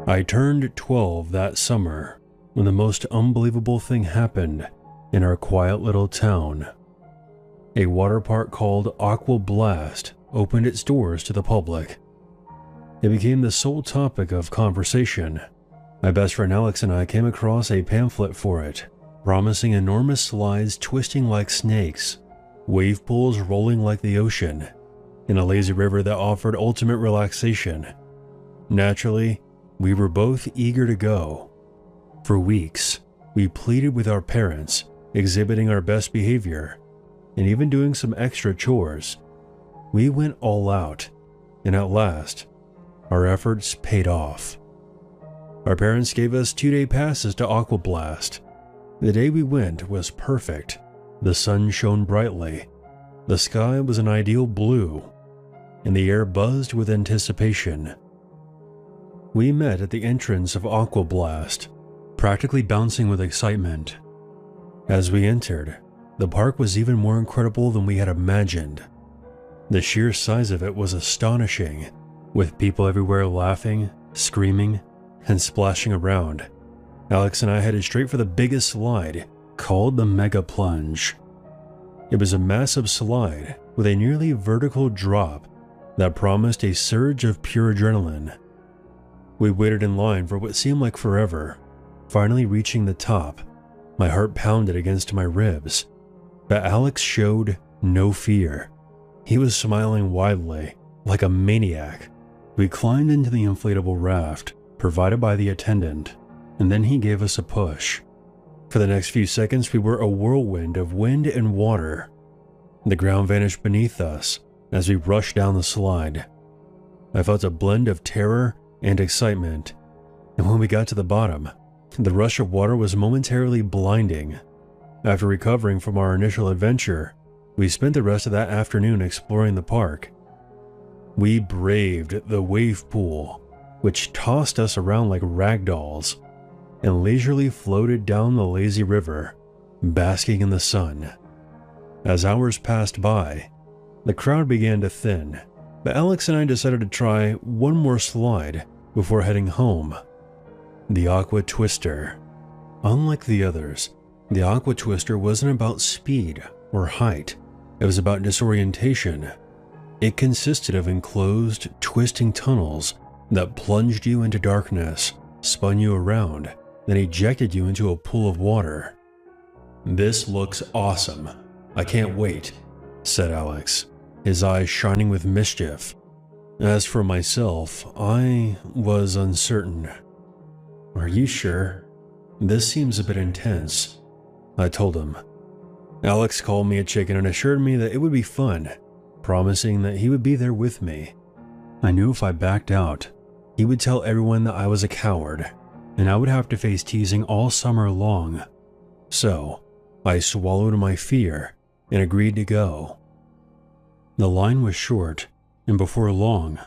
I turned 12 that summer when the most unbelievable thing happened in our quiet little town. A water park called Aqua Blast opened its doors to the public. It became the sole topic of conversation. My best friend Alex and I came across a pamphlet for it, promising enormous slides twisting like snakes, wave pools rolling like the ocean, and a lazy river that offered ultimate relaxation. Naturally, we were both eager to go. For weeks, we pleaded with our parents, exhibiting our best behavior, and even doing some extra chores. We went all out, and at last, our efforts paid off. Our parents gave us 2-day passes to Aqua Blast. The day we went was perfect. The sun shone brightly, the sky was an ideal blue, and the air buzzed with anticipation. We met at the entrance of Aqua Blast, practically bouncing with excitement. As we entered, the park was even more incredible than we had imagined. The sheer size of it was astonishing, with people everywhere laughing, screaming, and splashing around. Alex and I headed straight for the biggest slide, called the Mega Plunge. It was a massive slide with a nearly vertical drop that promised a surge of pure adrenaline. We waited in line for what seemed like forever, finally reaching the top. My heart pounded against my ribs, but Alex showed no fear. He was smiling widely, like a maniac. We climbed into the inflatable raft provided by the attendant, and then he gave us a push. For the next few seconds, we were a whirlwind of wind and water. The ground vanished beneath us as we rushed down the slide. I felt a blend of terror and excitement, and when we got to the bottom, the rush of water was momentarily blinding. After recovering from our initial adventure, we spent the rest of that afternoon exploring the park. We braved the wave pool, which tossed us around like rag dolls, and leisurely floated down the lazy river, basking in the sun. As hours passed by, the crowd began to thin, but Alex and I decided to try one more slide before heading home. The Aqua Twister. Unlike the others, the Aqua Twister wasn't about speed or height. It was about disorientation. It consisted of enclosed, twisting tunnels that plunged you into darkness, spun you around, then ejected you into a pool of water. "This looks awesome. I can't wait," said Alex, his eyes shining with mischief. As for myself, I was uncertain. "Are you sure? This seems a bit intense," I told him. Alex called me a chicken and assured me that it would be fun, promising that he would be there with me. I knew if I backed out, he would tell everyone that I was a coward, and I would have to face teasing all summer long. So, I swallowed my fear and agreed to go. The line was short, and before long,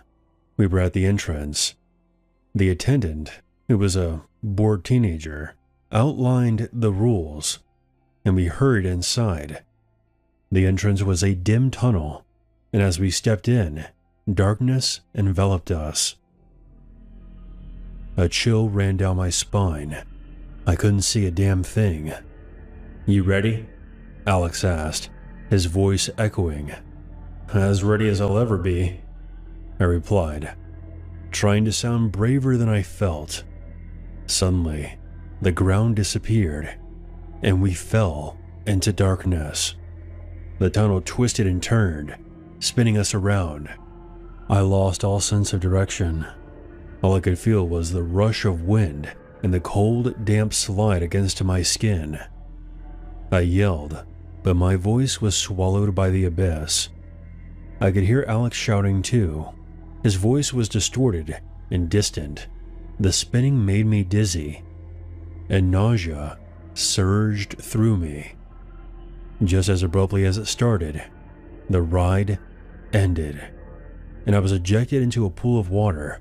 we were at the entrance. The attendant, who was a bored teenager, outlined the rules, and we hurried inside. The entrance was a dim tunnel, and as we stepped in, darkness enveloped us. A chill ran down my spine. I couldn't see a damn thing. "You ready?" Alex asked, his voice echoing. "As ready as I'll ever be," I replied, trying to sound braver than I felt. Suddenly, the ground disappeared, and we fell into darkness. The tunnel twisted and turned, spinning us around. I lost all sense of direction. All I could feel was the rush of wind and the cold, damp slide against my skin. I yelled, but my voice was swallowed by the abyss. I could hear Alex shouting too. His voice was distorted and distant. The spinning made me dizzy, and nausea surged through me. Just as abruptly as it started, the ride ended, and I was ejected into a pool of water.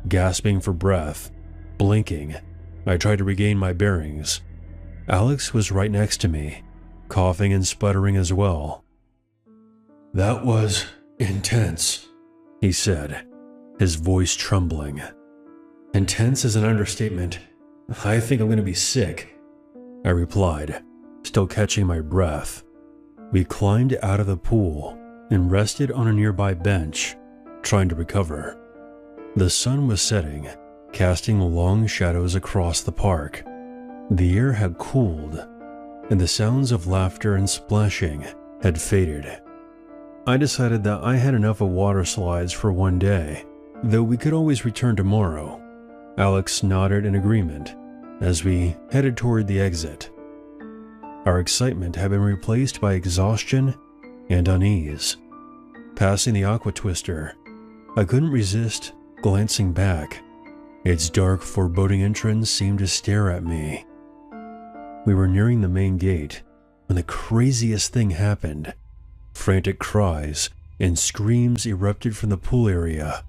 Gasping for breath, blinking, I tried to regain my bearings. Alex was right next to me, coughing and sputtering as well. "That was intense," he said, his voice trembling. Intense is an understatement. I think I'm going to be sick, I replied, still catching my breath. We climbed out of the pool and rested on a nearby bench, trying to recover. The sun was setting, casting long shadows across the park. The air had cooled, and the sounds of laughter and splashing had faded. I decided that I had enough of water slides for one day, though we could always return tomorrow. Alex nodded in agreement as we headed toward the exit. Our excitement had been replaced by exhaustion and unease. Passing the Aqua Twister, I couldn't resist glancing back. Its dark, foreboding entrance seemed to stare at me. We were nearing the main gate when the craziest thing happened. Frantic cries and screams erupted from the pool area.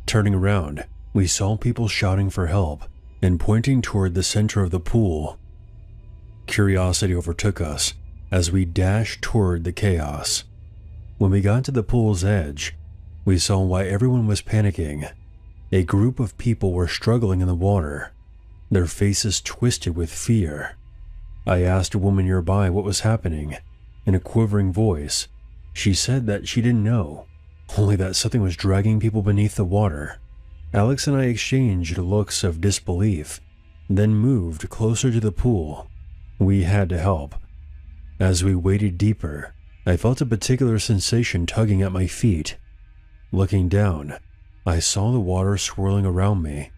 Turning around, we saw people shouting for help and pointing toward the center of the pool. Curiosity overtook us as we dashed toward the chaos. When we got to the pool's edge, we saw why everyone was panicking. A group of people were struggling in the water, their faces twisted with fear. I asked a woman nearby what was happening. In a quivering voice, she said that she didn't know, only that something was dragging people beneath the water. Alex and I exchanged looks of disbelief, then moved closer to the pool. We had to help. As we waded deeper, I felt a particular sensation tugging at my feet. Looking down, I saw the water swirling around me.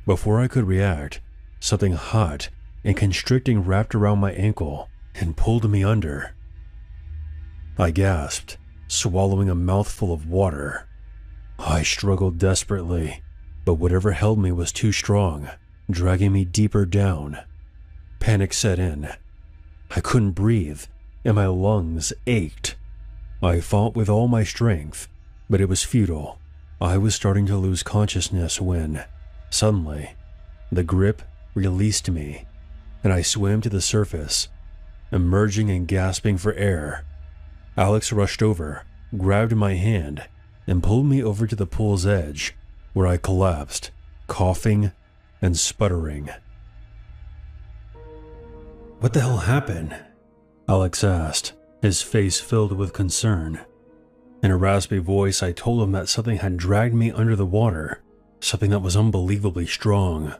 Before I could react, something hot and constricting wrapped around my ankle and pulled me under. I gasped, swallowing a mouthful of water. I struggled desperately, but whatever held me was too strong, dragging me deeper down. Panic set in. I couldn't breathe, and my lungs ached. I fought with all my strength, but it was futile. I was starting to lose consciousness when, suddenly, the grip released me, and I swam to the surface, emerging and gasping for air. Alex rushed over, grabbed my hand, and pulled me over to the pool's edge, where I collapsed, coughing and sputtering. "What the hell happened?" Alex asked, his face filled with concern. In a raspy voice, I told him that something had dragged me under the water, something that was unbelievably strong.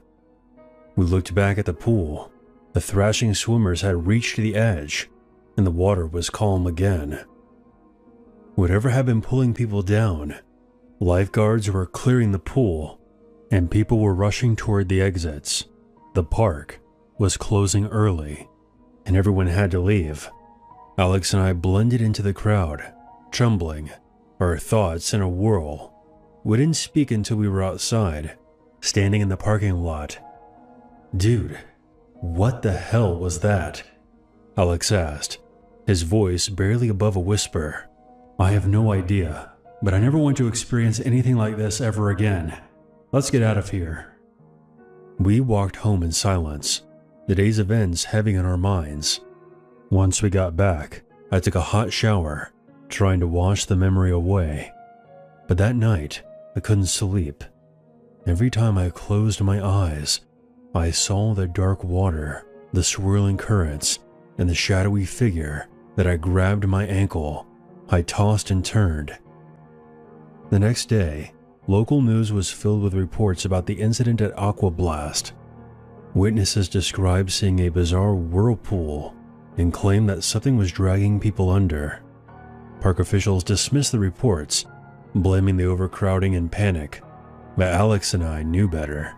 We looked back at the pool. The thrashing swimmers had reached the edge, and the water was calm again. Whatever had been pulling people down, lifeguards were clearing the pool, and people were rushing toward the exits. The park was closing early, and everyone had to leave. Alex and I blended into the crowd, trembling, our thoughts in a whirl. We didn't speak until we were outside, standing in the parking lot. "Dude, what the hell was that?" Alex asked, his voice barely above a whisper. "I have no idea, but I never want to experience anything like this ever again. Let's get out of here." We walked home in silence, the day's events heavy on our minds. Once we got back, I took a hot shower, trying to wash the memory away. But that night, I couldn't sleep. Every time I closed my eyes, I saw the dark water, the swirling currents, and the shadowy figure that had grabbed my ankle. I tossed and turned. The next day, local news was filled with reports about the incident at Aqua Blast. Witnesses described seeing a bizarre whirlpool and claimed that something was dragging people under. Park officials dismissed the reports, blaming the overcrowding and panic, but Alex and I knew better.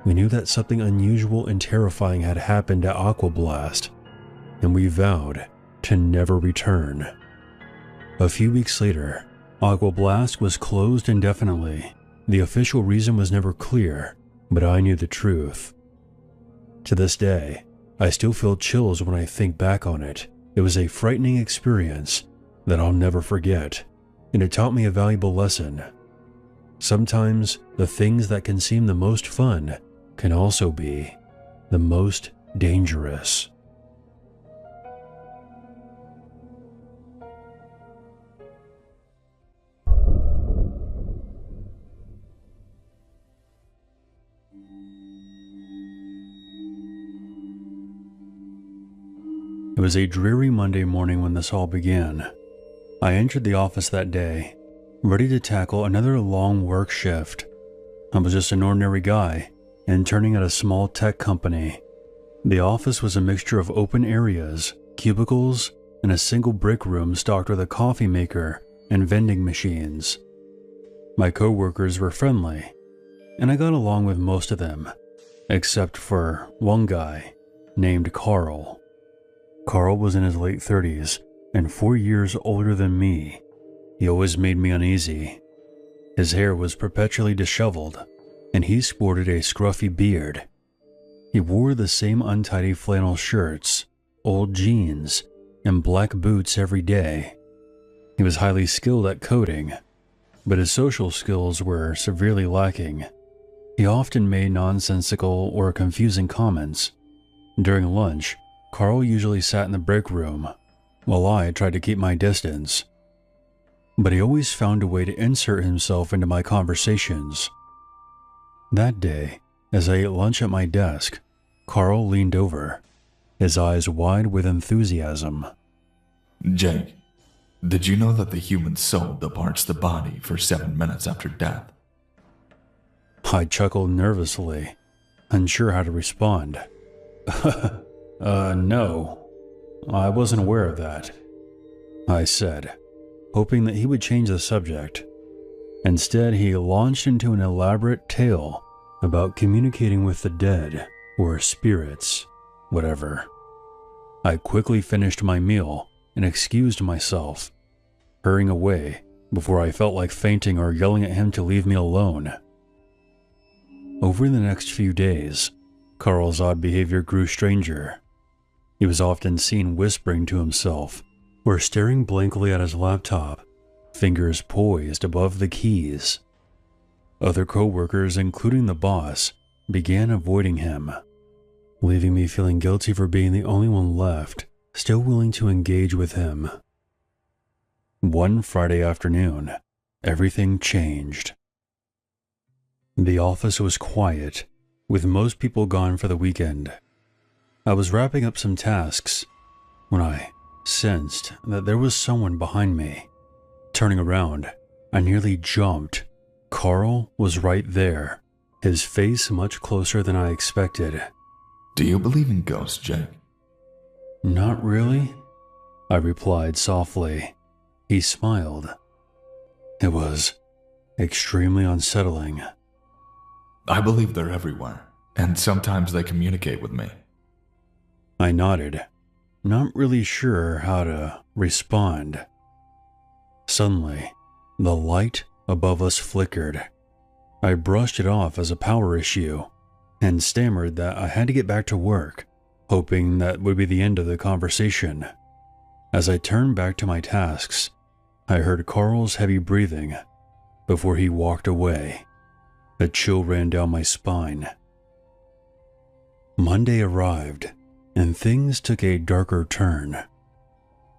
We knew that something unusual and terrifying had happened at Aqua Blast, and we vowed to never return. A few weeks later, Aqua Blast was closed indefinitely. The official reason was never clear, but I knew the truth. To this day, I still feel chills when I think back on it. It was a frightening experience that I'll never forget, and it taught me a valuable lesson. Sometimes the things that can seem the most fun can also be the most dangerous. was a dreary Monday morning when this all began. I entered the office that day, ready to tackle another long work shift. I was just an ordinary guy, interning at a small tech company. The office was a mixture of open areas, cubicles, and a single brick room stocked with a coffee maker and vending machines. My coworkers were friendly, and I got along with most of them, except for one guy named Carl. Carl was in his late 30s and 4 years older than me. He always made me uneasy. His hair was perpetually disheveled, and he sported a scruffy beard. He wore the same untidy flannel shirts, old jeans, and black boots every day. He was highly skilled at coding, but his social skills were severely lacking. He often made nonsensical or confusing comments. During lunch, Carl usually sat in the break room, while I tried to keep my distance. But he always found a way to insert himself into my conversations. That day, as I ate lunch at my desk, Carl leaned over, his eyes wide with enthusiasm. Jake, did you know that the human soul departs the body for 7 minutes after death? I chuckled nervously, unsure how to respond. No, I wasn't aware of that, I said, hoping that he would change the subject. Instead, he launched into an elaborate tale about communicating with the dead, or spirits, whatever. I quickly finished my meal and excused myself, hurrying away before I felt like fainting or yelling at him to leave me alone. Over the next few days, Carl's odd behavior grew stranger. He was often seen whispering to himself or staring blankly at his laptop, fingers poised above the keys. Other coworkers, including the boss, began avoiding him, leaving me feeling guilty for being the only one left, still willing to engage with him. One Friday afternoon, everything changed. The office was quiet, with most people gone for the weekend. I was wrapping up some tasks when I sensed that there was someone behind me. Turning around, I nearly jumped. Carl was right there, his face much closer than I expected. Do you believe in ghosts, Jake? Not really, I replied softly. He smiled. It was extremely unsettling. I believe they're everywhere, and sometimes they communicate with me. I nodded, not really sure how to respond. Suddenly, the light above us flickered. I brushed it off as a power issue and stammered that I had to get back to work, hoping that would be the end of the conversation. As I turned back to my tasks, I heard Carl's heavy breathing before he walked away. A chill ran down my spine. Monday arrived, and things took a darker turn.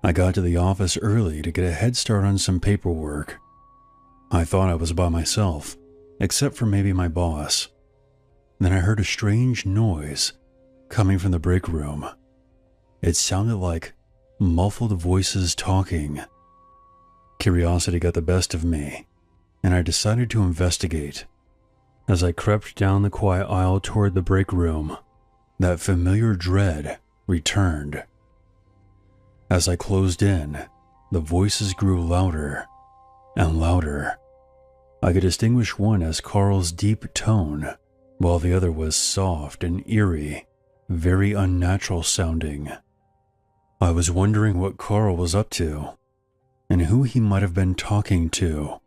I got to the office early to get a head start on some paperwork. I thought I was by myself, except for maybe my boss. Then I heard a strange noise coming from the break room. It sounded like muffled voices talking. Curiosity got the best of me, and I decided to investigate. As I crept down the quiet aisle toward the break room, that familiar dread returned. As I closed in, the voices grew louder and louder. I could distinguish one as Carl's deep tone, while the other was soft and eerie, very unnatural sounding. I was wondering what Carl was up to, and who he might have been talking to.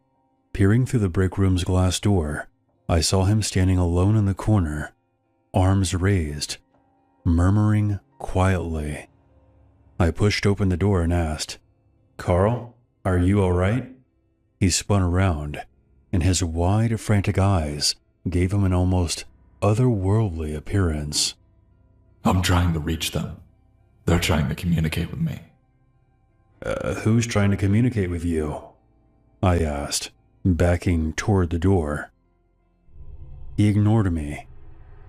Peering through the break room's glass door, I saw him standing alone in the corner, arms raised, murmuring quietly. I pushed open the door and asked, "Carl, are you all right?" He spun around, and his wide, frantic eyes gave him an almost otherworldly appearance. I'm trying to reach them. They're trying to communicate with me. Who's trying to communicate with you? I asked, backing toward the door. He ignored me,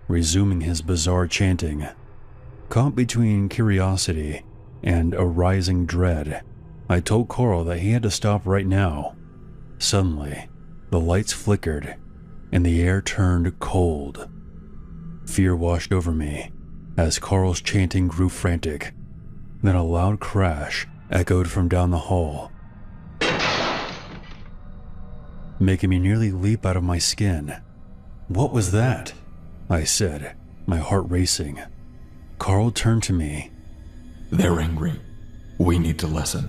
resuming his bizarre chanting. Caught between curiosity and a rising dread, I told Carl that he had to stop right now. Suddenly, the lights flickered and the air turned cold. Fear washed over me as Carl's chanting grew frantic. Then a loud crash echoed from down the hall, making me nearly leap out of my skin. "What was that?" I said, my heart racing. Carl turned to me. "They're angry. We need to listen."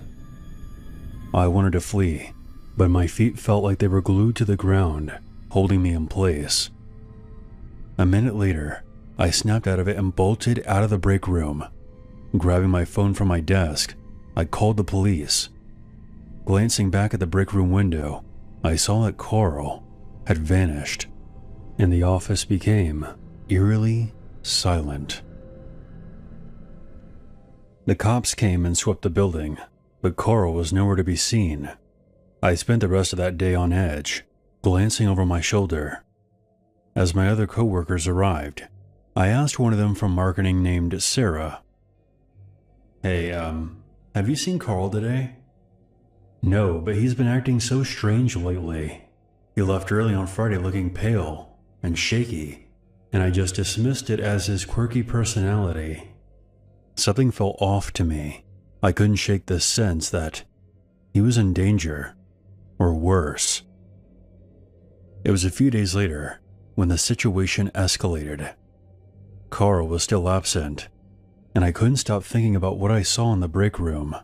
I wanted to flee, but my feet felt like they were glued to the ground, holding me in place. A minute later, I snapped out of it and bolted out of the break room. Grabbing my phone from my desk, I called the police. Glancing back at the break room window, I saw that Carl had vanished, and the office became eerily silent. The cops came and swept the building, but Carl was nowhere to be seen. I spent the rest of that day on edge, glancing over my shoulder. As my other coworkers arrived, I asked one of them from marketing named Sarah, "Hey, have you seen Carl today?" "No, but he's been acting so strange lately. He left early on Friday looking pale and shaky, and I just dismissed it as his quirky personality." Something felt off to me. I couldn't shake the sense that he was in danger, or worse. It was a few days later when the situation escalated. Carl was still absent, and I couldn't stop thinking about what I saw in the break room.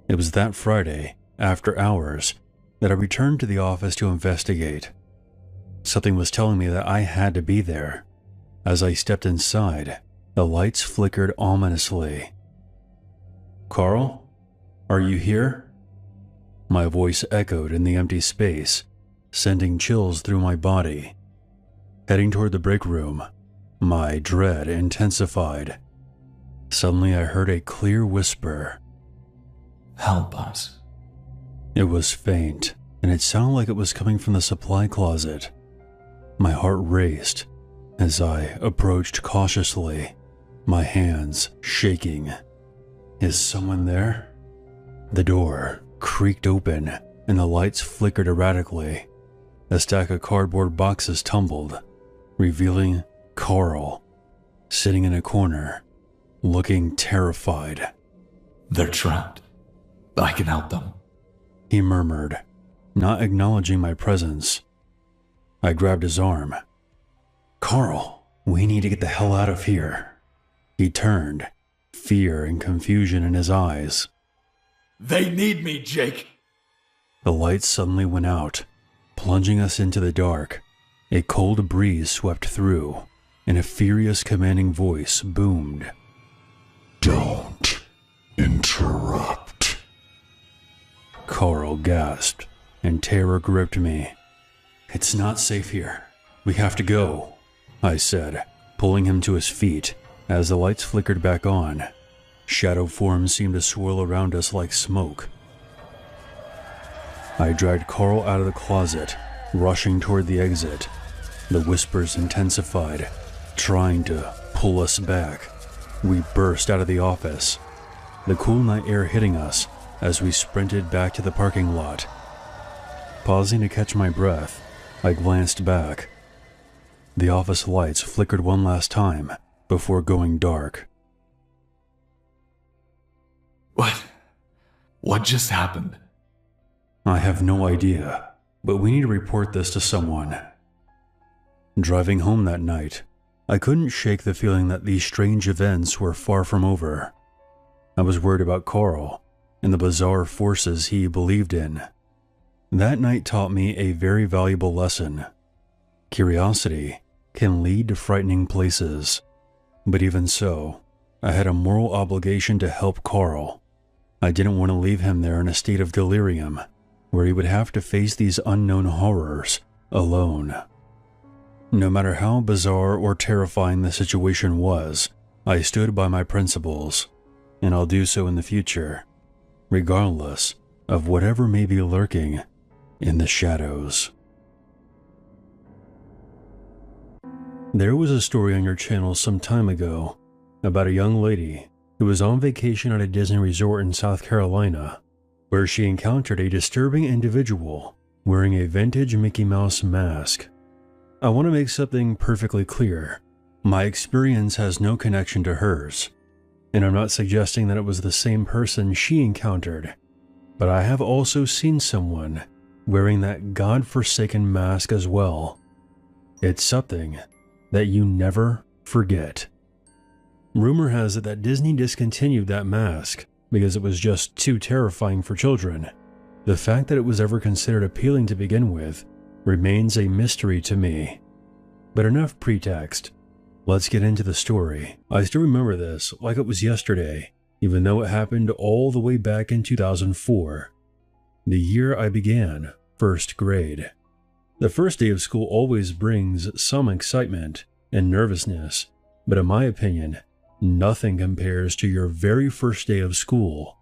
It was that Friday, after hours, that I returned to the office to investigate. Something was telling me that I had to be there. As I stepped inside, the lights flickered ominously. "Carl, are you here?" My voice echoed in the empty space, sending chills through my body. Heading toward the break room, my dread intensified. Suddenly I heard a clear whisper. "Help us." It was faint, and it sounded like it was coming from the supply closet. My heart raced as I approached cautiously, my hands shaking. "Is someone there?" The door creaked open, and the lights flickered erratically. A stack of cardboard boxes tumbled, revealing Carl, sitting in a corner, looking terrified. "They're trapped. I can help them," he murmured, not acknowledging my presence. I grabbed his arm. "Carl, we need to get the hell out of here." He turned, fear and confusion in his eyes. "They need me, Jake." The lights suddenly went out, plunging us into the dark. A cold breeze swept through, and a furious, commanding voice boomed. "Don't interrupt." Carl gasped, and terror gripped me. "It's not safe here. We have to go," I said, pulling him to his feet. As the lights flickered back on, shadow forms seemed to swirl around us like smoke. I dragged Carl out of the closet, rushing toward the exit. The whispers intensified, trying to pull us back. We burst out of the office, the cool night air hitting us as we sprinted back to the parking lot. Pausing to catch my breath, I glanced back. The office lights flickered one last time before going dark. What just happened? I have no idea, but we need to report this to someone. Driving home that night, I couldn't shake the feeling that these strange events were far from over. I was worried about Carl and the bizarre forces he believed in. That night taught me a very valuable lesson. Curiosity can lead to frightening places. But even so, I had a moral obligation to help Carl. I didn't want to leave him there in a state of delirium, where he would have to face these unknown horrors alone. No matter how bizarre or terrifying the situation was, I stood by my principles, and I'll do so in the future, regardless of whatever may be lurking in the shadows. There was a story on your channel some time ago about a young lady who was on vacation at a Disney resort in South Carolina, where she encountered a disturbing individual wearing a vintage Mickey Mouse mask. I want to make something perfectly clear. My experience has no connection to hers, and I'm not suggesting that it was the same person she encountered, but I have also seen someone wearing that God-forsaken mask as well. It's something that you never forget. Rumor has it that Disney discontinued that mask because it was just too terrifying for children. The fact that it was ever considered appealing to begin with remains a mystery to me. But enough pretext. Let's get into the story. I still remember this like it was yesterday, even though it happened all the way back in 2004, the year I began first grade. The first day of school always brings some excitement and nervousness, but in my opinion, nothing compares to your very first day of school,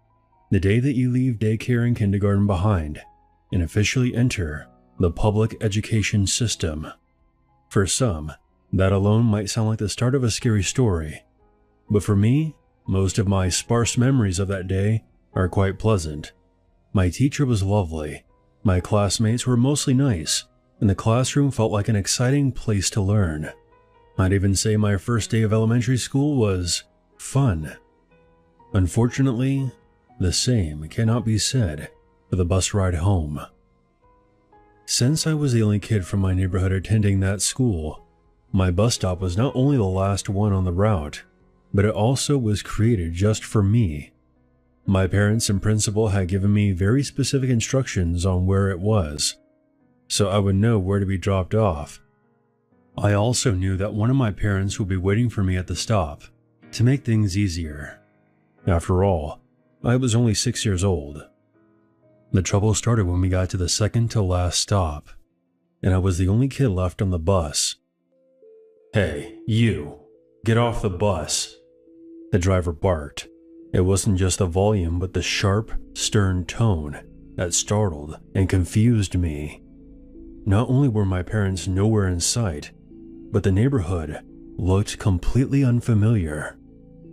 the day that you leave daycare and kindergarten behind and officially enter the public education system. For some, that alone might sound like the start of a scary story, but for me, most of my sparse memories of that day are quite pleasant. My teacher was lovely, my classmates were mostly nice, and the classroom felt like an exciting place to learn. I'd even say my first day of elementary school was fun. Unfortunately, the same cannot be said for the bus ride home. Since I was the only kid from my neighborhood attending that school, my bus stop was not only the last one on the route, but it also was created just for me. My parents and principal had given me very specific instructions on where it was, so I would know where to be dropped off. I also knew that one of my parents would be waiting for me at the stop to make things easier. After all, I was only 6 years old. The trouble started when we got to the second to last stop, and I was the only kid left on the bus. "Hey, you, get off the bus," the driver barked. It wasn't just the volume, but the sharp, stern tone that startled and confused me. Not only were my parents nowhere in sight, but the neighborhood looked completely unfamiliar.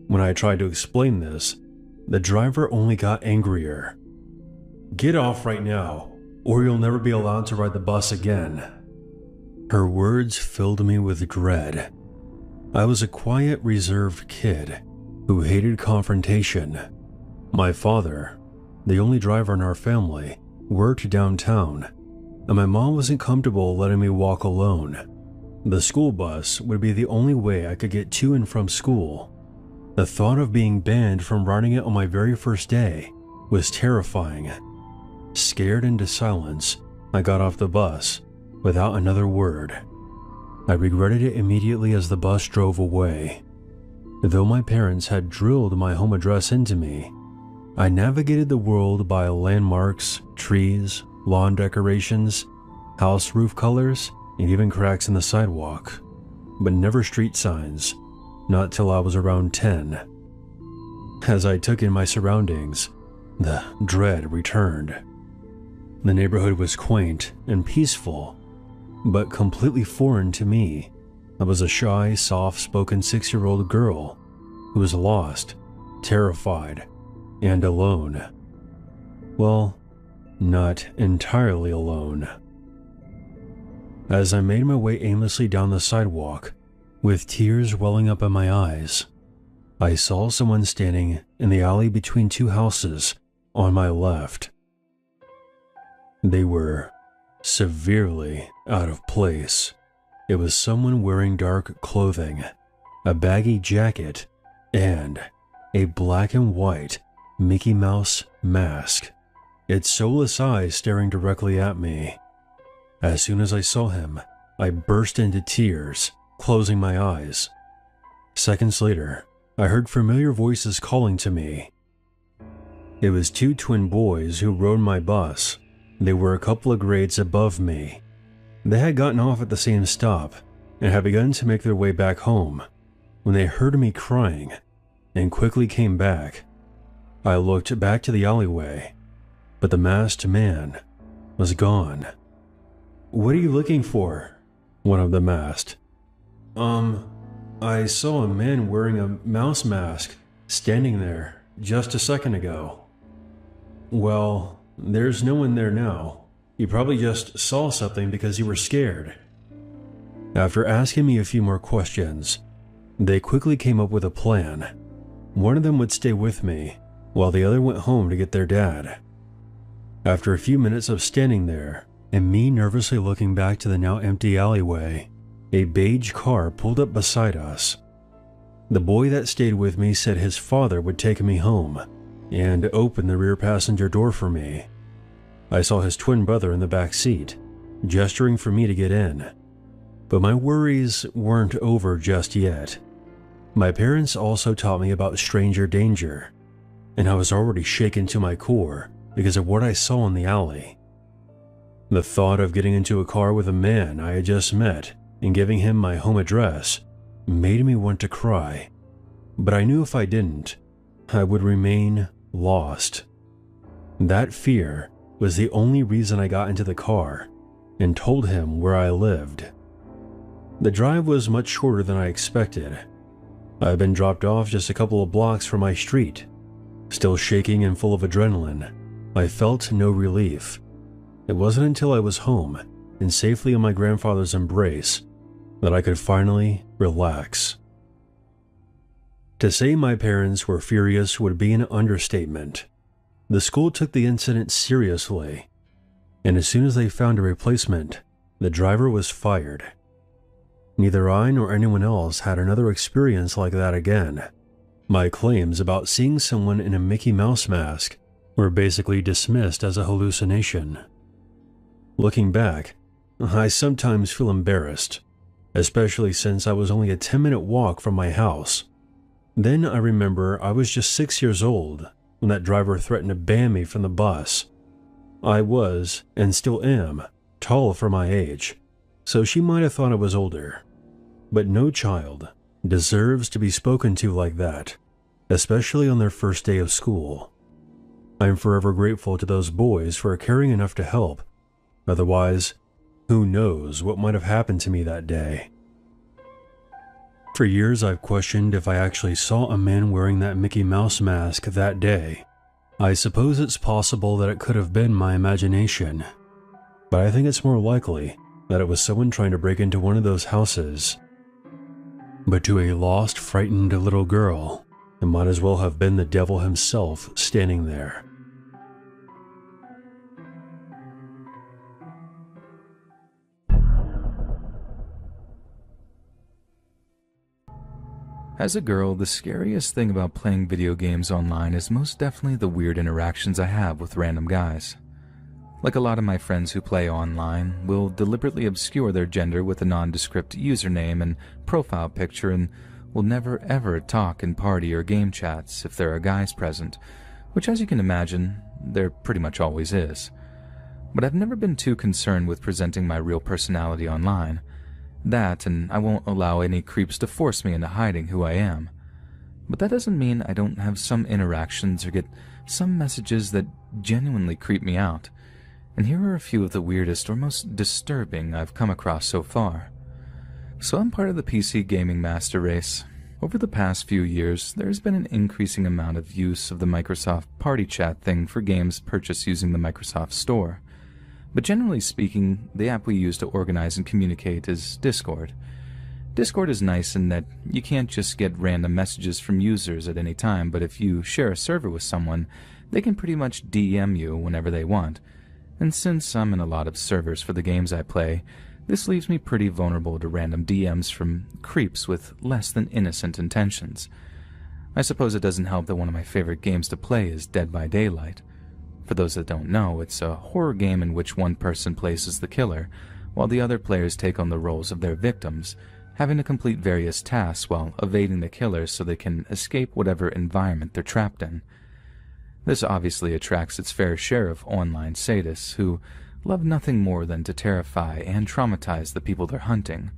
When I tried to explain this, the driver only got angrier. "Get off right now, or you'll never be allowed to ride the bus again." Her words filled me with dread. I was a quiet, reserved kid who hated confrontation. My father, the only driver in our family, worked downtown, and my mom wasn't comfortable letting me walk alone. The school bus would be the only way I could get to and from school. The thought of being banned from riding it on my very first day was terrifying. Scared into silence, I got off the bus without another word. I regretted it immediately as the bus drove away. Though my parents had drilled my home address into me, I navigated the world by landmarks, trees, lawn decorations, house roof colors, and even cracks in the sidewalk, but never street signs, not till I was around 10. As I took in my surroundings, the dread returned. The neighborhood was quaint and peaceful, but completely foreign to me. I was a shy, soft-spoken 6-year-old girl who was lost, terrified, and alone. Well, not entirely alone. As I made my way aimlessly down the sidewalk, with tears welling up in my eyes, I saw someone standing in the alley between two houses on my left. They were severely out of place. It was someone wearing dark clothing, a baggy jacket, and a black and white Mickey Mouse mask, its soulless eyes staring directly at me. As soon as I saw him, I burst into tears, closing my eyes. Seconds later, I heard familiar voices calling to me. It was two twin boys who rode my bus. They were a couple of grades above me. They had gotten off at the same stop and had begun to make their way back home when they heard me crying and quickly came back. I looked back to the alleyway, but the masked man was gone. "What are you looking for?" one of them asked. I saw a man wearing a mouse mask standing there just a second ago. Well, there's no one there now. You probably just saw something because you were scared. After asking me a few more questions, they quickly came up with a plan. One of them would stay with me, while the other went home to get their dad. After a few minutes of standing there, and me nervously looking back to the now empty alleyway, a beige car pulled up beside us. The boy that stayed with me said his father would take me home, and open the rear passenger door for me. I saw his twin brother in the back seat, gesturing for me to get in. But my worries weren't over just yet. My parents also taught me about stranger danger, and I was already shaken to my core because of what I saw in the alley. The thought of getting into a car with a man I had just met and giving him my home address made me want to cry, but I knew if I didn't, I would remain lost. That fear was the only reason I got into the car and told him where I lived. The drive was much shorter than I expected. I had been dropped off just a couple of blocks from my street. Still shaking and full of adrenaline, I felt no relief. It wasn't until I was home and safely in my grandfather's embrace that I could finally relax. To say my parents were furious would be an understatement. The school took the incident seriously, and as soon as they found a replacement, the driver was fired. Neither I nor anyone else had another experience like that again. My claims about seeing someone in a Mickey Mouse mask were basically dismissed as a hallucination. Looking back, I sometimes feel embarrassed, especially since I was only a 10-minute walk from my house. Then I remember I was just 6 years old when that driver threatened to ban me from the bus. I was, and still am, tall for my age, so she might have thought I was older. But no child deserves to be spoken to like that, especially on their first day of school. I'm forever grateful to those boys for caring enough to help. Otherwise, who knows what might have happened to me that day. For years I've questioned if I actually saw a man wearing that Mickey Mouse mask that day. I suppose it's possible that it could have been my imagination, but I think it's more likely that it was someone trying to break into one of those houses. But to a lost, frightened little girl, it might as well have been the devil himself standing there. As a girl, the scariest thing about playing video games online is most definitely the weird interactions I have with random guys. Like a lot of my friends who play online, will deliberately obscure their gender with a nondescript username and profile picture and will never ever talk in party or game chats if there are guys present, which as you can imagine, there pretty much always is. But I've never been too concerned with presenting my real personality online. That, and I won't allow any creeps to force me into hiding who I am. But that doesn't mean I don't have some interactions or get some messages that genuinely creep me out. And here are a few of the weirdest or most disturbing I've come across so far. So I'm part of the PC gaming master race. Over the past few years, there's been an increasing amount of use of the Microsoft Party Chat thing for games purchased using the Microsoft Store. But generally speaking, the app we use to organize and communicate is Discord. Discord is nice in that you can't just get random messages from users at any time, but if you share a server with someone, they can pretty much DM you whenever they want. And since I'm in a lot of servers for the games I play, this leaves me pretty vulnerable to random DMs from creeps with less than innocent intentions. I suppose it doesn't help that one of my favorite games to play is Dead by Daylight. For those that don't know, it's a horror game in which one person plays as the killer, while the other players take on the roles of their victims, having to complete various tasks while evading the killer so they can escape whatever environment they're trapped in. This obviously attracts its fair share of online sadists who love nothing more than to terrify and traumatize the people they're hunting.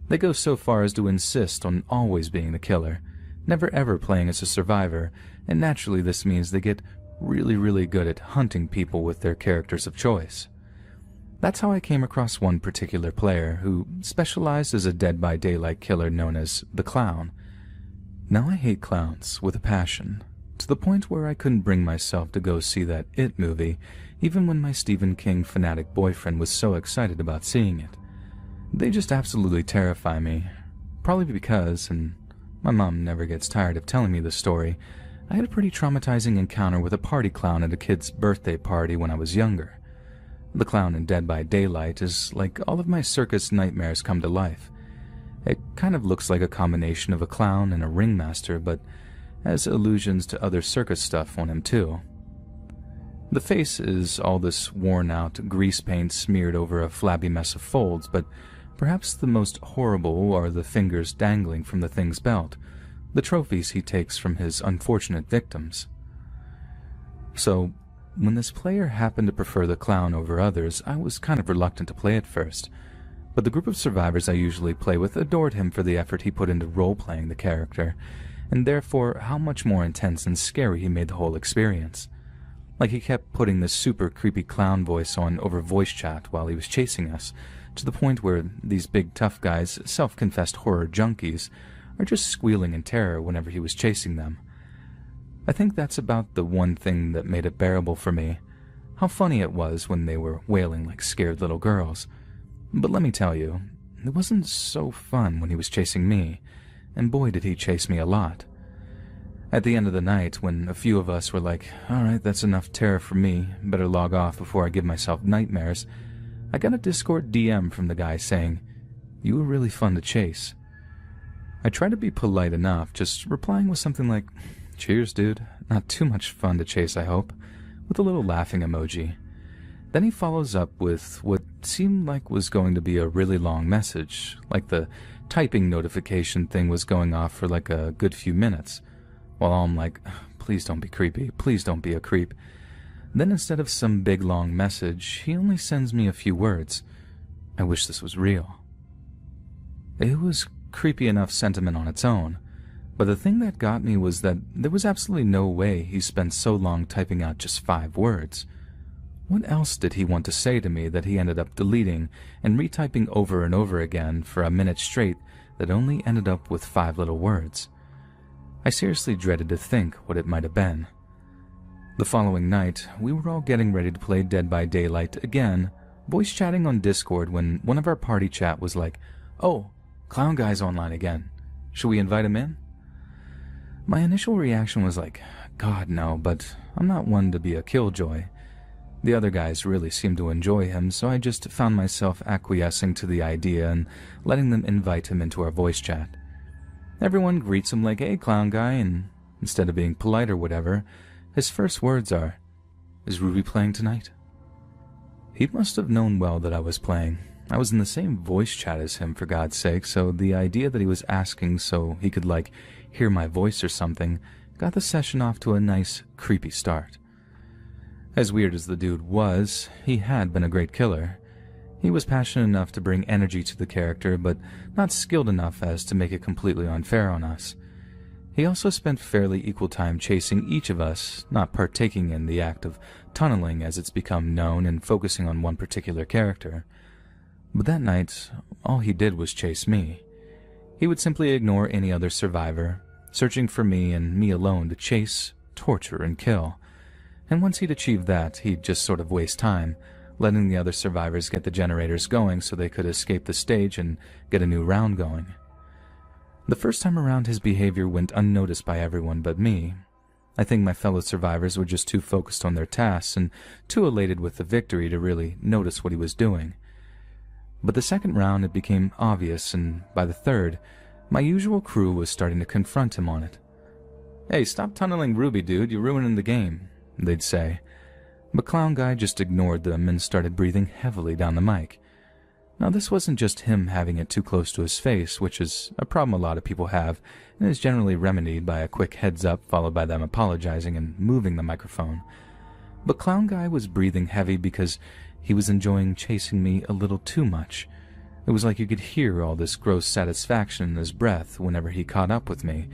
They go so far as to insist on always being the killer, never ever playing as a survivor, and naturally this means they get really good at hunting people with their characters of choice. That's how I came across one particular player who specialized as a Dead by Daylight killer known as the Clown. Now I hate clowns with a passion, to the point where I couldn't bring myself to go see that It movie, even when my Stephen King fanatic boyfriend was so excited about seeing it. They just absolutely terrify me, probably because, and my mom never gets tired of telling me this story, I had a pretty traumatizing encounter with a party clown at a kid's birthday party when I was younger. The clown in Dead by Daylight is like all of my circus nightmares come to life. It kind of looks like a combination of a clown and a ringmaster, but has allusions to other circus stuff on him too. The face is all this worn-out grease paint smeared over a flabby mess of folds, but perhaps the most horrible are the fingers dangling from the thing's belt, the trophies he takes from his unfortunate victims. So, when this player happened to prefer the clown over others, I was kind of reluctant to play at first, but the group of survivors I usually play with adored him for the effort he put into role-playing the character, and therefore how much more intense and scary he made the whole experience. Like he kept putting this super creepy clown voice on over voice chat while he was chasing us, to the point where these big tough guys, self-confessed horror junkies, are just squealing in terror whenever he was chasing them. I think that's about the one thing that made it bearable for me, how funny it was when they were wailing like scared little girls. But let me tell you, it wasn't so fun when he was chasing me, and boy did he chase me a lot. At the end of the night, when a few of us were like, alright, that's enough terror for me, better log off before I give myself nightmares, I got a Discord DM from the guy saying, "You were really fun to chase." I tried to be polite enough, just replying with something like, "Cheers, dude, not too much fun to chase, I hope," with a little laughing emoji. Then he follows up with what seemed like was going to be a really long message, like the typing notification thing was going off for like a good few minutes, while I'm like, please don't be creepy, please don't be a creep. Then instead of some big long message, he only sends me a few words. I wish this was real. It was creepy enough sentiment on its own, but the thing that got me was that there was absolutely no way he spent so long typing out just 5 words. What else did he want to say to me that he ended up deleting and retyping over and over again for a minute straight that only ended up with 5 little words? I seriously dreaded to think what it might have been. The following night, we were all getting ready to play Dead by Daylight again, voice chatting on Discord when one of our party chat was like, "Oh, Clown Guy's online again. Should we invite him in?" My initial reaction was like, God no, but I'm not one to be a killjoy. The other guys really seemed to enjoy him, so I just found myself acquiescing to the idea and letting them invite him into our voice chat. Everyone greets him like, "Hey, Clown Guy," and instead of being polite or whatever, his first words are, "Is Ruby playing tonight?" He must have known well that I was playing. I was in the same voice chat as him, for God's sake, so the idea that he was asking so he could, like, hear my voice or something got the session off to a nice, creepy start. As weird as the dude was, he had been a great killer. He was passionate enough to bring energy to the character, but not skilled enough as to make it completely unfair on us. He also spent fairly equal time chasing each of us, not partaking in the act of tunneling as it's become known and focusing on one particular character. But that night, all he did was chase me. He would simply ignore any other survivor, searching for me and me alone to chase, torture, and kill. And once he'd achieved that, he'd just sort of waste time, letting the other survivors get the generators going so they could escape the stage and get a new round going. The first time around, his behavior went unnoticed by everyone but me. I think my fellow survivors were just too focused on their tasks and too elated with the victory to really notice what he was doing. But the second round it became obvious, and by the third, my usual crew was starting to confront him on it. "Hey, stop tunneling Ruby, dude, you're ruining the game," they'd say. But Clown Guy just ignored them and started breathing heavily down the mic. Now this wasn't just him having it too close to his face, which is a problem a lot of people have, and is generally remedied by a quick heads up followed by them apologizing and moving the microphone. But Clown Guy was breathing heavy because he was enjoying chasing me a little too much. It was like you could hear all this gross satisfaction in his breath whenever he caught up with me,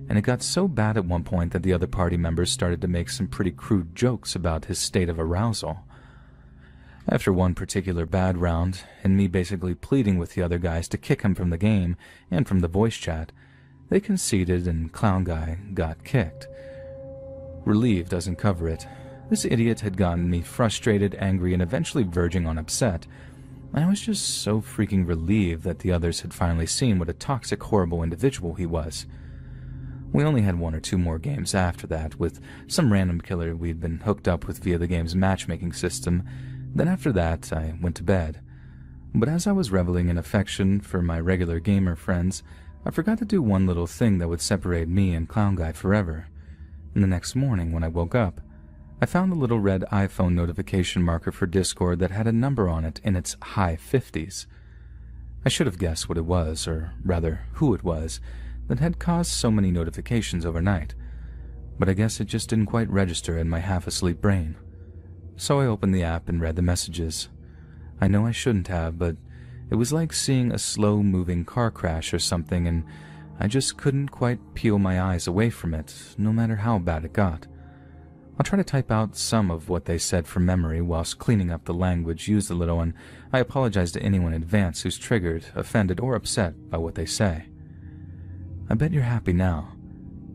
and it got so bad at one point that the other party members started to make some pretty crude jokes about his state of arousal. After one particular bad round, and me basically pleading with the other guys to kick him from the game and from the voice chat, They conceded and Clown Guy got kicked. Relieved doesn't cover it. This idiot had gotten me frustrated, angry, and eventually verging on upset. I was just so freaking relieved that the others had finally seen what a toxic, horrible individual he was. We only had 1 or 2 more games after that, with some random killer we'd been hooked up with via the game's matchmaking system. Then after that, I went to bed. But as I was reveling in affection for my regular gamer friends, I forgot to do one little thing that would separate me and Clown Guy forever. And the next morning, when I woke up, I found a little red iPhone notification marker for Discord that had a number on it in its high 50s. I should have guessed what it was, or rather, who it was, that had caused so many notifications overnight, but I guess it just didn't quite register in my half-asleep brain. So I opened the app and read the messages. I know I shouldn't have, but it was like seeing a slow-moving car crash or something, and I just couldn't quite peel my eyes away from it, no matter how bad it got. I'll try to type out some of what they said from memory whilst cleaning up the language used a little, and I apologize to anyone in advance who's triggered, offended, or upset by what they say. I bet you're happy now.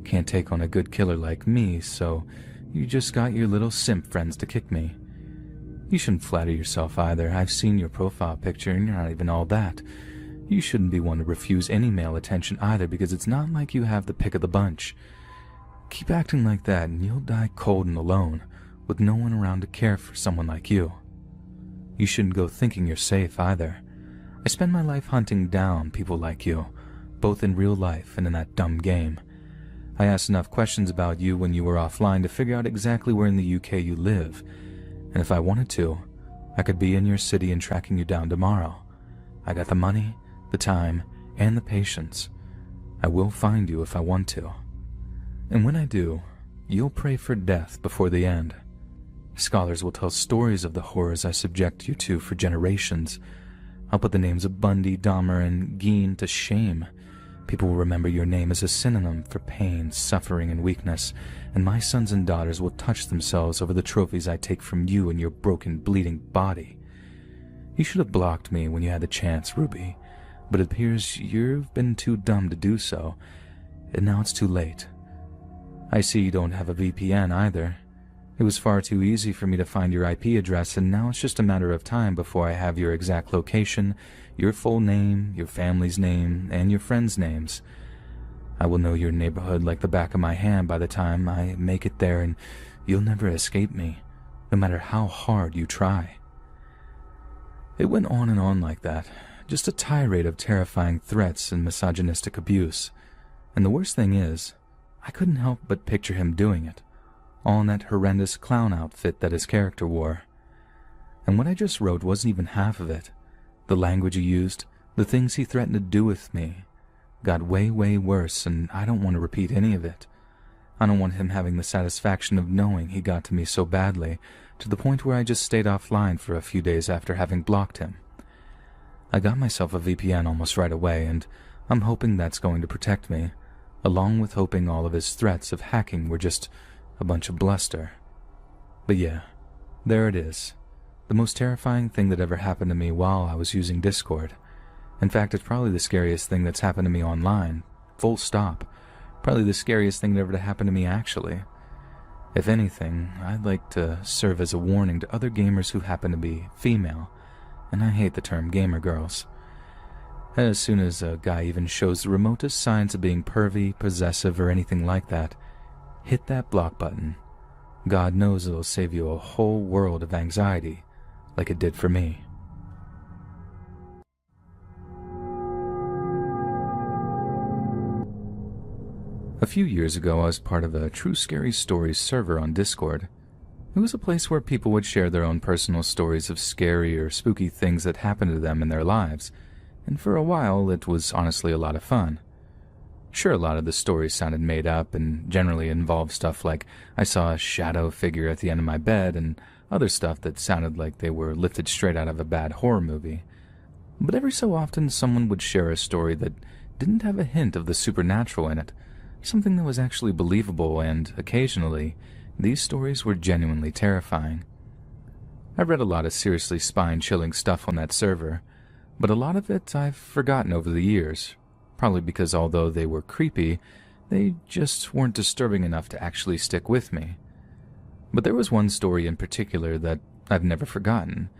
Can't take on a good killer like me, so you just got your little simp friends to kick me. You shouldn't flatter yourself either. I've seen your profile picture and you're not even all that. You shouldn't be one to refuse any male attention either, because it's not like you have the pick of the bunch. Keep acting like that and you'll die cold and alone, with no one around to care for someone like you. You shouldn't go thinking you're safe either. I spend my life hunting down people like you, both in real life and in that dumb game. I asked enough questions about you when you were offline to figure out exactly where in the UK you live, and if I wanted to, I could be in your city and tracking you down tomorrow. I got the money, the time, and the patience. I will find you if I want to. And when I do, you'll pray for death before the end. Scholars will tell stories of the horrors I subject you to for generations. I'll put the names of Bundy, Dahmer, and Gein to shame. People will remember your name as a synonym for pain, suffering, and weakness, and my sons and daughters will touch themselves over the trophies I take from you and your broken, bleeding body. You should have blocked me when you had the chance, Ruby, but it appears you've been too dumb to do so, and now it's too late. I see you don't have a VPN either. It was far too easy for me to find your IP address, and now it's just a matter of time before I have your exact location, your full name, your family's name, and your friends' names. I will know your neighborhood like the back of my hand by the time I make it there, and you'll never escape me, no matter how hard you try. It went on and on like that, just a tirade of terrifying threats and misogynistic abuse. And the worst thing is, I couldn't help but picture him doing it, all in that horrendous clown outfit that his character wore. And what I just wrote wasn't even half of it. The language he used, the things he threatened to do with me, got way, way worse, and I don't want to repeat any of it. I don't want him having the satisfaction of knowing he got to me so badly, to the point where I just stayed offline for a few days after having blocked him. I got myself a VPN almost right away, and I'm hoping that's going to protect me, along with hoping all of his threats of hacking were just a bunch of bluster. But yeah, there it is. The most terrifying thing that ever happened to me while I was using Discord. In fact, it's probably the scariest thing that's happened to me online. Full stop. Probably the scariest thing that ever happened to me, actually. If anything, I'd like to serve as a warning to other gamers who happen to be female, and I hate the term gamer girls. As soon as a guy even shows the remotest signs of being pervy, possessive, or anything like that, hit that block button. God knows it'll save you a whole world of anxiety, like it did for me. A few years ago, I was part of a True Scary Stories server on Discord. It was a place where people would share their own personal stories of scary or spooky things that happened to them in their lives, and for a while it was honestly a lot of fun. Sure, a lot of the stories sounded made up and generally involved stuff like I saw a shadow figure at the end of my bed and other stuff that sounded like they were lifted straight out of a bad horror movie. But every so often someone would share a story that didn't have a hint of the supernatural in it, something that was actually believable, and occasionally these stories were genuinely terrifying. I read a lot of seriously spine-chilling stuff on that server, but a lot of it I've forgotten over the years, probably because although they were creepy, they just weren't disturbing enough to actually stick with me. But there was one story in particular that I've never forgotten,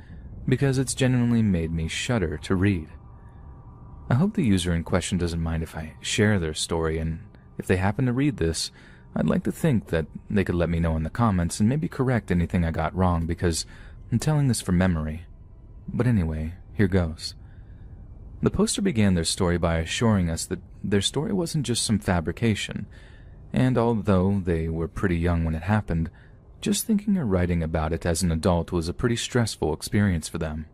because it's genuinely made me shudder to read. I hope the user in question doesn't mind if I share their story, and if they happen to read this, I'd like to think that they could let me know in the comments and maybe correct anything I got wrong, because I'm telling this from memory. But anyway, here goes. The poster began their story by assuring us that their story wasn't just some fabrication, and although they were pretty young when it happened, just thinking or writing about it as an adult was a pretty stressful experience for them.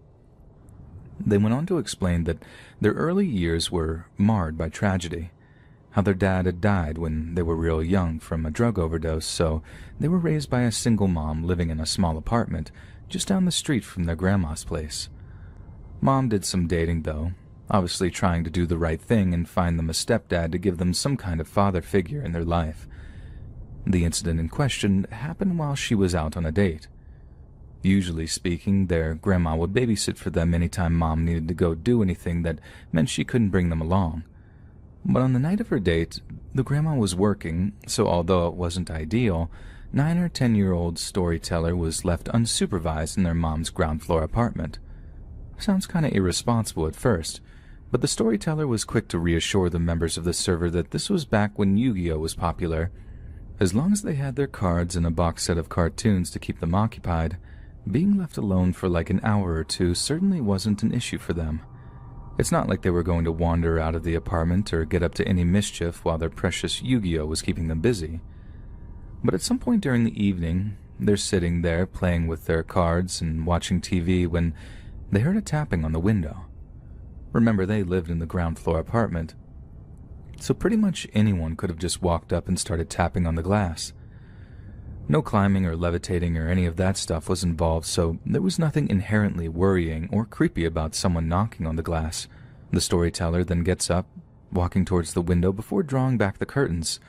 They went on to explain that their early years were marred by tragedy, how their dad had died when they were real young from a drug overdose, so they were raised by a single mom living in a small apartment just down the street from their grandma's place. Mom did some dating, though, obviously trying to do the right thing and find them a stepdad to give them some kind of father figure in their life. The incident in question happened while she was out on a date. Usually speaking, their grandma would babysit for them anytime Mom needed to go do anything that meant she couldn't bring them along. But on the night of her date, the grandma was working, so although it wasn't ideal, 9 or 10-year-old storyteller was left unsupervised in their mom's ground floor apartment. Sounds kinda irresponsible at first, but the storyteller was quick to reassure the members of the server that this was back when Yu-Gi-Oh was popular. As long as they had their cards and a box set of cartoons to keep them occupied, being left alone for like an hour or two certainly wasn't an issue for them. It's not like they were going to wander out of the apartment or get up to any mischief while their precious Yu-Gi-Oh was keeping them busy. But at some point during the evening, they're sitting there playing with their cards and watching TV when they heard a tapping on the window. Remember, they lived in the ground floor apartment, so pretty much anyone could have just walked up and started tapping on the glass. No climbing or levitating or any of that stuff was involved, so there was nothing inherently worrying or creepy about someone knocking on the glass. The storyteller then gets up, walking towards the window before drawing back the curtains,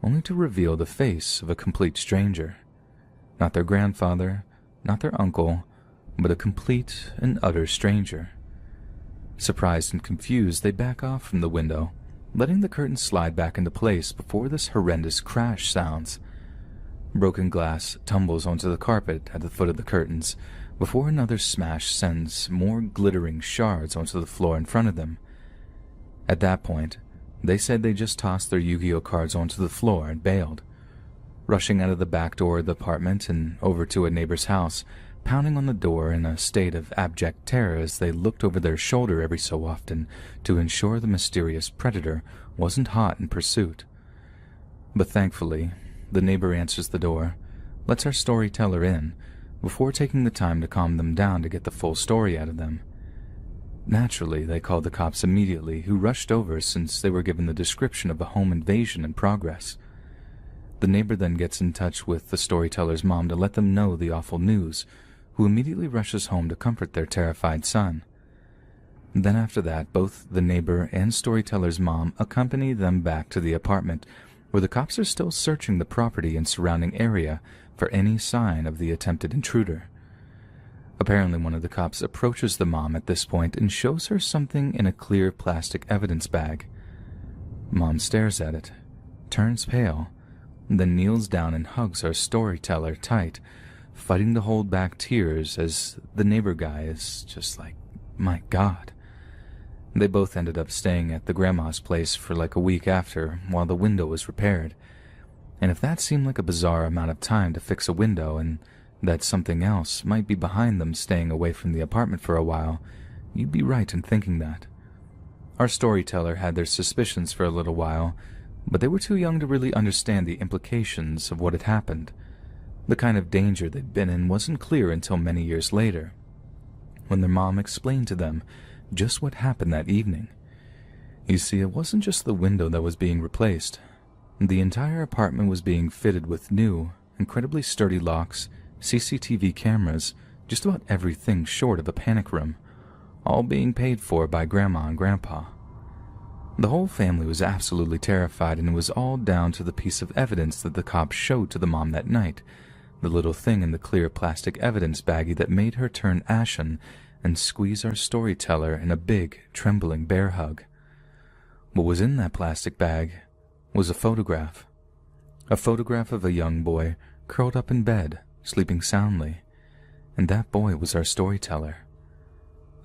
only to reveal the face of a complete stranger. Not their grandfather, not their uncle, but a complete and utter stranger. Surprised and confused, they back off from the window, letting the curtain slide back into place before this horrendous crash sounds. Broken glass tumbles onto the carpet at the foot of the curtains, before another smash sends more glittering shards onto the floor in front of them. At that point, they said they just tossed their Yu-Gi-Oh cards onto the floor and bailed. Rushing out of the back door of the apartment and over to a neighbor's house, pounding on the door in a state of abject terror as they looked over their shoulder every so often to ensure the mysterious predator wasn't hot in pursuit. But thankfully, the neighbor answers the door, lets our storyteller in, before taking the time to calm them down to get the full story out of them. Naturally, they called the cops immediately, who rushed over since they were given the description of a home invasion in progress. The neighbor then gets in touch with the storyteller's mom to let them know the awful news, who immediately rushes home to comfort their terrified son. Then after that, both the neighbor and storyteller's mom accompany them back to the apartment, where the cops are still searching the property and surrounding area for any sign of the attempted intruder. Apparently one of the cops approaches the mom at this point and shows her something in a clear plastic evidence bag. Mom stares at it, turns pale, then kneels down and hugs our storyteller tight, fighting to hold back tears as the neighbor guy is just like, my God. They both ended up staying at the grandma's place for like a week after while the window was repaired. And if that seemed like a bizarre amount of time to fix a window and that something else might be behind them staying away from the apartment for a while, you'd be right in thinking that. Our storyteller had their suspicions for a little while, but they were too young to really understand the implications of what had happened. The kind of danger they'd been in wasn't clear until many years later, when their mom explained to them just what happened that evening. You see, it wasn't just the window that was being replaced. The entire apartment was being fitted with new, incredibly sturdy locks, CCTV cameras, just about everything short of a panic room, all being paid for by Grandma and Grandpa. The whole family was absolutely terrified, and it was all down to the piece of evidence that the cops showed to the mom that night, the little thing in the clear plastic evidence baggie that made her turn ashen and squeeze our storyteller in a big, trembling bear hug. What was in that plastic bag was a photograph. A photograph of a young boy curled up in bed, sleeping soundly. And that boy was our storyteller.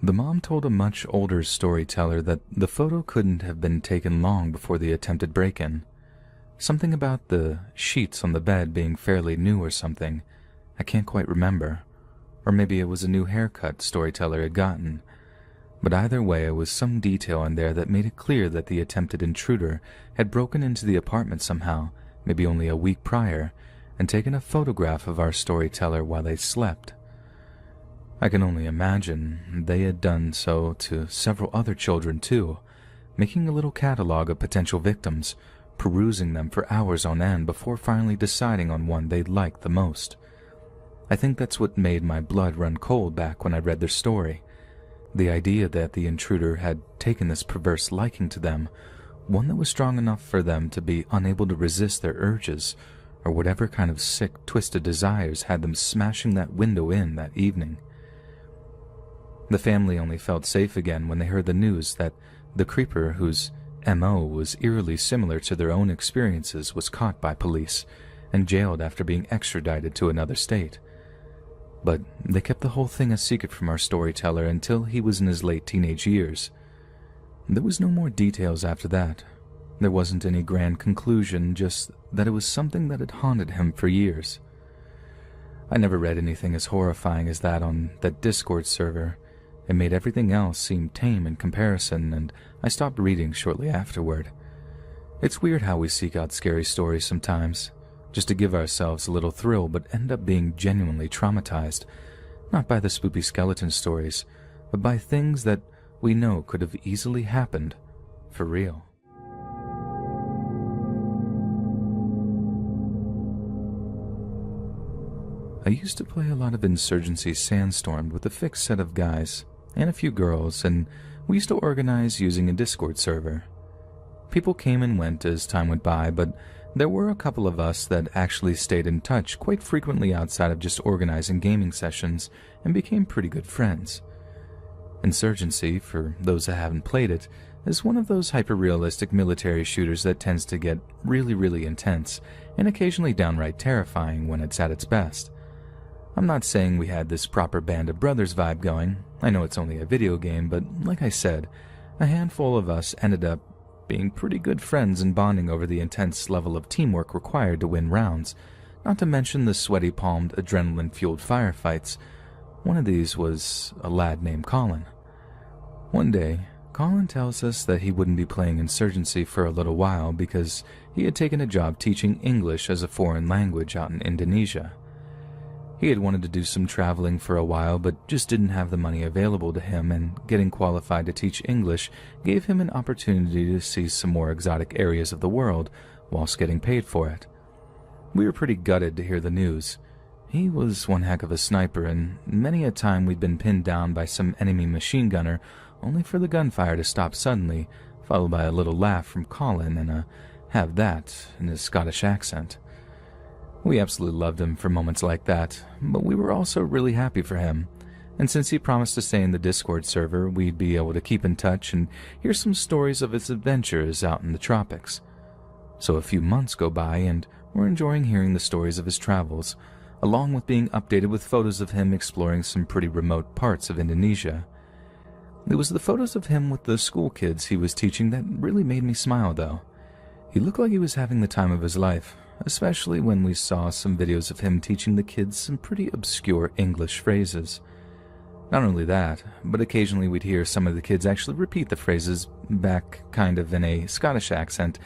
The mom told a much older storyteller that the photo couldn't have been taken long before the attempted break-in. Something about the sheets on the bed being fairly new or something. I can't quite remember. Or maybe it was a new haircut storyteller had gotten. But either way, it was some detail in there that made it clear that the attempted intruder had broken into the apartment somehow, maybe only a week prior, and taken a photograph of our storyteller while they slept. I can only imagine they had done so to several other children too, making a little catalog of potential victims, perusing them for hours on end before finally deciding on one they liked the most. I think that's what made my blood run cold back when I read their story. The idea that the intruder had taken this perverse liking to them, one that was strong enough for them to be unable to resist their urges, or whatever kind of sick, twisted desires had them smashing that window in that evening. The family only felt safe again when they heard the news that the creeper, whose M.O. was eerily similar to their own experiences, was caught by police and jailed after being extradited to another state. But they kept the whole thing a secret from our storyteller until he was in his late teenage years. There was no more details after that. There wasn't any grand conclusion, just that it was something that had haunted him for years. I never read anything as horrifying as that on that Discord server. It made everything else seem tame in comparison, and I stopped reading shortly afterward. It's weird how we seek out scary stories sometimes, just to give ourselves a little thrill, but end up being genuinely traumatized, not by the spooky skeleton stories, but by things that we know could have easily happened for real. I used to play a lot of Insurgency Sandstorm with a fixed set of guys and a few girls, and we used to organize using a Discord server. People came and went as time went by, but there were a couple of us that actually stayed in touch quite frequently outside of just organizing gaming sessions and became pretty good friends. Insurgency, for those that haven't played it, is one of those hyper-realistic military shooters that tends to get really intense and occasionally downright terrifying when it's at its best. I'm not saying we had this proper Band of Brothers vibe going. I know it's only a video game, but like I said, a handful of us ended up being pretty good friends and bonding over the intense level of teamwork required to win rounds, not to mention the sweaty-palmed, adrenaline-fueled firefights. One of these was a lad named Colin. One day, Colin tells us that he wouldn't be playing Insurgency for a little while because he had taken a job teaching English as a foreign language out in Indonesia. He had wanted to do some traveling for a while, but just didn't have the money available to him, and getting qualified to teach English gave him an opportunity to see some more exotic areas of the world whilst getting paid for it. We were pretty gutted to hear the news. He was one heck of a sniper, and many a time we'd been pinned down by some enemy machine gunner, only for the gunfire to stop suddenly, followed by a little laugh from Colin and a "have that" in his Scottish accent. We absolutely loved him for moments like that, but we were also really happy for him, and since he promised to stay in the Discord server, we'd be able to keep in touch and hear some stories of his adventures out in the tropics. So a few months go by, and we're enjoying hearing the stories of his travels, along with being updated with photos of him exploring some pretty remote parts of Indonesia. It was the photos of him with the school kids he was teaching that really made me smile, though. He looked like he was having the time of his life, especially when we saw some videos of him teaching the kids some pretty obscure English phrases. Not only that, but occasionally we'd hear some of the kids actually repeat the phrases back kind of in a Scottish accent,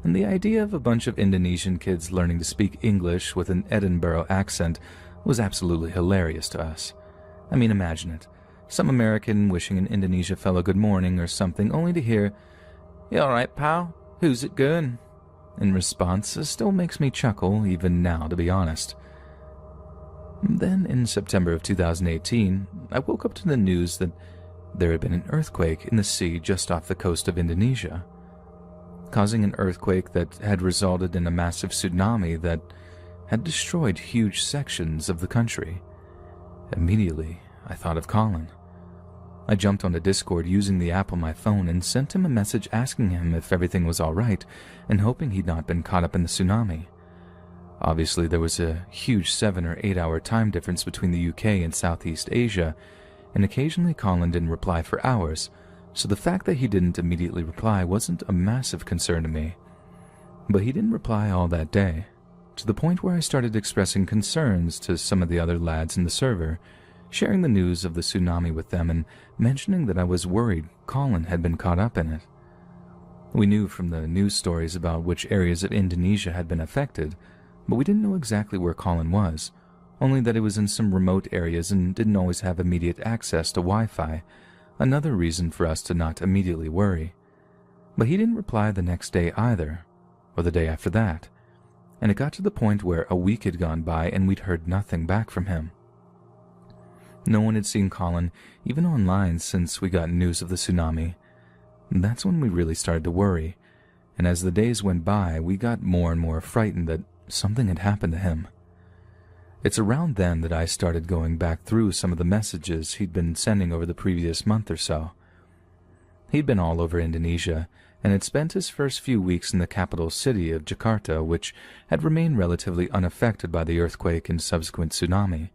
and the idea of a bunch of Indonesian kids learning to speak English with an Edinburgh accent was absolutely hilarious to us. I mean, imagine it. Some American wishing an Indonesia fellow good morning or something, only to hear, "You alright, pal? Who's it going?" in response still makes me chuckle even now, to be honest. Then, in September of 2018, I woke up to the news that there had been an earthquake in the sea just off the coast of Indonesia, causing an earthquake that had resulted in a massive tsunami that had destroyed huge sections of the country. Immediately, I thought of Colin. I jumped onto Discord using the app on my phone and sent him a message asking him if everything was alright and hoping he'd not been caught up in the tsunami. Obviously, there was a huge 7 or 8 hour time difference between the UK and Southeast Asia, and occasionally Colin didn't reply for hours, so the fact that he didn't immediately reply wasn't a massive concern to me. But he didn't reply all that day, to the point where I started expressing concerns to some of the other lads in the server, sharing the news of the tsunami with them and mentioning that I was worried Colin had been caught up in it. We knew from the news stories about which areas of Indonesia had been affected, but we didn't know exactly where Colin was, only that it was in some remote areas and didn't always have immediate access to Wi-Fi, another reason for us to not immediately worry. But he didn't reply the next day either, or the day after that, and it got to the point where a week had gone by and we'd heard nothing back from him. No one had seen Colin, even online, since we got news of the tsunami. That's when we really started to worry, and as the days went by, we got more and more frightened that something had happened to him. It's around then that I started going back through some of the messages he'd been sending over the previous month or so. He'd been all over Indonesia, and had spent his first few weeks in the capital city of Jakarta, which had remained relatively unaffected by the earthquake and subsequent tsunami.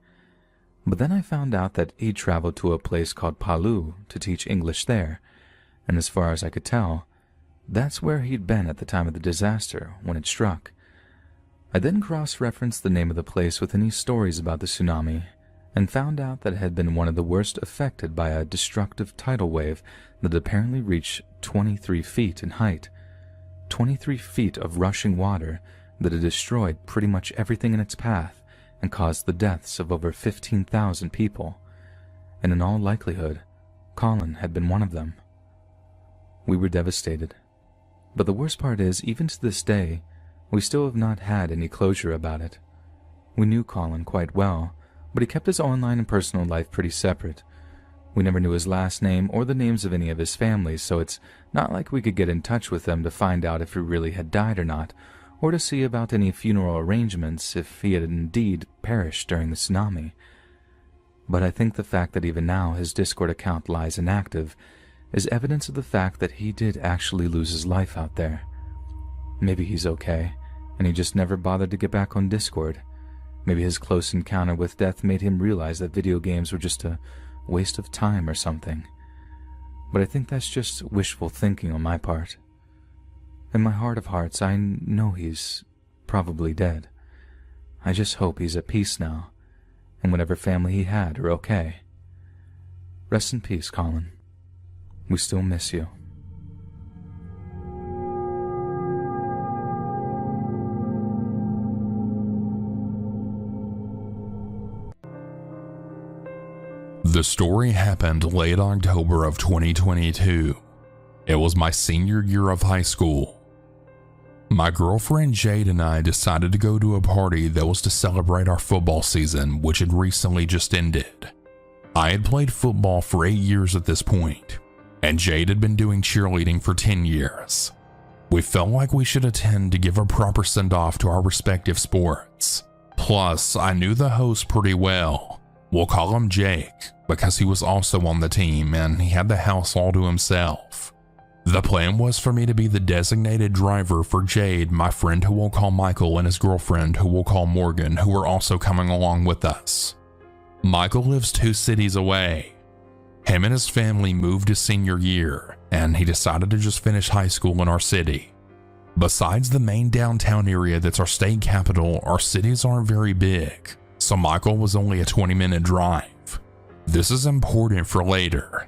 But then I found out that he'd traveled to a place called Palu to teach English there, and as far as I could tell, that's where he'd been at the time of the disaster when it struck. I then cross-referenced the name of the place with any stories about the tsunami, and found out that it had been one of the worst affected by a destructive tidal wave that apparently reached 23 feet in height. 23 feet of rushing water that had destroyed pretty much everything in its path and caused the deaths of over 15,000 people, and in all likelihood, Colin had been one of them. We were devastated, but the worst part is, even to this day, we still have not had any closure about it. We knew Colin quite well, but he kept his online and personal life pretty separate. We never knew his last name or the names of any of his family, so it's not like we could get in touch with them to find out if he really had died or not, or to see about any funeral arrangements if he had indeed perished during the tsunami. But I think the fact that even now his Discord account lies inactive is evidence of the fact that he did actually lose his life out there. Maybe he's okay, and he just never bothered to get back on Discord. Maybe his close encounter with death made him realize that video games were just a waste of time or something. But I think that's just wishful thinking on my part. In my heart of hearts, I know he's probably dead. I just hope he's at peace now, and whatever family he had are okay. Rest in peace, Colin. We still miss you. The story happened late October of 2022. It was my senior year of high school. My girlfriend Jade and I decided to go to a party that was to celebrate our football season, which had recently just ended. I had played football for 8 years at this point, and Jade had been doing cheerleading for 10 years. We felt like we should attend to give a proper send-off to our respective sports. Plus, I knew the host pretty well. We'll call him Jake, because he was also on the team and he had the house all to himself. The plan was for me to be the designated driver for Jade, my friend who we'll call Michael, and his girlfriend who we'll call Morgan, who are also coming along with us. Michael lives 2 cities away. Him and his family moved his senior year, and he decided to just finish high school in our city. Besides the main downtown area that's our state capital, our cities aren't very big, so Michael was only a 20-minute drive. This is important for later.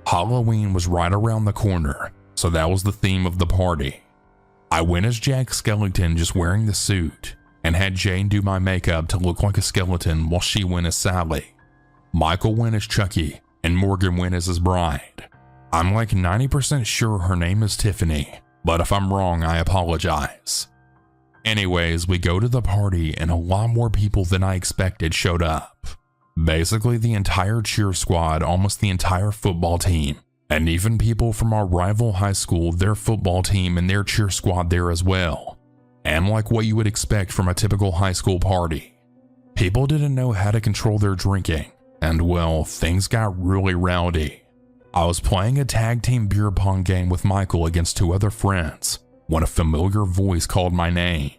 Halloween was right around the corner, so that was the theme of the party. I went as Jack Skellington, just wearing the suit, and had Jane do my makeup to look like a skeleton while she went as Sally. Michael went as Chucky, and Morgan went as his bride. I'm like 90% sure her name is Tiffany, but if I'm wrong, I apologize. Anyways, we go to the party and a lot more people than I expected showed up. Basically the entire cheer squad, almost the entire football team, and even people from our rival high school, their football team and their cheer squad there as well. And like what you would expect from a typical high school party. People didn't know how to control their drinking, and well, things got really rowdy. I was playing a tag team beer pong game with Michael against 2 other friends when a familiar voice called my name.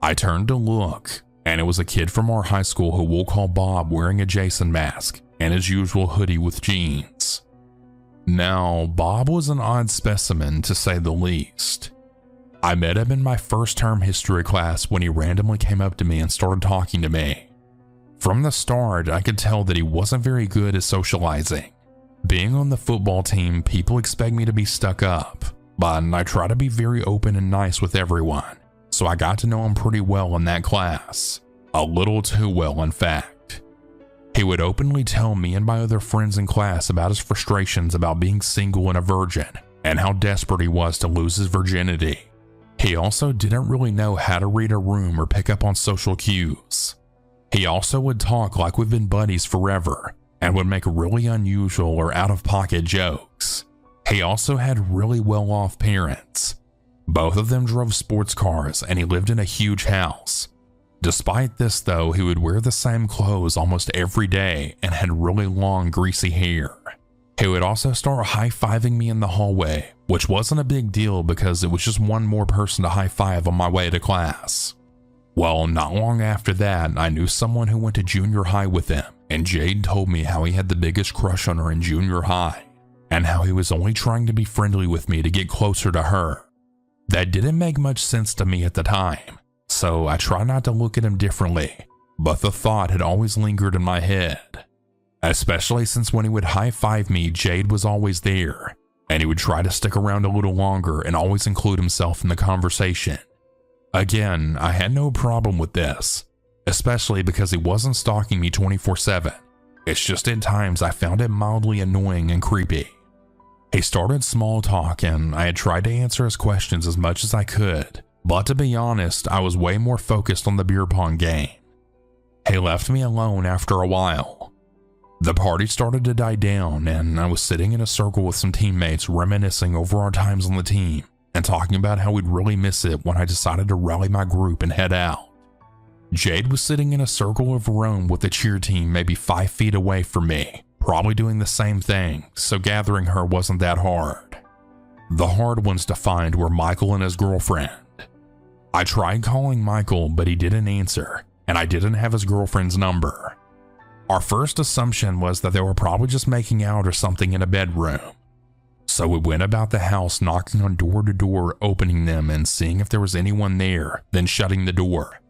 I turned to look, and it was a kid from our high school who we'll call Bob, wearing a Jason mask and his usual hoodie with jeans. Now, Bob was an odd specimen to say the least. I met him in my first term history class when he randomly came up to me and started talking to me. From the start, I could tell that he wasn't very good at socializing. Being on the football team, people expect me to be stuck up, but I try to be very open and nice with everyone, so I got to know him pretty well in that class. A little too well, in fact. He would openly tell me and my other friends in class about his frustrations about being single and a virgin, and how desperate he was to lose his virginity. He also didn't really know how to read a room or pick up on social cues. He also would talk like we've been buddies forever, and would make really unusual or out-of-pocket jokes. He also had really well-off parents. Both of them drove sports cars, and he lived in a huge house. Despite this though, he would wear the same clothes almost every day and had really long, greasy hair. He would also start high-fiving me in the hallway, which wasn't a big deal because it was just one more person to high-five on my way to class. Well, not long after that, I knew someone who went to junior high with him, and Jade told me how he had the biggest crush on her in junior high, and how he was only trying to be friendly with me to get closer to her. That didn't make much sense to me at the time, so I tried not to look at him differently, but the thought had always lingered in my head. Especially since when he would high-five me, Jade was always there, and he would try to stick around a little longer and always include himself in the conversation. Again, I had no problem with this, especially because he wasn't stalking me 24/7. It's just at times I found it mildly annoying and creepy. He started small talk, and I had tried to answer his questions as much as I could, but to be honest, I was way more focused on the beer pong game. He left me alone after a while. The party started to die down, and I was sitting in a circle with some teammates reminiscing over our times on the team and talking about how we'd really miss it when I decided to rally my group and head out. Jade was sitting in a circle of Rome with the cheer team maybe 5 feet away from me, probably doing the same thing, so gathering her wasn't that hard. The hard ones to find were Michael and his girlfriend. I tried calling Michael, but he didn't answer, and I didn't have his girlfriend's number. Our first assumption was that they were probably just making out or something in a bedroom. So we went about the house knocking on door to door, opening them and seeing if there was anyone there, then shutting the door.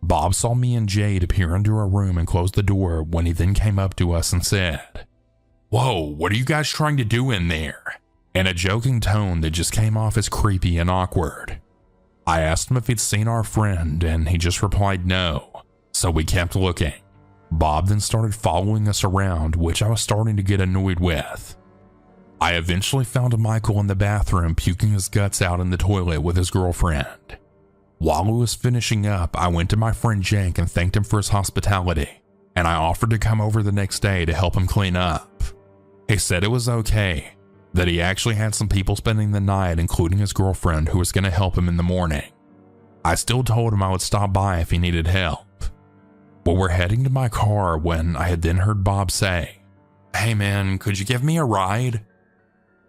Bob saw me and Jade appear into our room and close the door when he then came up to us and said, "Whoa, what are you guys trying to do in there?" in a joking tone that just came off as creepy and awkward. I asked him if he'd seen our friend, and he just replied no, so we kept looking. Bob then started following us around, which I was starting to get annoyed with. I eventually found Michael in the bathroom puking his guts out in the toilet with his girlfriend. While he was finishing up, I went to my friend Jake and thanked him for his hospitality, and I offered to come over the next day to help him clean up. He said it was okay, that he actually had some people spending the night, including his girlfriend, who was going to help him in the morning. I still told him I would stop by if he needed help. But we're heading to my car when I had then heard Bob say, "Hey man, could you give me a ride?"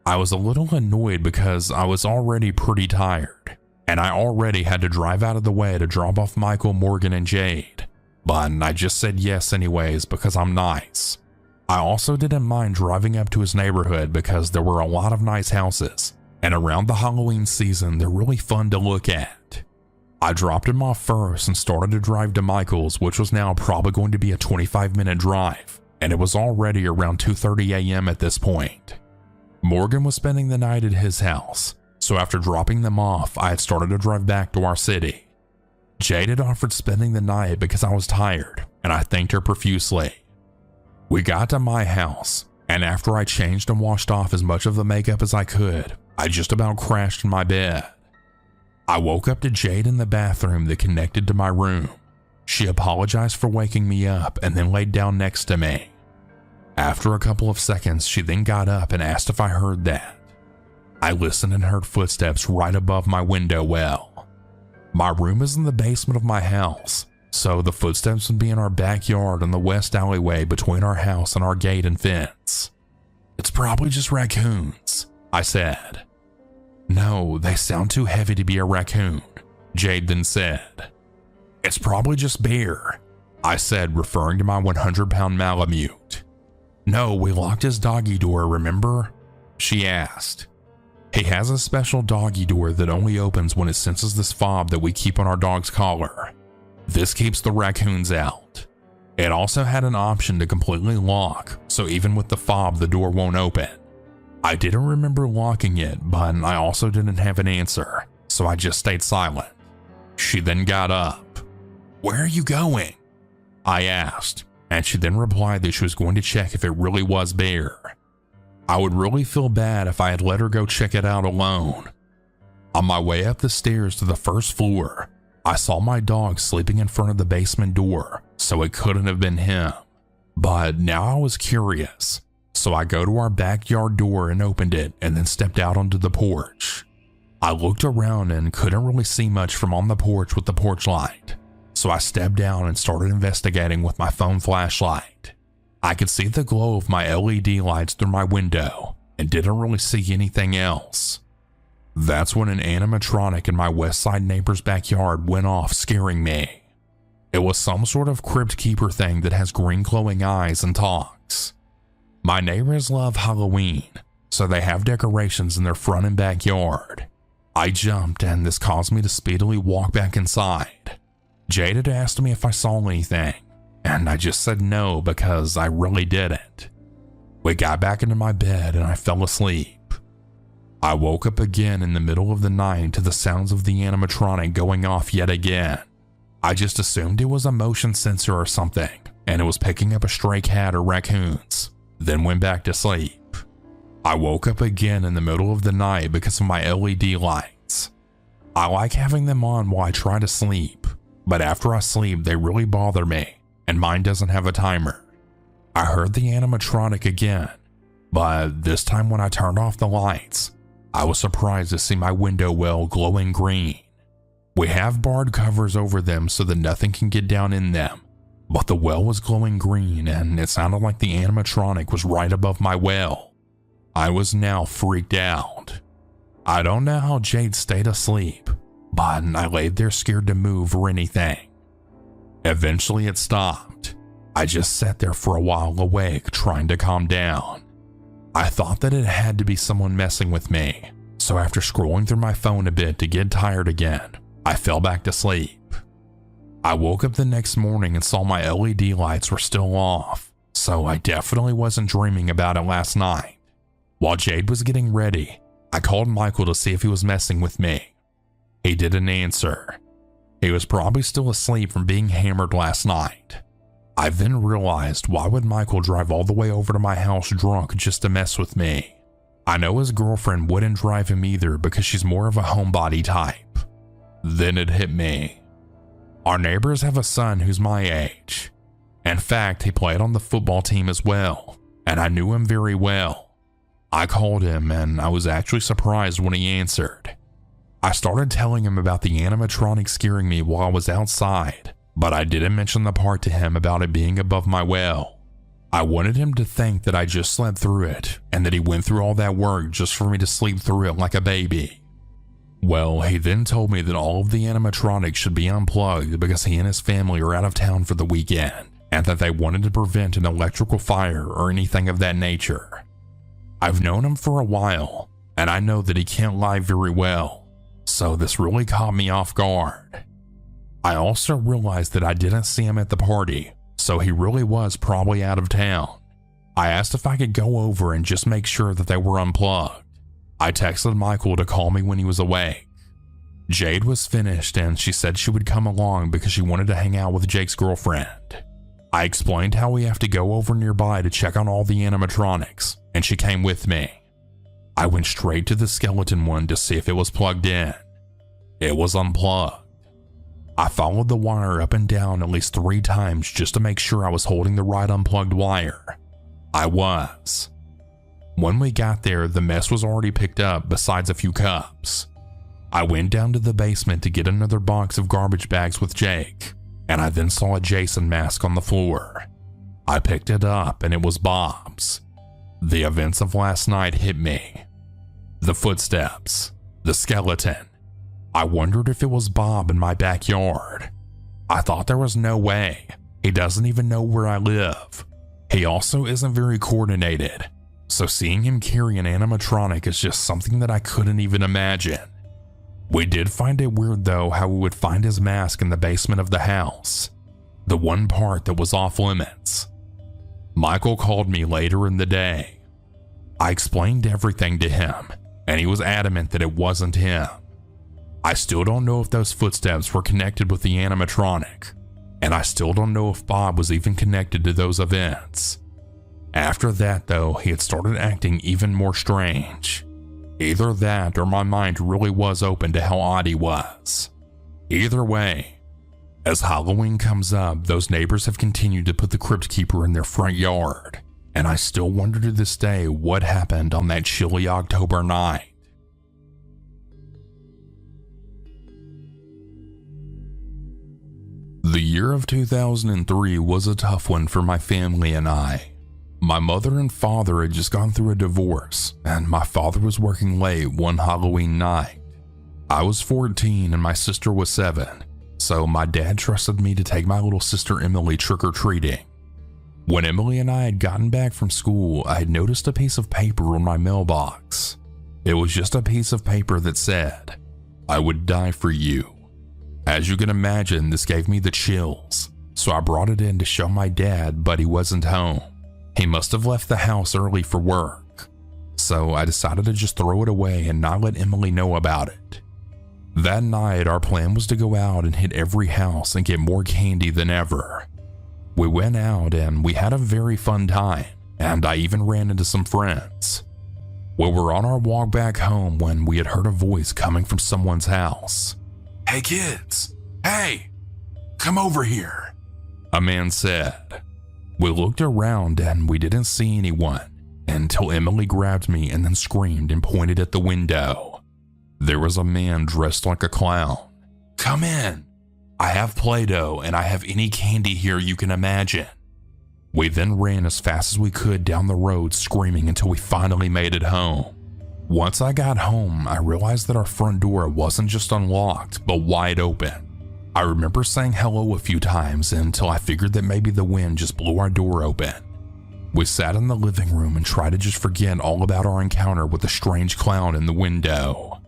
I was a little annoyed because I was already pretty tired, and I already had to drive out of the way to drop off Michael, Morgan, and Jade, but I just said yes anyways because I'm nice. I also didn't mind driving up to his neighborhood because there were a lot of nice houses, and around the Halloween season they're really fun to look at. I dropped him off first and started to drive to Michael's, which was now probably going to be a 25-minute drive, and it was already around 2:30 a.m. at this point. Morgan was spending the night at his house, so after dropping them off, I had started to drive back to our city. Jade had offered spending the night because I was tired, and I thanked her profusely. We got to my house, and after I changed and washed off as much of the makeup as I could, I just about crashed in my bed. I woke up to Jade in the bathroom that connected to my room. She apologized for waking me up and then laid down next to me. After a couple of seconds, she then got up and asked if I heard that. I listened and heard footsteps right above my window well. My room is in the basement of my house, so the footsteps would be in our backyard on the west alleyway between our house and our gate and fence. It's probably just raccoons, I said. No, they sound too heavy to be a raccoon, Jade then said. It's probably just Bear, I said, referring to my 100-pound Malamute. No, we locked his doggy door, remember? She asked. He has a special doggy door that only opens when it senses this fob that we keep on our dog's collar. This keeps the raccoons out. It also had an option to completely lock, so even with the fob, the door won't open. I didn't remember locking it, but I also didn't have an answer, so I just stayed silent. She then got up. Where are you going? I asked, and she then replied that she was going to check if it really was Bear. I would really feel bad if I had let her go check it out alone. On my way up the stairs to the first floor, I saw my dog sleeping in front of the basement door, so it couldn't have been him. But now I was curious, so I go to our backyard door and opened it and then stepped out onto the porch. I looked around and couldn't really see much from on the porch with the porch light, so I stepped down and started investigating with my phone flashlight. I could see the glow of my LED lights through my window and didn't really see anything else. That's when an animatronic in my west side neighbor's backyard went off, scaring me. It was some sort of crypt keeper thing that has green glowing eyes and talks. My neighbors love Halloween, so they have decorations in their front and backyard. I jumped and this caused me to speedily walk back inside. Jade had asked me if I saw anything, and I just said no because I really didn't. We got back into my bed and I fell asleep. I woke up again in the middle of the night to the sounds of the animatronic going off yet again. I just assumed it was a motion sensor or something, and it was picking up a stray cat or raccoons, then went back to sleep. I woke up again in the middle of the night because of my LED lights. I like having them on while I try to sleep, but after I sleep they really bother me, and mine doesn't have a timer. I heard the animatronic again, but this time when I turned off the lights, I was surprised to see my window well glowing green. We have barred covers over them so that nothing can get down in them, but the well was glowing green and it sounded like the animatronic was right above my well. I was now freaked out. I don't know how Jade stayed asleep, but I laid there scared to move or anything. Eventually it stopped. I just sat there for a while awake, trying to calm down. I thought that it had to be someone messing with me, so after scrolling through my phone a bit to get tired again, I fell back to sleep. I woke up the next morning and saw my LED lights were still off, so I definitely wasn't dreaming about it last night. While Jade was getting ready, I called Michael to see if he was messing with me. He didn't answer. He was probably still asleep from being hammered last night. I then realized, why would Michael drive all the way over to my house drunk just to mess with me? I know his girlfriend wouldn't drive him either because she's more of a homebody type. Then it hit me. Our neighbors have a son who's my age. In fact, he played on the football team as well, and I knew him very well. I called him and I was actually surprised when he answered. I started telling him about the animatronic scaring me while I was outside, but I didn't mention the part to him about it being above my well. I wanted him to think that I just slept through it and that he went through all that work just for me to sleep through it like a baby. Well, he then told me that all of the animatronics should be unplugged because he and his family are out of town for the weekend and that they wanted to prevent an electrical fire or anything of that nature. I've known him for a while and I know that he can't lie very well, so this really caught me off guard. I also realized that I didn't see him at the party, so he really was probably out of town. I asked if I could go over and just make sure that they were unplugged. I texted Michael to call me when he was awake. Jade was finished and she said she would come along because she wanted to hang out with Jake's girlfriend. I explained how we have to go over nearby to check on all the animatronics, and she came with me. I went straight to the skeleton one to see if it was plugged in. It was unplugged. I followed the wire up and down at least 3 times just to make sure I was holding the right unplugged wire. I was. When we got there, the mess was already picked up besides a few cups. I went down to the basement to get another box of garbage bags with Jake, and I then saw a Jason mask on the floor. I picked it up and it was Bob's. the events of last night hit me. The footsteps, the skeleton. I wondered if it was Bob in my backyard. I thought there was no way. He doesn't even know where I live. He also isn't very coordinated, so seeing him carry an animatronic is just something that I couldn't even imagine. We did find it weird though how we would find his mask in the basement of the house, the one part that was off limits. Michael called me later in the day. I explained everything to him, and he was adamant that it wasn't him. I still don't know if those footsteps were connected with the animatronic, and I still don't know if Bob was even connected to those events. After that though, he had started acting even more strange. Either that or my mind really was open to how odd he was. Either way, as Halloween comes up, those neighbors have continued to put the Crypt Keeper in their front yard, and I still wonder to this day what happened on that chilly October night. The year of 2003 was a tough one for my family and I. My mother and father had just gone through a divorce, and my father was working late one Halloween night. I was 14 and my sister was 7, so my dad trusted me to take my little sister Emily trick-or-treating. When Emily and I had gotten back from school, I had noticed a piece of paper on my mailbox. It was just a piece of paper that said, "I would die for you." As you can imagine, this gave me the chills, so I brought it in to show my dad, but he wasn't home. He must have left the house early for work, so I decided to just throw it away and not let Emily know about it. That night, our plan was to go out and hit every house and get more candy than ever. We went out and we had a very fun time, and I even ran into some friends. We were on our walk back home when we had heard a voice coming from someone's house. "Hey kids, hey, come over here," a man said. We looked around and we didn't see anyone until Emily grabbed me and then screamed and pointed at the window. There was a man dressed like a clown. "Come in. I have Play-Doh and I have any candy here you can imagine." We then ran as fast as we could down the road screaming until we finally made it home. Once I got home, I realized that our front door wasn't just unlocked, but wide open. I remember saying hello a few times until I figured that maybe the wind just blew our door open. We sat in the living room and tried to just forget all about our encounter with the strange clown in the window.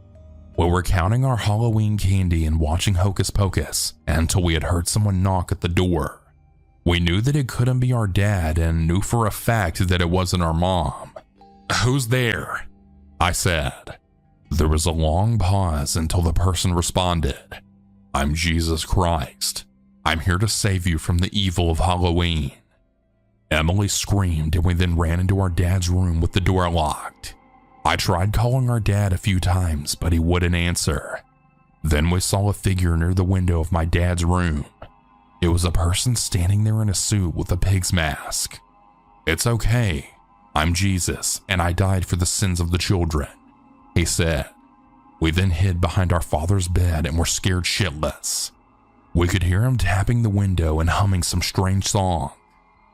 We were counting our Halloween candy and watching Hocus Pocus until we had heard someone knock at the door. We knew that it couldn't be our dad and knew for a fact that it wasn't our mom. "Who's there?" I said. There was a long pause until the person responded. "I'm Jesus Christ. I'm here to save you from the evil of Halloween." Emily screamed and we then ran into our dad's room with the door locked. I tried calling our dad a few times, but he wouldn't answer. Then we saw a figure near the window of my dad's room. It was a person standing there in a suit with a pig's mask. "It's okay. I'm Jesus, and I died for the sins of the children," he said. We then hid behind our father's bed and were scared shitless. We could hear him tapping the window and humming some strange song.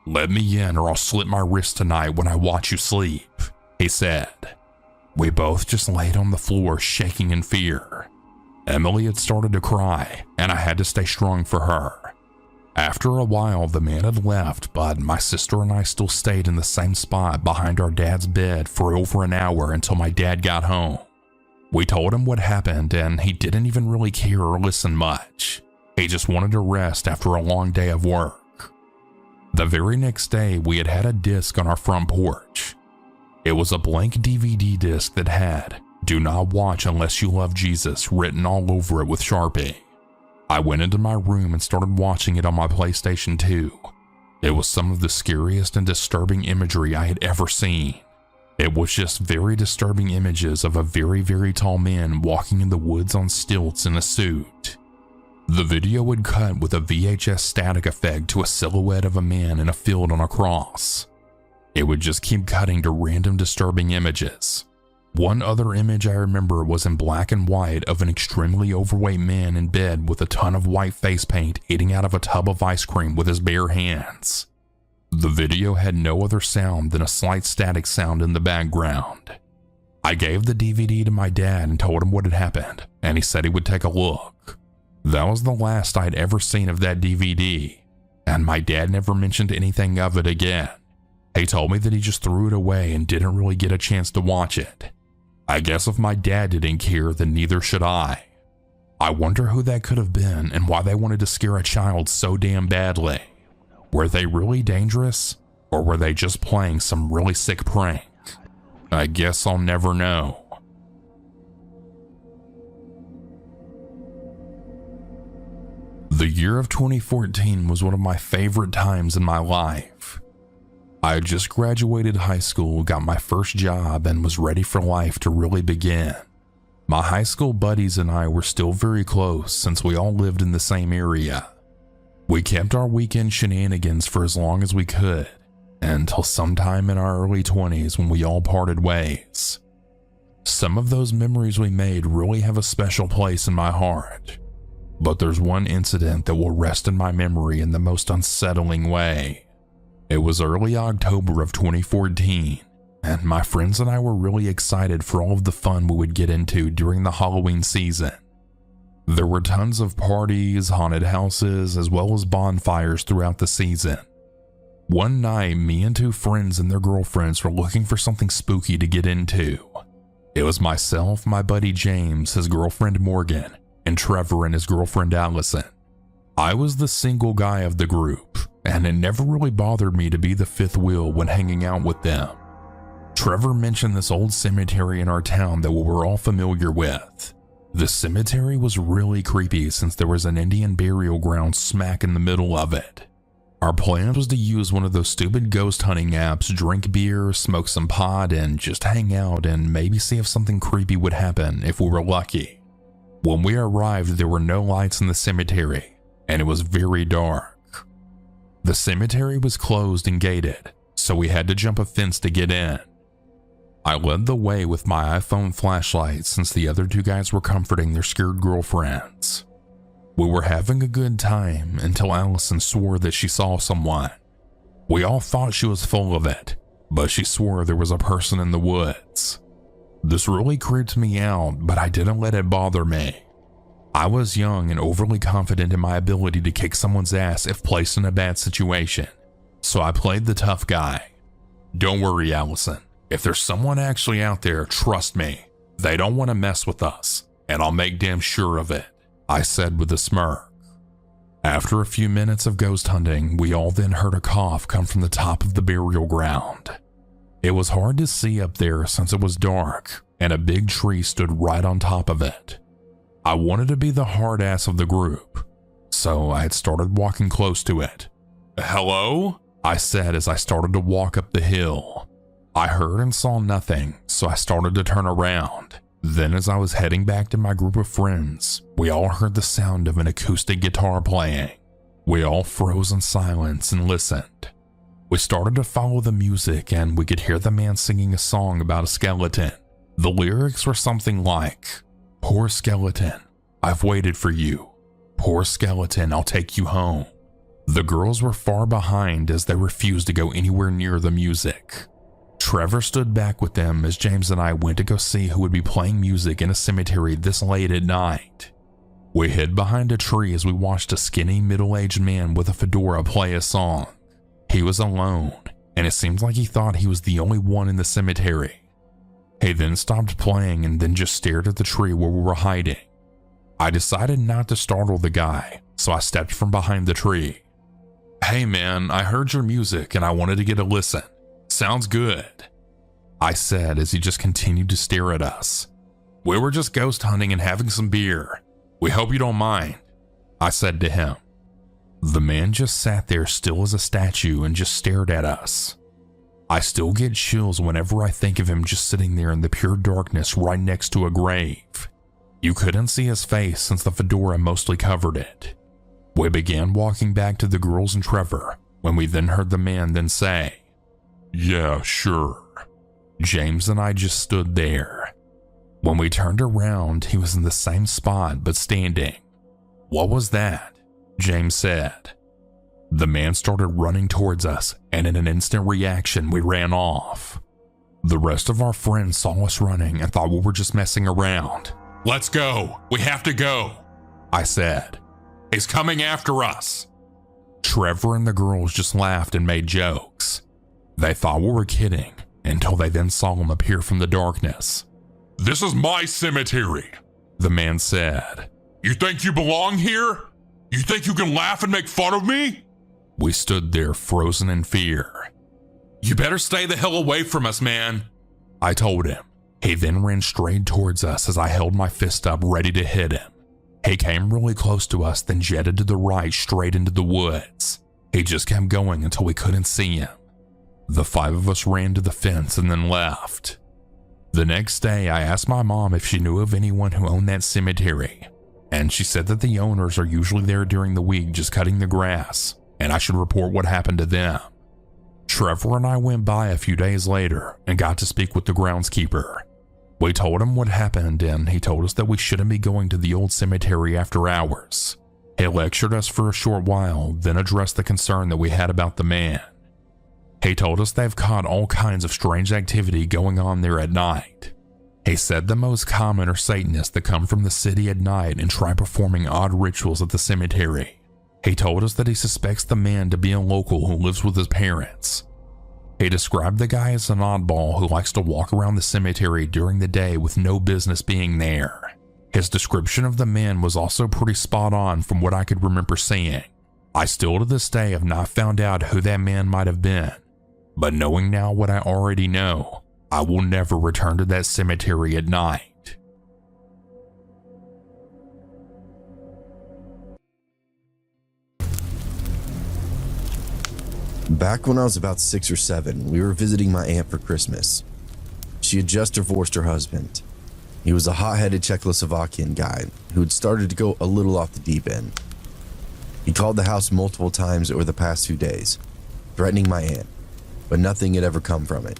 "Let me in or I'll slit my wrist tonight when I watch you sleep," he said. We both just laid on the floor shaking in fear. Emily had started to cry, and I had to stay strong for her. After a while, the man had left, but my sister and I still stayed in the same spot behind our dad's bed for over an hour until my dad got home. We told him what happened, and he didn't even really care or listen much. He just wanted to rest after a long day of work. The very next day, we had had a disc on our front porch. It was a blank DVD disc that had "Do not watch unless you love Jesus" written all over it with Sharpie. I went into my room and started watching it on my PlayStation 2. It was some of the scariest and disturbing imagery I had ever seen. It was just very disturbing images of a very, very tall man walking in the woods on stilts in a suit. The video would cut with a VHS static effect to a silhouette of a man in a field on a cross. It would just keep cutting to random disturbing images. One other image I remember was in black and white of an extremely overweight man in bed with a ton of white face paint eating out of a tub of ice cream with his bare hands. The video had no other sound than a slight static sound in the background. I gave the DVD to my dad and told him what had happened, and he said he would take a look. That was the last I'd ever seen of that DVD, and my dad never mentioned anything of it again. He told me that he just threw it away and didn't really get a chance to watch it. I guess if my dad didn't care, then neither should I. I wonder who that could have been and why they wanted to scare a child so damn badly. Were they really dangerous, or were they just playing some really sick prank? I guess I'll never know. The year of 2014 was one of my favorite times in my life. I had just graduated high school, got my first job, and was ready for life to really begin. My high school buddies and I were still very close since we all lived in the same area. We kept our weekend shenanigans for as long as we could, until sometime in our early 20s when we all parted ways. Some of those memories we made really have a special place in my heart, but there's one incident that will rest in my memory in the most unsettling way. It was early October of 2014, and my friends and I were really excited for all of the fun we would get into during the Halloween season. There were tons of parties, haunted houses, as well as bonfires throughout the season. One night, me and two friends and their girlfriends were looking for something spooky to get into. It was myself, my buddy James, his girlfriend Morgan, and Trevor and his girlfriend Allison. I was the single guy of the group, and it never really bothered me to be the fifth wheel when hanging out with them. Trevor mentioned this old cemetery in our town that we were all familiar with. The cemetery was really creepy since there was an Indian burial ground smack in the middle of it. Our plan was to use one of those stupid ghost hunting apps, drink beer, smoke some pot, and just hang out and maybe see if something creepy would happen if we were lucky. When we arrived, there were no lights in the cemetery, and it was very dark. The cemetery was closed and gated, so we had to jump a fence to get in. I led the way with my iPhone flashlight since the other two guys were comforting their scared girlfriends. We were having a good time until Allison swore that she saw someone. We all thought she was full of it, but she swore there was a person in the woods. This really creeped me out, but I didn't let it bother me. I was young and overly confident in my ability to kick someone's ass if placed in a bad situation, so I played the tough guy. Don't worry, Allison. If there's someone actually out there, trust me, they don't want to mess with us, and I'll make damn sure of it, I said with a smirk. After a few minutes of ghost hunting, we all then heard a cough come from the top of the burial ground. It was hard to see up there since it was dark, and a big tree stood right on top of it. I wanted to be the hard ass of the group, so I had started walking close to it. "Hello?" I said as I started to walk up the hill. I heard and saw nothing, so I started to turn around. Then as I was heading back to my group of friends, we all heard the sound of an acoustic guitar playing. We all froze in silence and listened. We started to follow the music and we could hear the man singing a song about a skeleton. The lyrics were something like, "Poor skeleton, I've waited for you. Poor skeleton, I'll take you home." The girls were far behind as they refused to go anywhere near the music. Trevor stood back with them as James and I went to go see who would be playing music in a cemetery this late at night. We hid behind a tree as we watched a skinny middle-aged man with a fedora play a song. He was alone, and it seemed like he thought he was the only one in the cemetery. He then stopped playing and then just stared at the tree where we were hiding. I decided not to startle the guy, so I stepped from behind the tree. "Hey man, I heard your music and I wanted to get a listen. Sounds good," I said as he just continued to stare at us. "We were just ghost hunting and having some beer. We hope you don't mind," I said to him. The man just sat there still as a statue and just stared at us. I still get chills whenever I think of him just sitting there in the pure darkness right next to a grave. You couldn't see his face since the fedora mostly covered it. We began walking back to the girls and Trevor when we then heard the man then say, "Yeah, sure." James and I just stood there. When we turned around, he was in the same spot but standing. "What was that?" James said. The man started running towards us, and in an instant reaction, we ran off. The rest of our friends saw us running and thought we were just messing around. "Let's go. We have to go," I said. "He's coming after us." Trevor and the girls just laughed and made jokes. They thought we were kidding until they then saw him appear from the darkness. "This is my cemetery," the man said. "You think you belong here? You think you can laugh and make fun of me?" We stood there frozen in fear. "You better stay the hell away from us, man," I told him. He then ran straight towards us as I held my fist up ready to hit him. He came really close to us, then jetted to the right straight into the woods. He just kept going until we couldn't see him. The 5 of us ran to the fence and then left. The next day, I asked my mom if she knew of anyone who owned that cemetery, and she said that the owners are usually there during the week just cutting the grass, and I should report what happened to them. Trevor and I went by a few days later and got to speak with the groundskeeper. We told him what happened, and he told us that we shouldn't be going to the old cemetery after hours. He lectured us for a short while, then addressed the concern that we had about the man. He told us they've caught all kinds of strange activity going on there at night. He said the most common are Satanists that come from the city at night and try performing odd rituals at the cemetery. He told us that he suspects the man to be a local who lives with his parents. He described the guy as an oddball who likes to walk around the cemetery during the day with no business being there. His description of the man was also pretty spot on from what I could remember seeing. I still to this day have not found out who that man might have been, but knowing now what I already know, I will never return to that cemetery at night. Back when I was about 6 or 7, we were visiting my aunt for Christmas. She had just divorced her husband. He was a hot-headed Czechoslovakian guy who had started to go a little off the deep end. He called the house multiple times over the past few days, threatening my aunt, but nothing had ever come from it.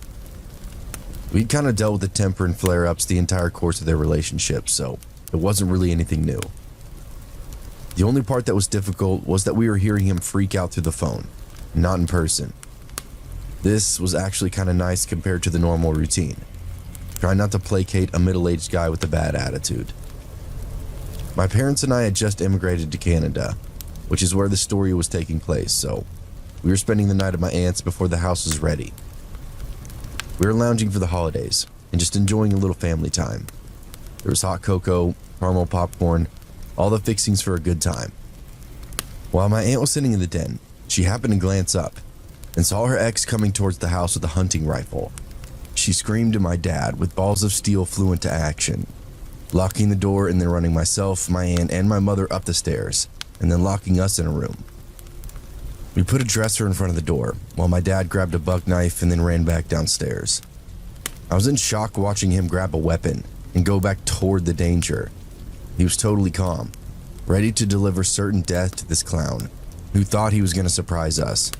We'd kind of dealt with the temper and flare-ups the entire course of their relationship, so it wasn't really anything new. The only part that was difficult was that we were hearing him freak out through the phone, not in person. This was actually kind of nice compared to the normal routine. Try not to placate a middle-aged guy with a bad attitude. My parents and I had just immigrated to Canada, which is where the story was taking place, so we were spending the night at my aunt's before the house was ready. We were lounging for the holidays and just enjoying a little family time. There was hot cocoa, caramel popcorn, all the fixings for a good time. While my aunt was sitting in the den, she happened to glance up and saw her ex coming towards the house with a hunting rifle. She screamed to my dad with balls of steel flew into action, locking the door and then running myself, my aunt, and my mother up the stairs, and then locking us in a room. We put a dresser in front of the door while my dad grabbed a buck knife and then ran back downstairs. I was in shock watching him grab a weapon and go back toward the danger. He was totally calm, ready to deliver certain death to this clown who thought he was going to surprise us.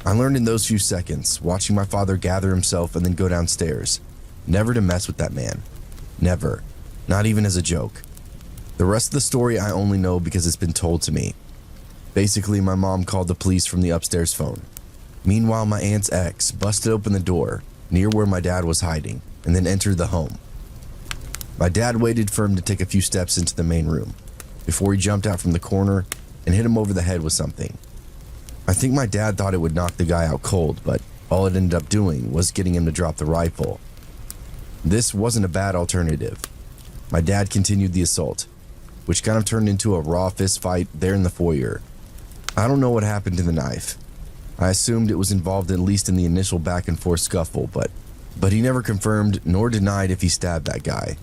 I learned in those few seconds, watching my father gather himself and then go downstairs, never to mess with that man. Never. Not even as a joke. The rest of the story I only know because it's been told to me. Basically, my mom called the police from the upstairs phone. Meanwhile, my aunt's ex busted open the door near where my dad was hiding and then entered the home. My dad waited for him to take a few steps into the main room before he jumped out from the corner and hit him over the head with something. I think my dad thought it would knock the guy out cold, but all it ended up doing was getting him to drop the rifle. This wasn't a bad alternative. My dad continued the assault, which kind of turned into a raw fist fight there in the foyer. I don't know what happened to the knife. I assumed it was involved at least in the initial back and forth scuffle, but he never confirmed nor denied if he stabbed that guy.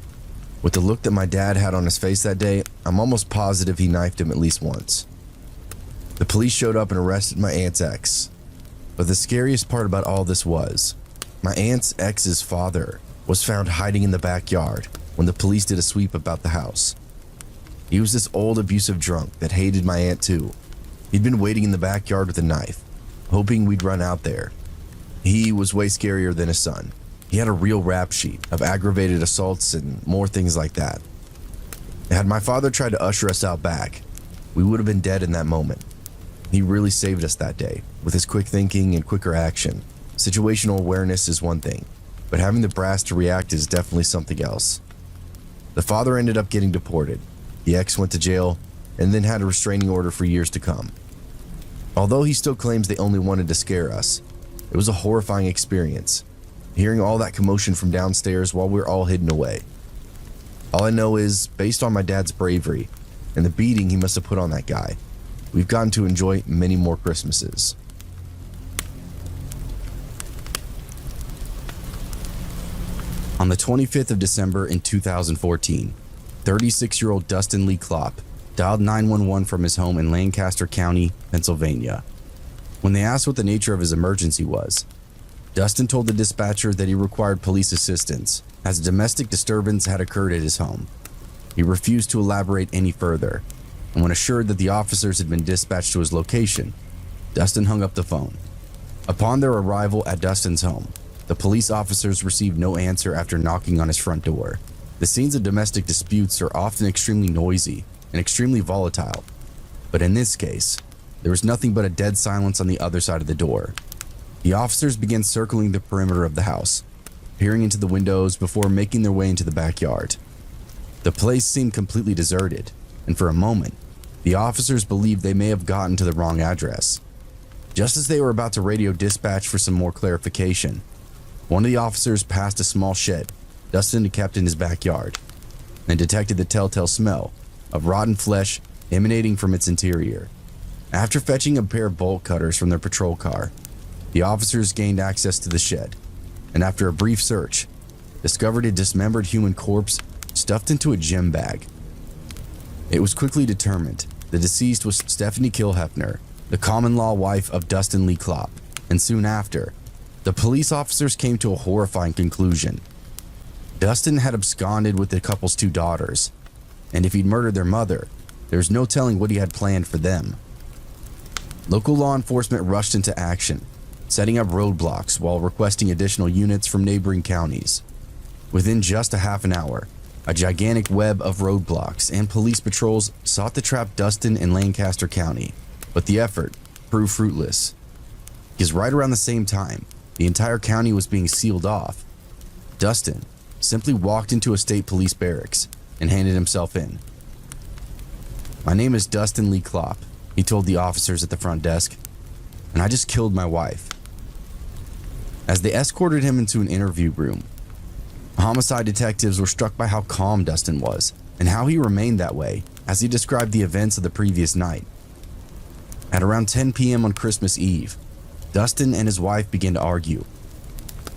With the look that my dad had on his face that day, I'm almost positive he knifed him at least once. The police showed up and arrested my aunt's ex. But the scariest part about all this was, my aunt's ex's father was found hiding in the backyard when the police did a sweep about the house. He was this old abusive drunk that hated my aunt too. He'd been waiting in the backyard with a knife, hoping we'd run out there. He was way scarier than his son. He had a real rap sheet of aggravated assaults and more things like that. Had my father tried to usher us out back, we would have been dead in that moment. He really saved us that day with his quick thinking and quicker action. Situational awareness is one thing, but having the brass to react is definitely something else. The father ended up getting deported. The ex went to jail and then had a restraining order for years to come. Although he still claims they only wanted to scare us, it was a horrifying experience, hearing all that commotion from downstairs while we were all hidden away. All I know is, based on my dad's bravery and the beating he must have put on that guy, we've gotten to enjoy many more Christmases. On the 25th of December in 2014, 36-year-old Dustin Lee Klopp dialed 911 from his home in Lancaster County, Pennsylvania. When they asked what the nature of his emergency was, Dustin told the dispatcher that he required police assistance as a domestic disturbance had occurred at his home. He refused to elaborate any further, and when assured that the officers had been dispatched to his location, Dustin hung up the phone. Upon their arrival at Dustin's home, the police officers received no answer after knocking on his front door. The scenes of domestic disputes are often extremely noisy and extremely volatile, but in this case, there was nothing but a dead silence on the other side of the door. The officers began circling the perimeter of the house, peering into the windows before making their way into the backyard. The place seemed completely deserted, and for a moment, the officers believed they may have gotten to the wrong address. Just as they were about to radio dispatch for some more clarification, one of the officers passed a small shed Dustin had kept in his backyard and detected the telltale smell of rotten flesh emanating from its interior. After fetching a pair of bolt cutters from their patrol car, the officers gained access to the shed, and after a brief search, discovered a dismembered human corpse stuffed into a gym bag. It was quickly determined the deceased was Stephanie Kilhefner, the common-law wife of Dustin Lee Klopp, and soon after, the police officers came to a horrifying conclusion. Dustin had absconded with the couple's 2 daughters, and if he'd murdered their mother, there was no telling what he had planned for them. Local law enforcement rushed into action, setting up roadblocks while requesting additional units from neighboring counties. Within just a half an hour, a gigantic web of roadblocks and police patrols sought to trap Dustin in Lancaster County, but the effort proved fruitless. Because right around the same time, the entire county was being sealed off. Dustin simply walked into a state police barracks and handed himself in. "My name is Dustin Lee Klopp," he told the officers at the front desk, "and I just killed my wife." As they escorted him into an interview room, homicide detectives were struck by how calm Dustin was and how he remained that way as he described the events of the previous night. At around 10 p.m. on Christmas Eve, Dustin and his wife began to argue.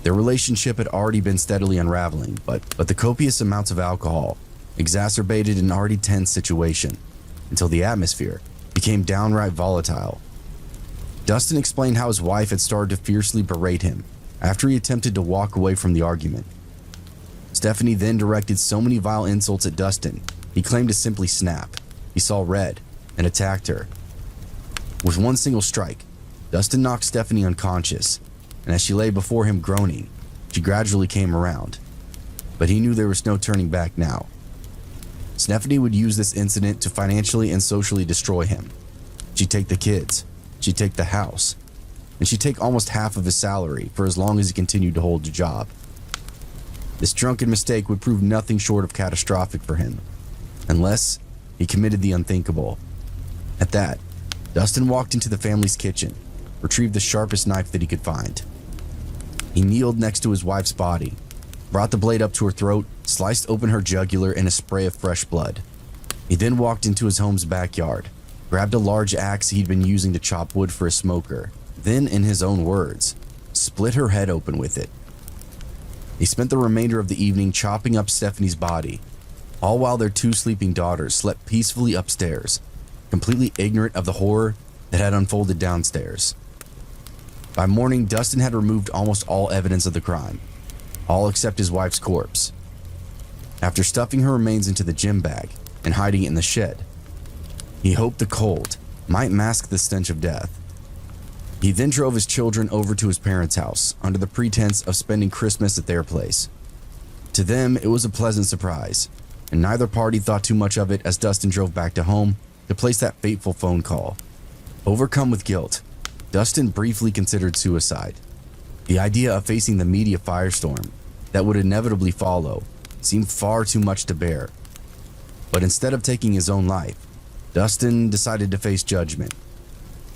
Their relationship had already been steadily unraveling, but the copious amounts of alcohol exacerbated an already tense situation until the atmosphere became downright volatile. Dustin explained how his wife had started to fiercely berate him after he attempted to walk away from the argument. Stephanie then directed so many vile insults at Dustin, he claimed to simply snap. He saw red and attacked her. With one single strike, Dustin knocked Stephanie unconscious, and as she lay before him groaning, she gradually came around. But he knew there was no turning back now. Stephanie would use this incident to financially and socially destroy him. She'd take the kids, she'd take the house, and she'd take almost half of his salary for as long as he continued to hold the job. This drunken mistake would prove nothing short of catastrophic for him, unless he committed the unthinkable. At that, Dustin walked into the family's kitchen, retrieved the sharpest knife that he could find. He kneeled next to his wife's body, brought the blade up to her throat, sliced open her jugular in a spray of fresh blood. He then walked into his home's backyard, grabbed a large axe he'd been using to chop wood for a smoker, then, in his own words, split her head open with it. He spent the remainder of the evening chopping up Stephanie's body, all while their 2 sleeping daughters slept peacefully upstairs, completely ignorant of the horror that had unfolded downstairs. By morning, Dustin had removed almost all evidence of the crime, all except his wife's corpse. After stuffing her remains into the gym bag and hiding it in the shed, he hoped the cold might mask the stench of death. He then drove his children over to his parents' house under the pretense of spending Christmas at their place. To them, it was a pleasant surprise, and neither party thought too much of it as Dustin drove back to home to place that fateful phone call. Overcome with guilt, Dustin briefly considered suicide. The idea of facing the media firestorm that would inevitably follow seemed far too much to bear. But instead of taking his own life, Dustin decided to face judgment.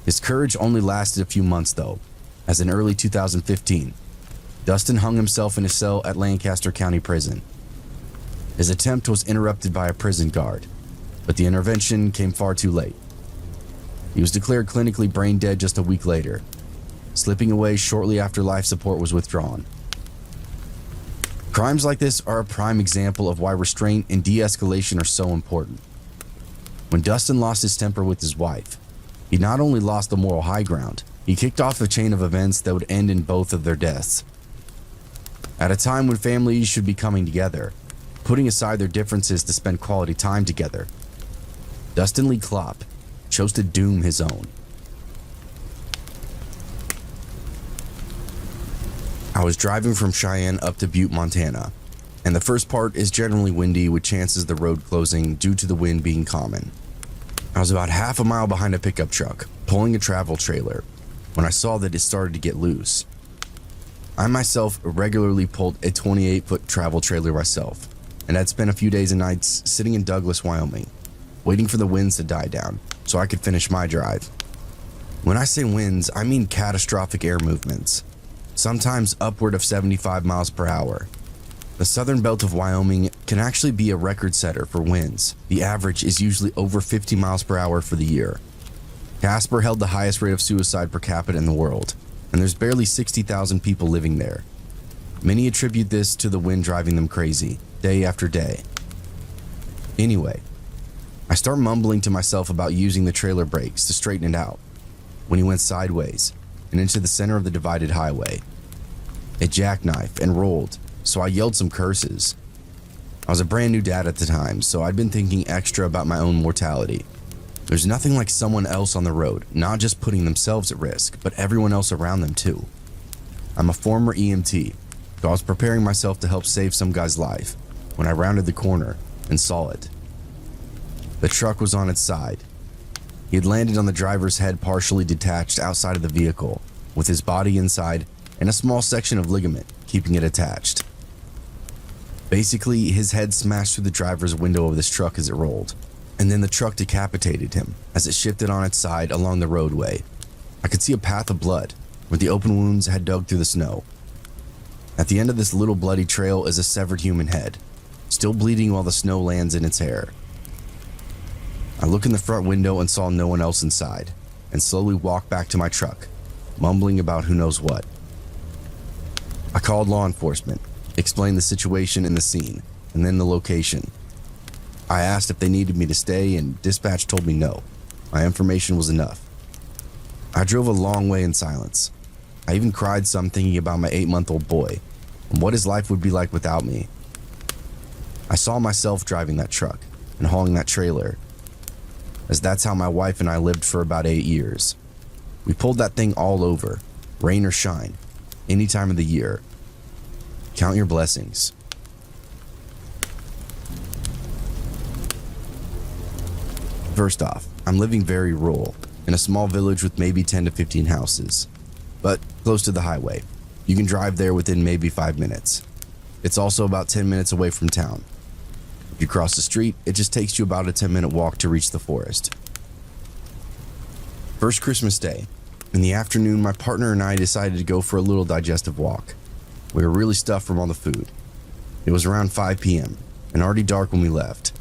His courage only lasted a few months though, as in early 2015, Dustin hung himself in a cell at Lancaster County Prison. His attempt was interrupted by a prison guard, but the intervention came far too late. He was declared clinically brain dead just a week later, slipping away shortly after life support was withdrawn. Crimes like this are a prime example of why restraint and de-escalation are so important. When Dustin lost his temper with his wife, he not only lost the moral high ground, he kicked off a chain of events that would end in both of their deaths. At a time when families should be coming together, putting aside their differences to spend quality time together, Dustin Lee Klopp chose to doom his own. I was driving from Cheyenne up to Butte, Montana, and the first part is generally windy with chances of the road closing due to the wind being common. I was about half a mile behind a pickup truck, pulling a travel trailer, when I saw that it started to get loose. I myself regularly pulled a 28-foot travel trailer myself, and had spent a few days and nights sitting in Douglas, Wyoming, waiting for the winds to die down so I could finish my drive. When I say winds, I mean catastrophic air movements, sometimes upward of 75 miles per hour. The southern belt of Wyoming can actually be a record setter for winds. The average is usually over 50 miles per hour for the year. Casper held the highest rate of suicide per capita in the world, and there's barely 60,000 people living there. Many attribute this to the wind driving them crazy, day after day. Anyway, I start mumbling to myself about using the trailer brakes to straighten it out when he went sideways and into the center of the divided highway. It jackknifed and rolled, so I yelled some curses. I was a brand new dad at the time, so I'd been thinking extra about my own mortality. There's nothing like someone else on the road, not just putting themselves at risk, but everyone else around them too. I'm a former EMT, so I was preparing myself to help save some guy's life when I rounded the corner and saw it. The truck was on its side. He had landed on the driver's head partially detached outside of the vehicle, with his body inside and a small section of ligament keeping it attached. Basically, his head smashed through the driver's window of this truck as it rolled, and then the truck decapitated him as it shifted on its side along the roadway. I could see a path of blood where the open wounds had dug through the snow. At the end of this little bloody trail is a severed human head, still bleeding while the snow lands in its hair. I look in the front window and saw no one else inside, and slowly walked back to my truck, mumbling about who knows what. I called law enforcement, explained the situation and the scene, and then the location. I asked if they needed me to stay, and dispatch told me no. My information was enough. I drove a long way in silence. I even cried some thinking about my 8-month-old boy and what his life would be like without me. I saw myself driving that truck and hauling that trailer, as that's how my wife and I lived for about 8 years. We pulled that thing all over, rain or shine, any time of the year. Count your blessings. First off, I'm living very rural, in a small village with maybe 10 to 15 houses, but close to the highway. You can drive there within maybe 5 minutes. It's also about 10 minutes away from town. If you cross the street, it just takes you about a 10-minute walk to reach the forest. First Christmas Day, in the afternoon, my partner and I decided to go for a little digestive walk. We were really stuffed from all the food. It was around 5 p.m. and already dark when we left.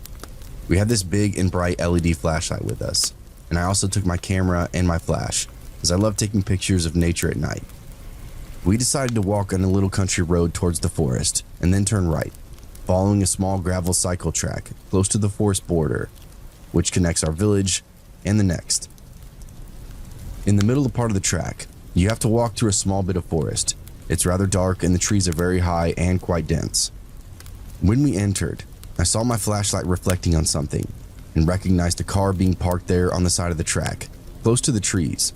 We had this big and bright LED flashlight with us, and I also took my camera and my flash, as I love taking pictures of nature at night. We decided to walk on a little country road towards the forest, and then turn right, following a small gravel cycle track close to the forest border, which connects our village and the next. In the middle part of the track, you have to walk through a small bit of forest. It's rather dark and the trees are very high and quite dense. When we entered, I saw my flashlight reflecting on something and recognized a car being parked there on the side of the track, close to the trees.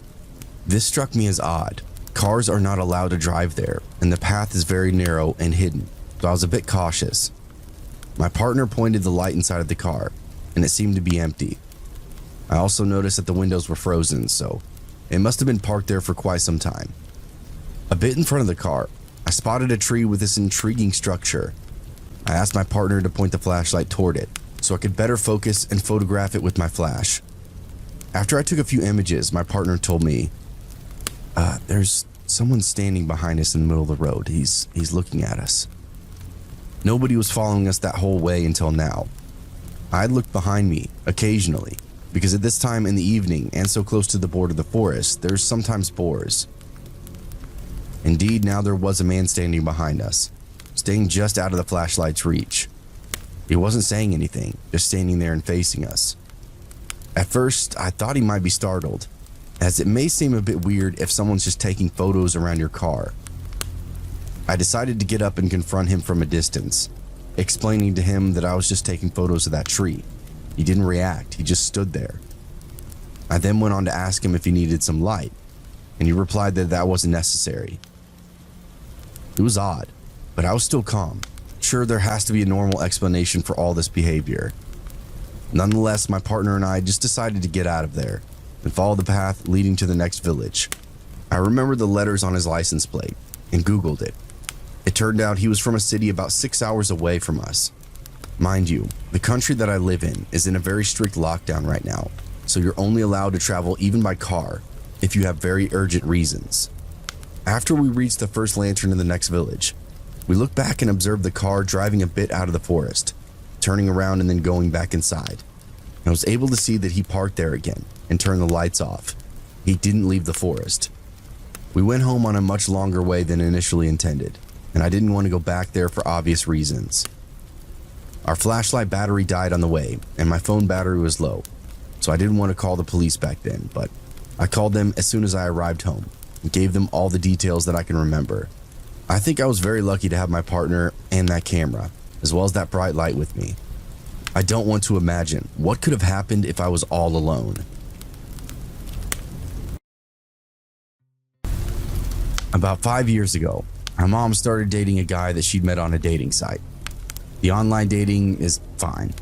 This struck me as odd. Cars are not allowed to drive there, and the path is very narrow and hidden, so I was a bit cautious. My partner pointed the light inside of the car, and it seemed to be empty. I also noticed that the windows were frozen, so it must have been parked there for quite some time. A bit in front of the car, I spotted a tree with this intriguing structure. I asked my partner to point the flashlight toward it so I could better focus and photograph it with my flash. After I took a few images, my partner told me, there's someone standing behind us in the middle of the road. He's looking at us. Nobody was following us that whole way until now. I'd looked behind me occasionally, because at this time in the evening and so close to the border of the forest, there's sometimes boars. Indeed, now there was a man standing behind us, staying just out of the flashlight's reach. He wasn't saying anything, just standing there and facing us. At first, I thought he might be startled, as it may seem a bit weird if someone's just taking photos around your car. I decided to get up and confront him from a distance, explaining to him that I was just taking photos of that tree. He didn't react, he just stood there. I then went on to ask him if he needed some light, and he replied that that wasn't necessary. It was odd, but I was still calm. Sure, there has to be a normal explanation for all this behavior. Nonetheless, my partner and I just decided to get out of there and follow the path leading to the next village. I remembered the letters on his license plate and Googled it. It turned out he was from a city about 6 hours away from us. Mind you, the country that I live in is in a very strict lockdown right now, so you're only allowed to travel even by car if you have very urgent reasons. After we reached the first lantern in the next village, we looked back and observed the car driving a bit out of the forest, turning around and then going back inside. I was able to see that he parked there again and turned the lights off. He didn't leave the forest. We went home on a much longer way than initially intended, and I didn't want to go back there for obvious reasons. Our flashlight battery died on the way, and my phone battery was low, so I didn't want to call the police back then, but I called them as soon as I arrived home and gave them all the details that I can remember. I think I was very lucky to have my partner and that camera, as well as that bright light with me. I don't want to imagine what could have happened if I was all alone. About 5 years ago, my mom started dating a guy that she'd met on a dating site. The online dating is fine.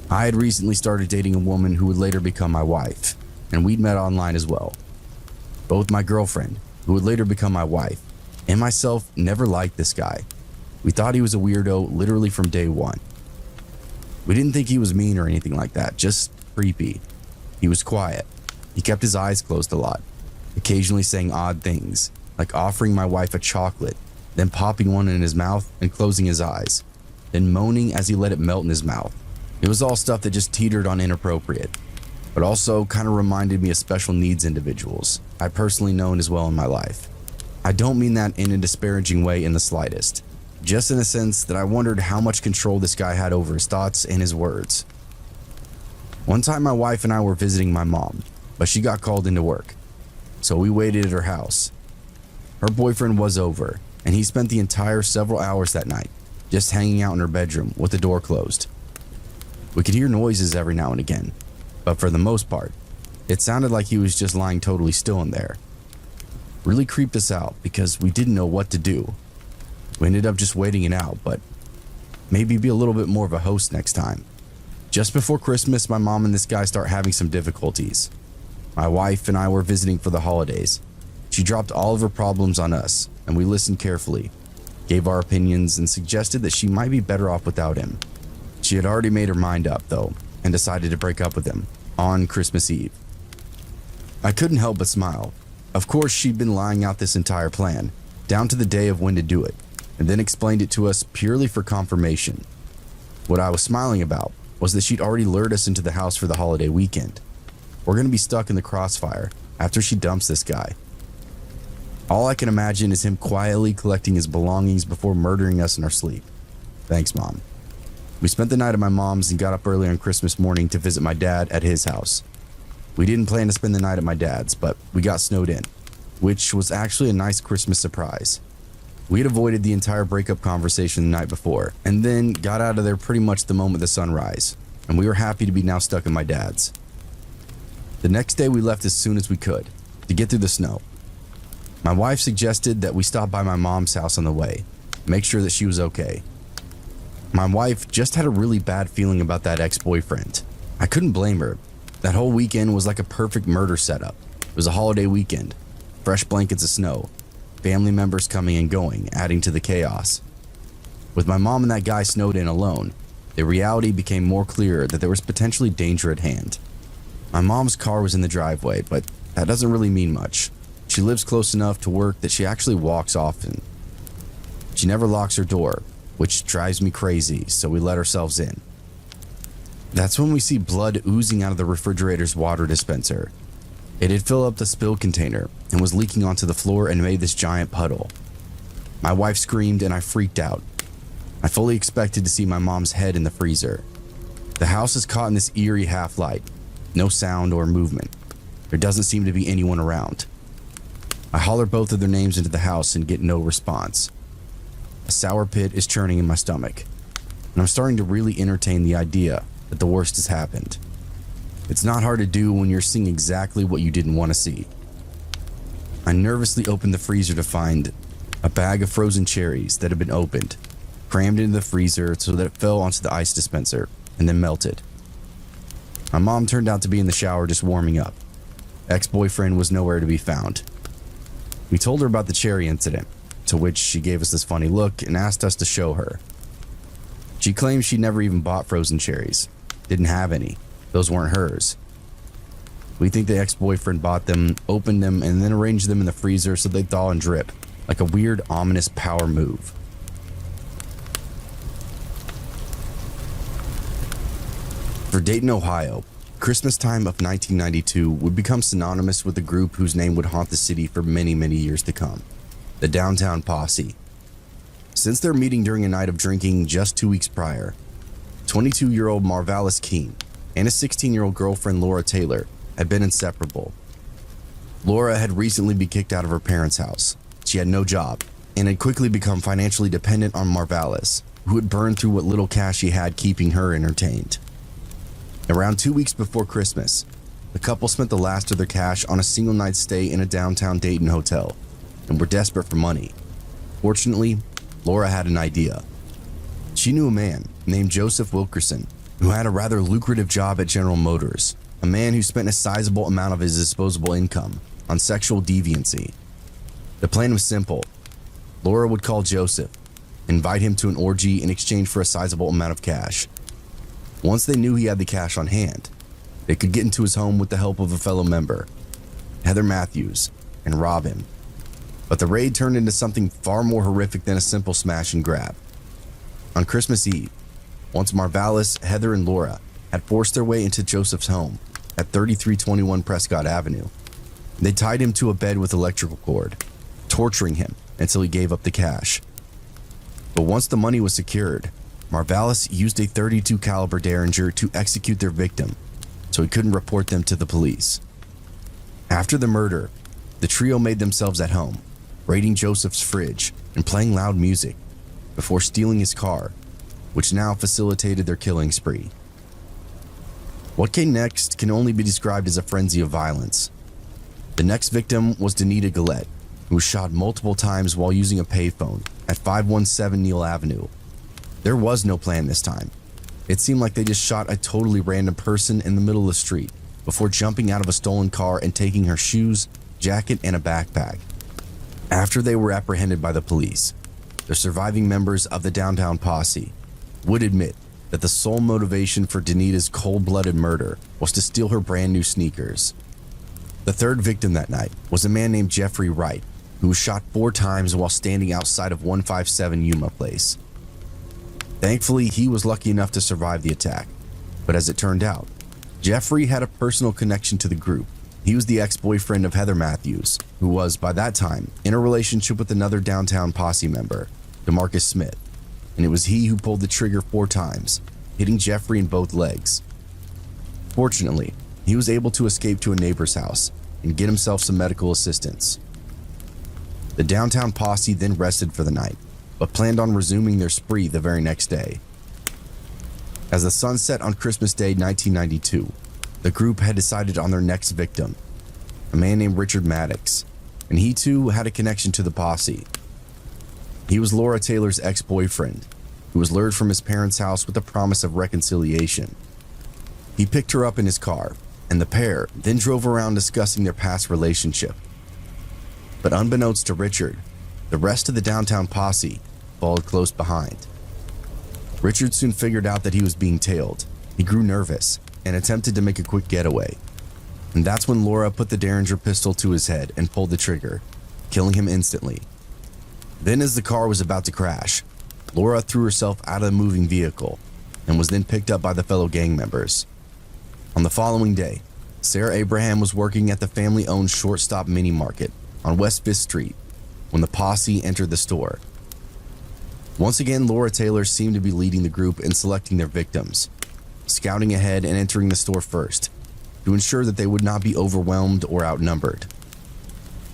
I had recently started dating a woman who would later become my wife, and we'd met online as well. Both my girlfriend, who would later become my wife, and myself never liked this guy. We thought he was a weirdo literally from day one. We didn't think he was mean or anything like that, just creepy. He was quiet. He kept his eyes closed a lot, occasionally saying odd things, like offering my wife a chocolate, then popping one in his mouth and closing his eyes, then moaning as he let it melt in his mouth. It was all stuff that just teetered on inappropriate, but also kind of reminded me of special needs individuals I personally known as well in my life. I don't mean that in a disparaging way in the slightest, just in a sense that I wondered how much control this guy had over his thoughts and his words. One time my wife and I were visiting my mom, but she got called into work, so we waited at her house. Her boyfriend was over, and he spent the entire several hours that night just hanging out in her bedroom with the door closed. We could hear noises every now and again, but for the most part, it sounded like he was just lying totally still in there. Really creeped us out because we didn't know what to do. We ended up just waiting it out, but maybe be a little bit more of a host next time. Just before Christmas, my mom and this guy start having some difficulties. My wife and I were visiting for the holidays. She dropped all of her problems on us, and we listened carefully, gave our opinions, and suggested that she might be better off without him. She had already made her mind up, though, and decided to break up with him on Christmas Eve. I couldn't help but smile. Of course, she'd been lying out this entire plan, down to the day of when to do it, and then explained it to us purely for confirmation. What I was smiling about was that she'd already lured us into the house for the holiday weekend. We're going to be stuck in the crossfire after she dumps this guy. All I can imagine is him quietly collecting his belongings before murdering us in our sleep. Thanks, Mom. We spent the night at my mom's and got up early on Christmas morning to visit my dad at his house. We didn't plan to spend the night at my dad's, but we got snowed in, which was actually a nice Christmas surprise. We had avoided the entire breakup conversation the night before, and then got out of there pretty much the moment the sun rise, and we were happy to be now stuck at my dad's. The next day we left as soon as we could, to get through the snow. My wife suggested that we stop by my mom's house on the way, make sure that she was okay. My wife just had a really bad feeling about that ex-boyfriend. I couldn't blame her. That whole weekend was like a perfect murder setup. It was a holiday weekend, fresh blankets of snow, family members coming and going, adding to the chaos. With my mom and that guy snowed in alone, the reality became more clear that there was potentially danger at hand. My mom's car was in the driveway, but that doesn't really mean much. She lives close enough to work that she actually walks often. She never locks her door, which drives me crazy, so we let ourselves in. That's when we see blood oozing out of the refrigerator's water dispenser. It had filled up the spill container and was leaking onto the floor and made this giant puddle. My wife screamed and I freaked out. I fully expected to see my mom's head in the freezer. The house is caught in this eerie half-light. No sound or movement. There doesn't seem to be anyone around. I holler both of their names into the house and get no response. A sour pit is churning in my stomach, and I'm starting to really entertain the idea that the worst has happened. It's not hard to do when you're seeing exactly what you didn't want to see. I nervously opened the freezer to find a bag of frozen cherries that had been opened, crammed into the freezer so that it fell onto the ice dispenser and then melted. My mom turned out to be in the shower just warming up. Ex-boyfriend was nowhere to be found. We told her about the cherry incident, to which she gave us this funny look and asked us to show her. She claims she never even bought frozen cherries. Didn't have any. Those weren't hers. We think the ex-boyfriend bought them, opened them, and then arranged them in the freezer so they'd thaw and drip, like a weird, ominous power move. For Dayton, Ohio, Christmas time of 1992 would become synonymous with a group whose name would haunt the city for many, many years to come. The Downtown Posse. Since their meeting during a night of drinking just 2 weeks prior, 22-year-old Marvalis Keene and his 16-year-old girlfriend Laura Taylor had been inseparable. Laura had recently been kicked out of her parents' house. She had no job and had quickly become financially dependent on Marvalis, who had burned through what little cash he had, keeping her entertained. Around 2 weeks before Christmas, the couple spent the last of their cash on a single night stay in a downtown Dayton hotel and were desperate for money. Fortunately, Laura had an idea. She knew a man named Joseph Wilkerson who had a rather lucrative job at General Motors, a man who spent a sizable amount of his disposable income on sexual deviancy. The plan was simple. Laura would call Joseph, invite him to an orgy in exchange for a sizable amount of cash. Once they knew he had the cash on hand, they could get into his home with the help of a fellow member, Heather Matthews, and rob him. But the raid turned into something far more horrific than a simple smash and grab. On Christmas Eve, once Marvalis, Heather, and Laura had forced their way into Joseph's home at 3321 Prescott Avenue, they tied him to a bed with electrical cord, torturing him until he gave up the cash. But once the money was secured, Marvalis used a .32 caliber Derringer to execute their victim, so he couldn't report them to the police. After the murder, the trio made themselves at home, raiding Joseph's fridge and playing loud music before stealing his car, which now facilitated their killing spree. What came next can only be described as a frenzy of violence. The next victim was Danita Gillette, who was shot multiple times while using a payphone at 517 Neal Avenue. There was no plan this time. It seemed like they just shot a totally random person in the middle of the street before jumping out of a stolen car and taking her shoes, jacket, and a backpack. After they were apprehended by the police, the surviving members of the Downtown Posse would admit that the sole motivation for Danita's cold-blooded murder was to steal her brand new sneakers. The third victim that night was a man named Jeffrey Wright, who was shot 4 times while standing outside of 157 Yuma Place. Thankfully, he was lucky enough to survive the attack, but as it turned out, Jeffrey had a personal connection to the group. He was the ex-boyfriend of Heather Matthews, who was, by that time, in a relationship with another Downtown Posse member, DeMarcus Smith, and it was he who pulled the trigger 4 times, hitting Jeffrey in both legs. Fortunately, he was able to escape to a neighbor's house and get himself some medical assistance. The Downtown Posse then rested for the night, but planned on resuming their spree the very next day. As the sun set on Christmas Day 1992, the group had decided on their next victim, a man named Richard Maddox, and he too had a connection to the posse. He was Laura Taylor's ex-boyfriend, who was lured from his parents' house with the promise of reconciliation. He picked her up in his car, and the pair then drove around discussing their past relationship. But unbeknownst to Richard, the rest of the downtown posse followed close behind. Richard soon figured out that he was being tailed. He grew nervous and attempted to make a quick getaway. And that's when Laura put the Derringer pistol to his head and pulled the trigger, killing him instantly. Then, as the car was about to crash, Laura threw herself out of the moving vehicle and was then picked up by the fellow gang members. On the following day, Sarah Abraham was working at the family-owned Shortstop Mini Market on West 5th Street when the posse entered the store. Once again, Laura Taylor seemed to be leading the group in selecting their victims, scouting ahead and entering the store first to ensure that they would not be overwhelmed or outnumbered.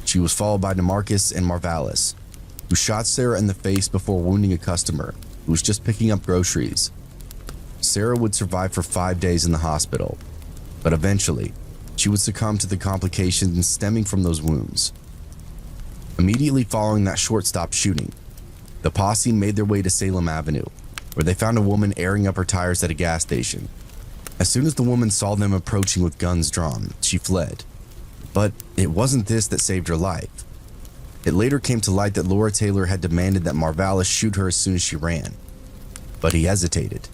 She was followed by DeMarcus and Marvalis, who shot Sarah in the face before wounding a customer who was just picking up groceries. Sarah would survive for 5 days in the hospital, but eventually, she would succumb to the complications stemming from those wounds. Immediately following that Shortstop shooting, the posse made their way to Salem Avenue, where they found a woman airing up her tires at a gas station. As soon as the woman saw them approaching with guns drawn, she fled. But it wasn't this that saved her life. It later came to light that Laura Taylor had demanded that Marvalis shoot her as soon as she ran. But he hesitated,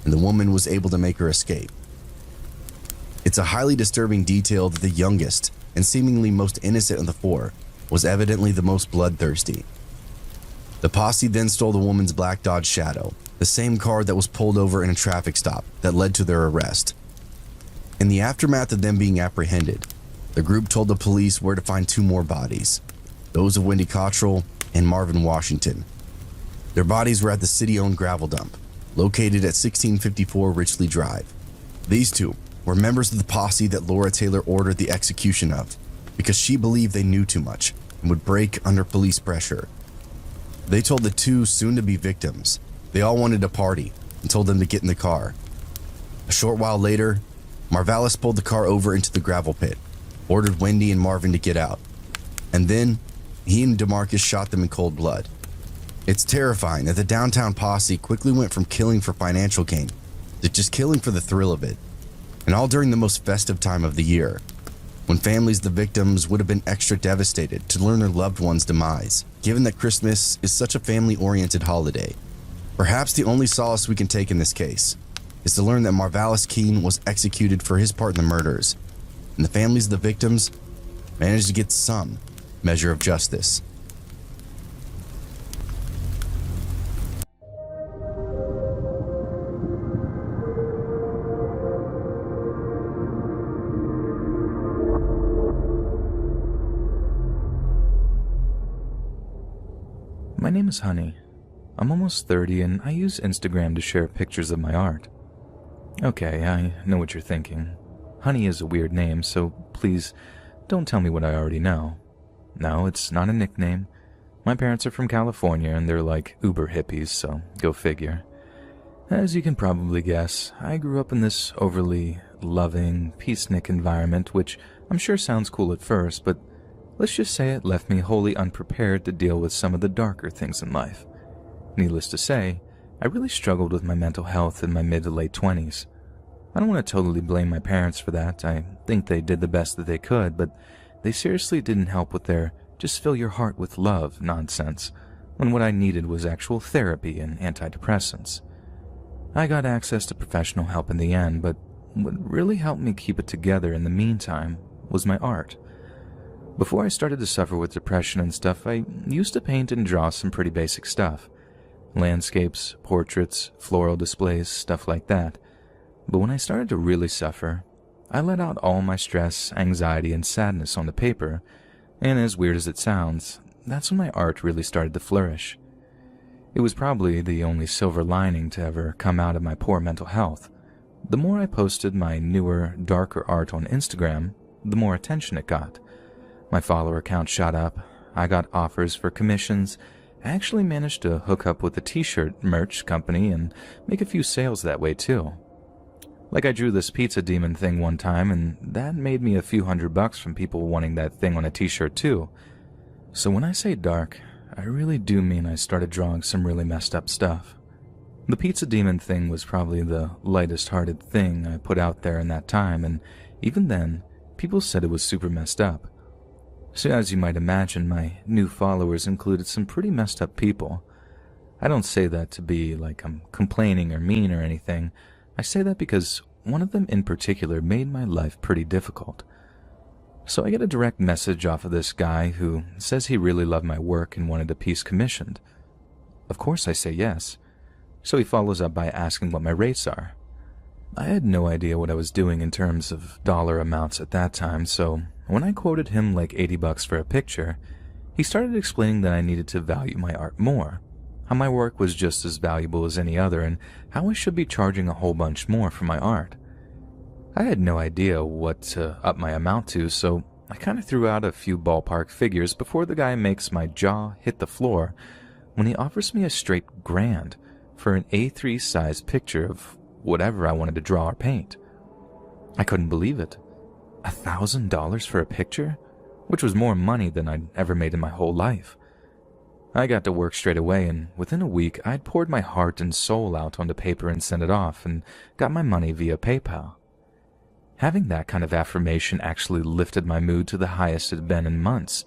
and the woman was able to make her escape. It's a highly disturbing detail that the youngest and seemingly most innocent of the four was evidently the most bloodthirsty. The posse then stole the woman's black Dodge Shadow, the same car that was pulled over in a traffic stop that led to their arrest. In the aftermath of them being apprehended, the group told the police where to find 2 more bodies, those of Wendy Cottrell and Marvin Washington. Their bodies were at the city-owned gravel dump, located at 1654 Richley Drive. These 2 were members of the posse that Laura Taylor ordered the execution of, because she believed they knew too much and would break under police pressure. They told the 2 soon-to-be victims they all wanted to party and told them to get in the car. A short while later, Marvalis pulled the car over into the gravel pit, ordered Wendy and Marvin to get out, and then he and DeMarcus shot them in cold blood. It's terrifying that the downtown posse quickly went from killing for financial gain to just killing for the thrill of it, and all during the most festive time of the year, when families of the victims would have been extra devastated to learn their loved one's demise, given that Christmas is such a family-oriented holiday. Perhaps the only solace we can take in this case is to learn that Marvalis Keene was executed for his part in the murders, and the families of the victims managed to get some measure of justice. My name is Honey. I'm almost 30 and I use Instagram to share pictures of my art. Okay, I know what you're thinking. Honey is a weird name, so please don't tell me what I already know. No, it's not a nickname. My parents are from California and they're like uber hippies, so go figure. As you can probably guess, I grew up in this overly loving, peacenik environment, which I'm sure sounds cool at first, but let's just say it left me wholly unprepared to deal with some of the darker things in life. Needless to say, I really struggled with my mental health in my mid to late 20s. I don't want to totally blame my parents for that. I think they did the best that they could, but they seriously didn't help with their just fill your heart with love nonsense, when what I needed was actual therapy and antidepressants. I got access to professional help in the end, but what really helped me keep it together in the meantime was my art. Before I started to suffer with depression and stuff, I used to paint and draw some pretty basic stuff. Landscapes, portraits, floral displays, stuff like that. But when I started to really suffer, I let out all my stress, anxiety, and sadness on the paper, and as weird as it sounds, that's when my art really started to flourish. It was probably the only silver lining to ever come out of my poor mental health. The more I posted my newer, darker art on Instagram, the more attention it got. My follower count shot up, I got offers for commissions, I actually managed to hook up with a t-shirt merch company and make a few sales that way too. Like I drew this pizza demon thing one time and that made me a few $100 from people wanting that thing on a t-shirt too. So when I say dark, I really do mean I started drawing some really messed up stuff. The pizza demon thing was probably the lightest hearted thing I put out there in that time, and Even then, people said it was super messed up. So as you might imagine, my new followers included some pretty messed up people. I don't say that to be like I'm complaining or mean or anything. I say that because one of them in particular made my life pretty difficult. So I get a direct message off of this guy who says he really loved my work and wanted a piece commissioned. Of course I say yes. So he follows up by asking what my rates are. I had no idea what I was doing in terms of dollar amounts at that time, so when I quoted him like $80 for a picture, he started explaining that I needed to value my art more, how my work was just as valuable as any other, and how I should be charging a whole bunch more for my art. I had no idea what to up my amount to, so I kind of threw out a few ballpark figures before the guy makes my jaw hit the floor when he offers me a straight $1,000 for an A3 size picture of whatever I wanted to draw or paint. I couldn't believe it. $1,000 for a picture? Which was more money than I'd ever made in my whole life. I got to work straight away, and within a week I'd poured my heart and soul out onto paper and sent it off, and got my money via PayPal. Having that kind of affirmation actually lifted my mood to the highest it had been in months.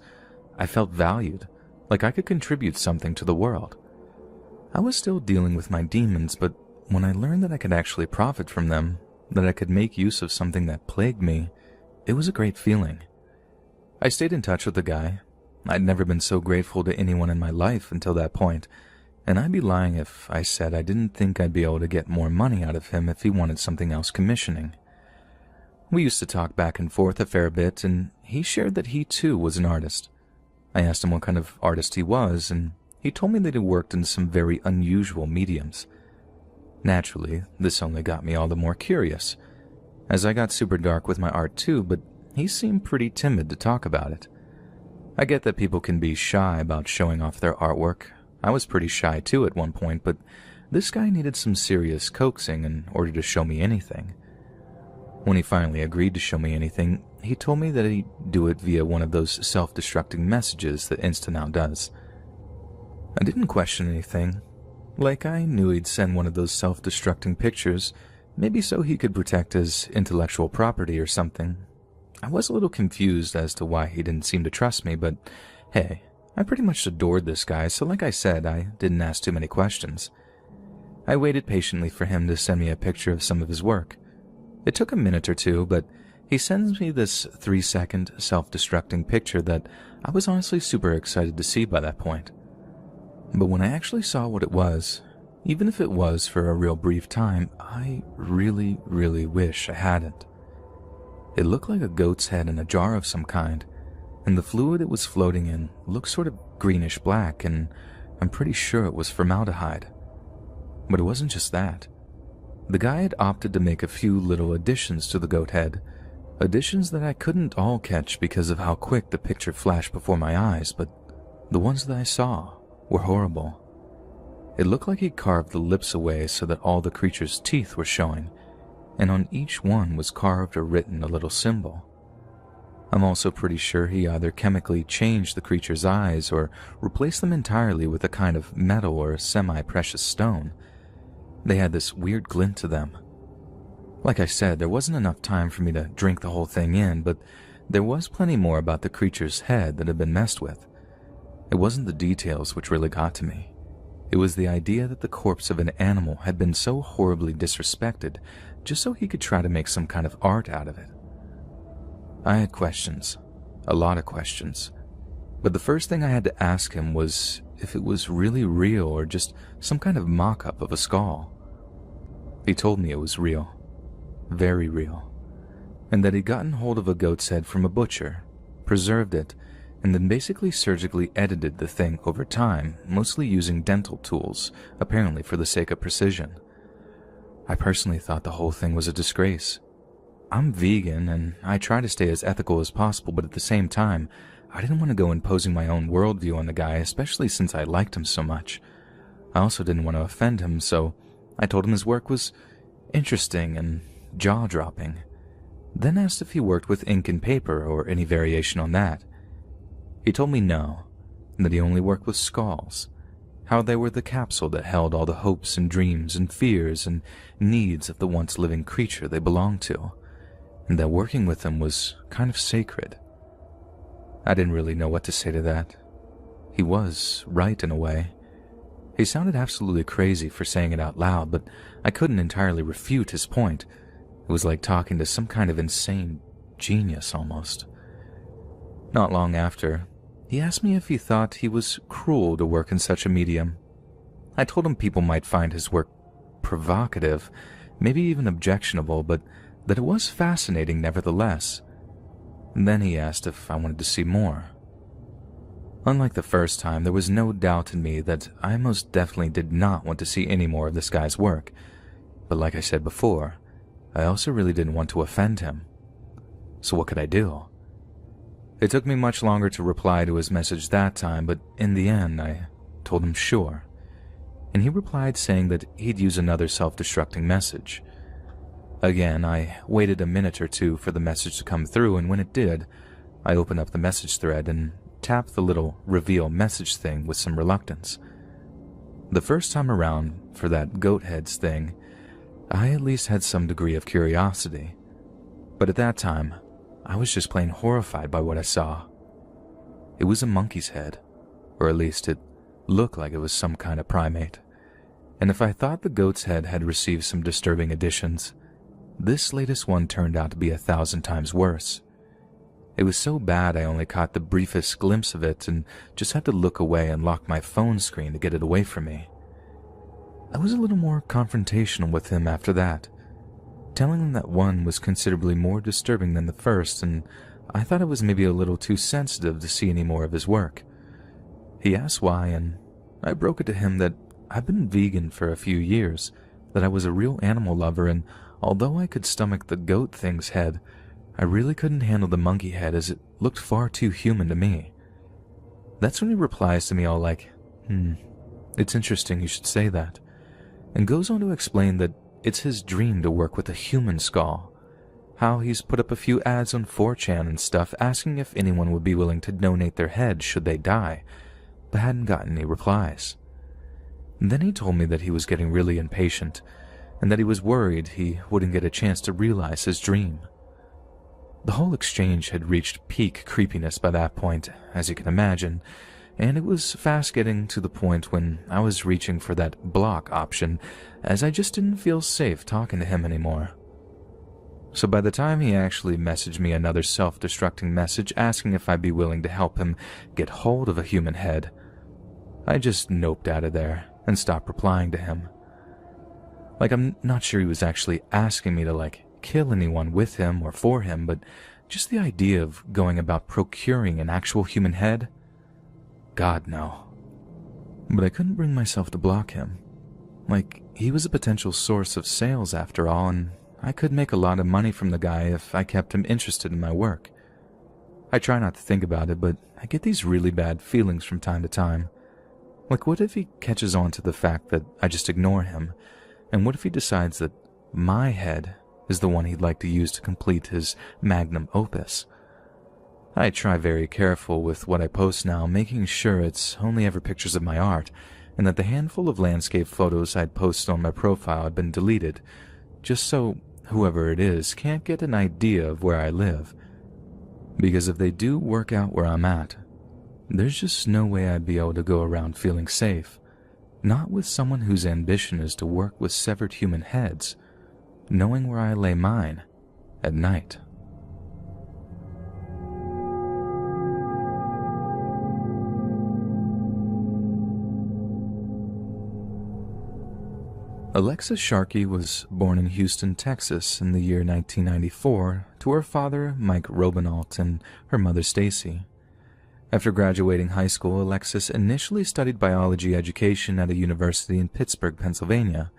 I felt valued, like I could contribute something to the world. I was still dealing with my demons, but when I learned that I could actually profit from them, that I could make use of something that plagued me, it was a great feeling. I stayed in touch with the guy. I'd never been so grateful to anyone in my life until that point, and I'd be lying if I said I didn't think I'd be able to get more money out of him if he wanted something else commissioning. We used to talk back and forth a fair bit, and he shared that he too was an artist. I asked him what kind of artist he was, and he told me that he worked in some very unusual mediums. Naturally, this only got me all the more curious, as I got super dark with my art too, but he seemed pretty timid to talk about it. I get that people can be shy about showing off their artwork. I was pretty shy too at one point, but this guy needed some serious coaxing in order to show me anything. When he finally agreed to show me anything, he told me that he'd do it via one of those self-destructing messages that InstaNow does. I didn't question anything. Like I knew he'd send one of those self-destructing pictures, maybe so he could protect his intellectual property or something. I was a little confused as to why he didn't seem to trust me, but hey, I pretty much adored this guy, so like I said, I didn't ask too many questions. I waited patiently for him to send me a picture of some of his work. It took a minute or two, but he sends me this 3-second self-destructing picture that I was honestly super excited to see by that point. But when I actually saw what it was, even if it was for a real brief time, I really, really wish I hadn't. It looked like a goat's head in a jar of some kind, and the fluid it was floating in looked sort of greenish black, and I'm pretty sure it was formaldehyde. But it wasn't just that. The guy had opted to make a few little additions to the goat head, additions that I couldn't all catch because of how quick the picture flashed before my eyes, but the ones that I saw were horrible. It looked like he carved the lips away so that all the creature's teeth were showing, and on each one was carved or written a little symbol. I'm also pretty sure he either chemically changed the creature's eyes or replaced them entirely with a kind of metal or semi-precious stone. They had this weird glint to them. Like I said, there wasn't enough time for me to drink the whole thing in, but there was plenty more about the creature's head that had been messed with. It wasn't the details which really got to me. It was the idea that the corpse of an animal had been so horribly disrespected just so he could try to make some kind of art out of it. I had questions, a lot of questions, but the first thing I had to ask him was if it was really real or just some kind of mock-up of a skull. He told me it was real, very real, and that he'd gotten hold of a goat's head from a butcher, preserved it, and then basically surgically edited the thing over time, mostly using dental tools, apparently for the sake of precision. I personally thought the whole thing was a disgrace. I'm vegan, and I try to stay as ethical as possible, but at the same time, I didn't want to go imposing my own worldview on the guy, especially since I liked him so much. I also didn't want to offend him, so I told him his work was interesting and jaw-dropping, then asked if he worked with ink and paper or any variation on that. He told me no, that he only worked with skulls, how they were the capsule that held all the hopes and dreams and fears and needs of the once living creature they belonged to, and that working with him was kind of sacred. I didn't really know what to say to that. He was right in a way. He sounded absolutely crazy for saying it out loud, but I couldn't entirely refute his point. It was like talking to some kind of insane genius almost. Not long after, he asked me if he thought he was cruel to work in such a medium. I told him people might find his work provocative, maybe even objectionable, but that it was fascinating nevertheless. And then he asked if I wanted to see more. Unlike the first time, there was no doubt in me that I most definitely did not want to see any more of this guy's work. But like I said before, I also really didn't want to offend him. So what could I do? It took me much longer to reply to his message that time, but in the end, I told him sure. And he replied saying that he'd use another self-destructing message. Again, I waited a minute or two for the message to come through, and when it did, I opened up the message thread and tapped the little reveal message thing with some reluctance. The first time around, for that goat heads thing, I at least had some degree of curiosity. But at that time, I was just plain horrified by what I saw. It was a monkey's head, or at least it looked like it was some kind of primate. And if I thought the goat's head had received some disturbing additions, this latest one turned out to be 1,000 times worse. It was so bad I only caught the briefest glimpse of it and just had to look away and lock my phone screen to get it away from me. I was a little more confrontational with him after that, telling him that one was considerably more disturbing than the first, and I thought it was maybe a little too sensitive to see any more of his work. He asked why, and I broke it to him that I've been vegan for a few years, that I was a real animal lover, and although I could stomach the goat thing's head, I really couldn't handle the monkey head as it looked far too human to me. That's when he replies to me all like, it's interesting you should say that, and goes on to explain that it's his dream to work with a human skull, how he's put up a few ads on 4chan and stuff asking if anyone would be willing to donate their head should they die, but hadn't gotten any replies. And then he told me that he was getting really impatient, and that he was worried he wouldn't get a chance to realize his dream. The whole exchange had reached peak creepiness by that point, as you can imagine, and it was fast getting to the point when I was reaching for that block option, as I just didn't feel safe talking to him anymore. So by the time he actually messaged me another self-destructing message asking if I'd be willing to help him get hold of a human head, I just noped out of there and stopped replying to him. Like, I'm not sure he was actually asking me to, kill anyone with him or for him, but just the idea of going about procuring an actual human head? God, no. But I couldn't bring myself to block him. He was a potential source of sales after all, and I could make a lot of money from the guy if I kept him interested in my work. I try not to think about it, but I get these really bad feelings from time to time. What if he catches on to the fact that I just ignore him? And what if he decides that my head is the one he'd like to use to complete his magnum opus? I try very careful with what I post now, making sure it's only ever pictures of my art, and that the handful of landscape photos I'd posted on my profile had been deleted, just so whoever it is can't get an idea of where I live. Because if they do work out where I'm at, there's just no way I'd be able to go around feeling safe, not with someone whose ambition is to work with severed human heads, knowing where I lay mine at night. Alexis Sharkey was born in Houston, Texas in the year 1994 to her father, Mike Robinault, and her mother, Stacy. After graduating high school, Alexis initially studied biology education at a university in Pittsburgh, Pennsylvania,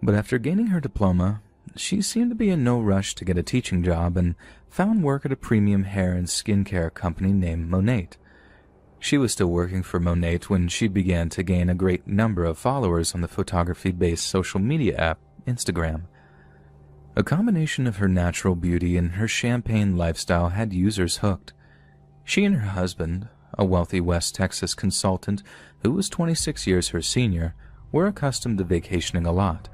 but after gaining her diploma, she seemed to be in no rush to get a teaching job and found work at a premium hair and skincare company named Monat. She was still working for Monat when she began to gain a great number of followers on the photography-based social media app, Instagram. A combination of her natural beauty and her champagne lifestyle had users hooked. She and her husband, a wealthy West Texas consultant who was 26 years her senior, were accustomed to vacationing a lot,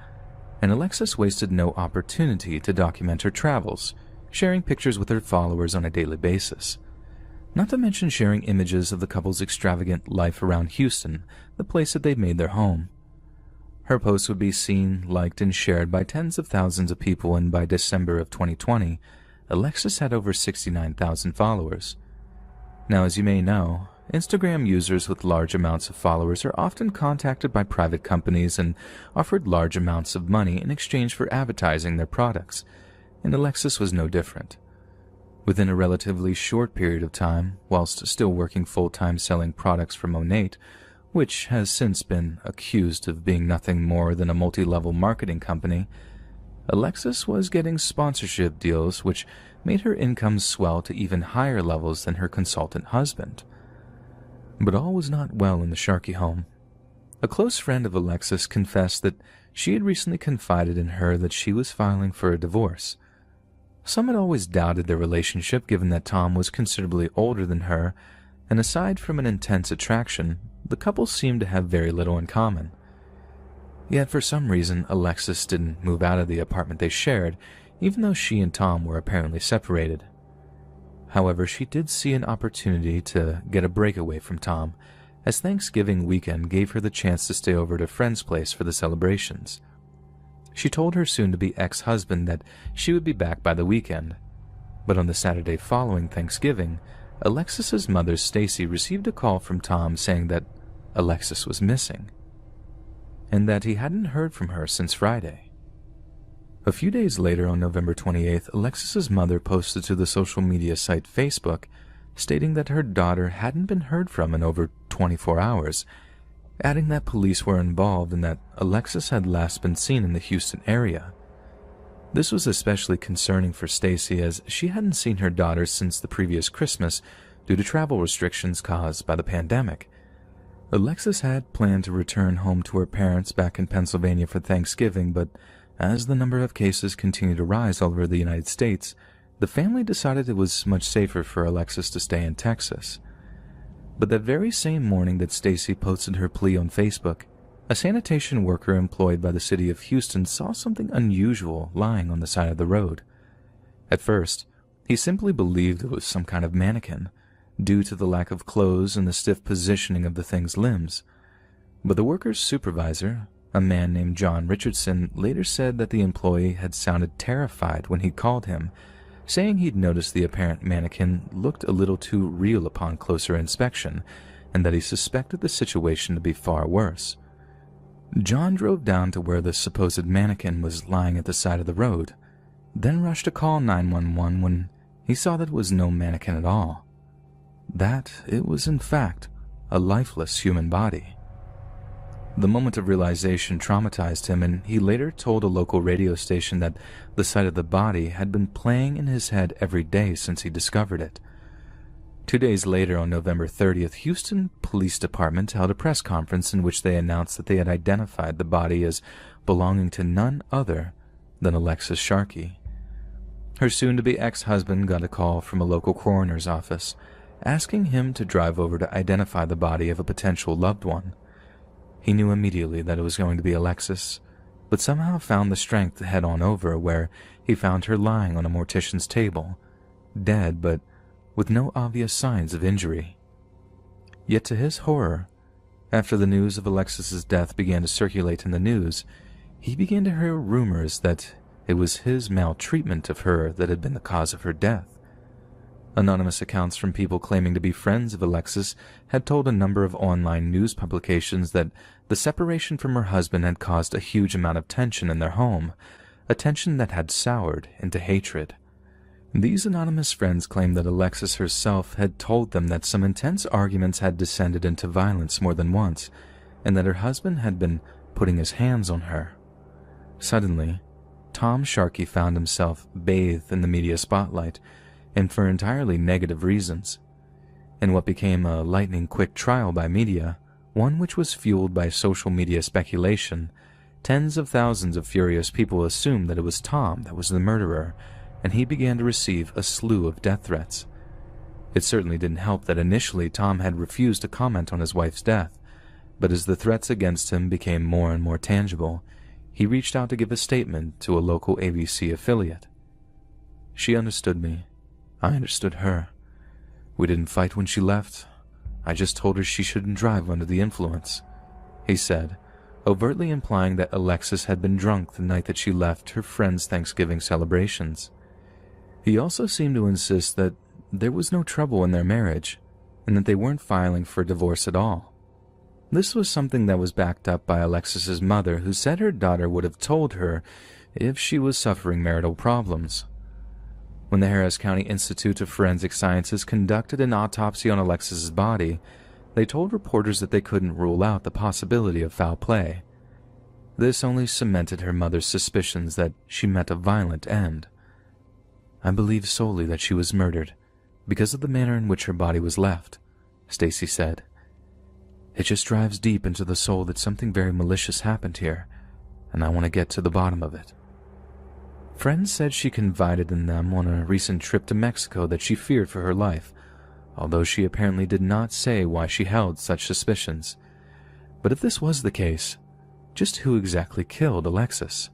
and Alexis wasted no opportunity to document her travels, sharing pictures with her followers on a daily basis. Not to mention sharing images of the couple's extravagant life around Houston, the place that they'd made their home. Her posts would be seen, liked, and shared by tens of thousands of people, and by December of 2020, Alexis had over 69,000 followers. Now, as you may know, Instagram users with large amounts of followers are often contacted by private companies and offered large amounts of money in exchange for advertising their products, and Alexis was no different. Within a relatively short period of time, whilst still working full-time selling products for Monat, which has since been accused of being nothing more than a multi-level marketing company, Alexis was getting sponsorship deals which made her income swell to even higher levels than her consultant husband. But all was not well in the Sharkey home. A close friend of Alexis confessed that she had recently confided in her that she was filing for a divorce. Some had always doubted their relationship given that Tom was considerably older than her, and aside from an intense attraction, the couple seemed to have very little in common. Yet for some reason, Alexis didn't move out of the apartment they shared, even though she and Tom were apparently separated. However, she did see an opportunity to get a breakaway from Tom, as Thanksgiving weekend gave her the chance to stay over at a friend's place for the celebrations. She told her soon-to-be ex-husband that she would be back by the weekend, but on the Saturday following Thanksgiving, Alexis's mother, Stacy, received a call from Tom saying that Alexis was missing, and that he hadn't heard from her since Friday. A few days later, on November 28th, Alexis's mother posted to the social media site Facebook, stating that her daughter hadn't been heard from in over 24 hours, adding that police were involved and that Alexis had last been seen in the Houston area. This was especially concerning for Stacy, as she hadn't seen her daughter since the previous Christmas due to travel restrictions caused by the pandemic. Alexis had planned to return home to her parents back in Pennsylvania for Thanksgiving, but as the number of cases continued to rise all over the United States, the family decided it was much safer for Alexis to stay in Texas. But that very same morning that Stacy posted her plea on Facebook, a sanitation worker employed by the city of Houston saw something unusual lying on the side of the road. At first, he simply believed it was some kind of mannequin, due to the lack of clothes and the stiff positioning of the thing's limbs. But the worker's supervisor, a man named John Richardson, later said that the employee had sounded terrified when he called him, saying he'd noticed the apparent mannequin looked a little too real upon closer inspection, and that he suspected the situation to be far worse. John drove down to where the supposed mannequin was lying at the side of the road, then rushed to call 911 when he saw that it was no mannequin at all. That it was in fact a lifeless human body. The moment of realization traumatized him, and he later told a local radio station that the sight of the body had been playing in his head every day since he discovered it. 2 days later, on November 30th, Houston Police Department held a press conference in which they announced that they had identified the body as belonging to none other than Alexis Sharkey. Her soon-to-be ex-husband got a call from a local coroner's office, asking him to drive over to identify the body of a potential loved one. He knew immediately that it was going to be Alexis, but somehow found the strength to head on over, where he found her lying on a mortician's table, dead but with no obvious signs of injury. Yet to his horror, after the news of Alexis's death began to circulate in the news, he began to hear rumors that it was his maltreatment of her that had been the cause of her death. Anonymous accounts from people claiming to be friends of Alexis had told a number of online news publications that the separation from her husband had caused a huge amount of tension in their home, a tension that had soured into hatred. These anonymous friends claimed that Alexis herself had told them that some intense arguments had descended into violence more than once, and that her husband had been putting his hands on her. Suddenly, Tom Sharkey found himself bathed in the media spotlight, and for entirely negative reasons. In what became a lightning-quick trial by media, one which was fueled by social media speculation, tens of thousands of furious people assumed that it was Tom that was the murderer, and he began to receive a slew of death threats. It certainly didn't help that initially Tom had refused to comment on his wife's death, but as the threats against him became more and more tangible, he reached out to give a statement to a local ABC affiliate. She understood me. I understood her. We didn't fight when she left. I just told her she shouldn't drive under the influence," he said, overtly implying that Alexis had been drunk the night that she left her friend's Thanksgiving celebrations. He also seemed to insist that there was no trouble in their marriage, and that they weren't filing for divorce at all. This was something that was backed up by Alexis's mother, who said her daughter would have told her if she was suffering marital problems. When the Harris County Institute of Forensic Sciences conducted an autopsy on Alexis's body, they told reporters that they couldn't rule out the possibility of foul play. This only cemented her mother's suspicions that she met a violent end. "I believe solely that she was murdered because of the manner in which her body was left," Stacy said. "It just drives deep into the soul that something very malicious happened here, and I want to get to the bottom of it." Friends said she confided in them on a recent trip to Mexico that she feared for her life, although she apparently did not say why she held such suspicions. But if this was the case, just who exactly killed Alexis?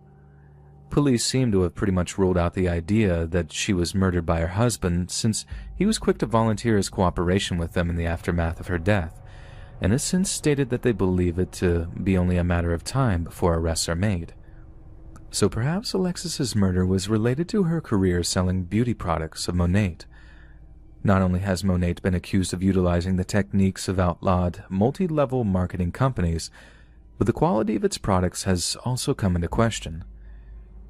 Police seem to have pretty much ruled out the idea that she was murdered by her husband, since he was quick to volunteer his cooperation with them in the aftermath of her death, and has since stated that they believe it to be only a matter of time before arrests are made. So perhaps Alexis's murder was related to her career selling beauty products of Monat. Not only has Monat been accused of utilizing the techniques of outlawed, multi-level marketing companies, but the quality of its products has also come into question.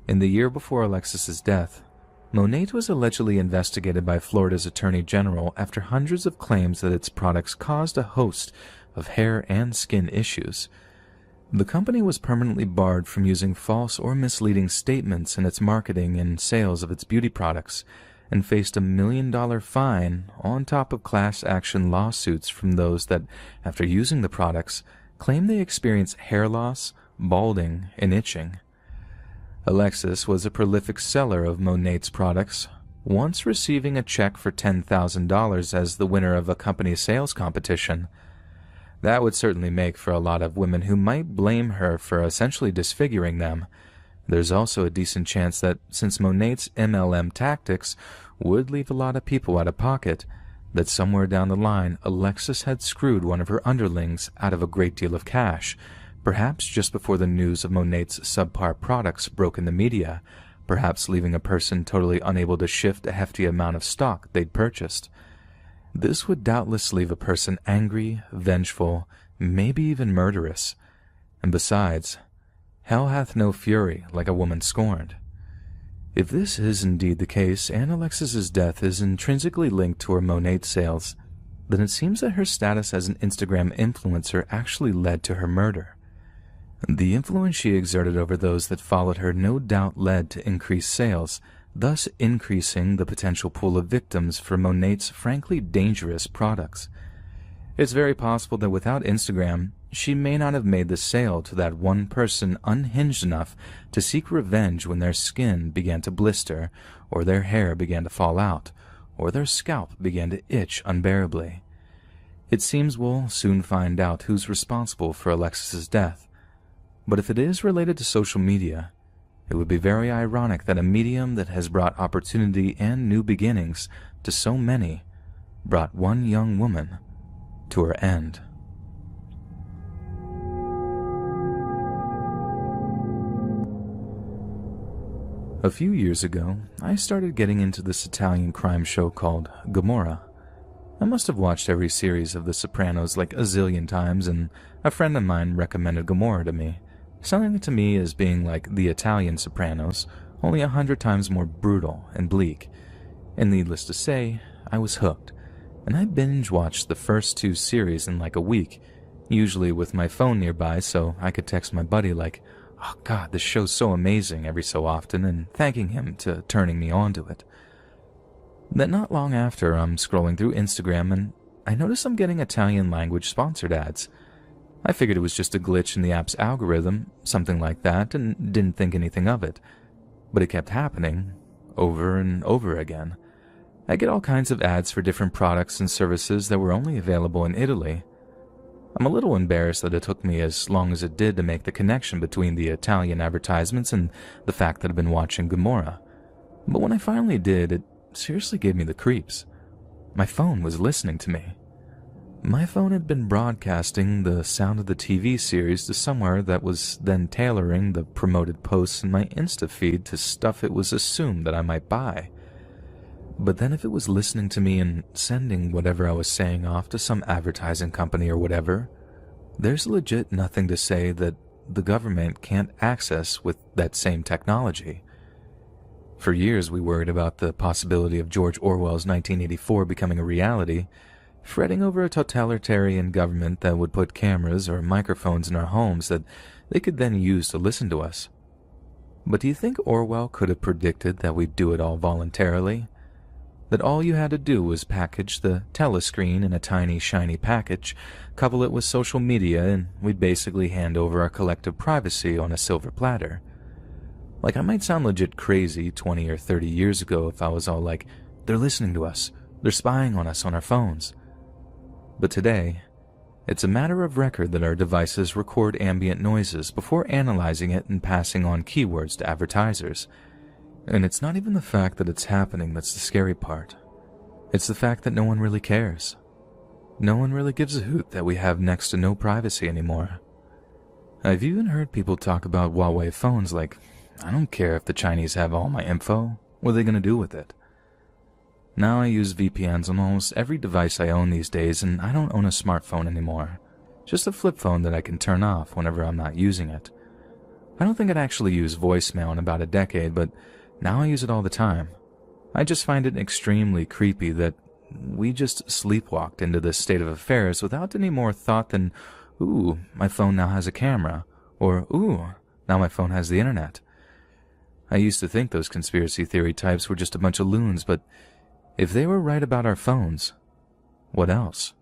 In the year before Alexis's death, Monat was allegedly investigated by Florida's Attorney General after hundreds of claims that its products caused a host of hair and skin issues. The company was permanently barred from using false or misleading statements in its marketing and sales of its beauty products, and faced a $1 million fine on top of class action lawsuits from those that, after using the products, claimed they experienced hair loss, balding, and itching. Alexis was a prolific seller of Monat's products, once receiving a check for $10,000 as the winner of a company sales competition. That would certainly make for a lot of women who might blame her for essentially disfiguring them. There's also a decent chance that since Monat's MLM tactics would leave a lot of people out of pocket, that somewhere down the line Alexis had screwed one of her underlings out of a great deal of cash, perhaps just before the news of Monat's subpar products broke in the media, perhaps leaving a person totally unable to shift a hefty amount of stock they'd purchased. This would doubtless leave a person angry, vengeful, maybe even murderous. And besides, hell hath no fury like a woman scorned. If this is indeed the case, and Alexis's death is intrinsically linked to her Monat sales, then it seems that her status as an Instagram influencer actually led to her murder. The influence she exerted over those that followed her no doubt led to increased sales, thus increasing the potential pool of victims for Monat's frankly dangerous products. It's very possible that without Instagram, she may not have made the sale to that one person unhinged enough to seek revenge when their skin began to blister, or their hair began to fall out, or their scalp began to itch unbearably. It seems we'll soon find out who's responsible for Alexis's death. But if it is related to social media, it would be very ironic that a medium that has brought opportunity and new beginnings to so many brought one young woman to her end. A few years ago, I started getting into this Italian crime show called Gomorrah. I must have watched every series of The Sopranos like a zillion times, and a friend of mine recommended Gomorrah to me, selling it to me as being like the Italian Sopranos, only 100 times more brutal and bleak. And needless to say, I was hooked, and I binge-watched the first 2 series in like a week, usually with my phone nearby so I could text my buddy like, "Oh God, this show's so amazing," every so often, and thanking him to turning me on to it. Then not long after, I'm scrolling through Instagram and I notice I'm getting Italian language sponsored ads. I figured it was just a glitch in the app's algorithm, something like that, and didn't think anything of it. But it kept happening, over and over again. I get all kinds of ads for different products and services that were only available in Italy. I'm a little embarrassed that it took me as long as it did to make the connection between the Italian advertisements and the fact that I've been watching Gomorrah. But when I finally did, it seriously gave me the creeps. My phone was listening to me. My phone had been broadcasting the sound of the TV series to somewhere that was then tailoring the promoted posts in my Insta feed to stuff it was assumed that I might buy. But then if it was listening to me and sending whatever I was saying off to some advertising company or whatever, there's legit nothing to say that the government can't access with that same technology. For years we worried about the possibility of George Orwell's 1984 becoming a reality, fretting over a totalitarian government that would put cameras or microphones in our homes that they could then use to listen to us. But do you think Orwell could have predicted that we'd do it all voluntarily? That all you had to do was package the telescreen in a tiny, shiny package, couple it with social media, and we'd basically hand over our collective privacy on a silver platter. Like, I might sound legit crazy 20 or 30 years ago if I was all like, they're listening to us, they're spying on us on our phones. But today, it's a matter of record that our devices record ambient noises before analyzing it and passing on keywords to advertisers. And it's not even the fact that it's happening that's the scary part. It's the fact that no one really cares. No one really gives a hoot that we have next to no privacy anymore. I've even heard people talk about Huawei phones like, I don't care if the Chinese have all my info, what are they going to do with it? Now I use VPNs on almost every device I own these days, and I don't own a smartphone anymore. Just a flip phone that I can turn off whenever I'm not using it. I don't think I'd actually use voicemail in about a decade, but now I use it all the time. I just find it extremely creepy that we just sleepwalked into this state of affairs without any more thought than, ooh, my phone now has a camera, or ooh, now my phone has the internet. I used to think those conspiracy theory types were just a bunch of loons, but if they were right about our phones, what else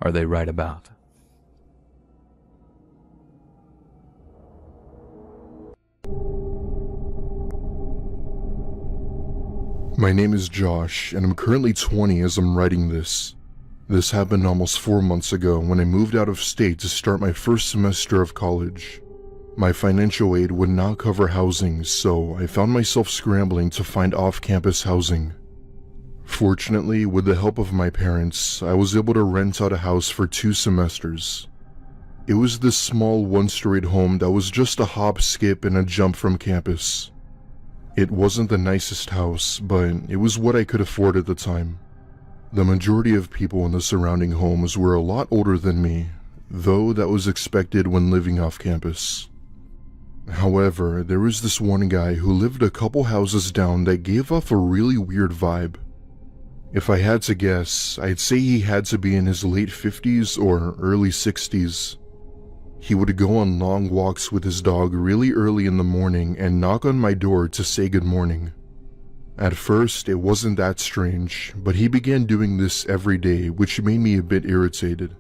are they right about? My name is Josh, and I'm currently 20 as I'm writing this. This happened almost 4 months ago when I moved out of state to start my first semester of college. My financial aid would not cover housing, so I found myself scrambling to find off-campus housing. Fortunately, with the help of my parents, I was able to rent out a house for 2 semesters. It was this small one-storied home that was just a hop, skip, and a jump from campus. It wasn't the nicest house, but it was what I could afford at the time. The majority of people in the surrounding homes were a lot older than me, though that was expected when living off campus. However, there was this one guy who lived a couple houses down that gave off a really weird vibe. If I had to guess, I'd say he had to be in his late 50s or early 60s. He would go on long walks with his dog really early in the morning and knock on my door to say good morning. At first, it wasn't that strange, but he began doing this every day, which made me a bit irritated.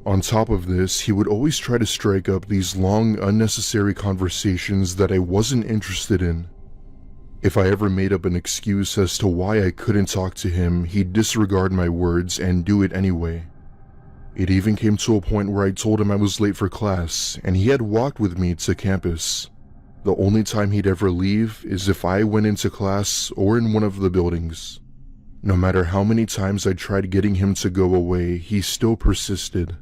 On top of this, he would always try to strike up these long, unnecessary conversations that I wasn't interested in. If I ever made up an excuse as to why I couldn't talk to him, he'd disregard my words and do it anyway. It even came to a point where I told him I was late for class, and he had walked with me to campus. The only time he'd ever leave is if I went into class or in one of the buildings. No matter how many times I tried getting him to go away, he still persisted.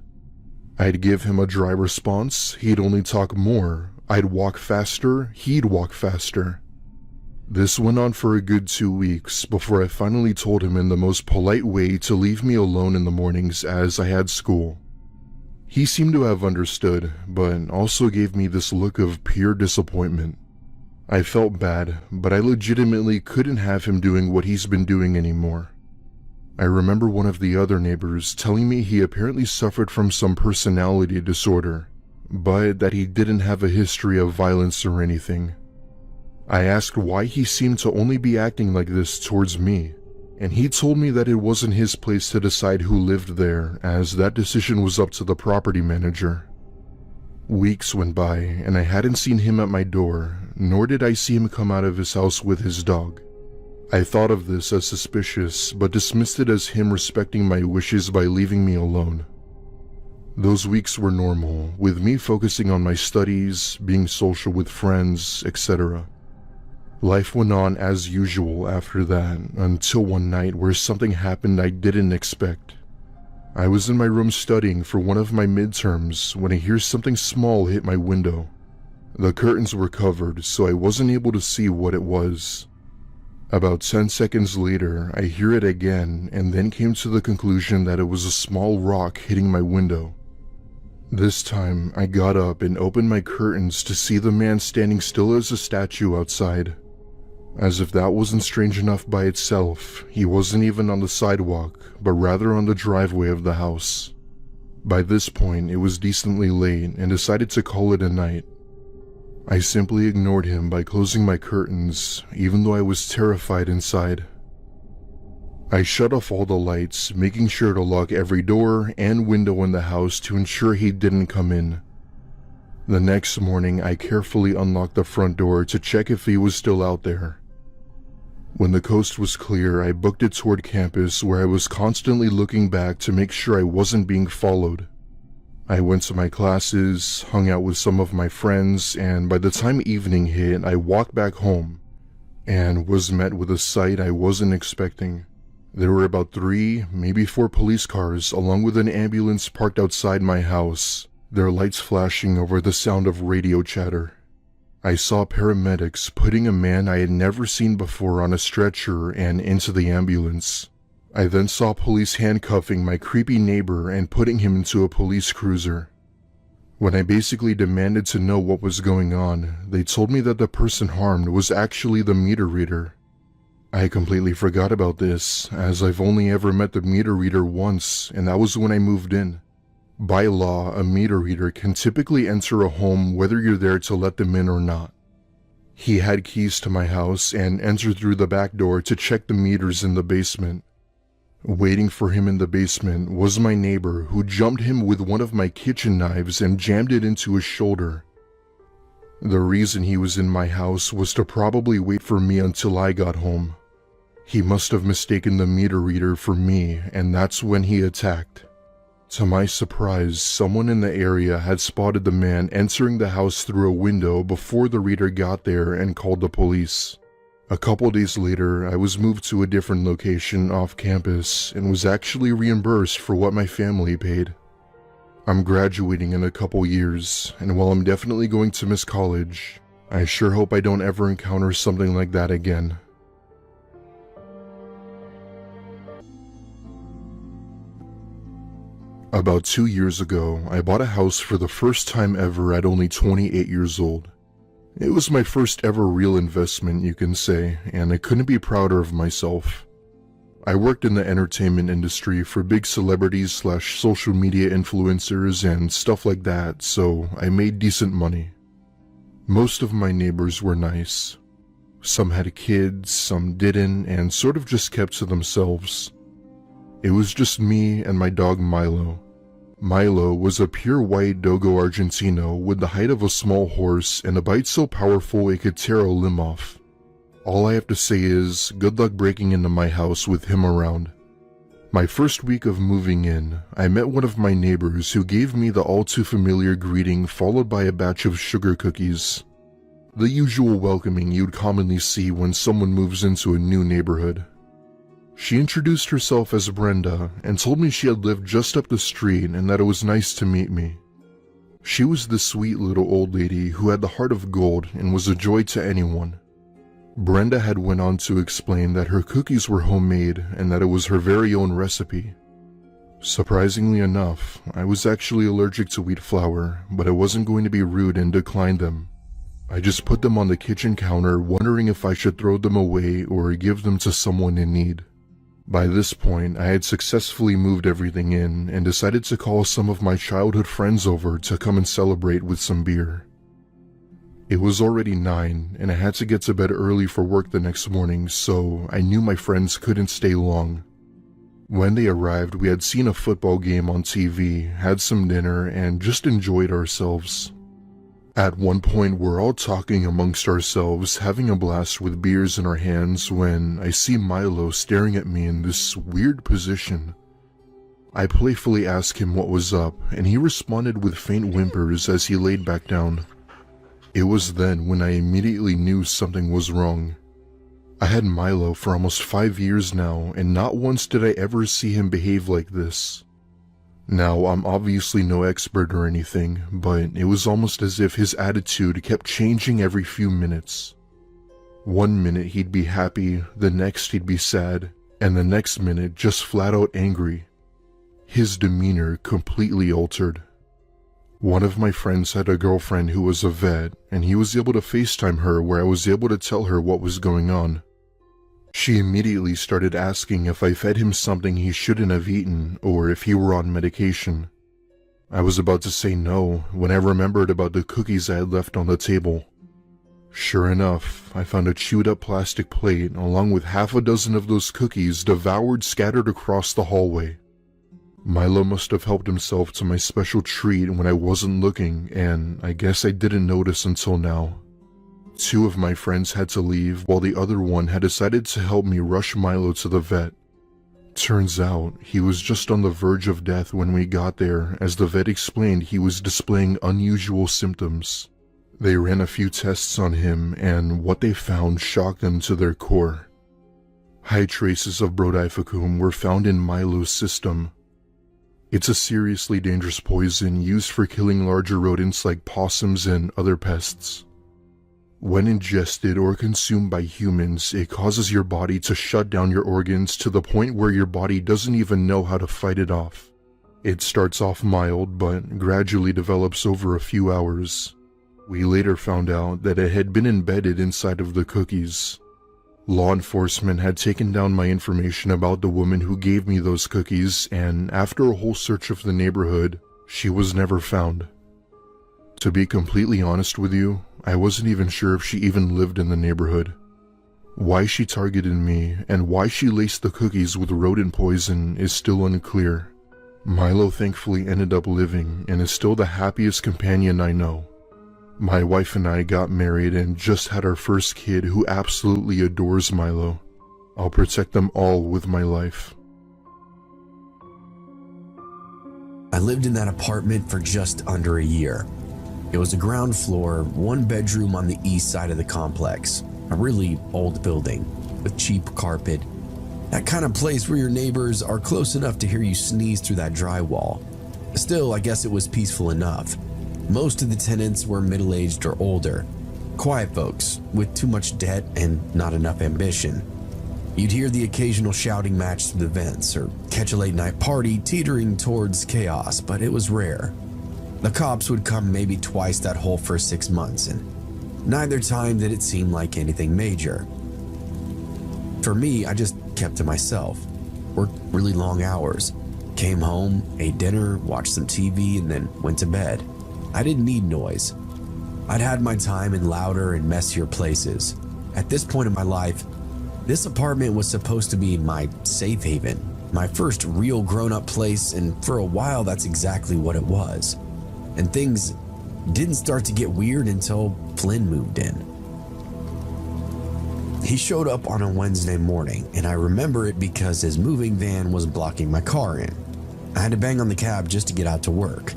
I'd give him a dry response, he'd only talk more. I'd walk faster, he'd walk faster. This went on for a good 2 weeks before I finally told him in the most polite way to leave me alone in the mornings as I had school. He seemed to have understood, but also gave me this look of pure disappointment. I felt bad, but I legitimately couldn't have him doing what he's been doing anymore. I remember one of the other neighbors telling me he apparently suffered from some personality disorder, but that he didn't have a history of violence or anything. I asked why he seemed to only be acting like this towards me, and he told me that it wasn't his place to decide who lived there, as that decision was up to the property manager. Weeks went by, and I hadn't seen him at my door, nor did I see him come out of his house with his dog. I thought of this as suspicious, but dismissed it as him respecting my wishes by leaving me alone. Those weeks were normal, with me focusing on my studies, being social with friends, etc. Life went on as usual after that, until one night where something happened I didn't expect. I was in my room studying for one of my midterms when I hear something small hit my window. The curtains were covered, so I wasn't able to see what it was. About 10 seconds later, I hear it again and then came to the conclusion that it was a small rock hitting my window. This time, I got up and opened my curtains to see the man standing still as a statue outside. As if that wasn't strange enough by itself, he wasn't even on the sidewalk, but rather on the driveway of the house. By this point, it was decently late and decided to call it a night. I simply ignored him by closing my curtains, even though I was terrified inside. I shut off all the lights, making sure to lock every door and window in the house to ensure he didn't come in. The next morning, I carefully unlocked the front door to check if he was still out there. When the coast was clear, I booked it toward campus where I was constantly looking back to make sure I wasn't being followed. I went to my classes, hung out with some of my friends, and by the time evening hit, I walked back home and was met with a sight I wasn't expecting. There were about 3, maybe 4 police cars along with an ambulance parked outside my house, their lights flashing over the sound of radio chatter. I saw paramedics putting a man I had never seen before on a stretcher and into the ambulance. I then saw police handcuffing my creepy neighbor and putting him into a police cruiser. When I basically demanded to know what was going on, they told me that the person harmed was actually the meter reader. I completely forgot about this, as I've only ever met the meter reader once, and that was when I moved in. By law, a meter reader can typically enter a home whether you're there to let them in or not. He had keys to my house and entered through the back door to check the meters in the basement. Waiting for him in the basement was my neighbor, who jumped him with one of my kitchen knives and jammed it into his shoulder. The reason he was in my house was to probably wait for me until I got home. He must have mistaken the meter reader for me, and that's when he attacked. To my surprise, someone in the area had spotted the man entering the house through a window before the reader got there and called the police. A couple days later, I was moved to a different location off campus and was actually reimbursed for what my family paid. I'm graduating in a couple years, and while I'm definitely going to miss college, I sure hope I don't ever encounter something like that again. About 2 years ago, I bought a house for the first time ever at only 28 years old. It was my first ever real investment, you can say, and I couldn't be prouder of myself. I worked in the entertainment industry for big celebrities / social media influencers and stuff like that, so I made decent money. Most of my neighbors were nice. Some had kids, some didn't, and sort of just kept to themselves. It was just me and my dog Milo. Milo was a pure white Dogo Argentino with the height of a small horse and a bite so powerful it could tear a limb off. All I have to say is, good luck breaking into my house with him around. My first week of moving in, I met one of my neighbors who gave me the all too familiar greeting followed by a batch of sugar cookies. The usual welcoming you'd commonly see when someone moves into a new neighborhood. She introduced herself as Brenda and told me she had lived just up the street and that it was nice to meet me. She was the sweet little old lady who had the heart of gold and was a joy to anyone. Brenda had went on to explain that her cookies were homemade and that it was her very own recipe. Surprisingly enough, I was actually allergic to wheat flour, but I wasn't going to be rude and decline them. I just put them on the kitchen counter, wondering if I should throw them away or give them to someone in need. By this point, I had successfully moved everything in and decided to call some of my childhood friends over to come and celebrate with some beer. It was already 9 and I had to get to bed early for work the next morning, so I knew my friends couldn't stay long. When they arrived, we had seen a football game on TV, had some dinner, and just enjoyed ourselves. At one point, we're all talking amongst ourselves, having a blast with beers in our hands, when I see Milo staring at me in this weird position. I playfully asked him what was up, and he responded with faint whimpers as he laid back down. It was then when I immediately knew something was wrong. I had Milo for almost 5 years now, and not once did I ever see him behave like this. Now, I'm obviously no expert or anything, but it was almost as if his attitude kept changing every few minutes. One minute he'd be happy, the next he'd be sad, and the next minute just flat out angry. His demeanor completely altered. One of my friends had a girlfriend who was a vet, and he was able to FaceTime her where I was able to tell her what was going on. She immediately started asking if I fed him something he shouldn't have eaten or if he were on medication. I was about to say no when I remembered about the cookies I had left on the table. Sure enough, I found a chewed up plastic plate along with half a dozen of those cookies devoured scattered across the hallway. Milo must have helped himself to my special treat when I wasn't looking, and I guess I didn't notice until now. 2 of my friends had to leave while the other one had decided to help me rush Milo to the vet. Turns out he was just on the verge of death when we got there, as the vet explained he was displaying unusual symptoms. They ran a few tests on him, and what they found shocked them to their core. High traces of brodifacoum were found in Milo's system. It's a seriously dangerous poison used for killing larger rodents like possums and other pests. When ingested or consumed by humans, it causes your body to shut down your organs to the point where your body doesn't even know how to fight it off. It starts off mild, but gradually develops over a few hours. We later found out that it had been embedded inside of the cookies. Law enforcement had taken down my information about the woman who gave me those cookies, and after a whole search of the neighborhood, she was never found. To be completely honest with you, I wasn't even sure if she even lived in the neighborhood. Why she targeted me and why she laced the cookies with rodent poison is still unclear. Milo thankfully ended up living and is still the happiest companion I know. My wife and I got married and just had our first kid who absolutely adores Milo. I'll protect them all with my life. I lived in that apartment for just under a year. It was a ground floor, 1 bedroom on the east side of the complex, a really old building with cheap carpet. That kind of place where your neighbors are close enough to hear you sneeze through that drywall. Still, I guess it was peaceful enough. Most of the tenants were middle-aged or older, quiet folks with too much debt and not enough ambition. You'd hear the occasional shouting match through the vents or catch a late-night party teetering towards chaos, but it was rare. The cops would come maybe twice that whole first 6 months, and neither time did it seem like anything major. For me, I just kept to myself, worked really long hours, came home, ate dinner, watched some TV, and then went to bed. I didn't need noise. I'd had my time in louder and messier places. At this point in my life, this apartment was supposed to be my safe haven, my first real grown-up place, and for a while that's exactly what it was. And things didn't start to get weird until Flynn moved in. He showed up on a Wednesday morning, and I remember it because his moving van was blocking my car in. I had to bang on the cab just to get out to work.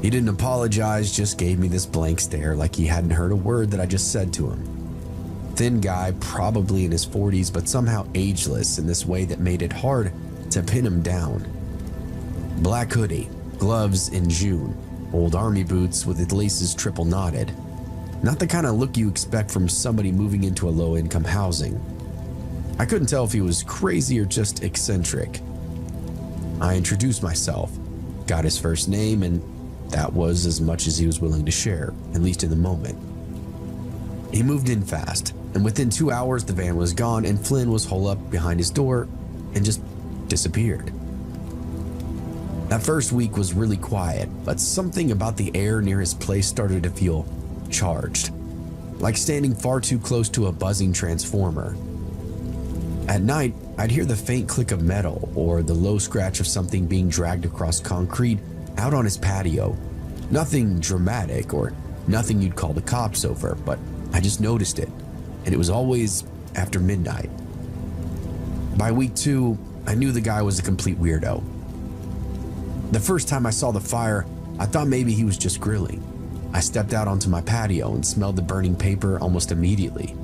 He didn't apologize, just gave me this blank stare like he hadn't heard a word that I just said to him. Thin guy, probably in his 40s, but somehow ageless in this way that made it hard to pin him down. Black hoodie, gloves in June, old army boots with the laces triple knotted. Not the kind of look you expect from somebody moving into a low-income housing. I couldn't tell if he was crazy or just eccentric. I introduced myself, got his first name, and that was as much as he was willing to share, at least in the moment. He moved in fast, and within 2 hours the van was gone and Flynn was holed up behind his door and just disappeared. That first week was really quiet, but something about the air near his place started to feel charged, like standing far too close to a buzzing transformer. At night, I'd hear the faint click of metal or the low scratch of something being dragged across concrete out on his patio. Nothing dramatic or nothing you'd call the cops over, but I just noticed it, and it was always after midnight. By week 2, I knew the guy was a complete weirdo. The first time I saw the fire, I thought maybe he was just grilling. I stepped out onto my patio and smelled the burning paper almost immediately.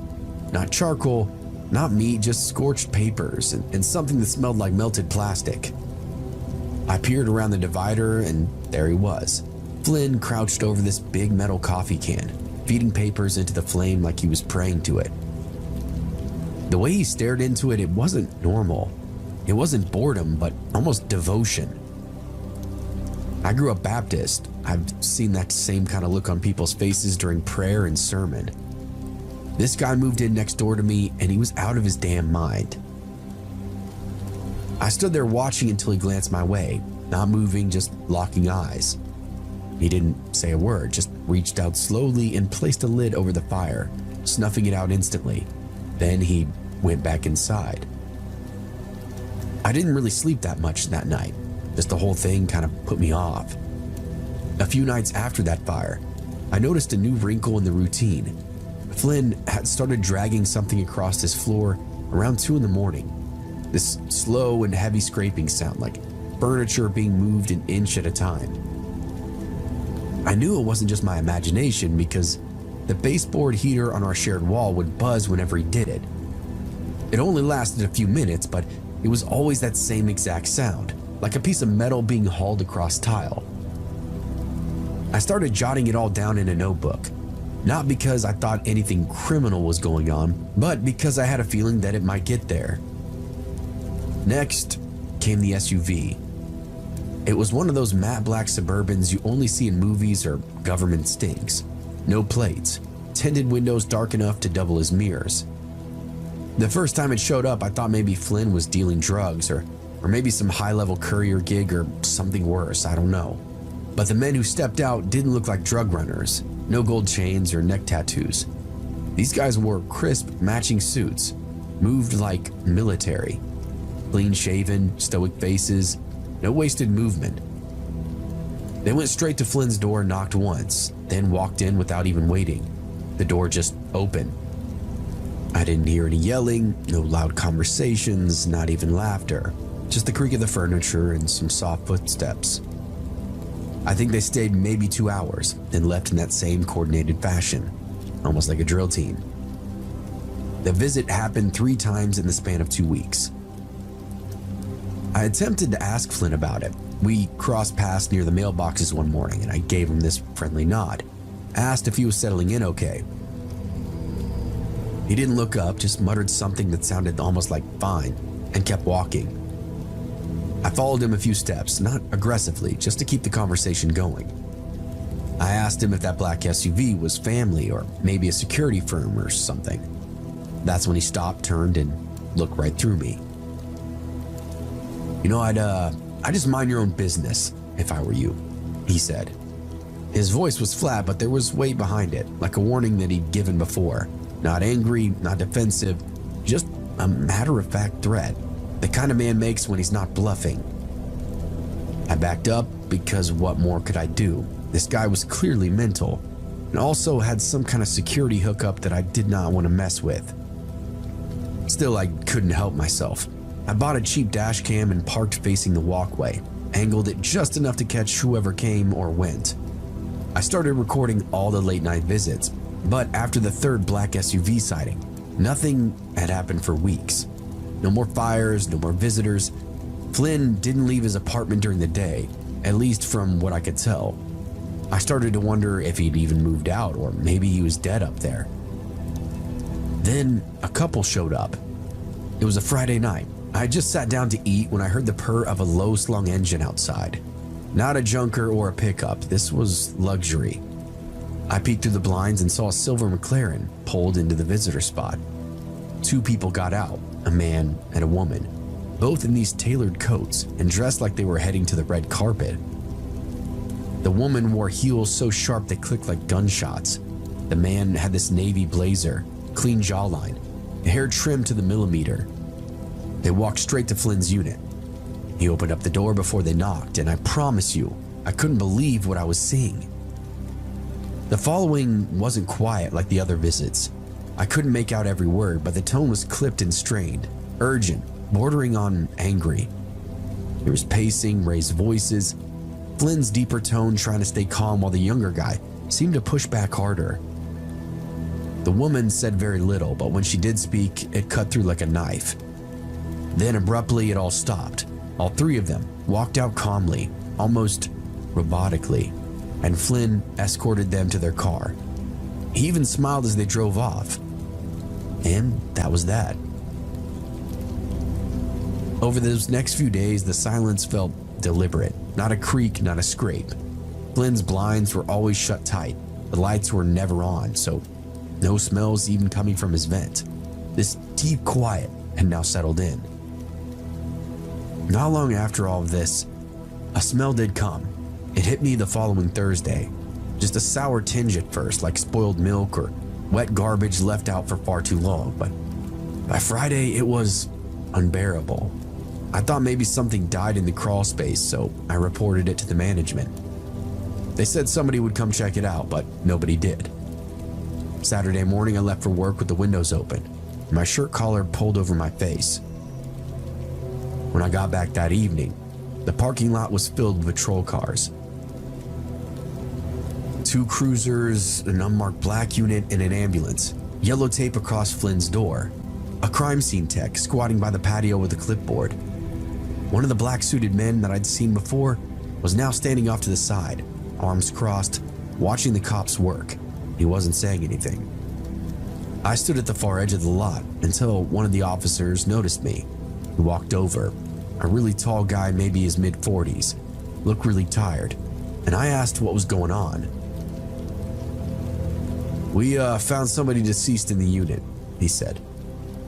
Not charcoal, not meat, just scorched papers and something that smelled like melted plastic. I peered around the divider and there he was. Flynn crouched over this big metal coffee can, feeding papers into the flame like he was praying to it. The way he stared into it, it wasn't normal. It wasn't boredom, but almost devotion. I grew up Baptist. I've seen that same kind of look on people's faces during prayer and sermon. This guy moved in next door to me and he was out of his damn mind. I stood there watching until he glanced my way, not moving, just locking eyes. He didn't say a word, just reached out slowly and placed a lid over the fire, snuffing it out instantly. Then he went back inside. I didn't really sleep that much that night. Just the whole thing kind of put me off. A few nights after that fire, I noticed a new wrinkle in the routine. Flynn had started dragging something across his floor around 2 a.m. This slow and heavy scraping sound, like furniture being moved an inch at a time. I knew it wasn't just my imagination because the baseboard heater on our shared wall would buzz whenever he did it. It only lasted a few minutes, but it was always that same exact sound, like a piece of metal being hauled across tile. I started jotting it all down in a notebook, not because I thought anything criminal was going on, but because I had a feeling that it might get there. Next came the SUV. It was one of those matte black Suburbans you only see in movies or government stings. No plates, tinted windows dark enough to double as mirrors. The first time it showed up, I thought maybe Flynn was dealing drugs or maybe some high-level courier gig or something worse, I don't know. But the men who stepped out didn't look like drug runners, no gold chains or neck tattoos. These guys wore crisp, matching suits, moved like military. Clean-shaven, stoic faces, no wasted movement. They went straight to Flynn's door, knocked once, then walked in without even waiting. The door just opened. I didn't hear any yelling, no loud conversations, not even laughter. Just the creak of the furniture and some soft footsteps. I think they stayed maybe 2 hours, then left in that same coordinated fashion, almost like a drill team. The visit happened 3 times in the span of 2 weeks. I attempted to ask Flynn about it. We crossed paths near the mailboxes one morning and I gave him this friendly nod, asked if he was settling in okay. He didn't look up, just muttered something that sounded almost like fine, and kept walking. I followed him a few steps, not aggressively, just to keep the conversation going. I asked him if that black SUV was family or maybe a security firm or something. That's when he stopped, turned, and looked right through me. You know, I'd just mind your own business if I were you, he said. His voice was flat, but there was weight behind it, like a warning that he'd given before. Not angry, not defensive, just a matter-of-fact threat. The kind of man makes when he's not bluffing. I backed up because what more could I do? This guy was clearly mental and also had some kind of security hookup that I did not want to mess with. Still, I couldn't help myself. I bought a cheap dash cam and parked facing the walkway, angled it just enough to catch whoever came or went. I started recording all the late night visits, but after the 3rd black SUV sighting, nothing had happened for weeks. No more fires, no more visitors. Flynn didn't leave his apartment during the day, at least from what I could tell. I started to wonder if he'd even moved out or maybe he was dead up there. Then a couple showed up. It was a Friday night. I had just sat down to eat when I heard the purr of a low-slung engine outside. Not a junker or a pickup, this was luxury. I peeked through the blinds and saw a silver McLaren pulled into the visitor spot. 2 people got out, a man and a woman, both in these tailored coats and dressed like they were heading to the red carpet. The woman wore heels so sharp they clicked like gunshots. The man had this navy blazer, clean jawline, hair trimmed to the millimeter. They walked straight to Flynn's unit. He opened up the door before they knocked, and I promise you, I couldn't believe what I was seeing. The following wasn't quiet like the other visits. I couldn't make out every word, but the tone was clipped and strained, urgent, bordering on angry. There was pacing, raised voices, Flynn's deeper tone trying to stay calm while the younger guy seemed to push back harder. The woman said very little, but when she did speak, it cut through like a knife. Then abruptly, it all stopped. All three of them walked out calmly, almost robotically, and Flynn escorted them to their car. He even smiled as they drove off. And that was that. Over those next few days, the silence felt deliberate. Not a creak, not a scrape. Flynn's blinds were always shut tight. The lights were never on, so no smells even coming from his vent. This deep quiet had now settled in. Not long after all of this, a smell did come. It hit me the following Thursday. Just a sour tinge at first, like spoiled milk or wet garbage left out for far too long, but by Friday it was unbearable. I thought maybe something died in the crawl space, so I reported it to the management. They said somebody would come check it out, but nobody did. Saturday morning, I left for work with the windows open, my shirt collar pulled over my face. When I got back that evening, the parking lot was filled with patrol cars. 2 cruisers, an unmarked black unit, and an ambulance. Yellow tape across Flynn's door. A crime scene tech squatting by the patio with a clipboard. One of the black-suited men that I'd seen before was now standing off to the side, arms crossed, watching the cops work. He wasn't saying anything. I stood at the far edge of the lot until one of the officers noticed me. He walked over, a really tall guy, maybe his mid-40s, looked really tired, and I asked what was going on. We found somebody deceased in the unit, he said.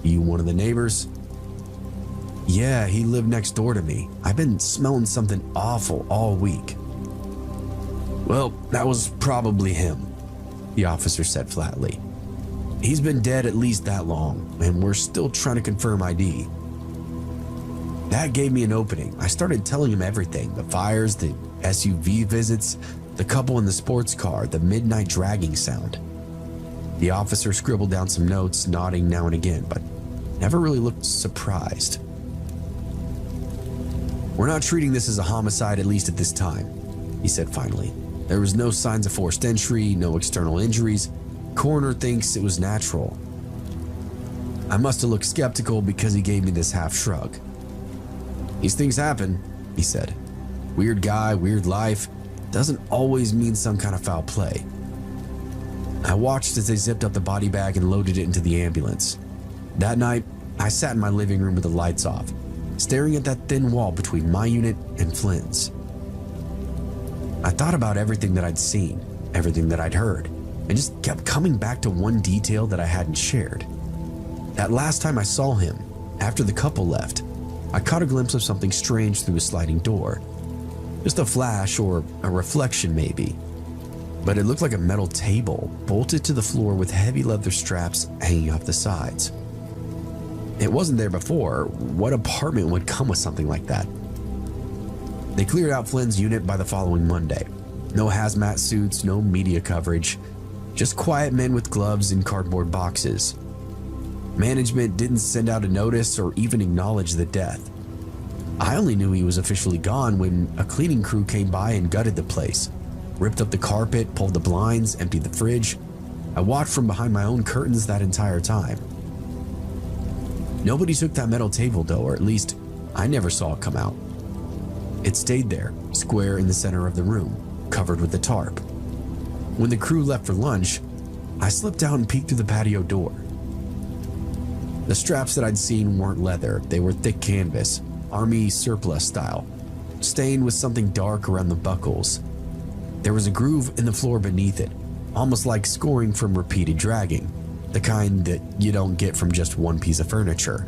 You one of the neighbors? Yeah, he lived next door to me. I've been smelling something awful all week. Well, that was probably him, the officer said flatly. He's been dead at least that long, and we're still trying to confirm ID. That gave me an opening. I started telling him everything, the fires, the SUV visits, the couple in the sports car, the midnight dragging sound. The officer scribbled down some notes, nodding now and again, but never really looked surprised. We're not treating this as a homicide, at least at this time, he said finally. There was no signs of forced entry, no external injuries. Coroner thinks it was natural. I must have looked skeptical because he gave me this half shrug. These things happen, he said. Weird guy, weird life. Doesn't always mean some kind of foul play. I watched as they zipped up the body bag and loaded it into the ambulance. That night, I sat in my living room with the lights off, staring at that thin wall between my unit and Flynn's. I thought about everything that I'd seen, everything that I'd heard, and just kept coming back to one detail that I hadn't shared. That last time I saw him, after the couple left, I caught a glimpse of something strange through a sliding door. Just a flash or a reflection maybe. But it looked like a metal table bolted to the floor with heavy leather straps hanging off the sides. It wasn't there before. What apartment would come with something like that? They cleared out Flynn's unit by the following Monday. No hazmat suits, no media coverage, just quiet men with gloves and cardboard boxes. Management didn't send out a notice or even acknowledge the death. I only knew he was officially gone when a cleaning crew came by and gutted the place, ripped up the carpet, pulled the blinds, emptied the fridge. I watched from behind my own curtains that entire time. Nobody took that metal table though, or at least I never saw it come out. It stayed there, square in the center of the room, covered with a tarp. When the crew left for lunch, I slipped out and peeked through the patio door. The straps that I'd seen weren't leather, they were thick canvas, army surplus style, stained with something dark around the buckles. There was a groove in the floor beneath it, almost like scoring from repeated dragging, the kind that you don't get from just one piece of furniture.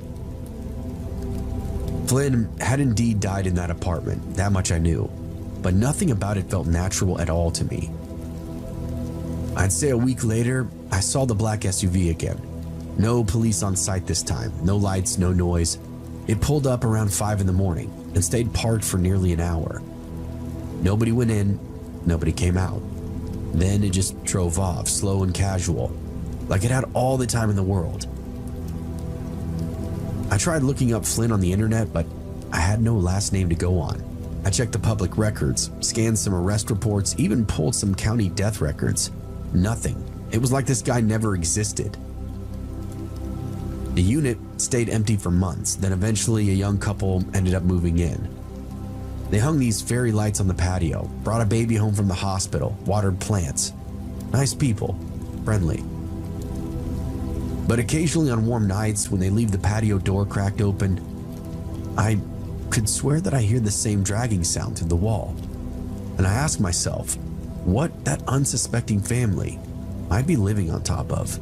Flynn had indeed died in that apartment, that much I knew, but nothing about it felt natural at all to me. I'd say a week later, I saw the black SUV again. No police on site this time, no lights, no noise. It pulled up around 5 in the morning and stayed parked for nearly an hour. Nobody went in, nobody came out. Then it just drove off, slow and casual, like it had all the time in the world. I tried looking up Flynn on the internet, but I had no last name to go on. I checked the public records, scanned some arrest reports, even pulled some county death records. Nothing. It was like this guy never existed. The unit stayed empty for months, then eventually a young couple ended up moving in. They hung these fairy lights on the patio, brought a baby home from the hospital, watered plants. Nice people, friendly. But occasionally on warm nights, when they leave the patio door cracked open, I could swear that I hear the same dragging sound through the wall. And I ask myself, what that unsuspecting family might be living on top of.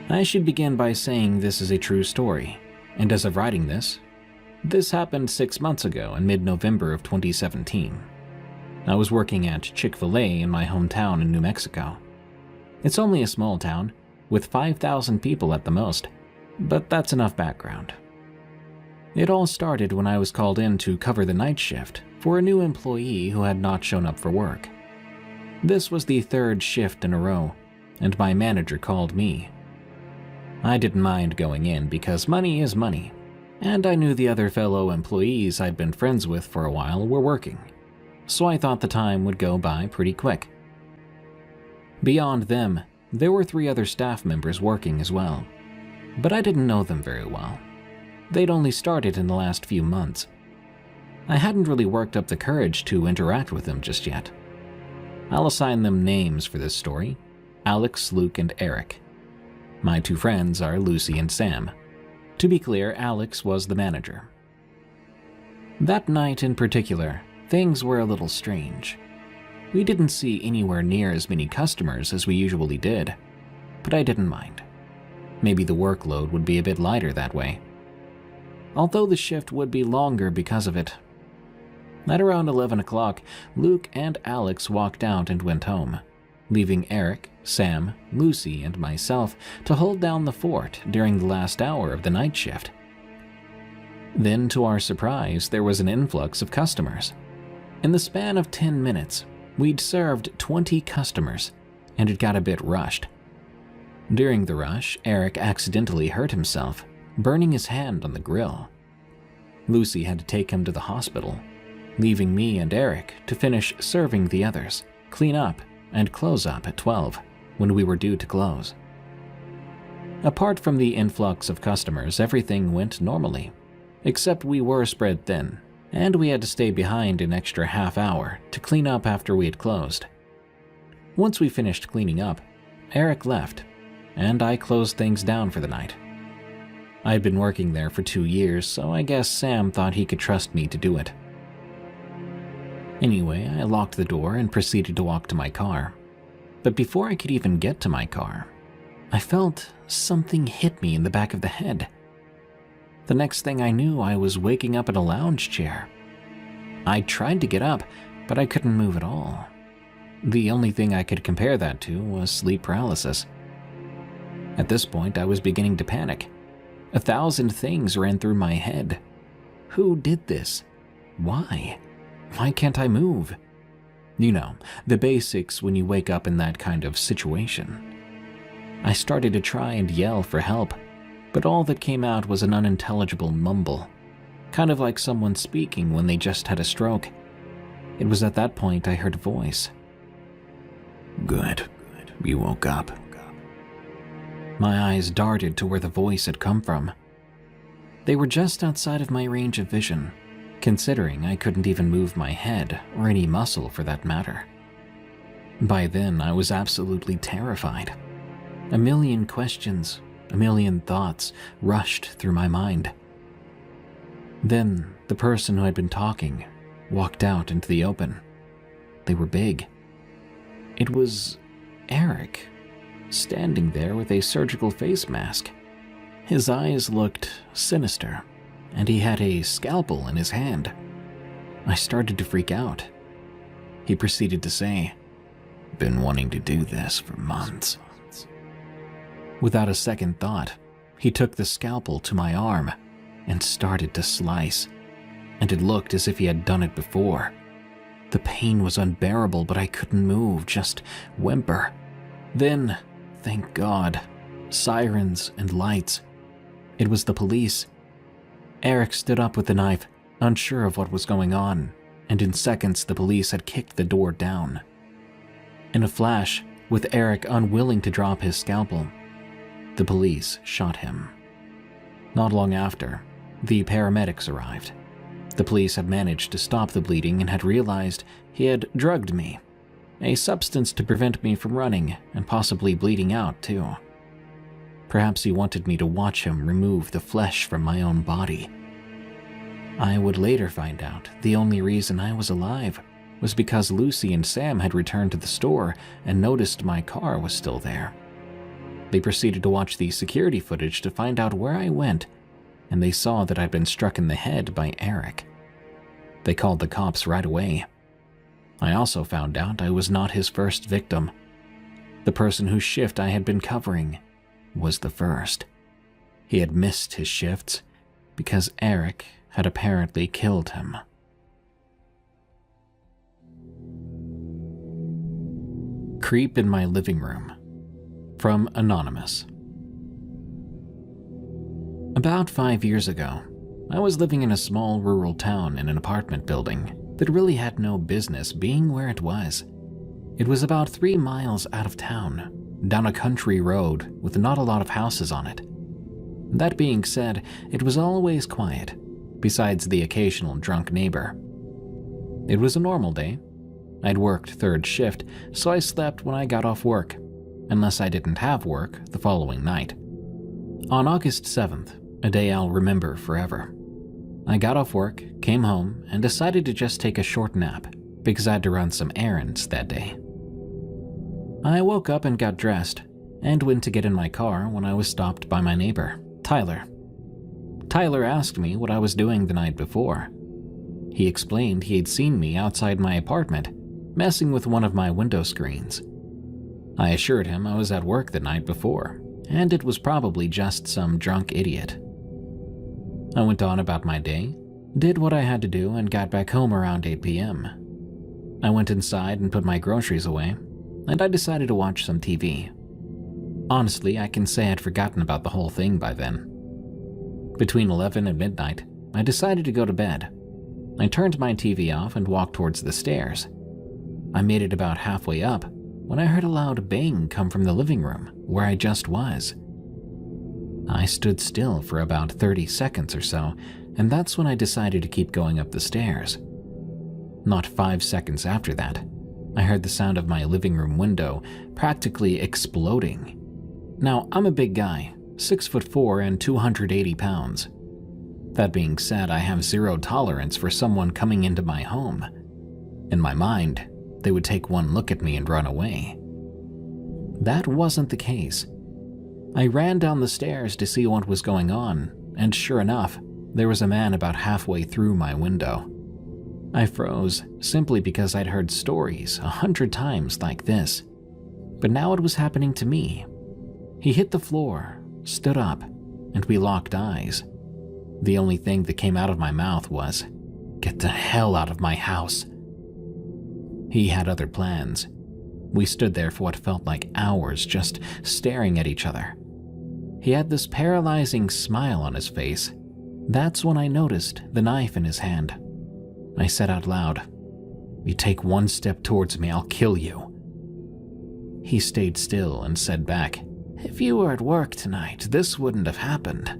I should begin by saying this is a true story, and as of writing this happened 6 months ago in mid-November of 2017. I was working at Chick-fil-A in my hometown in New Mexico. It's only a small town, with 5,000 people at the most, but that's enough background. It all started when I was called in to cover the night shift for a new employee who had not shown up for work. This was the third shift in a row, and my manager called me. I didn't mind going in because money is money, and I knew the other fellow employees I'd been friends with for a while were working, so I thought the time would go by pretty quick. Beyond them, there were 3 other staff members working as well, but I didn't know them very well. They'd only started in the last few months. I hadn't really worked up the courage to interact with them just yet. I'll assign them names for this story: Alex, Luke, and Eric. My 2 friends are Lucy and Sam. To be clear, Alex was the manager. That night in particular, things were a little strange. We didn't see anywhere near as many customers as we usually did, but I didn't mind. Maybe the workload would be a bit lighter that way, although the shift would be longer because of it. At around 11 o'clock, Luke and Alex walked out and went home, leaving Eric, Sam, Lucy, and myself to hold down the fort during the last hour of the night shift. Then, to our surprise, there was an influx of customers. In the span of 10 minutes, we'd served 20 customers, and it got a bit rushed. During the rush, Eric accidentally hurt himself, burning his hand on the grill. Lucy had to take him to the hospital, leaving me and Eric to finish serving the others, clean up, and close up at 12, when we were due to close. Apart from the influx of customers, everything went normally, except we were spread thin, and we had to stay behind an extra half hour to clean up after we had closed. Once we finished cleaning up, Eric left, and I closed things down for the night. I'd been working there for 2 years, so I guess Sam thought he could trust me to do it. Anyway, I locked the door and proceeded to walk to my car. But before I could even get to my car, I felt something hit me in the back of the head. The next thing I knew, I was waking up in a lounge chair. I tried to get up, but I couldn't move at all. The only thing I could compare that to was sleep paralysis. At this point, I was beginning to panic. 1,000 things ran through my head. Who did this? Why? Why can't I move? You know, the basics when you wake up in that kind of situation. I started to try and yell for help, but all that came out was an unintelligible mumble, kind of like someone speaking when they just had a stroke. It was at that point I heard a voice. Good, you woke up. My eyes darted to where the voice had come from. They were just outside of my range of vision, considering I couldn't even move my head or any muscle for that matter. By then, I was absolutely terrified. A million questions, a million thoughts rushed through my mind. Then, the person who had been talking walked out into the open. They were big. It was Eric, standing there with a surgical face mask. His eyes looked sinister, and he had a scalpel in his hand. I started to freak out. He proceeded to say, "Been wanting to do this for months." Without a second thought, he took the scalpel to my arm and started to slice, and it looked as if he had done it before. The pain was unbearable, but I couldn't move, just whimper. Then, thank God, sirens and lights, It was the police. Eric stood up with the knife, unsure of what was going on, and in seconds the police had kicked the door down. In a flash, with Eric unwilling to drop his scalpel, the police shot him. Not long after, the paramedics arrived. The police had managed to stop the bleeding and had realized he had drugged me, a substance to prevent me from running and possibly bleeding out too. Perhaps he wanted me to watch him remove the flesh from my own body. I would later find out the only reason I was alive was because Lucy and Sam had returned to the store and noticed my car was still there. They proceeded to watch the security footage to find out where I went, and they saw that I'd been struck in the head by Eric. They called the cops right away. I also found out I was not his first victim. The person whose shift I had been covering was the first. He had missed his shifts because Eric had apparently killed him. Creep in my living room. From Anonymous. About 5 years ago, I was living in a small rural town in an apartment building that really had no business being where it was. It was about 3 miles out of town, down a country road with not a lot of houses on it. That being said, it was always quiet, besides the occasional drunk neighbor. It was a normal day. I'd worked third shift, so I slept when I got off work, unless I didn't have work the following night. On August 7th, a day I'll remember forever, I got off work, came home, and decided to just take a short nap because I had to run some errands that day. I woke up and got dressed and went to get in my car when I was stopped by my neighbor, Tyler. Tyler asked me what I was doing the night before. He explained he had seen me outside my apartment, messing with one of my window screens. I assured him I was at work the night before, and it was probably just some drunk idiot. I went on about my day, did what I had to do, and got back home around 8 p.m. I went inside and put my groceries away, and I decided to watch some TV. Honestly, I can say I'd forgotten about the whole thing by then. Between 11 and midnight, I decided to go to bed. I turned my TV off and walked towards the stairs. I made it about halfway up when I heard a loud bang come from the living room where I just was. I stood still for about 30 seconds or so, and that's when I decided to keep going up the stairs. Not 5 seconds after that, I heard the sound of my living room window practically exploding. Now, I'm a big guy, 6'4" and 280 pounds. That being said, I have zero tolerance for someone coming into my home. In my mind, they would take one look at me and run away. That wasn't the case. I ran down the stairs to see what was going on, and sure enough, there was a man about halfway through my window. I froze simply because I'd heard stories 100 times like this, but now it was happening to me. He hit the floor, stood up, and we locked eyes. The only thing that came out of my mouth was, "Get the hell out of my house." He had other plans. We stood there for what felt like hours just staring at each other. He had this paralyzing smile on his face. That's when I noticed the knife in his hand. I said out loud, "You take one step towards me, I'll kill you." He stayed still and said back, "If you were at work tonight, this wouldn't have happened."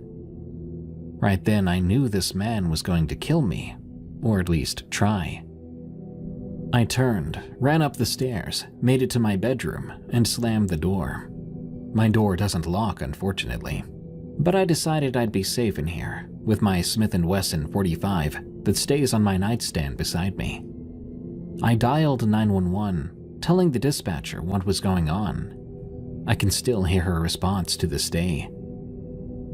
Right then, I knew this man was going to kill me, or at least try. I turned, ran up the stairs, made it to my bedroom, and slammed the door. My door doesn't lock, unfortunately, but I decided I'd be safe in here with my Smith & Wesson .45 that stays on my nightstand beside me. I dialed 911, telling the dispatcher what was going on. I can still hear her response to this day.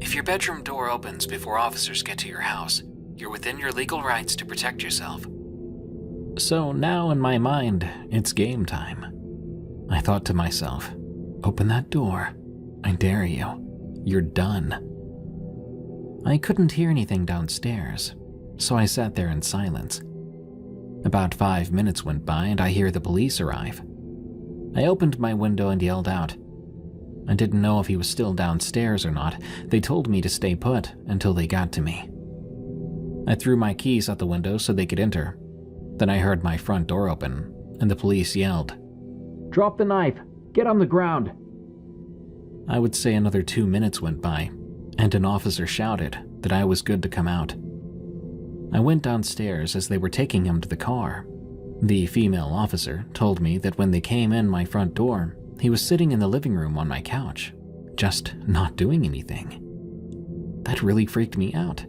"If your bedroom door opens before officers get to your house, you're within your legal rights to protect yourself." So now in my mind, it's game time. I thought to myself, open that door. I dare you. You're done. I couldn't hear anything downstairs, so I sat there in silence. About 5 minutes went by and I hear the police arrive. I opened my window and yelled out, I didn't know if he was still downstairs or not. They told me to stay put until they got to me. I threw my keys out the window so they could enter. Then I heard my front door open, and the police yelled, "Drop the knife! Get on the ground!" I would say another 2 minutes went by, and an officer shouted that I was good to come out. I went downstairs as they were taking him to the car. The female officer told me that when they came in my front door, he was sitting in the living room on my couch, just not doing anything. That really freaked me out.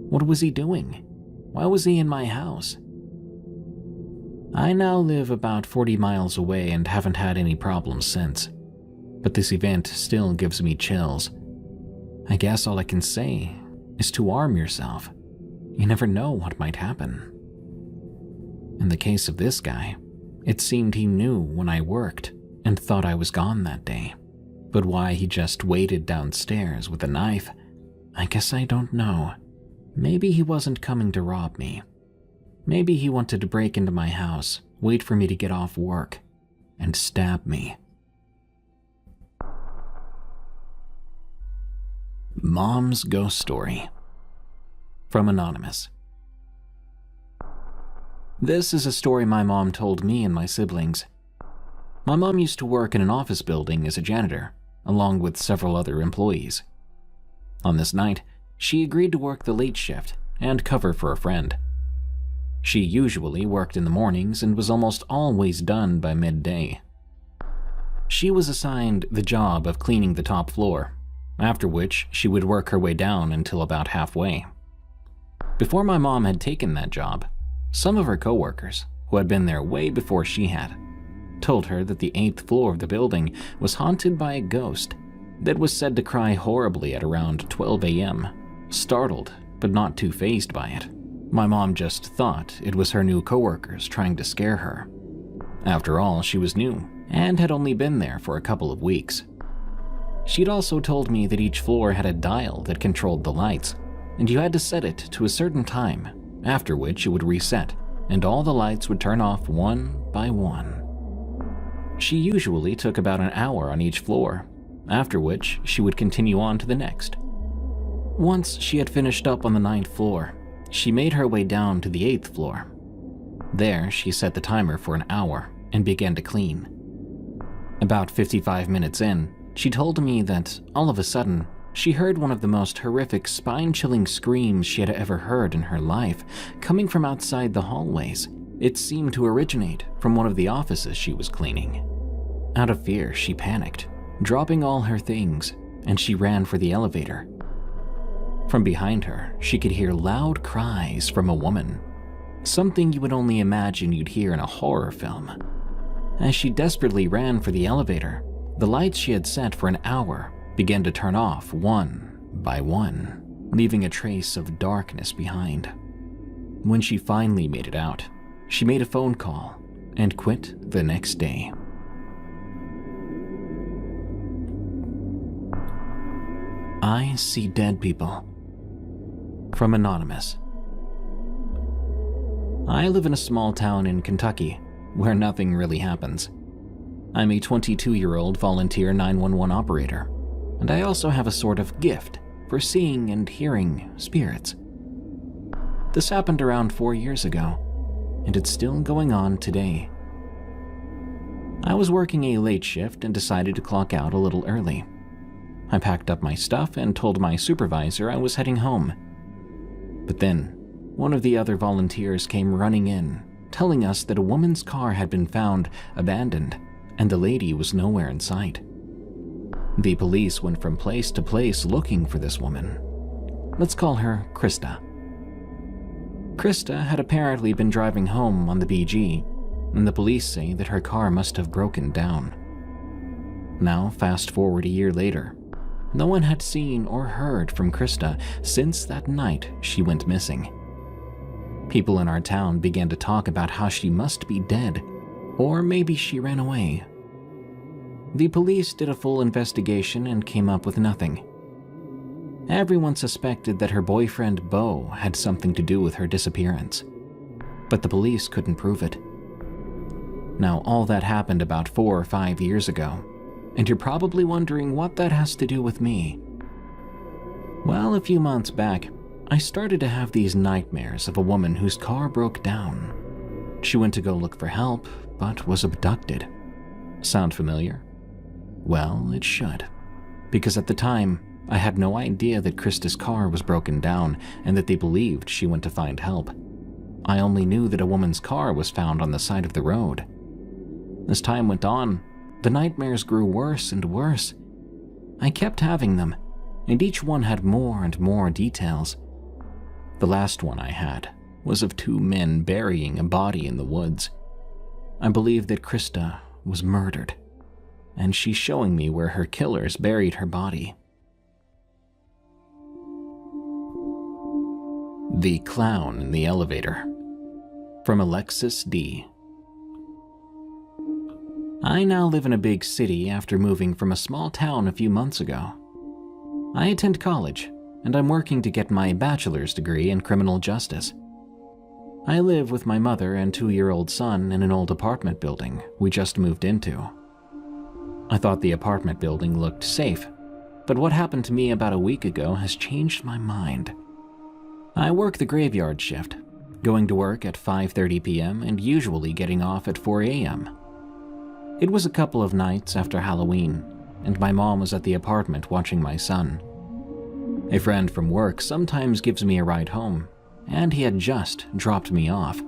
What was he doing? Why was he in my house? I now live about 40 miles away and haven't had any problems since, but this event still gives me chills. I guess all I can say is to arm yourself. You never know what might happen. In the case of this guy, it seemed he knew when I worked and thought I was gone that day. But why he just waited downstairs with a knife, I guess I don't know. Maybe he wasn't coming to rob me. Maybe he wanted to break into my house, wait for me to get off work, and stab me. Mom's Ghost Story. From Anonymous. This is a story my mom told me and my siblings. My mom used to work in an office building as a janitor, along with several other employees. On this night, she agreed to work the late shift and cover for a friend. She usually worked in the mornings and was almost always done by midday. She was assigned the job of cleaning the top floor, after which she would work her way down until about halfway. Before my mom had taken that job, some of her coworkers, who had been there way before she had, told her that the 8th floor of the building was haunted by a ghost that was said to cry horribly at around 12 a.m., startled but not too fazed by it. My mom just thought it was her new coworkers trying to scare her. After all, she was new and had only been there for a couple of weeks. She'd also told me that each floor had a dial that controlled the lights, and you had to set it to a certain time, after which it would reset, and all the lights would turn off one by one. She usually took about an hour on each floor, after which she would continue on to the next. Once she had finished up on the 9th floor, she made her way down to the 8th floor. There, she set the timer for an hour and began to clean. About 55 minutes in, she told me that, all of a sudden, she heard one of the most horrific, spine-chilling screams she had ever heard in her life, coming from outside the hallways. It seemed to originate from one of the offices she was cleaning. Out of fear, she panicked, dropping all her things, and she ran for the elevator. From behind her, she could hear loud cries from a woman, something you would only imagine you'd hear in a horror film. As she desperately ran for the elevator, the lights she had set for an hour began to turn off one by one, leaving a trace of darkness behind. When she finally made it out, she made a phone call and quit the next day. I see dead people. From Anonymous. I live in a small town in Kentucky where nothing really happens. I'm a 22-year-old volunteer 911 operator, and I also have a sort of gift for seeing and hearing spirits. This happened around 4 years ago, and it's still going on today. I was working a late shift and decided to clock out a little early. I packed up my stuff and told my supervisor I was heading home. But then, one of the other volunteers came running in, telling us that a woman's car had been found abandoned, and the lady was nowhere in sight. The police went from place to place looking for this woman. Let's call her Krista. Krista had apparently been driving home on the BG, and the police say that her car must have broken down. Now, fast forward a year later, no one had seen or heard from Krista since that night she went missing. People in our town began to talk about how she must be dead, or maybe she ran away. The police did a full investigation and came up with nothing. Everyone suspected that her boyfriend Beau had something to do with her disappearance, but the police couldn't prove it. Now, all that happened about 4 or 5 years ago, And you're probably wondering what that has to do with me. Well, a few months back, I started to have these nightmares of a woman whose car broke down. She went to go look for help, but was abducted. Sound familiar? Well, it should. Because at the time, I had no idea that Krista's car was broken down and that they believed she went to find help. I only knew that a woman's car was found on the side of the road. As time went on, the nightmares grew worse and worse. I kept having them, and each one had more and more details. The last one I had was of two men burying a body in the woods. I believe that Krista was murdered, and she's showing me where her killers buried her body. The Clown in the Elevator, from Alexis D. I now live in a big city after moving from a small town a few months ago. I attend college, and I'm working to get my bachelor's degree in criminal justice. I live with my mother and 2-year-old son in an old apartment building we just moved into. I thought the apartment building looked safe, but what happened to me about a week ago has changed my mind. I work the graveyard shift, going to work at 5:30 p.m. and usually getting off at 4 a.m. It was a couple of nights after Halloween, and my mom was at the apartment watching my son. A friend from work sometimes gives me a ride home, and he had just dropped me off.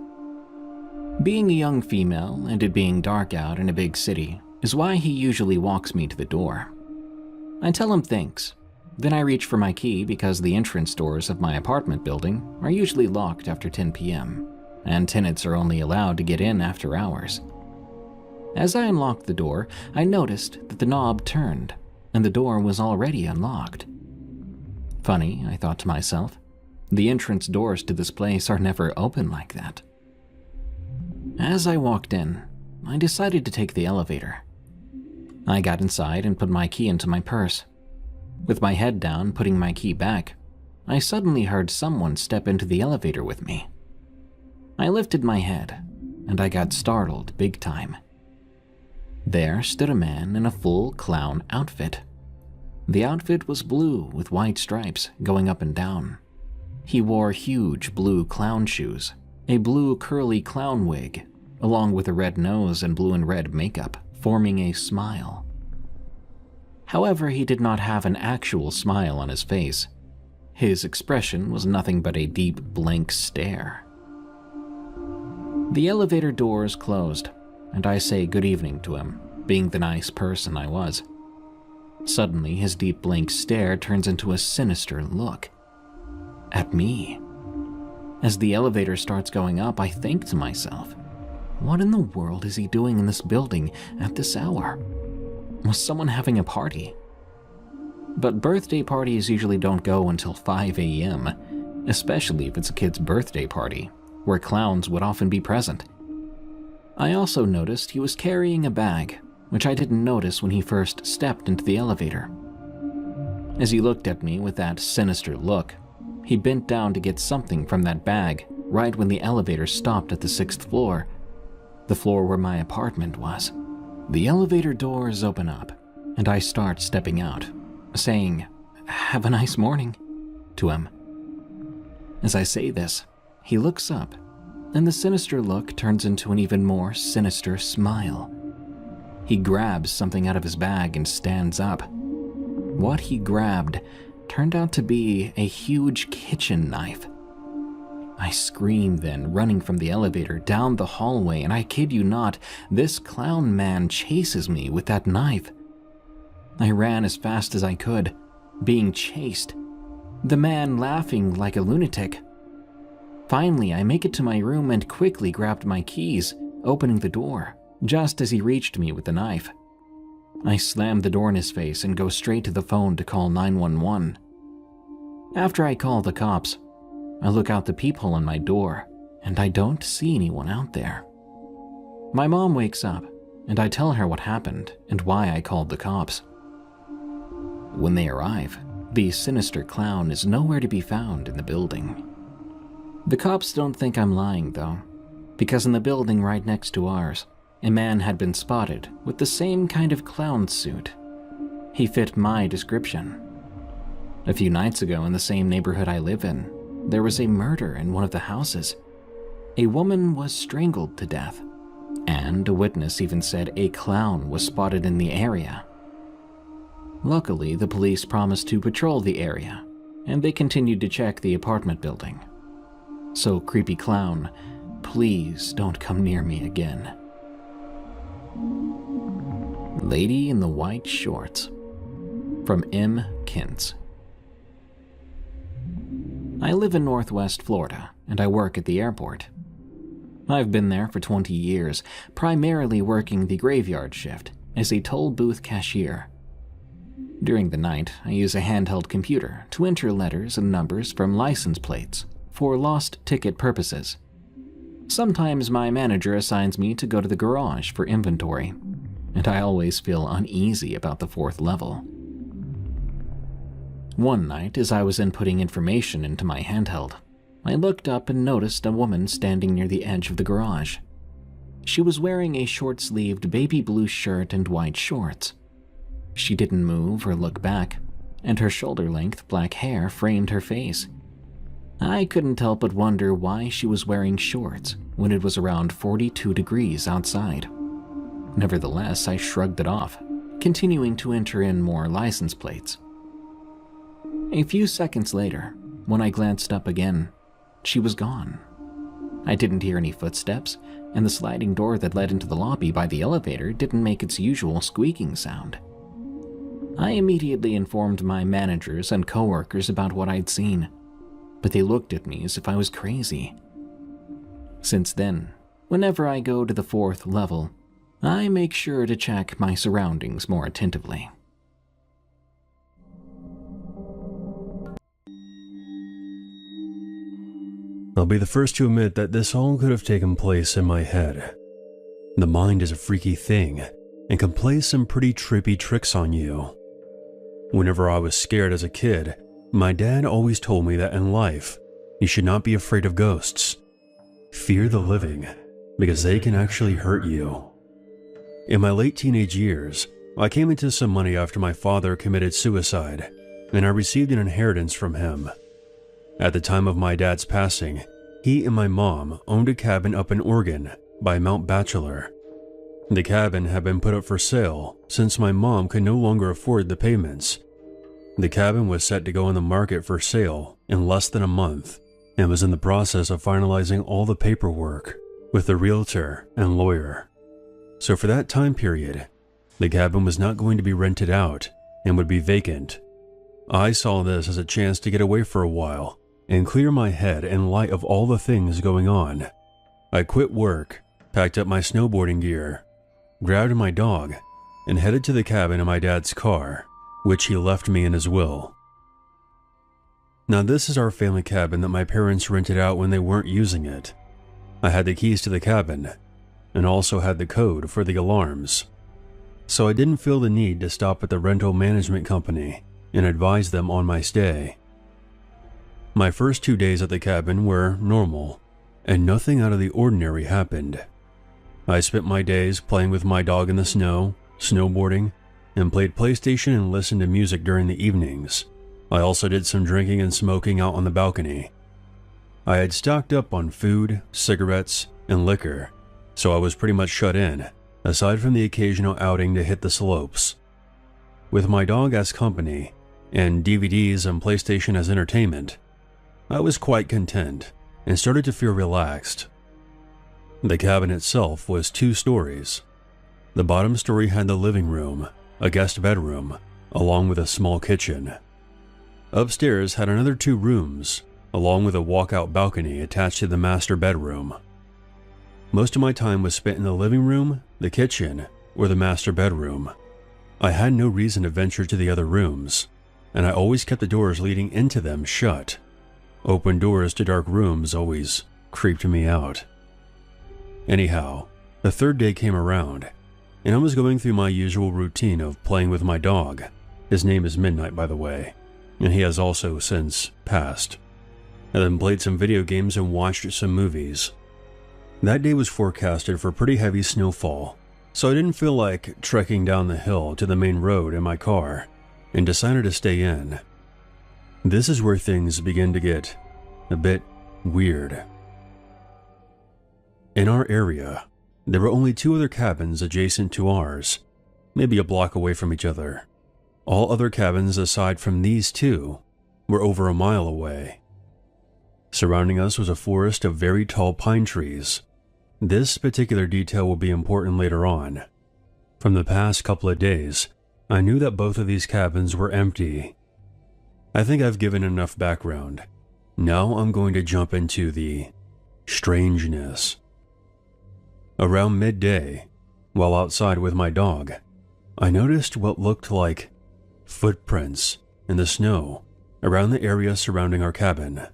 Being a young female and it being dark out in a big city is why he usually walks me to the door. I tell him thanks. Then I reach for my key because the entrance doors of my apartment building are usually locked after 10 p.m., and tenants are only allowed to get in after hours. As I unlocked the door, I noticed that the knob turned, and the door was already unlocked. Funny, I thought to myself. The entrance doors to this place are never open like that. As I walked in, I decided to take the elevator. I got inside and put my key into my purse. With my head down, putting my key back, I suddenly heard someone step into the elevator with me. I lifted my head, and I got startled big time. There stood a man in a full clown outfit. The outfit was blue with white stripes going up and down. He wore huge blue clown shoes, a blue curly clown wig, along with a red nose and blue and red makeup, forming a smile. However, he did not have an actual smile on his face. His expression was nothing but a deep, blank stare. The elevator doors closed, and I say good evening to him, being the nice person I was. Suddenly, his deep blank stare turns into a sinister look. At me. As the elevator starts going up, I think to myself, what in the world is he doing in this building at this hour? Was someone having a party? But birthday parties usually don't go until 5 a.m., especially if it's a kid's birthday party, where clowns would often be present. I also noticed he was carrying a bag, which I didn't notice when he first stepped into the elevator. As he looked at me with that sinister look, he bent down to get something from that bag right when the elevator stopped at the 6th floor, the floor where my apartment was. The elevator doors open up, and I start stepping out, saying, "Have a nice morning," to him. As I say this, he looks up, and the sinister look turns into an even more sinister smile. He grabs something out of his bag and stands up. What he grabbed turned out to be a huge kitchen knife. I scream then, running from the elevator down the hallway, and I kid you not, this clown man chases me with that knife. I ran as fast as I could, being chased, the man laughing like a lunatic. Finally, I make it to my room and quickly grabbed my keys, opening the door, just as he reached me with the knife. I slam the door in his face and go straight to the phone to call 911. After I call the cops, I look out the peephole on my door, and I don't see anyone out there. My mom wakes up, and I tell her what happened and why I called the cops. When they arrive, the sinister clown is nowhere to be found in the building. The cops don't think I'm lying, though, because in the building right next to ours, a man had been spotted with the same kind of clown suit He fit my description. A few nights ago, in the same neighborhood I live in, there was a murder in one of the houses. A woman was strangled to death, and a witness even said a clown was spotted in the area. Luckily, the police promised to patrol the area, and they continued to check the apartment building. So, creepy clown, please don't come near me again. Lady in the White Shorts, from M. Kintz. I live in Northwest Florida, and I work at the airport. I've been there for 20 years, primarily working the graveyard shift as a toll booth cashier. During the night, I use a handheld computer to enter letters and numbers from license plates for lost ticket purposes. Sometimes my manager assigns me to go to the garage for inventory, and I always feel uneasy about the 4th level. One night, as I was inputting information into my handheld, I looked up and noticed a woman standing near the edge of the garage. She was wearing a short-sleeved baby blue shirt and white shorts. She didn't move or look back, and her shoulder-length black hair framed her face. I couldn't help but wonder why she was wearing shorts when it was around 42 degrees outside. Nevertheless, I shrugged it off, continuing to enter in more license plates. A few seconds later, when I glanced up again, she was gone. I didn't hear any footsteps, and the sliding door that led into the lobby by the elevator didn't make its usual squeaking sound. I immediately informed my managers and coworkers about what I'd seen, but they looked at me as if I was crazy. Since then, whenever I go to the 4th level, I make sure to check my surroundings more attentively. I'll be the first to admit that this all could have taken place in my head. The mind is a freaky thing and can play some pretty trippy tricks on you. Whenever I was scared as a kid, my dad always told me that in life, you should not be afraid of ghosts. Fear the living, because they can actually hurt you. In my late teenage years, I came into some money after my father committed suicide, and I received an inheritance from him. At the time of my dad's passing, he and my mom owned a cabin up in Oregon by Mount Bachelor. The cabin had been put up for sale since my mom could no longer afford the payments. The cabin was set to go on the market for sale in less than a month and was in the process of finalizing all the paperwork with the realtor and lawyer. So for that time period, the cabin was not going to be rented out and would be vacant. I saw this as a chance to get away for a while and clear my head in light of all the things going on. I quit work, packed up my snowboarding gear, grabbed my dog, and headed to the cabin in my dad's car, which he left me in his will. Now this is our family cabin that my parents rented out when they weren't using it. I had the keys to the cabin, and also had the code for the alarms. So I didn't feel the need to stop at the rental management company and advise them on my stay. My first 2 days at the cabin were normal, and nothing out of the ordinary happened. I spent my days playing with my dog in the snow, snowboarding, and played PlayStation and listened to music during the evenings. I also did some drinking and smoking out on the balcony. I had stocked up on food, cigarettes, and liquor, so I was pretty much shut in, aside from the occasional outing to hit the slopes. With my dog as company, and DVDs and PlayStation as entertainment, I was quite content and started to feel relaxed. The cabin itself was 2 stories. The bottom story had the living room, a guest bedroom, along with a small kitchen. Upstairs had another 2 rooms, along with a walkout balcony attached to the master bedroom. Most of my time was spent in the living room, the kitchen, or the master bedroom. I had no reason to venture to the other rooms, and I always kept the doors leading into them shut. Open doors to dark rooms always creeped me out. Anyhow, the 3rd day came around, and I was going through my usual routine of playing with my dog. His name is Midnight, by the way, and he has also since passed. I then played some video games and watched some movies. That day was forecasted for pretty heavy snowfall, so I didn't feel like trekking down the hill to the main road in my car and decided to stay in. This is where things begin to get a bit weird. In our area, there were only 2 other cabins adjacent to ours, maybe a block away from each other. All other cabins aside from these 2 were over a mile away. Surrounding us was a forest of very tall pine trees. This particular detail will be important later on. From the past couple of days, I knew that both of these cabins were empty. I think I've given enough background. Now I'm going to jump into the strangeness. Around midday, while outside with my dog, I noticed what looked like footprints in the snow around the area surrounding our cabin.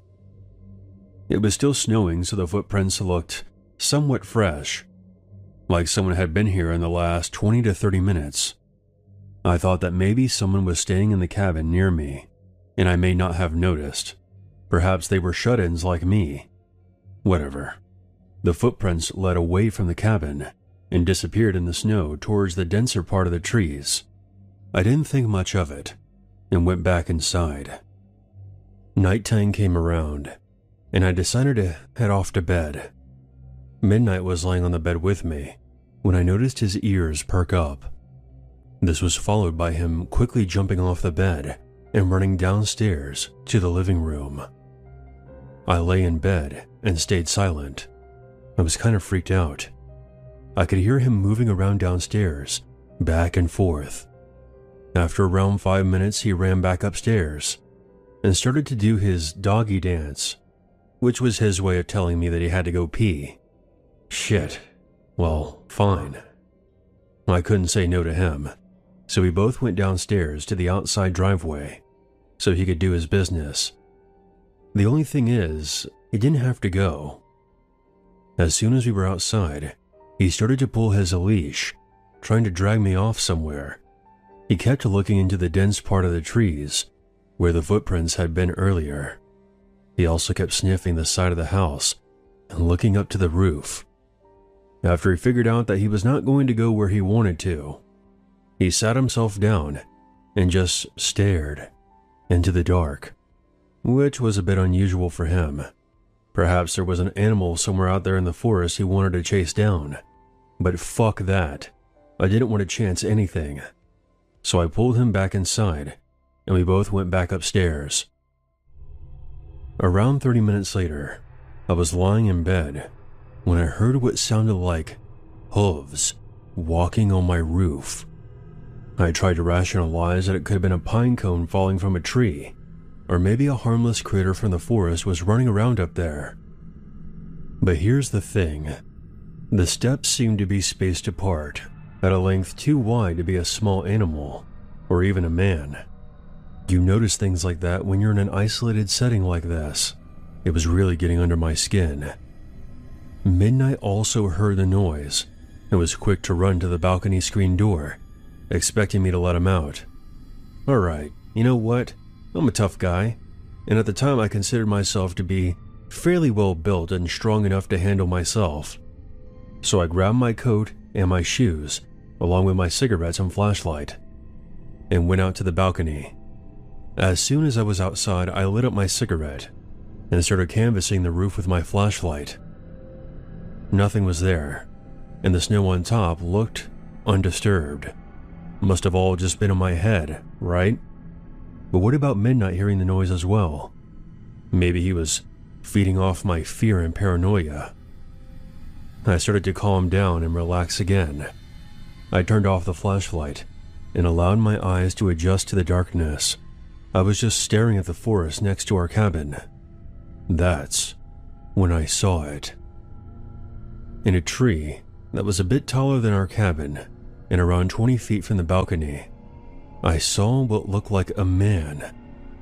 It was still snowing, so the footprints looked somewhat fresh, like someone had been here in the last 20 to 30 minutes. I thought that maybe someone was staying in the cabin near me, and I may not have noticed. Perhaps they were shut-ins like me. Whatever. The footprints led away from the cabin and disappeared in the snow towards the denser part of the trees. I didn't think much of it and went back inside. Nighttime came around, and I decided to head off to bed. Midnight was lying on the bed with me when I noticed his ears perk up. This was followed by him quickly jumping off the bed and running downstairs to the living room. I lay in bed and stayed silent. I was kind of freaked out. I could hear him moving around downstairs, back and forth. After around 5 minutes, he ran back upstairs and started to do his doggy dance, which was his way of telling me that he had to go pee. Shit. Well, fine. I couldn't say no to him, so we both went downstairs to the outside driveway so he could do his business. The only thing is, he didn't have to go. As soon as we were outside, he started to pull his leash, trying to drag me off somewhere. He kept looking into the dense part of the trees where the footprints had been earlier. He also kept sniffing the side of the house and looking up to the roof. After he figured out that he was not going to go where he wanted to, he sat himself down and just stared into the dark, which was a bit unusual for him. Perhaps there was an animal somewhere out there in the forest he wanted to chase down, but fuck that. I didn't want to chance anything. So I pulled him back inside, and we both went back upstairs. Around 30 minutes later, I was lying in bed when I heard what sounded like hooves walking on my roof. I tried to rationalize that it could have been a pine cone falling from a tree, or maybe a harmless critter from the forest was running around up there. But here's the thing. The steps seemed to be spaced apart, at a length too wide to be a small animal, or even a man. You notice things like that when you're in an isolated setting like this. It was really getting under my skin. Midnight also heard the noise and was quick to run to the balcony screen door, expecting me to let him out. Alright, you know what? I'm a tough guy, and at the time I considered myself to be fairly well built and strong enough to handle myself. So I grabbed my coat and my shoes, along with my cigarettes and flashlight, and went out to the balcony. As soon as I was outside, I lit up my cigarette and started canvassing the roof with my flashlight. Nothing was there, and the snow on top looked undisturbed. Must have all just been in my head, right? But what about Midnight hearing the noise as well? Maybe he was feeding off my fear and paranoia. I started to calm down and relax again. I turned off the flashlight and allowed my eyes to adjust to the darkness. I was just staring at the forest next to our cabin. That's when I saw it. In a tree that was a bit taller than our cabin and around 20 feet from the balcony, I saw what looked like a man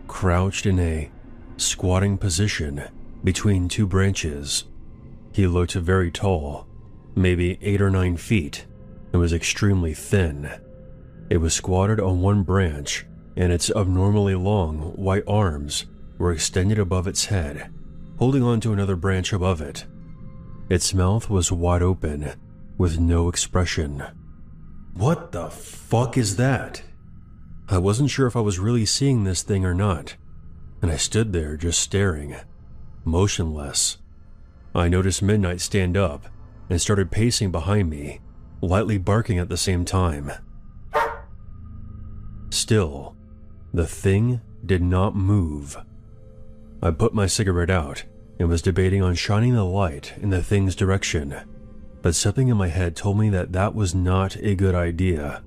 crouched in a squatting position between two branches. He looked very tall, maybe 8 or 9 feet, and was extremely thin. It was squatted on one branch, and its abnormally long, white arms were extended above its head, holding on to another branch above it. Its mouth was wide open, with no expression. What the fuck is that? I wasn't sure if I was really seeing this thing or not, and I stood there just staring, motionless. I noticed Midnight stand up and started pacing behind me, lightly barking at the same time. Still, the thing did not move. I put my cigarette out and was debating on shining the light in the thing's direction, but something in my head told me that that was not a good idea.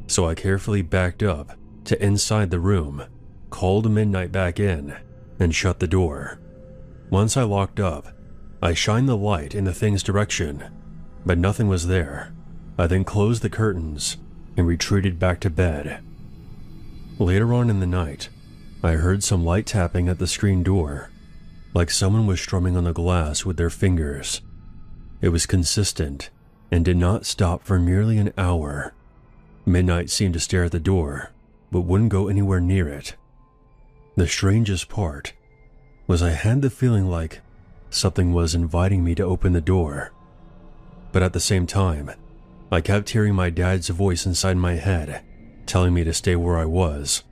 So I carefully backed up to inside the room, called Midnight back in, and shut the door. Once I locked up, I shined the light in the thing's direction, but nothing was there. I then closed the curtains and retreated back to bed. Later on in the night, I heard some light tapping at the screen door, like someone was strumming on the glass with their fingers. It was consistent and did not stop for nearly an hour. Midnight seemed to stare at the door, but wouldn't go anywhere near it. The strangest part was I had the feeling like something was inviting me to open the door. But at the same time, I kept hearing my dad's voice inside my head, telling me to stay where I was.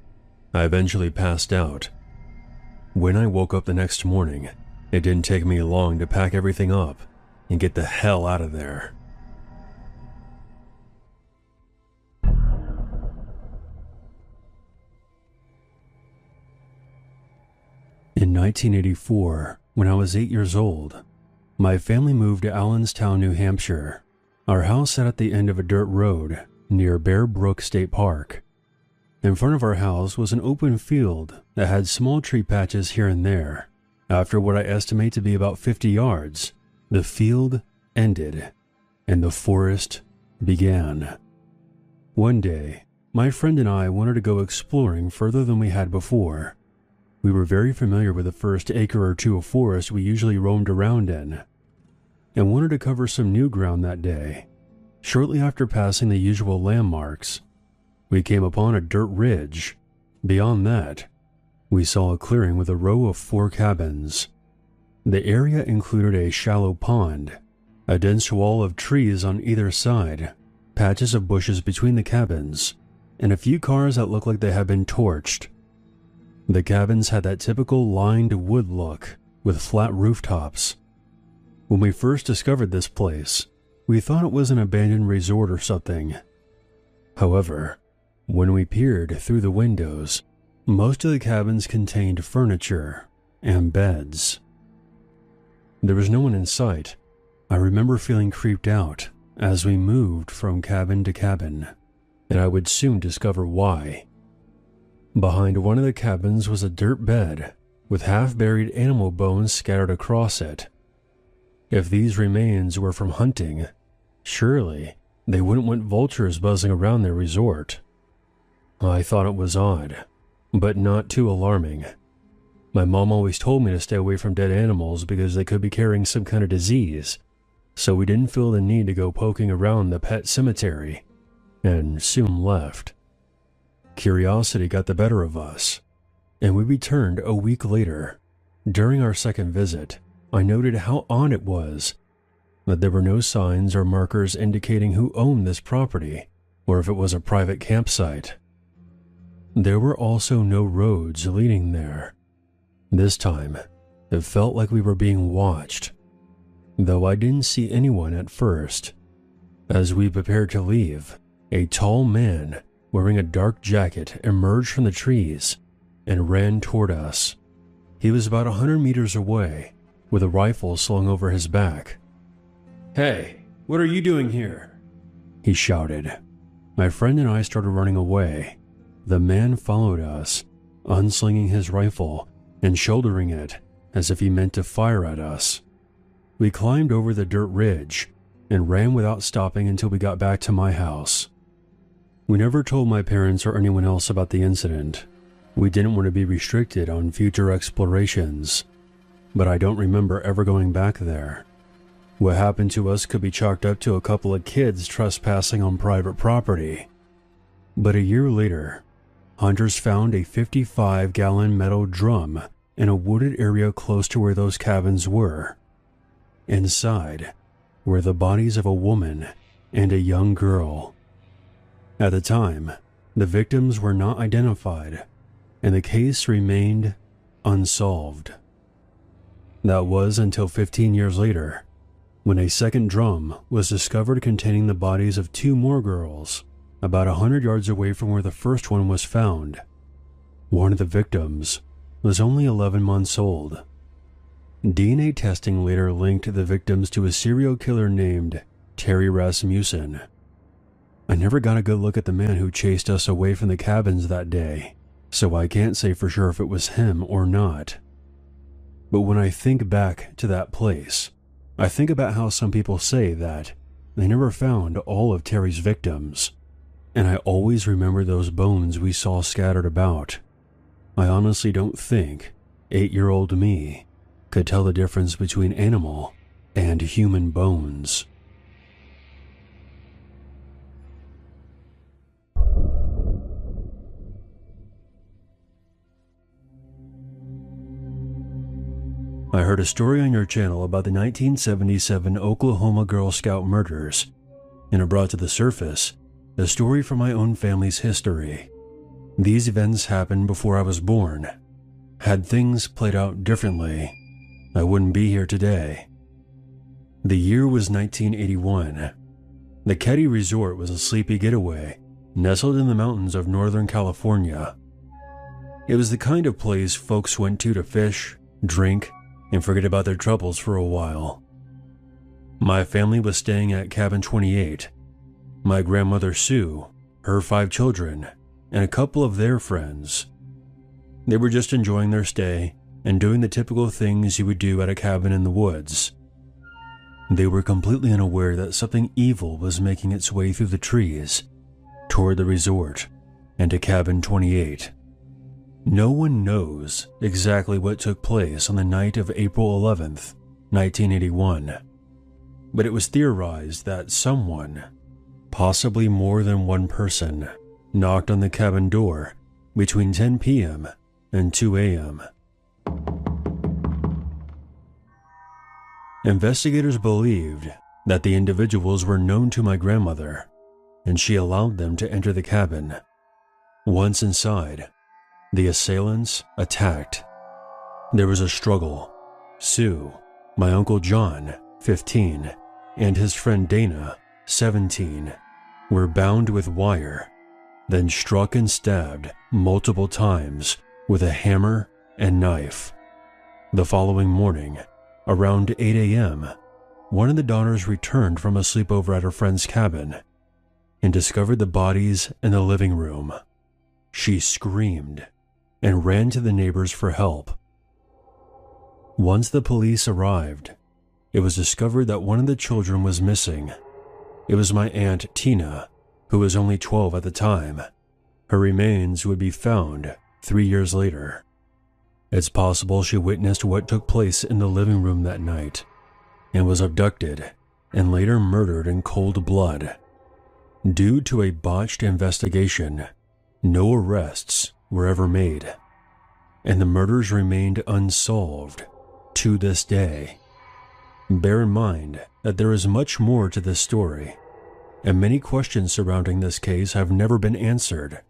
I eventually passed out. When I woke up the next morning, it didn't take me long to pack everything up and get the hell out of there. In 1984, when I was 8 years old, my family moved to Allenstown, New Hampshire. Our house sat at the end of a dirt road near Bear Brook State Park. In front of our house was an open field that had small tree patches here and there. After what I estimate to be about 50 yards, the field ended and the forest began. One day, my friend and I wanted to go exploring further than we had before. We were very familiar with the first acre or two of forest we usually roamed around in, and wanted to cover some new ground that day. Shortly after passing the usual landmarks, we came upon a dirt ridge. Beyond that, we saw a clearing with a row of 4 cabins. The area included a shallow pond, a dense wall of trees on either side, patches of bushes between the cabins, and a few cars that looked like they had been torched. The cabins had that typical lined wood look with flat rooftops. When we first discovered this place, we thought it was an abandoned resort or something. However, when we peered through the windows, most of the cabins contained furniture and beds. There was no one in sight. I remember feeling creeped out as we moved from cabin to cabin, and I would soon discover why. Behind one of the cabins was a dirt bed with half-buried animal bones scattered across it. If these remains were from hunting, surely they wouldn't want vultures buzzing around their resort. I thought it was odd, but not too alarming. My mom always told me to stay away from dead animals because they could be carrying some kind of disease, so we didn't feel the need to go poking around the pet cemetery, and soon left. Curiosity got the better of us, and we returned a week later. During our second visit, I noted how odd it was that there were no signs or markers indicating who owned this property or if it was a private campsite. There were also no roads leading there. This time, it felt like we were being watched, though I didn't see anyone at first. As we prepared to leave, a tall man wearing a dark jacket emerged from the trees and ran toward us. He was about 100 meters away, with a rifle slung over his back. "Hey, what are you doing here?" he shouted. My friend and I started running away. The man followed us, unslinging his rifle and shouldering it as if he meant to fire at us. We climbed over the dirt ridge and ran without stopping until we got back to my house. We never told my parents or anyone else about the incident. We didn't want to be restricted on future explorations, but I don't remember ever going back there. What happened to us could be chalked up to a couple of kids trespassing on private property. But a year later, hunters found a 55-gallon metal drum in a wooded area close to where those cabins were. Inside were the bodies of a woman and a young girl. At the time, the victims were not identified, and the case remained unsolved. That was until 15 years later, when a second drum was discovered containing the bodies of 2 more girls, about 100 yards away from where the first one was found. One of the victims was only 11 months old. DNA testing later linked the victims to a serial killer named Terry Rasmussen. I never got a good look at the man who chased us away from the cabins that day, so I can't say for sure if it was him or not. But when I think back to that place, I think about how some people say that they never found all of Terry's victims, and I always remember those bones we saw scattered about. I honestly don't think 8-year-old me could tell the difference between animal and human bones. I heard a story on your channel about the 1977 Oklahoma Girl Scout murders, and it brought to the surface a story from my own family's history. These events happened before I was born. Had things played out differently, I wouldn't be here today. The year was 1981. The Keddie Resort was a sleepy getaway nestled in the mountains of Northern California. It was the kind of place folks went to fish, drink, and forget about their troubles for a while. My family was staying at Cabin 28. My grandmother Sue, her 5 children, and a couple of their friends. They were just enjoying their stay and doing the typical things you would do at a cabin in the woods. They were completely unaware that something evil was making its way through the trees toward the resort and to Cabin 28. No one knows exactly what took place on the night of April 11th, 1981, but it was theorized that someone, possibly more than one person, knocked on the cabin door between 10 p.m. and 2 a.m. Investigators believed that the individuals were known to my grandmother, and she allowed them to enter the cabin. Once inside, the assailants attacked. There was a struggle. Sue, my Uncle John, 15, and his friend Dana, 17, were bound with wire, then struck and stabbed multiple times with a hammer and knife. The following morning, around 8 a.m., one of the daughters returned from a sleepover at her friend's cabin and discovered the bodies in the living room. She screamed and ran to the neighbors for help. Once the police arrived, it was discovered that one of the children was missing. It was my Aunt Tina, who was only 12 at the time. Her remains would be found 3 years later. It's possible she witnessed what took place in the living room that night and was abducted and later murdered in cold blood. Due to a botched investigation, no arrests were ever made, and the murders remained unsolved to this day. Bear in mind that there is much more to this story, and many questions surrounding this case have never been answered.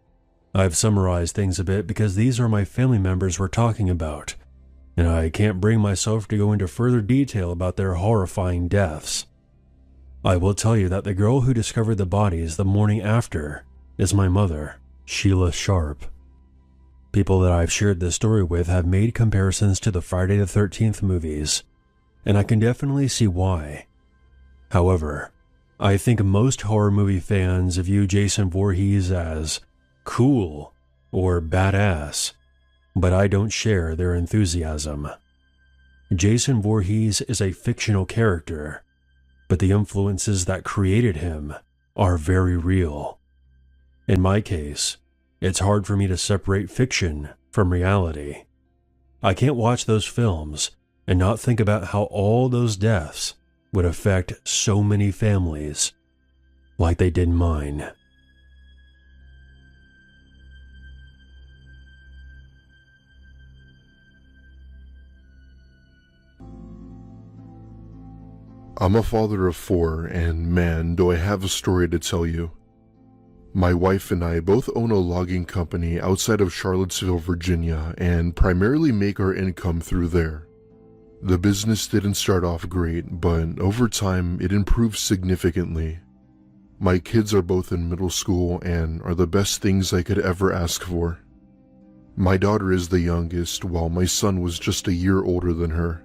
I've summarized things a bit because these are my family members we're talking about, and I can't bring myself to go into further detail about their horrifying deaths. I will tell you that the girl who discovered the bodies the morning after is my mother, Sheila Sharp. People that I've shared this story with have made comparisons to the Friday the 13th movies, and I can definitely see why. However, I think most horror movie fans view Jason Voorhees as cool or badass, but I don't share their enthusiasm. Jason Voorhees is a fictional character, but the influences that created him are very real. In my case, it's hard for me to separate fiction from reality. I can't watch those films and not think about how all those deaths would affect so many families, like they did mine. I'm a father of 4, and man, do I have a story to tell you. My wife and I both own a logging company outside of Charlottesville, Virginia, and primarily make our income through there. The business didn't start off great, but over time it improved significantly. My kids are both in middle school and are the best things I could ever ask for. My daughter is the youngest, while my son was just a year older than her.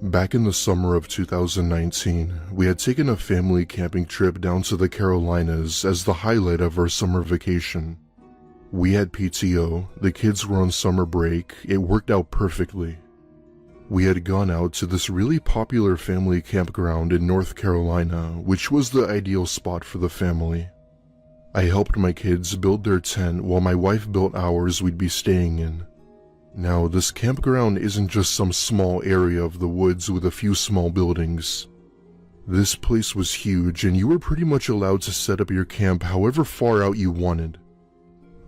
Back in the summer of 2019, we had taken a family camping trip down to the Carolinas as the highlight of our summer vacation. We had PTO, the kids were on summer break, it worked out perfectly. We had gone out to this really popular family campground in North Carolina, which was the ideal spot for the family. I helped my kids build their tent while my wife built ours we'd be staying in. Now, this campground isn't just some small area of the woods with a few small buildings. This place was huge, and you were pretty much allowed to set up your camp however far out you wanted.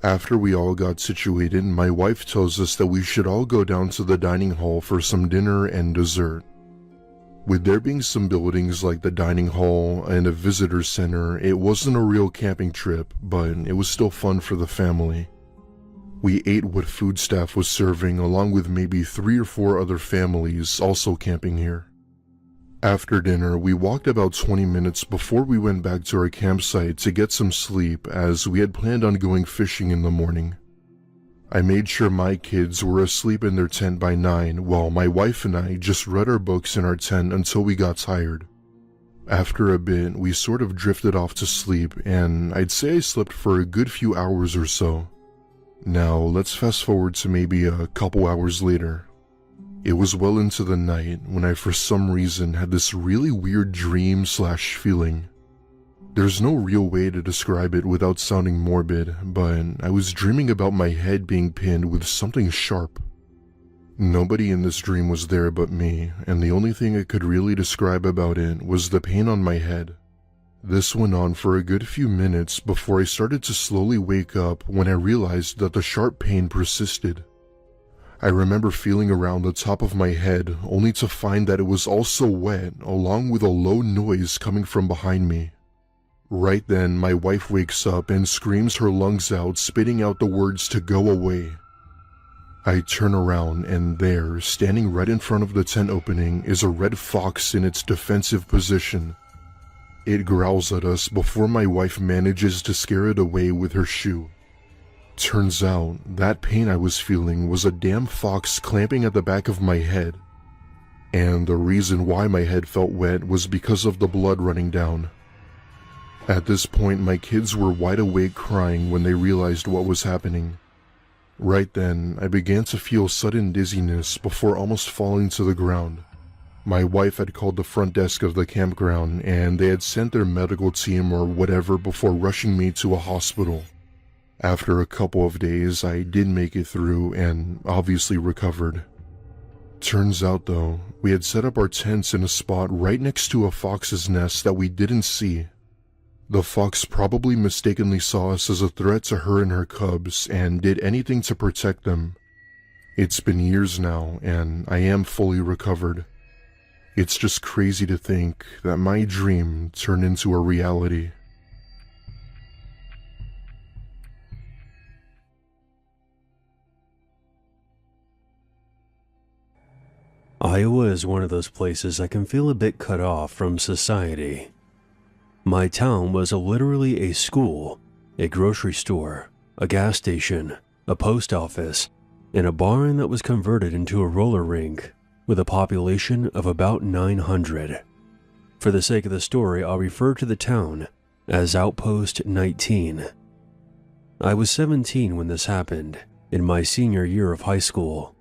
After we all got situated, my wife tells us that we should all go down to the dining hall for some dinner and dessert. With there being some buildings like the dining hall and a visitor center, it wasn't a real camping trip, but it was still fun for the family. We ate what food staff was serving along with maybe 3 or 4 other families also camping here. After dinner, we walked about 20 minutes before we went back to our campsite to get some sleep as we had planned on going fishing in the morning. I made sure my kids were asleep in their tent by 9 while my wife and I just read our books in our tent until we got tired. After a bit, we sort of drifted off to sleep and I'd say I slept for a good few hours or so. Now, let's fast forward to maybe a couple hours later. It was well into the night when I for some reason had this really weird dream/feeling. There's no real way to describe it without sounding morbid, but I was dreaming about my head being pinned with something sharp. Nobody in this dream was there but me, and the only thing I could really describe about it was the pain on my head. This went on for a good few minutes before I started to slowly wake up when I realized that the sharp pain persisted. I remember feeling around the top of my head only to find that it was also wet along with a low noise coming from behind me. Right then, my wife wakes up and screams her lungs out, spitting out the words to go away. I turn around and there, standing right in front of the tent opening, is a red fox in its defensive position. It growls at us before my wife manages to scare it away with her shoe. Turns out, that pain I was feeling was a damn fox clamping at the back of my head. And the reason why my head felt wet was because of the blood running down. At this point, my kids were wide awake crying when they realized what was happening. Right then, I began to feel sudden dizziness before almost falling to the ground. My wife had called the front desk of the campground and they had sent their medical team or whatever before rushing me to a hospital. After a couple of days, I did make it through and obviously recovered. Turns out though, we had set up our tents in a spot right next to a fox's nest that we didn't see. The fox probably mistakenly saw us as a threat to her and her cubs and did anything to protect them. It's been years now and I am fully recovered. It's just crazy to think that my dream turned into a reality. Iowa is one of those places I can feel a bit cut off from society. My town was literally a school, a grocery store, a gas station, a post office, and a barn that was converted into a roller rink with a population of about 900. For the sake of the story, I'll refer to the town as Outpost 19. I was 17 when this happened, in my senior year of high school.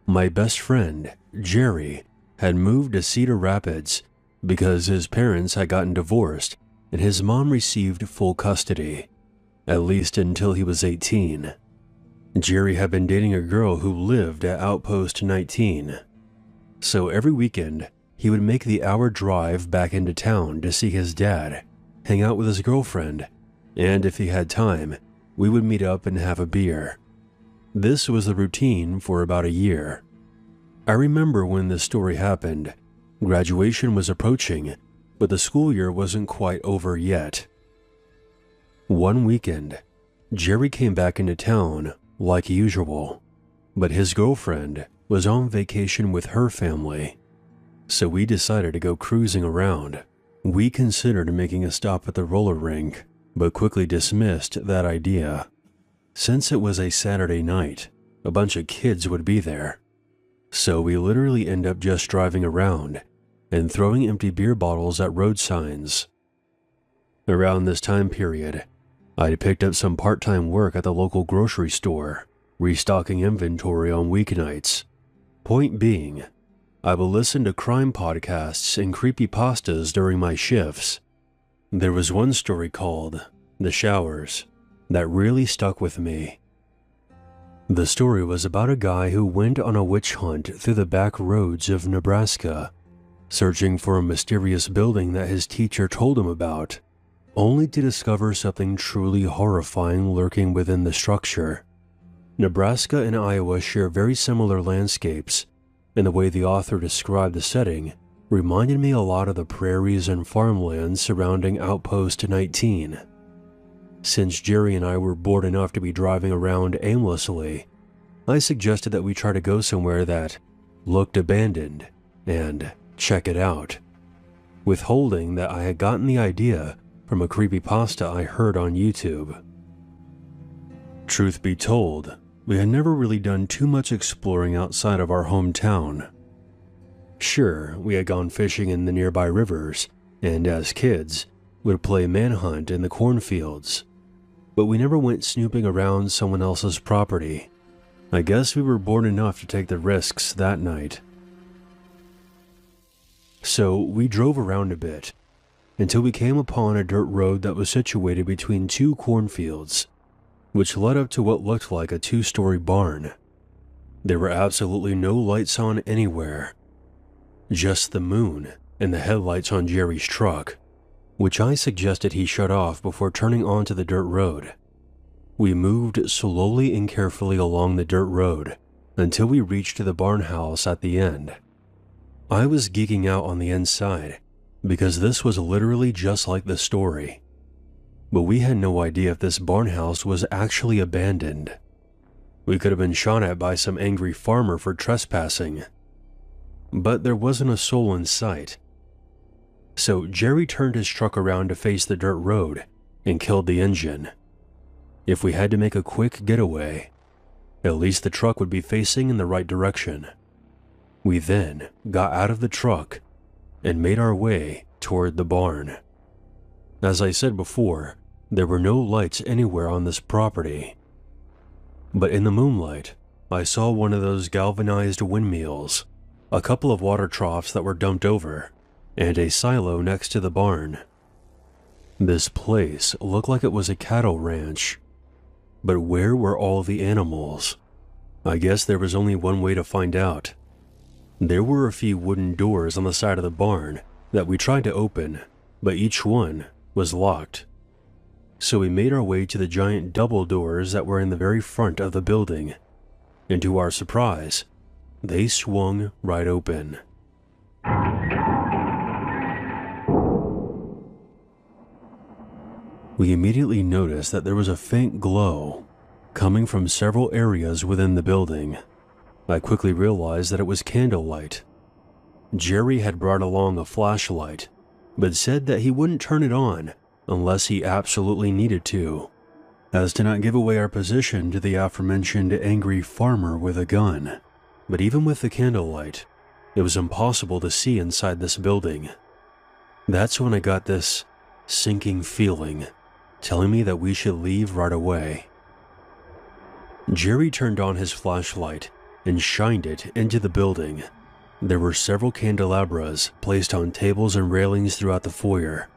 My best friend, Jerry, had moved to Cedar Rapids because his parents had gotten divorced and his mom received full custody, at least until he was 18. Jerry had been dating a girl who lived at Outpost 19. So every weekend, he would make the hour drive back into town to see his dad, hang out with his girlfriend, and if he had time, we would meet up and have a beer. This was the routine for about a year. I remember when this story happened. Graduation was approaching, but the school year wasn't quite over yet. One weekend, Jerry came back into town like usual, but his girlfriend was on vacation with her family, so we decided to go cruising around. We considered making a stop at the roller rink, but quickly dismissed that idea. Since it was a Saturday night, a bunch of kids would be there, so we literally end up just driving around and throwing empty beer bottles at road signs. Around this time period, I'd picked up some part-time work at the local grocery store, restocking inventory on weeknights. Point being, I would listen to crime podcasts and creepypastas during my shifts. There was one story called The Showers that really stuck with me. The story was about a guy who went on a witch hunt through the back roads of Nebraska, searching for a mysterious building that his teacher told him about, only to discover something truly horrifying lurking within the structure. Nebraska and Iowa share very similar landscapes, and the way the author described the setting reminded me a lot of the prairies and farmlands surrounding Outpost 19. Since Jerry and I were bored enough to be driving around aimlessly, I suggested that we try to go somewhere that looked abandoned and check it out, withholding that I had gotten the idea from a creepypasta I heard on YouTube. Truth be told, we had never really done too much exploring outside of our hometown. Sure, we had gone fishing in the nearby rivers, and as kids, would play manhunt in the cornfields, but we never went snooping around someone else's property. I guess we were bored enough to take the risks that night. So we drove around a bit, until we came upon a dirt road that was situated between two cornfields, which led up to what looked like a two-story barn. There were absolutely no lights on anywhere, just the moon and the headlights on Jerry's truck, which I suggested he shut off before turning onto the dirt road. We moved slowly and carefully along the dirt road until we reached the barn house at the end. I was geeking out on the inside because this was literally just like the story, but we had no idea if this barn house was actually abandoned. We could have been shot at by some angry farmer for trespassing, but there wasn't a soul in sight. So Jerry turned his truck around to face the dirt road and killed the engine. If we had to make a quick getaway, at least the truck would be facing in the right direction. We then got out of the truck and made our way toward the barn. As I said before, there were no lights anywhere on this property, but in the moonlight, I saw one of those galvanized windmills, a couple of water troughs that were dumped over, and a silo next to the barn. This place looked like it was a cattle ranch, but where were all the animals? I guess there was only one way to find out. There were a few wooden doors on the side of the barn that we tried to open, but each one was locked. So we made our way to the giant double doors that were in the very front of the building, and to our surprise, they swung right open. We immediately noticed that there was a faint glow coming from several areas within the building. I quickly realized that it was candlelight. Jerry had brought along a flashlight, but said that he wouldn't turn it on unless he absolutely needed to, as to not give away our position to the aforementioned angry farmer with a gun. But even with the candlelight, it was impossible to see inside this building. That's when I got this sinking feeling, telling me that we should leave right away. Jerry turned on his flashlight and shined it into the building. There were several candelabras placed on tables and railings throughout the foyer.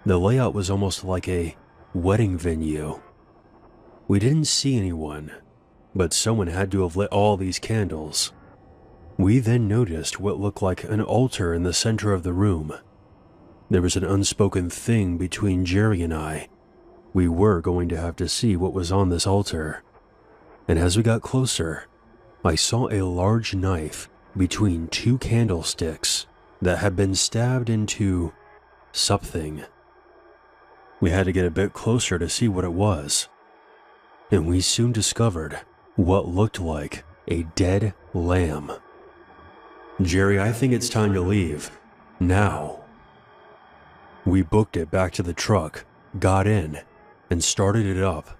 The layout was almost like a wedding venue. We didn't see anyone, but someone had to have lit all these candles. We then noticed what looked like an altar in the center of the room. There was an unspoken thing between Jerry and I. We were going to have to see what was on this altar. And as we got closer, I saw a large knife between two candlesticks that had been stabbed into something. We had to get a bit closer to see what it was. And we soon discovered what looked like a dead lamb. Jerry, I think it's time to leave. Now. We booked it back to the truck, got in, and started it up.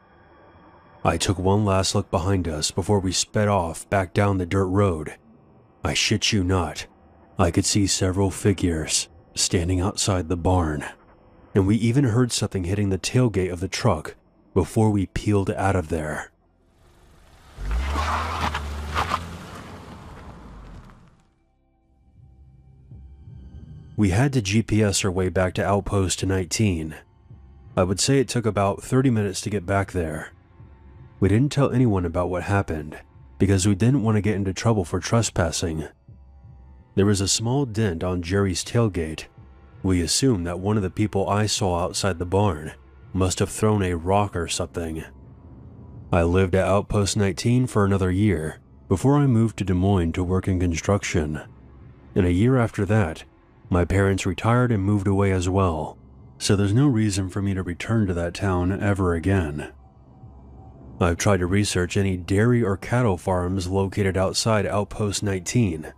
I took one last look behind us before we sped off back down the dirt road. I shit you not, I could see several figures standing outside the barn, and we even heard something hitting the tailgate of the truck before we peeled out of there. We had to GPS our way back to Outpost 19. I would say it took about 30 minutes to get back there. We didn't tell anyone about what happened because we didn't want to get into trouble for trespassing. There was a small dent on Jerry's tailgate. We assumed that one of the people I saw outside the barn must have thrown a rock or something. I lived at Outpost 19 for another year before I moved to Des Moines to work in construction. And a year after that, my parents retired and moved away as well, so there's no reason for me to return to that town ever again. I've tried to research any dairy or cattle farms located outside Outpost 19,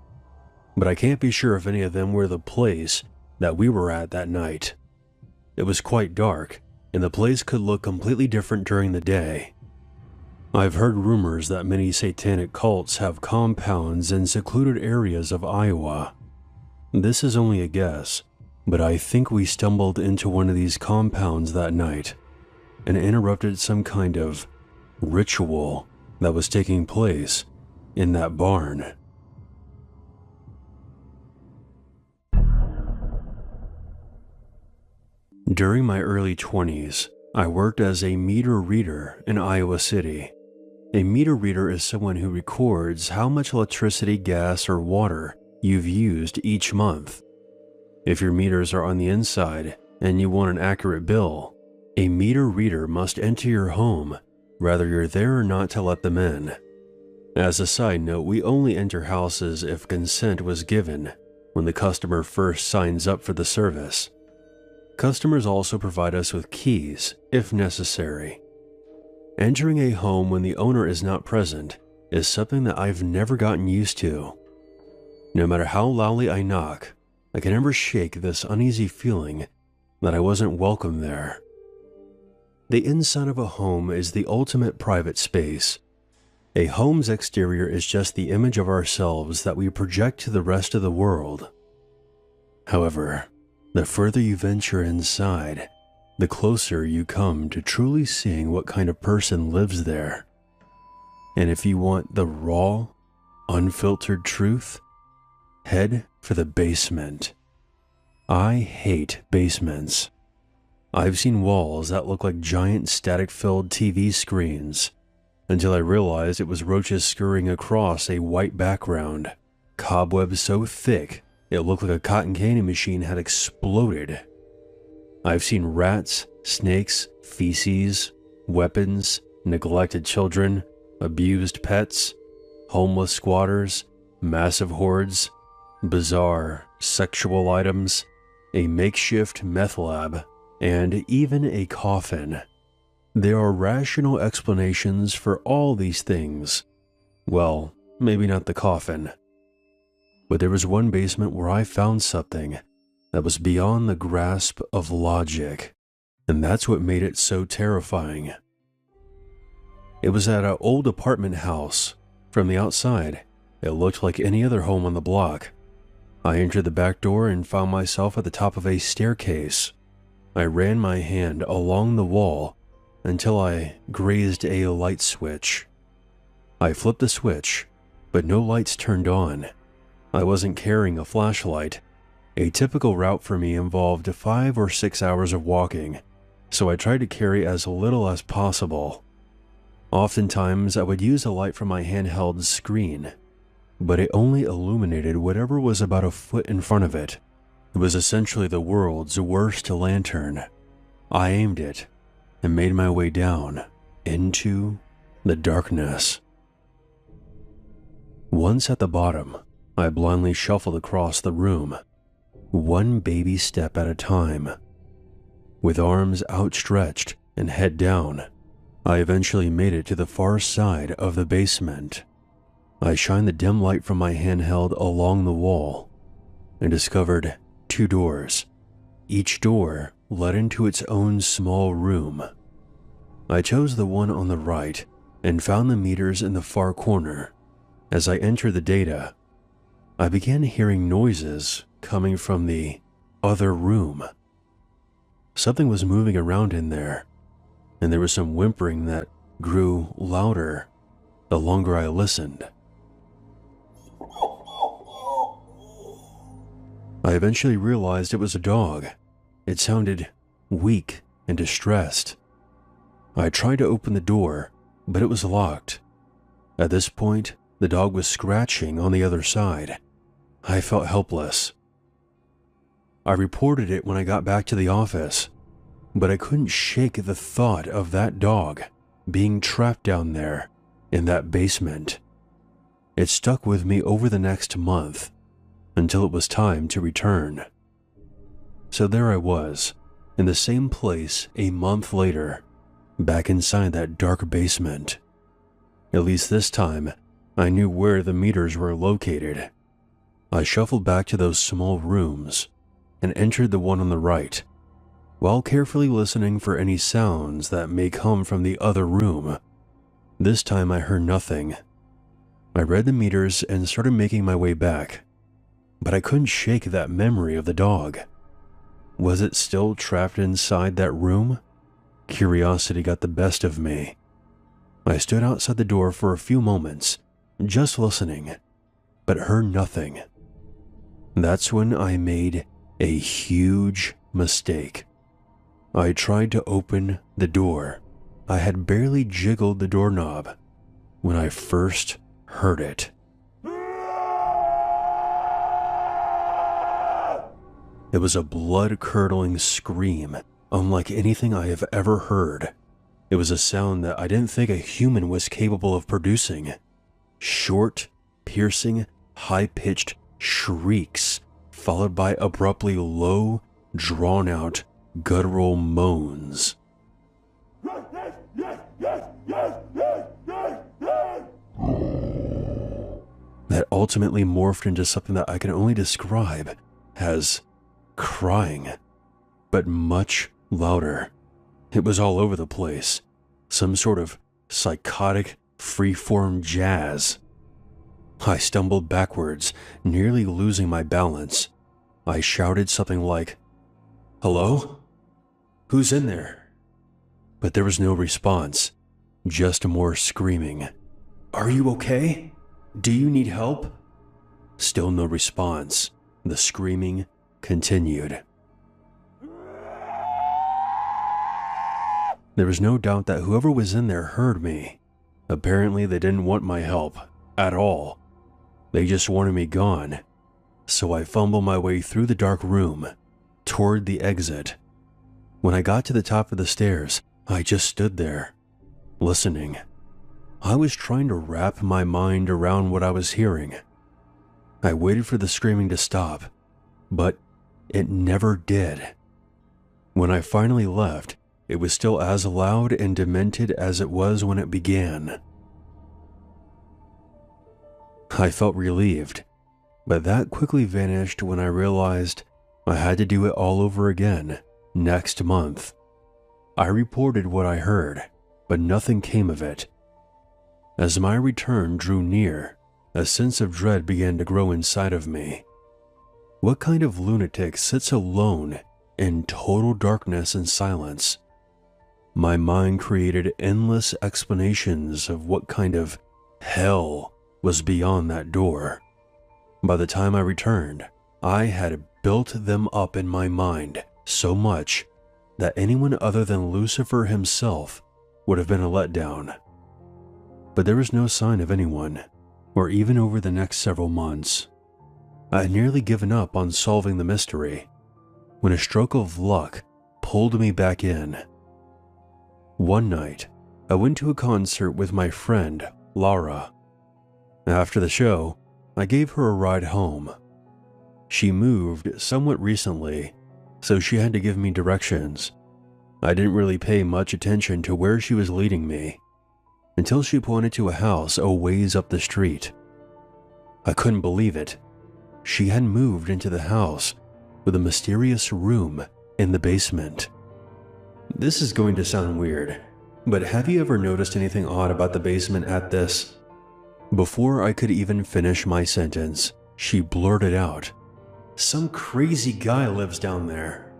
but I can't be sure if any of them were the place that we were at that night. It was quite dark, and the place could look completely different during the day. I've heard rumors that many satanic cults have compounds in secluded areas of Iowa. This is only a guess, but I think we stumbled into one of these compounds that night and interrupted some kind of ritual that was taking place in that barn. During my early 20s, I worked as a meter reader in Iowa City. A meter reader is someone who records how much electricity, gas, or water you've used each month. If your meters are on the inside and you want an accurate bill, a meter reader must enter your home, whether you're there or not, to let them in. As a side note, we only enter houses if consent was given when the customer first signs up for the service. Customers also provide us with keys if necessary. Entering a home when the owner is not present is something that I've never gotten used to. No matter how loudly I knock, I can never shake this uneasy feeling that I wasn't welcome there. The inside of a home is the ultimate private space. A home's exterior is just the image of ourselves that we project to the rest of the world. However, the further you venture inside, the closer you come to truly seeing what kind of person lives there. And if you want the raw, unfiltered truth, head for the basement. I hate basements. I've seen walls that look like giant static-filled TV screens, until I realized it was roaches scurrying across a white background, cobwebs so thick it looked like a cotton candy machine had exploded. I've seen rats, snakes, feces, weapons, neglected children, abused pets, homeless squatters, massive hordes, bizarre sexual items, a makeshift meth lab, and even a coffin. There are rational explanations for all these things. Well, maybe not the coffin. But there was one basement where I found something that was beyond the grasp of logic, and that's what made it so terrifying. It was at an old apartment house. From the outside, it looked like any other home on the block. I entered the back door and found myself at the top of a staircase. I ran my hand along the wall until I grazed a light switch. I flipped the switch, but no lights turned on. I wasn't carrying a flashlight. A typical route for me involved 5 or 6 hours of walking, so I tried to carry as little as possible. Oftentimes, I would use a light from my handheld screen, but it only illuminated whatever was about a foot in front of it. It was essentially the world's worst lantern. I aimed it and made my way down into the darkness. Once at the bottom, I blindly shuffled across the room, one baby step at a time. With arms outstretched and head down, I eventually made it to the far side of the basement. I shined the dim light from my handheld along the wall and discovered 2 doors. Each door led into its own small room. I chose the one on the right and found the meters in the far corner. As I entered the data, I began hearing noises coming from the other room. Something was moving around in there, and there was some whimpering that grew louder the longer I listened. I eventually realized it was a dog. It sounded weak and distressed. I tried to open the door, but it was locked. At this point, the dog was scratching on the other side. I felt helpless. I reported it when I got back to the office, but I couldn't shake the thought of that dog being trapped down there in that basement. It stuck with me over the next month until it was time to return. So there I was, in the same place a month later, back inside that dark basement. At least this time, I knew where the meters were located. I shuffled back to those small rooms and entered the one on the right, while carefully listening for any sounds that may come from the other room. This time I heard nothing. I read the meters and started making my way back, but I couldn't shake that memory of the dog. Was it still trapped inside that room? Curiosity got the best of me. I stood outside the door for a few moments, just listening, but heard nothing. That's when I made a huge mistake. I tried to open the door. I had barely jiggled the doorknob when I first heard it. It was a blood-curdling scream, unlike anything I have ever heard. It was a sound that I didn't think a human was capable of producing. Short, piercing, high-pitched shrieks, followed by abruptly low, drawn-out, guttural moans. That ultimately morphed into something that I can only describe as crying, but much louder. It was all over the place, some sort of psychotic, free-form jazz. I stumbled backwards, nearly losing my balance. I shouted something like, "Hello? Who's in there?" But there was no response, just more screaming. "Are you okay? Do you need help?" Still no response. The screaming continued. There was no doubt that whoever was in there heard me. Apparently they didn't want my help at all. They just wanted me gone. So I fumbled my way through the dark room toward the exit. When I got to the top of the stairs, I just stood there, listening. I was trying to wrap my mind around what I was hearing. I waited for the screaming to stop, but it never did. When I finally left, it was still as loud and demented as it was when it began. I felt relieved, but that quickly vanished when I realized I had to do it all over again next month. I reported what I heard, but nothing came of it. As my return drew near, a sense of dread began to grow inside of me. What kind of lunatic sits alone in total darkness and silence? My mind created endless explanations of what kind of hell was beyond that door. By the time I returned, I had built them up in my mind so much that anyone other than Lucifer himself would have been a letdown. But there was no sign of anyone, or even over the next several months. I had nearly given up on solving the mystery when a stroke of luck pulled me back in. One night, I went to a concert with my friend, Laura. After the show, I gave her a ride home. She moved somewhat recently, so she had to give me directions, I didn't really pay much attention to where she was leading me until she pointed to a house a ways up the street. I couldn't believe it. She had moved into the house with a mysterious room in the basement. This is going to sound weird, but have you ever noticed anything odd about the basement at this? Before I could even finish my sentence, she blurted out, "Some crazy guy lives down there."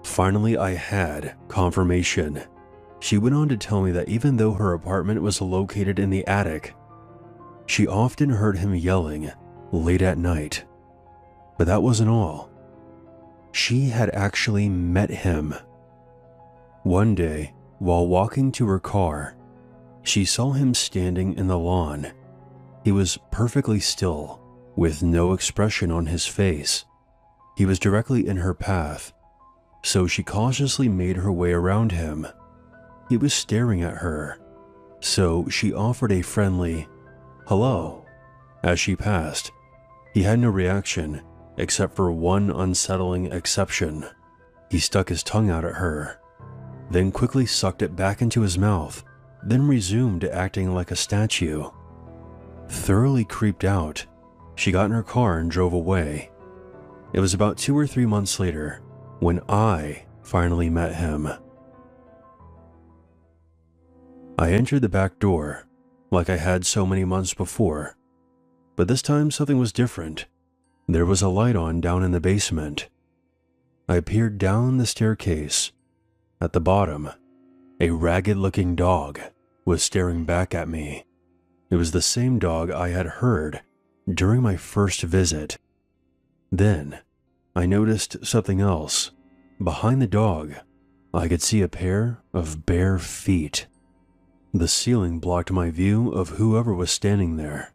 Finally, I had confirmation. She went on to tell me that even though her apartment was located in the attic, she often heard him yelling late at night. But that wasn't all. She had actually met him. One day, while walking to her car, she saw him standing in the lawn. He was perfectly still, with no expression on his face. He was directly in her path, so she cautiously made her way around him. He was staring at her, so she offered a friendly "hello" as she passed. He had no reaction, except for one unsettling exception. He stuck his tongue out at her, then quickly sucked it back into his mouth, then resumed acting like a statue. Thoroughly creeped out, she got in her car and drove away. It was about 2 or 3 months later when I finally met him. I entered the back door, like I had so many months before, but this time something was different. There was a light on down in the basement. I peered down the staircase. At the bottom, a ragged-looking dog was staring back at me. It was the same dog I had heard during my first visit. Then, I noticed something else. Behind the dog, I could see a pair of bare feet. The ceiling blocked my view of whoever was standing there,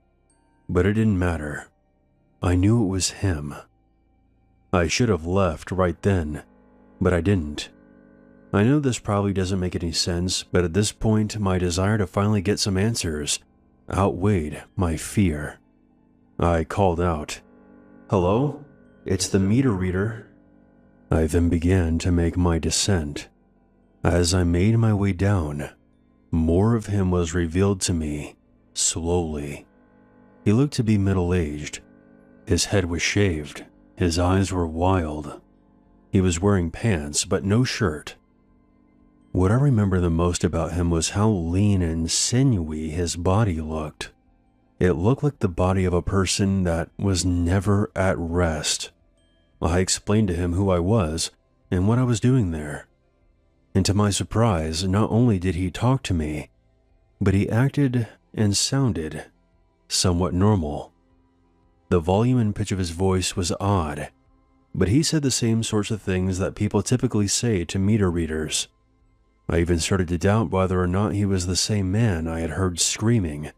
but it didn't matter. I knew it was him. I should have left right then, but I didn't. I know this probably doesn't make any sense, but at this point, my desire to finally get some answers outweighed my fear. I called out, "Hello? It's the meter reader." I then began to make my descent. As I made my way down, more of him was revealed to me, slowly. He looked to be middle-aged. His head was shaved. His eyes were wild. He was wearing pants, but no shirt. What I remember the most about him was how lean and sinewy his body looked. It looked like the body of a person that was never at rest. I explained to him who I was and what I was doing there. And to my surprise, not only did he talk to me, but he acted and sounded somewhat normal. The volume and pitch of his voice was odd, but he said the same sorts of things that people typically say to meter readers. I even started to doubt whether or not he was the same man I had heard screaming.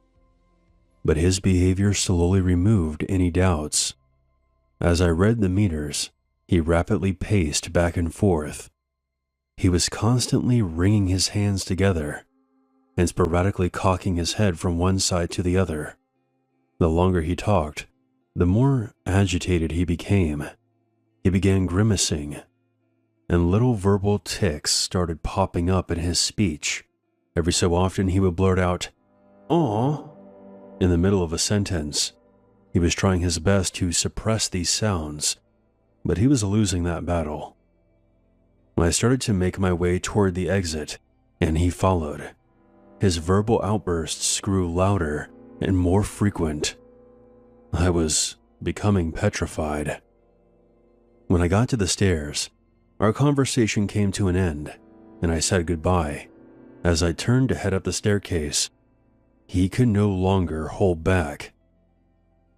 But his behavior slowly removed any doubts. As I read the meters, he rapidly paced back and forth. He was constantly wringing his hands together and sporadically cocking his head from one side to the other. The longer he talked, the more agitated he became. He began grimacing, and little verbal tics started popping up in his speech. Every so often he would blurt out, "Aw," in the middle of a sentence. He was trying his best to suppress these sounds, but he was losing that battle. I started to make my way toward the exit, and he followed. His verbal outbursts grew louder and more frequent. I was becoming petrified. When I got to the stairs, our conversation came to an end, and I said goodbye. As I turned to head up the staircase, he could no longer hold back,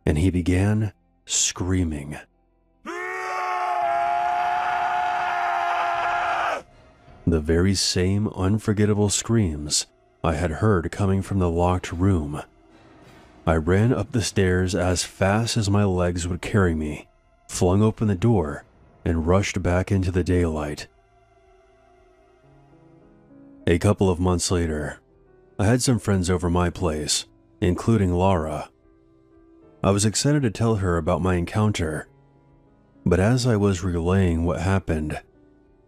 and he began screaming. The very same unforgettable screams I had heard coming from the locked room. I ran up the stairs as fast as my legs would carry me, flung open the door, and rushed back into the daylight. A couple of months later, I had some friends over my place, including Laura. I was excited to tell her about my encounter, but as I was relaying what happened,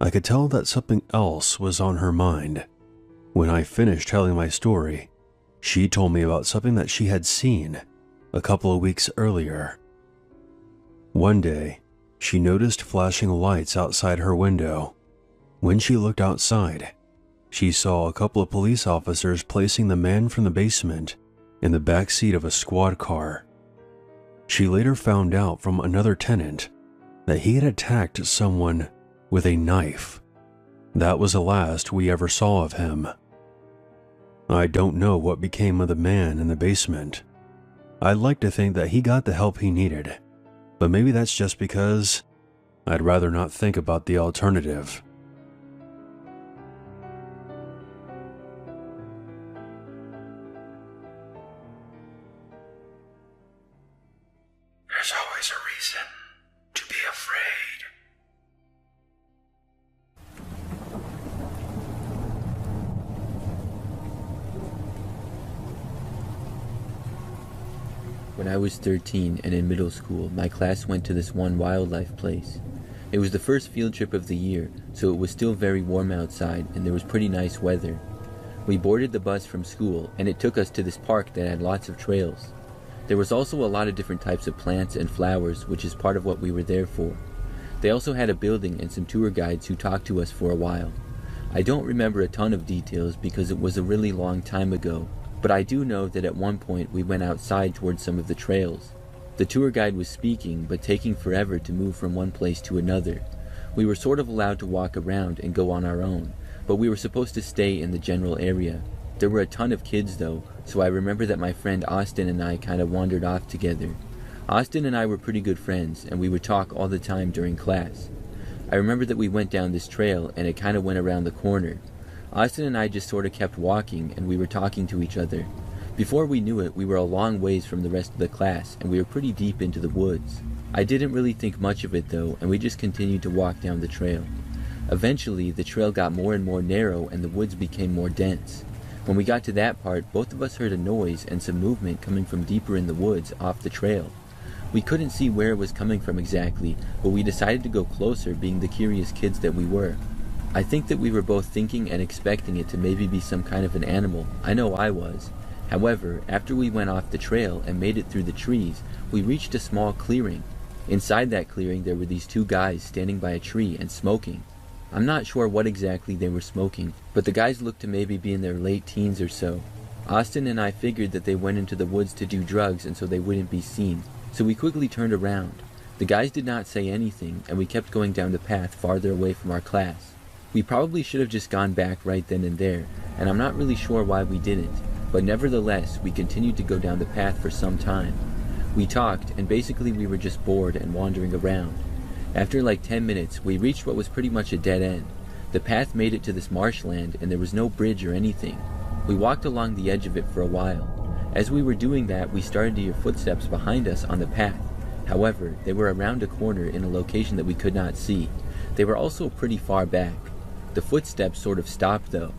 I could tell that something else was on her mind. When I finished telling my story, she told me about something that she had seen a couple of weeks earlier. One day, she noticed flashing lights outside her window. When she looked outside, she saw a couple of police officers placing the man from the basement in the back seat of a squad car. She later found out from another tenant that he had attacked someone with a knife. That was the last we ever saw of him. I don't know what became of the man in the basement. I'd like to think that he got the help he needed, but maybe that's just because I'd rather not think about the alternative. There's always a reason to be afraid. When I was 13 and in middle school, my class went to this one wildlife place. It was the first field trip of the year, so it was still very warm outside and there was pretty nice weather. We boarded the bus from school and it took us to this park that had lots of trails. There was also a lot of different types of plants and flowers, which is part of what we were there for. They also had a building and some tour guides who talked to us for a while. I don't remember a ton of details because it was a really long time ago, but I do know that at one point we went outside towards some of the trails. The tour guide was speaking, but taking forever to move from one place to another. We were sort of allowed to walk around and go on our own, but we were supposed to stay in the general area. There were a ton of kids though, so I remember that my friend Austin and I kind of wandered off together. Austin and I were pretty good friends, and we would talk all the time during class. I remember that we went down this trail and it kind of went around the corner. Austin and I just sort of kept walking and we were talking to each other. Before we knew it, we were a long ways from the rest of the class and we were pretty deep into the woods. I didn't really think much of it though, and we just continued to walk down the trail. Eventually, the trail got more and more narrow and the woods became more dense. When we got to that part, both of us heard a noise and some movement coming from deeper in the woods off the trail. We couldn't see where it was coming from exactly, but we decided to go closer, being the curious kids that we were. I think that we were both thinking and expecting it to maybe be some kind of an animal. I know I was. However, after we went off the trail and made it through the trees, we reached a small clearing. Inside that clearing there were these two guys standing by a tree and smoking. I'm not sure what exactly they were smoking, but the guys looked to maybe be in their late teens or so. Austin and I figured that they went into the woods to do drugs and so they wouldn't be seen, so we quickly turned around. The guys did not say anything and we kept going down the path farther away from our class. We probably should have just gone back right then and there, and I'm not really sure why we didn't, but nevertheless we continued to go down the path for some time. We talked and basically we were just bored and wandering around. After like 10 minutes, we reached what was pretty much a dead end. The path made it to this marshland and there was no bridge or anything. We walked along the edge of it for a while. As we were doing that, we started to hear footsteps behind us on the path. However, they were around a corner in a location that we could not see. They were also pretty far back. The footsteps sort of stopped though.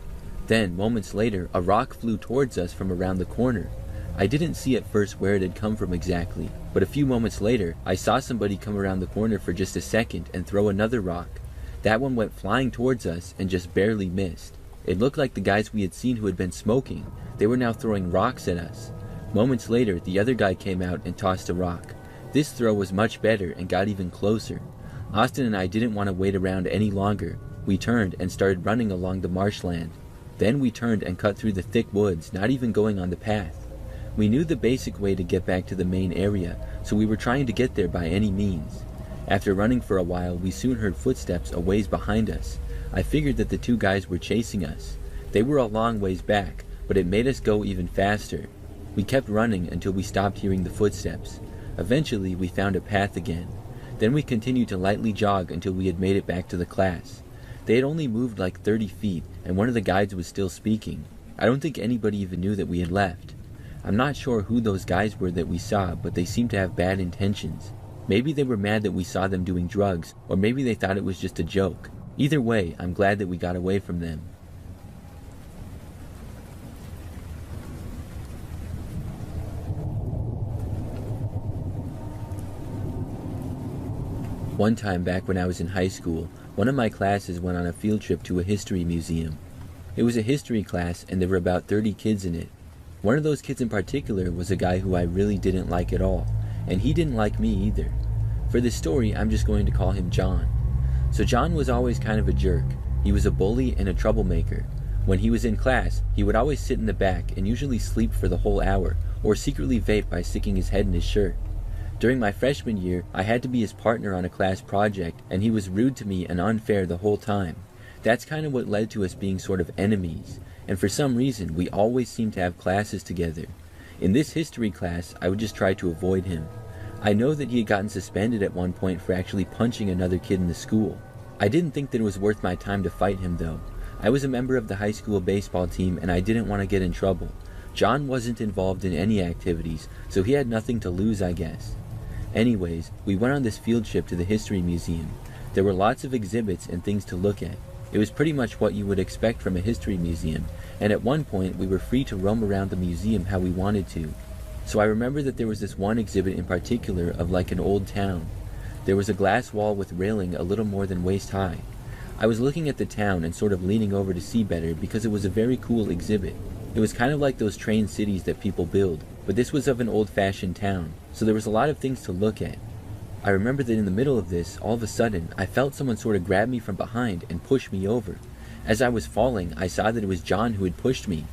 Then, moments later, a rock flew towards us from around the corner. I didn't see at first where it had come from exactly, but a few moments later, I saw somebody come around the corner for just a second and throw another rock. That one went flying towards us and just barely missed. It looked like the guys we had seen who had been smoking. They were now throwing rocks at us. Moments later, the other guy came out and tossed a rock. This throw was much better and got even closer. Austin and I didn't want to wait around any longer. We turned and started running along the marshland. Then we turned and cut through the thick woods, not even going on the path. We knew the basic way to get back to the main area, so we were trying to get there by any means. After running for a while, we soon heard footsteps a ways behind us. I figured that the two guys were chasing us. They were a long ways back, but it made us go even faster. We kept running until we stopped hearing the footsteps. Eventually, we found a path again. Then we continued to lightly jog until we had made it back to the class. They had only moved like 30 feet, and one of the guides was still speaking. I don't think anybody even knew that we had left. I'm not sure who those guys were that we saw, but they seemed to have bad intentions. Maybe they were mad that we saw them doing drugs, or maybe they thought it was just a joke. Either way, I'm glad that we got away from them. One time back when I was in high school, One of my classes went on a field trip to a history museum. It was a history class and there were about 30 kids in it. One of those kids in particular was a guy who I really didn't like at all, and he didn't like me either. For this story, I'm just going to call him John. So John was always kind of a jerk. He was a bully and a troublemaker. When he was in class, he would always sit in the back and usually sleep for the whole hour, or secretly vape by sticking his head in his shirt. During my freshman year, I had to be his partner on a class project, and he was rude to me and unfair the whole time. That's kind of what led to us being sort of enemies, and for some reason, we always seemed to have classes together. In this history class, I would just try to avoid him. I know that he had gotten suspended at one point for actually punching another kid in the school. I didn't think that it was worth my time to fight him though. I was a member of the high school baseball team and I didn't want to get in trouble. John wasn't involved in any activities, so he had nothing to lose, I guess. Anyways, we went on this field trip to the history museum. There were lots of exhibits and things to look at. It was pretty much what you would expect from a history museum, and at one point we were free to roam around the museum how we wanted to. So I remember that there was this one exhibit in particular of like an old town. There was a glass wall with railing a little more than waist high. I was looking at the town and sort of leaning over to see better because it was a very cool exhibit. It was kind of like those train cities that people build, but this was of an old-fashioned town, so there was a lot of things to look at. I remember that in the middle of this, all of a sudden, I felt someone sort of grab me from behind and push me over. As I was falling, I saw that it was John who had pushed me.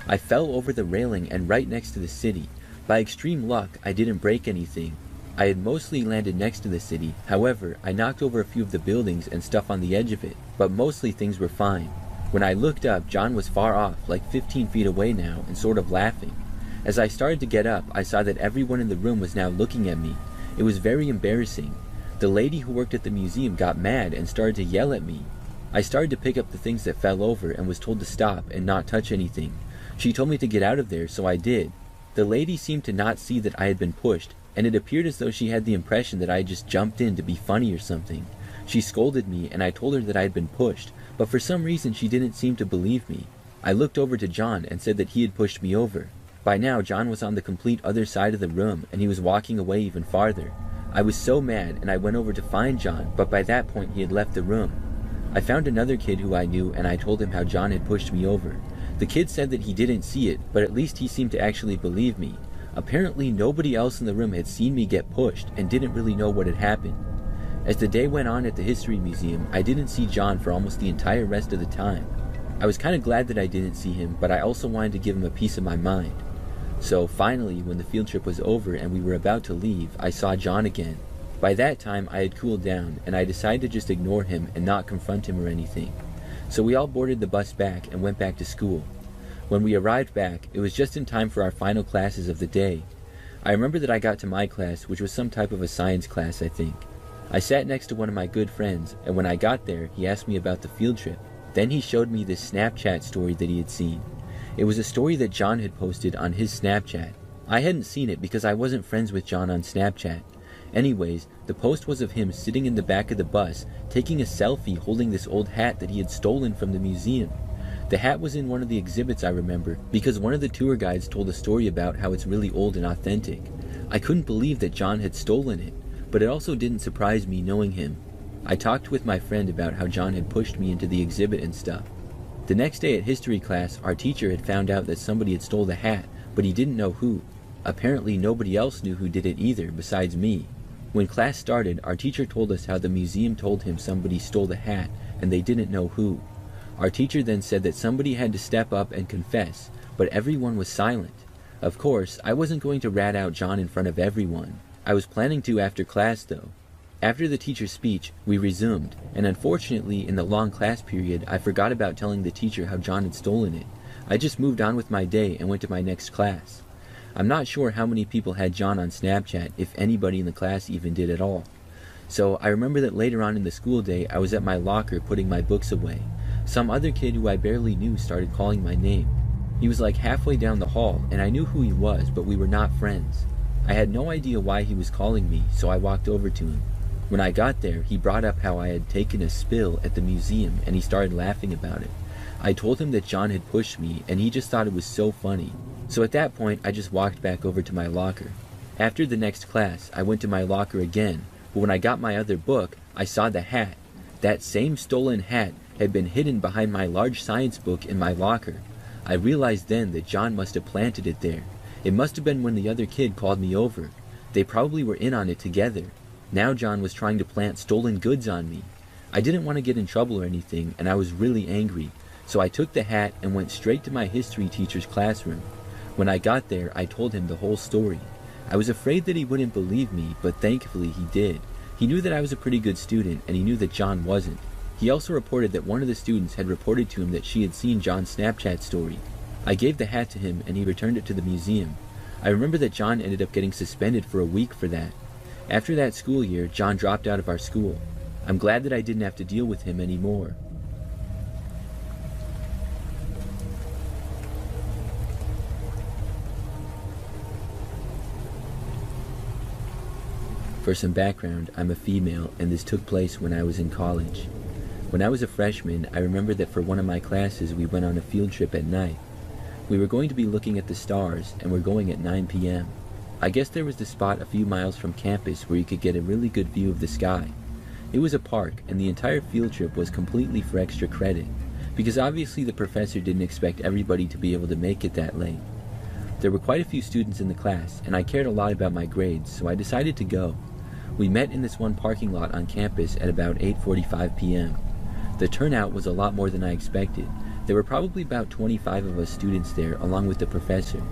I fell over the railing and right next to the city. By extreme luck, I didn't break anything. I had mostly landed next to the city, however, I knocked over a few of the buildings and stuff on the edge of it, but mostly things were fine. When I looked up, John was far off, like 15 feet away now, and sort of laughing. As I started to get up, I saw that everyone in the room was now looking at me. It was very embarrassing. The lady who worked at the museum got mad and started to yell at me. I started to pick up the things that fell over and was told to stop and not touch anything. She told me to get out of there, so I did. The lady seemed to not see that I had been pushed, and it appeared as though she had the impression that I had just jumped in to be funny or something. She scolded me and I told her that I had been pushed, but for some reason she didn't seem to believe me. I looked over to John and said that he had pushed me over. By now, John was on the complete other side of the room and he was walking away even farther. I was so mad and I went over to find John, but by that point he had left the room. I found another kid who I knew and I told him how John had pushed me over. The kid said that he didn't see it, but at least he seemed to actually believe me. Apparently nobody else in the room had seen me get pushed and didn't really know what had happened. As the day went on at the History Museum, I didn't see John for almost the entire rest of the time. I was kind of glad that I didn't see him, but I also wanted to give him a piece of my mind. So finally, when the field trip was over and we were about to leave, I saw John again. By that time, I had cooled down, and I decided to just ignore him and not confront him or anything. So we all boarded the bus back and went back to school. When we arrived back, it was just in time for our final classes of the day. I remember that I got to my class, which was some type of a science class, I think. I sat next to one of my good friends, and when I got there, he asked me about the field trip. Then he showed me this Snapchat story that he had seen. It was a story that John had posted on his Snapchat. I hadn't seen it because I wasn't friends with John on Snapchat. Anyways, the post was of him sitting in the back of the bus, taking a selfie holding this old hat that he had stolen from the museum. The hat was in one of the exhibits, I remember, because one of the tour guides told a story about how it's really old and authentic. I couldn't believe that John had stolen it, but it also didn't surprise me knowing him. I talked with my friend about how John had pushed me into the exhibit and stuff. The next day at history class, our teacher had found out that somebody had stole the hat, but he didn't know who. Apparently nobody else knew who did it either, besides me. When class started, our teacher told us how the museum told him somebody stole the hat, and they didn't know who. Our teacher then said that somebody had to step up and confess, but everyone was silent. Of course, I wasn't going to rat out John in front of everyone. I was planning to after class though. After the teacher's speech, we resumed, and unfortunately in the long class period, I forgot about telling the teacher how John had stolen it. I just moved on with my day and went to my next class. I'm not sure how many people had John on Snapchat, if anybody in the class even did at all. So I remember that later on in the school day, I was at my locker putting my books away. Some other kid who I barely knew started calling my name. He was like halfway down the hall, and I knew who he was, but we were not friends. I had no idea why he was calling me, so I walked over to him. When I got there, he brought up how I had taken a spill at the museum, and he started laughing about it. I told him that John had pushed me, and he just thought it was so funny. So at that point, I just walked back over to my locker. After the next class, I went to my locker again, but when I got my other book, I saw the hat. That same stolen hat had been hidden behind my large science book in my locker. I realized then that John must have planted it there. It must have been when the other kid called me over. They probably were in on it together. Now John was trying to plant stolen goods on me. I didn't want to get in trouble or anything, and I was really angry, so I took the hat and went straight to my history teacher's classroom. When I got there, I told him the whole story. I was afraid that he wouldn't believe me, but thankfully he did. He knew that I was a pretty good student, and he knew that John wasn't. He also reported that one of the students had reported to him that she had seen John's Snapchat story. I gave the hat to him, and he returned it to the museum. I remember that John ended up getting suspended for a week for that. After that school year, John dropped out of our school. I'm glad that I didn't have to deal with him anymore. For some background, I'm a female, and this took place when I was in college. When I was a freshman, I remember that for one of my classes we went on a field trip at night. We were going to be looking at the stars, and we're going at 9 p.m. I guess there was this spot a few miles from campus where you could get a really good view of the sky. It was a park, and the entire field trip was completely for extra credit, because obviously the professor didn't expect everybody to be able to make it that late. There were quite a few students in the class, and I cared a lot about my grades, so I decided to go. We met in this one parking lot on campus at about 8:45 p.m. The turnout was a lot more than I expected. There were probably about 25 of us students there, along with the professor.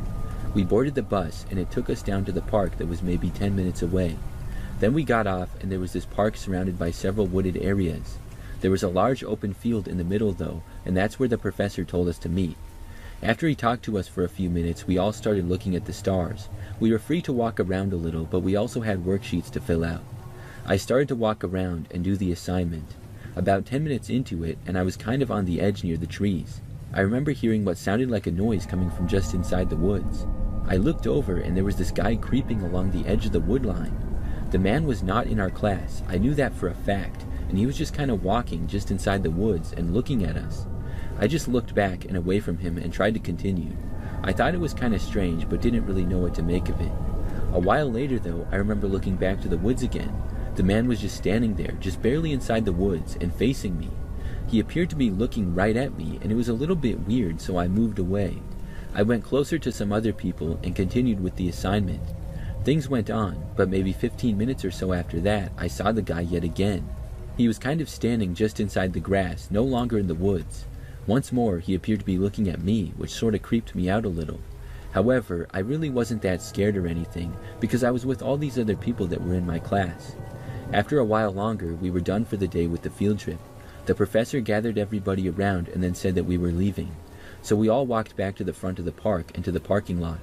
We boarded the bus, and it took us down to the park that was maybe 10 minutes away. Then we got off, and there was this park surrounded by several wooded areas. There was a large open field in the middle, though, and that's where the professor told us to meet. After he talked to us for a few minutes, we all started looking at the stars. We were free to walk around a little, but we also had worksheets to fill out. I started to walk around and do the assignment. About 10 minutes into it, and I was kind of on the edge near the trees. I remember hearing what sounded like a noise coming from just inside the woods. I looked over, and there was this guy creeping along the edge of the wood line. The man was not in our class. I knew that for a fact, and he was just kind of walking just inside the woods and looking at us. I just looked back and away from him and tried to continue. I thought it was kind of strange, but didn't really know what to make of it. A while later, though, I remember looking back to the woods again. The man was just standing there, just barely inside the woods, and facing me. He appeared to be looking right at me, and it was a little bit weird, so I moved away. I went closer to some other people and continued with the assignment. Things went on, but maybe 15 minutes or so after that, I saw the guy yet again. He was kind of standing just inside the grass, no longer in the woods. Once more, he appeared to be looking at me, which sort of creeped me out a little. However, I really wasn't that scared or anything, because I was with all these other people that were in my class. After a while longer, we were done for the day with the field trip. The professor gathered everybody around and then said that we were leaving. So we all walked back to the front of the park and to the parking lot.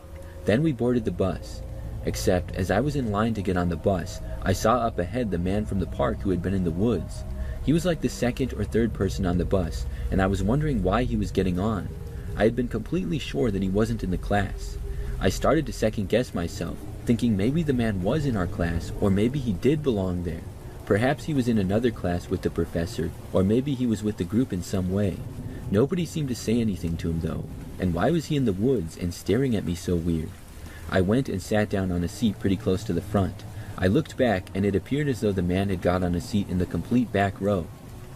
Then we boarded the bus. Except, as I was in line to get on the bus, I saw up ahead the man from the park who had been in the woods. He was like the second or third person on the bus, and I was wondering why he was getting on. I had been completely sure that he wasn't in the class. I started to second guess myself, thinking maybe the man was in our class, or maybe he did belong there. Perhaps he was in another class with the professor, or maybe he was with the group in some way. Nobody seemed to say anything to him though, and why was he in the woods and staring at me so weird? I went and sat down on a seat pretty close to the front. I looked back, and it appeared as though the man had got on a seat in the complete back row.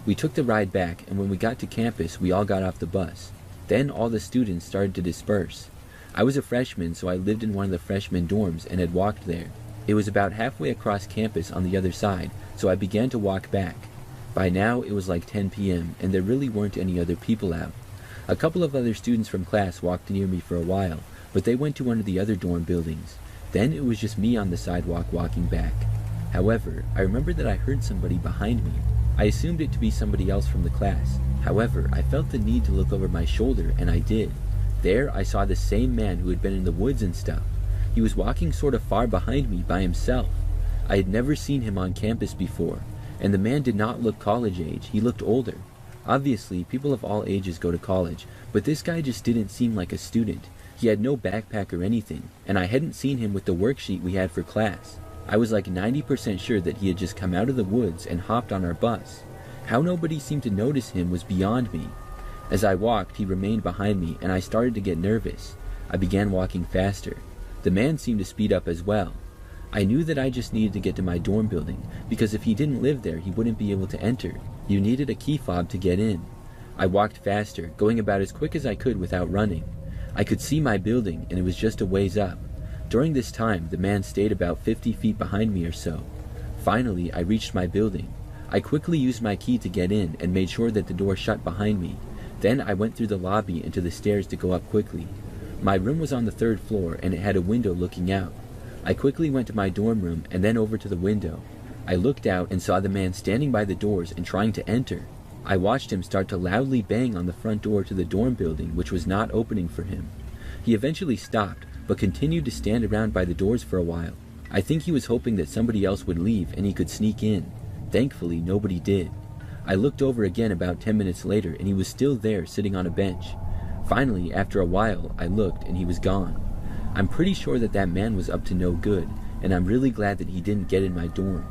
We took the ride back, and when we got to campus, we all got off the bus. Then all the students started to disperse. I was a freshman, so I lived in one of the freshman dorms and had walked there. It was about halfway across campus on the other side, so I began to walk back. By now, it was like 10 p.m., and there really weren't any other people out. A couple of other students from class walked near me for a while, but they went to one of the other dorm buildings. Then it was just me on the sidewalk walking back. However, I remember that I heard somebody behind me. I assumed it to be somebody else from the class. However, I felt the need to look over my shoulder, and I did. There, I saw the same man who had been in the woods and stuff. He was walking sort of far behind me by himself. I had never seen him on campus before, and the man did not look college age. He looked older. Obviously, people of all ages go to college, but this guy just didn't seem like a student. He had no backpack or anything, and I hadn't seen him with the worksheet we had for class. I was like 90% sure that he had just come out of the woods and hopped on our bus. How nobody seemed to notice him was beyond me. As I walked, he remained behind me, and I started to get nervous. I began walking faster. The man seemed to speed up as well. I knew that I just needed to get to my dorm building, because if he didn't live there, he wouldn't be able to enter. You needed a key fob to get in. I walked faster, going about as quick as I could without running. I could see my building, and it was just a ways up. During this time, the man stayed about 50 feet behind me or so. Finally, I reached my building. I quickly used my key to get in and made sure that the door shut behind me. Then I went through the lobby and to the stairs to go up quickly. My room was on the 3rd floor and it had a window looking out. I quickly went to my dorm room and then over to the window. I looked out and saw the man standing by the doors and trying to enter. I watched him start to loudly bang on the front door to the dorm building, which was not opening for him. He eventually stopped, but continued to stand around by the doors for a while. I think he was hoping that somebody else would leave and he could sneak in. Thankfully, nobody did. I looked over again about 10 minutes later and he was still there sitting on a bench. Finally, after a while, I looked and he was gone. I'm pretty sure that that man was up to no good, and I'm really glad that he didn't get in my dorm.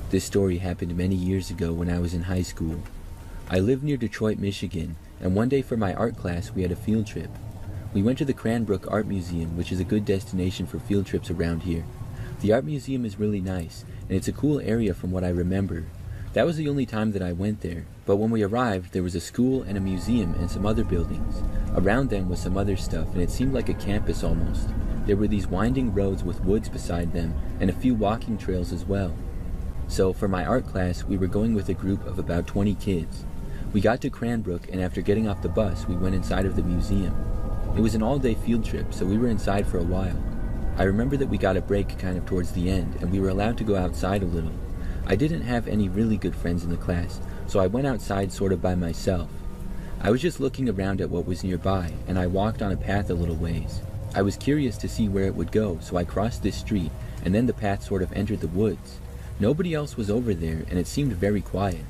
This story happened many years ago when I was in high school. I lived near Detroit, Michigan, and one day for my art class we had a field trip. We went to the Cranbrook Art Museum, which is a good destination for field trips around here. The art museum is really nice, and it's a cool area from what I remember. That was the only time that I went there, but when we arrived there was a school and a museum and some other buildings. Around them was some other stuff, and it seemed like a campus almost. There were these winding roads with woods beside them, and a few walking trails as well. So for my art class, we were going with a group of about 20 kids. We got to Cranbrook, and after getting off the bus, we went inside of the museum. It was an all-day field trip, so we were inside for a while. I remember that we got a break kind of towards the end, and we were allowed to go outside a little. I didn't have any really good friends in the class, so I went outside sort of by myself. I was just looking around at what was nearby, and I walked on a path a little ways. I was curious to see where it would go, so I crossed this street, and then the path sort of entered the woods. Nobody else was over there, and it seemed very quiet.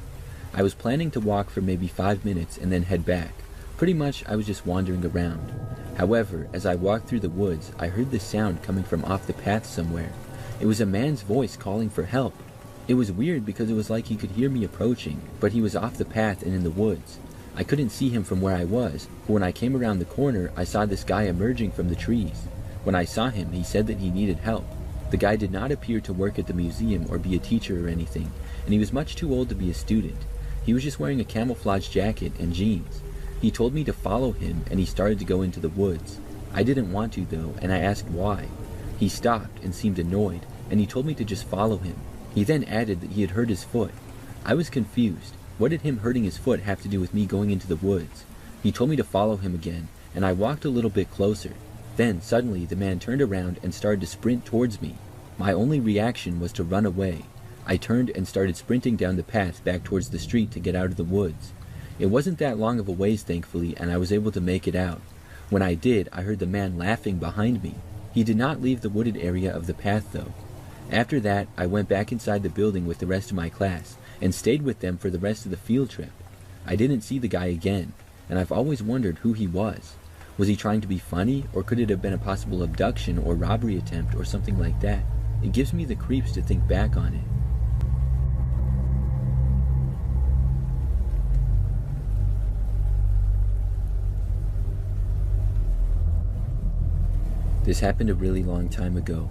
I was planning to walk for maybe 5 minutes and then head back. Pretty much, I was just wandering around. However, as I walked through the woods, I heard this sound coming from off the path somewhere. It was a man's voice calling for help. It was weird because it was like he could hear me approaching, but he was off the path and in the woods. I couldn't see him from where I was, but when I came around the corner, I saw this guy emerging from the trees. When I saw him, he said that he needed help. The guy did not appear to work at the museum or be a teacher or anything, and he was much too old to be a student. He was just wearing a camouflage jacket and jeans. He told me to follow him, and he started to go into the woods. I didn't want to though, and I asked why. He stopped and seemed annoyed, and he told me to just follow him. He then added that he had hurt his foot. I was confused. What did him hurting his foot have to do with me going into the woods? He told me to follow him again, and I walked a little bit closer. Then, suddenly, the man turned around and started to sprint towards me. My only reaction was to run away. I turned and started sprinting down the path back towards the street to get out of the woods. It wasn't that long of a ways, thankfully, and I was able to make it out. When I did, I heard the man laughing behind me. He did not leave the wooded area of the path, though. After that, I went back inside the building with the rest of my class, and stayed with them for the rest of the field trip. I didn't see the guy again, and I've always wondered who he was. Was he trying to be funny, or could it have been a possible abduction or robbery attempt or something like that? It gives me the creeps to think back on it. This happened a really long time ago.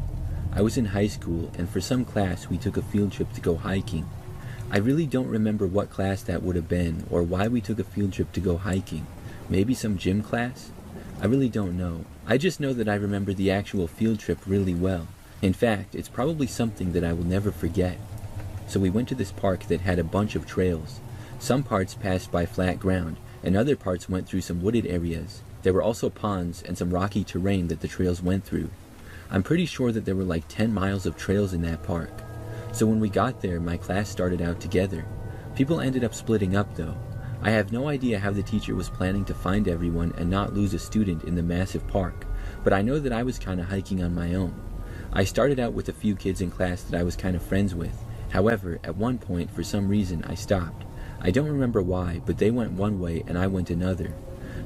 I was in high school, and for some class we took a field trip to go hiking. I really don't remember what class that would have been, or why we took a field trip to go hiking. Maybe some gym class? I really don't know. I just know that I remember the actual field trip really well. In fact, it's probably something that I will never forget. So we went to this park that had a bunch of trails. Some parts passed by flat ground, and other parts went through some wooded areas. There were also ponds and some rocky terrain that the trails went through. I'm pretty sure that there were like 10 miles of trails in that park. So when we got there, my class started out together. People ended up splitting up though. I have no idea how the teacher was planning to find everyone and not lose a student in the massive park, but I know that I was kind of hiking on my own. I started out with a few kids in class that I was kind of friends with. However, at one point, for some reason, I stopped. I don't remember why, but they went one way and I went another.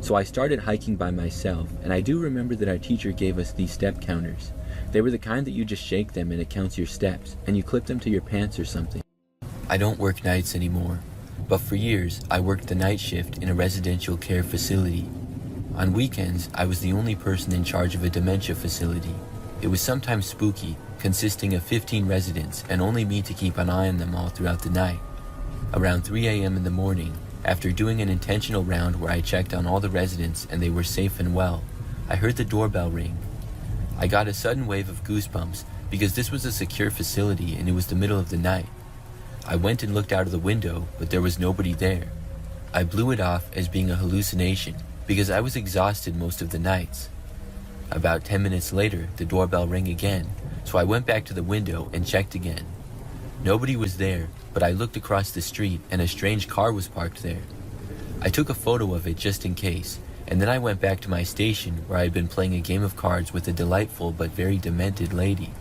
So I started hiking by myself, and I do remember that our teacher gave us these step counters. They were the kind that you just shake them and it counts your steps, and you clip them to your pants or something. I don't work nights anymore. but for years I worked the night shift in a residential care facility. On weekends, I was the only person in charge of a dementia facility. It was sometimes spooky, consisting of 15 residents and only me to keep an eye on them all throughout the night. Around 3 a.m. in the morning, after doing an intentional round where I checked on all the residents and they were safe and well, I heard the doorbell ring. I got a sudden wave of goosebumps because this was a secure facility and it was the middle of the night. I went and looked out of the window, but there was nobody there. I blew it off as being a hallucination because I was exhausted most of the nights. About 10 minutes later, the doorbell rang again, so I went back to the window and checked again. Nobody was there, but I looked across the street and a strange car was parked there. I took a photo of it just in case, and then I went back to my station where I had been playing a game of cards with a delightful but very demented lady.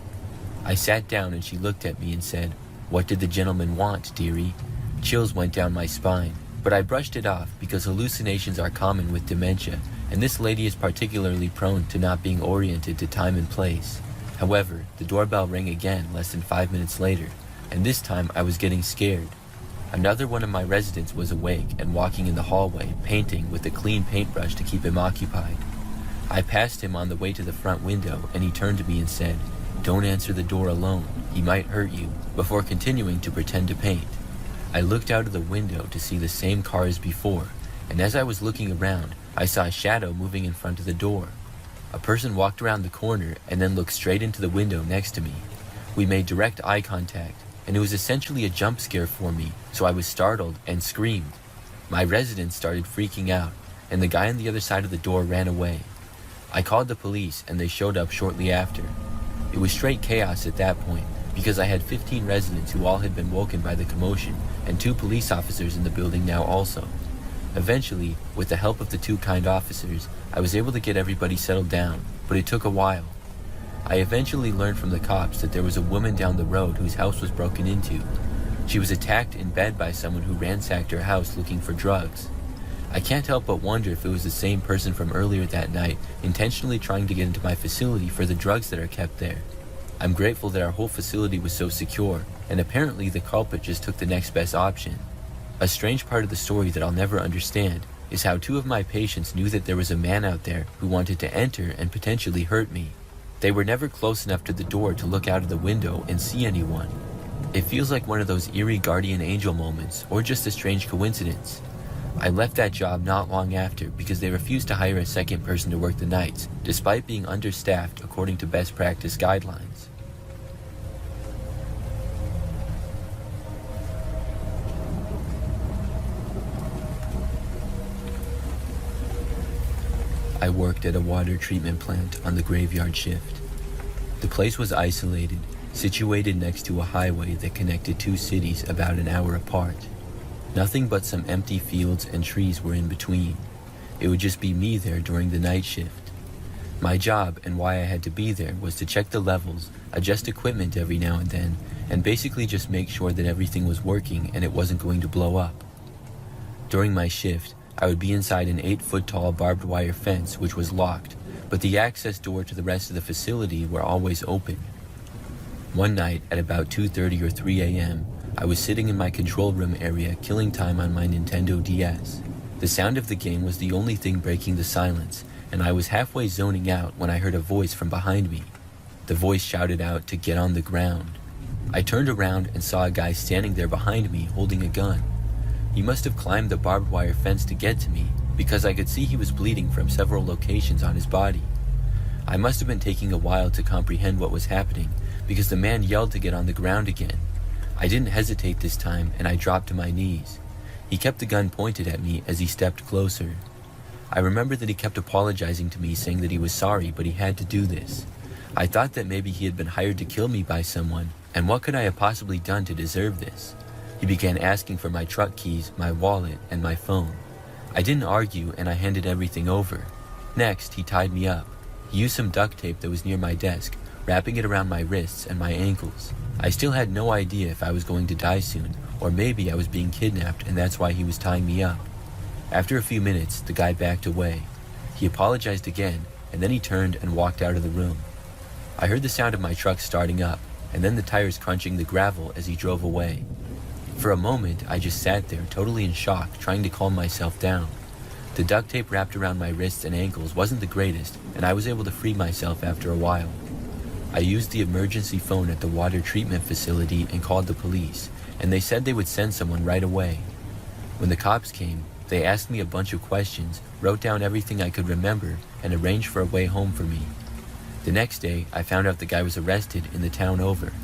I sat down and she looked at me and said, "What did the gentleman want, dearie?" Chills went down my spine, but I brushed it off because hallucinations are common with dementia, and this lady is particularly prone to not being oriented to time and place. However, the doorbell rang again less than 5 minutes later, and this time I was getting scared. Another one of my residents was awake and walking in the hallway, painting with a clean paintbrush to keep him occupied. I passed him on the way to the front window, and he turned to me and said, "Don't answer the door alone, he might hurt you," before continuing to pretend to paint. I looked out of the window to see the same car as before, and as I was looking around, I saw a shadow moving in front of the door. A person walked around the corner and then looked straight into the window next to me. We made direct eye contact, and it was essentially a jump scare for me, so I was startled and screamed. My residents started freaking out, and the guy on the other side of the door ran away. I called the police, and they showed up shortly after. It was straight chaos at that point, because I had 15 residents who all had been woken by the commotion, and 2 police officers in the building now also. Eventually, with the help of the 2 kind officers, I was able to get everybody settled down, but it took a while. I eventually learned from the cops that there was a woman down the road whose house was broken into. She was attacked in bed by someone who ransacked her house looking for drugs. I can't help but wonder if it was the same person from earlier that night intentionally trying to get into my facility for the drugs that are kept there. I'm grateful that our whole facility was so secure, and apparently the culprit just took the next best option. A strange part of the story that I'll never understand is how 2 of my patients knew that there was a man out there who wanted to enter and potentially hurt me. They were never close enough to the door to look out of the window and see anyone. It feels like one of those eerie guardian angel moments, or just a strange coincidence. I left that job not long after because they refused to hire a second person to work the nights, despite being understaffed according to best practice guidelines. I worked at a water treatment plant on the graveyard shift. The place was isolated, situated next to a highway that connected 2 cities about an hour apart. Nothing but some empty fields and trees were in between. It would just be me there during the night shift. My job and why I had to be there was to check the levels, adjust equipment every now and then, and basically just make sure that everything was working and it wasn't going to blow up. During my shift, I would be inside an 8-foot-tall barbed wire fence which was locked, but the access door to the rest of the facility were always open. One night at about 2:30 or 3 a.m., I was sitting in my control room area killing time on my Nintendo DS. The sound of the game was the only thing breaking the silence, and I was halfway zoning out when I heard a voice from behind me. The voice shouted out to get on the ground. I turned around and saw a guy standing there behind me holding a gun. He must have climbed the barbed wire fence to get to me, because I could see he was bleeding from several locations on his body. I must have been taking a while to comprehend what was happening, because the man yelled to get on the ground again. I didn't hesitate this time, and I dropped to my knees. He kept the gun pointed at me as he stepped closer. I remember that he kept apologizing to me, saying that he was sorry, but he had to do this. I thought that maybe he had been hired to kill me by someone, and what could I have possibly done to deserve this? He began asking for my truck keys, my wallet, and my phone. I didn't argue, and I handed everything over. Next, he tied me up. He used some duct tape that was near my desk, wrapping it around my wrists and my ankles. I still had no idea if I was going to die soon, or maybe I was being kidnapped and that's why he was tying me up. After a few minutes, the guy backed away. He apologized again, and then he turned and walked out of the room. I heard the sound of my truck starting up, and then the tires crunching the gravel as he drove away. For a moment, I just sat there, totally in shock, trying to calm myself down. The duct tape wrapped around my wrists and ankles wasn't the greatest, and I was able to free myself after a while. I used the emergency phone at the water treatment facility and called the police, and they said they would send someone right away. When the cops came, they asked me a bunch of questions, wrote down everything I could remember, and arranged for a way home for me. The next day, I found out the guy was arrested in the town over.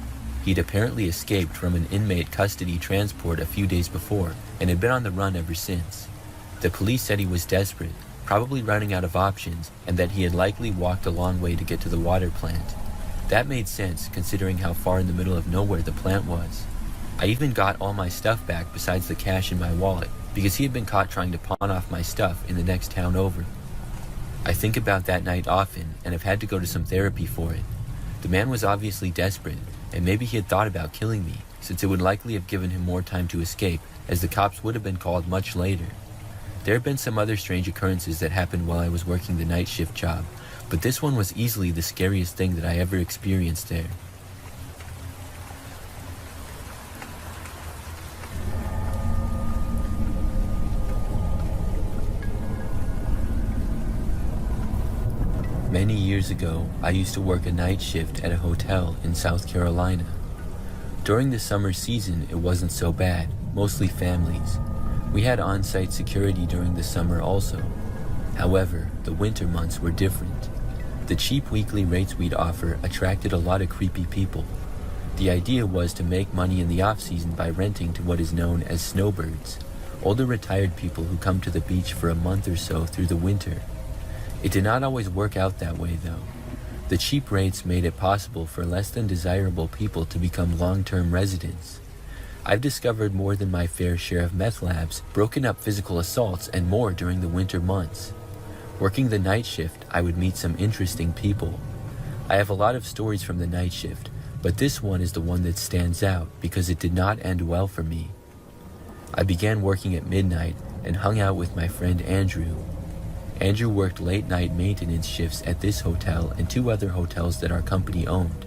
He'd apparently escaped from an inmate custody transport a few days before and had been on the run ever since. The police said he was desperate, probably running out of options, and that he had likely walked a long way to get to the water plant. That made sense considering how far in the middle of nowhere the plant was. I even got all my stuff back besides the cash in my wallet, because he had been caught trying to pawn off my stuff in the next town over. I think about that night often and have had to go to some therapy for it. The man was obviously desperate, and maybe he had thought about killing me, since it would likely have given him more time to escape, as the cops would have been called much later. There have been some other strange occurrences that happened while I was working the night shift job, but this one was easily the scariest thing that I ever experienced there. Many years ago, I used to work a night shift at a hotel in South Carolina. During the summer season, it wasn't so bad, mostly families. We had on-site security during the summer also. However, the winter months were different. The cheap weekly rates we'd offer attracted a lot of creepy people. The idea was to make money in the off-season by renting to what is known as snowbirds, older retired people who come to the beach for a month or so through the winter. It did not always work out that way, though. The cheap rates made it possible for less than desirable people to become long-term residents. I've discovered more than my fair share of meth labs, broken up physical assaults, and more during the winter months. Working the night shift, I would meet some interesting people. I have a lot of stories from the night shift, but this one is the one that stands out because it did not end well for me. I began working at midnight and hung out with my friend Andrew. Andrew worked late-night maintenance shifts at this hotel and 2 other hotels that our company owned.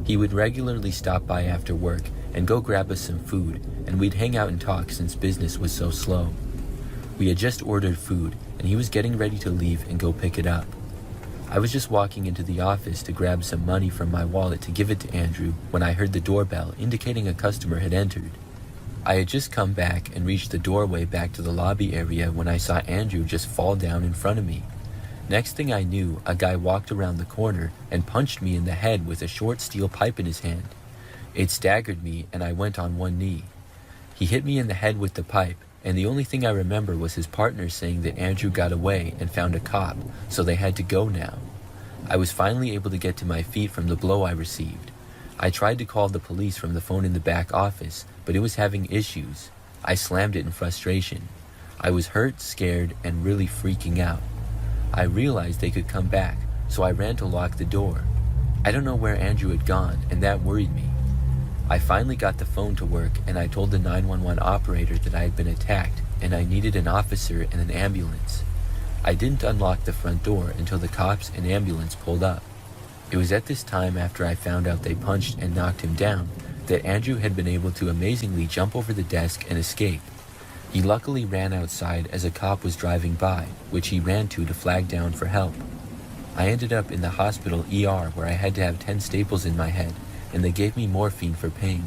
He would regularly stop by after work and go grab us some food, and we'd hang out and talk since business was so slow. We had just ordered food, and he was getting ready to leave and go pick it up. I was just walking into the office to grab some money from my wallet to give it to Andrew when I heard the doorbell indicating a customer had entered. I had just come back and reached the doorway back to the lobby area when I saw Andrew just fall down in front of me. Next thing I knew, a guy walked around the corner and punched me in the head with a short steel pipe in his hand. It staggered me and I went on one knee. He hit me in the head with the pipe, and the only thing I remember was his partner saying that Andrew got away and found a cop, so they had to go now. I was finally able to get to my feet from the blow I received. I tried to call the police from the phone in the back office, but it was having issues. I slammed it in frustration. I was hurt, scared, and really freaking out. I realized they could come back, so I ran to lock the door. I don't know where Andrew had gone, and that worried me. I finally got the phone to work, and I told the 911 operator that I had been attacked, and I needed an officer and an ambulance. I didn't unlock the front door until the cops and ambulance pulled up. It was at this time, after I found out they punched and knocked him down, that Andrew had been able to amazingly jump over the desk and escape. He luckily ran outside as a cop was driving by, which he ran to flag down for help. I ended up in the hospital ER where I had to have 10 staples in my head, and they gave me morphine for pain.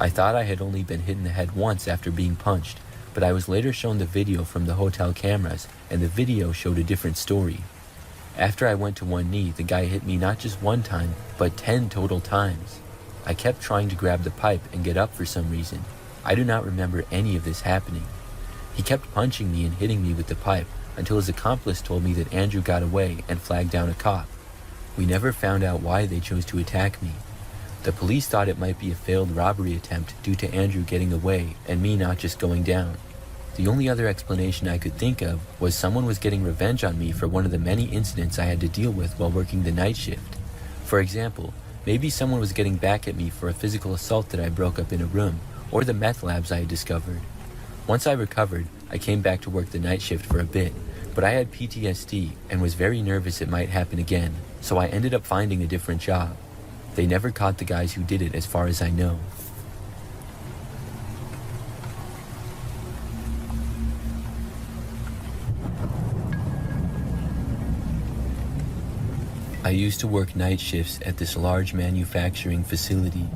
I thought I had only been hit in the head once after being punched, but I was later shown the video from the hotel cameras, and the video showed a different story. After I went to one knee, the guy hit me not just one time, but 10 total times. I kept trying to grab the pipe and get up for some reason. I do not remember any of this happening. He kept punching me and hitting me with the pipe until his accomplice told me that Andrew got away and flagged down a cop. We never found out why they chose to attack me. The police thought it might be a failed robbery attempt due to Andrew getting away and me not just going down. The only other explanation I could think of was someone was getting revenge on me for one of the many incidents I had to deal with while working the night shift. For example, maybe someone was getting back at me for a physical assault that I broke up in a room, or the meth labs I had discovered. Once I recovered, I came back to work the night shift for a bit, but I had PTSD and was very nervous it might happen again, so I ended up finding a different job. They never caught the guys who did it as far as I know. I used to work night shifts at this large manufacturing facility.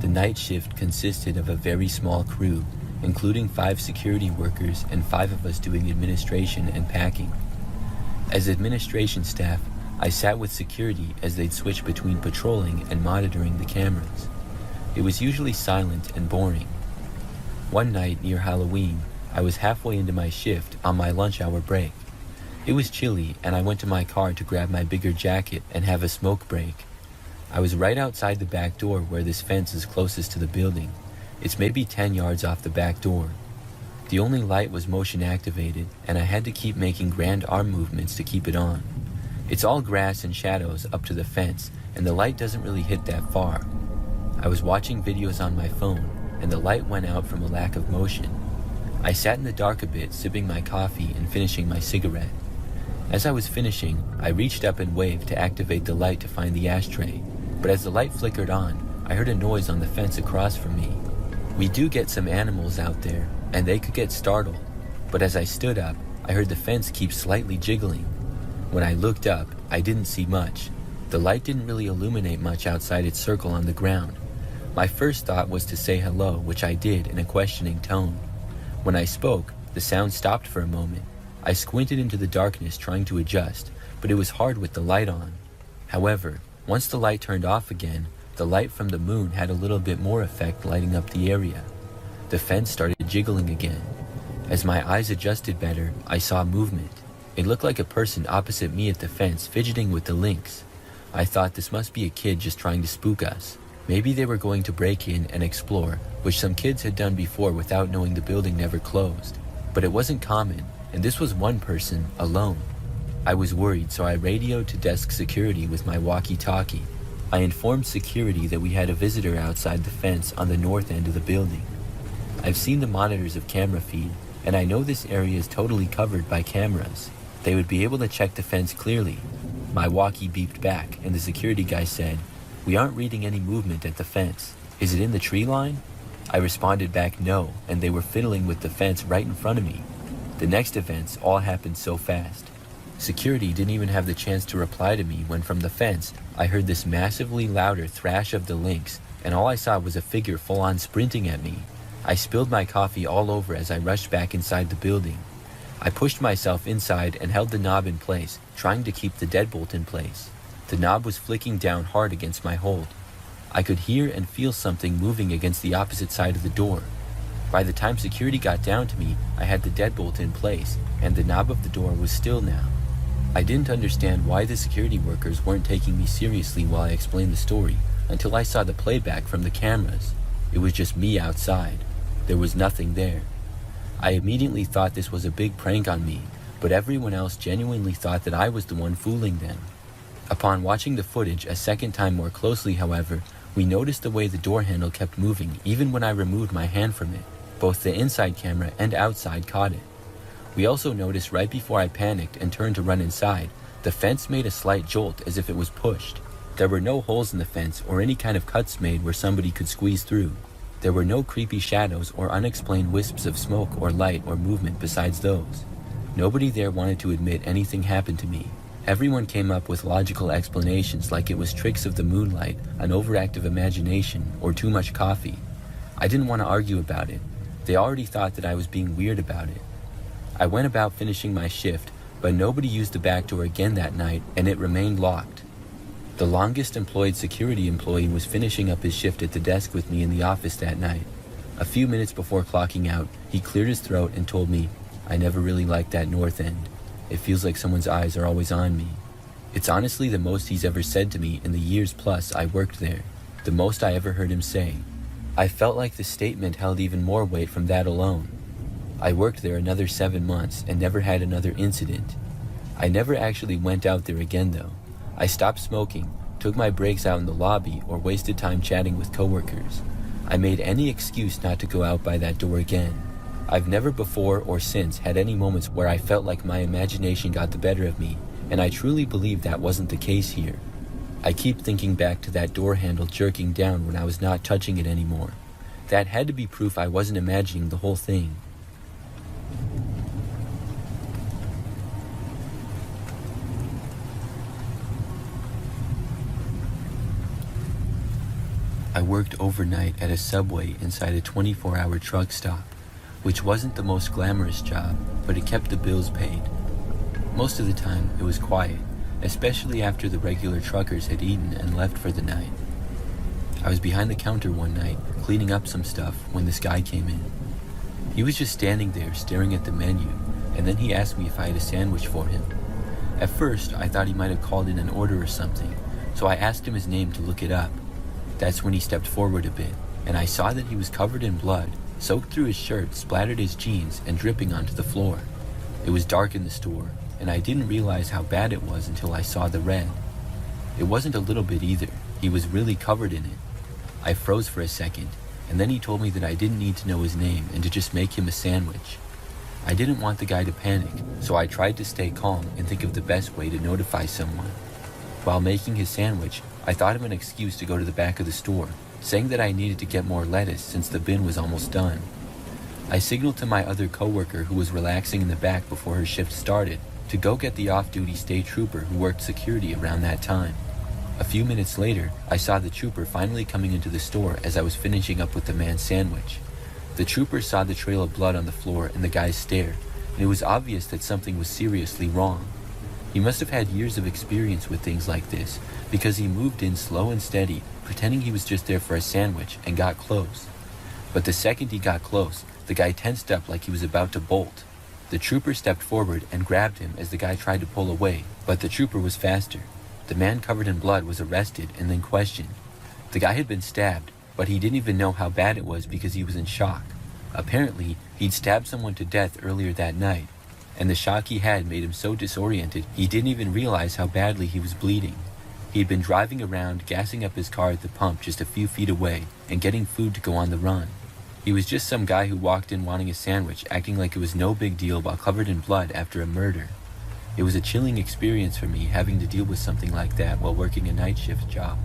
The night shift consisted of a very small crew, including 5 security workers and 5 of us doing administration and packing. As administration staff, I sat with security as they'd switch between patrolling and monitoring the cameras. It was usually silent and boring. One night near Halloween, I was halfway into my shift on my lunch hour break. It was chilly, and I went to my car to grab my bigger jacket and have a smoke break. I was right outside the back door where this fence is closest to the building. It's maybe 10 yards off the back door. The only light was motion activated, and I had to keep making grand arm movements to keep it on. It's all grass and shadows up to the fence, and the light doesn't really hit that far. I was watching videos on my phone, and the light went out from a lack of motion. I sat in the dark a bit, sipping my coffee and finishing my cigarette. As I was finishing, I reached up and waved to activate the light to find the ashtray, but as the light flickered on, I heard a noise on the fence across from me. We do get some animals out there, and they could get startled, but as I stood up, I heard the fence keep slightly jiggling. When I looked up, I didn't see much. The light didn't really illuminate much outside its circle on the ground. My first thought was to say hello, which I did in a questioning tone. When I spoke, the sound stopped for a moment. I squinted into the darkness trying to adjust, but it was hard with the light on. However, once the light turned off again, the light from the moon had a little bit more effect lighting up the area. The fence started jiggling again. As my eyes adjusted better, I saw movement. It looked like a person opposite me at the fence fidgeting with the links. I thought this must be a kid just trying to spook us. Maybe they were going to break in and explore, which some kids had done before without knowing the building never closed. But it wasn't common, and this was one person, alone. I was worried, so I radioed to desk security with my walkie-talkie. I informed security that we had a visitor outside the fence on the north end of the building. I've seen the monitors of camera feed, and I know this area is totally covered by cameras. They would be able to check the fence clearly. My walkie beeped back, and the security guy said, "We aren't reading any movement at the fence. Is it in the tree line?" I responded back no, and they were fiddling with the fence right in front of me. The next events all happened so fast. Security didn't even have the chance to reply to me when from the fence, I heard this massively louder thrash of the lynx, and all I saw was a figure full-on sprinting at me. I spilled my coffee all over as I rushed back inside the building. I pushed myself inside and held the knob in place, trying to keep the deadbolt in place. The knob was flicking down hard against my hold. I could hear and feel something moving against the opposite side of the door. By the time security got down to me, I had the deadbolt in place, and the knob of the door was still now. I didn't understand why the security workers weren't taking me seriously while I explained the story, until I saw the playback from the cameras. It was just me outside. There was nothing there. I immediately thought this was a big prank on me, but everyone else genuinely thought that I was the one fooling them. Upon watching the footage a second time more closely, however, we noticed the way the door handle kept moving even when I removed my hand from it. Both the inside camera and outside caught it. We also noticed right before I panicked and turned to run inside, the fence made a slight jolt as if it was pushed. There were no holes in the fence or any kind of cuts made where somebody could squeeze through. There were no creepy shadows or unexplained wisps of smoke or light or movement besides those. Nobody there wanted to admit anything happened to me. Everyone came up with logical explanations like it was tricks of the moonlight, an overactive imagination, or too much coffee. I didn't want to argue about it. They already thought that I was being weird about it. I went about finishing my shift, but nobody used the back door again that night, and it remained locked. The longest employed security employee was finishing up his shift at the desk with me in the office that night. A few minutes before clocking out, he cleared his throat and told me, "I never really liked that north end. It feels like someone's eyes are always on me." It's honestly the most he's ever said to me in the years plus I worked there, the most I ever heard him say. I felt like the statement held even more weight from that alone. I worked there another 7 months and never had another incident. I never actually went out there again though. I stopped smoking, took my breaks out in the lobby, or wasted time chatting with coworkers. I made any excuse not to go out by that door again. I've never before or since had any moments where I felt like my imagination got the better of me, and I truly believe that wasn't the case here. I keep thinking back to that door handle jerking down when I was not touching it anymore. That had to be proof I wasn't imagining the whole thing. I worked overnight at a Subway inside a 24-hour truck stop, which wasn't the most glamorous job, but it kept the bills paid. Most of the time, it was quiet, especially after the regular truckers had eaten and left for the night. I was behind the counter one night, cleaning up some stuff, when this guy came in. He was just standing there staring at the menu, and then he asked me if I had a sandwich for him. At first, I thought he might have called in an order or something, so I asked him his name to look it up. That's when he stepped forward a bit, and I saw that he was covered in blood, soaked through his shirt, splattered his jeans, and dripping onto the floor. It was dark in the store, and I didn't realize how bad it was until I saw the red. It wasn't a little bit either. He was really covered in it. I froze for a second, and then he told me that I didn't need to know his name and to just make him a sandwich. I didn't want the guy to panic, so I tried to stay calm and think of the best way to notify someone. While making his sandwich, I thought of an excuse to go to the back of the store, saying that I needed to get more lettuce since the bin was almost done. I signaled to my other coworker who was relaxing in the back before her shift started to go get the off-duty state trooper who worked security around that time. A few minutes later, I saw the trooper finally coming into the store as I was finishing up with the man's sandwich. The trooper saw the trail of blood on the floor and the guy's stare, and it was obvious that something was seriously wrong. He must have had years of experience with things like this, because he moved in slow and steady, pretending he was just there for a sandwich, and got close. But the second he got close, the guy tensed up like he was about to bolt. The trooper stepped forward and grabbed him as the guy tried to pull away, but the trooper was faster. The man covered in blood was arrested and then questioned. The guy had been stabbed, but he didn't even know how bad it was because he was in shock. Apparently, he'd stabbed someone to death earlier that night, and the shock he had made him so disoriented he didn't even realize how badly he was bleeding. He'd been driving around, gassing up his car at the pump just a few feet away, and getting food to go on the run. He was just some guy who walked in wanting a sandwich, acting like it was no big deal while covered in blood after a murder. It was a chilling experience for me having to deal with something like that while working a night shift job.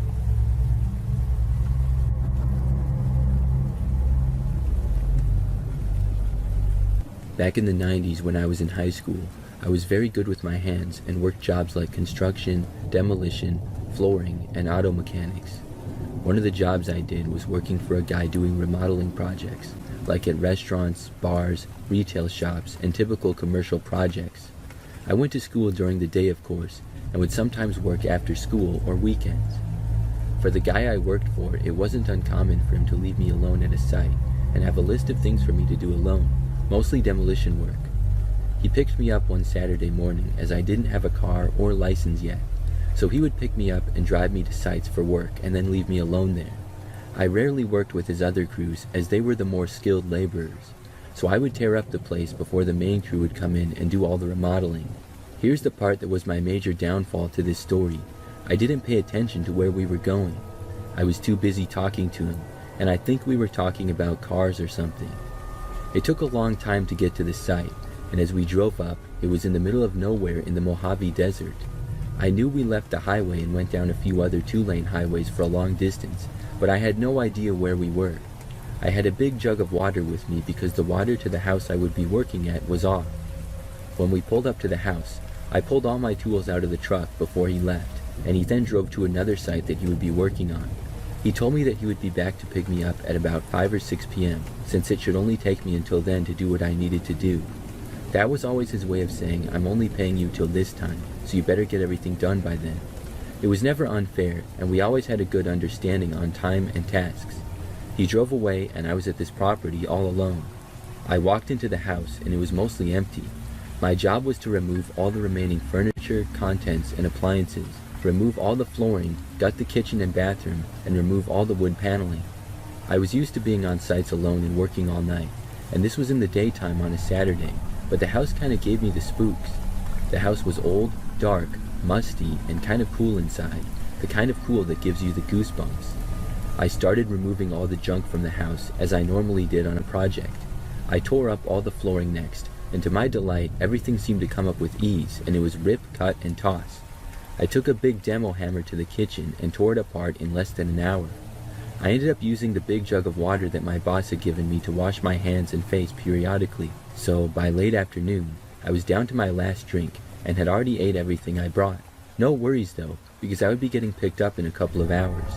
Back in the 90s when I was in high school, I was very good with my hands and worked jobs like construction, demolition, flooring, and auto mechanics. One of the jobs I did was working for a guy doing remodeling projects, like at restaurants, bars, retail shops, and typical commercial projects. I went to school during the day, of course, and would sometimes work after school or weekends. For the guy I worked for, it wasn't uncommon for him to leave me alone at a site and have a list of things for me to do alone, mostly demolition work. He picked me up one Saturday morning as I didn't have a car or license yet, so he would pick me up and drive me to sites for work and then leave me alone there. I rarely worked with his other crews as they were the more skilled laborers, so I would tear up the place before the main crew would come in and do all the remodeling. Here's the part that was my major downfall to this story. I didn't pay attention to where we were going. I was too busy talking to him, and I think we were talking about cars or something. It took a long time to get to the site, and as we drove up, it was in the middle of nowhere in the Mojave Desert. I knew we left the highway and went down a few other 2-lane highways for a long distance, but I had no idea where we were. I had a big jug of water with me because the water to the house I would be working at was off. When we pulled up to the house, I pulled all my tools out of the truck before he left, and he then drove to another site that he would be working on. He told me that he would be back to pick me up at about 5 or 6 p.m., since it should only take me until then to do what I needed to do. That was always his way of saying, I'm only paying you till this time, so you better get everything done by then. It was never unfair, and we always had a good understanding on time and tasks. He drove away, and I was at this property all alone. I walked into the house, and it was mostly empty. My job was to remove all the remaining furniture, contents, and appliances, remove all the flooring, gut the kitchen and bathroom, and remove all the wood paneling. I was used to being on sites alone and working all night, and this was in the daytime on a Saturday, but the house kind of gave me the spooks. The house was old, dark, musty, and kind of cool inside, the kind of cool that gives you the goosebumps. I started removing all the junk from the house as I normally did on a project. I tore up all the flooring next, and to my delight, everything seemed to come up with ease, and it was rip, cut, and toss. I took a big demo hammer to the kitchen and tore it apart in less than an hour. I ended up using the big jug of water that my boss had given me to wash my hands and face periodically, so by late afternoon, I was down to my last drink and had already ate everything I brought. No worries though, because I would be getting picked up in a couple of hours.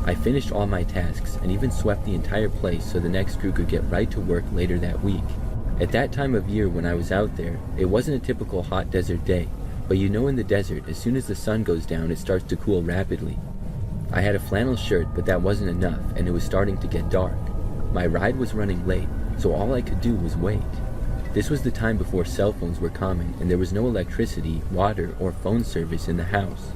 I finished all my tasks and even swept the entire place so the next crew could get right to work later that week. At that time of year when I was out there, it wasn't a typical hot desert day, but you know in the desert, as soon as the sun goes down, it starts to cool rapidly. I had a flannel shirt, but that wasn't enough, and it was starting to get dark. My ride was running late, so all I could do was wait. This was the time before cell phones were common, and there was no electricity, water, or phone service in the house.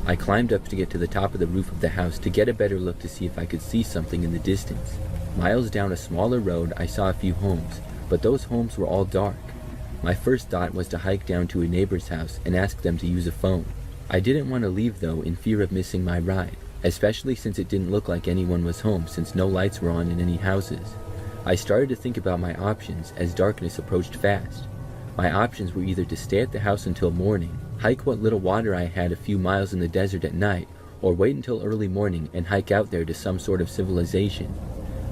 I climbed up to get to the top of the roof of the house to get a better look to see if I could see something in the distance. Miles down a smaller road, I saw a few homes, but those homes were all dark. My first thought was to hike down to a neighbor's house and ask them to use a phone. I didn't want to leave though, in fear of missing my ride, especially since it didn't look like anyone was home since no lights were on in any houses. I started to think about my options as darkness approached fast. My options were either to stay at the house until morning, hike what little water I had a few miles in the desert at night, or wait until early morning and hike out there to some sort of civilization.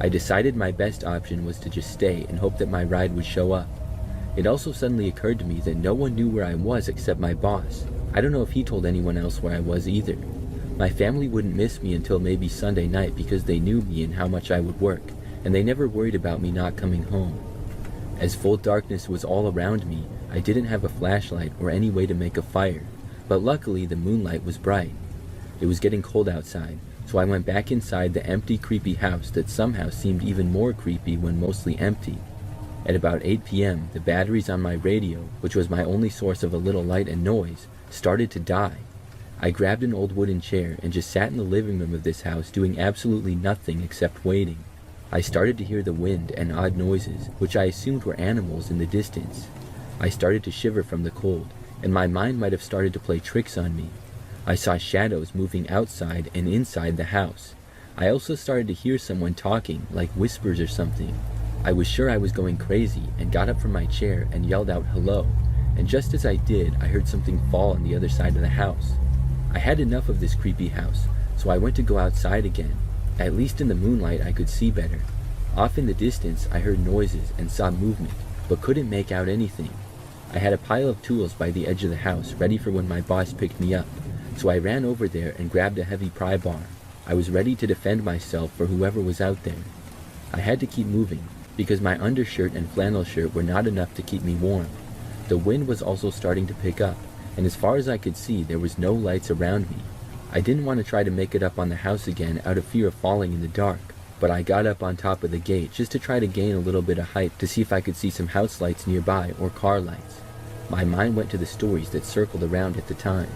I decided my best option was to just stay and hope that my ride would show up. It also suddenly occurred to me that no one knew where I was except my boss. I don't know if he told anyone else where I was either. My family wouldn't miss me until maybe Sunday night because they knew me and how much I would work, and they never worried about me not coming home. As full darkness was all around me, I didn't have a flashlight or any way to make a fire, but luckily the moonlight was bright. It was getting cold outside, so I went back inside the empty, creepy house that somehow seemed even more creepy when mostly empty. At about 8 p.m., the batteries on my radio, which was my only source of a little light and noise, started to die. I grabbed an old wooden chair and just sat in the living room of this house doing absolutely nothing except waiting. I started to hear the wind and odd noises, which I assumed were animals in the distance. I started to shiver from the cold, and my mind might have started to play tricks on me. I saw shadows moving outside and inside the house. I also started to hear someone talking, like whispers or something. I was sure I was going crazy and got up from my chair and yelled out hello, and just as I did, I heard something fall on the other side of the house. I had enough of this creepy house, so I went to go outside again. At least in the moonlight I could see better. Off in the distance I heard noises and saw movement, but couldn't make out anything. I had a pile of tools by the edge of the house ready for when my boss picked me up, so I ran over there and grabbed a heavy pry bar. I was ready to defend myself for whoever was out there. I had to keep moving, because my undershirt and flannel shirt were not enough to keep me warm. The wind was also starting to pick up, and as far as I could see, there was no lights around me. I didn't want to try to make it up on the house again out of fear of falling in the dark, but I got up on top of the gate just to try to gain a little bit of height to see if I could see some house lights nearby or car lights. My mind went to the stories that circled around at the time,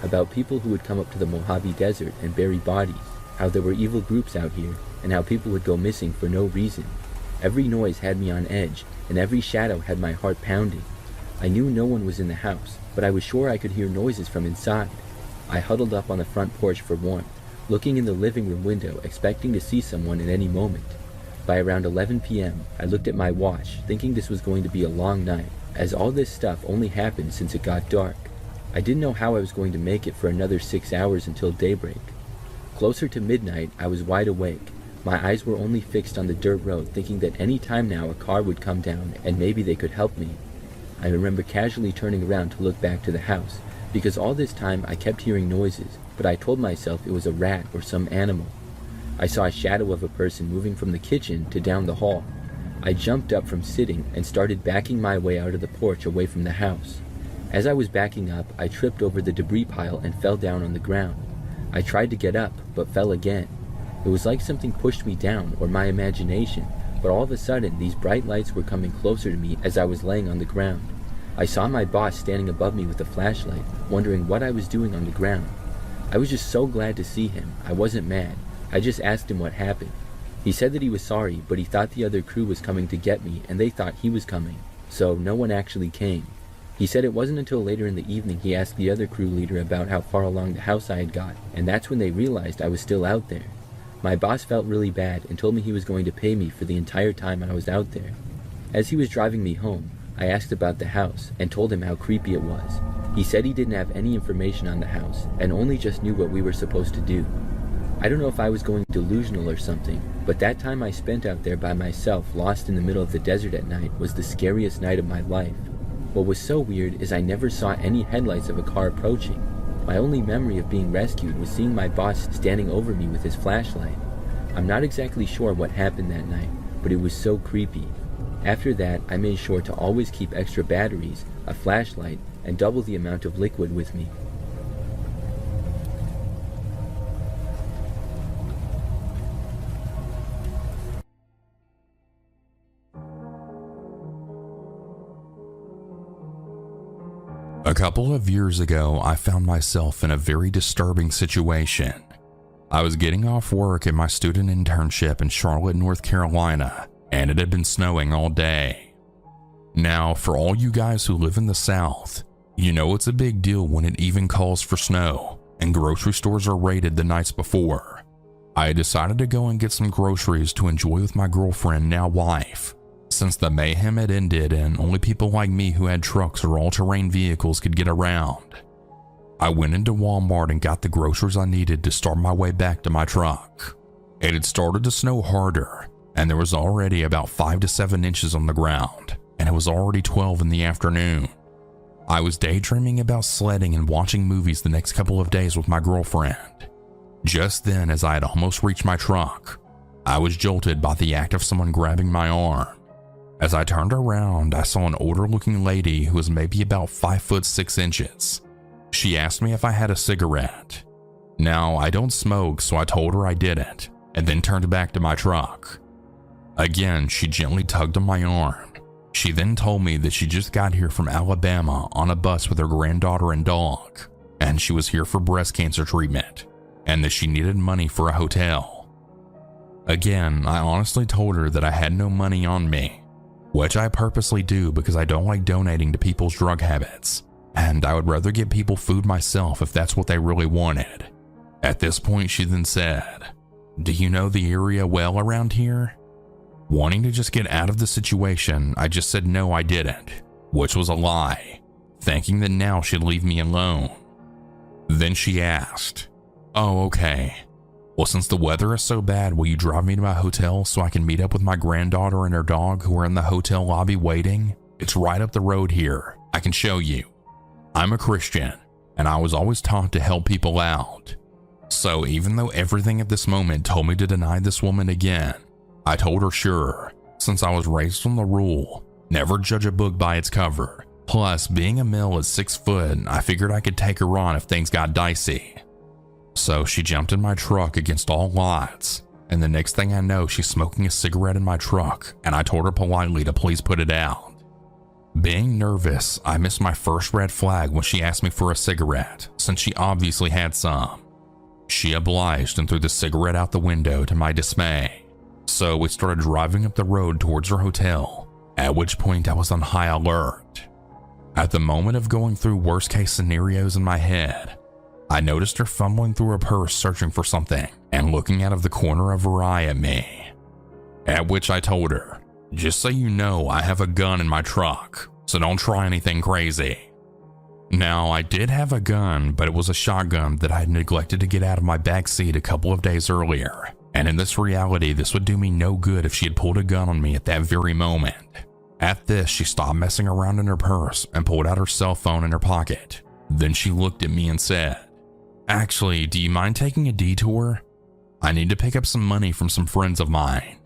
about people who would come up to the Mojave Desert and bury bodies, how there were evil groups out here, and how people would go missing for no reason. Every noise had me on edge, and every shadow had my heart pounding. I knew no one was in the house, but I was sure I could hear noises from inside. I huddled up on the front porch for warmth, looking in the living room window, expecting to see someone at any moment. By around 11 p.m., I looked at my watch, thinking this was going to be a long night, as all this stuff only happened since it got dark. I didn't know how I was going to make it for another 6 hours until daybreak. Closer to midnight, I was wide awake. My eyes were only fixed on the dirt road, thinking that any time now a car would come down and maybe they could help me. I remember casually turning around to look back to the house, because all this time I kept hearing noises, but I told myself it was a rat or some animal. I saw a shadow of a person moving from the kitchen to down the hall. I jumped up from sitting and started backing my way out of the porch away from the house. As I was backing up, I tripped over the debris pile and fell down on the ground. I tried to get up, but fell again. It was like something pushed me down, or my imagination, but all of a sudden these bright lights were coming closer to me as I was laying on the ground. I saw my boss standing above me with a flashlight, wondering what I was doing on the ground. I was just so glad to see him. I wasn't mad. I just asked him what happened. He said that he was sorry, but he thought the other crew was coming to get me, and they thought he was coming, so no one actually came. He said it wasn't until later in the evening he asked the other crew leader about how far along the house I had got, and that's when they realized I was still out there. My boss felt really bad and told me he was going to pay me for the entire time I was out there. As he was driving me home, I asked about the house and told him how creepy it was. He said he didn't have any information on the house and only just knew what we were supposed to do. I don't know if I was going delusional or something, but that time I spent out there by myself, lost in the middle of the desert at night, was the scariest night of my life. What was so weird is I never saw any headlights of a car approaching. My only memory of being rescued was seeing my boss standing over me with his flashlight. I'm not exactly sure what happened that night, but it was so creepy. After that, I made sure to always keep extra batteries, a flashlight, and double the amount of liquid with me. A couple of years ago, I found myself in a very disturbing situation. I was getting off work at my student internship in Charlotte, North Carolina, and it had been snowing all day. Now, for all you guys who live in the South, you know it's a big deal when it even calls for snow, and grocery stores are raided the nights before. I decided to go and get some groceries to enjoy with my girlfriend, now wife, since the mayhem had ended and only people like me who had trucks or all-terrain vehicles could get around. I went into Walmart and got the groceries I needed to start my way back to my truck. It had started to snow harder, and there was already about 5 to 7 inches on the ground, and it was already 12 in the afternoon. I was daydreaming about sledding and watching movies the next couple of days with my girlfriend. Just then, as I had almost reached my truck, I was jolted by the act of someone grabbing my arm. As I turned around, I saw an older-looking lady who was maybe about 5'6" inches. She asked me if I had a cigarette. Now, I don't smoke, so I told her I didn't, and then turned back to my truck. Again, she gently tugged on my arm. She then told me that she just got here from Alabama on a bus with her granddaughter and dog, and she was here for breast cancer treatment, and that she needed money for a hotel. Again, I honestly told her that I had no money on me, which I purposely do because I don't like donating to people's drug habits, and I would rather get people food myself if that's what they really wanted. At this point, she then said, "Do you know the area well around here?" Wanting to just get out of the situation, I just said no, I didn't, which was a lie, thinking that now she'd leave me alone. Then she asked, "Oh, okay. Well, since the weather is so bad, will you drive me to my hotel so I can meet up with my granddaughter and her dog who are in the hotel lobby waiting? It's right up the road here. I can show you. I'm a Christian, and I was always taught to help people out." So even though everything at this moment told me to deny this woman again, I told her sure, since I was raised on the rule, never judge a book by its cover. Plus, being a male at 6 foot, I figured I could take her on if things got dicey. So she jumped in my truck against all odds, and the next thing I know, she's smoking a cigarette in my truck, and I told her politely to please put it out. Being nervous, I missed my first red flag when she asked me for a cigarette, since she obviously had some. She obliged and threw the cigarette out the window to my dismay. So we started driving up the road towards her hotel, at which point I was on high alert. At the moment of going through worst case scenarios in my head, I noticed her fumbling through her purse searching for something and looking out of the corner of her eye at me. At which I told her, "Just so you know, I have a gun in my truck, so don't try anything crazy." Now, I did have a gun, but it was a shotgun that I had neglected to get out of my backseat a couple of days earlier, and in this reality, this would do me no good if she had pulled a gun on me at that very moment. At this, she stopped messing around in her purse and pulled out her cell phone in her pocket. Then she looked at me and said, "Actually, do you mind taking a detour? I need to pick up some money from some friends of mine."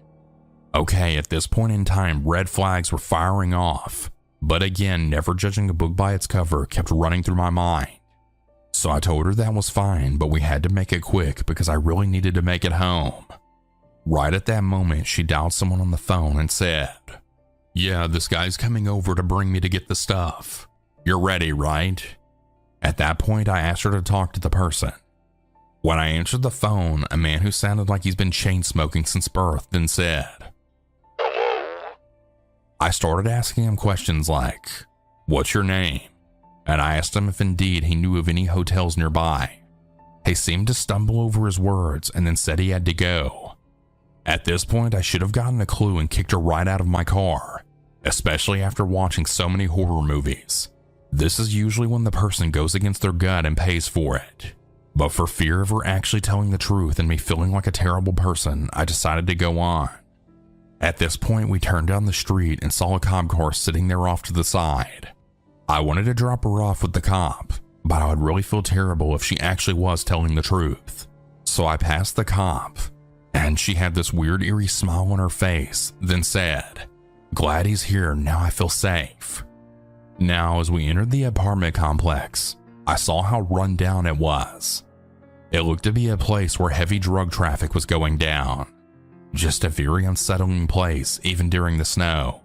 Okay, at this point in time, red flags were firing off, but again, never judging a book by its cover kept running through my mind. So I told her that was fine, but we had to make it quick because I really needed to make it home. Right at that moment, she dialed someone on the phone and said, "Yeah, this guy's coming over to bring me to get the stuff. You're ready, right?" At that point, I asked her to talk to the person. When I answered the phone, a man who sounded like he's been chain smoking since birth then said, I started asking him questions like, "What's your name?" And I asked him if indeed he knew of any hotels nearby. He seemed to stumble over his words and then said he had to go. At this point, I should have gotten a clue and kicked her right out of my car, especially after watching so many horror movies. This is usually when the person goes against their gut and pays for it. But for fear of her actually telling the truth and me feeling like a terrible person, I decided to go on. At this point, we turned down the street and saw a cop car sitting there off to the side. I wanted to drop her off with the cop, but I would really feel terrible if she actually was telling the truth. So I passed the cop, and she had this weird eerie smile on her face, then said, "Glad he's here, now I feel safe." Now, as we entered the apartment complex, I saw how run down it was. It looked to be a place where heavy drug traffic was going down. Just a very unsettling place, even during the snow.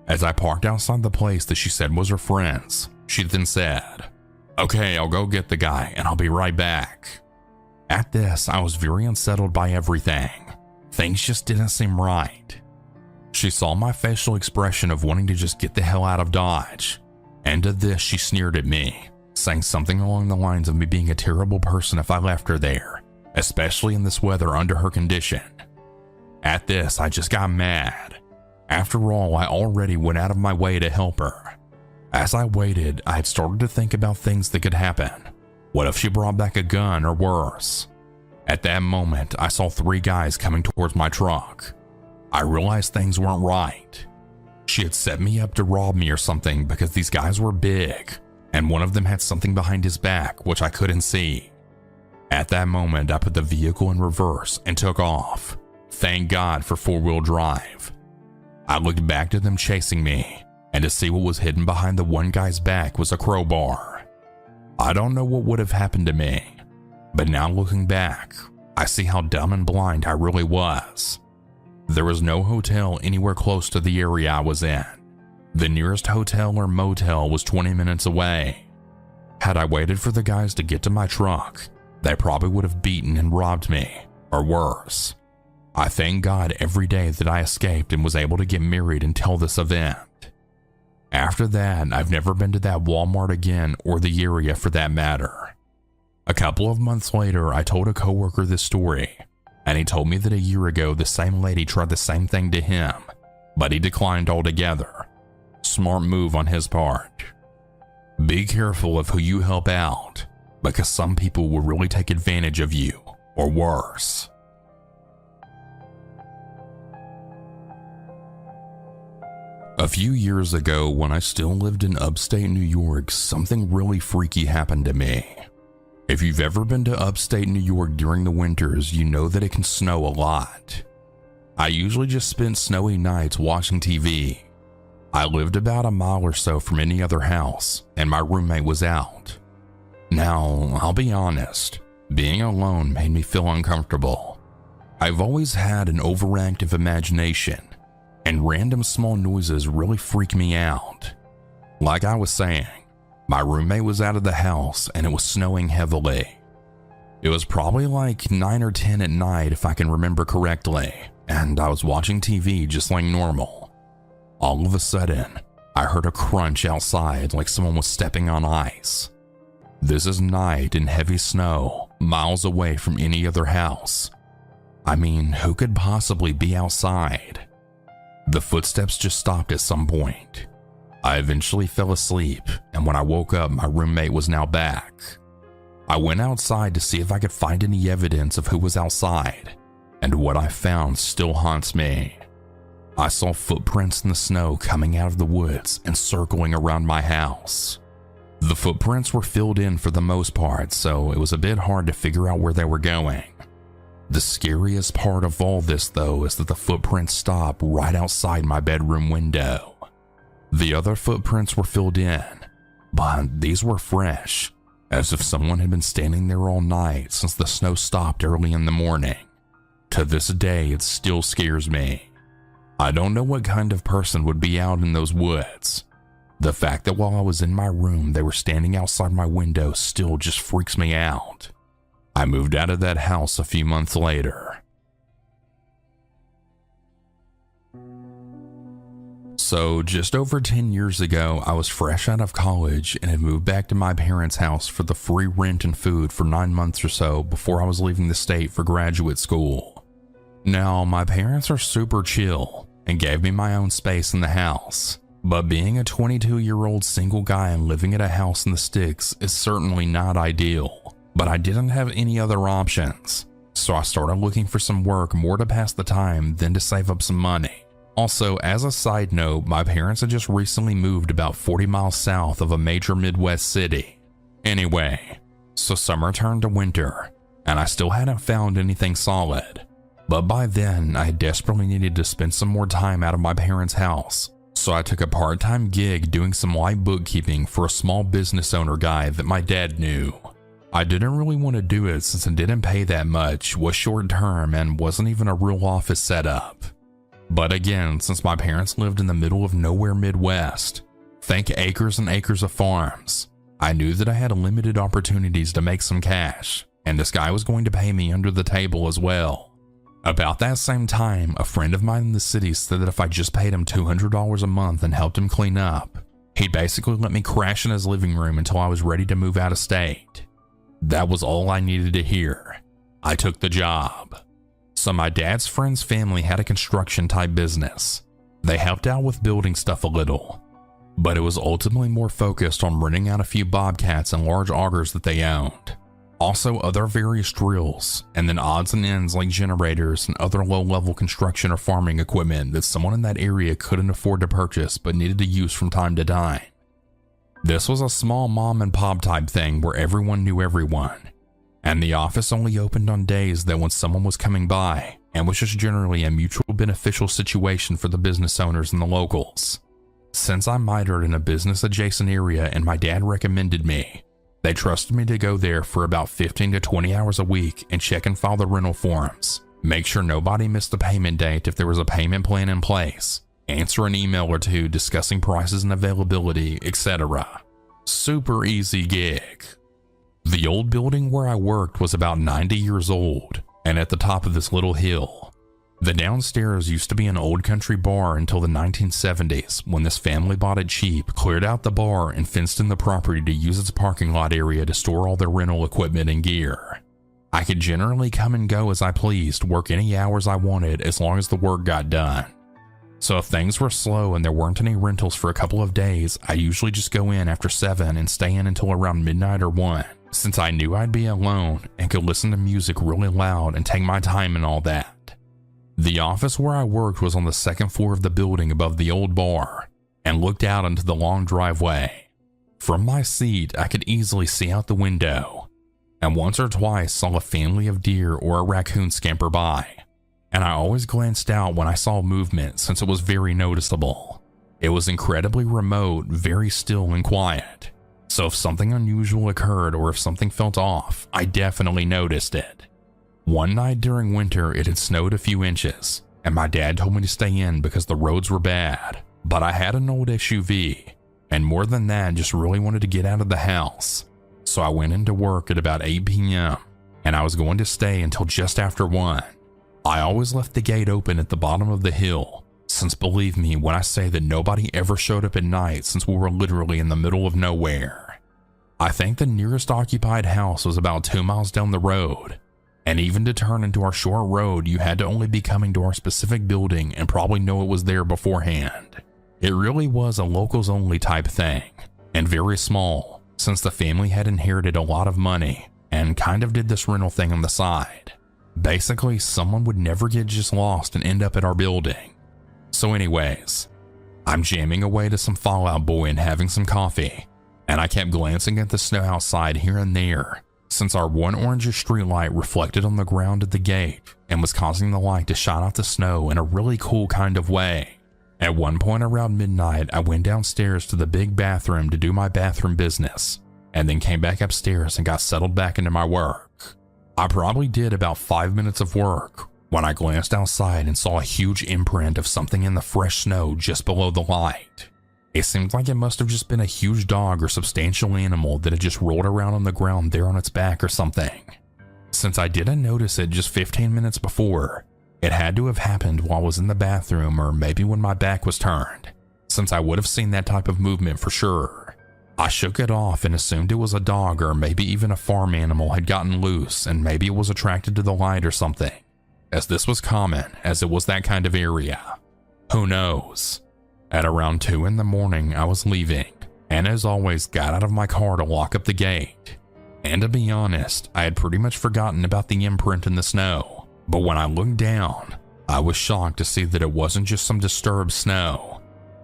As I parked outside the place that she said was her friend's, she then said, "Okay, I'll go get the guy and I'll be right back." At this, I was very unsettled by everything. Things just didn't seem right. She saw my facial expression of wanting to just get the hell out of Dodge. And to this, she sneered at me, saying something along the lines of me being a terrible person if I left her there, especially in this weather under her condition. At this, I just got mad. After all, I already went out of my way to help her. As I waited, I had started to think about things that could happen. What if she brought back a gun or worse? At that moment, I saw 3 guys coming towards my truck. I realized things weren't right. She had set me up to rob me or something because these guys were big, and one of them had something behind his back which I couldn't see. At that moment, I put the vehicle in reverse and took off. Thank God for 4-wheel drive. I looked back to them chasing me, and to see what was hidden behind the one guy's back was a crowbar. I don't know what would have happened to me, but now looking back, I see how dumb and blind I really was. There was no hotel anywhere close to the area I was in. The nearest hotel or motel was 20 minutes away. Had I waited for the guys to get to my truck, they probably would have beaten and robbed me, or worse. I thank God every day that I escaped and was able to get married until this event. After that, I've never been to that Walmart again, or the area for that matter. A couple of months later, I told a coworker this story, and he told me that a year ago the same lady tried the same thing to him, but he declined altogether. Smart move on his part. Be careful of who you help out, because some people will really take advantage of you, or worse. A few years ago, when I still lived in upstate New York, something really freaky happened to me. If you've ever been to upstate New York during the winters, you know that it can snow a lot. I usually just spent snowy nights watching TV. I lived about a mile or so from any other house, and my roommate was out. Now, I'll be honest, being alone made me feel uncomfortable. I've always had an overactive imagination, and random small noises really freak me out. Like I was saying, my roommate was out of the house and it was snowing heavily. It was probably like 9 or 10 at night if I can remember correctly, and I was watching TV just like normal. All of a sudden, I heard a crunch outside like someone was stepping on ice. This is night and heavy snow, miles away from any other house. I mean, who could possibly be outside? The footsteps just stopped at some point. I eventually fell asleep, and when I woke up, my roommate was now back. I went outside to see if I could find any evidence of who was outside, and what I found still haunts me. I saw footprints in the snow coming out of the woods and circling around my house. The footprints were filled in for the most part, so it was a bit hard to figure out where they were going. The scariest part of all this, though, is that the footprints stop right outside my bedroom window. The other footprints were filled in, but these were fresh, as if someone had been standing there all night since the snow stopped early in the morning. To this day, it still scares me. I don't know what kind of person would be out in those woods. The fact that while I was in my room, they were standing outside my window still just freaks me out. I moved out of that house a few months later. So, just over 10 years ago, I was fresh out of college and had moved back to my parents' house for the free rent and food for 9 months or so before I was leaving the state for graduate school. Now, my parents are super chill and gave me my own space in the house, but being a 22-year-old single guy and living at a house in the sticks is certainly not ideal. But I didn't have any other options, so I started looking for some work more to pass the time than to save up some money. Also, as a side note, my parents had just recently moved about 40 miles south of a major Midwest city, Anyway, so summer turned to winter, and I still hadn't found anything solid. But by then, I desperately needed to spend some more time out of my parents' house, so I took a part-time gig doing some light bookkeeping for a small business owner guy that my dad knew. I didn't really want to do it since it didn't pay that much, was short-term, and wasn't even a real office setup. But again, since my parents lived in the middle of nowhere Midwest, think acres and acres of farms, I knew that I had limited opportunities to make some cash, and this guy was going to pay me under the table as well. About that same time, a friend of mine in the city said that if I just paid him $200 a month and helped him clean up, he'd basically let me crash in his living room until I was ready to move out of state. That was all I needed to hear. I took the job. So my dad's friend's family had a construction type business. They helped out with building stuff a little, but it was ultimately more focused on renting out a few bobcats and large augers that they owned. Also other various drills, and then odds and ends like generators and other low-level construction or farming equipment that someone in that area couldn't afford to purchase but needed to use from time to time. This was a small mom and pop type thing where everyone knew everyone, and the office only opened on days that when someone was coming by, and was just generally a mutual beneficial situation for the business owners and the locals. Since I mitered in a business adjacent area and my dad recommended me, they trusted me to go there for about 15 to 20 hours a week and check and file the rental forms, make sure nobody missed the payment date if there was a payment plan in place, answer an email or two discussing prices and availability, etc. Super easy gig. The old building where I worked was about 90 years old and at the top of this little hill. The downstairs used to be an old country bar until the 1970s when this family bought it cheap, cleared out the bar, and fenced in the property to use its parking lot area to store all their rental equipment and gear. I could generally come and go as I pleased, work any hours I wanted as long as the work got done. So if things were slow and there weren't any rentals for a couple of days, I usually just go in after 7 and stay in until around midnight or 1, since I knew I'd be alone and could listen to music really loud and take my time and all that. The office where I worked was on the second floor of the building above the old bar and looked out into the long driveway. From my seat, I could easily see out the window, and once or twice saw a family of deer or a raccoon scamper by, and I always glanced out when I saw movement since it was very noticeable. It was incredibly remote, very still and quiet, so if something unusual occurred or if something felt off, I definitely noticed it. One night during winter, it had snowed a few inches, and my dad told me to stay in because the roads were bad, but I had an old SUV, and more than that, just really wanted to get out of the house. So I went into work at about 8 p.m., and I was going to stay until just after 1. I always left the gate open at the bottom of the hill, since believe me when I say that nobody ever showed up at night since we were literally in the middle of nowhere. I think the nearest occupied house was about 2 miles down the road, and even to turn into our short road, you had to only be coming to our specific building and probably know it was there beforehand. It really was a locals only type thing, and very small, since the family had inherited a lot of money and kind of did this rental thing on the side. Basically, someone would never get just lost and end up at our building. So anyways, I'm jamming away to some Fall Out Boy and having some coffee, and I kept glancing at the snow outside here and there, since our one orangish streetlight reflected on the ground at the gate and was causing the light to shine off the snow in a really cool kind of way. At one point around midnight, I went downstairs to the big bathroom to do my bathroom business, and then came back upstairs and got settled back into my work. I probably did about 5 minutes of work when I glanced outside and saw a huge imprint of something in the fresh snow just below the light. It seemed like it must have just been a huge dog or substantial animal that had just rolled around on the ground there on its back or something. Since I didn't notice it just 15 minutes before, it had to have happened while I was in the bathroom or maybe when my back was turned, since I would have seen that type of movement for sure. I shook it off and assumed it was a dog or maybe even a farm animal had gotten loose and maybe it was attracted to the light or something, as this was common as it was that kind of area. Who knows? At around 2 in the morning, I was leaving, and as always got out of my car to lock up the gate. And to be honest, I had pretty much forgotten about the imprint in the snow, but when I looked down, I was shocked to see that it wasn't just some disturbed snow,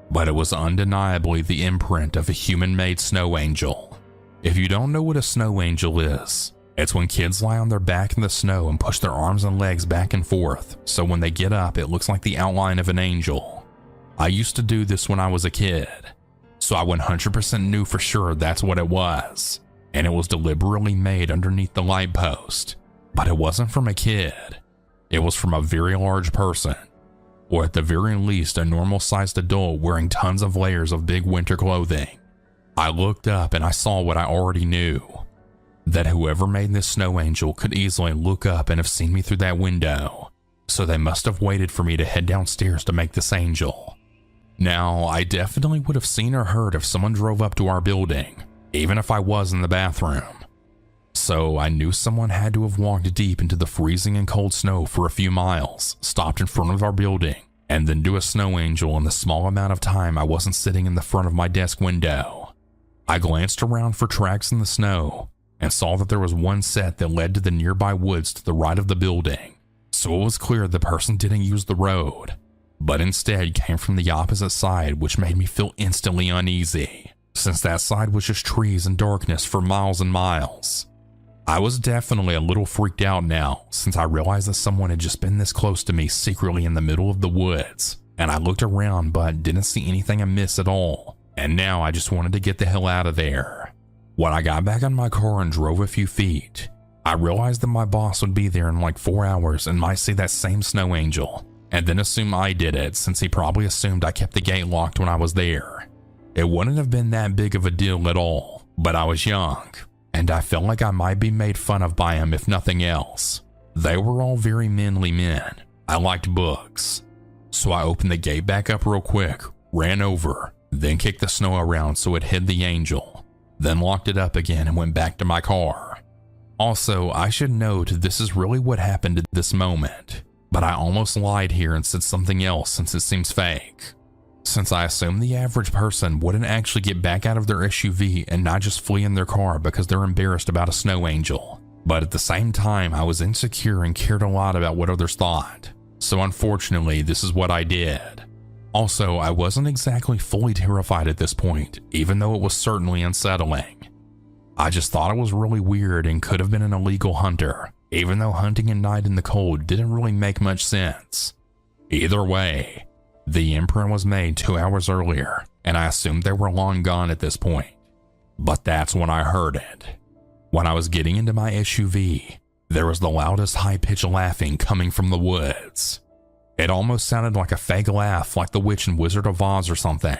but it was undeniably the imprint of a human-made snow angel. If you don't know what a snow angel is, it's when kids lie on their back in the snow and push their arms and legs back and forth, so when they get up, it looks like the outline of an angel. I used to do this when I was a kid, so I 100% knew for sure that's what it was, and it was deliberately made underneath the light post. But it wasn't from a kid. It was from a very large person, or at the very least a normal-sized adult wearing tons of layers of big winter clothing. I looked up and I saw what I already knew, that whoever made this snow angel could easily look up and have seen me through that window, so they must have waited for me to head downstairs to make this angel. Now, I definitely would have seen or heard if someone drove up to our building, even if I was in the bathroom. So I knew someone had to have walked deep into the freezing and cold snow for a few miles, stopped in front of our building, and then do a snow angel in the small amount of time I wasn't sitting in the front of my desk window. I glanced around for tracks in the snow and saw that there was one set that led to the nearby woods to the right of the building, so it was clear the person didn't use the road, but instead came from the opposite side, which made me feel instantly uneasy, since that side was just trees and darkness for miles and miles. I was definitely a little freaked out now, since I realized that someone had just been this close to me secretly in the middle of the woods, and I looked around but didn't see anything amiss at all, and now I just wanted to get the hell out of there. When I got back in my car and drove a few feet, I realized that my boss would be there in like 4 hours and might see that same snow angel, and then assume I did it, since he probably assumed I kept the gate locked when I was there. It wouldn't have been that big of a deal at all, but I was young, and I felt like I might be made fun of by him if nothing else. They were all very manly men. I liked books. So I opened the gate back up real quick, ran over, then kicked the snow around so it hid the angel, then locked it up again and went back to my car. Also, I should note this is really what happened at this moment, but I almost lied here and said something else since it seems fake, since I assume the average person wouldn't actually get back out of their SUV and not just flee in their car because they're embarrassed about a snow angel. But at the same time, I was insecure and cared a lot about what others thought, so unfortunately this is what I did. Also, I wasn't exactly fully terrified at this point, even though it was certainly unsettling. I just thought it was really weird and could have been an illegal hunter, even though hunting at night in the cold didn't really make much sense. Either way, the imprint was made 2 hours earlier, and I assumed they were long gone at this point. But that's when I heard it. When I was getting into my SUV, there was the loudest high-pitched laughing coming from the woods. It almost sounded like a fake laugh, like the witch in Wizard of Oz or something.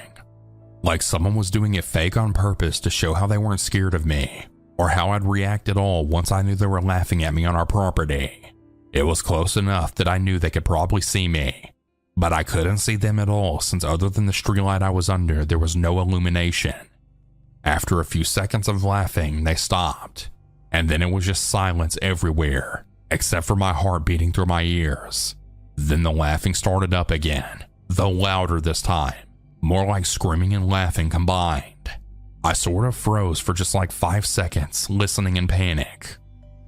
Like someone was doing it fake on purpose to show how they weren't scared of me, or how I'd react at all once I knew they were laughing at me on our property. It was close enough that I knew they could probably see me, but I couldn't see them at all since other than the streetlight I was under, there was no illumination. After a few seconds of laughing, they stopped, and then it was just silence everywhere, except for my heart beating through my ears. Then the laughing started up again, though louder this time, more like screaming and laughing combined. I sort of froze for just like 5 seconds, listening in panic.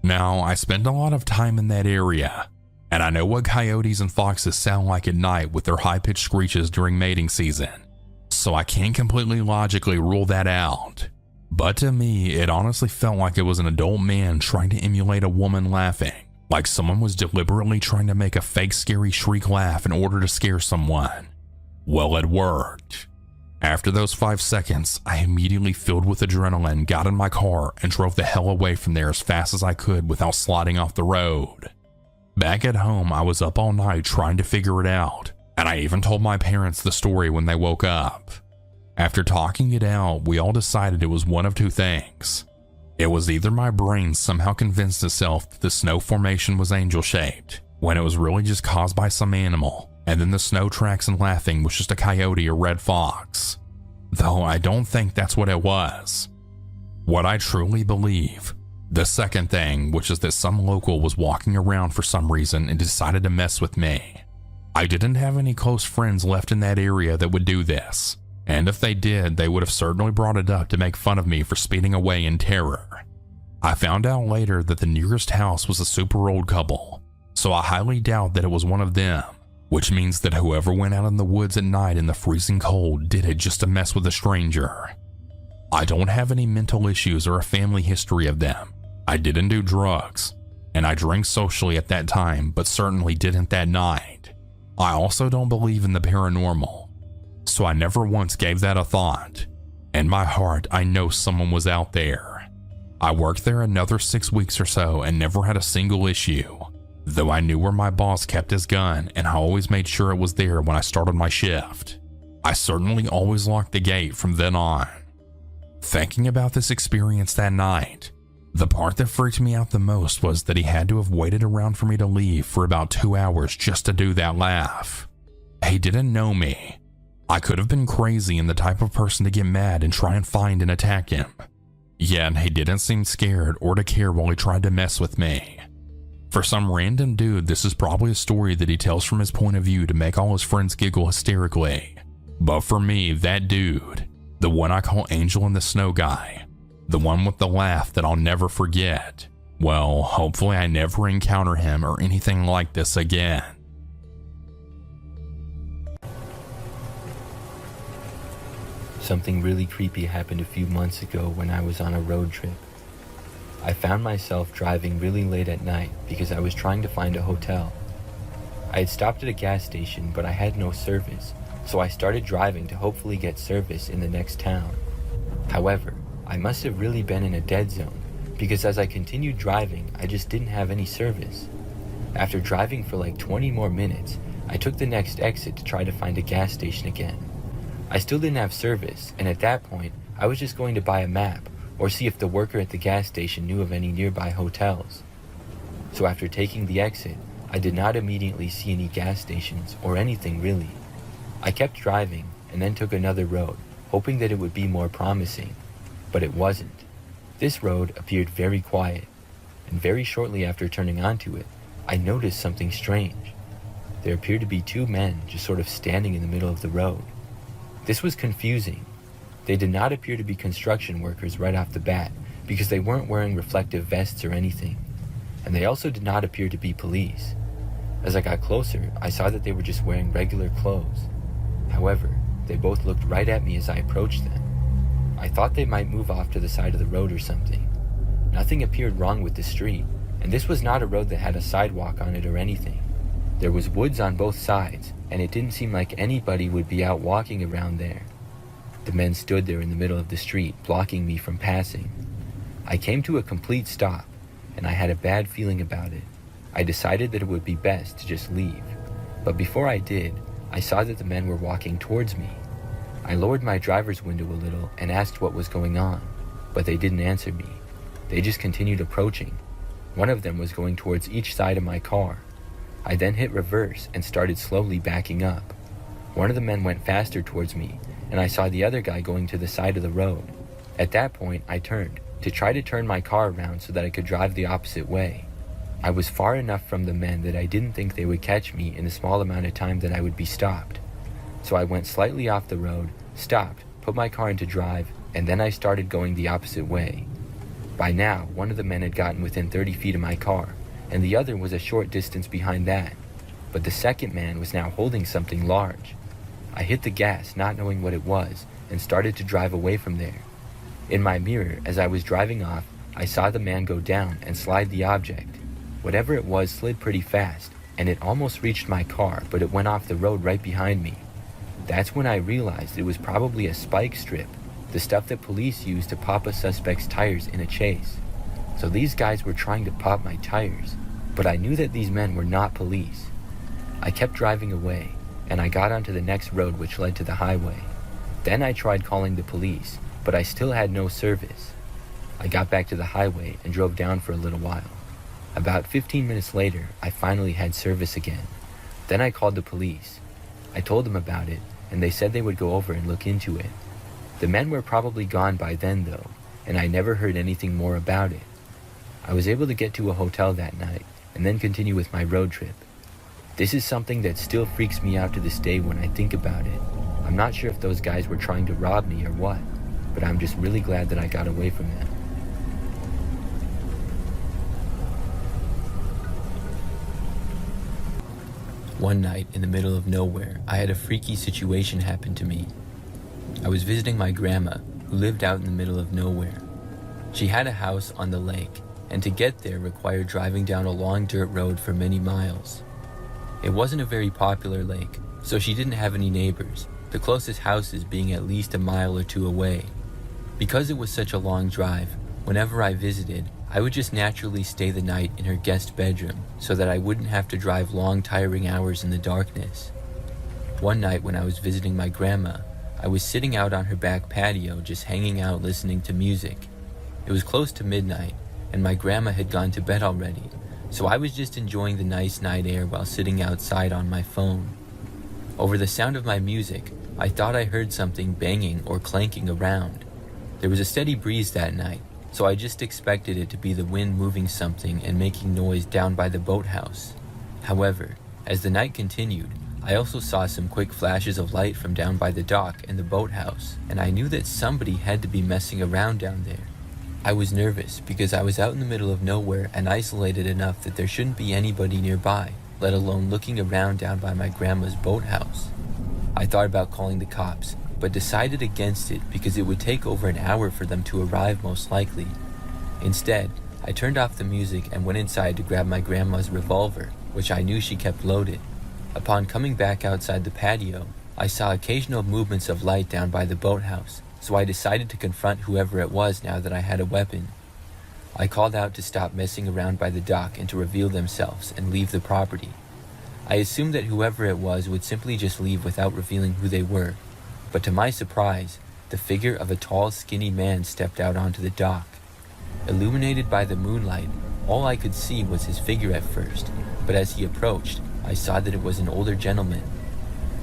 Now, I spend a lot of time in that area, and I know what coyotes and foxes sound like at night with their high-pitched screeches during mating season, so I can't completely logically rule that out. But to me, it honestly felt like it was an adult man trying to emulate a woman laughing, like someone was deliberately trying to make a fake scary shriek laugh in order to scare someone. Well, it worked. After those 5 seconds, I immediately filled with adrenaline, got in my car, and drove the hell away from there as fast as I could without sliding off the road. Back at home, I was up all night trying to figure it out, and I even told my parents the story when they woke up. After talking it out, we all decided it was one of two things. It was either my brain somehow convinced itself that the snow formation was angel-shaped, when it was really just caused by some animal, and then the snow tracks and laughing was just a coyote or red fox. Though I don't think that's what it was. What I truly believe, the second thing, which is that some local was walking around for some reason and decided to mess with me. I didn't have any close friends left in that area that would do this, and if they did, they would have certainly brought it up to make fun of me for speeding away in terror. I found out later that the nearest house was a super old couple, so I highly doubt that it was one of them, which means that whoever went out in the woods at night in the freezing cold did it just to mess with a stranger. I don't have any mental issues or a family history of them. I didn't do drugs, and I drank socially at that time, but certainly didn't that night. I also don't believe in the paranormal, so I never once gave that a thought. In my heart, I know someone was out there. I worked there another 6 weeks or so and never had a single issue, though I knew where my boss kept his gun and I always made sure it was there when I started my shift. I certainly always locked the gate from then on. Thinking about this experience that night, the part that freaked me out the most was that he had to have waited around for me to leave for about 2 hours just to do that laugh. He didn't know me. I could have been crazy and the type of person to get mad and try and find and attack him. Yet he didn't seem scared or to care while he tried to mess with me. For some random dude, this is probably a story that he tells from his point of view to make all his friends giggle hysterically. But for me, that dude, the one I call Angel in the Snow guy, the one with the laugh that I'll never forget, well, hopefully I never encounter him or anything like this again. Something really creepy happened a few months ago when I was on a road trip. I found myself driving really late at night because I was trying to find a hotel. I had stopped at a gas station, but I had no service, so I started driving to hopefully get service in the next town. However, I must have really been in a dead zone because as I continued driving, I just didn't have any service. After driving for like 20 more minutes, I took the next exit to try to find a gas station again. I still didn't have service, and at that point, I was just going to buy a map or see if the worker at the gas station knew of any nearby hotels. So after taking the exit, I did not immediately see any gas stations or anything really. I kept driving and then took another road, hoping that it would be more promising, but it wasn't. This road appeared very quiet, and very shortly after turning onto it, I noticed something strange. There appeared to be 2 men just sort of standing in the middle of the road. This was confusing. They did not appear to be construction workers right off the bat because they weren't wearing reflective vests or anything, and they also did not appear to be police. As I got closer, I saw that they were just wearing regular clothes. However, they both looked right at me as I approached them. I thought they might move off to the side of the road or something. Nothing appeared wrong with the street, and this was not a road that had a sidewalk on it or anything. There was woods on both sides, and it didn't seem like anybody would be out walking around there. The men stood there in the middle of the street, blocking me from passing. I came to a complete stop, and I had a bad feeling about it. I decided that it would be best to just leave. But before I did, I saw that the men were walking towards me. I lowered my driver's window a little and asked what was going on, but they didn't answer me. They just continued approaching. One of them was going towards each side of my car. I then hit reverse and started slowly backing up. One of the men went faster towards me, and I saw the other guy going to the side of the road. At that point, I turned to try to turn my car around so that I could drive the opposite way. I was far enough from the men that I didn't think they would catch me in the small amount of time that I would be stopped. So I went slightly off the road, stopped, put my car into drive, and then I started going the opposite way. By now, one of the men had gotten within 30 feet of my car, and the other was a short distance behind that. But the second man was now holding something large. I hit the gas, not knowing what it was, and started to drive away from there. In my mirror, as I was driving off, I saw the man go down and slide the object. Whatever it was slid pretty fast, and it almost reached my car, but it went off the road right behind me. That's when I realized it was probably a spike strip, the stuff that police use to pop a suspect's tires in a chase. So these guys were trying to pop my tires, but I knew that these men were not police. I kept driving away, and I got onto the next road which led to the highway. Then I tried calling the police, but I still had no service. I got back to the highway and drove down for a little while. About 15 minutes later, I finally had service again. Then I called the police. I told them about it, and they said they would go over and look into it. The men were probably gone by then though, and I never heard anything more about it. I was able to get to a hotel that night, and then continue with my road trip. This is something that still freaks me out to this day when I think about it. I'm not sure if those guys were trying to rob me or what, but I'm just really glad that I got away from them. One night in the middle of nowhere, I had a freaky situation happen to me. I was visiting my grandma, who lived out in the middle of nowhere. She had a house on the lake, and to get there required driving down a long dirt road for many miles. It wasn't a very popular lake, so she didn't have any neighbors, the closest houses being at least a mile or two away. Because it was such a long drive, whenever I visited, I would just naturally stay the night in her guest bedroom so that I wouldn't have to drive long, tiring hours in the darkness. One night when I was visiting my grandma, I was sitting out on her back patio just hanging out listening to music. It was close to midnight, and my grandma had gone to bed already, so I was just enjoying the nice night air while sitting outside on my phone. Over the sound of my music, I thought I heard something banging or clanking around. There was a steady breeze that night, so I just expected it to be the wind moving something and making noise down by the boathouse. However, as the night continued, I also saw some quick flashes of light from down by the dock and the boathouse, and I knew that somebody had to be messing around down there. I was nervous because I was out in the middle of nowhere and isolated enough that there shouldn't be anybody nearby, let alone looking around down by my grandma's boathouse. I thought about calling the cops, but decided against it because it would take over an hour for them to arrive most likely. Instead, I turned off the music and went inside to grab my grandma's revolver, which I knew she kept loaded. Upon coming back outside the patio, I saw occasional movements of light down by the boathouse, so I decided to confront whoever it was now that I had a weapon. I called out to stop messing around by the dock and to reveal themselves and leave the property. I assumed that whoever it was would simply just leave without revealing who they were, but to my surprise, the figure of a tall, skinny man stepped out onto the dock. Illuminated by the moonlight, all I could see was his figure at first, but as he approached, I saw that it was an older gentleman.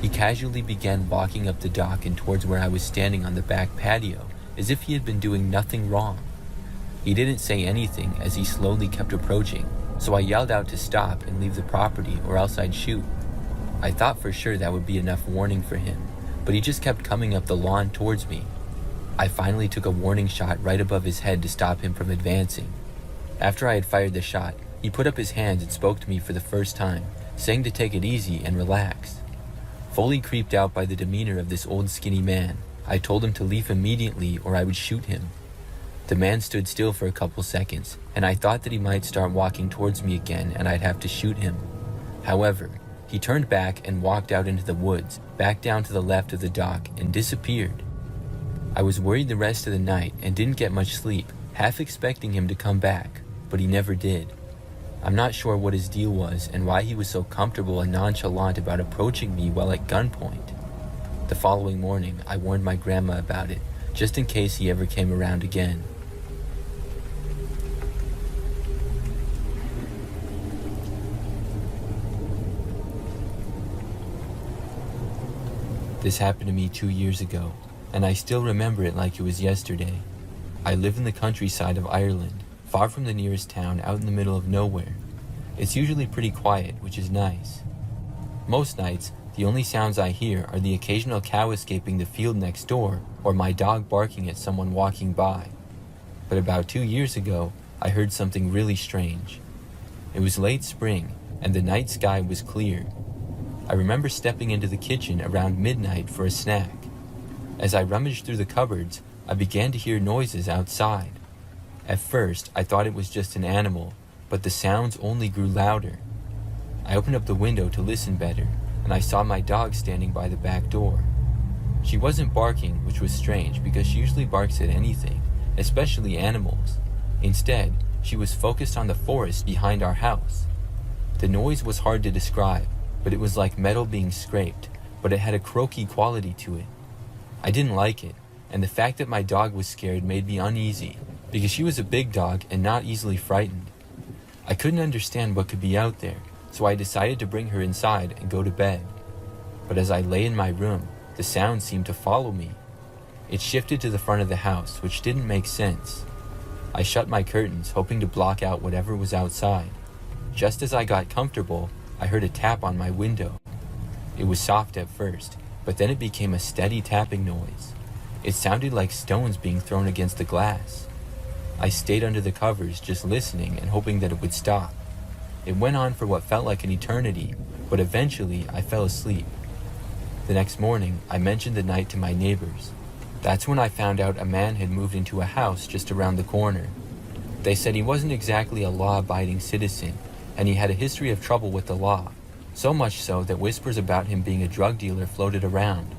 He casually began walking up the dock and towards where I was standing on the back patio, as if he had been doing nothing wrong. He didn't say anything as he slowly kept approaching, so I yelled out to stop and leave the property or else I'd shoot. I thought for sure that would be enough warning for him, but he just kept coming up the lawn towards me. I finally took a warning shot right above his head to stop him from advancing. After I had fired the shot, he put up his hands and spoke to me for the first time, saying to take it easy and relax. Fully creeped out by the demeanor of this old skinny man, I told him to leave immediately or I would shoot him. The man stood still for a couple seconds, and I thought that he might start walking towards me again and I'd have to shoot him. However, he turned back and walked out into the woods, back down to the left of the dock, and disappeared. I was worried the rest of the night and didn't get much sleep, half expecting him to come back, but he never did. I'm not sure what his deal was and why he was so comfortable and nonchalant about approaching me while at gunpoint. The following morning, I warned my grandma about it, just in case he ever came around again. This happened to me 2 years ago, and I still remember it like it was yesterday. I live in the countryside of Ireland, far from the nearest town, out in the middle of nowhere. It's usually pretty quiet, which is nice. Most nights, the only sounds I hear are the occasional cow escaping the field next door or my dog barking at someone walking by. But about 2 years ago, I heard something really strange. It was late spring, and the night sky was clear. I remember stepping into the kitchen around midnight for a snack. As I rummaged through the cupboards, I began to hear noises outside. At first, I thought it was just an animal, but the sounds only grew louder. I opened up the window to listen better, and I saw my dog standing by the back door. She wasn't barking, which was strange because she usually barks at anything, especially animals. Instead, she was focused on the forest behind our house. The noise was hard to describe, but it was like metal being scraped, but it had a croaky quality to it. I didn't like it, and the fact that my dog was scared made me uneasy, because she was a big dog and not easily frightened. I couldn't understand what could be out there, so I decided to bring her inside and go to bed. But as I lay in my room, the sound seemed to follow me. It shifted to the front of the house, which didn't make sense. I shut my curtains, hoping to block out whatever was outside. Just as I got comfortable, I heard a tap on my window. It was soft at first, but then it became a steady tapping noise. It sounded like stones being thrown against the glass. I stayed under the covers, just listening and hoping that it would stop. It went on for what felt like an eternity, but eventually I fell asleep. The next morning, I mentioned the night to my neighbors. That's when I found out a man had moved into a house just around the corner. They said he wasn't exactly a law-abiding citizen, and he had a history of trouble with the law, so much so that whispers about him being a drug dealer floated around.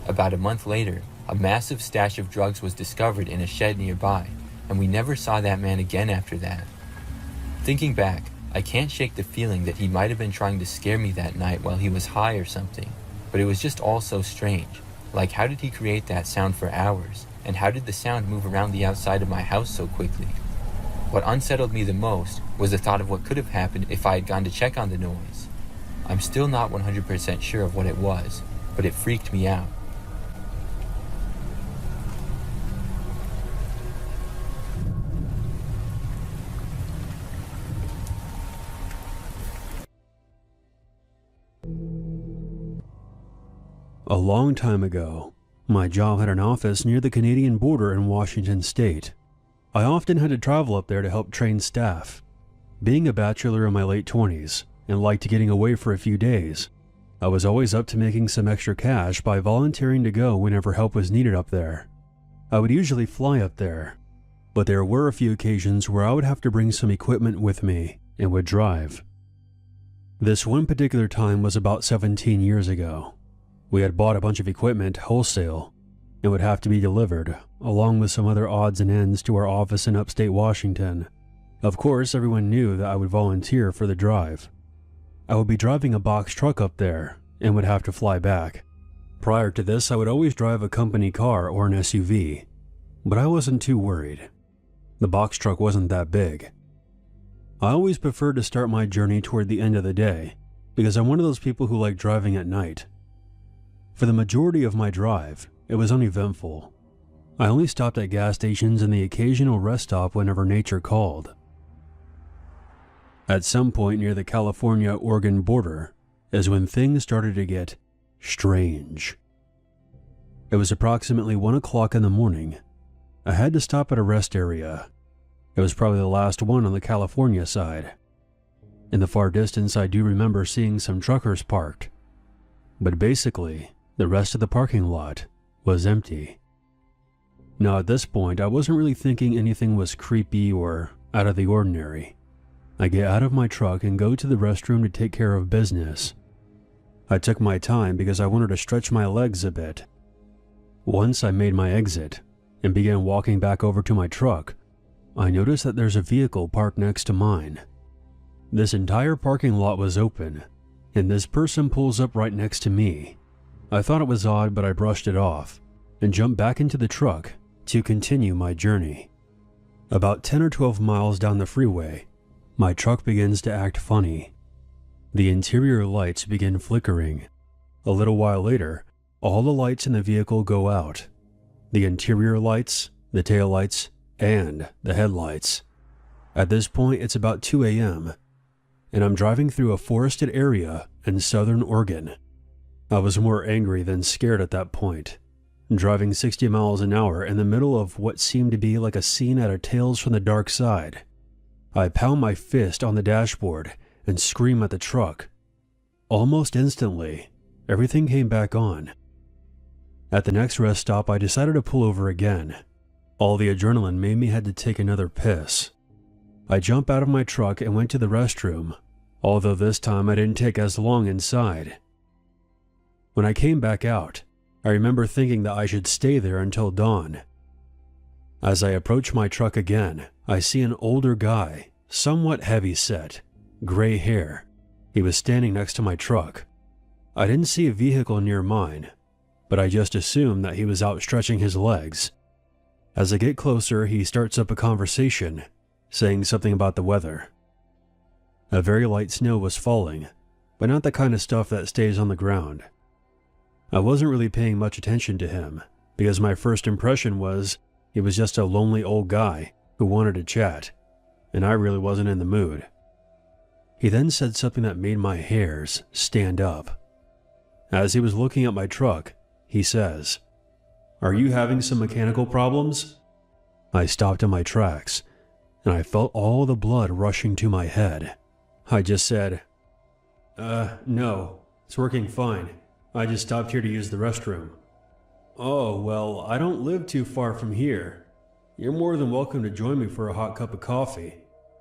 About a month later, a massive stash of drugs was discovered in a shed nearby, and we never saw that man again after that. Thinking back, I can't shake the feeling that he might have been trying to scare me that night while he was high or something, but it was just all so strange. Like, how did he create that sound for hours? And how did the sound move around the outside of my house so quickly? What unsettled me the most was the thought of what could have happened if I had gone to check on the noise. I'm still not 100% sure of what it was, but it freaked me out. A long time ago, my job had an office near the Canadian border in Washington State. I often had to travel up there to help train staff. Being a bachelor in my late 20s and liked getting away for a few days, I was always up to making some extra cash by volunteering to go whenever help was needed up there. I would usually fly up there, but there were a few occasions where I would have to bring some equipment with me and would drive. This one particular time was about 17 years ago. We had bought a bunch of equipment wholesale and would have to be delivered, along with some other odds and ends, to our office in upstate Washington. Of course, everyone knew that I would volunteer for the drive. I would be driving a box truck up there and would have to fly back. Prior to this, I would always drive a company car or an SUV, but I wasn't too worried. The box truck wasn't that big. I always preferred to start my journey toward the end of the day because I'm one of those people who like driving at night. For the majority of my drive, it was uneventful. I only stopped at gas stations and the occasional rest stop whenever nature called. At some point near the California-Oregon border is when things started to get strange. It was approximately 1 o'clock in the morning. I had to stop at a rest area. It was probably the last one on the California side. In the far distance, I do remember seeing some truckers parked, but basically, the rest of the parking lot was empty. Now at this point, I wasn't really thinking anything was creepy or out of the ordinary. I get out of my truck and go to the restroom to take care of business. I took my time because I wanted to stretch my legs a bit. Once I made my exit and began walking back over to my truck, I noticed that there's a vehicle parked next to mine. This entire parking lot was open, and this person pulls up right next to me. I thought it was odd, but I brushed it off and jumped back into the truck to continue my journey. About 10 or 12 miles down the freeway, my truck begins to act funny. The interior lights begin flickering. A little while later, all the lights in the vehicle go out. The interior lights, the taillights, and the headlights. At this point, it's about 2 a.m., and I'm driving through a forested area in southern Oregon. I was more angry than scared at that point, driving 60 miles an hour in the middle of what seemed to be like a scene out of Tales from the Dark Side. I pound my fist on the dashboard and scream at the truck. Almost instantly, everything came back on. At the next rest stop, I decided to pull over again. All the adrenaline made me had to take another piss. I jumped out of my truck and went to the restroom, although this time I didn't take as long inside. When I came back out, I remember thinking that I should stay there until dawn. As I approach my truck again, I see an older guy, somewhat heavy-set, gray hair. He was standing next to my truck. I didn't see a vehicle near mine, but I just assumed that he was out stretching his legs. As I get closer, he starts up a conversation, saying something about the weather. A very light snow was falling, but not the kind of stuff that stays on the ground. I wasn't really paying much attention to him, because my first impression was he was just a lonely old guy who wanted to chat, and I really wasn't in the mood. He then said something that made my hairs stand up. As he was looking at my truck, he says, "Are you having some mechanical problems?" I stopped in my tracks, and I felt all the blood rushing to my head. I just said, No, it's working fine. I just stopped here to use the restroom." Oh, well, I don't live too far from here. You're more than welcome to join me for a hot cup of coffee.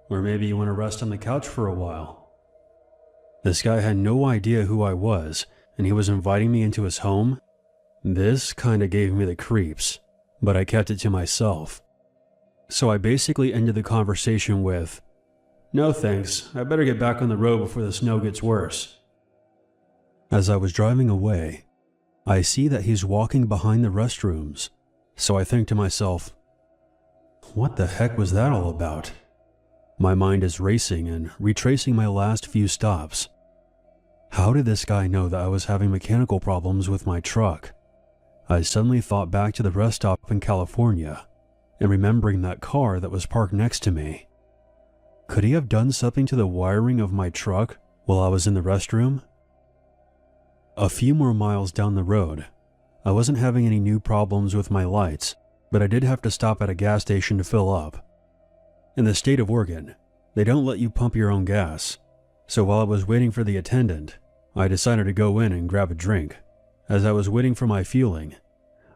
Or maybe you want to rest on the couch for a while. This guy had no idea who I was, and he was inviting me into his home? This kinda gave me the creeps, but I kept it to myself. So I basically ended the conversation with, "No thanks, I better get back on the road before the snow gets worse." As I was driving away, I see that he's walking behind the restrooms, so I think to myself, what the heck was that all about? My mind is racing and retracing my last few stops. How did this guy know that I was having mechanical problems with my truck? I suddenly thought back to the rest stop in California and remembering that car that was parked next to me. Could he have done something to the wiring of my truck while I was in the restroom? A few more miles down the road, I wasn't having any new problems with my lights, but I did have to stop at a gas station to fill up. In the state of Oregon, they don't let you pump your own gas, so while I was waiting for the attendant, I decided to go in and grab a drink. As I was waiting for my fueling,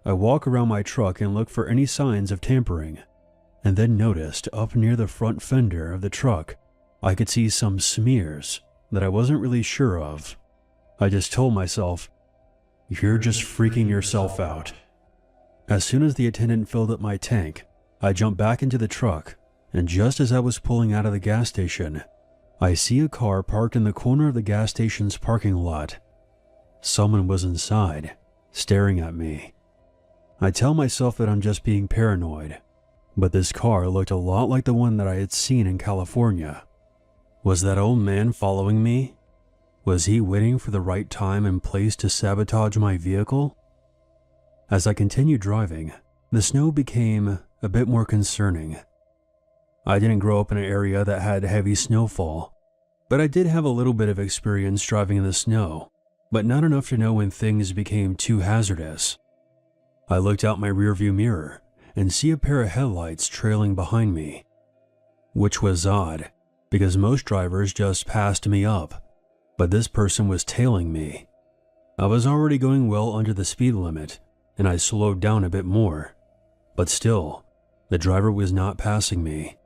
I walk around my truck and look for any signs of tampering, and then noticed up near the front fender of the truck, I could see some smears that I wasn't really sure of. I just told myself, "You're just freaking yourself out." As soon as the attendant filled up my tank, I jumped back into the truck, and just as I was pulling out of the gas station, I see a car parked in the corner of the gas station's parking lot. Someone was inside, staring at me. I tell myself that I'm just being paranoid, but this car looked a lot like the one that I had seen in California. Was that old man following me? Was he waiting for the right time and place to sabotage my vehicle? As I continued driving, the snow became a bit more concerning. I didn't grow up in an area that had heavy snowfall, but I did have a little bit of experience driving in the snow, but not enough to know when things became too hazardous. I looked out my rearview mirror and see a pair of headlights trailing behind me, which was odd because most drivers just passed me up, but this person was tailing me. I was already going well under the speed limit, and I slowed down a bit more, but still, the driver was not passing me.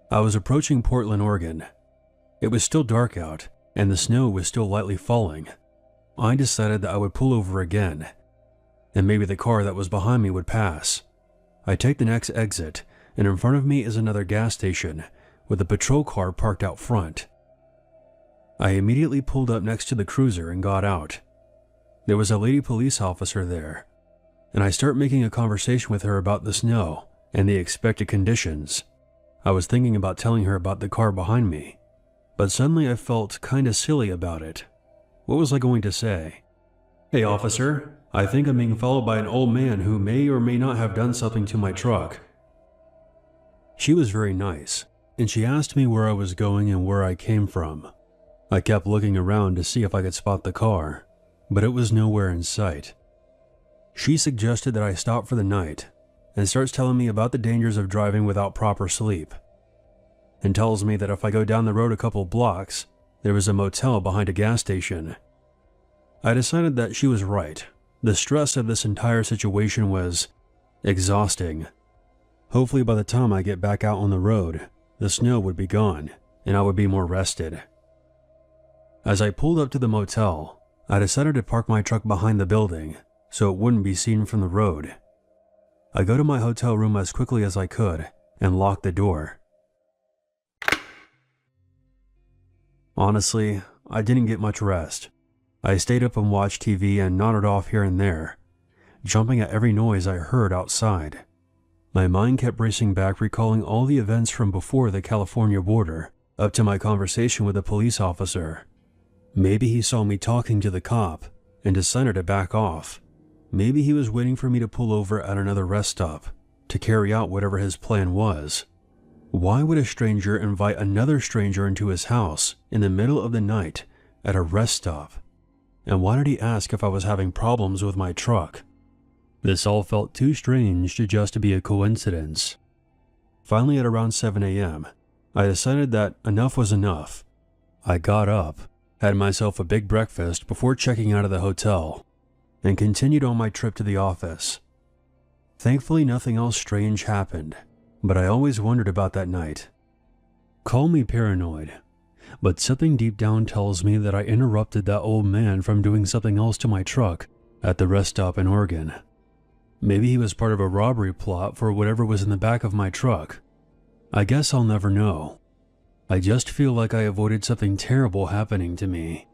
I was approaching Portland, Oregon. It was still dark out, and the snow was still lightly falling. I decided that I would pull over again, and maybe the car that was behind me would pass. I take the next exit, and in front of me is another gas station with a patrol car parked out front. I immediately pulled up next to the cruiser and got out. There was a lady police officer there, and I start making a conversation with her about the snow and the expected conditions. I was thinking about telling her about the car behind me, but suddenly I felt kinda silly about it. What was I going to say? "Hey officer, I think I'm being followed by an old man who may or may not have done something to my truck." She was very nice, and she asked me where I was going and where I came from. I kept looking around to see if I could spot the car, but it was nowhere in sight. She suggested that I stop for the night and starts telling me about the dangers of driving without proper sleep, and tells me that if I go down the road a couple blocks, there was a motel behind a gas station. I decided that she was right. The stress of this entire situation was exhausting. Hopefully by the time I get back out on the road, the snow would be gone and I would be more rested. As I pulled up to the motel, I decided to park my truck behind the building so it wouldn't be seen from the road. I go to my hotel room as quickly as I could and lock the door. Honestly, I didn't get much rest. I stayed up and watched TV and nodded off here and there, jumping at every noise I heard outside. My mind kept racing back, recalling all the events from before the California border, up to my conversation with the police officer. Maybe he saw me talking to the cop and decided to back off. Maybe he was waiting for me to pull over at another rest stop to carry out whatever his plan was. Why would a stranger invite another stranger into his house in the middle of the night at a rest stop? And why did he ask if I was having problems with my truck? This all felt too strange to just be a coincidence. Finally, at around 7 a.m., I decided that enough was enough. I got up, had myself a big breakfast before checking out of the hotel. and continued on my trip to the office. Thankfully, nothing else strange happened, but I always wondered about that night. Call me paranoid, but something deep down tells me that I interrupted that old man from doing something else to my truck at the rest stop in Oregon. Maybe he was part of a robbery plot for whatever was in the back of my truck. I guess I'll never know. I just feel like I avoided something terrible happening to me.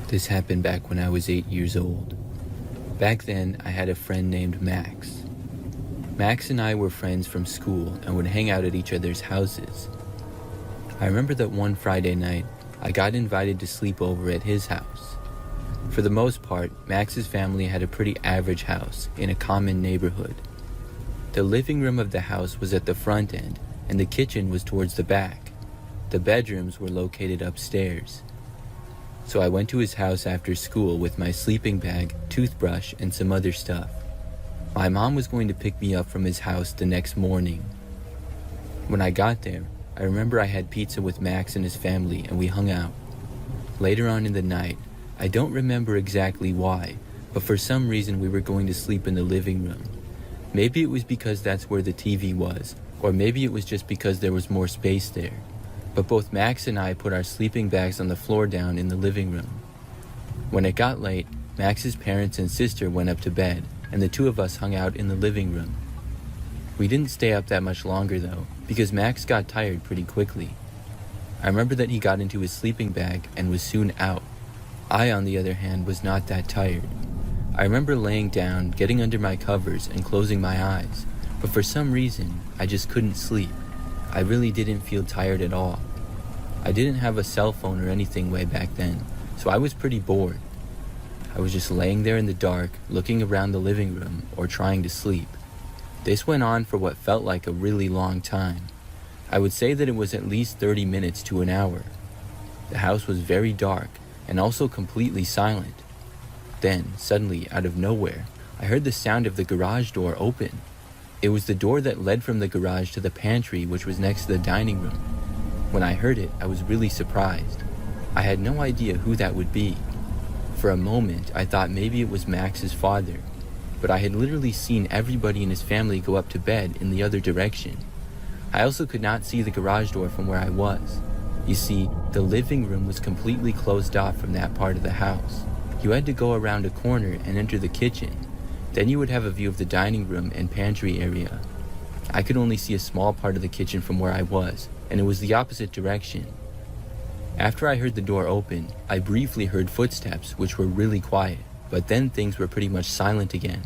This happened back when I was 8 years old. Back then, I had a friend named Max. Max and I were friends from school and would hang out at each other's houses. I remember that one Friday night, I got invited to sleep over at his house. For the most part, Max's family had a pretty average house in a common neighborhood. The living room of the house was at the front end, and the kitchen was towards the back. The bedrooms were located upstairs. So I went to his house after school with my sleeping bag, toothbrush, and some other stuff. My mom was going to pick me up from his house the next morning. When I got there, I remember I had pizza with Max and his family and we hung out. Later on in the night, I don't remember exactly why, but for some reason we were going to sleep in the living room. Maybe it was because that's where the TV was, or maybe it was just because there was more space there. But both Max and I put our sleeping bags on the floor down in the living room. When it got late, Max's parents and sister went up to bed, and the two of us hung out in the living room. We didn't stay up that much longer though, because Max got tired pretty quickly. I remember that he got into his sleeping bag and was soon out. I, on the other hand, was not that tired. I remember laying down, getting under my covers, and closing my eyes, but for some reason, I just couldn't sleep. I really didn't feel tired at all. I didn't have a cell phone or anything way back then, so I was pretty bored. I was just laying there in the dark, looking around the living room, or trying to sleep. This went on for what felt like a really long time. I would say that it was at least 30 minutes to an hour. The house was very dark, and also completely silent. Then, suddenly, out of nowhere, I heard the sound of the garage door open. It was the door that led from the garage to the pantry, which was next to the dining room. When I heard it, I was really surprised. I had no idea who that would be. For a moment, I thought maybe it was Max's father, but I had literally seen everybody in his family go up to bed in the other direction. I also could not see the garage door from where I was. You see, the living room was completely closed off from that part of the house. You had to go around a corner and enter the kitchen. Then you would have a view of the dining room and pantry area. I could only see a small part of the kitchen from where I was, and it was the opposite direction. After I heard the door open, I briefly heard footsteps, which were really quiet, but then things were pretty much silent again.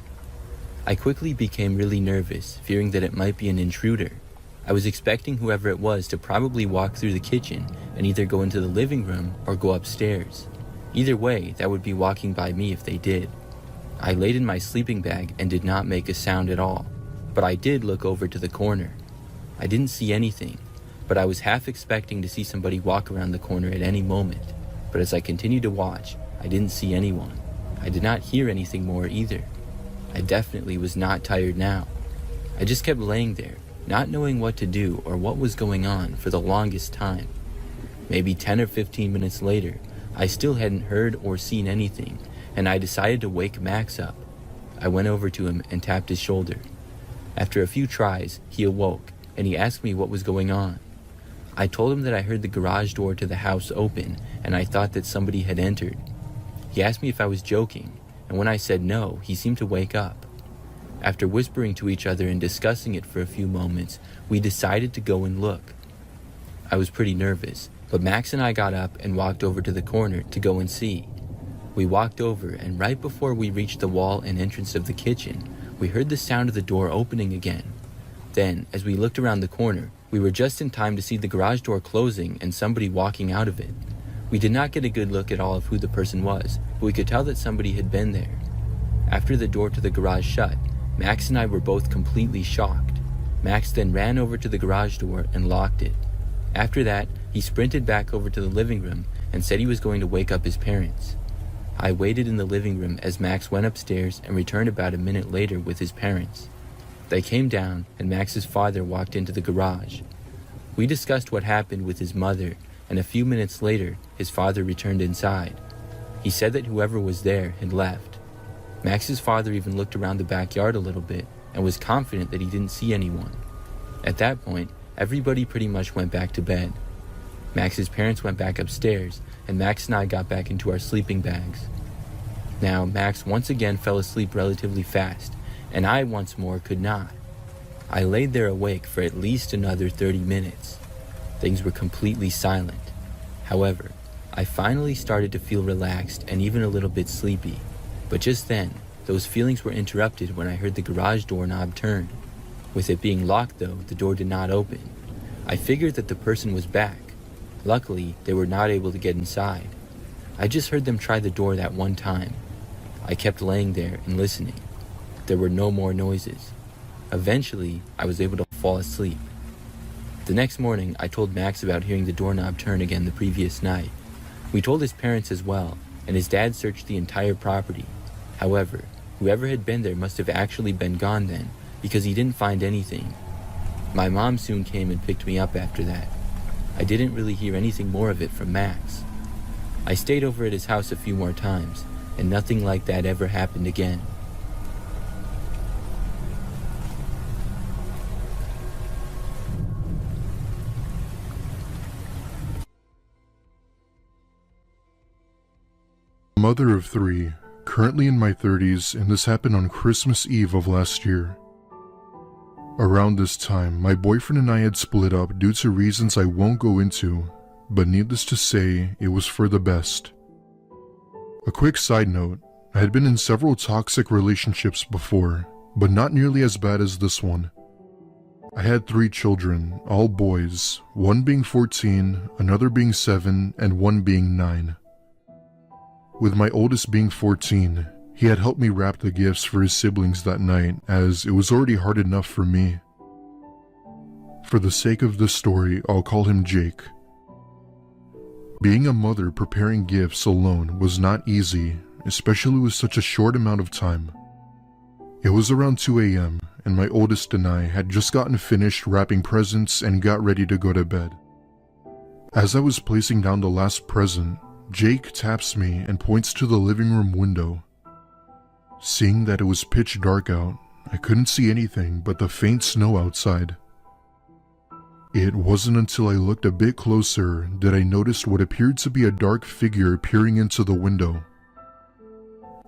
I quickly became really nervous, fearing that it might be an intruder. I was expecting whoever it was to probably walk through the kitchen and either go into the living room or go upstairs. Either way, that would be walking by me if they did. I laid in my sleeping bag and did not make a sound at all, but I did look over to the corner. I didn't see anything, but I was half expecting to see somebody walk around the corner at any moment. But as I continued to watch, I didn't see anyone. I did not hear anything more either. I definitely was not tired now. I just kept laying there, not knowing what to do or what was going on for the longest time. Maybe 10 or 15 minutes later, I still hadn't heard or seen anything, and I decided to wake Max up. I went over to him and tapped his shoulder. After a few tries, he awoke, and he asked me what was going on. I told him that I heard the garage door to the house open, and I thought that somebody had entered. He asked me if I was joking, and when I said no, he seemed to wake up. After whispering to each other and discussing it for a few moments, we decided to go and look. I was pretty nervous, but Max and I got up and walked over to the corner to go and see. We walked over, and right before we reached the wall and entrance of the kitchen, we heard the sound of the door opening again. Then, as we looked around the corner, we were just in time to see the garage door closing and somebody walking out of it. We did not get a good look at all of who the person was, but we could tell that somebody had been there. After the door to the garage shut, Max and I were both completely shocked. Max then ran over to the garage door and locked it. After that, he sprinted back over to the living room and said he was going to wake up his parents. I waited in the living room as Max went upstairs and returned about a minute later with his parents. They came down and Max's father walked into the garage. We discussed what happened with his mother, and a few minutes later, his father returned inside. He said that whoever was there had left. Max's father even looked around the backyard a little bit and was confident that he didn't see anyone. At that point, everybody pretty much went back to bed. Max's parents went back upstairs, and Max and I got back into our sleeping bags. Now, Max once again fell asleep relatively fast, and I once more could not. I laid there awake for at least another 30 minutes. Things were completely silent. However, I finally started to feel relaxed and even a little bit sleepy. But just then, those feelings were interrupted when I heard the garage doorknob turn. With it being locked though, the door did not open. I figured that the person was back. Luckily, they were not able to get inside. I just heard them try the door that one time. I kept laying there and listening. There were no more noises. Eventually, I was able to fall asleep. The next morning, I told Max about hearing the doorknob turn again the previous night. We told his parents as well, and his dad searched the entire property. However, whoever had been there must have actually been gone then, because he didn't find anything. My mom soon came and picked me up after that. I didn't really hear anything more of it from Max. I stayed over at his house a few more times, and nothing like that ever happened again. Mother of 3, currently in my 30s, and this happened on Christmas Eve of last year. Around this time, my boyfriend and I had split up due to reasons I won't go into, but needless to say, it was for the best. A quick side note, I had been in several toxic relationships before, but not nearly as bad as this one. I had 3 children, all boys, one being 14, another being 7, and one being 9. With my oldest being 14, he had helped me wrap the gifts for his siblings that night, as it was already hard enough for me. For the sake of this story, I'll call him Jake. Being a mother preparing gifts alone was not easy, especially with such a short amount of time. It was around 2 a.m., and my oldest and I had just gotten finished wrapping presents and got ready to go to bed. As I was placing down the last present, Jake taps me and points to the living room window. Seeing that it was pitch dark out, I couldn't see anything but the faint snow outside. It wasn't until I looked a bit closer that I noticed what appeared to be a dark figure peering into the window.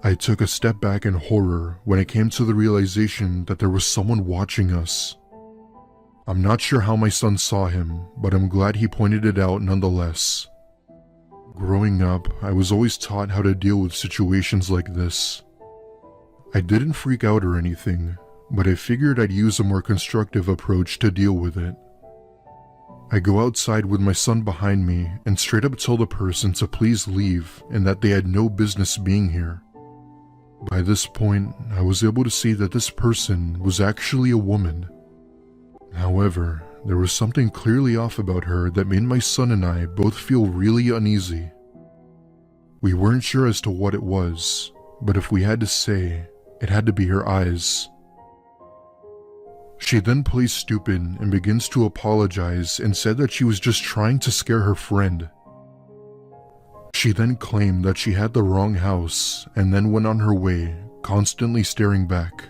I took a step back in horror when I came to the realization that there was someone watching us. I'm not sure how my son saw him, but I'm glad he pointed it out nonetheless. Growing up, I was always taught how to deal with situations like this. I didn't freak out or anything, but I figured I'd use a more constructive approach to deal with it. I go outside with my son behind me and straight up tell the person to please leave and that they had no business being here. By this point, I was able to see that this person was actually a woman. However, there was something clearly off about her that made my son and I both feel really uneasy. We weren't sure as to what it was, but if we had to say, it had to be her eyes. She then plays stupid and begins to apologize and said that she was just trying to scare her friend. She then claimed that she had the wrong house and then went on her way, constantly staring back.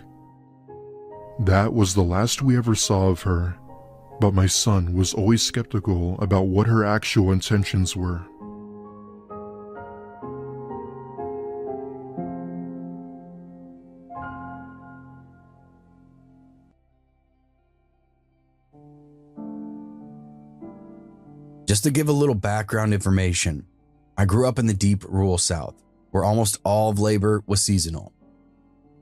That was the last we ever saw of her, but my son was always skeptical about what her actual intentions were. Just to give a little background information, I grew up in the deep rural South, where almost all of labor was seasonal.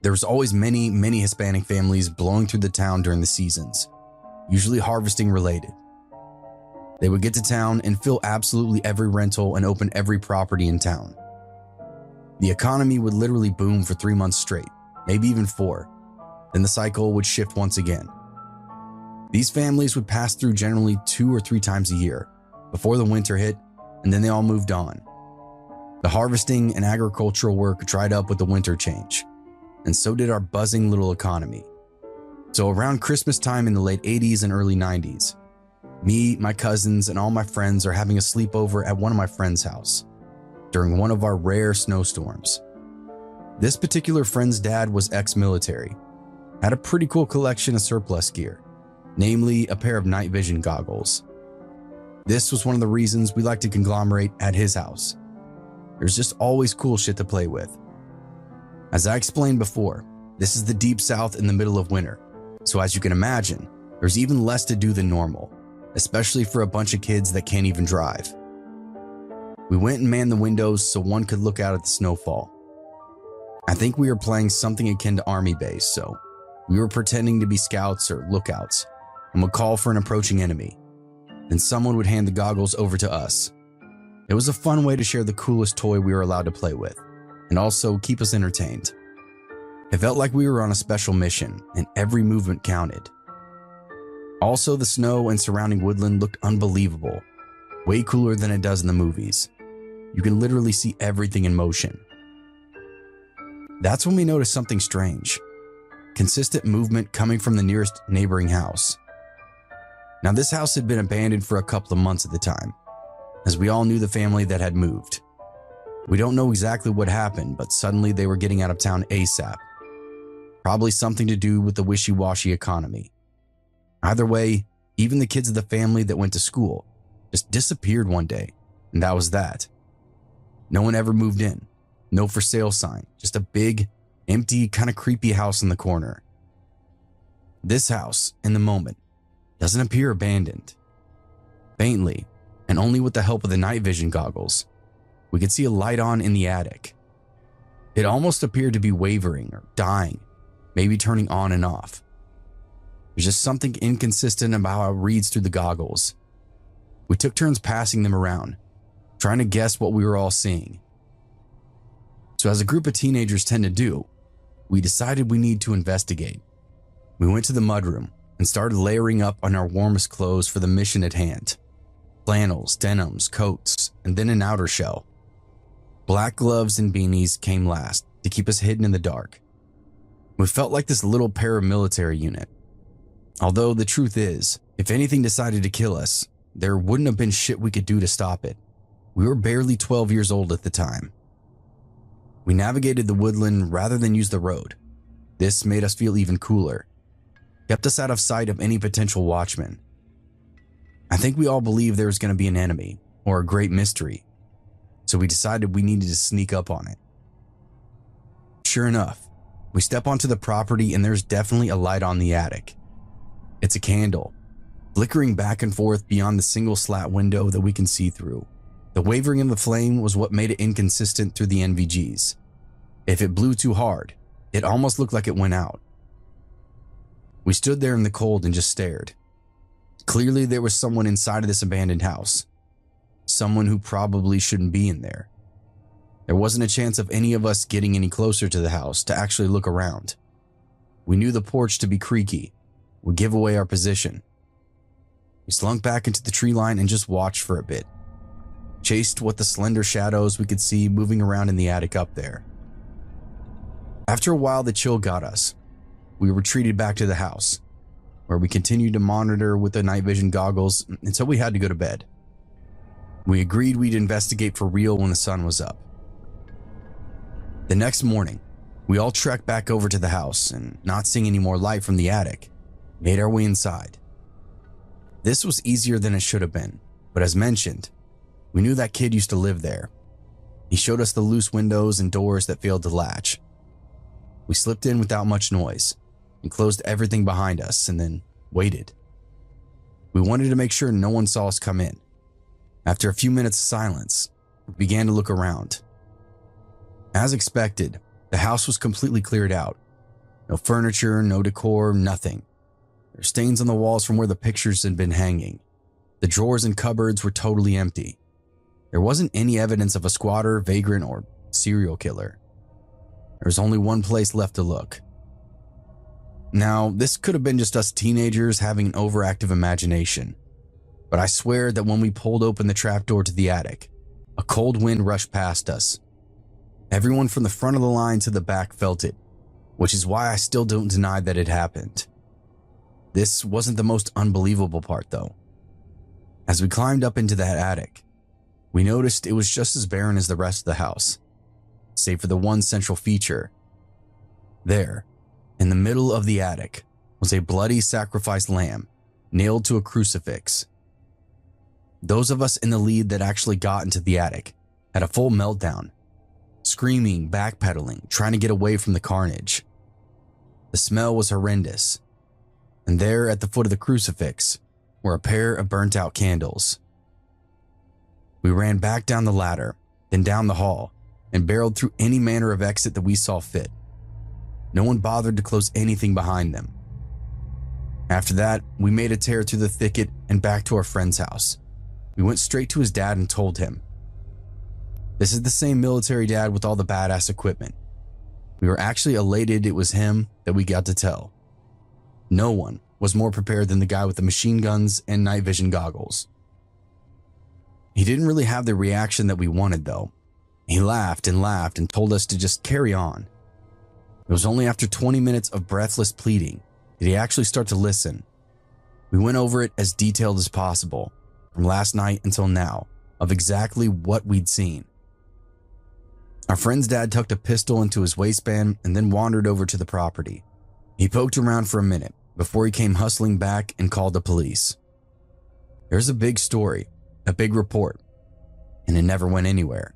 There was always many Hispanic families blowing through the town during the seasons, usually harvesting related. They would get to town and fill absolutely every rental and open every property in town. The economy would literally boom for 3 months straight, maybe even 4. Then the cycle would shift once again. These families would pass through generally 2 or 3 times a year before the winter hit, and then they all moved on. The harvesting and agricultural work dried up with the winter change, and so did our buzzing little economy. So around Christmas time in the late 80s and early 90s, Me, my cousins, and all my friends are having a sleepover at one of my friends' house during one of our rare snowstorms. This particular friend's dad was ex-military, had a pretty cool collection of surplus gear, namely a pair of night vision goggles. This was one of the reasons we like to conglomerate at his house. There's just always cool shit to play with. As I explained before, this is the deep south in the middle of winter, so as you can imagine, there's even less to do than normal, especially for a bunch of kids that can't even drive. We went and manned the windows so one could look out at the snowfall. I think we were playing something akin to Army Base, so we were pretending to be scouts or lookouts and would call for an approaching enemy. Then someone would hand the goggles over to us. It was a fun way to share the coolest toy we were allowed to play with, and also keep us entertained. It felt like we were on a special mission, and every movement counted. Also, the snow and surrounding woodland looked unbelievable, way cooler than it does in the movies. You can literally see everything in motion. That's when we noticed something strange. Consistent movement coming from the nearest neighboring house. Now, this house had been abandoned for a couple of months at the time, as we all knew the family that had moved. We don't know exactly what happened, but suddenly they were getting out of town ASAP. Probably something to do with the wishy-washy economy. Either way, even the kids of the family that went to school just disappeared one day, and that was that. No one ever moved in. No for sale sign, just a big, empty, kind of creepy house in the corner. This house, in the moment, doesn't appear abandoned. Faintly, and only with the help of the night vision goggles, we could see a light on in the attic. It almost appeared to be wavering or dying, maybe turning on and off. There's just something inconsistent about how it reads through the goggles. We took turns passing them around, trying to guess what we were all seeing. So as a group of teenagers tend to do, we decided we need to investigate. We went to the mudroom and started layering up on our warmest clothes for the mission at hand. Flannels, denims, coats, and then an outer shell. Black gloves and beanies came last to keep us hidden in the dark. We felt like this little paramilitary unit. Although the truth is, if anything decided to kill us, there wouldn't have been shit we could do to stop it. We were barely 12 years old at the time. We navigated the woodland rather than use the road. This made us feel even cooler. Kept us out of sight of any potential watchmen. I think we all believed there was going to be an enemy or a great mystery, so we decided we needed to sneak up on it. Sure enough, we step onto the property and there's definitely a light on the attic. It's a candle, flickering back and forth beyond the single slat window that we can see through. The wavering of the flame was what made it inconsistent through the NVGs. If it blew too hard, it almost looked like it went out. We stood there in the cold and just stared. Clearly there was someone inside of this abandoned house. Someone who probably shouldn't be in there. There wasn't a chance of any of us getting any closer to the house to actually look around. We knew the porch to be creaky, would give away our position. We slunk back into the tree line and just watched for a bit. Chased what the slender shadows we could see moving around in the attic up there. After a while, the chill got us. We retreated back to the house, where we continued to monitor with the night vision goggles until we had to go to bed. We agreed we'd investigate for real when the sun was up. The next morning, we all trekked back over to the house and, not seeing any more light from the attic, made our way inside. This was easier than it should have been, but as mentioned, we knew that kid used to live there. He showed us the loose windows and doors that failed to latch. We slipped in without much noise and closed everything behind us and then waited. We wanted to make sure no one saw us come in. After a few minutes of silence, we began to look around. As expected, the house was completely cleared out. No furniture, no decor, nothing. There were stains on the walls from where the pictures had been hanging. The drawers and cupboards were totally empty. There wasn't any evidence of a squatter, vagrant, or serial killer. There was only one place left to look. Now, this could have been just us teenagers having an overactive imagination, but I swear that when we pulled open the trapdoor to the attic, a cold wind rushed past us. Everyone from the front of the line to the back felt it, which is why I still don't deny that it happened. This wasn't the most unbelievable part though. As we climbed up into that attic, we noticed it was just as barren as the rest of the house, save for the one central feature. There, in the middle of the attic, was a bloody sacrificed lamb nailed to a crucifix. Those of us in the lead that actually got into the attic had a full meltdown, screaming, backpedaling, trying to get away from the carnage. The smell was horrendous, and there at the foot of the crucifix were a pair of burnt out candles. We ran back down the ladder, then down the hall, and barreled through any manner of exit that we saw fit. No one bothered to close anything behind them. After that, we made a tear through the thicket and back to our friend's house. We went straight to his dad and told him. This is the same military dad with all the badass equipment. We were actually elated it was him that we got to tell. No one was more prepared than the guy with the machine guns and night vision goggles. He didn't really have the reaction that we wanted though. He laughed and told us to just carry on. It was only after 20 minutes of breathless pleading did he actually start to listen. We went over it as detailed as possible, from last night until now, of exactly what we'd seen. Our friend's dad tucked a pistol into his waistband and then wandered over to the property. He poked around for a minute before he came hustling back and called the police. There's a big story, a big report, and it never went anywhere.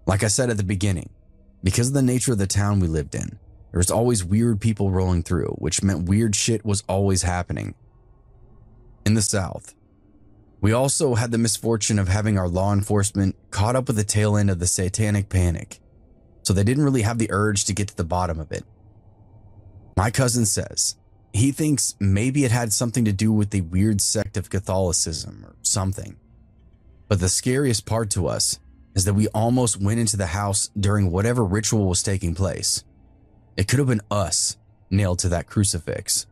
Like I said at the beginning, because of the nature of the town we lived in, there was always weird people rolling through, which meant weird shit was always happening. In the South, we also had the misfortune of having our law enforcement caught up with the tail end of the satanic panic, so they didn't really have the urge to get to the bottom of it. My cousin says he thinks maybe it had something to do with the weird sect of Catholicism or something. But the scariest part to us is that we almost went into the house during whatever ritual was taking place. It could have been us nailed to that crucifix.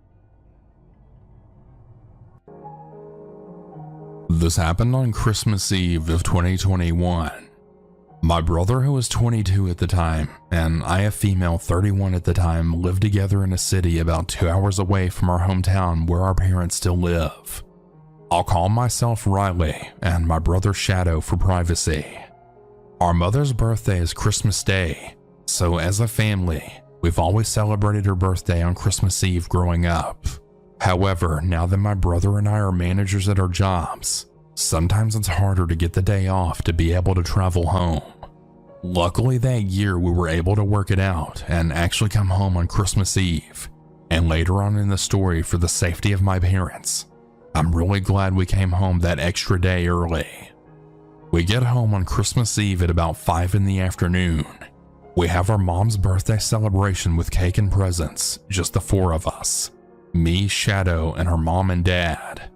This happened on Christmas Eve of 2021. My brother, who was 22 at the time, and I, a female 31 at the time, lived together in a city about 2 hours away from our hometown where our parents still live. I'll call myself Riley and my brother Shadow for privacy. Our mother's birthday is Christmas Day, so as a family, we've always celebrated her birthday on Christmas Eve growing up. However, now that my brother and I are managers at our jobs, sometimes it's harder to get the day off to be able to travel home. Luckily that year we were able to work it out and actually come home on Christmas Eve, and later on in the story, for the safety of my parents, I'm really glad we came home that extra day early. We get home on Christmas Eve at about 5 in the afternoon. We have our mom's birthday celebration with cake and presents, just the 4 of us. Me, Shadow, and her mom and dad.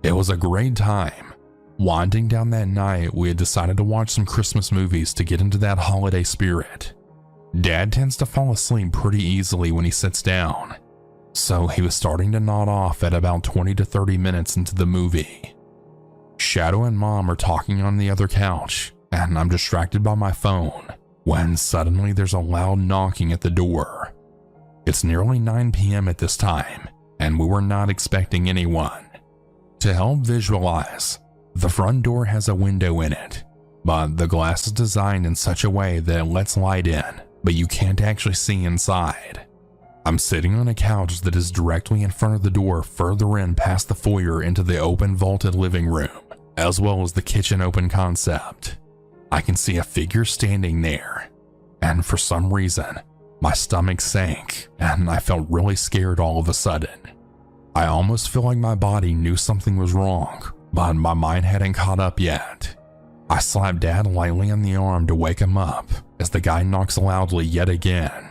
It was a great time. Winding down that night, we had decided to watch some Christmas movies to get into that holiday spirit. Dad tends to fall asleep pretty easily when he sits down, so he was starting to nod off at about 20 to 30 minutes into the movie. Shadow and Mom are talking on the other couch, and I'm distracted by my phone when suddenly there's a loud knocking at the door. It's nearly 9 p.m. at this time, and we were not expecting anyone. To help visualize, the front door has a window in it, but the glass is designed in such a way that it lets light in, but you can't actually see inside. I'm sitting on a couch that is directly in front of the door, further in past the foyer into the open vaulted living room, as well as the kitchen open concept. I can see a figure standing there, and for some reason, my stomach sank and I felt really scared all of a sudden. I almost feel like my body knew something was wrong, but my mind hadn't caught up yet. I slap Dad lightly on the arm to wake him up as the guy knocks loudly yet again.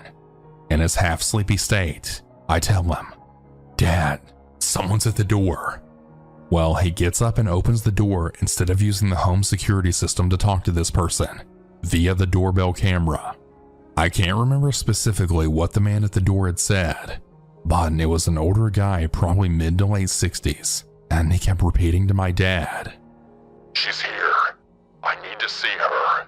In his half-sleepy state, I tell him, "Dad, someone's at the door." Well, he gets up and opens the door instead of using the home security system to talk to this person via the doorbell camera. I can't remember specifically what the man at the door had said, but it was an older guy, probably mid to late 60s, and he kept repeating to my dad, "She's here. I need to see her."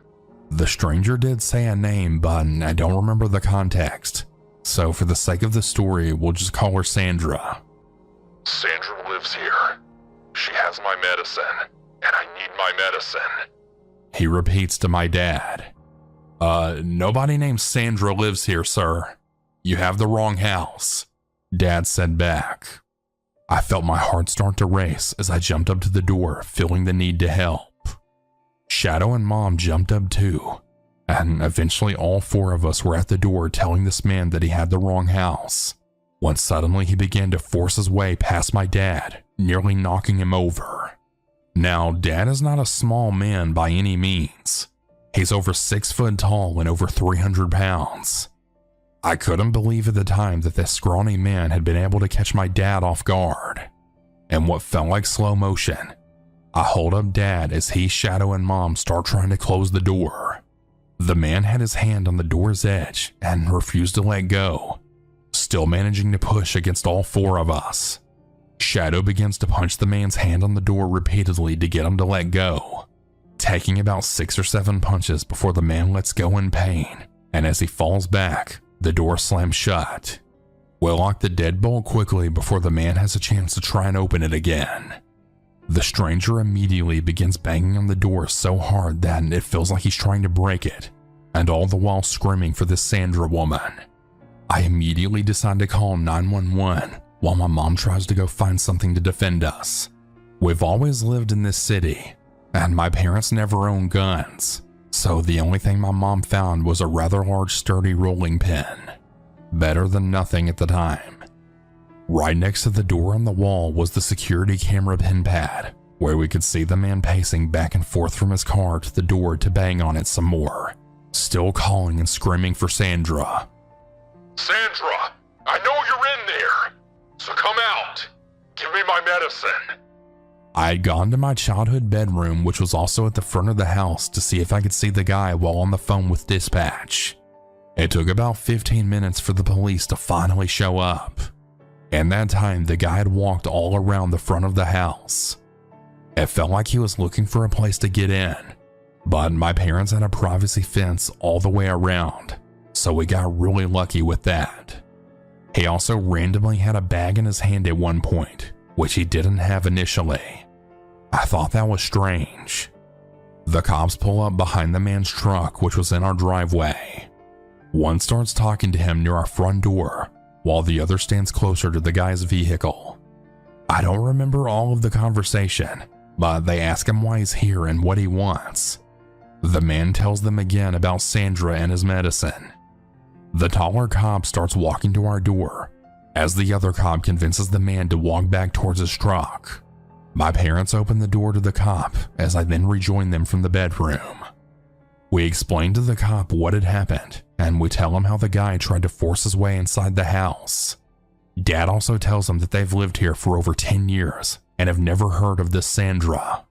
The stranger did say a name, but I don't remember the context, so for the sake of the story, we'll just call her Sandra. "Sandra lives here. She has my medicine, and I need my medicine. He repeats to my dad. Nobody named Sandra lives here, sir. You have the wrong house, Dad said back. I felt my heart start to race as I jumped up to the door, feeling the need to help. Shadow and Mom jumped up too, and eventually all four of us were at the door telling this man that he had the wrong house, when suddenly he began to force his way past my dad, nearly knocking him over. Now, Dad is not a small man by any means. He's over 6 foot tall and over 300 pounds. I couldn't believe at the time that this scrawny man had been able to catch my dad off guard. In what felt like slow motion, I hold up Dad as he, Shadow, and Mom start trying to close the door. The man had his hand on the door's edge and refused to let go, still managing to push against all four of us. Shadow begins to punch the man's hand on the door repeatedly to get him to let go, taking about 6 or 7 punches before the man lets go in pain, and as he falls back, the door slams shut. We'll lock the deadbolt quickly before the man has a chance to try and open it again. The stranger immediately begins banging on the door so hard that it feels like he's trying to break it, and all the while screaming for this Sandra woman. I immediately decide to call 911 while my mom tries to go find something to defend us. We've always lived in this city, and my parents never owned guns, so the only thing my mom found was a rather large sturdy rolling pin. Better than nothing at the time. Right next to the door on the wall was the security camera pin pad, where we could see the man pacing back and forth from his car to the door to bang on it some more, still calling and screaming for Sandra. Sandra, I know you're in there, so come out. Give me my medicine. I had gone to my childhood bedroom, which was also at the front of the house, to see if I could see the guy while on the phone with dispatch. It took about 15 minutes for the police to finally show up. In that time, the guy had walked all around the front of the house. It felt like he was looking for a place to get in, but my parents had a privacy fence all the way around, so we got really lucky with that. He also randomly had a bag in his hand at one point, which he didn't have initially. I thought that was strange. The cops pull up behind the man's truck, which was in our driveway. One starts talking to him near our front door, while the other stands closer to the guy's vehicle. I don't remember all of the conversation, but they ask him why he's here and what he wants. The man tells them again about Sandra and his medicine. The taller cop starts walking to our door, as the other cop convinces the man to walk back towards his truck. My parents open the door to the cop as I then rejoin them from the bedroom. We explain to the cop what had happened, and we tell him how the guy tried to force his way inside the house. Dad also tells him that they've lived here for over 10 years and have never heard of this Sandra.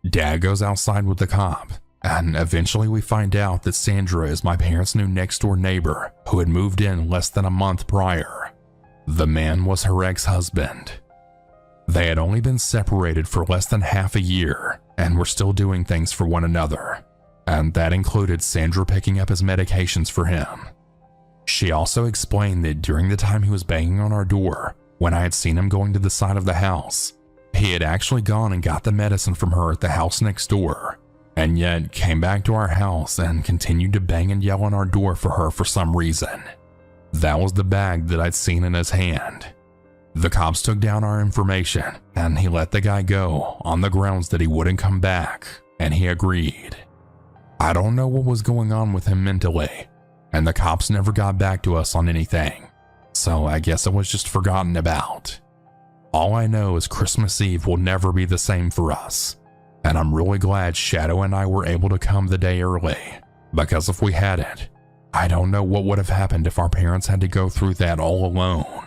Dad goes outside with the cop, and eventually we find out that Sandra is my parents' new next-door neighbor who had moved in less than a month prior. The man was her ex-husband. They had only been separated for less than half a year and were still doing things for one another, and that included Sandra picking up his medications for him. She also explained that during the time he was banging on our door, when I had seen him going to the side of the house, he had actually gone and got the medicine from her at the house next door, and yet came back to our house and continued to bang and yell on our door for her for some reason. That was the bag that I'd seen in his hand. The cops took down our information, and he let the guy go on the grounds that he wouldn't come back, and he agreed. I don't know what was going on with him mentally, and the cops never got back to us on anything, so I guess it was just forgotten about. All I know is Christmas Eve will never be the same for us, and I'm really glad Shadow and I were able to come the day early, because if we hadn't, I don't know what would have happened if our parents had to go through that all alone.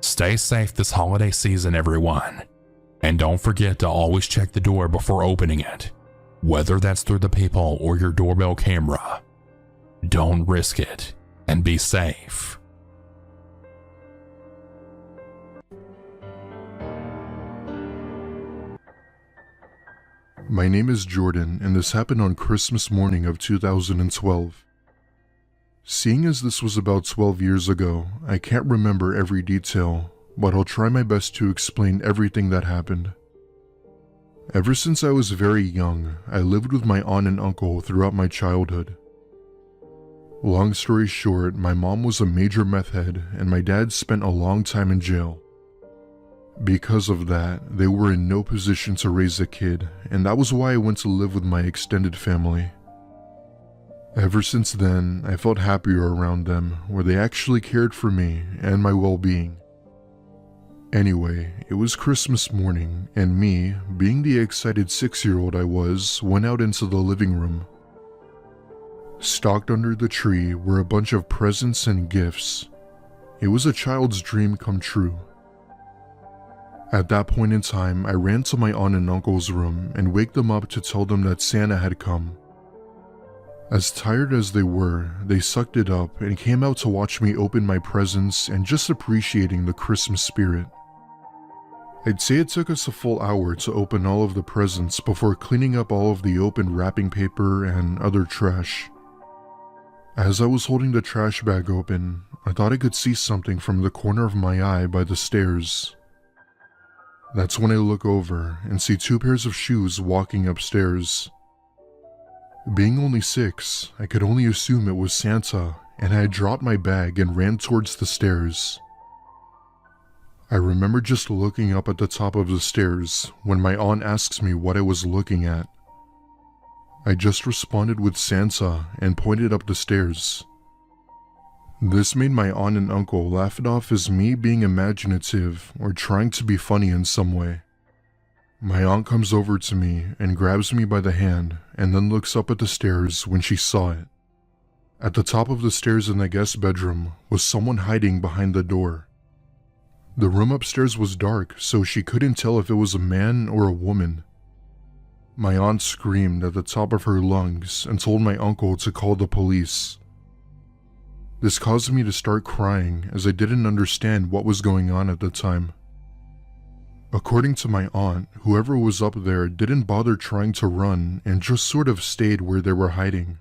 Stay safe this holiday season, everyone, and don't forget to always check the door before opening it, whether that's through the peephole or your doorbell camera. Don't risk it, and be safe. My name is Jordan, and this happened on Christmas morning of 2012. Seeing as this was about 12 years ago, I can't remember every detail, but I'll try my best to explain everything that happened. Ever since I was very young, I lived with my aunt and uncle throughout my childhood. Long story short, my mom was a major meth head and my dad spent a long time in jail. Because of that, they were in no position to raise a kid, and that was why I went to live with my extended family. Ever since then, I felt happier around them, where they actually cared for me and my well-being. Anyway, it was Christmas morning, and me, being the excited 6-year-old I was, went out into the living room. Stocked under the tree were a bunch of presents and gifts. It was a child's dream come true. At that point in time, I ran to my aunt and uncle's room and waked them up to tell them that Santa had come. As tired as they were, they sucked it up and came out to watch me open my presents and just appreciating the Christmas spirit. I'd say it took us a full hour to open all of the presents before cleaning up all of the open wrapping paper and other trash. As I was holding the trash bag open, I thought I could see something from the corner of my eye by the stairs. That's when I look over and see 2 pairs of shoes walking upstairs. Being only 6, I could only assume it was Santa, and I had dropped my bag and ran towards the stairs. I remember just looking up at the top of the stairs when my aunt asks me what I was looking at. I just responded with Santa and pointed up the stairs. This made my aunt and uncle laugh it off as me being imaginative or trying to be funny in some way. My aunt comes over to me and grabs me by the hand and then looks up at the stairs when she saw it. At the top of the stairs in the guest bedroom was someone hiding behind the door. The room upstairs was dark, so she couldn't tell if it was a man or a woman. My aunt screamed at the top of her lungs and told my uncle to call the police. This caused me to start crying as I didn't understand what was going on at the time. According to my aunt, whoever was up there didn't bother trying to run and just sort of stayed where they were hiding.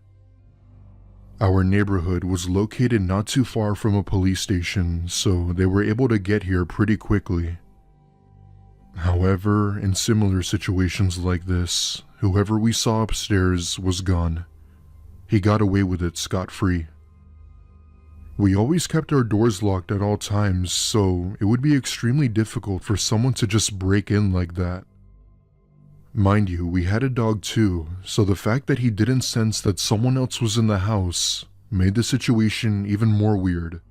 Our neighborhood was located not too far from a police station, so they were able to get here pretty quickly. However, in similar situations like this, whoever we saw upstairs was gone. He got away with it scot-free. We always kept our doors locked at all times, so it would be extremely difficult for someone to just break in like that. Mind you, we had a dog too, so the fact that he didn't sense that someone else was in the house made the situation even more weird.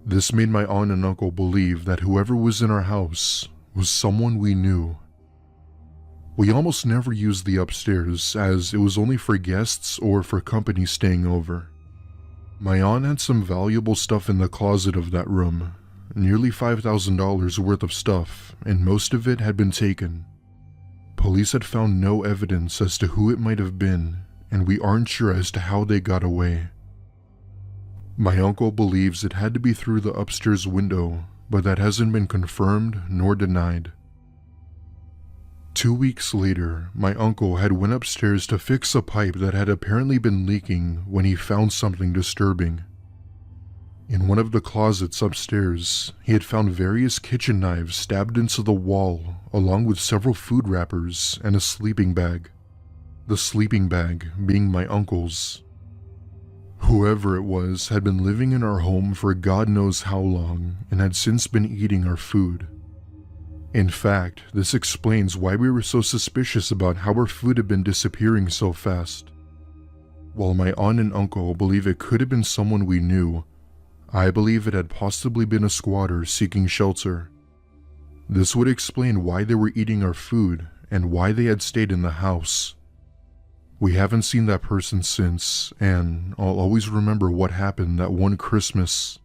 This made my aunt and uncle believe that whoever was in our house was someone we knew. We almost never used the upstairs, as it was only for guests or for company staying over. My aunt had some valuable stuff in the closet of that room, nearly $5,000 worth of stuff, and most of it had been taken. Police had found no evidence as to who it might have been, and we aren't sure as to how they got away. My uncle believes it had to be through the upstairs window, but that hasn't been confirmed nor denied. 2 weeks later, my uncle had went upstairs to fix a pipe that had apparently been leaking when he found something disturbing. In one of the closets upstairs, he had found various kitchen knives stabbed into the wall, along with several food wrappers and a sleeping bag. The sleeping bag being my uncle's. Whoever it was had been living in our home for God knows how long and had since been eating our food. In fact, this explains why we were so suspicious about how our food had been disappearing so fast. While my aunt and uncle believe it could have been someone we knew, I believe it had possibly been a squatter seeking shelter. This would explain why they were eating our food and why they had stayed in the house. We haven't seen that person since, and I'll always remember what happened that one Christmas.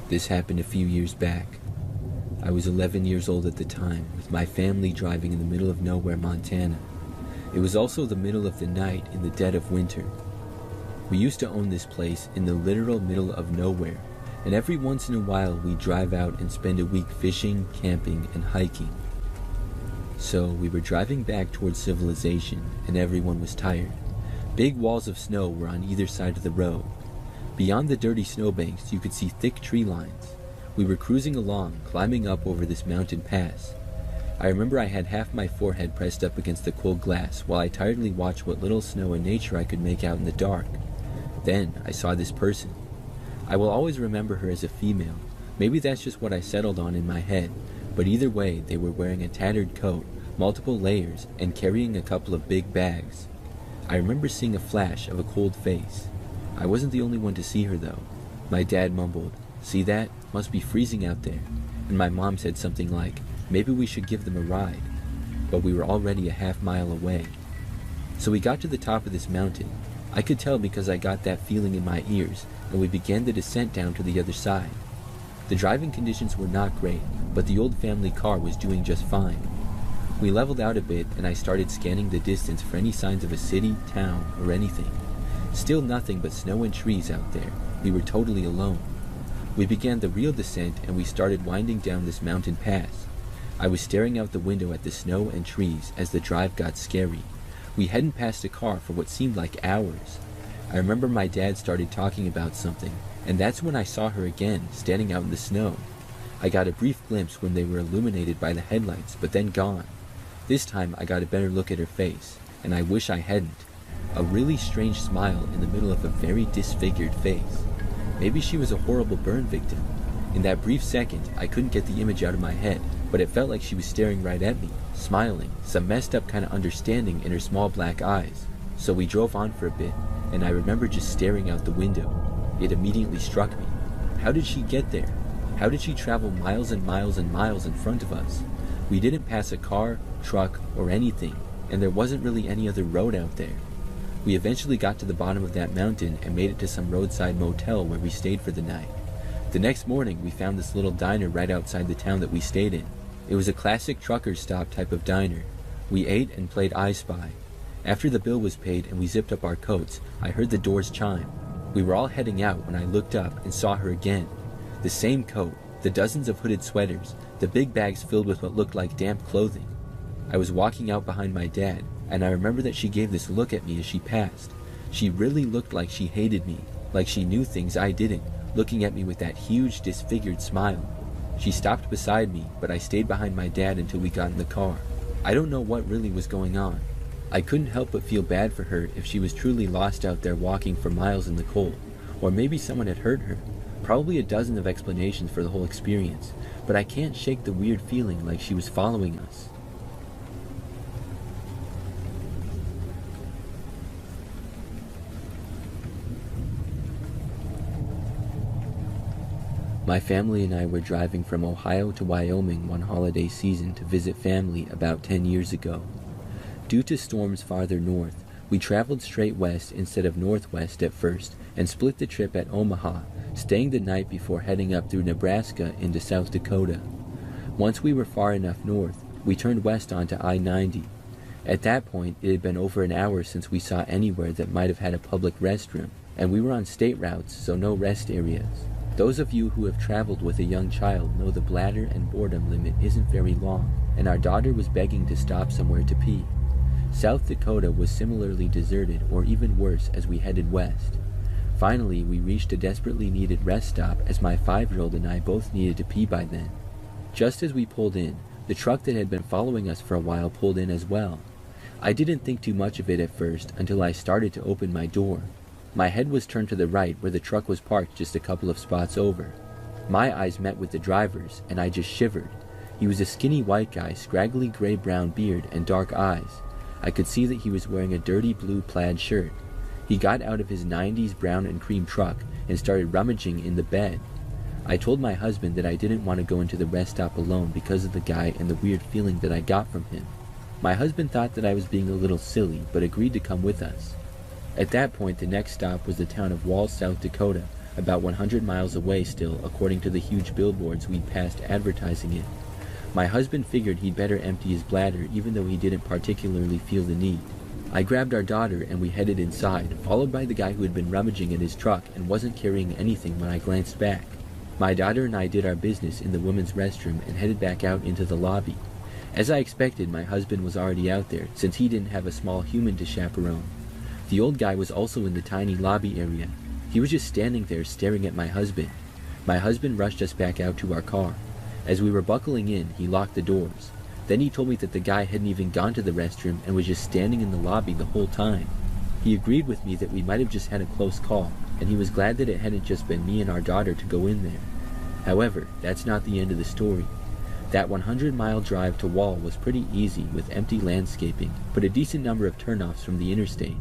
This happened a few years back. I was 11 years old at the time, with my family driving in the middle of nowhere, Montana. It was also the middle of the night in the dead of winter. We used to own this place in the literal middle of nowhere, and every once in a while we'd drive out and spend a week fishing, camping, and hiking. So we were driving back towards civilization, and everyone was tired. Big walls of snow were on either side of the road. Beyond the dirty snowbanks, you could see thick tree lines. We were cruising along, climbing up over this mountain pass. I remember I had half my forehead pressed up against the cold glass while I tiredly watched what little snow and nature I could make out in the dark. Then I saw this person. I will always remember her as a female. Maybe that's just what I settled on in my head, but either way, they were wearing a tattered coat, multiple layers, and carrying a couple of big bags. I remember seeing a flash of a cold face. I wasn't the only one to see her though. My dad mumbled, "See that? Must be freezing out there." And my mom said something like, "Maybe we should give them a ride." But we were already a half-mile away. So we got to the top of this mountain. I could tell because I got that feeling in my ears, and we began the descent down to the other side. The driving conditions were not great, but the old family car was doing just fine. We leveled out a bit, and I started scanning the distance for any signs of a city, town, or anything. Still nothing but snow and trees out there. We were totally alone. We began the real descent, and we started winding down this mountain pass. I was staring out the window at the snow and trees as the drive got scary. We hadn't passed a car for what seemed like hours. I remember my dad started talking about something, and that's when I saw her again, standing out in the snow. I got a brief glimpse when they were illuminated by the headlights, but then gone. This time I got a better look at her face, and I wish I hadn't. A really strange smile in the middle of a very disfigured face. Maybe she was a horrible burn victim. In that brief second, I couldn't get the image out of my head, but it felt like she was staring right at me, smiling, some messed up kind of understanding in her small black eyes. So we drove on for a bit, and I remember just staring out the window. It immediately struck me. How did she get there? How did she travel miles and miles and miles in front of us? We didn't pass a car, truck, or anything, and there wasn't really any other road out there. We eventually got to the bottom of that mountain and made it to some roadside motel where we stayed for the night. The next morning, we found this little diner right outside the town that we stayed in. It was a classic trucker stop type of diner. We ate and played I Spy. After the bill was paid and we zipped up our coats, I heard the doors chime. We were all heading out when I looked up and saw her again. The same coat, the dozens of hooded sweaters, the big bags filled with what looked like damp clothing. I was walking out behind my dad, and I remember that she gave this look at me as she passed. She really looked like she hated me, like she knew things I didn't, looking at me with that huge, disfigured smile. She stopped beside me, but I stayed behind my dad until we got in the car. I don't know what really was going on. I couldn't help but feel bad for her if she was truly lost out there walking for miles in the cold, or maybe someone had hurt her. Probably a dozen of explanations for the whole experience, but I can't shake the weird feeling like she was following us. My family and I were driving from Ohio to Wyoming one holiday season to visit family about 10 years ago. Due to storms farther north, we traveled straight west instead of northwest at first and split the trip at Omaha, staying the night before heading up through Nebraska into South Dakota. Once we were far enough north, we turned west onto I-90. At that point, it had been over an hour since we saw anywhere that might have had a public restroom, and we were on state routes, so no rest areas. Those of you who have traveled with a young child know the bladder and boredom limit isn't very long, and our daughter was begging to stop somewhere to pee. South Dakota was similarly deserted, or even worse, as we headed west. Finally, we reached a desperately needed rest stop as my 5-year-old and I both needed to pee by then. Just as we pulled in, the truck that had been following us for a while pulled in as well. I didn't think too much of it at first until I started to open my door. My head was turned to the right where the truck was parked just a couple of spots over. My eyes met with the driver's, and I just shivered. He was a skinny white guy, scraggly gray-brown beard and dark eyes. I could see that he was wearing a dirty blue plaid shirt. He got out of his 90s brown and cream truck and started rummaging in the bed. I told my husband that I didn't want to go into the rest stop alone because of the guy and the weird feeling that I got from him. My husband thought that I was being a little silly, but agreed to come with us. At that point, the next stop was the town of Walls, South Dakota, about 100 miles away still, according to the huge billboards we'd passed advertising it. My husband figured he'd better empty his bladder even though he didn't particularly feel the need. I grabbed our daughter and we headed inside, followed by the guy who had been rummaging in his truck and wasn't carrying anything when I glanced back. My daughter and I did our business in the women's restroom and headed back out into the lobby. As I expected, my husband was already out there since he didn't have a small human to chaperone. The old guy was also in the tiny lobby area. He was just standing there staring at my husband. My husband rushed us back out to our car. As we were buckling in, he locked the doors. Then he told me that the guy hadn't even gone to the restroom and was just standing in the lobby the whole time. He agreed with me that we might have just had a close call, and he was glad that it hadn't just been me and our daughter to go in there. However, that's not the end of the story. That 100-mile drive to Wall was pretty easy with empty landscaping, but a decent number of turnoffs from the interstate.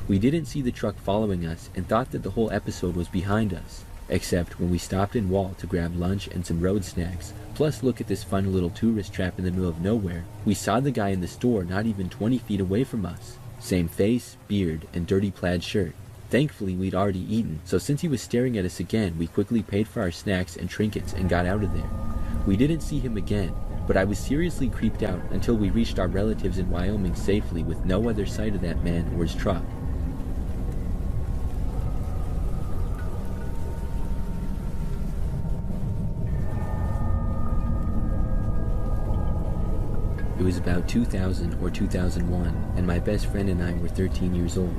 We didn't see the truck following us and thought that the whole episode was behind us, except when we stopped in Wall to grab lunch and some road snacks, plus look at this fun little tourist trap in the middle of nowhere. We saw the guy in the store not even 20 feet away from us. Same face, beard, and dirty plaid shirt. Thankfully, we'd already eaten, so since he was staring at us again, we quickly paid for our snacks and trinkets and got out of there. We didn't see him again, but I was seriously creeped out until we reached our relatives in Wyoming safely with no other sight of that man or his truck. It was about 2000 or 2001, and my best friend and I were 13 years old.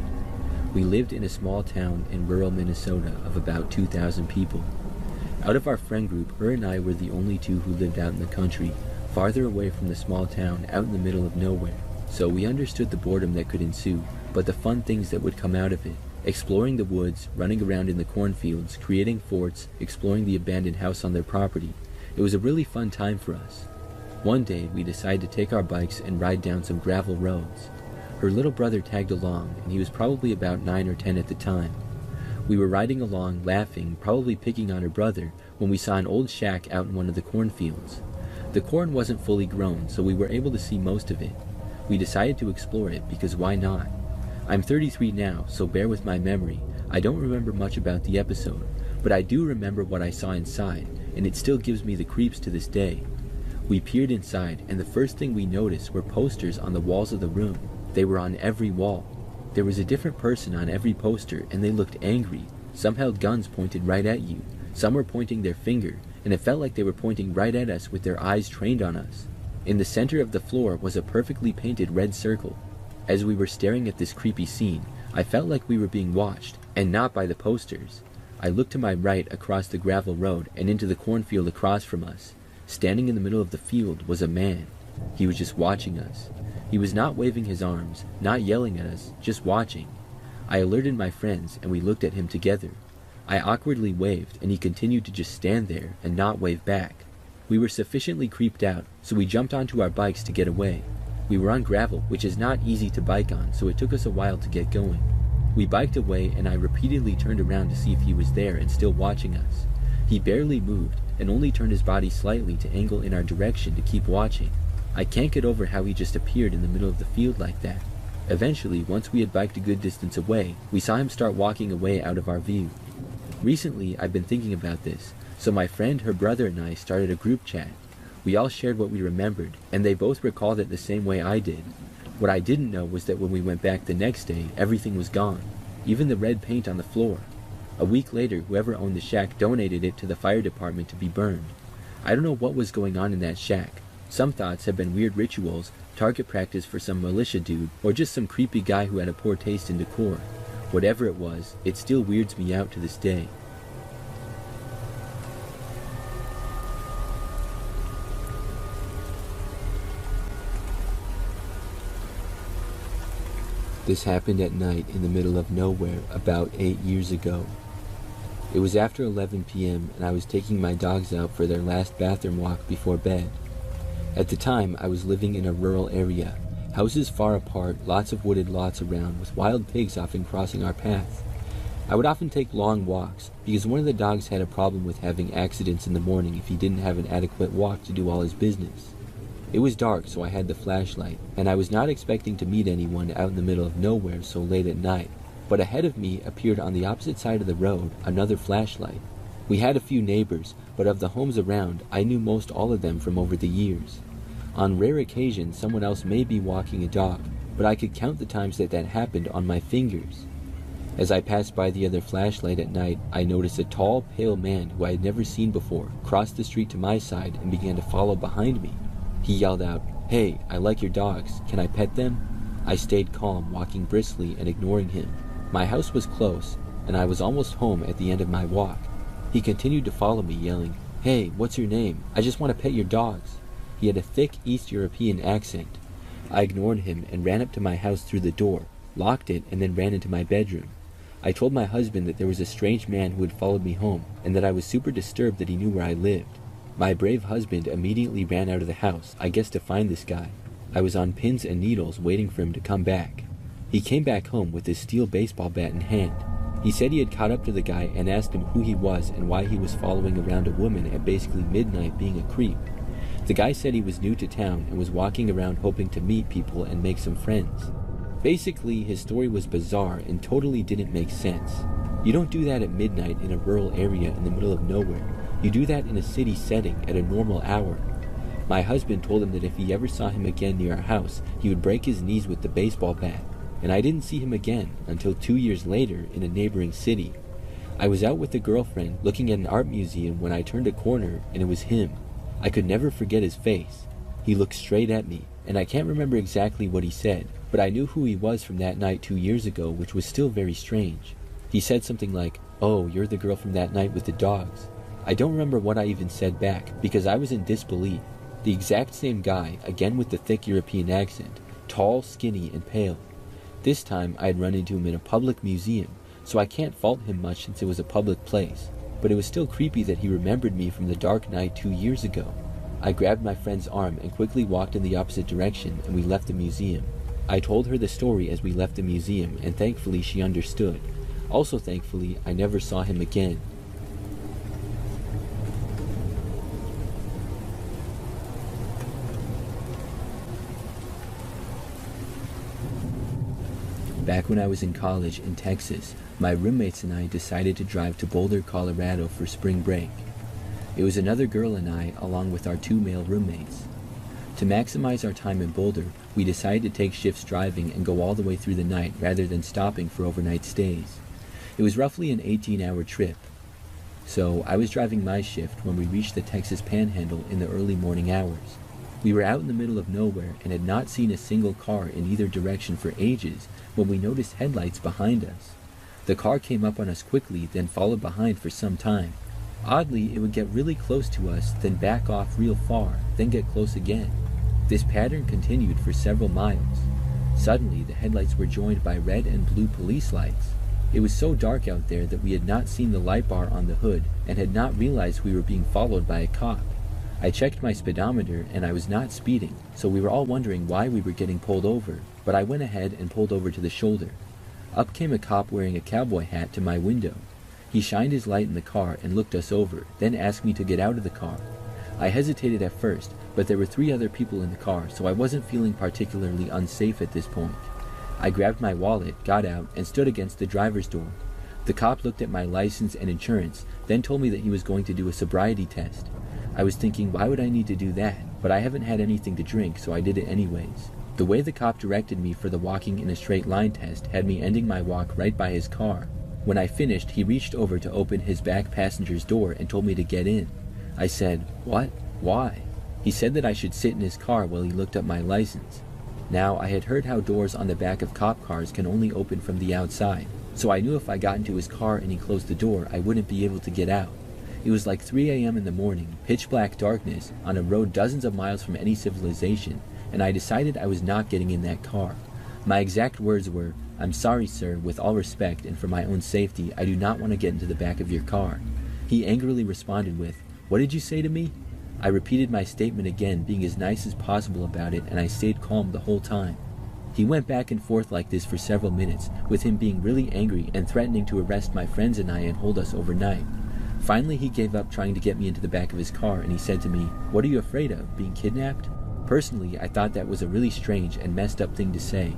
We lived in a small town in rural Minnesota of about 2,000 people. Out of our friend group, her and I were the only two who lived out in the country, farther away from the small town out in the middle of nowhere. So we understood the boredom that could ensue, but the fun things that would come out of it. Exploring the woods, running around in the cornfields, creating forts, exploring the abandoned house on their property. It was a really fun time for us. One day, we decided to take our bikes and ride down some gravel roads. Her little brother tagged along, and he was probably about 9 or 10 at the time. We were riding along, laughing, probably picking on her brother, when we saw an old shack out in one of the cornfields. The corn wasn't fully grown, so we were able to see most of it. We decided to explore it, because why not? I'm 33 now, so bear with my memory. I don't remember much about the episode, but I do remember what I saw inside, and it still gives me the creeps to this day. We peered inside, and the first thing we noticed were posters on the walls of the room. They were on every wall. There was a different person on every poster, and they looked angry. Some held guns pointed right at you. Some were pointing their finger, and it felt like they were pointing right at us with their eyes trained on us. In the center of the floor was a perfectly painted red circle. As we were staring at this creepy scene, I felt like we were being watched, and not by the posters. I looked to my right across the gravel road and into the cornfield across from us. Standing in the middle of the field was a man. He was just watching us. He was not waving his arms, not yelling at us, just watching. I alerted my friends, and we looked at him together. I awkwardly waved, and he continued to just stand there and not wave back. We were sufficiently creeped out, so we jumped onto our bikes to get away. We were on gravel, which is not easy to bike on, so it took us a while to get going. We biked away, and I repeatedly turned around to see if he was there and still watching us. He barely moved, and only turned his body slightly to angle in our direction to keep watching. I can't get over how he just appeared in the middle of the field like that. Eventually, once we had biked a good distance away, we saw him start walking away out of our view. Recently, I've been thinking about this, so my friend, her brother, and I started a group chat. We all shared what we remembered, and they both recalled it the same way I did. What I didn't know was that when we went back the next day, everything was gone, even the red paint on the floor. A week later, whoever owned the shack donated it to the fire department to be burned. I don't know what was going on in that shack. Some thoughts have been weird rituals, target practice for some militia dude, or just some creepy guy who had a poor taste in decor. Whatever it was, it still weirds me out to this day. This happened at night in the middle of nowhere about 8 years ago. It was after 11 p.m. and I was taking my dogs out for their last bathroom walk before bed. At the time, I was living in a rural area. Houses far apart, lots of wooded lots around, with wild pigs often crossing our path. I would often take long walks, because one of the dogs had a problem with having accidents in the morning if he didn't have an adequate walk to do all his business. It was dark, so I had the flashlight, and I was not expecting to meet anyone out in the middle of nowhere so late at night. But ahead of me appeared on the opposite side of the road another flashlight. We had a few neighbors, but of the homes around, I knew most all of them from over the years. On rare occasions, someone else may be walking a dog, but I could count the times that happened on my fingers. As I passed by the other flashlight at night, I noticed a tall, pale man who I had never seen before cross the street to my side and began to follow behind me. He yelled out, "Hey, I like your dogs. Can I pet them?" I stayed calm, walking briskly and ignoring him. My house was close, and I was almost home at the end of my walk. He continued to follow me, yelling, "Hey, what's your name? I just want to pet your dogs." He had a thick East European accent. I ignored him and ran up to my house through the door, locked it, and then ran into my bedroom. I told my husband that there was a strange man who had followed me home, and that I was super disturbed that he knew where I lived. My brave husband immediately ran out of the house, I guess to find this guy. I was on pins and needles waiting for him to come back. He came back home with his steel baseball bat in hand. He said he had caught up to the guy and asked him who he was and why he was following around a woman at basically midnight being a creep. The guy said he was new to town and was walking around hoping to meet people and make some friends. Basically, his story was bizarre and totally didn't make sense. You don't do that at midnight in a rural area in the middle of nowhere. You do that in a city setting at a normal hour. My husband told him that if he ever saw him again near our house, he would break his knees with the baseball bat. And I didn't see him again until 2 years later in a neighboring city. I was out with a girlfriend looking at an art museum when I turned a corner and it was him. I could never forget his face. He looked straight at me, and I can't remember exactly what he said, but I knew who he was from that night 2 years ago, which was still very strange. He said something like, "Oh, you're the girl from that night with the dogs." I don't remember what I even said back, because I was in disbelief. The exact same guy, again with the thick European accent, tall, skinny, and pale. This time I had run into him in a public museum, so I can't fault him much since it was a public place. But it was still creepy that he remembered me from the dark night 2 years ago. I grabbed my friend's arm and quickly walked in the opposite direction, and we left the museum. I told her the story as we left the museum, and thankfully she understood. Also thankfully, I never saw him again. Back when I was in college in Texas, my roommates and I decided to drive to Boulder, Colorado for spring break. It was another girl and I, along with our 2 male roommates. To maximize our time in Boulder, we decided to take shifts driving and go all the way through the night rather than stopping for overnight stays. It was roughly an 18-hour trip. So I was driving my shift when we reached the Texas Panhandle in the early morning hours. We were out in the middle of nowhere and had not seen a single car in either direction for ages when we noticed headlights behind us. The car came up on us quickly, then followed behind for some time. Oddly, it would get really close to us, then back off real far, then get close again. This pattern continued for several miles. Suddenly, the headlights were joined by red and blue police lights. It was so dark out there that we had not seen the light bar on the hood and had not realized we were being followed by a cop. I checked my speedometer and I was not speeding, so we were all wondering why we were getting pulled over, but I went ahead and pulled over to the shoulder. Up came a cop wearing a cowboy hat to my window. He shined his light in the car and looked us over, then asked me to get out of the car. I hesitated at first, but there were 3 other people in the car, so I wasn't feeling particularly unsafe at this point. I grabbed my wallet, got out, and stood against the driver's door. The cop looked at my license and insurance, then told me that he was going to do a sobriety test. I was thinking, why would I need to do that? But I haven't had anything to drink, so I did it anyways. The way the cop directed me for the walking in a straight line test had me ending my walk right by his car. When I finished, he reached over to open his back passenger's door and told me to get in. I said, "What? Why?" He said that I should sit in his car while he looked up my license. Now, I had heard how doors on the back of cop cars can only open from the outside, so I knew if I got into his car and he closed the door, I wouldn't be able to get out. It was like 3 a.m. in the morning, pitch black darkness, on a road dozens of miles from any civilization, and I decided I was not getting in that car. My exact words were, "I'm sorry, sir, with all respect and for my own safety, I do not want to get into the back of your car." He angrily responded with, "What did you say to me?" I repeated my statement again, being as nice as possible about it, and I stayed calm the whole time. He went back and forth like this for several minutes, with him being really angry and threatening to arrest my friends and I and hold us overnight. Finally, he gave up trying to get me into the back of his car, and he said to me, "What are you afraid of, being kidnapped?" Personally, I thought that was a really strange and messed up thing to say.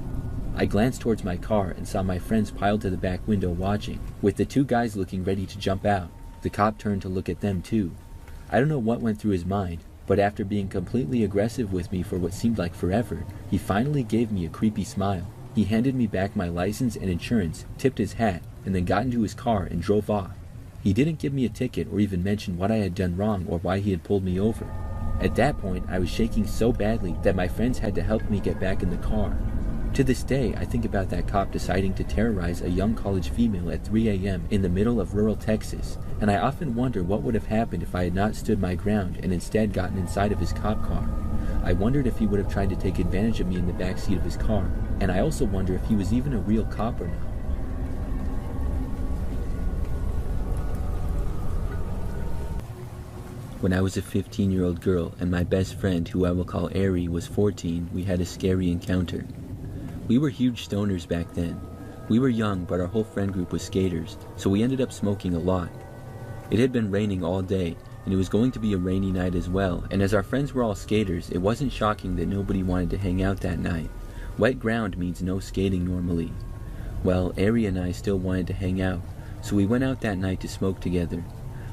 I glanced towards my car and saw my friends piled to the back window watching, with the 2 guys looking ready to jump out. The cop turned to look at them too. I don't know what went through his mind, but after being completely aggressive with me for what seemed like forever, he finally gave me a creepy smile. He handed me back my license and insurance, tipped his hat, and then got into his car and drove off. He didn't give me a ticket or even mention what I had done wrong or why he had pulled me over. At that point, I was shaking so badly that my friends had to help me get back in the car. To this day, I think about that cop deciding to terrorize a young college female at 3 a.m. in the middle of rural Texas, and I often wonder what would have happened if I had not stood my ground and instead gotten inside of his cop car. I wondered if he would have tried to take advantage of me in the backseat of his car, and I also wonder if he was even a real cop or not. When I was a 15-year-old girl and my best friend, who I will call Ari, was 14, we had a scary encounter. We were huge stoners back then. We were young, but our whole friend group was skaters, so we ended up smoking a lot. It had been raining all day, and it was going to be a rainy night as well, and as our friends were all skaters, it wasn't shocking that nobody wanted to hang out that night. Wet ground means no skating normally. Well, Ari and I still wanted to hang out, so we went out that night to smoke together.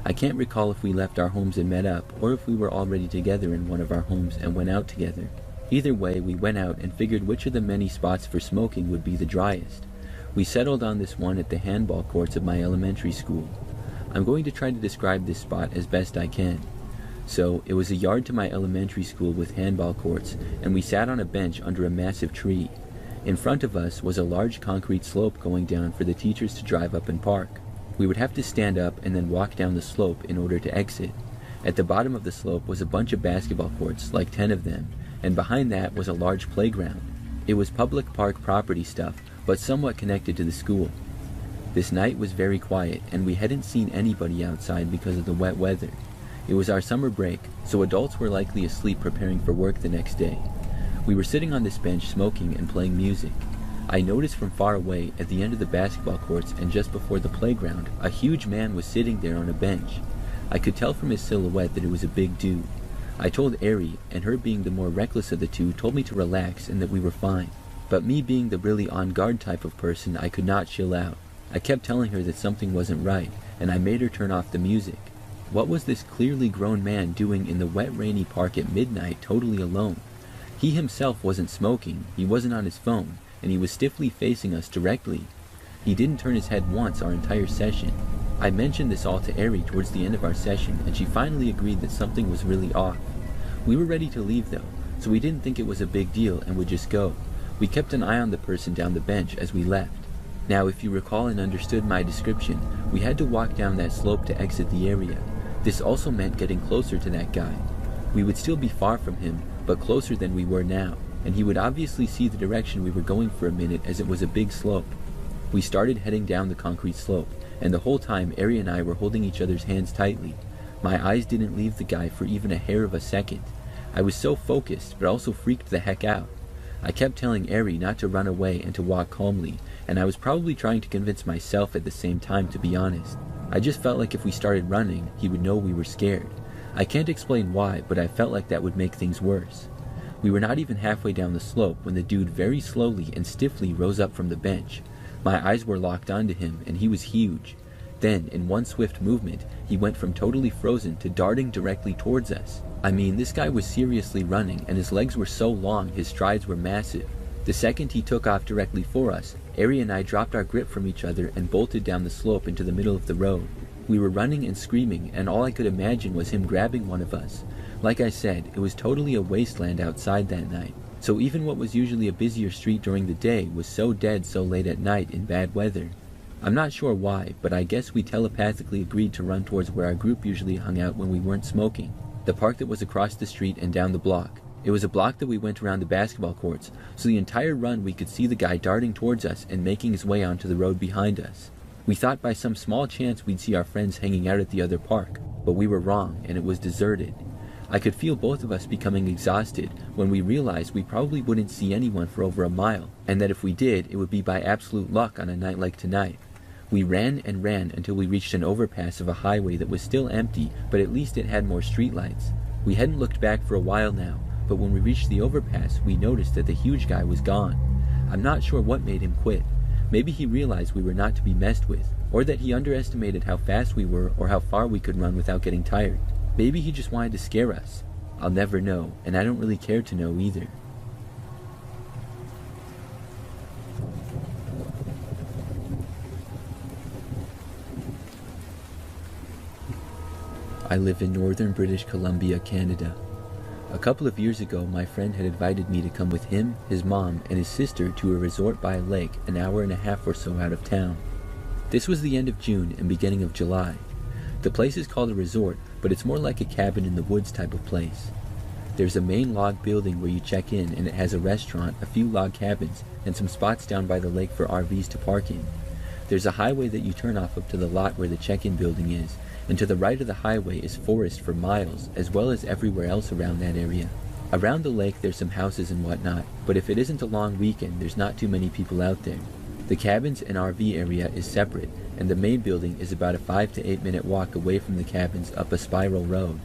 I can't recall if we left our homes and met up, or if we were already together in one of our homes and went out together. Either way, we went out and figured which of the many spots for smoking would be the driest. We settled on this one at the handball courts of my elementary school. I'm going to try to describe this spot as best I can. So, it was a yard to my elementary school with handball courts, and we sat on a bench under a massive tree. In front of us was a large concrete slope going down for the teachers to drive up and park. We would have to stand up and then walk down the slope in order to exit. At the bottom of the slope was a bunch of basketball courts, like 10 of them, and behind that was a large playground. It was public park property stuff, but somewhat connected to the school. This night was very quiet, and we hadn't seen anybody outside because of the wet weather. It was our summer break, so adults were likely asleep preparing for work the next day. We were sitting on this bench smoking and playing music. I noticed from far away, at the end of the basketball courts and just before the playground, a huge man was sitting there on a bench. I could tell from his silhouette that it was a big dude. I told Ari, and her being the more reckless of the two told me to relax and that we were fine. But me being the really on-guard type of person, I could not chill out. I kept telling her that something wasn't right, and I made her turn off the music. What was this clearly grown man doing in the wet, rainy park at midnight, totally alone? He himself wasn't smoking, he wasn't on his phone, and he was stiffly facing us directly. He didn't turn his head once our entire session. I mentioned this all to Ari towards the end of our session, and she finally agreed that something was really off. We were ready to leave though, so we didn't think it was a big deal and would just go. We kept an eye on the person down the bench as we left. Now, if you recall and understood my description, we had to walk down that slope to exit the area. This also meant getting closer to that guy. We would still be far from him, but closer than we were now, and he would obviously see the direction we were going for a minute as it was a big slope. We started heading down the concrete slope, and the whole time Ari and I were holding each other's hands tightly. My eyes didn't leave the guy for even a hair of a second. I was so focused, but also freaked the heck out. I kept telling Ari not to run away and to walk calmly, and I was probably trying to convince myself at the same time, to be honest. I just felt like if we started running, he would know we were scared. I can't explain why, but I felt like that would make things worse. We were not even halfway down the slope when the dude very slowly and stiffly rose up from the bench. My eyes were locked onto him, and he was huge. Then, in one swift movement, he went from totally frozen to darting directly towards us. I mean, this guy was seriously running, and his legs were so long his strides were massive. The second he took off directly for us, Ari and I dropped our grip from each other and bolted down the slope into the middle of the road. We were running and screaming, and all I could imagine was him grabbing one of us. Like I said, it was totally a wasteland outside that night. So even what was usually a busier street during the day was so dead so late at night in bad weather. I'm not sure why, but I guess we telepathically agreed to run towards where our group usually hung out when we weren't smoking. The park that was across the street and down the block. It was a block that we went around the basketball courts, so the entire run we could see the guy darting towards us and making his way onto the road behind us. We thought by some small chance we'd see our friends hanging out at the other park, but we were wrong and it was deserted. I could feel both of us becoming exhausted when we realized we probably wouldn't see anyone for over a mile, and that if we did, it would be by absolute luck on a night like tonight. We ran and ran until we reached an overpass of a highway that was still empty, but at least it had more streetlights. We hadn't looked back for a while now, but when we reached the overpass, we noticed that the huge guy was gone. I'm not sure what made him quit. Maybe he realized we were not to be messed with, or that he underestimated how fast we were or how far we could run without getting tired. Maybe he just wanted to scare us. I'll never know, and I don't really care to know either. I live in northern British Columbia, Canada. A couple of years ago, my friend had invited me to come with him, his mom, and his sister to a resort by a lake an hour and a half or so out of town. This was the end of June and beginning of July. The place is called a resort, but it's more like a cabin in the woods type of place. There's a main log building where you check in, and it has a restaurant, a few log cabins, and some spots down by the lake for RVs to park in. There's a highway that you turn off up to the lot where the check-in building is, and to the right of the highway is forest for miles, as well as everywhere else around that area. Around the lake there's some houses and whatnot, but if it isn't a long weekend, there's not too many people out there. The cabins and RV area is separate, and the main building is about a 5 to 8 minute walk away from the cabins up a spiral road.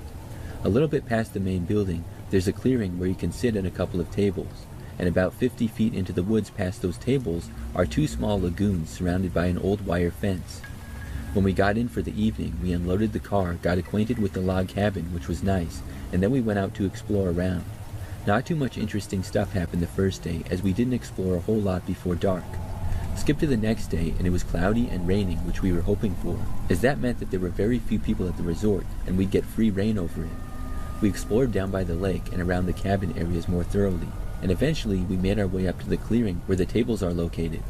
A little bit past the main building, there's a clearing where you can sit at a couple of tables, and about 50 feet into the woods past those tables are 2 small lagoons surrounded by an old wire fence. When we got in for the evening, we unloaded the car, got acquainted with the log cabin, which was nice, and then we went out to explore around. Not too much interesting stuff happened the first day, as we didn't explore a whole lot before dark. Skip to the next day, and it was cloudy and raining, which we were hoping for, as that meant that there were very few people at the resort, and we'd get free rain over it. We explored down by the lake and around the cabin areas more thoroughly, and eventually we made our way up to the clearing where the tables are located.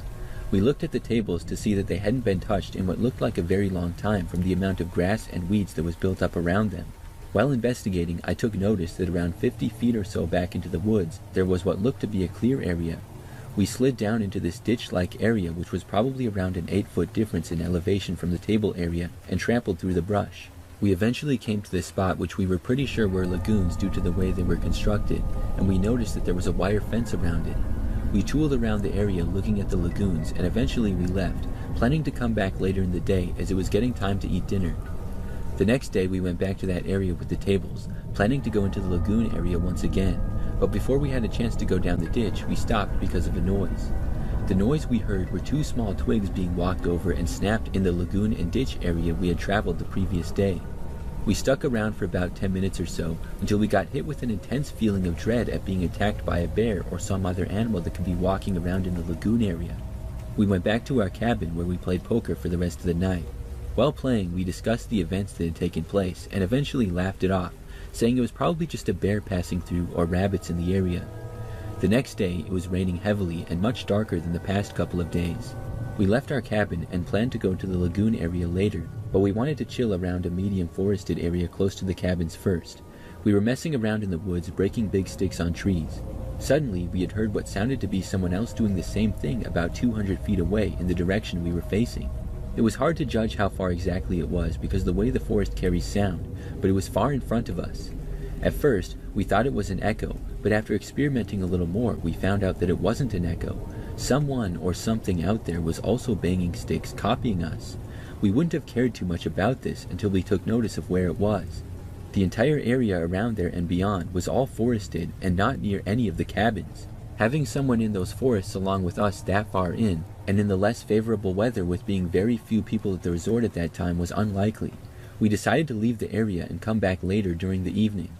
We looked at the tables to see that they hadn't been touched in what looked like a very long time from the amount of grass and weeds that was built up around them. While investigating, I took notice that around 50 feet or so back into the woods, there was what looked to be a clear area. We slid down into this ditch-like area, which was probably around an 8-foot difference in elevation from the table area, and trampled through the brush. We eventually came to this spot, which we were pretty sure were lagoons due to the way they were constructed, and we noticed that there was a wire fence around it. We tooled around the area looking at the lagoons, and eventually we left, planning to come back later in the day as it was getting time to eat dinner. The next day we went back to that area with the tables, planning to go into the lagoon area once again, but before we had a chance to go down the ditch, we stopped because of a noise. The noise we heard were 2 small twigs being walked over and snapped in the lagoon and ditch area we had traveled the previous day. We stuck around for about 10 minutes or so until we got hit with an intense feeling of dread at being attacked by a bear or some other animal that could be walking around in the lagoon area. We went back to our cabin where we played poker for the rest of the night. While playing, we discussed the events that had taken place and eventually laughed it off, saying it was probably just a bear passing through or rabbits in the area. The next day, it was raining heavily and much darker than the past couple of days. We left our cabin and planned to go to the lagoon area later, but we wanted to chill around a medium forested area close to the cabins first. We were messing around in the woods, breaking big sticks on trees. Suddenly, we had heard what sounded to be someone else doing the same thing about 200 feet away in the direction we were facing. It was hard to judge how far exactly it was because of the way the forest carries sound, but it was far in front of us. At first, we thought it was an echo, but after experimenting a little more, we found out that it wasn't an echo. Someone or something out there was also banging sticks, copying us. We wouldn't have cared too much about this until we took notice of where it was. The entire area around there and beyond was all forested and not near any of the cabins. Having someone in those forests along with us that far in, and in the less favorable weather with being very few people at the resort at that time, was unlikely. We decided to leave the area and come back later during the evening.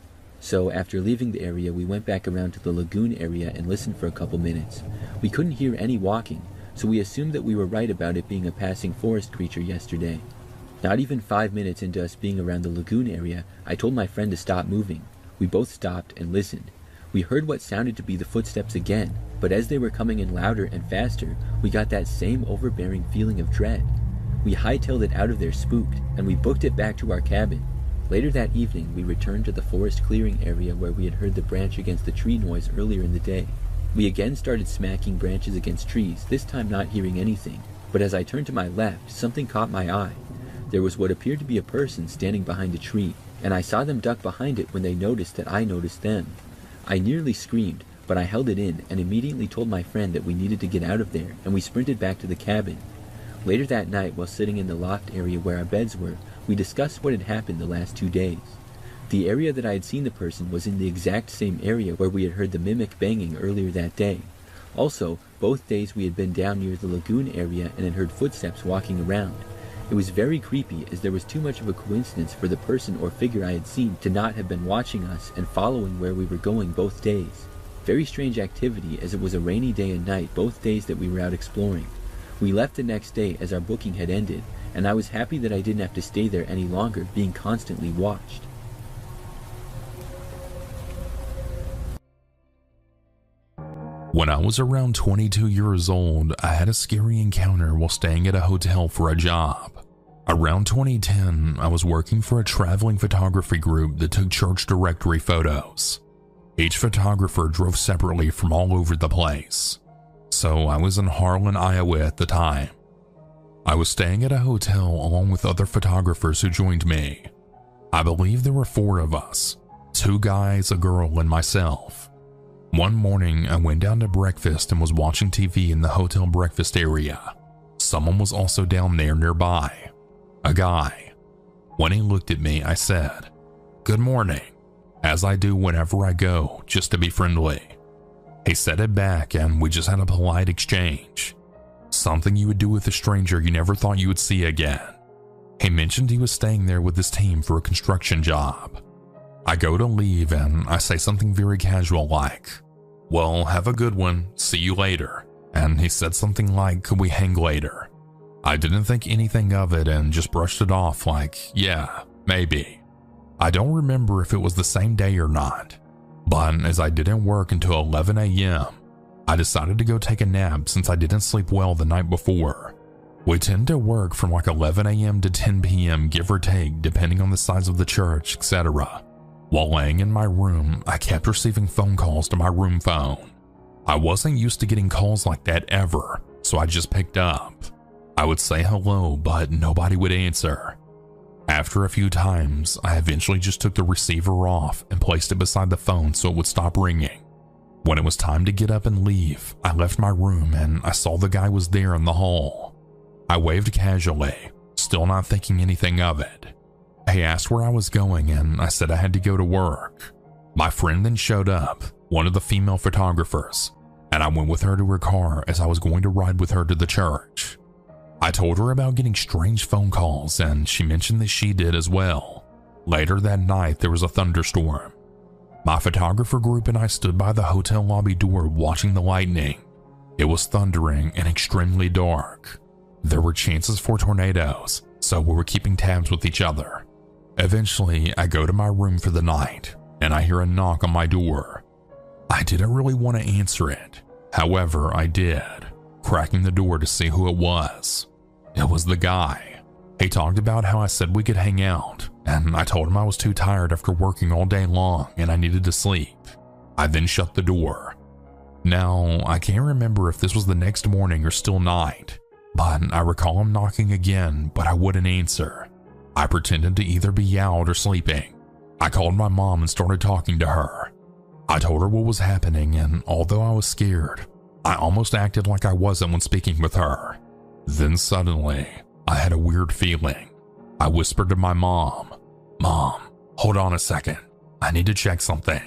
So after leaving the area, we went back around to the lagoon area and listened for a couple minutes. We couldn't hear any walking, so we assumed that we were right about it being a passing forest creature yesterday. Not even 5 minutes into us being around the lagoon area, I told my friend to stop moving. We both stopped and listened. We heard what sounded to be the footsteps again, but as they were coming in louder and faster, we got that same overbearing feeling of dread. We hightailed it out of there spooked, and we booked it back to our cabin. Later that evening, we returned to the forest clearing area where we had heard the branch against the tree noise earlier in the day. We again started smacking branches against trees, this time not hearing anything, but as I turned to my left, something caught my eye. There was what appeared to be a person standing behind a tree, and I saw them duck behind it when they noticed that I noticed them. I nearly screamed, but I held it in and immediately told my friend that we needed to get out of there, and we sprinted back to the cabin. Later that night, while sitting in the loft area where our beds were, we discussed what had happened the last 2 days. The area that I had seen the person was in the exact same area where we had heard the mimic banging earlier that day. Also, both days we had been down near the lagoon area and had heard footsteps walking around. It was very creepy as there was too much of a coincidence for the person or figure I had seen to not have been watching us and following where we were going both days. Very strange activity as it was a rainy day and night both days that we were out exploring. We left the next day as our booking had ended, and I was happy that I didn't have to stay there any longer being constantly watched. When I was around 22 years old, I had a scary encounter while staying at a hotel for a job. Around 2010, I was working for a traveling photography group that took church directory photos. Each photographer drove separately from all over the place. So I was in Harlan, Iowa at the time. I was staying at a hotel along with other photographers who joined me. I believe there were 4 of us, 2 guys, a girl, and myself. One morning, I went down to breakfast and was watching TV in the hotel breakfast area. Someone was also down there nearby. A guy. When he looked at me, I said, "Good morning," as I do whenever I go, just to be friendly. He said it back and we just had a polite exchange. Something you would do with a stranger you never thought you would see again. He mentioned he was staying there with his team for a construction job. I go to leave and I say something very casual like, "Well, have a good one, see you later." And he said something like, "Could we hang later?" I didn't think anything of it and just brushed it off like, yeah, maybe. I don't remember if it was the same day or not, but as I didn't work until 11 a.m., I decided to go take a nap since I didn't sleep well the night before. We tend to work from like 11 a.m. to 10 p.m. give or take depending on the size of the church, etc. While laying in my room, I kept receiving phone calls to my room phone. I wasn't used to getting calls like that ever, so I just picked up. I would say hello, but nobody would answer. After a few times, I eventually just took the receiver off and placed it beside the phone so it would stop ringing. When it was time to get up and leave, I left my room and I saw the guy was there in the hall. I waved casually, still not thinking anything of it. He asked where I was going and I said I had to go to work. My friend then showed up, one of the female photographers, and I went with her to her car as I was going to ride with her to the church. I told her about getting strange phone calls and she mentioned that she did as well. Later that night there was a thunderstorm. My photographer group and I stood by the hotel lobby door watching the lightning. It was thundering and extremely dark. There were chances for tornadoes, so we were keeping tabs with each other. Eventually, I go to my room for the night, and I hear a knock on my door. I didn't really want to answer it. However, I did, cracking the door to see who it was. It was the guy. He talked about how I said we could hang out, and I told him I was too tired after working all day long and I needed to sleep. I then shut the door. Now, I can't remember if this was the next morning or still night, but I recall him knocking again, but I wouldn't answer. I pretended to either be out or sleeping. I called my mom and started talking to her. I told her what was happening, and although I was scared, I almost acted like I wasn't when speaking with her. Then suddenly, I had a weird feeling. I whispered to my mom, "Mom, hold on a second. I need to check something."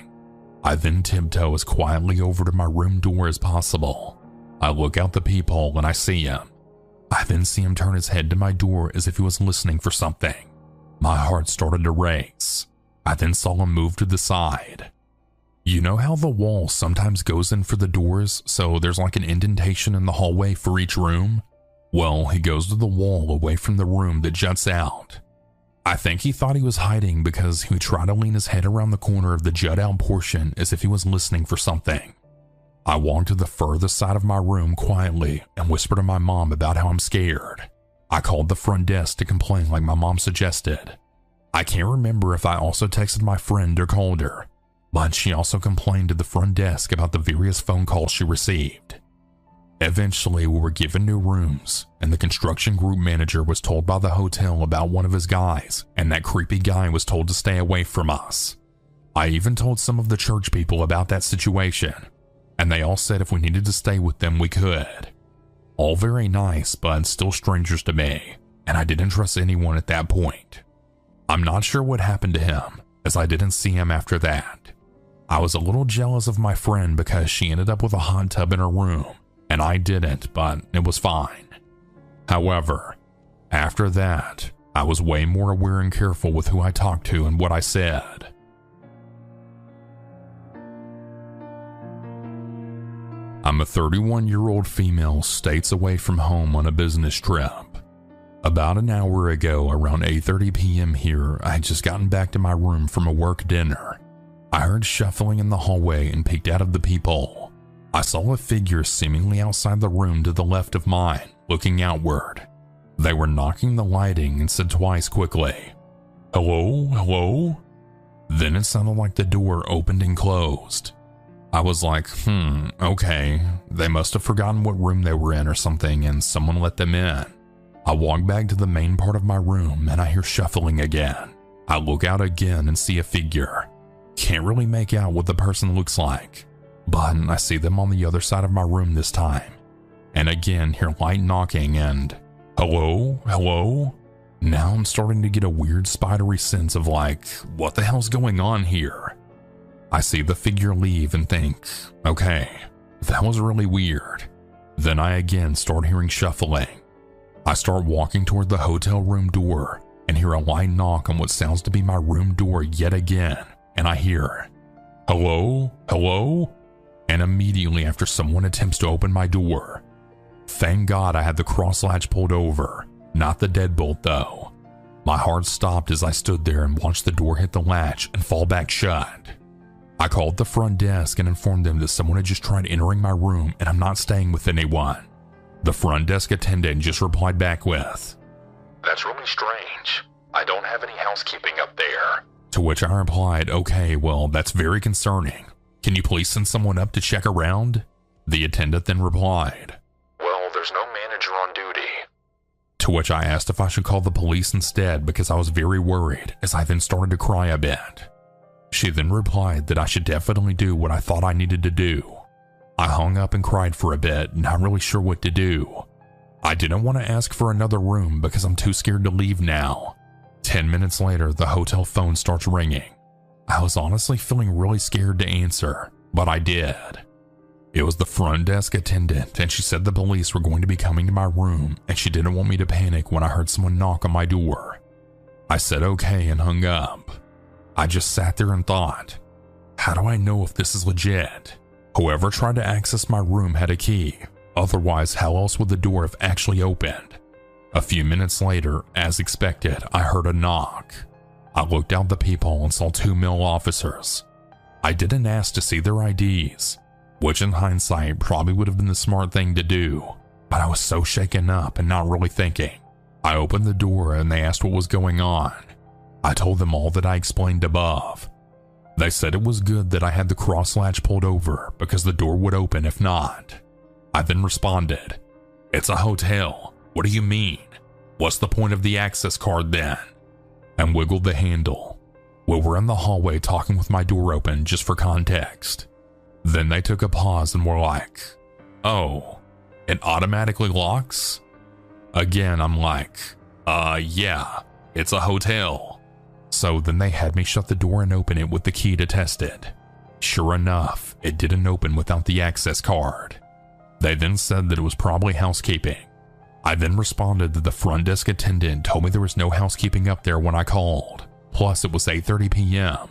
I then tiptoe as quietly over to my room door as possible. I look out the peephole and I see him. I then see him turn his head to my door as if he was listening for something. My heart started to race. I then saw him move to the side. You know how the wall sometimes goes in for the doors, so there's like an indentation in the hallway for each room? Well, he goes to the wall away from the room that juts out. I think he thought he was hiding because he tried to lean his head around the corner of the jut out portion as if he was listening for something. I walked to the furthest side of my room quietly and whispered to my mom about how I'm scared. I called the front desk to complain like my mom suggested. I can't remember if I also texted my friend or called her, but she also complained to the front desk about the various phone calls she received. Eventually, we were given new rooms, and the construction group manager was told by the hotel about one of his guys, and that creepy guy was told to stay away from us. I even told some of the church people about that situation, and they all said if we needed to stay with them, we could. All very nice, but still strangers to me, and I didn't trust anyone at that point. I'm not sure what happened to him, as I didn't see him after that. I was a little jealous of my friend because she ended up with a hot tub in her room, and I didn't, but it was fine. However, after that, I was way more aware and careful with who I talked to and what I said. I'm a 31-year-old female states away from home on a business trip. About an hour ago, around 8:30 p.m. here, I had just gotten back to my room from a work dinner. I heard shuffling in the hallway and peeked out of the peephole. I saw a figure seemingly outside the room to the left of mine, looking outward. They were knocking the lighting and said twice quickly, "Hello, hello?" Then it sounded like the door opened and closed. I was like, okay, they must have forgotten what room they were in or something and someone let them in. I walk back to the main part of my room and I hear shuffling again. I look out again and see a figure. Can't really make out what the person looks like, but I see them on the other side of my room this time. And again hear light knocking and, "Hello, hello?" Now I'm starting to get a weird spidery sense of like, what the hell's going on here? I see the figure leave and think, okay, that was really weird. Then I again start hearing shuffling. I start walking toward the hotel room door and hear a light knock on what sounds to be my room door yet again, and I hear, "Hello, hello?" And immediately after someone attempts to open my door. Thank God I had the cross latch pulled over, not the deadbolt though. My heart stopped as I stood there and watched the door hit the latch and fall back shut. I called the front desk and informed them that someone had just tried entering my room and I'm not staying with anyone. The front desk attendant just replied back with, "That's really strange. I don't have any housekeeping up there." To which I replied, "Okay, well, that's very concerning. Can you please send someone up to check around?" The attendant then replied, "Well, there's no manager on duty." To which I asked if I should call the police instead because I was very worried, as I then started to cry a bit. She then replied that I should definitely do what I thought I needed to do. I hung up and cried for a bit, not really sure what to do. I didn't want to ask for another room because I'm too scared to leave now. 10 minutes later, the hotel phone starts ringing. I was honestly feeling really scared to answer, but I did. It was the front desk attendant, and she said the police were going to be coming to my room, and she didn't want me to panic when I heard someone knock on my door. I said okay and hung up. I just sat there and thought, how do I know if this is legit? Whoever tried to access my room had a key, otherwise how else would the door have actually opened? A few minutes later, as expected, I heard a knock. I looked out the peephole and saw 2 male officers. I didn't ask to see their IDs, which in hindsight probably would have been the smart thing to do, but I was so shaken up and not really thinking. I opened the door and they asked what was going on. I told them all that I explained above. They said it was good that I had the cross latch pulled over because the door would open if not. I then responded, "It's a hotel. What do you mean? What's the point of the access card then?" And wiggled the handle. We were in the hallway talking with my door open just for context. Then they took a pause and were like, "Oh, it automatically locks?" Again, I'm like, yeah, it's a hotel." So then they had me shut the door and open it with the key to test it. Sure enough, it didn't open without the access card. They then said that it was probably housekeeping. I then responded that the front desk attendant told me there was no housekeeping up there when I called. Plus, it was 8:30 p.m.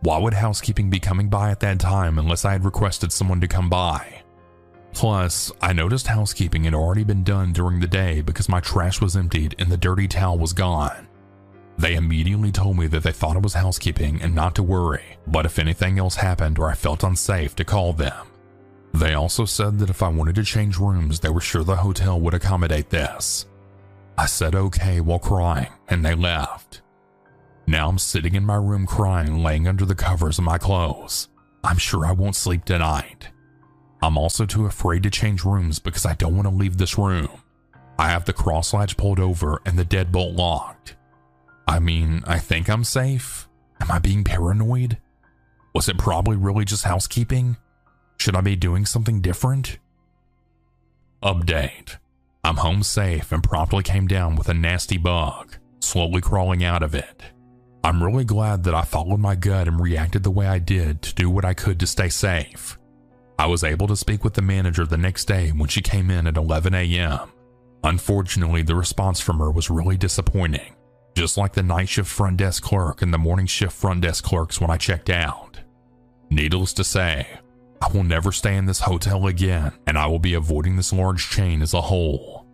Why would housekeeping be coming by at that time unless I had requested someone to come by? Plus, I noticed housekeeping had already been done during the day because my trash was emptied and the dirty towel was gone. They immediately told me that they thought it was housekeeping and not to worry, but if anything else happened or I felt unsafe to call them. They also said that if I wanted to change rooms, they were sure the hotel would accommodate this. I said okay while crying, and they left. Now I'm sitting in my room crying, laying under the covers of my clothes. I'm sure I won't sleep tonight. I'm also too afraid to change rooms because I don't want to leave this room. I have the cross latch pulled over and the deadbolt locked. I mean, I think I'm safe. Am I being paranoid? Was it probably really just housekeeping? Should I be doing something different? Update. I'm home safe and promptly came down with a nasty bug, slowly crawling out of it. I'm really glad that I followed my gut and reacted the way I did to do what I could to stay safe. I was able to speak with the manager the next day when she came in at 11 a.m. Unfortunately, the response from her was really disappointing, just like the night shift front desk clerk and the morning shift front desk clerks when I checked out. Needless to say, I will never stay in this hotel again, and I will be avoiding this large chain as a whole.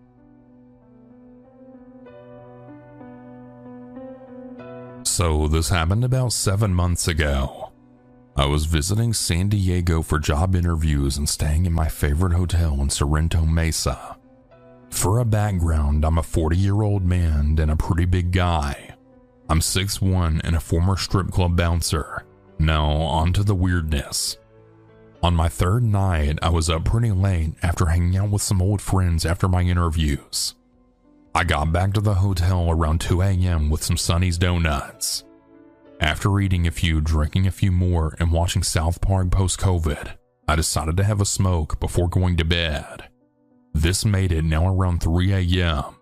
So this happened about 7 months ago. I was visiting San Diego for job interviews and staying in my favorite hotel in Sorrento Mesa. For a background, I'm a 40-year-old man and a pretty big guy. I'm 6'1" and a former strip club bouncer. Now, on to the weirdness. On my third night, I was up pretty late after hanging out with some old friends after my interviews. I got back to the hotel around 2 a.m. with some Sonny's Donuts. After eating a few, drinking a few more, and watching South Park post-COVID, I decided to have a smoke before going to bed. This made it now around 3 a.m.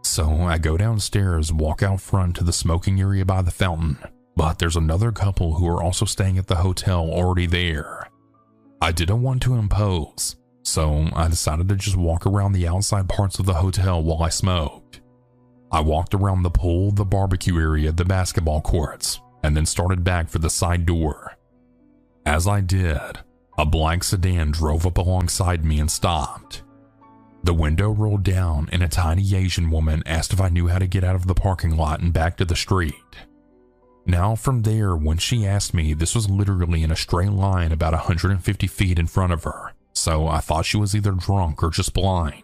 So I go downstairs, walk out front to the smoking area by the fountain, but there's another couple who are also staying at the hotel already there. I didn't want to impose, so I decided to just walk around the outside parts of the hotel while I smoked. I walked around the pool, the barbecue area, the basketball courts, and then started back for the side door. As I did, a black sedan drove up alongside me and stopped. The window rolled down and a tiny Asian woman asked if I knew how to get out of the parking lot and back to the street. Now from there, when she asked me, this was literally in a straight line about 150 feet in front of her, so I thought she was either drunk or just blind.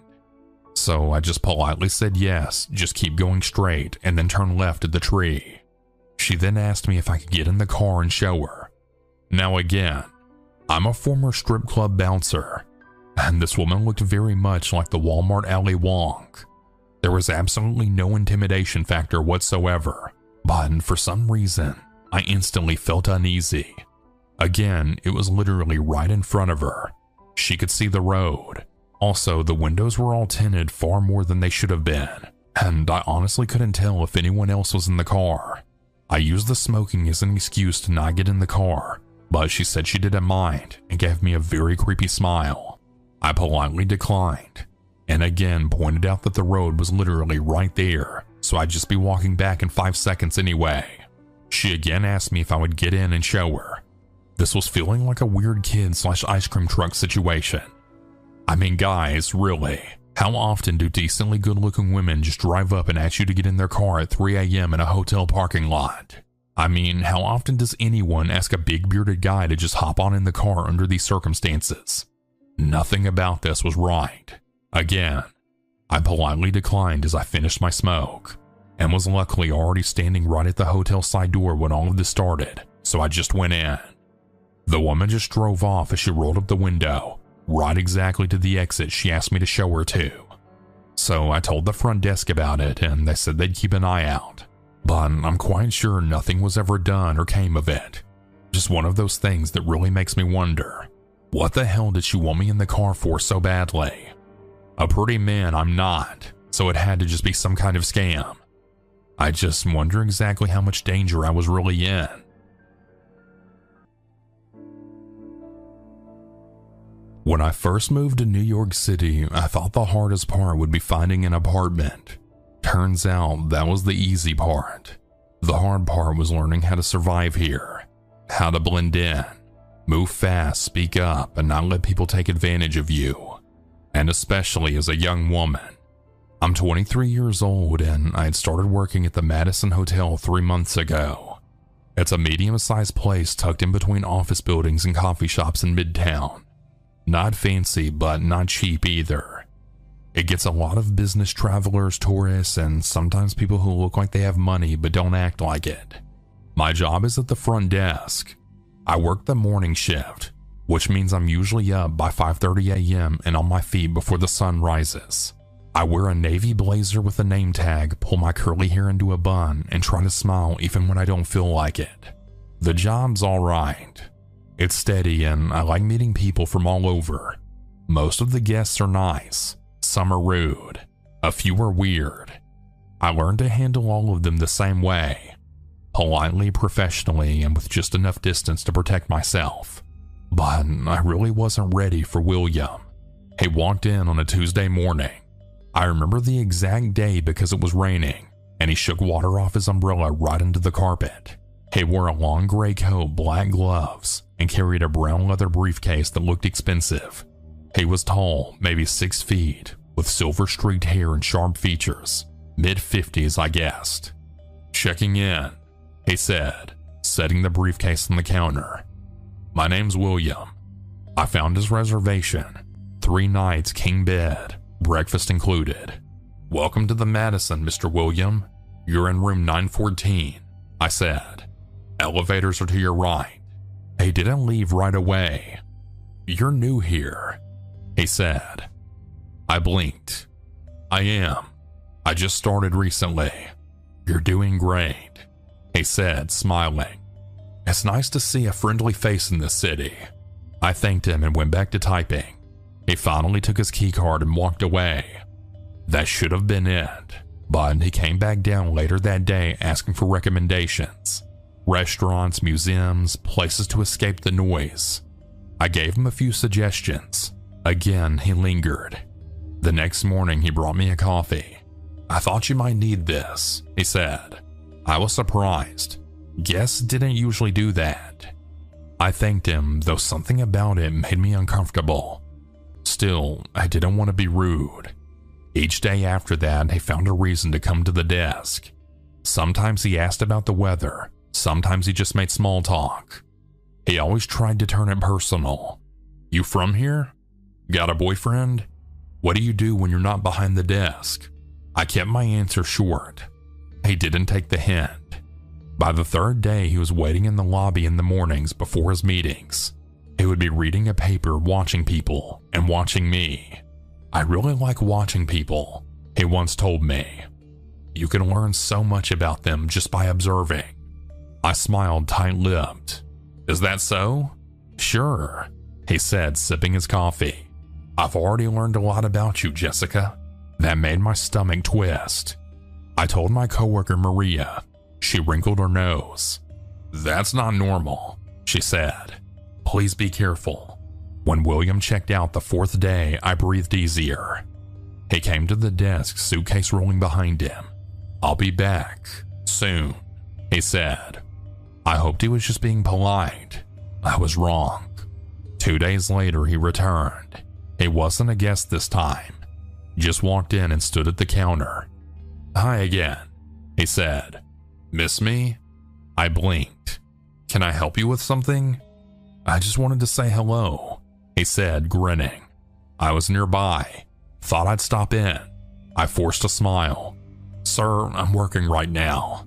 So I just politely said yes, just keep going straight, and then turn left at the tree. She then asked me if I could get in the car and show her. Now again, I'm a former strip club bouncer, and this woman looked very much like the Walmart alley Wonk. There was absolutely no intimidation factor whatsoever, but for some reason, I instantly felt uneasy. Again, it was literally right in front of her. She could see the road. Also, the windows were all tinted far more than they should have been, and I honestly couldn't tell if anyone else was in the car. I used the smoking as an excuse to not get in the car, but she said she didn't mind and gave me a very creepy smile. I politely declined, and again pointed out that the road was literally right there, so I'd just be walking back in 5 seconds anyway. She again asked me if I would get in and show her. This was feeling like a weird kid/ice cream truck situation. I mean, guys, really, how often do decently good-looking women just drive up and ask you to get in their car at 3 a.m. in a hotel parking lot? I mean, how often does anyone ask a big bearded guy to just hop on in the car under these circumstances? Nothing about this was right. Again, I politely declined as I finished my smoke, and was luckily already standing right at the hotel side door when all of this started, so I just went in. The woman just drove off as she rolled up the window, right exactly to the exit she asked me to show her to. So I told the front desk about it, and they said they'd keep an eye out, but I'm quite sure nothing was ever done or came of it. Just one of those things that really makes me wonder, what the hell did she want me in the car for so badly? A pretty man I'm not, so it had to just be some kind of scam. I just wonder exactly how much danger I was really in. When I first moved to New York City, I thought the hardest part would be finding an apartment. Turns out that was the easy part. The hard part was learning how to survive here, how to blend in, move fast, speak up, and not let people take advantage of you. And especially as a young woman. I'm 23 years old and I had started working at the Madison Hotel 3 months ago. It's a medium-sized place tucked in between office buildings and coffee shops in Midtown. Not fancy, but not cheap either. It gets a lot of business travelers, tourists, and sometimes people who look like they have money but don't act like it. My job is at the front desk. I work the morning shift, which means I'm usually up by 5:30 a.m. and on my feet before the sun rises. I wear a navy blazer with a name tag, pull my curly hair into a bun, and try to smile even when I don't feel like it. The job's alright. It's steady and I like meeting people from all over. Most of the guests are nice. Some are rude. A few are weird. I learned to handle all of them the same way. Politely, professionally, and with just enough distance to protect myself. But I really wasn't ready for William. He walked in on a Tuesday morning. I remember the exact day because it was raining, and he shook water off his umbrella right into the carpet. He wore a long gray coat, black gloves, and carried a brown leather briefcase that looked expensive. He was tall, maybe 6 feet, with silver-streaked hair and sharp features. Mid-50s, I guessed. "Checking in," he said, setting the briefcase on the counter. My name's William. I found his reservation. 3 nights, king bed, breakfast included. Welcome to the Madison, Mr. William. You're in room 914, I said. Elevators are to your right. He didn't leave right away. You're new here, he said. I blinked. I am. I just started recently. You're doing great, he said, smiling. It's nice to see a friendly face in this city. I thanked him and went back to typing. He finally took his keycard and walked away. That should have been it, but he came back down later that day asking for recommendations. Restaurants, museums, places to escape the noise. I gave him a few suggestions. Again, he lingered. The next morning, he brought me a coffee. I thought you might need this, he said. I was surprised. Guests didn't usually do that. I thanked him, though something about it made me uncomfortable. Still, I didn't want to be rude. Each day after that, he found a reason to come to the desk. Sometimes he asked about the weather. Sometimes he just made small talk. He always tried to turn it personal. You from here? Got a boyfriend? What do you do when you're not behind the desk? I kept my answer short. He didn't take the hint. By the 3rd day, he was waiting in the lobby in the mornings before his meetings. He would be reading a paper, watching people, and watching me. I really like watching people, he once told me. You can learn so much about them just by observing. I smiled tight-lipped. Is that so? Sure, he said, sipping his coffee. I've already learned a lot about you, Jessica. That made my stomach twist. I told my coworker Maria. She wrinkled her nose. That's not normal, she said. Please be careful. When William checked out the 4th day, I breathed easier. He came to the desk, suitcase rolling behind him. I'll be back soon, he said. I hoped he was just being polite. I was wrong. 2 days later, he returned. He wasn't a guest this time. Just walked in and stood at the counter. Hi again, he said. Miss me? I blinked. Can I help you with something? I just wanted to say hello, he said, grinning. I was nearby. Thought I'd stop in. I forced a smile. Sir, I'm working right now.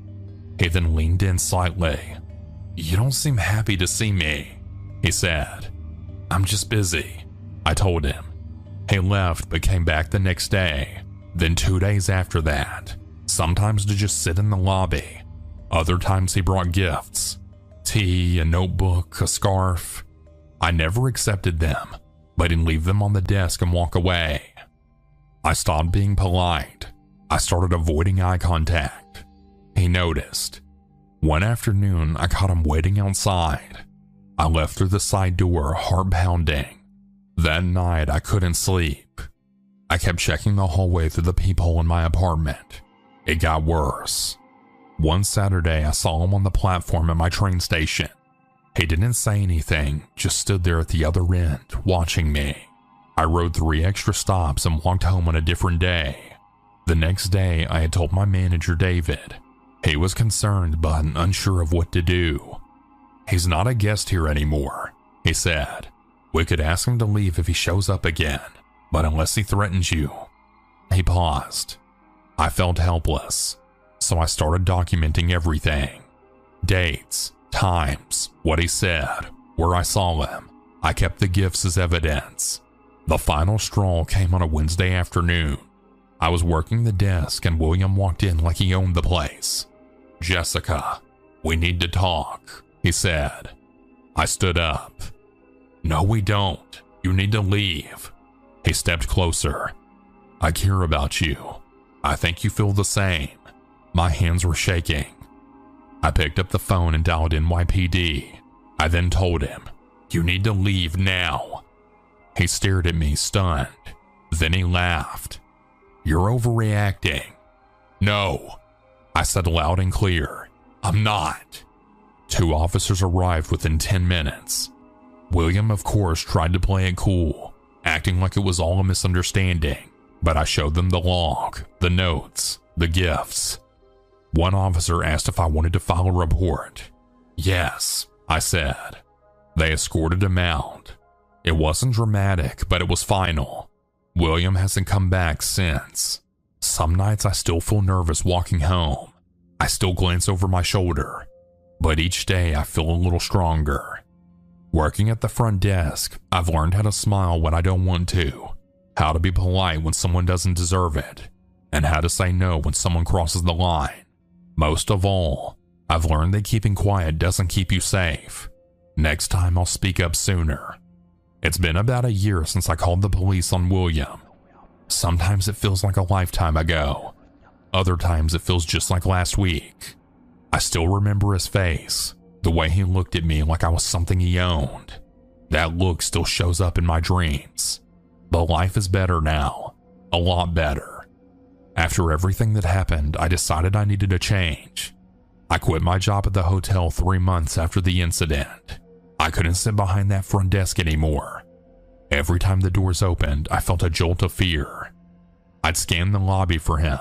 He then leaned in slightly. You don't seem happy to see me, he said. I'm just busy, I told him. He left but came back the next day, then 2 days after that, sometimes to just sit in the lobby. Other times he brought gifts, tea, a notebook, a scarf. I never accepted them, but he'd leave them on the desk and walk away. I stopped being polite. I started avoiding eye contact. He noticed. One afternoon, I caught him waiting outside. I left through the side door, heart pounding. That night, I couldn't sleep. I kept checking the hallway through the peephole in my apartment. It got worse. One Saturday, I saw him on the platform at my train station. He didn't say anything, just stood there at the other end, watching me. I rode 3 extra stops and walked home on a different day. The next day, I had told my manager, David. He was concerned but unsure of what to do. He's not a guest here anymore, he said. We could ask him to leave if he shows up again, but unless he threatens you. He paused. I felt helpless, so I started documenting everything. Dates, times, what he said, where I saw him. I kept the gifts as evidence. The final straw came on a Wednesday afternoon. I was working the desk and William walked in like he owned the place. Jessica, we need to talk, he said. I stood up. No, we don't. You need to leave. He stepped closer. I care about you. I think you feel the same. My hands were shaking. I picked up the phone and dialed NYPD. I then told him, you need to leave now. He stared at me, stunned. Then he laughed. You're overreacting. No, I said loud and clear. I'm not. 2 officers arrived within 10 minutes. William, of course, tried to play it cool, acting like it was all a misunderstanding, but I showed them the log, the notes, the gifts. One officer asked if I wanted to file a report. Yes, I said. They escorted him out. It wasn't dramatic, but it was final. William hasn't come back since. Some nights I still feel nervous walking home. I still glance over my shoulder, but each day I feel a little stronger. Working at the front desk, I've learned how to smile when I don't want to, how to be polite when someone doesn't deserve it, and how to say no when someone crosses the line. Most of all, I've learned that keeping quiet doesn't keep you safe. Next time I'll speak up sooner. It's been about a year since I called the police on William. Sometimes it feels like a lifetime ago. Other times it feels just like last week. I still remember his face, the way he looked at me like I was something he owned. That look still shows up in my dreams. But life is better now, a lot better. After everything that happened, I decided I needed a change. I quit my job at the hotel 3 months after the incident. I couldn't sit behind that front desk anymore. Every time the doors opened, I felt a jolt of fear. I'd scanned the lobby for him.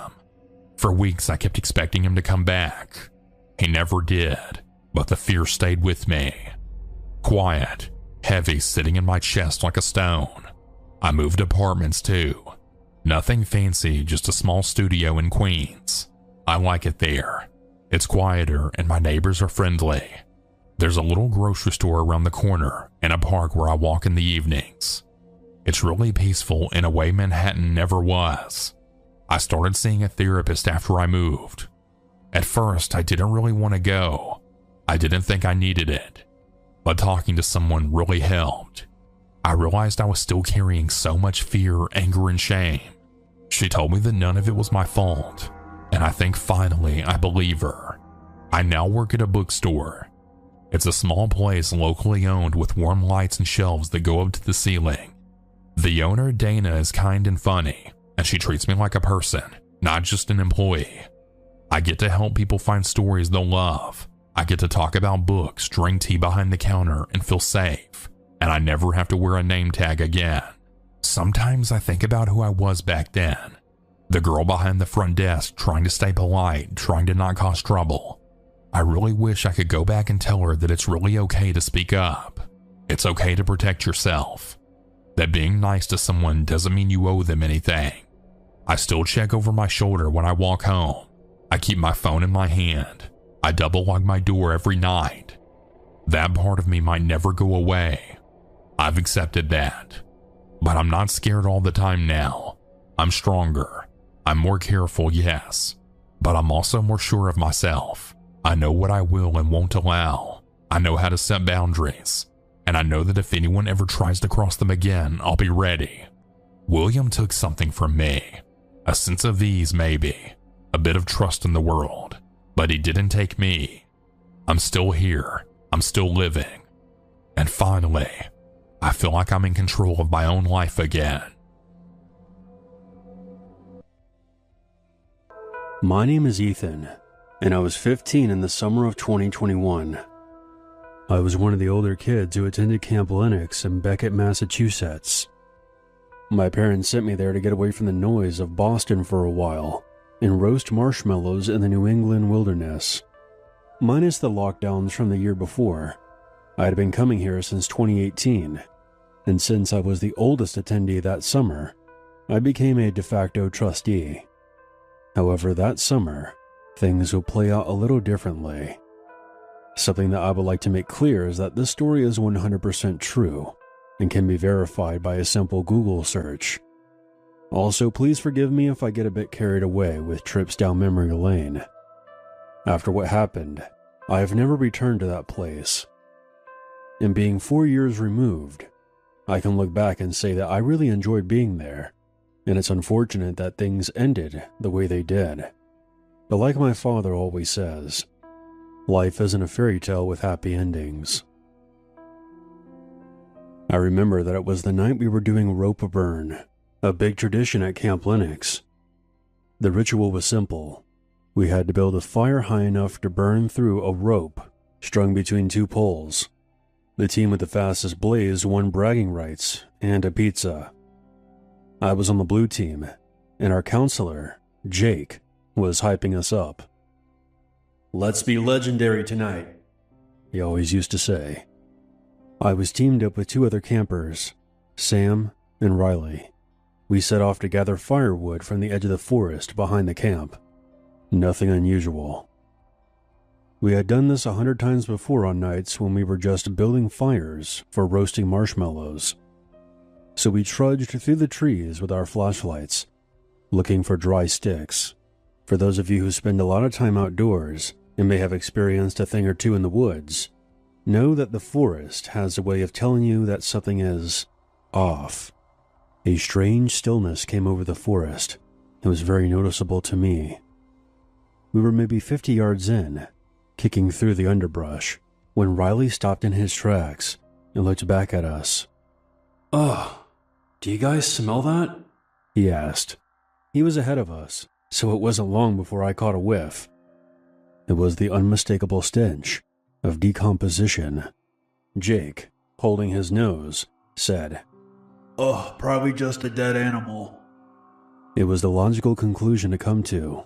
For weeks, I kept expecting him to come back. He never did, but the fear stayed with me. Quiet, heavy, sitting in my chest like a stone. I moved apartments too. Nothing fancy, just a small studio in Queens. I like it there. It's quieter and my neighbors are friendly. There's a little grocery store around the corner and a park where I walk in the evenings. It's really peaceful in a way Manhattan never was. I started seeing a therapist after I moved. At first, I didn't really want to go. I didn't think I needed it. But talking to someone really helped. I realized I was still carrying so much fear, anger, and shame. She told me that none of it was my fault, and I think finally I believe her. I now work at a bookstore. It's a small place locally owned with warm lights and shelves that go up to the ceiling. The owner, Dana, is kind and funny, and she treats me like a person, not just an employee. I get to help people find stories they'll love. I get to talk about books, drink tea behind the counter, and feel safe, and I never have to wear a name tag again. Sometimes I think about who I was back then. The girl behind the front desk trying to stay polite, trying to not cause trouble. I really wish I could go back and tell her that it's really okay to speak up. It's okay to protect yourself. That being nice to someone doesn't mean you owe them anything. I still check over my shoulder when I walk home. I keep my phone in my hand. I double lock my door every night. That part of me might never go away. I've accepted that. But I'm not scared all the time now. I'm stronger. I'm more careful, yes. But I'm also more sure of myself. I know what I will and won't allow. I know how to set boundaries. And I know that if anyone ever tries to cross them again, I'll be ready. William took something from me. A sense of ease, maybe. A bit of trust in the world. But he didn't take me. I'm still here. I'm still living. And finally, I feel like I'm in control of my own life again. My name is Ethan, and I was 15 in the summer of 2021. I was one of the older kids who attended Camp Lennox in Beckett, Massachusetts. My parents sent me there to get away from the noise of Boston for a while and roast marshmallows in the New England wilderness. Minus the lockdowns from the year before, I had been coming here since 2018, and since I was the oldest attendee that summer, I became a de facto trustee. However, that summer, things will play out a little differently. Something that I would like to make clear is that this story is 100% true and can be verified by a simple Google search. Also, please forgive me if I get a bit carried away with trips down memory lane. After what happened, I have never returned to that place. And being 4 years removed, I can look back and say that I really enjoyed being there, and it's unfortunate that things ended the way they did. But like my father always says, life isn't a fairy tale with happy endings. I remember that it was the night we were doing rope burn, a big tradition at Camp Lennox. The ritual was simple. We had to build a fire high enough to burn through a rope strung between two poles. The team with the fastest blaze won bragging rights and a pizza. I was on the blue team, and our counselor, Jake, was hyping us up. "Let's be legendary tonight," he always used to say. I was teamed up with 2 other campers, Sam and Riley. We set off to gather firewood from the edge of the forest behind the camp. Nothing unusual. We had done this 100 times before on nights when we were just building fires for roasting marshmallows. So we trudged through the trees with our flashlights, looking for dry sticks. For those of you who spend a lot of time outdoors and may have experienced a thing or two in the woods, know that the forest has a way of telling you that something is off. A strange stillness came over the forest. It was very noticeable to me. We were maybe 50 yards in, kicking through the underbrush, when Riley stopped in his tracks and looked back at us. "Ugh, do you guys smell that?" he asked. He was ahead of us, so it wasn't long before I caught a whiff. It was the unmistakable stench of decomposition. Jake, holding his nose, said, "Oh, probably just a dead animal." It was the logical conclusion to come to,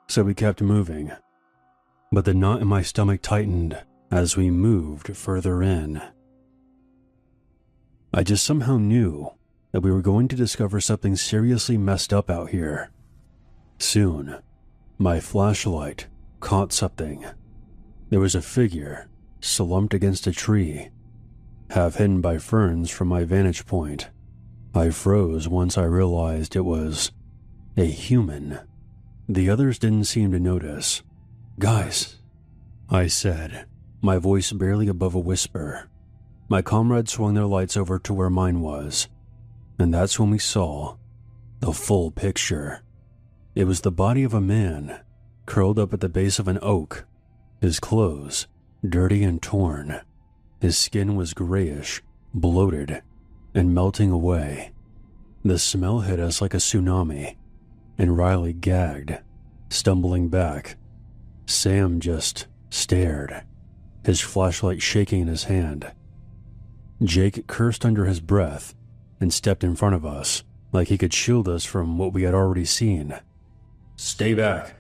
so we kept moving. But the knot in my stomach tightened as we moved further in. I just somehow knew that we were going to discover something seriously messed up out here. Soon, my flashlight caught something. There was a figure slumped against a tree, half hidden by ferns from my vantage point. I froze once I realized it was a human. The others didn't seem to notice. "Guys," I said, my voice barely above a whisper. My comrades swung their lights over to where mine was, and that's when we saw the full picture. It was the body of a man, curled up at the base of an oak, his clothes dirty and torn. His skin was grayish, bloated, and melting away. The smell hit us like a tsunami, and Riley gagged, stumbling back. Sam just stared, his flashlight shaking in his hand. Jake cursed under his breath and stepped in front of us, like he could shield us from what we had already seen. "Stay back,"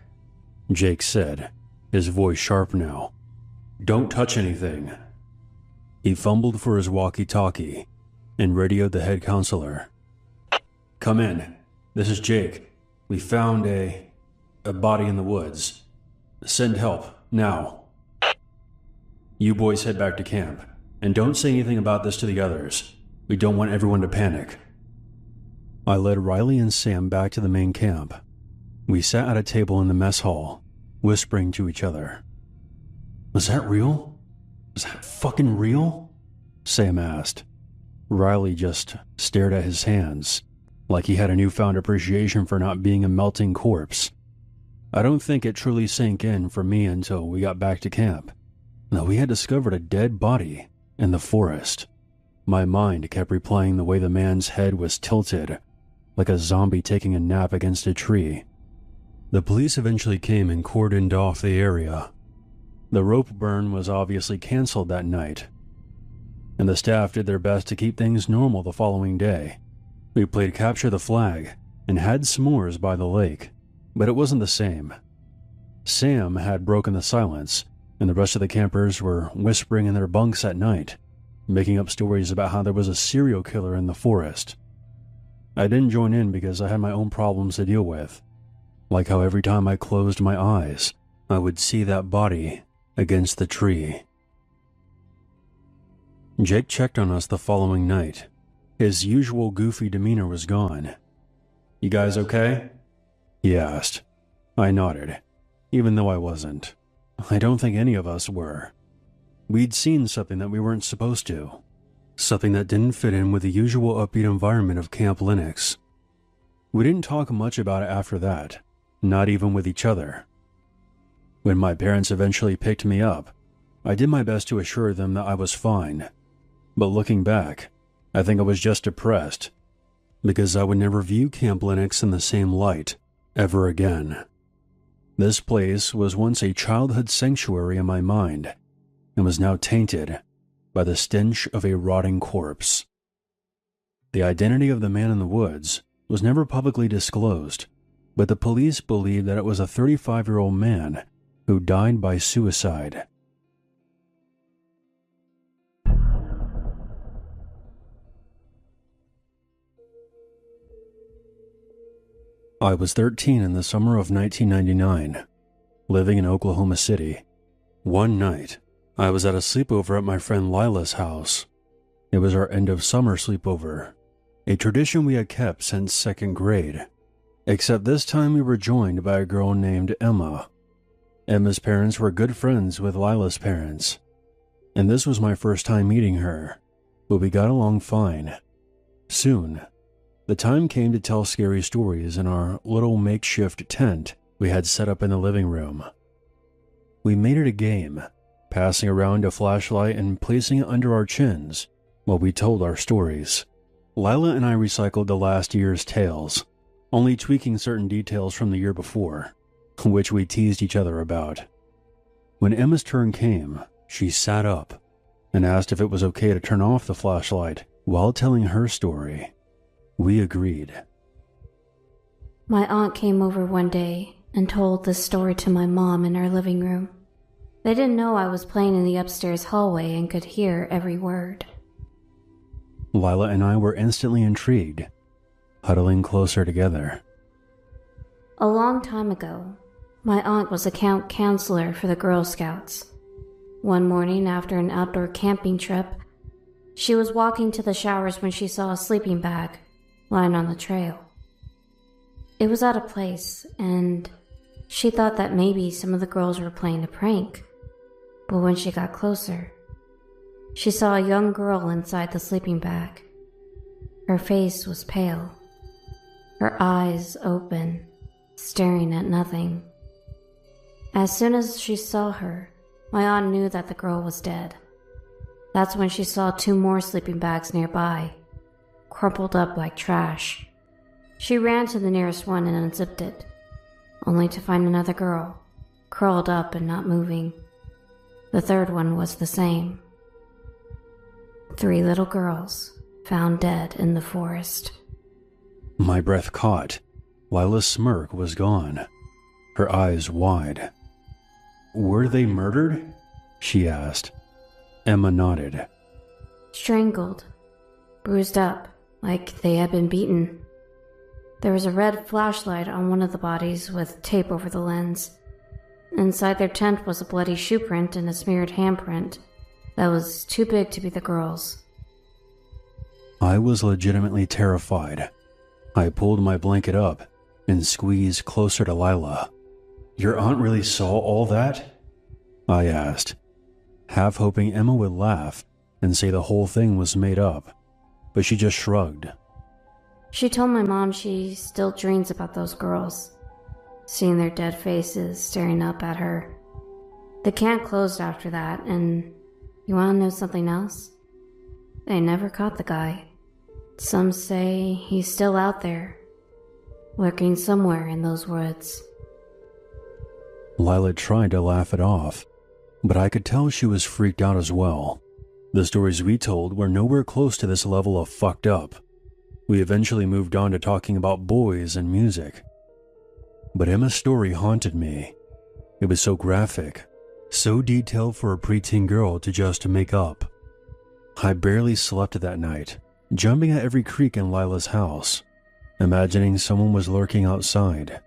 Jake said, his voice sharp now. "Don't touch anything." He fumbled for his walkie-talkie and radioed the head counselor. "Come in. This is Jake. We found a body in the woods. Send help, now. You boys head back to camp, and don't say anything about this to the others. We don't want everyone to panic." I led Riley and Sam back to the main camp. We sat at a table in the mess hall, whispering to each other. "Was that real? Was that fucking real?" Sam asked. Riley just stared at his hands, like he had a newfound appreciation for not being a melting corpse. I don't think it truly sank in for me until we got back to camp. Now we had discovered a dead body in the forest. My mind kept replaying the way the man's head was tilted, like a zombie taking a nap against a tree. The police eventually came and cordoned off the area. The rope burn was obviously canceled that night, and the staff did their best to keep things normal the following day. We played capture the flag and had s'mores by the lake, but it wasn't the same. Sam had broken the silence, and the rest of the campers were whispering in their bunks at night, making up stories about how there was a serial killer in the forest. I didn't join in because I had my own problems to deal with, like how every time I closed my eyes, I would see that body against the tree. Jake checked on us the following night. His usual goofy demeanor was gone. "You guys okay?" he asked. I nodded, even though I wasn't. I don't think any of us were. We'd seen something that we weren't supposed to. Something that didn't fit in with the usual upbeat environment of Camp Linux. We didn't talk much about it after that, not even with each other. When my parents eventually picked me up, I did my best to assure them that I was fine. But looking back, I think I was just depressed, because I would never view Camp Linux in the same light ever again. This place was once a childhood sanctuary in my mind, and was now tainted by the stench of a rotting corpse. The identity of the man in the woods was never publicly disclosed, but the police believed that it was a 35-year-old man who died by suicide. I was 13 in the summer of 1999, living in Oklahoma City. One night, I was at a sleepover at my friend Lila's house. It was our end of summer sleepover, a tradition we had kept since second grade, except this time we were joined by a girl named Emma. Emma's parents were good friends with Lila's parents, and this was my first time meeting her, but we got along fine. Soon, the time came to tell scary stories in our little makeshift tent we had set up in the living room. We made it a game, passing around a flashlight and placing it under our chins while we told our stories. Lila and I recycled the last year's tales, only tweaking certain details from the year before, which we teased each other about. When Emma's turn came, she sat up and asked if it was okay to turn off the flashlight while telling her story. We agreed. My aunt came over one day and told this story to my mom in our living room. They didn't know I was playing in the upstairs hallway and could hear every word. Lila and I were instantly intrigued, huddling closer together. A long time ago, my aunt was a camp counselor for the Girl Scouts. One morning after an outdoor camping trip, she was walking to the showers when she saw a sleeping bag lying on the trail. It was out of place, and she thought that maybe some of the girls were playing a prank. But when she got closer, she saw a young girl inside the sleeping bag. Her face was pale, her eyes open, staring at nothing. As soon as she saw her, my aunt knew that the girl was dead. That's when she saw 2 more sleeping bags nearby, crumpled up like trash. She ran to the nearest one and unzipped it, only to find another girl, curled up and not moving. The third one was the same. 3 little girls found dead in the forest. My breath caught. Lila's smirk was gone, her eyes wide. Were they murdered? She asked. Emma nodded. Strangled, bruised up, like they had been beaten. There was a red flashlight on one of the bodies with tape over the lens. Inside their tent was a bloody shoe print and a smeared handprint that was too big to be the girls. I was legitimately terrified. I pulled my blanket up and squeezed closer to Lila. Your aunt really saw all that? I asked, half hoping Emma would laugh and say the whole thing was made up, but she just shrugged. She told my mom she still dreams about those girls, seeing their dead faces staring up at her. The camp closed after that, and you want to know something else? They never caught the guy. Some say he's still out there, lurking somewhere in those woods. Lila tried to laugh it off, but I could tell she was freaked out as well. The stories we told were nowhere close to this level of fucked up. We eventually moved on to talking about boys and music. But Emma's story haunted me. It was so graphic, so detailed for a preteen girl to just make up. I barely slept that night, jumping at every creak in Lila's house, imagining someone was lurking outside.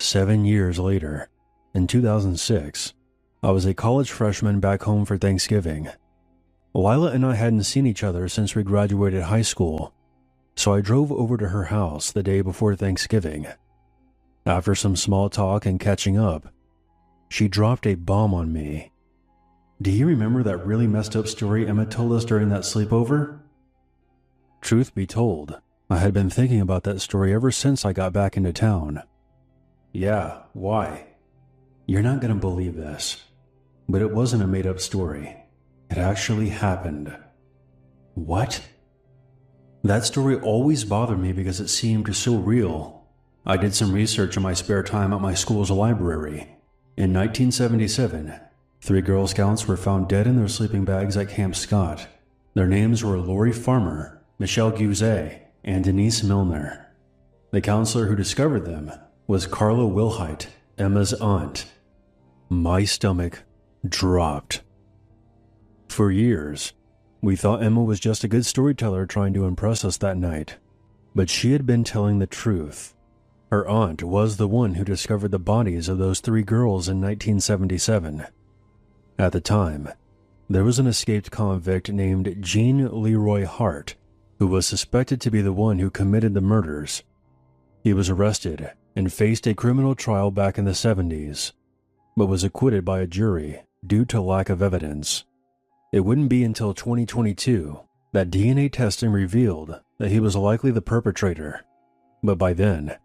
7 years later, in 2006, I was a college freshman back home for Thanksgiving. Lila and I hadn't seen each other since we graduated high school, so I drove over to her house the day before Thanksgiving. After some small talk and catching up, she dropped a bomb on me. Do you remember that really messed up story Emma told us during that sleepover? Truth be told, I had been thinking about that story ever since I got back into town. Yeah, why? You're not going to believe this, but it wasn't a made-up story. It actually happened. What? That story always bothered me because it seemed so real. I did some research in my spare time at my school's library. In 1977, 3 Girl Scouts were found dead in their sleeping bags at Camp Scott. Their names were Lori Farmer, Michelle Guzet, and Denise Milner. The counselor who discovered them was Carla Wilhite, Emma's aunt. My stomach dropped. For years, we thought Emma was just a good storyteller trying to impress us that night. but she had been telling the truth. Her aunt was the one who discovered the bodies of those 3 girls in 1977. At the time, there was an escaped convict named Jean Leroy Hart, who was suspected to be the one who committed the murders. He was arrested and faced a criminal trial back in the 70s, but was acquitted by a jury due to lack of evidence. It wouldn't be until 2022 that DNA testing revealed that he was likely the perpetrator, but by then,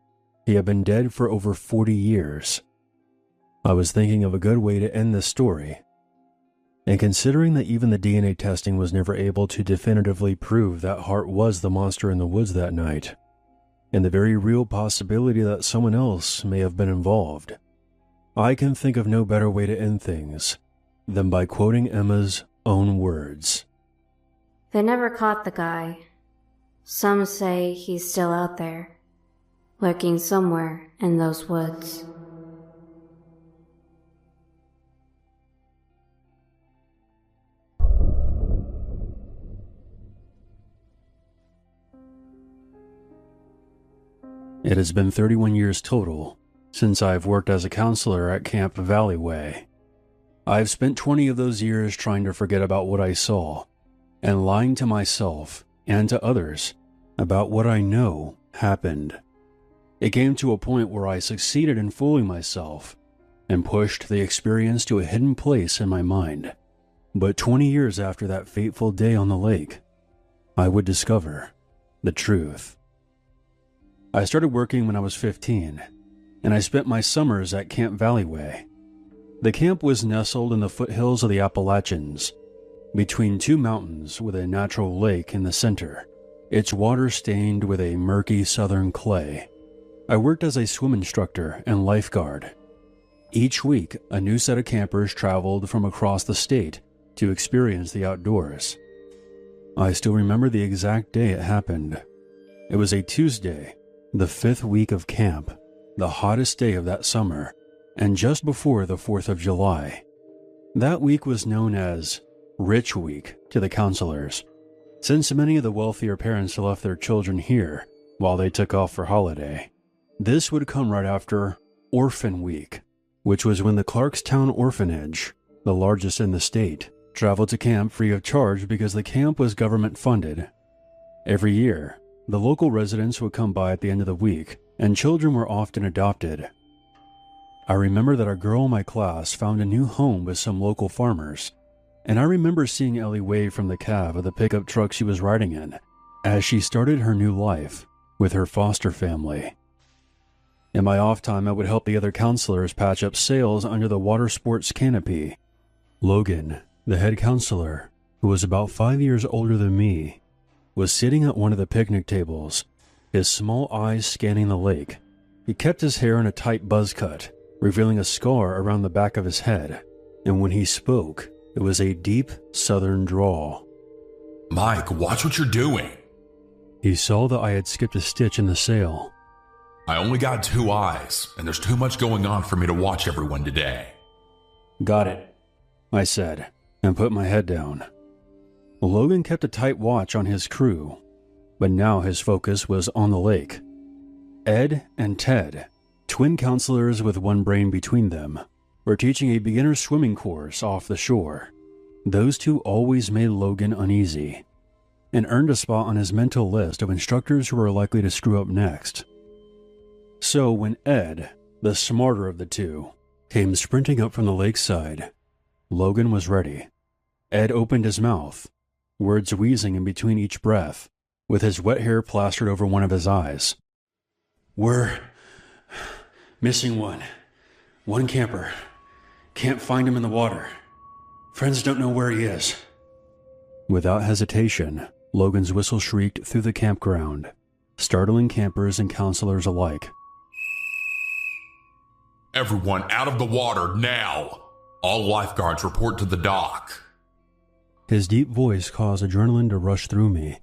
he had been dead for over 40 years. I was thinking of a good way to end this story, and considering that even the DNA testing was never able to definitively prove that Hart was the monster in the woods that night, and the very real possibility that someone else may have been involved, I can think of no better way to end things than by quoting Emma's own words. They never caught the guy. Some say he's still out there, lurking somewhere in those woods. It has been 31 years total since I've worked as a counselor at Camp Valley Way. I've spent 20 of those years trying to forget about what I saw and lying to myself and to others about what I know happened. It came to a point where I succeeded in fooling myself and pushed the experience to a hidden place in my mind. But 20 years after that fateful day on the lake, I would discover the truth. I started working when I was 15, and I spent my summers at Camp Valley Way. The camp was nestled in the foothills of the Appalachians, between 2 mountains with a natural lake in the center, its water stained with a murky southern clay. I worked as a swim instructor and lifeguard. Each week, a new set of campers traveled from across the state to experience the outdoors. I still remember the exact day it happened. It was a Tuesday, the 5th week of camp, the hottest day of that summer, and just before the 4th of July. That week was known as Rich Week to the counselors, since many of the wealthier parents left their children here while they took off for holiday. This would come right after Orphan Week, which was when the Clarkstown Orphanage, the largest in the state, traveled to camp free of charge because the camp was government funded. Every year, the local residents would come by at the end of the week, and children were often adopted. I remember that a girl in my class found a new home with some local farmers, and I remember seeing Ellie wave from the cab of the pickup truck she was riding in as she started her new life with her foster family. In my off time, I would help the other counselors patch up sails under the water sports canopy. Logan, the head counselor, who was about 5 years older than me, was sitting at one of the picnic tables, his small eyes scanning the lake. He kept his hair in a tight buzz cut, revealing a scar around the back of his head, and when he spoke, it was a deep southern drawl. Mike, watch what you're doing. He saw that I had skipped a stitch in the sail. I only got 2 eyes, and there's too much going on for me to watch everyone today. Got it, I said, and put my head down. Logan kept a tight watch on his crew, but now his focus was on the lake. Ed and Ted, twin counselors with one brain between them, were teaching a beginner swimming course off the shore. Those two always made Logan uneasy, and earned a spot on his mental list of instructors who were likely to screw up next. So when Ed, the smarter of the two, came sprinting up from the lakeside, Logan was ready. Ed opened his mouth, words wheezing in between each breath, with his wet hair plastered over one of his eyes. "We're missing one. One camper. Can't find him in the water. Friends don't know where he is." Without hesitation, Logan's whistle shrieked through the campground, startling campers and counselors alike. Everyone out of the water now! All lifeguards report to the dock. His deep voice caused adrenaline to rush through me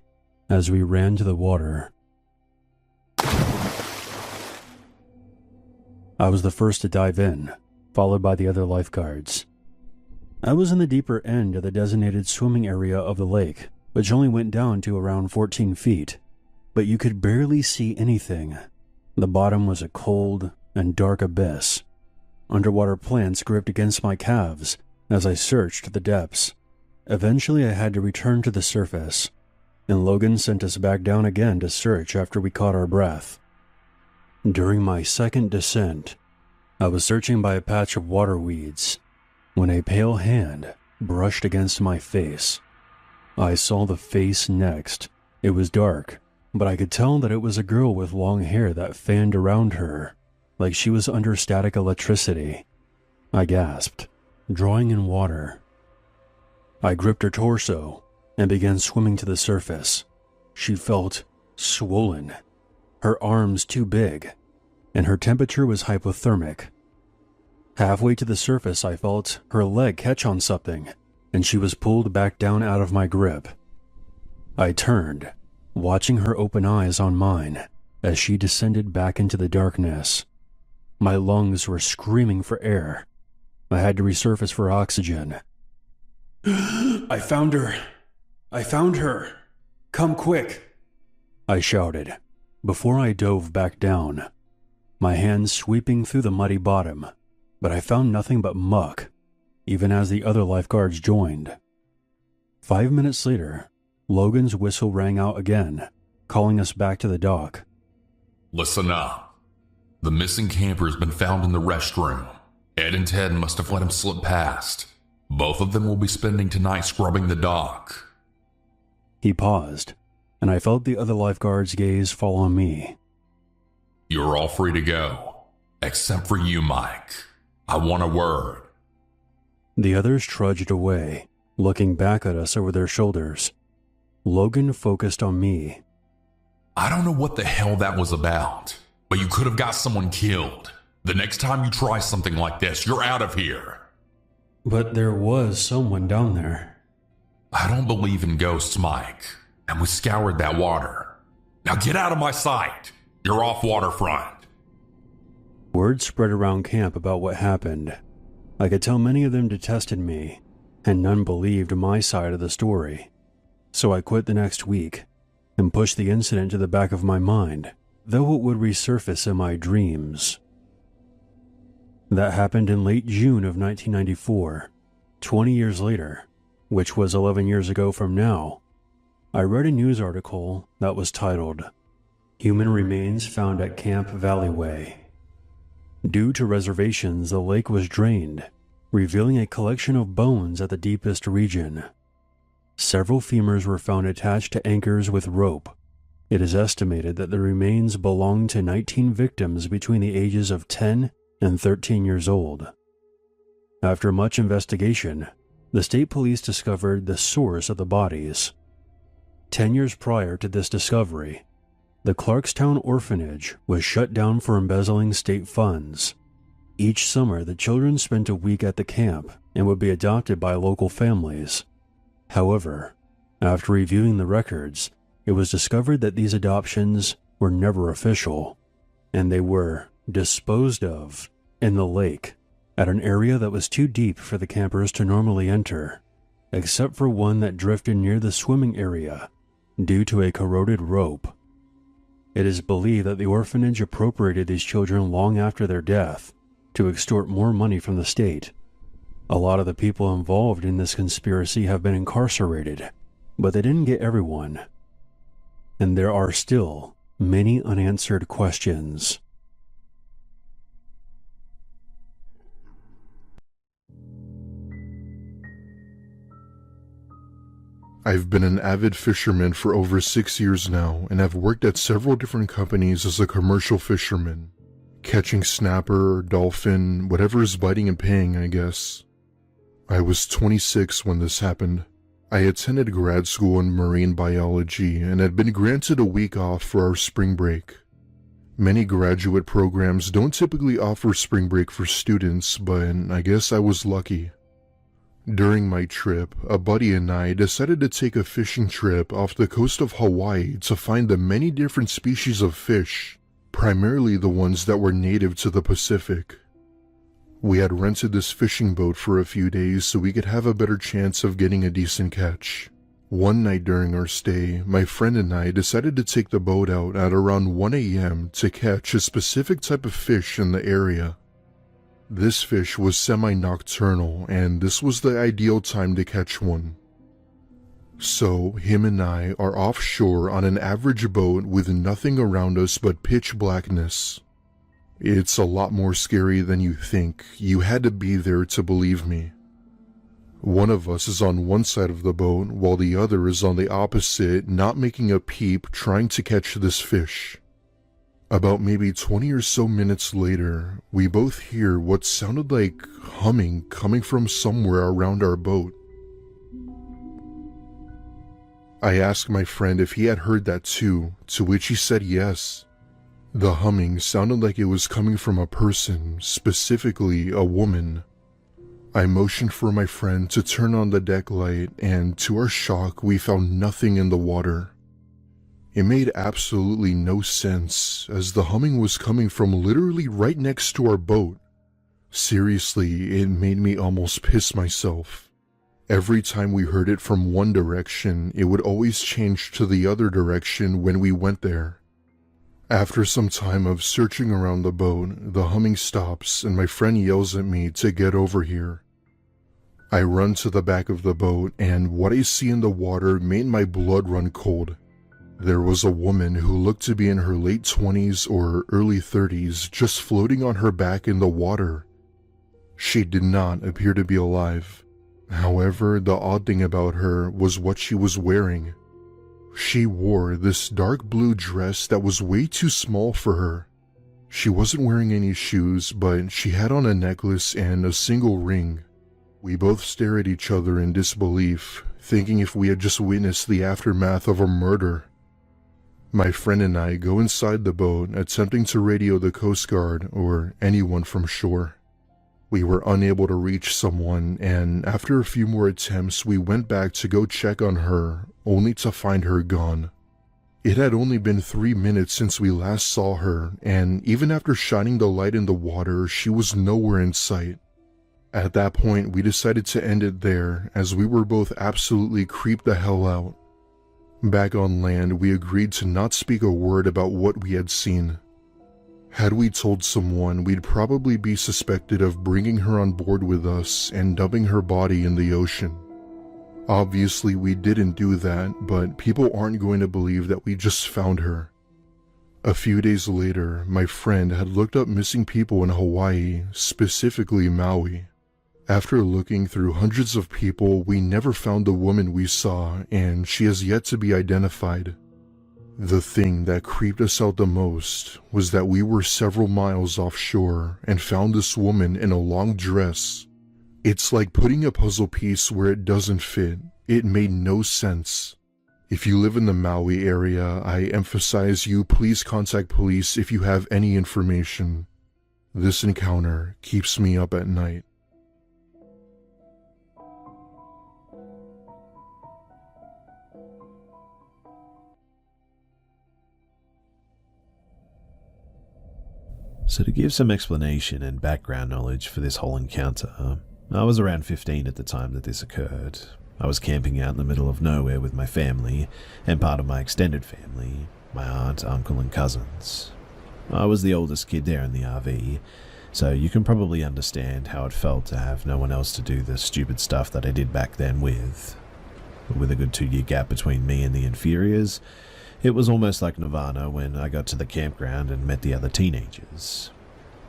as we ran to the water. I was the first to dive in, followed by the other lifeguards. I was in the deeper end of the designated swimming area of the lake, which only went down to around 14 feet. but you could barely see anything. The bottom was a cold and dark abyss. Underwater plants gripped against my calves as I searched the depths. Eventually, I had to return to the surface, and Logan sent us back down again to search after we caught our breath. During my second descent, I was searching by a patch of water weeds when a pale hand brushed against my face. I saw the face next. It was dark, but I could tell that it was a girl with long hair that fanned around her, like she was under static electricity. I gasped, drawing in water. I gripped her torso and began swimming to the surface. She felt swollen, her arms too big, and her temperature was hypothermic. Halfway to the surface, I felt her leg catch on something, and she was pulled back down out of my grip. I turned, watching her open eyes on mine as she descended back into the darkness. My lungs were screaming for air. I had to resurface for oxygen. I found her! I found her! Come quick! I shouted, before I dove back down, my hands sweeping through the muddy bottom, but I found nothing but muck, even as the other lifeguards joined. 5 minutes later, Logan's whistle rang out again, calling us back to the dock. Listen up. The missing camper has been found in the restroom. Ed and Ted must have let him slip past. Both of them will be spending tonight scrubbing the dock. He paused, and I felt the other lifeguard's gaze fall on me. You're all free to go, except for you, Mike. I want a word. The others trudged away, looking back at us over their shoulders. Logan focused on me. I don't know what the hell that was about, but you could have got someone killed. The next time you try something like this, you're out of here. But there was someone down there. I don't believe in ghosts, Mike, and we scoured that water. Now get out of my sight. You're off waterfront. Word spread around camp about what happened. I could tell many of them detested me, and none believed my side of the story. So I quit the next week and pushed the incident to the back of my mind, though it would resurface in my dreams. That happened in late June of 1994. 20 years later, which was 11 years ago from now, I read a news article that was titled, "Human Remains Found at Camp Valleyway." Due to reservations, the lake was drained, revealing a collection of bones at the deepest region. Several femurs were found attached to anchors with rope. It is estimated that the remains belonged to 19 victims between the ages of 10 and 13 years old. After much investigation, the state police discovered the source of the bodies. 10 years prior to this discovery, the Clarkstown orphanage was shut down for embezzling state funds. Each summer, the children spent a week at the camp and would be adopted by local families. However, after reviewing the records, it was discovered that these adoptions were never official, and they were disposed of in the lake at an area that was too deep for the campers to normally enter, except for one that drifted near the swimming area due to a corroded rope. It is believed that the orphanage appropriated these children long after their death to extort more money from the state. A lot of the people involved in this conspiracy have been incarcerated, but they didn't get everyone. And there are still many unanswered questions. I've been an avid fisherman for over 6 years now, and have worked at several different companies as a commercial fisherman, catching snapper, dolphin, whatever is biting and paying, I guess. I was 26 when this happened. I attended grad school in marine biology and had been granted a week off for our spring break. Many graduate programs don't typically offer spring break for students, but I guess I was lucky. During my trip, a buddy and I decided to take a fishing trip off the coast of Hawaii to find the many different species of fish, primarily the ones that were native to the Pacific. We had rented this fishing boat for a few days so we could have a better chance of getting a decent catch. One night during our stay, my friend and I decided to take the boat out at around 1 a.m. to catch a specific type of fish in the area. This fish was semi-nocturnal, and this was the ideal time to catch one. So, him and I are offshore on an average boat with nothing around us but pitch blackness. It's a lot more scary than you think. You had to be there to believe me. One of us is on one side of the boat, while the other is on the opposite, not making a peep, trying to catch this fish. About maybe 20 or so minutes later, we both hear what sounded like humming coming from somewhere around our boat. I asked my friend if he had heard that too, to which he said yes. The humming sounded like it was coming from a person, specifically a woman. I motioned for my friend to turn on the deck light, and to our shock, we found nothing in the water. It made absolutely no sense, as the humming was coming from literally right next to our boat. Seriously, it made me almost piss myself. Every time we heard it from one direction, it would always change to the other direction when we went there. After some time of searching around the boat, the humming stops and my friend yells at me to get over here. I run to the back of the boat, and what I see in the water made my blood run cold. There was a woman who looked to be in her late 20s or early 30s just floating on her back in the water. She did not appear to be alive. However, the odd thing about her was what she was wearing. She wore this dark blue dress that was way too small for her. She wasn't wearing any shoes, but she had on a necklace and a single ring. We both stare at each other in disbelief, thinking if we had just witnessed the aftermath of a murder. My friend and I go inside the boat, attempting to radio the Coast Guard or anyone from shore. We were unable to reach someone, and after a few more attempts, we went back to go check on her, only to find her gone. It had only been 3 minutes since we last saw her, and even after shining the light in the water, she was nowhere in sight. At that point, we decided to end it there, as we were both absolutely creeped the hell out. Back on land, we agreed to not speak a word about what we had seen. Had we told someone, we'd probably be suspected of bringing her on board with us and dumping her body in the ocean. Obviously, we didn't do that, but people aren't going to believe that we just found her. A few days later, my friend had looked up missing people in Hawaii, specifically Maui. After looking through hundreds of people, we never found the woman we saw, and she has yet to be identified. The thing that creeped us out the most was that we were several miles offshore and found this woman in a long dress. It's like putting a puzzle piece where it doesn't fit. It made no sense. If you live in the Maui area, I emphasize you please contact police if you have any information. This encounter keeps me up at night. So to give some explanation and background knowledge for this whole encounter, I was around 15 at the time that this occurred. I was camping out in the middle of nowhere with my family and part of my extended family, my aunt, uncle and cousins. I was the oldest kid there in the RV, so you can probably understand how it felt to have no one else to do the stupid stuff that I did back then with. With a good 2-year gap between me and the inferiors, it was almost like Nirvana when I got to the campground and met the other teenagers.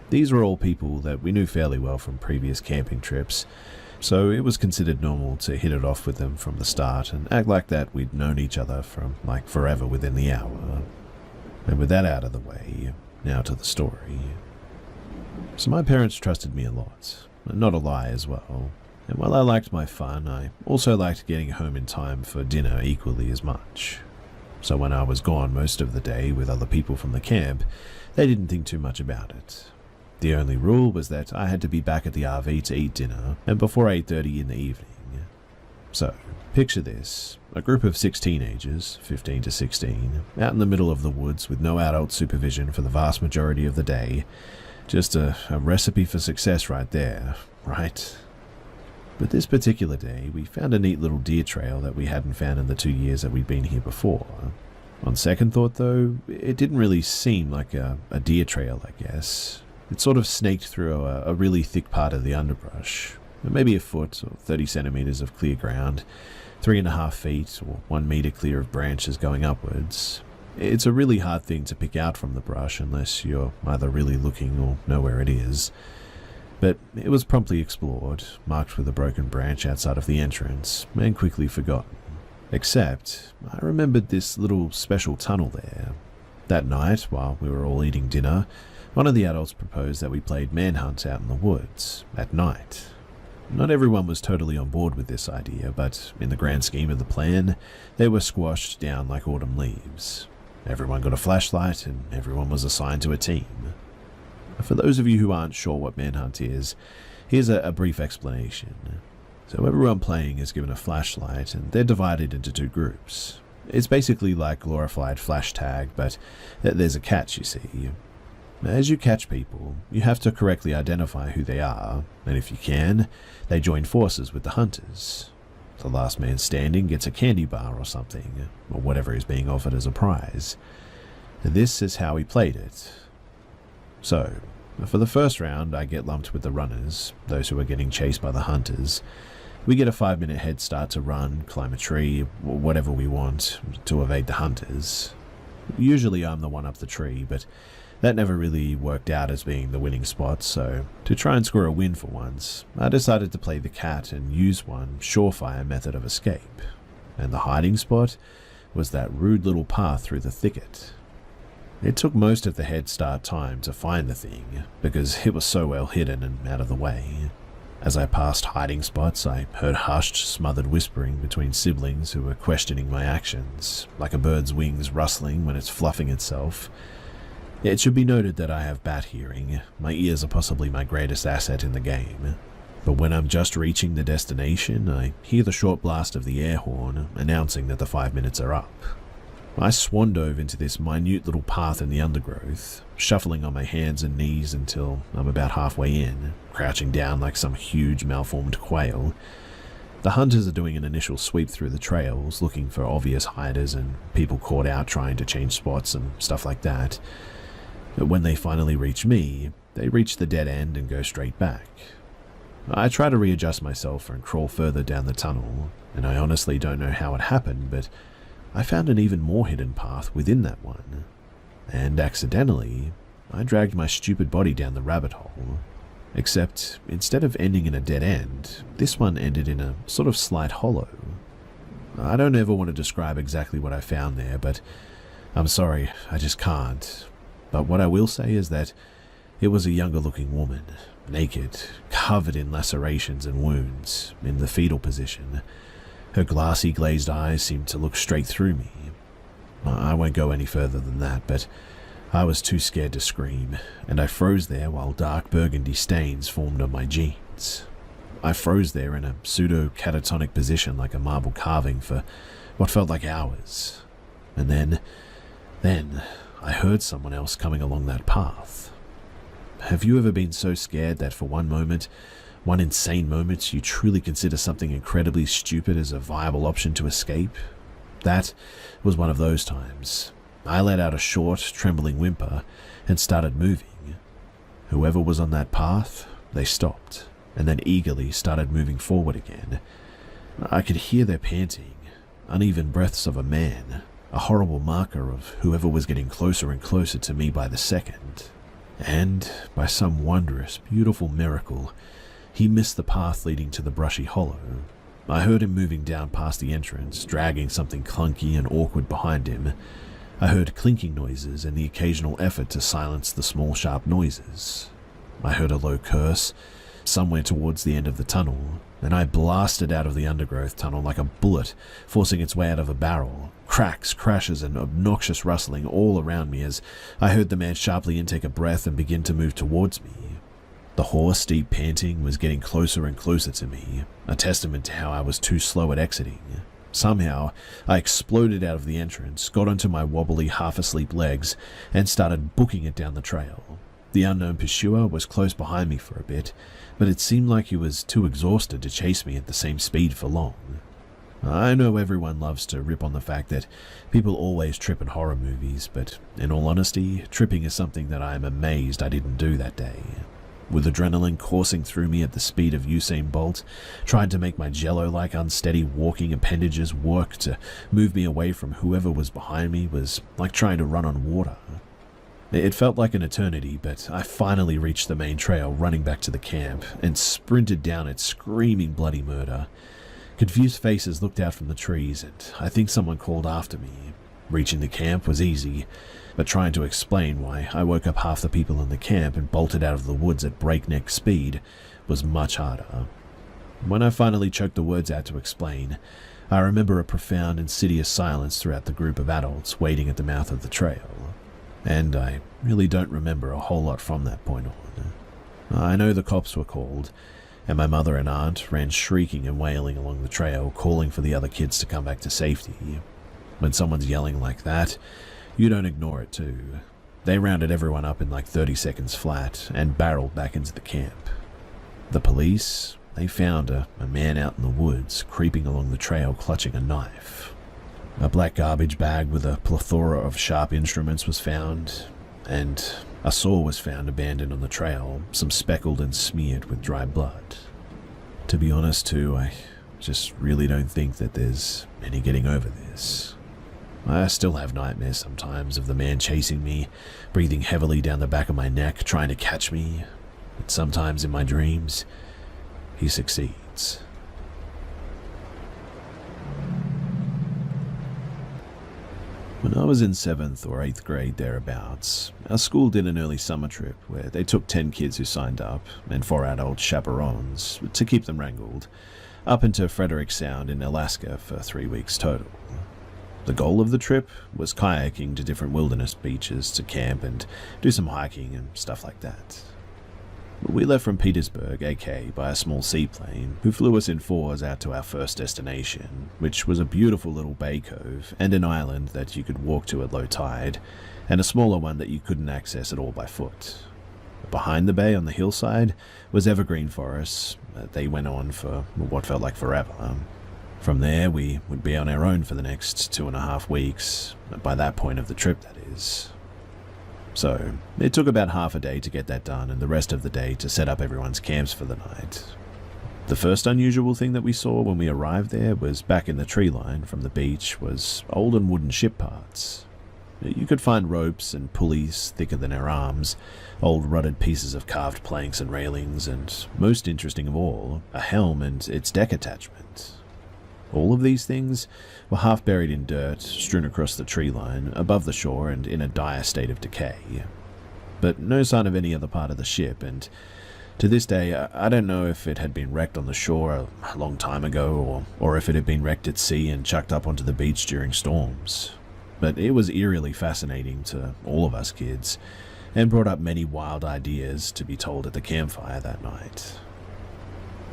These were all people that we knew fairly well from previous camping trips, so it was considered normal to hit it off with them from the start and act like that we'd known each other from like forever within the hour. And with that out of the way, now to the story. So my parents trusted me a lot, not a lie as well, and while I liked my fun, I also liked getting home in time for dinner equally as much. So when I was gone most of the day with other people from the camp, they didn't think too much about it. The only rule was that I had to be back at the RV to eat dinner, and before 8:30 in the evening. So, picture this, a group of 6 teenagers, 15 to 16, out in the middle of the woods with no adult supervision for the vast majority of the day. Just a recipe for success right there, right? But this particular day, we found a neat little deer trail that we hadn't found in the 2 years that we'd been here before. On second thought, though, it didn't really seem like a deer trail, I guess. It sort of snaked through a really thick part of the underbrush, maybe a foot or 30 centimeters of clear ground, 3.5 feet or 1 meter clear of branches going upwards. It's a really hard thing to pick out from the brush unless you're either really looking or know where it is. But it was promptly explored, marked with a broken branch outside of the entrance, and quickly forgotten. Except, I remembered this little special tunnel there. That night, while we were all eating dinner, one of the adults proposed that we played manhunt out in the woods, at night. Not everyone was totally on board with this idea, but in the grand scheme of the plan, they were squashed down like autumn leaves. Everyone got a flashlight, and everyone was assigned to a team. For those of you who aren't sure what manhunt is, here's a brief explanation. So everyone playing is given a flashlight, and they're divided into 2 groups. It's basically like glorified flash tag, but there's a catch, you see. As you catch people, you have to correctly identify who they are, and if you can, they join forces with the hunters. The last man standing gets a candy bar or something, or whatever is being offered as a prize. This is how we played it. So, for the first round, I get lumped with the runners, those who are getting chased by the hunters. We get a 5-minute head start to run, climb a tree, whatever we want, to evade the hunters. Usually I'm the one up the tree, but that never really worked out as being the winning spot, so to try and score a win for once, I decided to play the cat and use one surefire method of escape. And the hiding spot was that rude little path through the thicket. It took most of the head start time to find the thing, because it was so well hidden and out of the way. As I passed hiding spots, I heard hushed, smothered whispering between siblings who were questioning my actions, like a bird's wings rustling when it's fluffing itself. It should be noted that I have bat hearing. My ears are possibly my greatest asset in the game. But when I'm just reaching the destination, I hear the short blast of the air horn announcing that the 5 minutes are up. I swan dove into this minute little path in the undergrowth, shuffling on my hands and knees until I'm about halfway in, crouching down like some huge malformed quail. The hunters are doing an initial sweep through the trails, looking for obvious hiders and people caught out trying to change spots and stuff like that. But when they finally reach me, they reach the dead end and go straight back. I try to readjust myself and crawl further down the tunnel, and I honestly don't know how it happened, but I found an even more hidden path within that one. And accidentally, I dragged my stupid body down the rabbit hole. Except, instead of ending in a dead end, this one ended in a sort of slight hollow. I don't ever want to describe exactly what I found there, but I'm sorry, I just can't. But what I will say is that it was a younger looking woman, naked, covered in lacerations and wounds, in the fetal position. Her glassy glazed eyes seemed to look straight through me. I won't go any further than that, but I was too scared to scream, and I froze there while dark burgundy stains formed on my jeans. I froze there in a pseudo-catatonic position like a marble carving for what felt like hours. And then I heard someone else coming along that path. Have you ever been so scared that for one moment, one insane moment, you truly consider something incredibly stupid as a viable option to escape? That was one of those times. I let out a short, trembling whimper and started moving. Whoever was on that path, they stopped, and then eagerly started moving forward again. I could hear their panting, uneven breaths of a man, a horrible marker of whoever was getting closer and closer to me by the second. And, by some wondrous, beautiful miracle, he missed the path leading to the brushy hollow. I heard him moving down past the entrance, dragging something clunky and awkward behind him. I heard clinking noises and the occasional effort to silence the small, sharp noises. I heard a low curse, somewhere towards the end of the tunnel, and I blasted out of the undergrowth tunnel like a bullet, forcing its way out of a barrel. Cracks, crashes, and obnoxious rustling all around me as I heard the man sharply intake a breath and begin to move towards me. The hoarse, deep panting was getting closer and closer to me, a testament to how I was too slow at exiting. Somehow, I exploded out of the entrance, got onto my wobbly, half-asleep legs, and started booking it down the trail. The unknown pursuer was close behind me for a bit, but it seemed like he was too exhausted to chase me at the same speed for long. I know everyone loves to rip on the fact that people always trip in horror movies, but in all honesty, tripping is something that I am amazed I didn't do that day. With adrenaline coursing through me at the speed of Usain Bolt, trying to make my jello-like unsteady walking appendages work to move me away from whoever was behind me was like trying to run on water. It felt like an eternity, but I finally reached the main trail running back to the camp and sprinted down it screaming bloody murder. Confused faces looked out from the trees, and I think someone called after me. Reaching the camp was easy, but trying to explain why I woke up half the people in the camp and bolted out of the woods at breakneck speed was much harder. When I finally choked the words out to explain, I remember a profound, insidious silence throughout the group of adults waiting at the mouth of the trail, and I really don't remember a whole lot from that point on. I know the cops were called, and my mother and aunt ran shrieking and wailing along the trail, calling for the other kids to come back to safety. When someone's yelling like that, you don't ignore it too. They rounded everyone up in like 30 seconds flat and barreled back into the camp. The police, they found a man out in the woods, creeping along the trail clutching a knife. A black garbage bag with a plethora of sharp instruments was found, and a saw was found abandoned on the trail, some speckled and smeared with dry blood. To be honest too, I just really don't think that there's any getting over this. I still have nightmares sometimes of the man chasing me, breathing heavily down the back of my neck, trying to catch me. But sometimes in my dreams, he succeeds. When I was in 7th or 8th grade thereabouts, our school did an early summer trip where they took 10 kids who signed up, and 4 adult chaperones, to keep them wrangled, up into Frederick Sound in Alaska for 3 weeks total. The goal of the trip was kayaking to different wilderness beaches to camp and do some hiking and stuff like that. We left from Petersburg, AK, by a small seaplane, who flew us in 4s out to our first destination, which was a beautiful little bay cove and an island that you could walk to at low tide, and a smaller one that you couldn't access at all by foot. Behind the bay on the hillside was evergreen forests. They went on for what felt like forever. From there, we would be on our own for the next 2.5 weeks, by that point of the trip, that is. So, it took about half a day to get that done and the rest of the day to set up everyone's camps for the night. The first unusual thing that we saw when we arrived there was back in the tree line from the beach was old and wooden ship parts. You could find ropes and pulleys thicker than our arms, old rutted pieces of carved planks and railings, and, most interesting of all, a helm and its deck attachment. All of these things were half buried in dirt, strewn across the tree line, above the shore and in a dire state of decay. But no sign of any other part of the ship, and to this day I don't know if it had been wrecked on the shore a long time ago, or if it had been wrecked at sea and chucked up onto the beach during storms. But it was eerily fascinating to all of us kids, and brought up many wild ideas to be told at the campfire that night.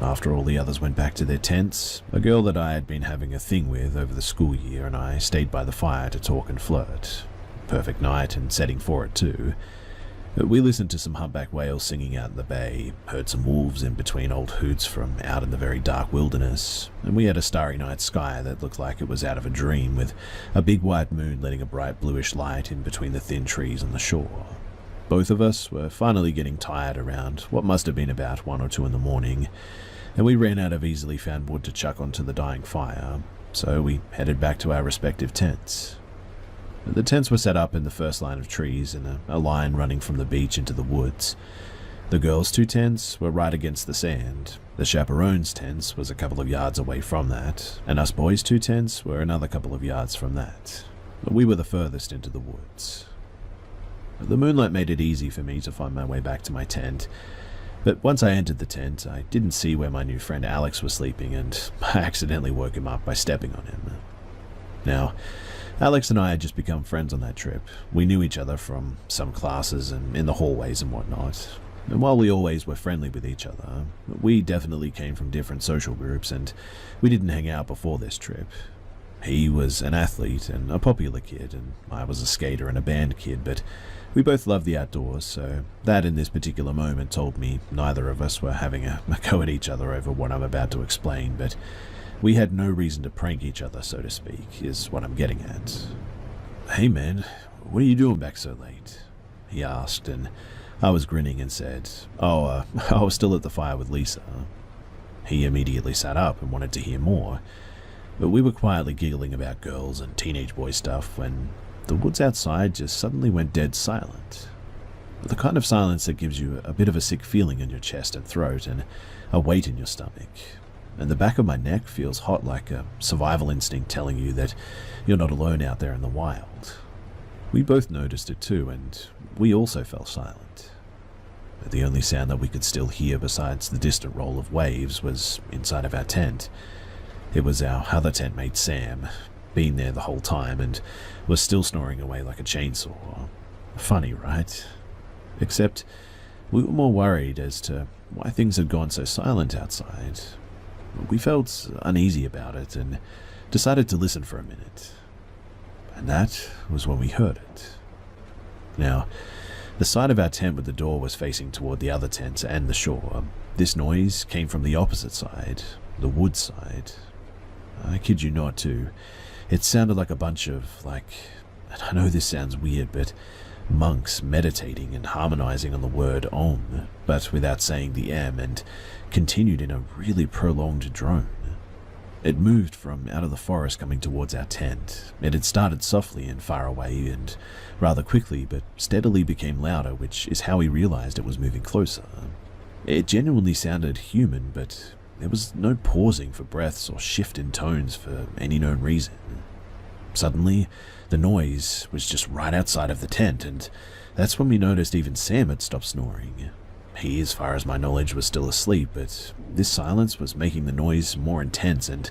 After all the others went back to their tents, a girl that I had been having a thing with over the school year and I stayed by the fire to talk and flirt. Perfect night and setting for it too. We listened to some humpback whales singing out in the bay, heard some wolves in between old hoots from out in the very dark wilderness, and we had a starry night sky that looked like it was out of a dream, with a big white moon letting a bright bluish light in between the thin trees on the shore. Both of us were finally getting tired around what must have been about 1 or 2 in the morning, and we ran out of easily found wood to chuck onto the dying fire, so we headed back to our respective tents. The tents were set up in the first line of trees in a line running from the beach into the woods. The girls' 2 tents were right against the sand. The chaperones' tents was a couple of yards away from that, and us boys' 2 tents were another couple of yards from that. We were the furthest into the woods. The moonlight made it easy for me to find my way back to my tent, but once I entered the tent, I didn't see where my new friend Alex was sleeping, and I accidentally woke him up by stepping on him. Now, Alex and I had just become friends on that trip. We knew each other from some classes and in the hallways and whatnot. And while we always were friendly with each other, we definitely came from different social groups, and we didn't hang out before this trip. He was an athlete and a popular kid, and I was a skater and a band kid, but we both loved the outdoors, so that in this particular moment told me neither of us were having a go at each other over what I'm about to explain, but we had no reason to prank each other, so to speak, is what I'm getting at. "Hey man, what are you doing back so late?" he asked, and I was grinning and said, I was still at the fire with Lisa." He immediately sat up and wanted to hear more, but we were quietly giggling about girls and teenage boy stuff when the woods outside just suddenly went dead silent. The kind of silence that gives you a bit of a sick feeling in your chest and throat and a weight in your stomach. And the back of my neck feels hot, like a survival instinct telling you that you're not alone out there in the wild. We both noticed it too, and we also fell silent. The only sound that we could still hear besides the distant roll of waves was inside of our tent. It was our other tent mate Sam, been there the whole time and was still snoring away like a chainsaw. Funny, right? Except we were more worried as to why things had gone so silent outside. We felt uneasy about it and decided to listen for a minute. And that was when we heard it. Now, the side of our tent with the door was facing toward the other tent and the shore. This noise came from the opposite side, the wood side. I kid you not, too. It sounded like a bunch of, and I know this sounds weird, but monks meditating and harmonizing on the word Om, but without saying the M, and continued in a really prolonged drone. It moved from out of the forest coming towards our tent. It had started softly and far away and rather quickly, but steadily became louder, which is how we realized it was moving closer. It genuinely sounded human, but there was no pausing for breaths or shift in tones for any known reason. Suddenly, the noise was just right outside of the tent, and that's when we noticed even Sam had stopped snoring. He, as far as my knowledge, was still asleep, but this silence was making the noise more intense, and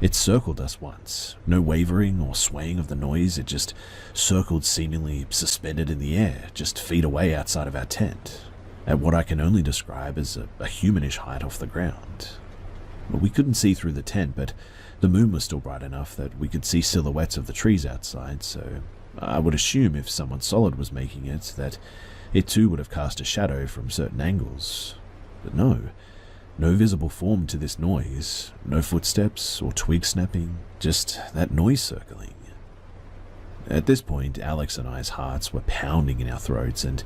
it circled us once. No wavering or swaying of the noise, it just circled seemingly suspended in the air, just feet away outside of our tent, at what I can only describe as a humanish height off the ground. We couldn't see through the tent, but the moon was still bright enough that we could see silhouettes of the trees outside, so I would assume if someone solid was making it, that it too would have cast a shadow from certain angles. But no visible form to this noise, no footsteps or twig snapping, just that noise circling. At this point, Alex and I's hearts were pounding in our throats, and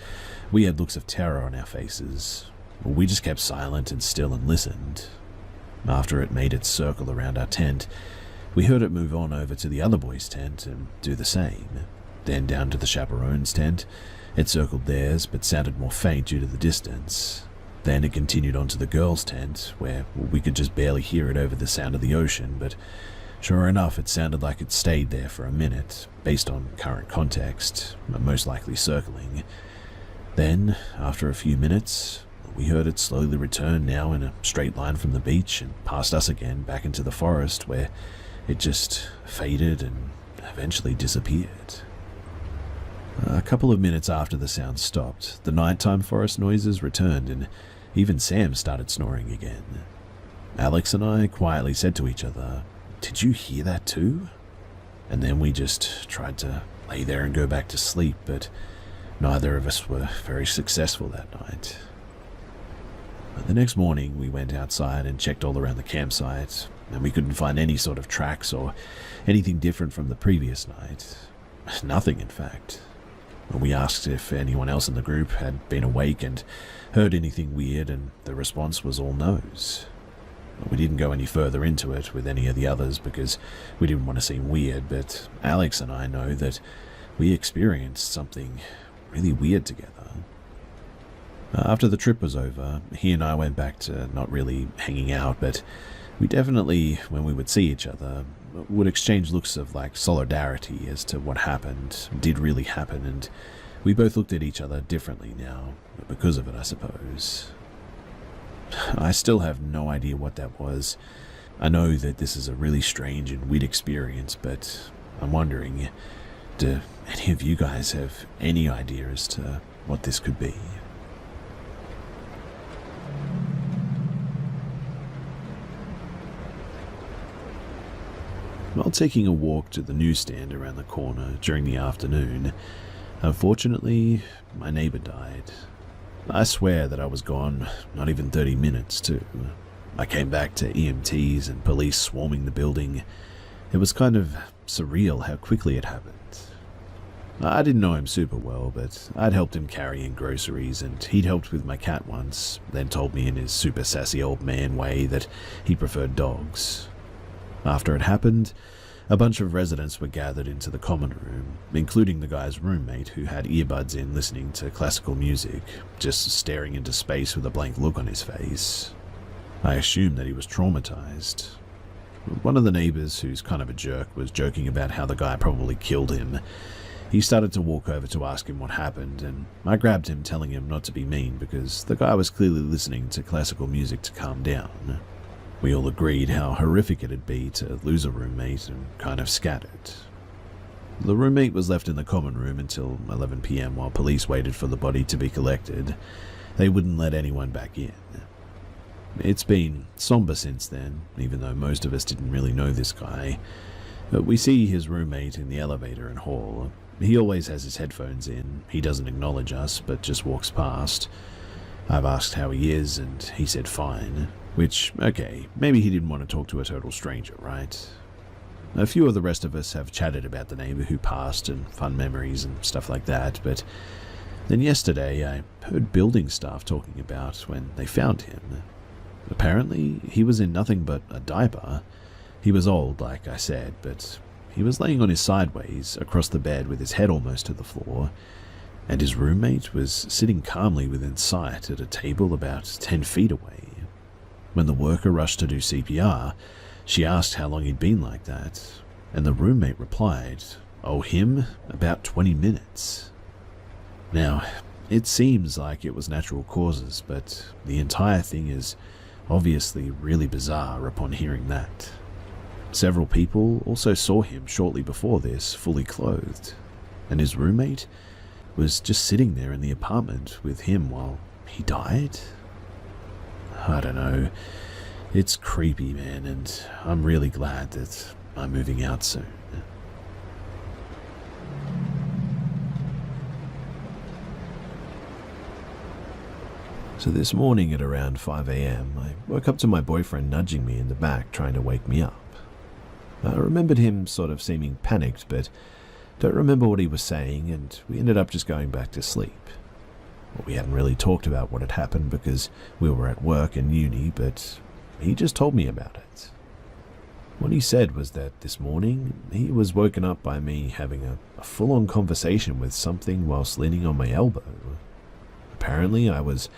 we had looks of terror on our faces. We just kept silent and still and listened. After it made its circle around our tent, we heard it move on over to the other boys' tent and do the same. Then down to the chaperone's tent. It circled theirs, but sounded more faint due to the distance. Then it continued on to the girls' tent, where we could just barely hear it over the sound of the ocean, but sure enough, it sounded like it stayed there for a minute, based on current context, most likely circling. Then, after a few minutes, we heard it slowly return, now in a straight line from the beach and past us again back into the forest, where it just faded and eventually disappeared. A couple of minutes after the sound stopped, the nighttime forest noises returned, and even Sam started snoring again. Alex and I quietly said to each other, "Did you hear that too?" And then we just tried to lay there and go back to sleep, but neither of us were very successful that night. The next morning, we went outside and checked all around the campsite, and we couldn't find any sort of tracks or anything different from the previous night. Nothing, in fact. We asked if anyone else in the group had been awake and heard anything weird, and the response was all no's. We didn't go any further into it with any of the others because we didn't want to seem weird, but Alex and I know that we experienced something really weird together. After the trip was over, he and I went back to not really hanging out, but we definitely, when we would see each other, would exchange looks of solidarity as to what happened, did really happen, and we both looked at each other differently now, because of it, I suppose. I still have no idea what that was. I know that this is a really strange and weird experience, but I'm wondering, do any of you guys have any idea as to what this could be? While taking a walk to the newsstand around the corner during the afternoon, unfortunately, my neighbor died. I swear that I was gone not even 30 minutes, too. I came back to EMTs and police swarming the building. It was kind of surreal how quickly it happened. I didn't know him super well, but I'd helped him carry in groceries, and he'd helped with my cat once, then told me in his super sassy old man way that he preferred dogs. After it happened, a bunch of residents were gathered into the common room, including the guy's roommate who had earbuds in listening to classical music, just staring into space with a blank look on his face. I assumed that he was traumatized. One of the neighbors, who's kind of a jerk, was joking about how the guy probably killed him. He started to walk over to ask him what happened, and I grabbed him, telling him not to be mean because the guy was clearly listening to classical music to calm down. We all agreed how horrific it'd be to lose a roommate and kind of scattered. The roommate was left in the common room until 11 PM while police waited for the body to be collected. They wouldn't let anyone back in. It's been somber since then, even though most of us didn't really know this guy. We see his roommate in the elevator and hall. He always has his headphones in. He doesn't acknowledge us, but just walks past. I've asked how he is, and he said fine. Which, okay, maybe he didn't want to talk to a total stranger, right? A few of the rest of us have chatted about the neighbor who passed and fun memories and stuff like that, but then yesterday I heard building staff talking about when they found him. Apparently, he was in nothing but a diaper. He was old, like I said, but he was laying on his sideways across the bed with his head almost to the floor, and his roommate was sitting calmly within sight at a table about 10 feet away. When the worker rushed to do CPR, she asked how long he'd been like that, and the roommate replied, "Oh, him? About 20 minutes. Now, it seems like it was natural causes, but the entire thing is obviously really bizarre upon hearing that. Several people also saw him shortly before this, fully clothed, and his roommate was just sitting there in the apartment with him while he died? I don't know. It's creepy, man, and I'm really glad that I'm moving out soon. So this morning at around 5 AM, I woke up to my boyfriend nudging me in the back, trying to wake me up. I remembered him sort of seeming panicked, but don't remember what he was saying, and we ended up just going back to sleep. Well, we hadn't really talked about what had happened because we were at work and uni, but he just told me about it. What he said was that this morning he was woken up by me having a full-on conversation with something whilst leaning on my elbow. Apparently I was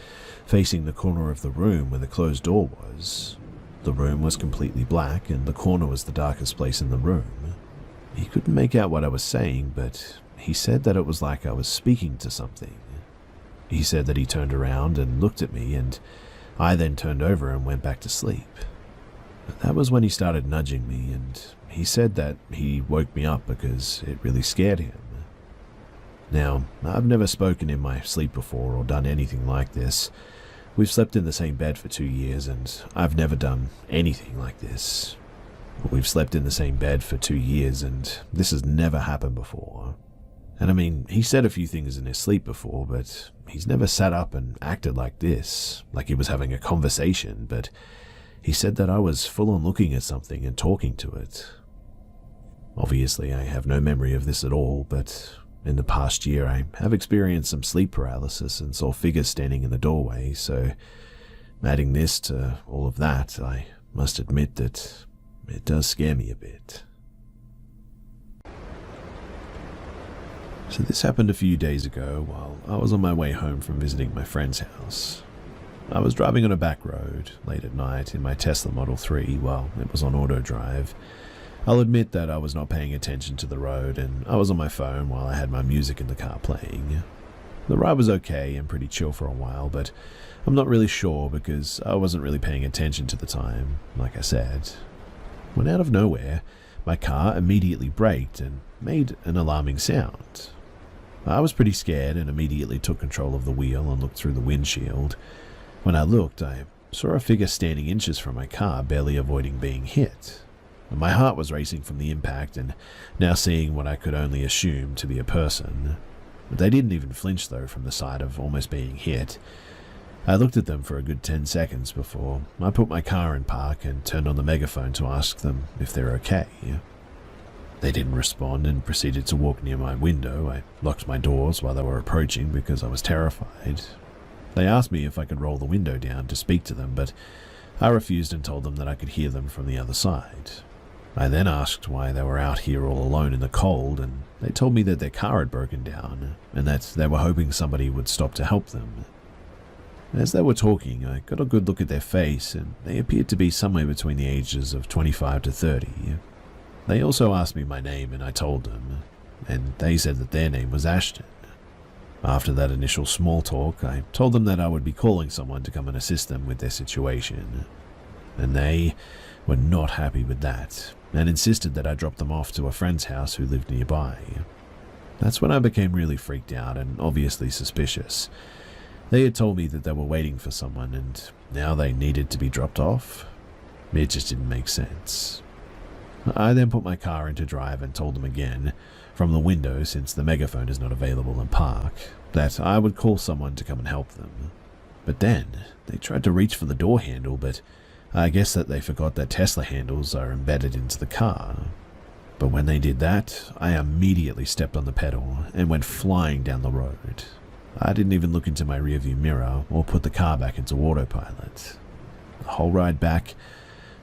facing the corner of the room where the closed door was. The room was completely black, and the corner was the darkest place in the room. He couldn't make out what I was saying, but he said that it was like I was speaking to something. He said that he turned around and looked at me, and I then turned over and went back to sleep. That was when he started nudging me, and he said that he woke me up because it really scared him. Now, I've never spoken in my sleep before or done anything like this. We've slept in the same bed for 2 years, and I've never done anything like this. We've slept in the same bed for 2 years, and this has never happened before. And I mean, he said a few things in his sleep before, but he's never sat up and acted like this, like he was having a conversation, but he said that I was full on looking at something and talking to it. Obviously, I have no memory of this at all, but in the past year, I have experienced some sleep paralysis and saw figures standing in the doorway, so adding this to all of that, I must admit that it does scare me a bit. So this happened a few days ago while I was on my way home from visiting my friend's house. I was driving on a back road late at night in my Tesla Model 3 while it was on auto drive. I'll admit that I was not paying attention to the road, and I was on my phone while I had my music in the car playing. The ride was okay and pretty chill for a while, but I'm not really sure because I wasn't really paying attention to the time, like I said. When out of nowhere, my car immediately braked and made an alarming sound. I was pretty scared and immediately took control of the wheel and looked through the windshield. When I looked, I saw a figure standing inches from my car, barely avoiding being hit. My heart was racing from the impact and now seeing what I could only assume to be a person. They didn't even flinch though from the sight of almost being hit. I looked at them for a good 10 seconds before I put my car in park and turned on the megaphone to ask them if they're okay. They didn't respond and proceeded to walk near my window. I locked my doors while they were approaching because I was terrified. They asked me if I could roll the window down to speak to them, but I refused and told them that I could hear them from the other side. I then asked why they were out here all alone in the cold, and they told me that their car had broken down and that they were hoping somebody would stop to help them. As they were talking, I got a good look at their face, and they appeared to be somewhere between the ages of 25 to 30. They also asked me my name, and I told them, and they said that their name was Ashton. After that initial small talk, I told them that I would be calling someone to come and assist them with their situation, and they were not happy with that, and insisted that I drop them off to a friend's house who lived nearby. That's when I became really freaked out and obviously suspicious. They had told me that they were waiting for someone, and now they needed to be dropped off. It just didn't make sense. I then put my car into drive and told them again, from the window since the megaphone is not available in park, that I would call someone to come and help them. But then, they tried to reach for the door handle, but I guess that they forgot that Tesla handles are embedded into the car. But when they did that, I immediately stepped on the pedal and went flying down the road. I didn't even look into my rearview mirror or put the car back into autopilot. The whole ride back,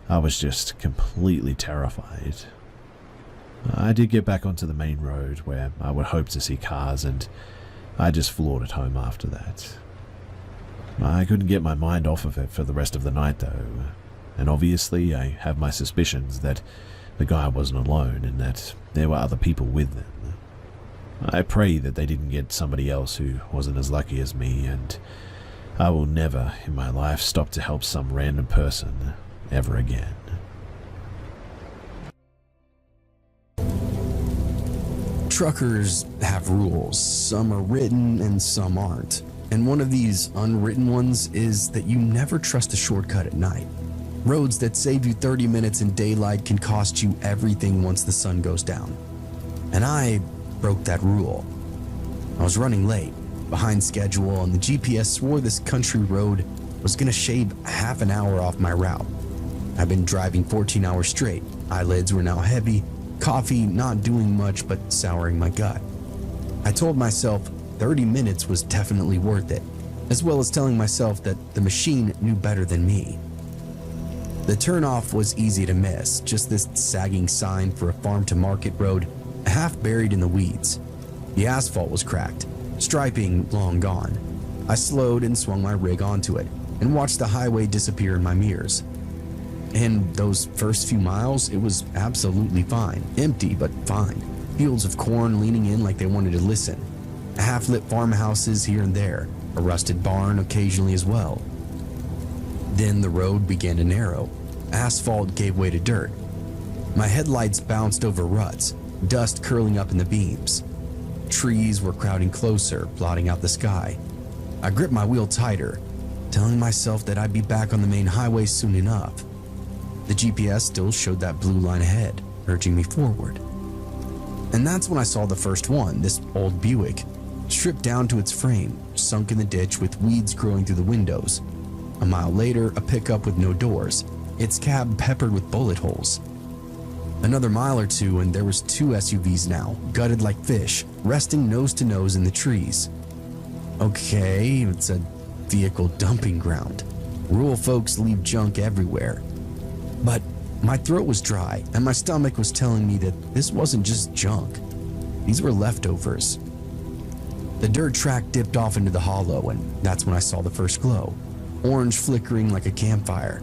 I was just completely terrified. I did get back onto the main road where I would hope to see cars, and I just floored it home after that. I couldn't get my mind off of it for the rest of the night though, and obviously I have my suspicions that the guy wasn't alone and that there were other people with them. I pray that they didn't get somebody else who wasn't as lucky as me, and I will never in my life stop to help some random person ever again. Truckers have rules. Some are written and some aren't. And one of these unwritten ones is that you never trust a shortcut at night. Roads that save you 30 minutes in daylight can cost you everything once the sun goes down. And I broke that rule. I was running late, behind schedule, and the GPS swore this country road was gonna shave half an hour off my route. I've been driving 14 hours straight. Eyelids were now heavy, coffee not doing much but souring my gut. I told myself 30 minutes was definitely worth it, as well as telling myself that the machine knew better than me. The turnoff was easy to miss, just this sagging sign for a farm-to-market road, half buried in the weeds. The asphalt was cracked, striping long gone. I slowed and swung my rig onto it, and watched the highway disappear in my mirrors. In those first few miles, it was absolutely fine. Empty, but fine. Fields of corn leaning in like they wanted to listen. Half-lit farmhouses here and there, a rusted barn occasionally as well. Then the road began to narrow. Asphalt gave way to dirt. My headlights bounced over ruts, dust curling up in the beams. Trees were crowding closer, blotting out the sky. I gripped my wheel tighter, telling myself that I'd be back on the main highway soon enough. The GPS still showed that blue line ahead, urging me forward. And that's when I saw the first one, this old Buick, stripped down to its frame, sunk in the ditch with weeds growing through the windows. A mile later, a pickup with no doors, its cab peppered with bullet holes. Another mile or two and there was two SUVs now, gutted like fish, resting nose to nose in the trees. Okay, it's a vehicle dumping ground. Rural folks leave junk everywhere. But my throat was dry and my stomach was telling me that this wasn't just junk. These were leftovers. The dirt track dipped off into the hollow, and that's when I saw the first glow, orange flickering like a campfire.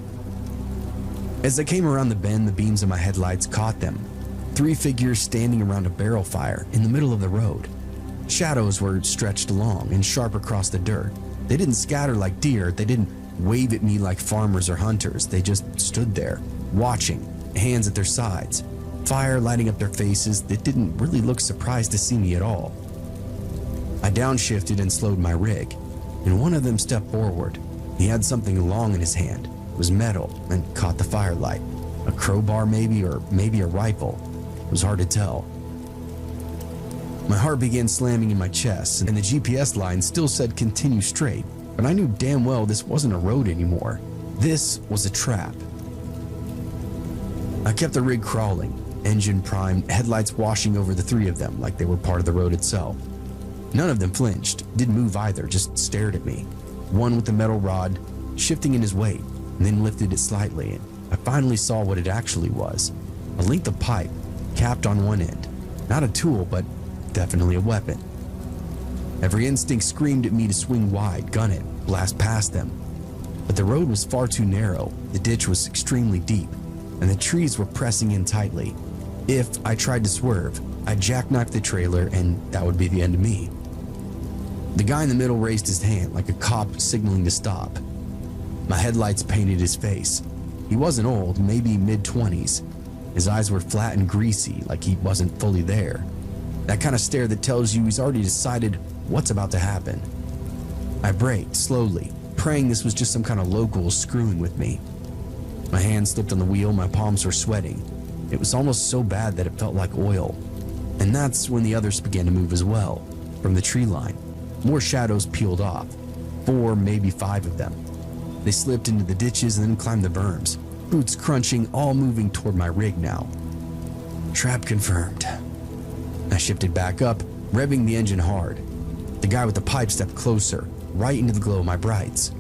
As I came around the bend, the beams of my headlights caught them. 3 figures standing around a barrel fire in the middle of the road. Shadows were stretched long and sharp across the dirt. They didn't scatter like deer, they didn't wave at me like farmers or hunters. They just stood there, watching, hands at their sides, fire lighting up their faces that didn't really look surprised to see me at all. I downshifted and slowed my rig, and one of them stepped forward. He had something long in his hand. It was metal and caught the firelight. A crowbar maybe, or maybe a rifle. It was hard to tell. My heart began slamming in my chest, and the GPS line still said continue straight, but I knew damn well this wasn't a road anymore. This was a trap. I kept the rig crawling, engine primed, headlights washing over the three of them like they were part of the road itself. None of them flinched, didn't move either, just stared at me. One with the metal rod, shifting in his weight, and then lifted it slightly, and I finally saw what it actually was. A length of pipe, capped on one end. Not a tool, but definitely a weapon. Every instinct screamed at me to swing wide, gun it, blast past them. But the road was far too narrow, the ditch was extremely deep, and the trees were pressing in tightly. If I tried to swerve, I'd jackknife the trailer and that would be the end of me. The guy in the middle raised his hand like a cop signaling to stop. My headlights painted his face. He wasn't old, maybe mid-20s. His eyes were flat and greasy, like he wasn't fully there. That kind of stare that tells you he's already decided what's about to happen. I braked slowly, praying this was just some kind of local screwing with me. My hand slipped on the wheel, my palms were sweating. It was almost so bad that it felt like oil. And that's when the others began to move as well, from the tree line. More shadows peeled off, 4, maybe 5 of them. They slipped into the ditches and then climbed the berms, boots crunching, all moving toward my rig now. Trap confirmed. I shifted back up, revving the engine hard. The guy with the pipe stepped closer, right into the glow of my brights.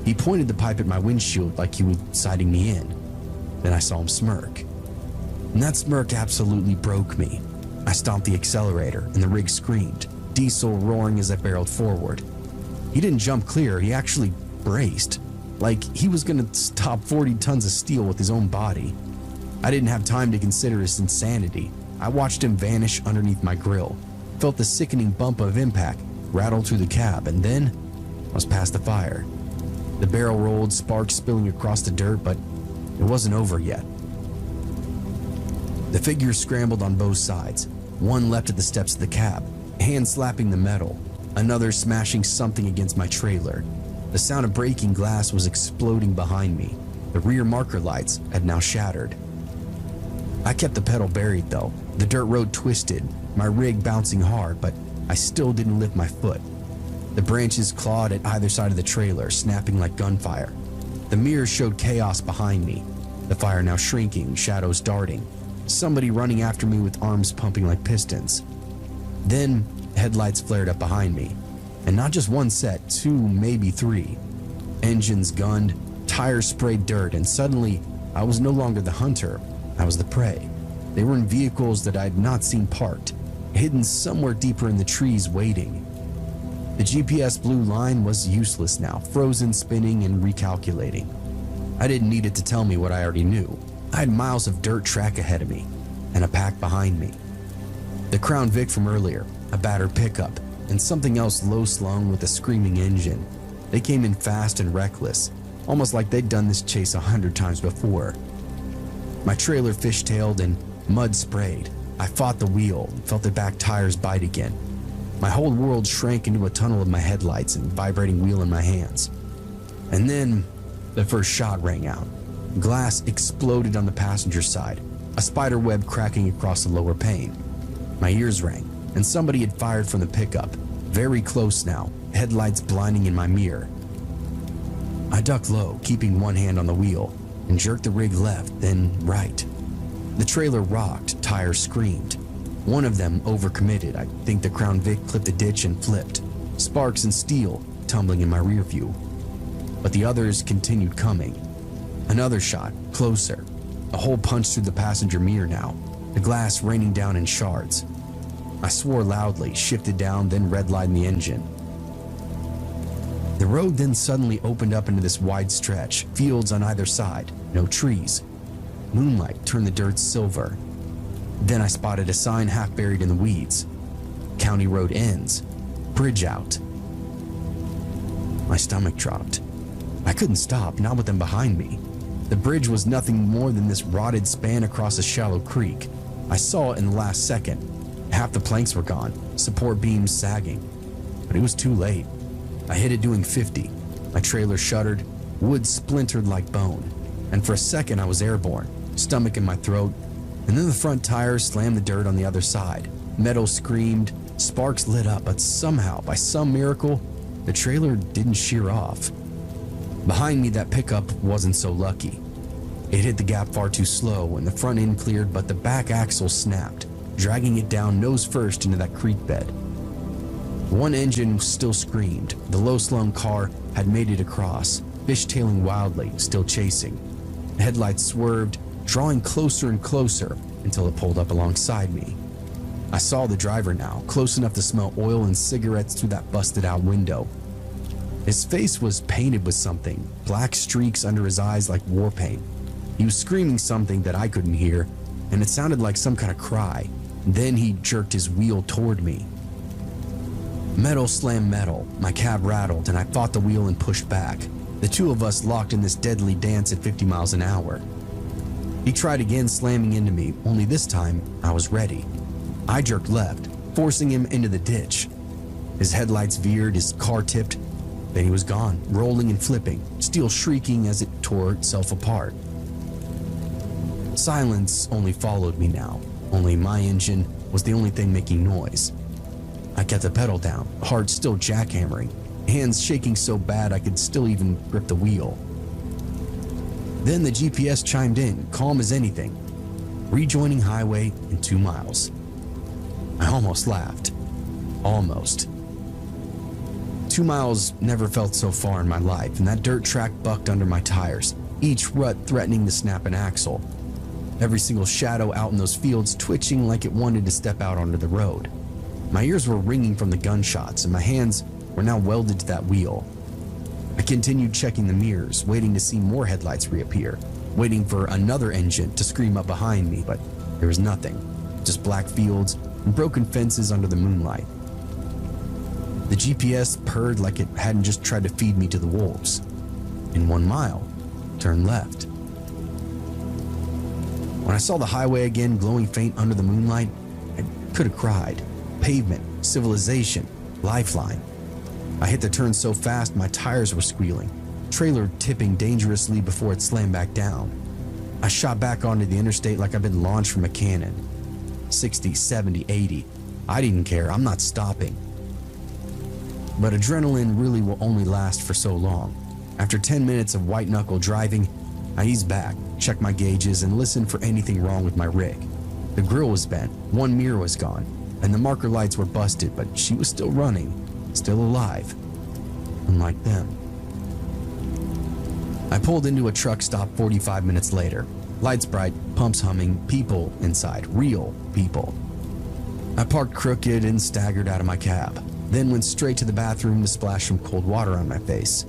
He pointed the pipe at my windshield like he was sighting me in. Then I saw him smirk. And that smirk absolutely broke me. I stomped the accelerator and the rig screamed, diesel roaring as I barreled forward. He didn't jump clear, he actually braced, like he was gonna stop 40 tons of steel with his own body. I didn't have time to consider his insanity. I watched him vanish underneath my grill, felt the sickening bump of impact rattle through the cab, and then I was past the fire. The barrel rolled, sparks spilling across the dirt, but it wasn't over yet. The figures scrambled on both sides. One leapt at the steps of the cab, hand slapping the metal, another smashing something against my trailer. The sound of breaking glass was exploding behind me. The rear marker lights had now shattered. I kept the pedal buried though, the dirt road twisted, my rig bouncing hard, but I still didn't lift my foot. The branches clawed at either side of the trailer, snapping like gunfire. The mirrors showed chaos behind me, the fire now shrinking, shadows darting, somebody running after me with arms pumping like pistons. Then headlights flared up behind me, and not just one set, 2, maybe 3. Engines gunned, tires sprayed dirt, and suddenly I was no longer the hunter, I was the prey. They were in vehicles that I had not seen parked, hidden somewhere deeper in the trees waiting. The GPS blue line was useless now, frozen, spinning, and recalculating. I didn't need it to tell me what I already knew. I had miles of dirt track ahead of me, and a pack behind me. The Crown Vic from earlier, a battered pickup, and something else low-slung with a screaming engine. They came in fast and reckless, almost like they'd done this chase 100 times before. My trailer fishtailed and mud sprayed. I fought the wheel and felt the back tires bite again. My whole world shrank into a tunnel of my headlights and vibrating wheel in my hands. And then the first shot rang out. Glass exploded on the passenger side, a spider web cracking across the lower pane. My ears rang, and somebody had fired from the pickup, very close now, headlights blinding in my mirror. I ducked low, keeping one hand on the wheel, and jerked the rig left, then right. The trailer rocked, tires screamed. One of them overcommitted. I think the Crown Vic clipped a ditch and flipped, sparks and steel tumbling in my rear view. But the others continued coming. Another shot, closer. A hole punched through the passenger mirror now, the glass raining down in shards. I swore loudly, shifted down, then redlined the engine. The road then suddenly opened up into this wide stretch, fields on either side, no trees. Moonlight turned the dirt silver. Then I spotted a sign half buried in the weeds. County road ends. Bridge out. My stomach dropped. I couldn't stop, not with them behind me. The bridge was nothing more than this rotted span across a shallow creek. I saw it in the last second. Half the planks were gone, support beams sagging. But it was too late. I hit it doing 50. My trailer shuddered, wood splintered like bone. And for a second I was airborne, stomach in my throat, and then the front tires slammed the dirt on the other side. Metal screamed, sparks lit up, but somehow, by some miracle, the trailer didn't shear off. Behind me, that pickup wasn't so lucky. It hit the gap far too slow, and the front end cleared, but the back axle snapped, dragging it down nose first into that creek bed. One engine still screamed. The low-slung car had made it across, fishtailing wildly, still chasing. The headlights swerved, drawing closer and closer until it pulled up alongside me. I saw the driver now, close enough to smell oil and cigarettes through that busted-out window. His face was painted with something, black streaks under his eyes like war paint. He was screaming something that I couldn't hear, and it sounded like some kind of cry. Then he jerked his wheel toward me. Metal slammed metal, my cab rattled, and I fought the wheel and pushed back. The two of us locked in this deadly dance at 50 miles an hour. He tried again, slamming into me, only this time I was ready. I jerked left, forcing him into the ditch. His headlights veered, his car tipped, then he was gone, rolling and flipping, steel shrieking as it tore itself apart. Silence only followed me now, only my engine was the only thing making noise. I kept the pedal down, heart still jackhammering, hands shaking so bad I could still even grip the wheel. Then the GPS chimed in, calm as anything. Rejoining highway in 2 miles. I almost laughed. Almost. 2 miles never felt so far in my life, and that dirt track bucked under my tires, each rut threatening to snap an axle. Every single shadow out in those fields twitching like it wanted to step out onto the road. My ears were ringing from the gunshots, and my hands were now welded to that wheel. I continued checking the mirrors, waiting to see more headlights reappear, waiting for another engine to scream up behind me, but there was nothing. Just black fields and broken fences under the moonlight. The GPS purred like it hadn't just tried to feed me to the wolves. In 1 mile, turn left. When I saw the highway again glowing faint under the moonlight, I could have cried. Pavement, civilization, lifeline. I hit the turn so fast my tires were squealing, trailer tipping dangerously before it slammed back down. I shot back onto the interstate like I'd been launched from a cannon. 60, 70, 80. I didn't care, I'm not stopping. But adrenaline really will only last for so long. After 10 minutes of white-knuckle driving, I eased back, checked my gauges, and listened for anything wrong with my rig. The grill was bent, one mirror was gone, and the marker lights were busted, but she was still running, still alive, unlike them. I pulled into a truck stop 45 minutes later. Lights bright, pumps humming, people inside, real people. I parked crooked and staggered out of my cab, then went straight to the bathroom to splash some cold water on my face.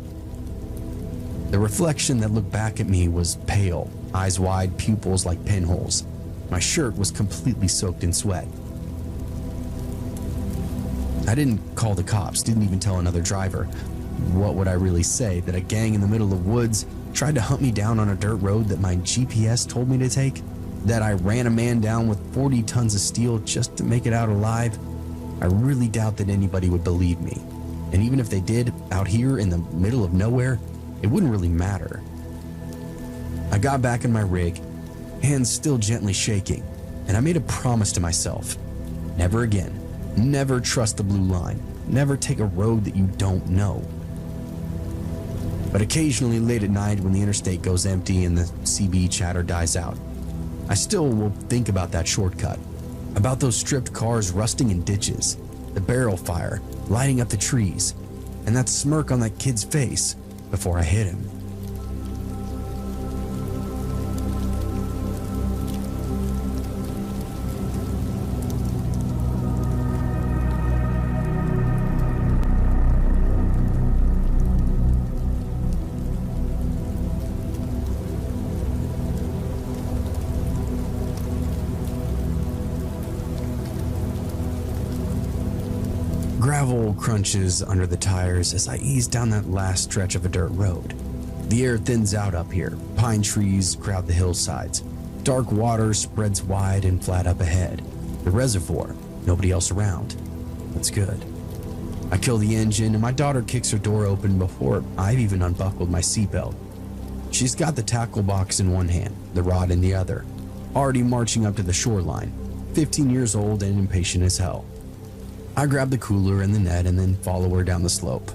The reflection that looked back at me was pale, eyes wide, pupils like pinholes. My shirt was completely soaked in sweat. I didn't call the cops, didn't even tell another driver. What would I really say? That a gang in the middle of woods tried to hunt me down on a dirt road that my GPS told me to take? That I ran a man down with 40 tons of steel just to make it out alive? I really doubt that anybody would believe me. And even if they did, out here in the middle of nowhere, it wouldn't really matter. I got back in my rig, hands still gently shaking, and I made a promise to myself. Never again. Never trust the blue line. Never take a road that you don't know. But occasionally late at night when the interstate goes empty and the CB chatter dies out, I still will think about that shortcut. About those stripped cars rusting in ditches, the barrel fire lighting up the trees, and that smirk on that kid's face before I hit him. Gravel crunches under the tires as I ease down that last stretch of a dirt road. The air thins out up here. Pine trees crowd the hillsides. Dark water spreads wide and flat up ahead. The reservoir, nobody else around. That's good. I kill the engine and my daughter kicks her door open before I've even unbuckled my seatbelt. She's got the tackle box in one hand, the rod in the other, already marching up to the shoreline, 15 years old and impatient as hell. I grab the cooler and the net and then follow her down the slope.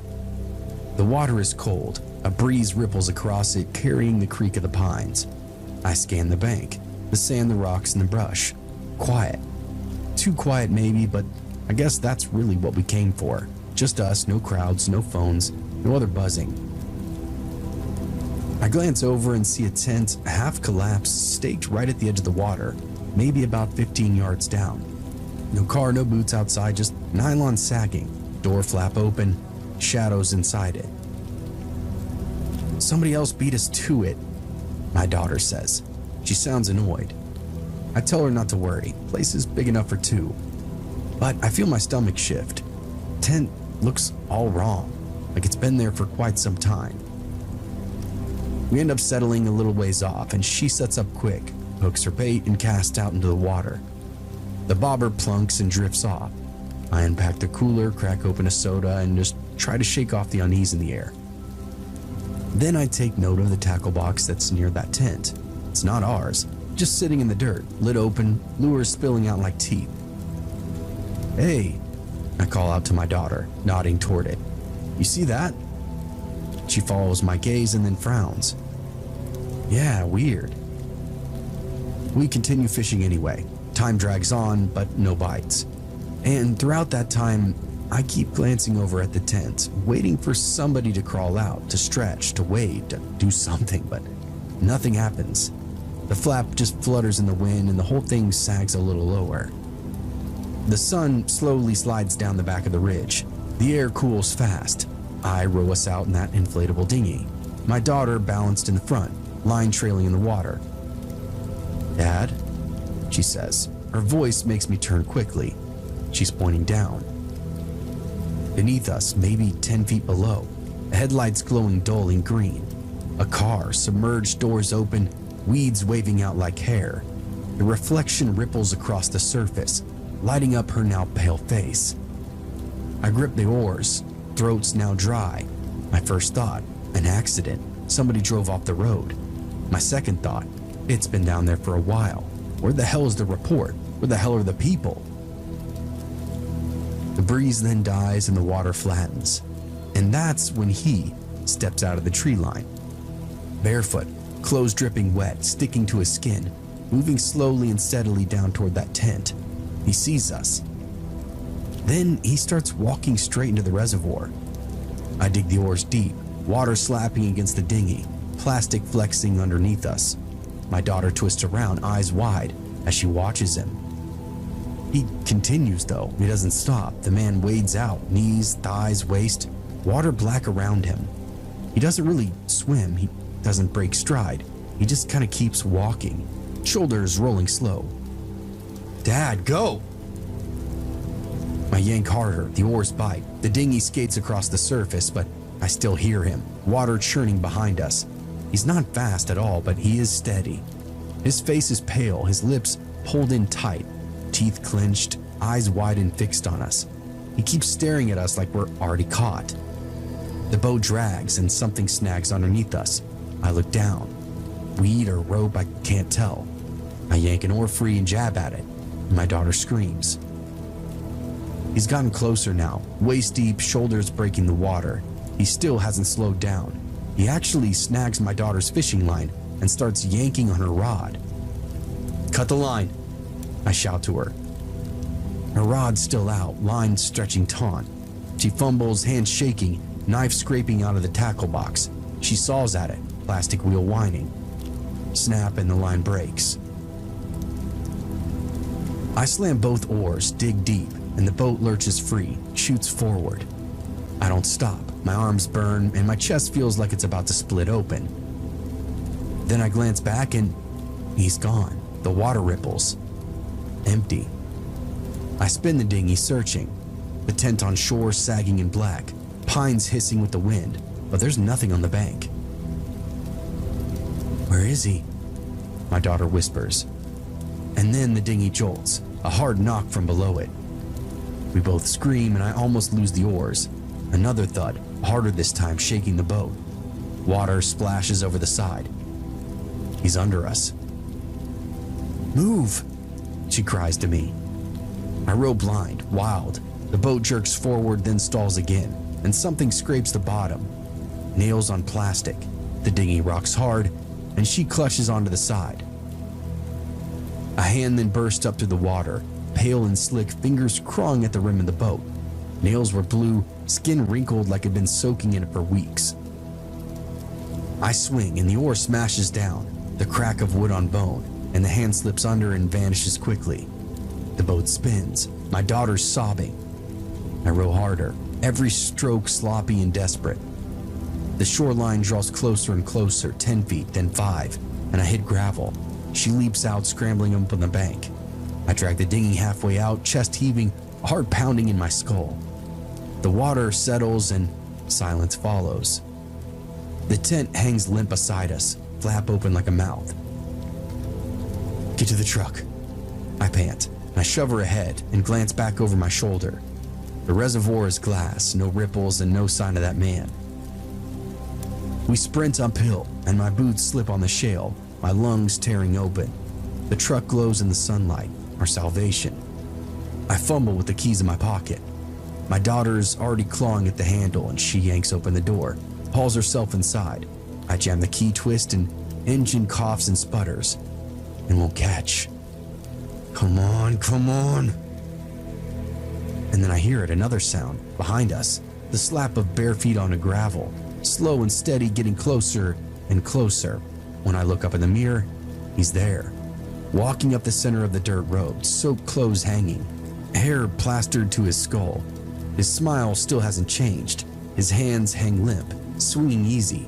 The water is cold. A breeze ripples across it, carrying the creak of the pines. I scan the bank, the sand, the rocks, and the brush. Quiet. Too quiet maybe, but I guess that's really what we came for. Just us, no crowds, no phones, no other buzzing. I glance over and see a tent, half collapsed, staked right at the edge of the water, maybe about 15 yards down. No car, no boots outside, just nylon sagging, door flap open, shadows inside it. Somebody else beat us to it, my daughter says. She sounds annoyed. I tell her not to worry, place is big enough for two. But I feel my stomach shift. Tent looks all wrong, like it's been there for quite some time. We end up settling a little ways off, and she sets up quick, hooks her bait, and casts out into the water. The bobber plunks and drifts off. I unpack the cooler, crack open a soda, and just try to shake off the unease in the air. Then I take note of the tackle box that's near that tent. It's not ours, just sitting in the dirt, lid open, lures spilling out like teeth. Hey, I call out to my daughter, nodding toward it. You see that? She follows my gaze and then frowns. Yeah, weird. We continue fishing anyway. Time drags on, but no bites. And throughout that time, I keep glancing over at the tent, waiting for somebody to crawl out, to stretch, to wave, to do something, but nothing happens. The flap just flutters in the wind and the whole thing sags a little lower. The sun slowly slides down the back of the ridge. The air cools fast. I row us out in that inflatable dinghy. My daughter balanced in the front, line trailing in the water. Dad? She says. Her voice makes me turn quickly. She's pointing down. Beneath us, maybe 10 feet below, headlights glowing dull and green. A car, submerged doors open, weeds waving out like hair. The reflection ripples across the surface, lighting up her now pale face. I grip the oars, throat's now dry. My first thought, an accident. Somebody drove off the road. My second thought, it's been down there for a while. Where the hell is the report? Where the hell are the people? The breeze then dies and the water flattens. And that's when he steps out of the tree line. Barefoot, clothes dripping wet, sticking to his skin, moving slowly and steadily down toward that tent. He sees us. Then he starts walking straight into the reservoir. I dig the oars deep, water slapping against the dinghy, plastic flexing underneath us. My daughter twists around, eyes wide, as she watches him. He continues though, he doesn't stop. The man wades out, knees, thighs, waist, water black around him. He doesn't really swim, he doesn't break stride. He just kind of keeps walking, shoulders rolling slow. Dad, go! I yank harder, the oars bite. The dinghy skates across the surface, but I still hear him, water churning behind us. He's not fast at all, but he is steady. His face is pale, his lips pulled in tight, teeth clenched, eyes wide and fixed on us. He keeps staring at us like we're already caught. The boat drags and something snags underneath us. I look down. Weed or rope, I can't tell. I yank an oar free and jab at it. My daughter screams. He's gotten closer now, waist deep, shoulders breaking the water. He still hasn't slowed down. He actually snags my daughter's fishing line and starts yanking on her rod. Cut the line, I shout to her. Her rod's still out, line stretching taut. She fumbles, hands shaking, knife scraping out of the tackle box. She saws at it, plastic wheel whining. Snap and the line breaks. I slam both oars, dig deep, and the boat lurches free, shoots forward. I don't stop. My arms burn and my chest feels like it's about to split open. Then I glance back and he's gone. The water ripples. Empty. I spin the dinghy searching. The tent on shore sagging in black, pines hissing with the wind, but there's nothing on the bank. Where is he? My daughter whispers. And then the dinghy jolts, a hard knock from below it. We both scream and I almost lose the oars. Another thud, harder this time, shaking the boat. Water splashes over the side. He's under us. "Move," she cries to me. I row blind, wild. The boat jerks forward, then stalls again, and something scrapes the bottom. Nails on plastic. The dinghy rocks hard, and she clutches onto the side. A hand then bursts up through the water, pale and slick, fingers crawling at the rim of the boat. Nails were blue, skin wrinkled like it'd been soaking in it for weeks. I swing, and the oar smashes down, the crack of wood on bone, and the hand slips under and vanishes quickly. The boat spins, my daughter's sobbing. I row harder, every stroke sloppy and desperate. The shoreline draws closer and closer, 10 feet, then 5, and I hit gravel. She leaps out, scrambling up on the bank. I drag the dinghy halfway out, chest heaving, heart pounding in my skull. The water settles and silence follows. The tent hangs limp beside us, flap open like a mouth. "Get to the truck," I pant. I shove her ahead and glance back over my shoulder. The reservoir is glass, no ripples and no sign of that man. We sprint uphill, and my boots slip on the shale, my lungs tearing open. The truck glows in the sunlight, our salvation. I fumble with the keys in my pocket. My daughter's already clawing at the handle, and she yanks open the door, hauls herself inside. I jam the key twist, and engine coughs and sputters, and won't catch. "Come on, come on." And then I hear it, another sound, behind us, the slap of bare feet onto gravel, slow and steady, getting closer and closer. When I look up in the mirror, he's there, walking up the center of the dirt road, soaked clothes hanging, hair plastered to his skull. His smile still hasn't changed. His hands hang limp, swinging easy.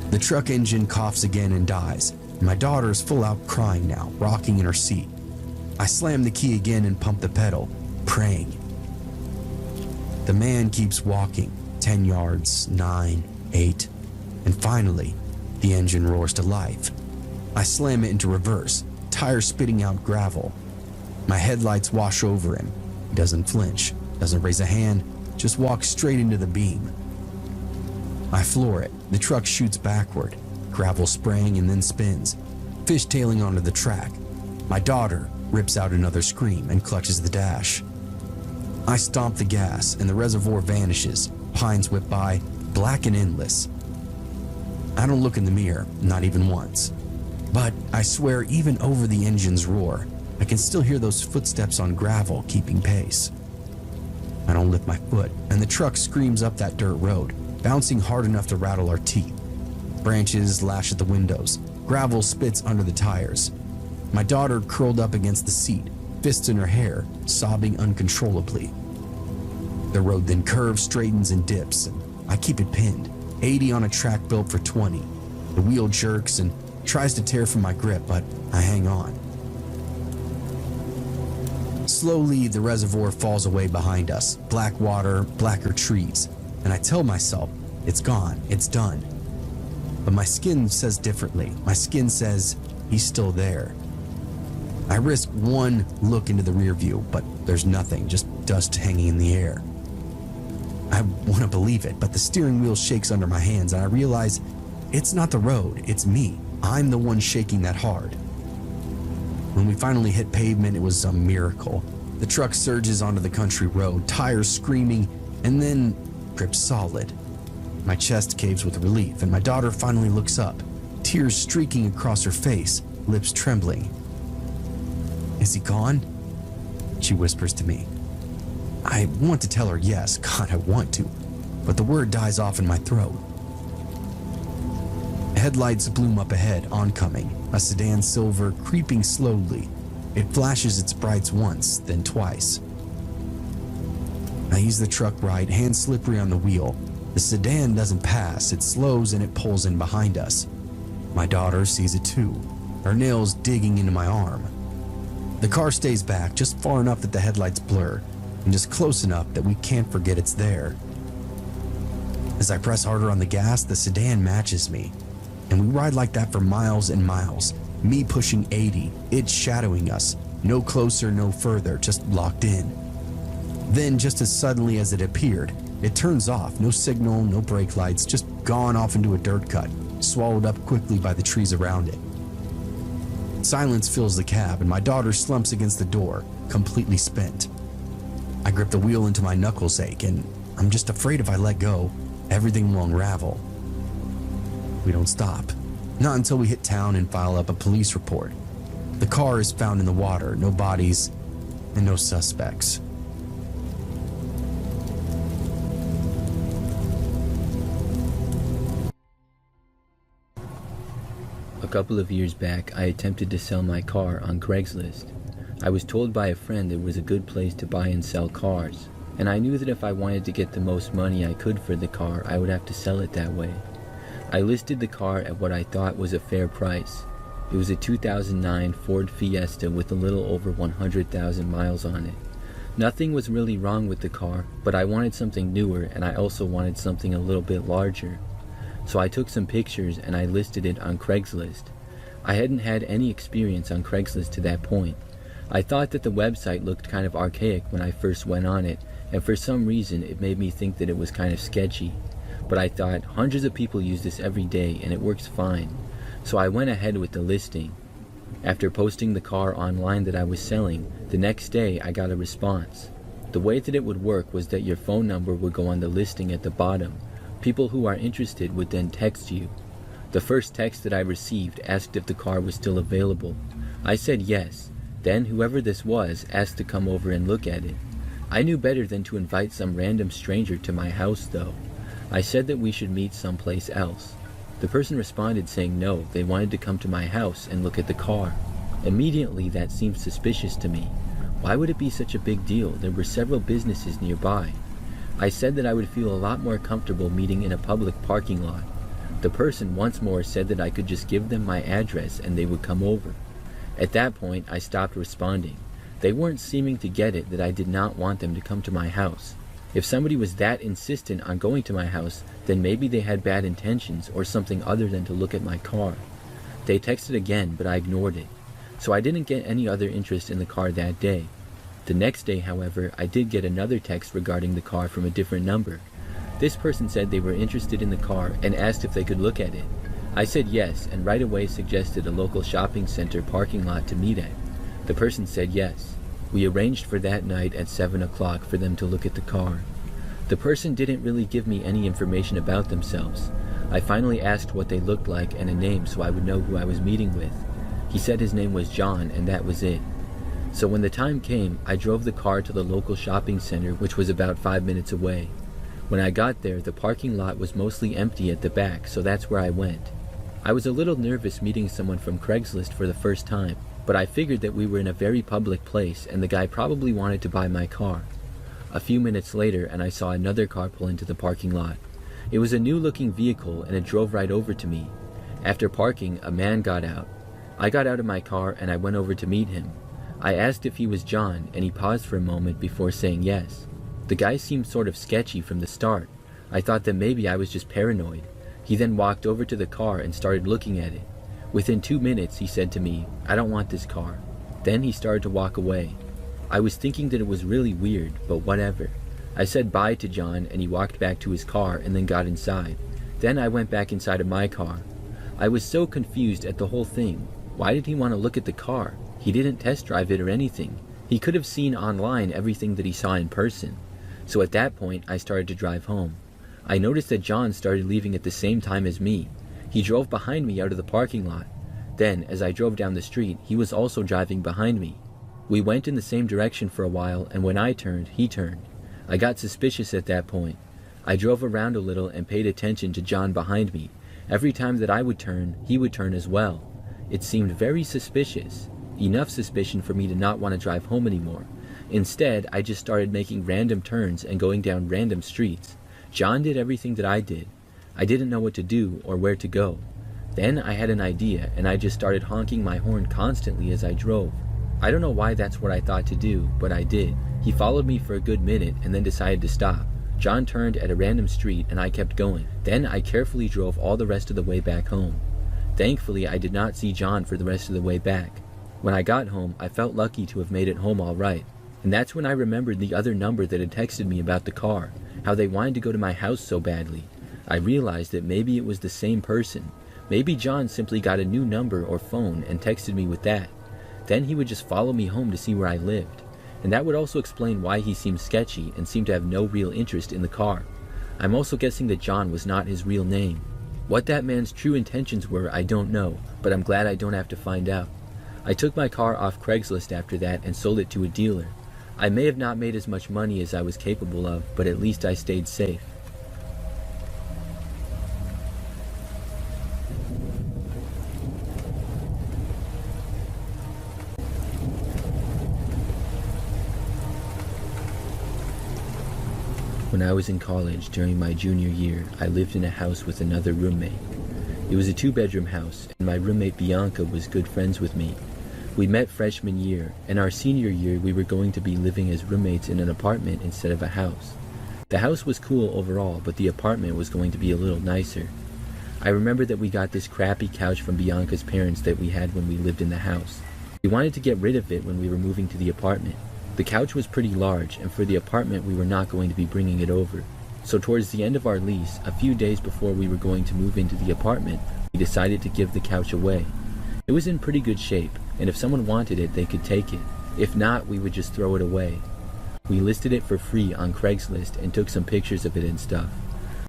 The truck engine coughs again and dies. My daughter's full out crying now, rocking in her seat. I slam the key again and pump the pedal, praying. The man keeps walking, 10 yards, 9, 8, and finally, the engine roars to life. I slam it into reverse, tires spitting out gravel. My headlights wash over him. He doesn't flinch, doesn't raise a hand, just walks straight into the beam. I floor it. The truck shoots backward, gravel spraying and then spins, fishtailing onto the track. My daughter rips out another scream and clutches the dash. I stomp the gas and the reservoir vanishes. Pines whip by, black and endless. I don't look in the mirror, not even once. But I swear, even over the engine's roar, I can still hear those footsteps on gravel keeping pace. I don't lift my foot, and the truck screams up that dirt road, bouncing hard enough to rattle our teeth. Branches lash at the windows. Gravel spits under the tires. My daughter curled up against the seat, fists in her hair, sobbing uncontrollably. The road then curves, straightens, and dips, and I keep it pinned, 80 on a track built for 20. The wheel jerks and tries to tear from my grip, but I hang on. Slowly, the reservoir falls away behind us. Black water, blacker trees. And I tell myself, it's gone, it's done. But my skin says differently. My skin says, he's still there. I risk one look into the rear view, but there's nothing, just dust hanging in the air. I want to believe it, but the steering wheel shakes under my hands, and I realize it's not the road, it's me. I'm the one shaking that hard. When we finally hit pavement, it was a miracle. The truck surges onto the country road, tires screaming, and then grips solid. My chest caves with relief, and my daughter finally looks up, tears streaking across her face, lips trembling. "Is he gone?" she whispers to me. I want to tell her yes, God, I want to, but the word dies off in my throat. Headlights bloom up ahead, oncoming, a sedan silver creeping slowly. It flashes its brights once, then twice. I ease the truck right, hands slippery on the wheel. The sedan doesn't pass, it slows and it pulls in behind us. My daughter sees it too, her nails digging into my arm. The car stays back, just far enough that the headlights blur, and just close enough that we can't forget it's there. As I press harder on the gas, the sedan matches me, and we ride like that for miles and miles, me pushing 80, it shadowing us, no closer, no further, just locked in. Then, just as suddenly as it appeared, It turns off, no signal, no brake lights, just gone off into a dirt cut, swallowed up quickly by the trees around it. Silence fills the cab, and my daughter slumps against the door, completely spent. I grip the wheel until my knuckles ache, and I'm just afraid if I let go, everything will unravel. We don't stop. Not until we hit town and file up a police report. The car is found in the water, no bodies, and no suspects. A couple of years back, I attempted to sell my car on Craigslist. I was told by a friend it was a good place to buy and sell cars, and I knew that if I wanted to get the most money I could for the car, I would have to sell it that way. I listed the car at what I thought was a fair price. It was a 2009 Ford Fiesta with a little over 100,000 miles on it. Nothing was really wrong with the car, but I wanted something newer, and I also wanted something a little bit larger. So I took some pictures and I listed it on Craigslist. I hadn't had any experience on Craigslist to that point. I thought that the website looked kind of archaic when I first went on it, and for some reason it made me think that it was kind of sketchy. But I thought hundreds of people use this every day and it works fine. So I went ahead with the listing. After posting the car online that I was selling, the next day I got a response. The way that it would work was that your phone number would go on the listing at the bottom. People who are interested would then text you. The first text that I received asked if the car was still available. I said yes. Then whoever this was asked to come over and look at it. I knew better than to invite some random stranger to my house though. I said that we should meet someplace else. The person responded saying no, they wanted to come to my house and look at the car. Immediately that seemed suspicious to me. Why would it be such a big deal? There were several businesses nearby. I said that I would feel a lot more comfortable meeting in a public parking lot. The person once more said that I could just give them my address and they would come over. At that point, I stopped responding. They weren't seeming to get it that I did not want them to come to my house. If somebody was that insistent on going to my house, then maybe they had bad intentions or something other than to look at my car. They texted again, but I ignored it. So I didn't get any other interest in the car that day. The next day, however, I did get another text regarding the car from a different number. This person said they were interested in the car and asked if they could look at it. I said yes, and right away suggested a local shopping center parking lot to meet at. The person said yes. We arranged for that night at 7 o'clock for them to look at the car. The person didn't really give me any information about themselves. I finally asked what they looked like and a name so I would know who I was meeting with. He said his name was John, and that was it. So when the time came, I drove the car to the local shopping center, which was about 5 minutes away. When I got there, the parking lot was mostly empty at the back, so that's where I went. I was a little nervous meeting someone from Craigslist for the first time, but I figured that we were in a very public place and the guy probably wanted to buy my car. A few minutes later, and I saw another car pull into the parking lot. It was a new-looking vehicle and it drove right over to me. After parking, a man got out. I got out of my car and I went over to meet him. I asked if he was John, and he paused for a moment before saying yes. The guy seemed sort of sketchy from the start. I thought that maybe I was just paranoid. He then walked over to the car and started looking at it. Within 2 minutes, he said to me, "I don't want this car." Then he started to walk away. I was thinking that it was really weird, but whatever. I said bye to John, and he walked back to his car and then got inside. Then I went back inside of my car. I was so confused at the whole thing. Why did he want to look at the car? He didn't test drive it or anything. He could have seen online everything that he saw in person. So at that point, I started to drive home. I noticed that John started leaving at the same time as me. He drove behind me out of the parking lot. Then, as I drove down the street, he was also driving behind me. We went in the same direction for a while, and when I turned, he turned. I got suspicious at that point. I drove around a little and paid attention to John behind me. Every time that I would turn, he would turn as well. It seemed very suspicious. Enough suspicion for me to not want to drive home anymore. Instead, I just started making random turns and going down random streets. John did everything that I did. I didn't know what to do or where to go. Then I had an idea, and I just started honking my horn constantly as I drove. I don't know why that's what I thought to do, but I did. He followed me for a good minute and then decided to stop. John turned at a random street and I kept going. Then I carefully drove all the rest of the way back home. Thankfully, I did not see John for the rest of the way back. When I got home, I felt lucky to have made it home all right. And that's when I remembered the other number that had texted me about the car, how they wanted to go to my house so badly. I realized that maybe it was the same person. Maybe John simply got a new number or phone and texted me with that. Then he would just follow me home to see where I lived. And that would also explain why he seemed sketchy and seemed to have no real interest in the car. I'm also guessing that John was not his real name. What that man's true intentions were, I don't know, but I'm glad I don't have to find out. I took my car off Craigslist after that and sold it to a dealer. I may have not made as much money as I was capable of, but at least I stayed safe. When I was in college during my junior year, I lived in a house with another roommate. It was a 2-bedroom house, and my roommate Bianca was good friends with me. We met freshman year, and our senior year we were going to be living as roommates in an apartment instead of a house. The house was cool overall, but the apartment was going to be a little nicer. I remember that we got this crappy couch from Bianca's parents that we had when we lived in the house. We wanted to get rid of it when we were moving to the apartment. The couch was pretty large, and for the apartment we were not going to be bringing it over. So towards the end of our lease, a few days before we were going to move into the apartment, we decided to give the couch away. It was in pretty good shape, and if someone wanted it, they could take it. If not, we would just throw it away. We listed it for free on Craigslist and took some pictures of it and stuff.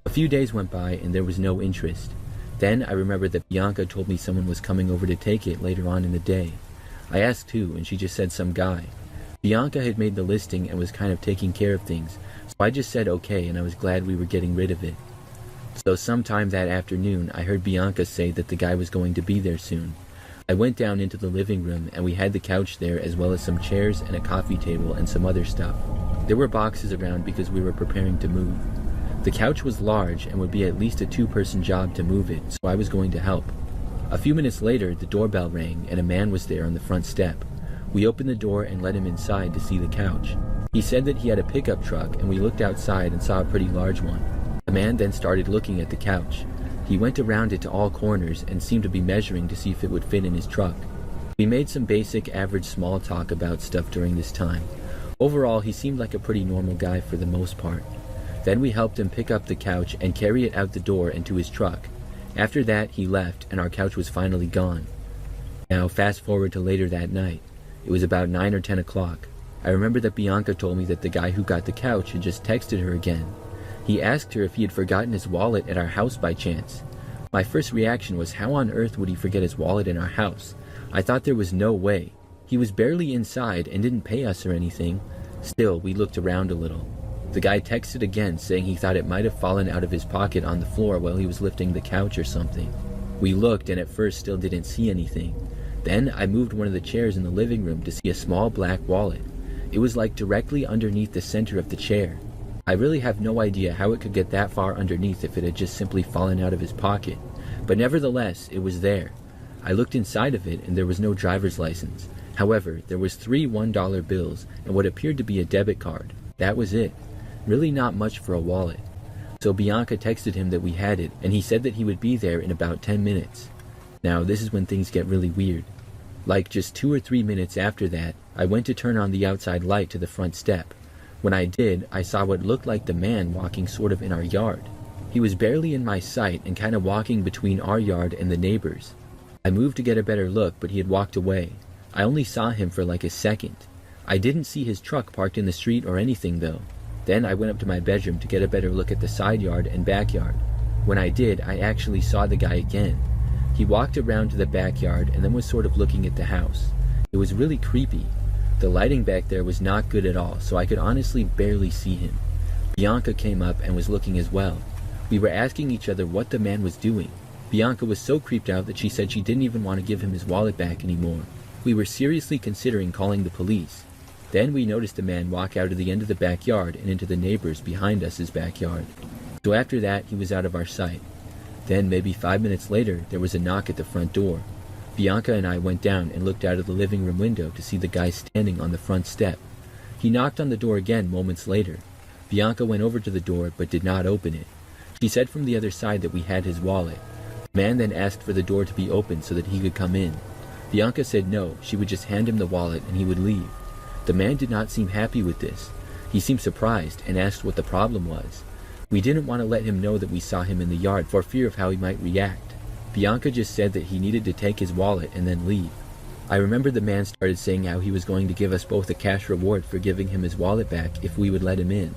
A few days went by and there was no interest. Then I remembered that Bianca told me someone was coming over to take it later on in the day. I asked who, and she just said some guy. Bianca had made the listing and was kind of taking care of things, so I just said okay, and I was glad we were getting rid of it. So sometime that afternoon, I heard Bianca say that the guy was going to be there soon. I went down into the living room, and we had the couch there as well as some chairs and a coffee table and some other stuff. There were boxes around because we were preparing to move. The couch was large and would be at least a 2-person job to move it, so I was going to help. A few minutes later, the doorbell rang and a man was there on the front step. We opened the door and let him inside to see the couch. He said that he had a pickup truck, and we looked outside and saw a pretty large one. The man then started looking at the couch. He went around it to all corners and seemed to be measuring to see if it would fit in his truck. We made some basic average small talk about stuff during this time. Overall, he seemed like a pretty normal guy for the most part. Then we helped him pick up the couch and carry it out the door and to his truck. After that, he left and our couch was finally gone. Now fast forward to later that night. It was about 9 or 10 o'clock. I remember that Bianca told me that the guy who got the couch had just texted her again. He asked her if he had forgotten his wallet at our house by chance. My first reaction was, how on earth would he forget his wallet in our house? I thought there was no way. He was barely inside and didn't pay us or anything. Still, we looked around a little. The guy texted again saying he thought it might have fallen out of his pocket on the floor while he was lifting the couch or something. We looked and at first still didn't see anything. Then I moved one of the chairs in the living room to see a small black wallet. It was like directly underneath the center of the chair. I really have no idea how it could get that far underneath if it had just simply fallen out of his pocket, but nevertheless, it was there. I looked inside of it and there was no driver's license. However, there was 3 $1 bills and what appeared to be a debit card. That was it. Really not much for a wallet. So Bianca texted him that we had it, and he said that he would be there in about 10 minutes. Now, this is when things get really weird. Like just 2 or 3 minutes after that, I went to turn on the outside light to the front step. When I did, I saw what looked like the man walking sort of in our yard. He was barely in my sight and kind of walking between our yard and the neighbors. I moved to get a better look, but he had walked away. I only saw him for like a second. I didn't see his truck parked in the street or anything though. Then I went up to my bedroom to get a better look at the side yard and backyard. When I did, I actually saw the guy again. He walked around to the backyard and then was sort of looking at the house. It was really creepy. The lighting back there was not good at all, so I could honestly barely see him. Bianca came up and was looking as well. We were asking each other what the man was doing. Bianca was so creeped out that she said she didn't even want to give him his wallet back anymore. We were seriously considering calling the police. Then we noticed a man walk out of the end of the backyard and into the neighbors behind us' backyard. So after that, he was out of our sight. Then maybe 5 minutes later, there was a knock at the front door. Bianca and I went down and looked out of the living room window to see the guy standing on the front step. He knocked on the door again moments later. Bianca went over to the door but did not open it. She said from the other side that we had his wallet. The man then asked for the door to be opened so that he could come in. Bianca said no, she would just hand him the wallet and he would leave. The man did not seem happy with this. He seemed surprised and asked what the problem was. We didn't want to let him know that we saw him in the yard for fear of how he might react. Bianca just said that he needed to take his wallet and then leave. I remember the man started saying how he was going to give us both a cash reward for giving him his wallet back if we would let him in.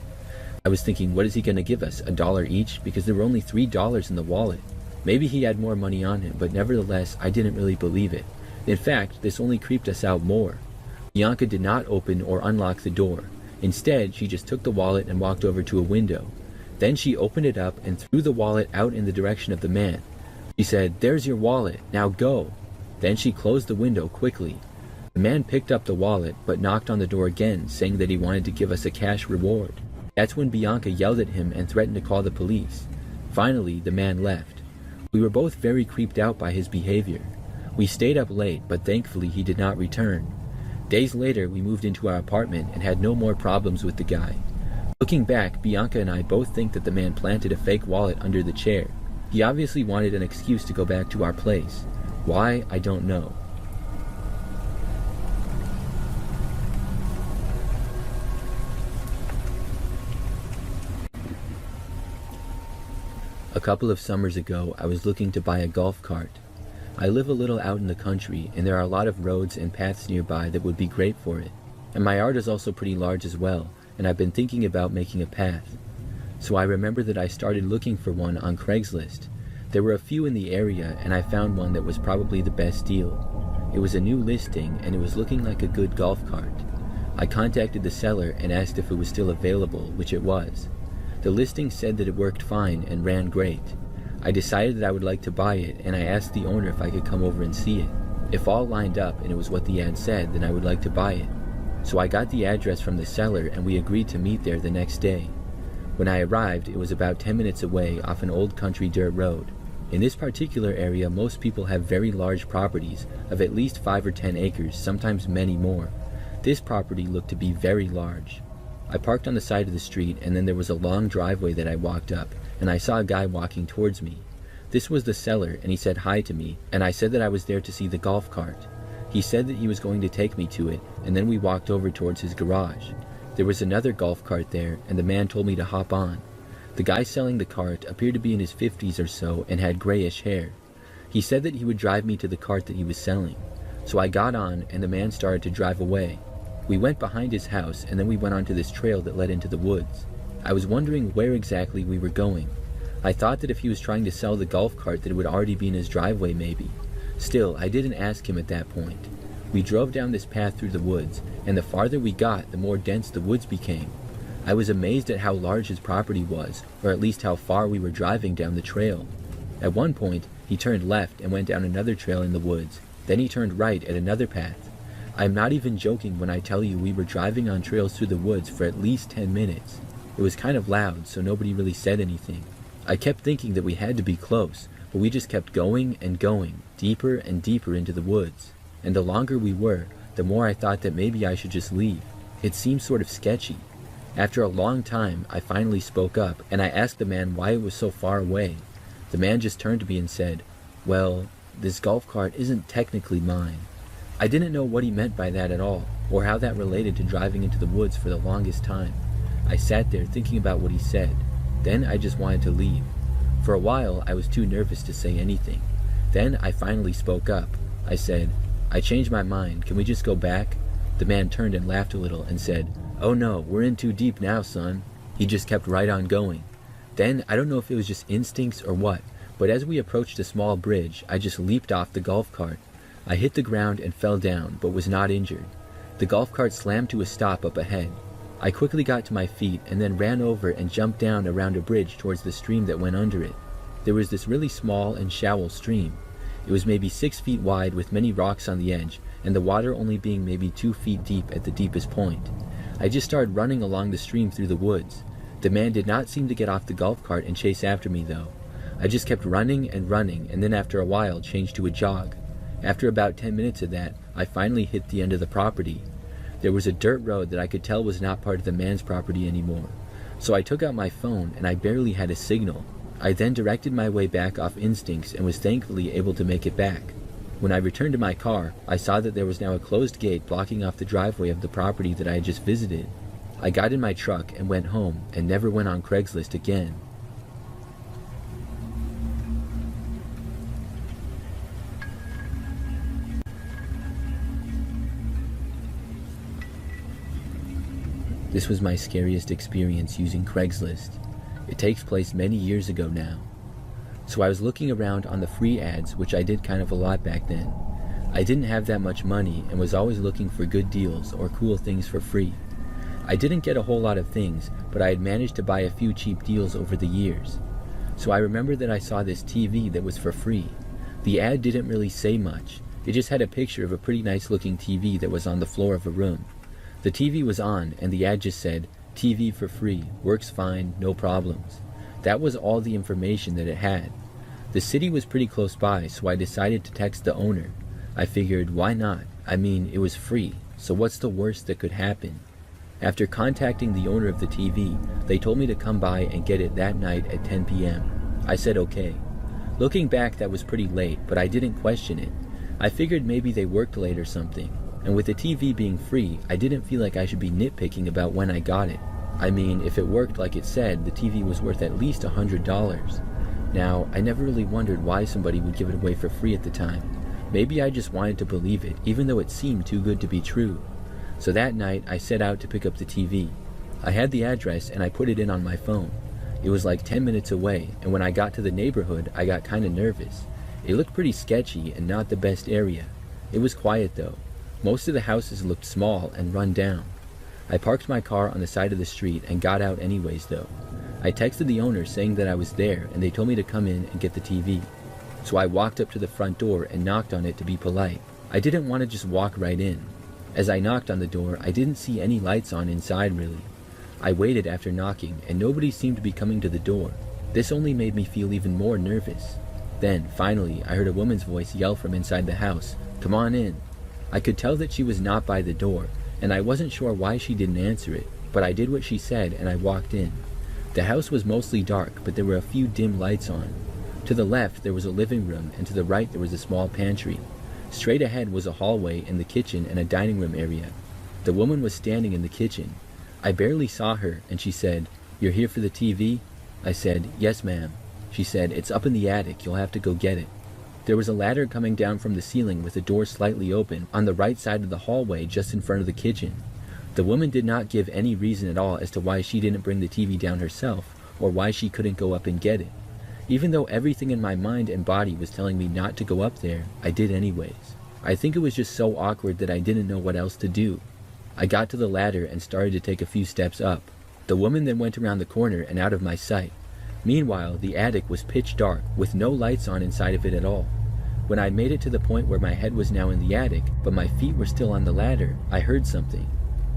I was thinking, what is he going to give us, $1 each? Because there were only $3 in the wallet. Maybe he had more money on him, but nevertheless, I didn't really believe it. In fact, this only creeped us out more. Bianca did not open or unlock the door. Instead, she just took the wallet and walked over to a window. Then she opened it up and threw the wallet out in the direction of the man. She said, "There's your wallet, now go." Then she closed the window quickly. The man picked up the wallet, but knocked on the door again, saying that he wanted to give us a cash reward. That's when Bianca yelled at him and threatened to call the police. Finally, the man left. We were both very creeped out by his behavior. We stayed up late, but thankfully he did not return. Days later, we moved into our apartment and had no more problems with the guy. Looking back, Bianca and I both think that the man planted a fake wallet under the chair. He obviously wanted an excuse to go back to our place. Why, I don't know. A couple of summers ago, I was looking to buy a golf cart. I live a little out in the country, and there are a lot of roads and paths nearby that would be great for it. And my yard is also pretty large as well, and I've been thinking about making a path. So I remember that I started looking for one on Craigslist. There were a few in the area, and I found one that was probably the best deal. It was a new listing, and it was looking like a good golf cart. I contacted the seller and asked if it was still available, which it was. The listing said that it worked fine and ran great. I decided that I would like to buy it, and I asked the owner if I could come over and see it. If all lined up and it was what the ad said, then I would like to buy it. So I got the address from the seller, and we agreed to meet there the next day. When I arrived, it was about 10 minutes away off an old country dirt road. In this particular area, most people have very large properties of at least 5 or 10 acres, sometimes many more. This property looked to be very large. I parked on the side of the street, and then there was a long driveway that I walked up, and I saw a guy walking towards me. This was the seller, and he said hi to me, and I said that I was there to see the golf cart. He said that he was going to take me to it, and then we walked over towards his garage. There was another golf cart there, and the man told me to hop on. The guy selling the cart appeared to be in his 50s or so and had grayish hair. He said that he would drive me to the cart that he was selling. So I got on, and the man started to drive away. We went behind his house, and then we went onto this trail that led into the woods. I was wondering where exactly we were going. I thought that if he was trying to sell the golf cart that it would already be in his driveway maybe. Still, I didn't ask him at that point. We drove down this path through the woods, and the farther we got, the more dense the woods became. I was amazed at how large his property was, or at least how far we were driving down the trail. At one point, he turned left and went down another trail in the woods. Then he turned right at another path. I'm not even joking when I tell you we were driving on trails through the woods for at least 10 minutes. It was kind of loud, so nobody really said anything. I kept thinking that we had to be close, but we just kept going and going, deeper and deeper into the woods. And the longer we were, the more I thought that maybe I should just leave. It seemed sort of sketchy. After a long time, I finally spoke up, and I asked the man why it was so far away. The man just turned to me and said, "Well, this golf cart isn't technically mine." I didn't know what he meant by that at all, or how that related to driving into the woods for the longest time. I sat there thinking about what he said. Then I just wanted to leave. For a while, I was too nervous to say anything. Then I finally spoke up. I said, "I changed my mind. Can we just go back?" The man turned and laughed a little and said, "Oh no, we're in too deep now, son." He just kept right on going. Then, I don't know if it was just instincts or what, but as we approached a small bridge, I just leaped off the golf cart. I hit the ground and fell down, but was not injured. The golf cart slammed to a stop up ahead. I quickly got to my feet and then ran over and jumped down around a bridge towards the stream that went under it. There was this really small and shallow stream. It was maybe 6 feet wide with many rocks on the edge, and the water only being maybe 2 feet deep at the deepest point. I just started running along the stream through the woods. The man did not seem to get off the golf cart and chase after me though. I just kept running, and then after a while changed to a jog. After about 10 minutes of that, I finally hit the end of the property. There was a dirt road that I could tell was not part of the man's property anymore. So I took out my phone, and I barely had a signal. I then directed my way back off instincts and was thankfully able to make it back. When I returned to my car, I saw that there was now a closed gate blocking off the driveway of the property that I had just visited. I got in my truck and went home and never went on Craigslist again. This was my scariest experience using Craigslist. It takes place many years ago now. So I was looking around on the free ads, which I did kind of a lot back then. I didn't have that much money and was always looking for good deals or cool things for free. I didn't get a whole lot of things, but I had managed to buy a few cheap deals over the years. So I remember that I saw this TV that was for free. The ad didn't really say much. It just had a picture of a pretty nice looking TV that was on the floor of a room. The TV was on and the ad just said, "TV for free, works fine, no problems." That was all the information that it had. The city was pretty close by, so I decided to text the owner. I figured, why not? I mean, it was free, so what's the worst that could happen? After contacting the owner of the TV, they told me to come by and get it that night at 10 p.m. I said okay. Looking back, that was pretty late, but I didn't question it. I figured maybe they worked late or something. And with the TV being free, I didn't feel like I should be nitpicking about when I got it. I mean, if it worked like it said, the TV was worth at least $100. Now, I never really wondered why somebody would give it away for free at the time. Maybe I just wanted to believe it, even though it seemed too good to be true. So that night, I set out to pick up the TV. I had the address and I put it in on my phone. It was like 10 minutes away, and when I got to the neighborhood, I got kinda nervous. It looked pretty sketchy and not the best area. It was quiet though. Most of the houses looked small and run down. I parked my car on the side of the street and got out anyways though. I texted the owner saying that I was there and they told me to come in and get the TV. So I walked up to the front door and knocked on it to be polite. I didn't want to just walk right in. As I knocked on the door, I didn't see any lights on inside really. I waited after knocking and nobody seemed to be coming to the door. This only made me feel even more nervous. Then, finally, I heard a woman's voice yell from inside the house, "Come on in." I could tell that she was not by the door, and I wasn't sure why she didn't answer it, but I did what she said and I walked in. The house was mostly dark, but there were a few dim lights on. To the left there was a living room, and to the right there was a small pantry. Straight ahead was a hallway and the kitchen and a dining room area. The woman was standing in the kitchen. I barely saw her, and she said, "You're here for the TV?" I said, "Yes, ma'am." She said, "It's up in the attic, you'll have to go get it." There was a ladder coming down from the ceiling with the door slightly open on the right side of the hallway just in front of the kitchen. The woman did not give any reason at all as to why she didn't bring the TV down herself or why she couldn't go up and get it. Even though everything in my mind and body was telling me not to go up there, I did anyways. I think it was just so awkward that I didn't know what else to do. I got to the ladder and started to take a few steps up. The woman then went around the corner and out of my sight. Meanwhile, the attic was pitch dark with no lights on inside of it at all. When I made it to the point where my head was now in the attic, but my feet were still on the ladder, I heard something.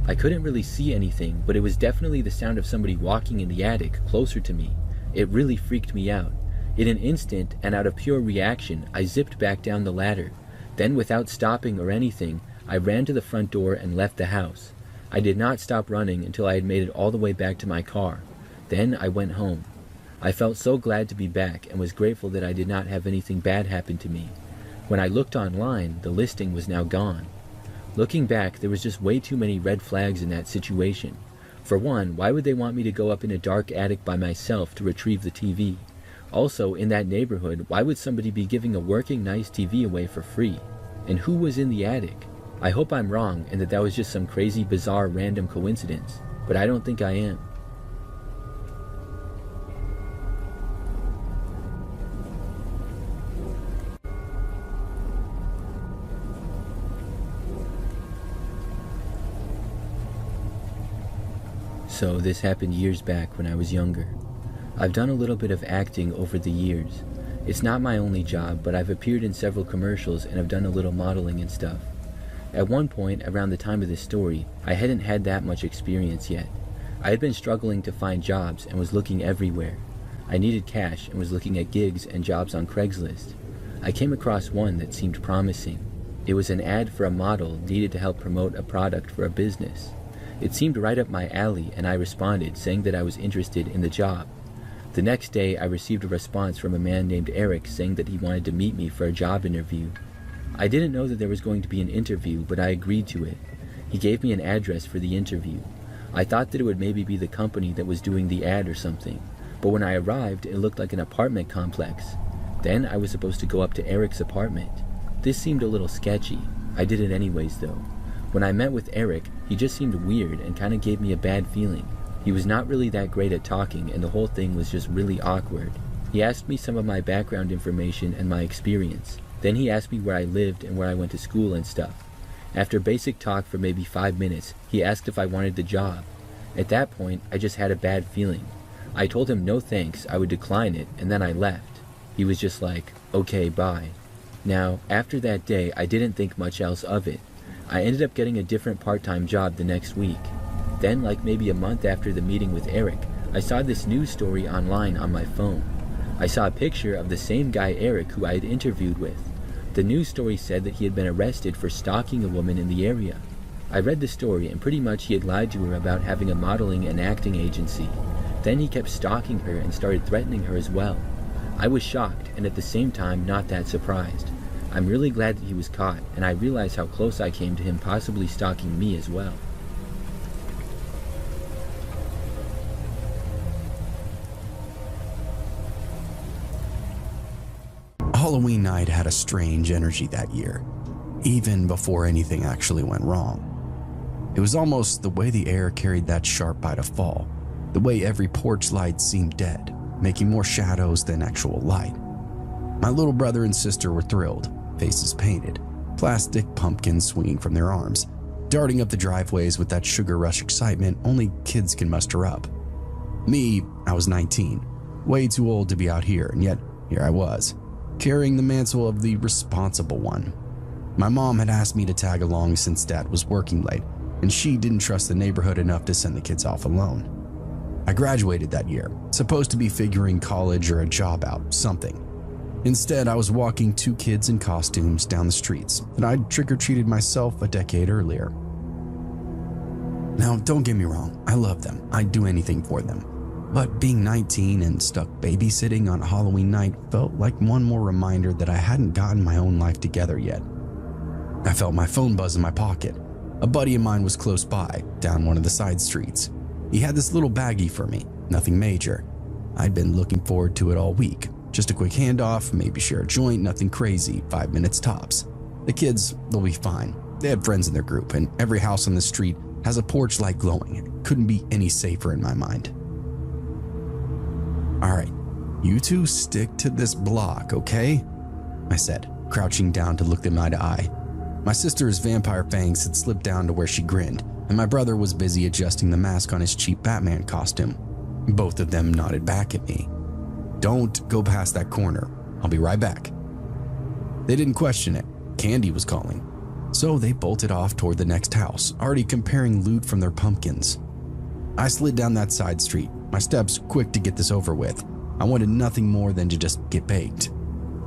I couldn't really see anything, but it was definitely the sound of somebody walking in the attic closer to me. It really freaked me out. In an instant, and out of pure reaction, I zipped back down the ladder. Then, without stopping or anything, I ran to the front door and left the house. I did not stop running until I had made it all the way back to my car. Then I went home. I felt so glad to be back and was grateful that I did not have anything bad happen to me. When I looked online, the listing was now gone. Looking back, there was just way too many red flags in that situation. For one, why would they want me to go up in a dark attic by myself to retrieve the TV? Also, in that neighborhood, why would somebody be giving a working nice TV away for free? And who was in the attic? I hope I'm wrong and that was just some crazy, bizarre, random coincidence, but I don't think I am. So this happened years back when I was younger. I've done a little bit of acting over the years. It's not my only job, but I've appeared in several commercials and have done a little modeling and stuff. At one point, around the time of this story, I hadn't had that much experience yet. I had been struggling to find jobs and was looking everywhere. I needed cash and was looking at gigs and jobs on Craigslist. I came across one that seemed promising. It was an ad for a model needed to help promote a product for a business. It seemed right up my alley and I responded saying that I was interested in the job. The next day I received a response from a man named Eric saying that he wanted to meet me for a job interview. I didn't know that there was going to be an interview, but I agreed to it. He gave me an address for the interview. I thought that it would maybe be the company that was doing the ad or something, but when I arrived, it looked like an apartment complex. Then I was supposed to go up to Eric's apartment. This seemed a little sketchy. I did it anyways though. When I met with Eric, he just seemed weird and kind of gave me a bad feeling. He was not really that great at talking, and the whole thing was just really awkward. He asked me some of my background information and my experience. Then he asked me where I lived and where I went to school and stuff. After basic talk for maybe 5 minutes, he asked if I wanted the job. At that point, I just had a bad feeling. I told him no thanks, I would decline it, and then I left. He was just like, okay, bye. Now, after that day, I didn't think much else of it. I ended up getting a different part-time job the next week. Then, like maybe a month after the meeting with Eric, I saw this news story online on my phone. I saw a picture of the same guy Eric who I had interviewed with. The news story said that he had been arrested for stalking a woman in the area. I read the story and pretty much he had lied to her about having a modeling and acting agency. Then he kept stalking her and started threatening her as well. I was shocked and at the same time not that surprised. I'm really glad that he was caught, and I realized how close I came to him possibly stalking me as well. Halloween night had a strange energy that year, even before anything actually went wrong. It was almost the way the air carried that sharp bite of fall, the way every porch light seemed dead, making more shadows than actual light. My little brother and sister were thrilled, faces painted, plastic pumpkins swinging from their arms, darting up the driveways with that sugar rush excitement only kids can muster up. Me, I was 19, way too old to be out here, and yet here I was, carrying the mantle of the responsible one. My mom had asked me to tag along since Dad was working late, and she didn't trust the neighborhood enough to send the kids off alone. I graduated that year, supposed to be figuring college or a job out, something. Instead, I was walking 2 kids in costumes down the streets that I'd trick-or-treated myself a decade earlier. Now, don't get me wrong, I love them. I'd do anything for them. But being 19 and stuck babysitting on Halloween night felt like one more reminder that I hadn't gotten my own life together yet. I felt my phone buzz in my pocket. A buddy of mine was close by, down one of the side streets. He had this little baggie for me, nothing major. I'd been looking forward to it all week. Just a quick handoff, maybe share a joint, nothing crazy, 5 minutes tops. The kids, they'll be fine. They had friends in their group, and every house on the street has a porch light glowing. It couldn't be any safer in my mind. All right, you two stick to this block, okay? I said, crouching down to look them eye to eye. My sister's vampire fangs had slipped down to where she grinned, and my brother was busy adjusting the mask on his cheap Batman costume. Both of them nodded back at me. Don't go past that corner. I'll be right back. They didn't question it. Candy was calling. So they bolted off toward the next house, already comparing loot from their pumpkins. I slid down that side street, my steps quick to get this over with. I wanted nothing more than to just get baked.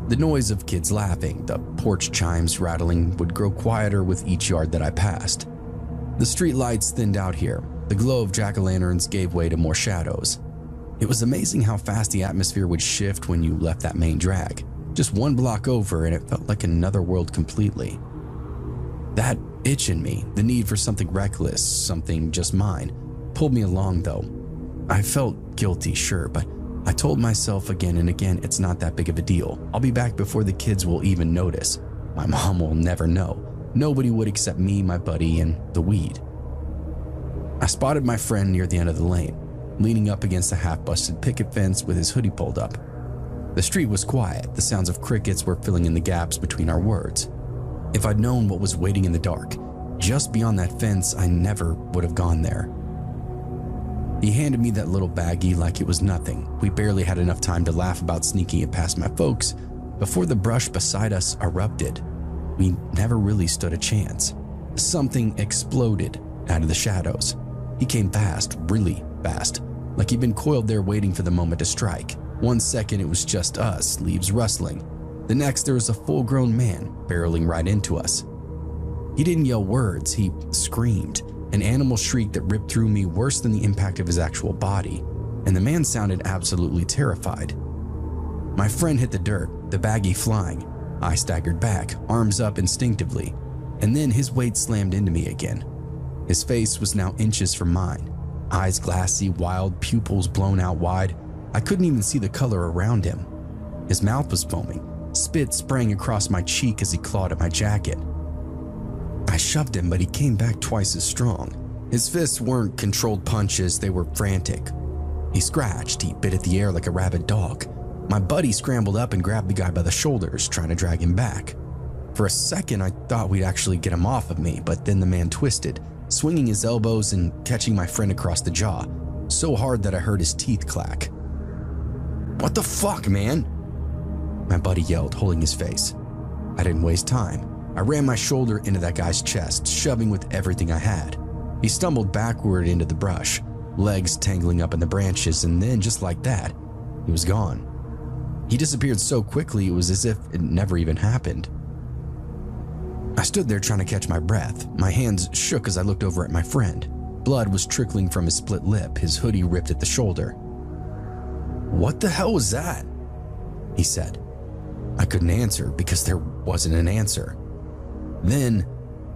The noise of kids laughing, the porch chimes rattling would grow quieter with each yard that I passed. The street lights thinned out here. The glow of jack-o'-lanterns gave way to more shadows. It was amazing how fast the atmosphere would shift when you left that main drag. Just 1 block over and it felt like another world completely. That itch in me, the need for something reckless, something just mine, pulled me along though. I felt guilty, sure, but I told myself again and again it's not that big of a deal. I'll be back before the kids will even notice. My mom will never know. Nobody would except me, my buddy, and the weed. I spotted my friend near the end of the lane, leaning up against a half-busted picket fence with his hoodie pulled up. The street was quiet. The sounds of crickets were filling in the gaps between our words. If I'd known what was waiting in the dark, just beyond that fence, I never would have gone there. He handed me that little baggie like it was nothing. We barely had enough time to laugh about sneaking it past my folks before the brush beside us erupted. We never really stood a chance. Something exploded out of the shadows. He came fast, really fast, like he'd been coiled there waiting for the moment to strike. 1 second it was just us, leaves rustling. The next there was a full-grown man barreling right into us. He didn't yell words, he screamed, an animal shriek that ripped through me worse than the impact of his actual body, and the man sounded absolutely terrified. My friend hit the dirt, the baggie flying. I staggered back, arms up instinctively, and then his weight slammed into me again. His face was now inches from mine. eyes glassy, wild, pupils blown out wide. I couldn't even see the color around him. His mouth was foaming. Spit sprang across my cheek as he clawed at my jacket. I shoved him, but he came back twice as strong. His fists weren't controlled punches, they were frantic. He scratched, he bit at the air like a rabid dog. My buddy scrambled up and grabbed the guy by the shoulders, trying to drag him back. For a second, I thought we'd actually get him off of me, but then the man twisted, swinging his elbows and catching my friend across the jaw, so hard that I heard his teeth clack. "What the fuck, man?" my buddy yelled, holding his face. I didn't waste time. I ran my shoulder into that guy's chest, shoving with everything I had. He stumbled backward into the brush, legs tangling up in the branches, and then just like that, he was gone. He disappeared so quickly it was as if it never even happened. I stood there trying to catch my breath. My hands shook as I looked over at my friend. Blood was trickling from his split lip, his hoodie ripped at the shoulder. "What the hell was that?" he said. I couldn't answer because there wasn't an answer. Then,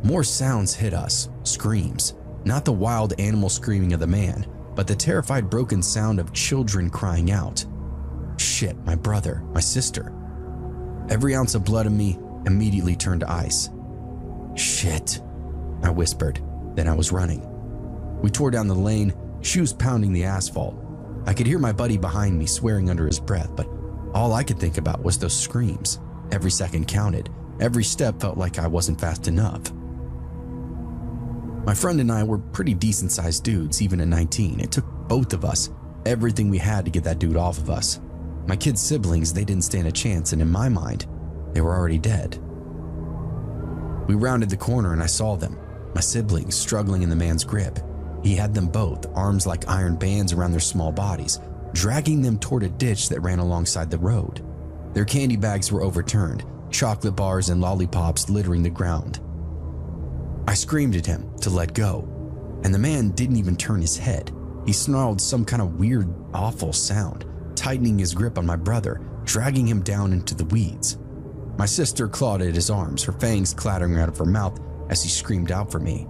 more sounds hit us, screams. Not the wild animal screaming of the man, but the terrified broken sound of children crying out. Shit, my brother, my sister. Every ounce of blood in me immediately turned to ice. "Shit," I whispered, then I was running. We tore down the lane, shoes pounding the asphalt. I could hear my buddy behind me swearing under his breath, but all I could think about was those screams. Every second counted. Every step felt like I wasn't fast enough. My friend and I were pretty decent-sized dudes, even at 19. It took both of us, everything we had to get that dude off of us. My kids' siblings, they didn't stand a chance, and in my mind, they were already dead. We rounded the corner and I saw them, my siblings struggling in the man's grip. He had them both, arms like iron bands around their small bodies, dragging them toward a ditch that ran alongside the road. Their candy bags were overturned, chocolate bars and lollipops littering the ground. I screamed at him to let go, and the man didn't even turn his head. He snarled some kind of weird, awful sound, tightening his grip on my brother, dragging him down into the weeds. My sister clawed at his arms, her fangs clattering out of her mouth as he screamed out for me.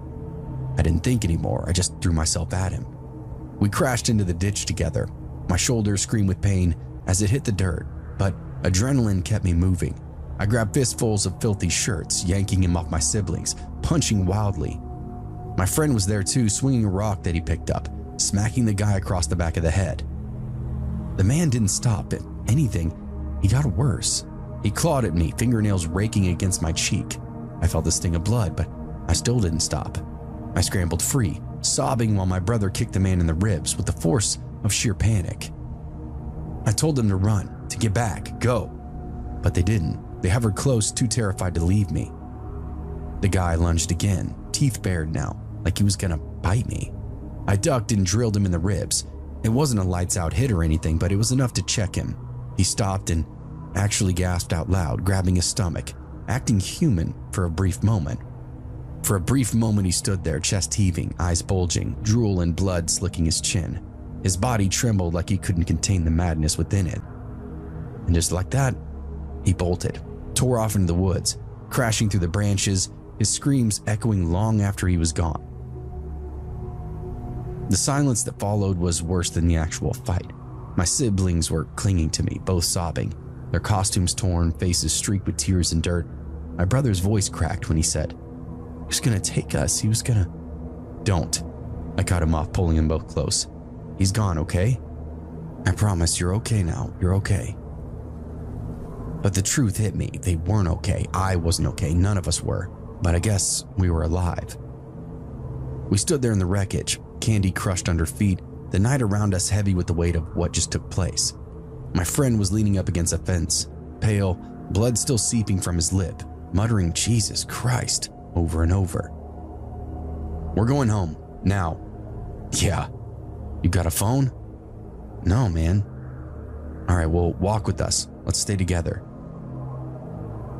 I didn't think anymore, I just threw myself at him. We crashed into the ditch together. My shoulders screamed with pain as it hit the dirt, but adrenaline kept me moving. I grabbed fistfuls of filthy shirts, yanking him off my siblings, punching wildly. My friend was there too, swinging a rock that he picked up, smacking the guy across the back of the head. The man didn't stop. If anything, he got worse. He clawed at me, fingernails raking against my cheek. I felt the sting of blood, but I still didn't stop. I scrambled free, sobbing while my brother kicked the man in the ribs with the force of sheer panic. I told them to run, to get back, go. But they didn't. They hovered close, too terrified to leave me. The guy lunged again, teeth bared now, like he was gonna bite me. I ducked and drilled him in the ribs. It wasn't a lights-out hit or anything, but it was enough to check him. He stopped and actually gasped out loud, grabbing his stomach, acting human for a brief moment. For a brief moment, he stood there, chest heaving, eyes bulging, drool and blood slicking his chin. His body trembled like he couldn't contain the madness within it. And just like that, he bolted, tore off into the woods, crashing through the branches, his screams echoing long after he was gone. The silence that followed was worse than the actual fight. My siblings were clinging to me, both sobbing, their costumes torn, faces streaked with tears and dirt. My brother's voice cracked when he said, "He was gonna take us, he was gonna..." "Don't." I cut him off, pulling them both close. "He's gone, okay? I promise you're okay now, you're okay." But the truth hit me. They weren't okay. I wasn't okay. None of us were. But I guess we were alive. We stood there in the wreckage, candy crushed under feet, the night around us heavy with the weight of what just took place. My friend was leaning up against a fence, pale, blood still seeping from his lip, muttering "Jesus Christ" over and over. "We're going home, now." "Yeah." "You got a phone?" "No, man." "All right, well, walk with us. Let's stay together."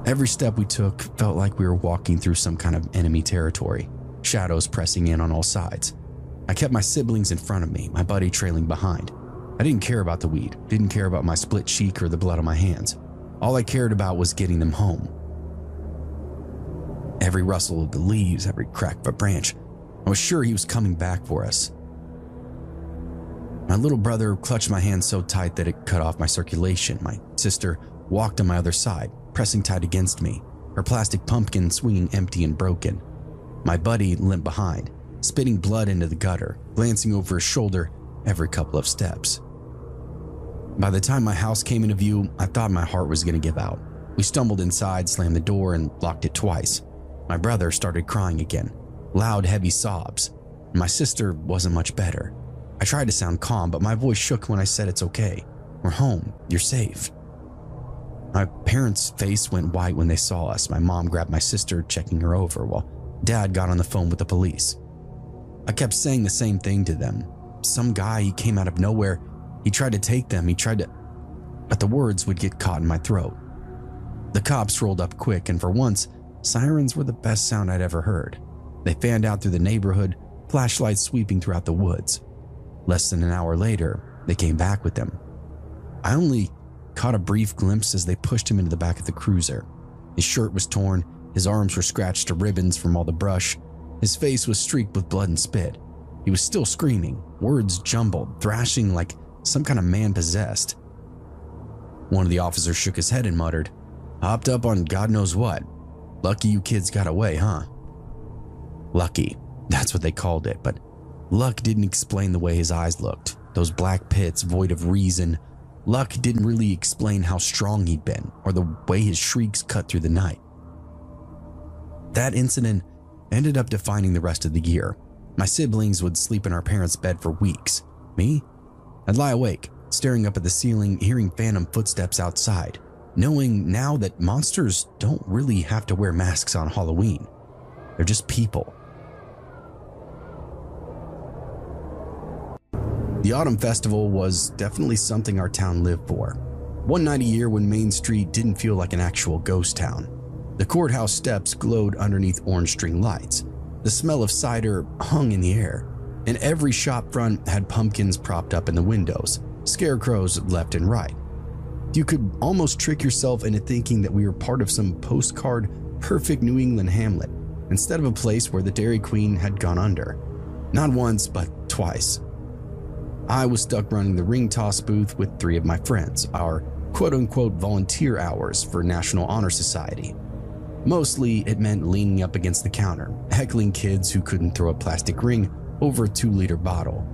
Every step we took felt like we were walking through some kind of enemy territory, shadows pressing in on all sides. I kept my siblings in front of me, my buddy trailing behind. I didn't care about the weed, didn't care about my split cheek or the blood on my hands. All I cared about was getting them home. Every rustle of the leaves, every crack of a branch, I was sure he was coming back for us. My little brother clutched my hand so tight that it cut off my circulation. My sister walked on my other side, pressing tight against me, her plastic pumpkin swinging empty and broken. My buddy limped behind, spitting blood into the gutter, glancing over his shoulder every couple of steps. By the time my house came into view, I thought my heart was going to give out. We stumbled inside, slammed the door, and locked it twice. My brother started crying again, loud, heavy sobs. My sister wasn't much better. I tried to sound calm, but my voice shook when I said it's okay. We're home. You're safe. My parents' face went white when they saw us. My mom grabbed my sister, checking her over, while Dad got on the phone with the police. I kept saying the same thing to them. Some guy, he came out of nowhere. He tried to take them. But the words would get caught in my throat. The cops rolled up quick, and for once, sirens were the best sound I'd ever heard. They fanned out through the neighborhood, flashlights sweeping throughout the woods. Less than an hour later, they came back with them. I only caught a brief glimpse as they pushed him into the back of the cruiser. His shirt was torn, his arms were scratched to ribbons from all the brush, his face was streaked with blood and spit. He was still screaming, words jumbled, thrashing like some kind of man possessed. One of the officers shook his head and muttered, "Hopped up on God knows what. Lucky you kids got away, huh?" Lucky, that's what they called it, but luck didn't explain the way his eyes looked, those black pits void of reason. Luck didn't really explain how strong he'd been or the way his shrieks cut through the night. That incident ended up defining the rest of the year. My siblings would sleep in our parents' bed for weeks. Me? I'd lie awake, staring up at the ceiling, hearing phantom footsteps outside, knowing now that monsters don't really have to wear masks on Halloween. They're just people. The Autumn Festival was definitely something our town lived for. One night a year when Main Street didn't feel like an actual ghost town. The courthouse steps glowed underneath orange string lights. The smell of cider hung in the air, and every shop front had pumpkins propped up in the windows, scarecrows left and right. You could almost trick yourself into thinking that we were part of some postcard perfect New England hamlet, instead of a place where the Dairy Queen had gone under. Not once, but twice. I was stuck running the ring toss booth with 3 of my friends, our quote-unquote volunteer hours for National Honor Society. Mostly, it meant leaning up against the counter, heckling kids who couldn't throw a plastic ring over a 2-liter bottle.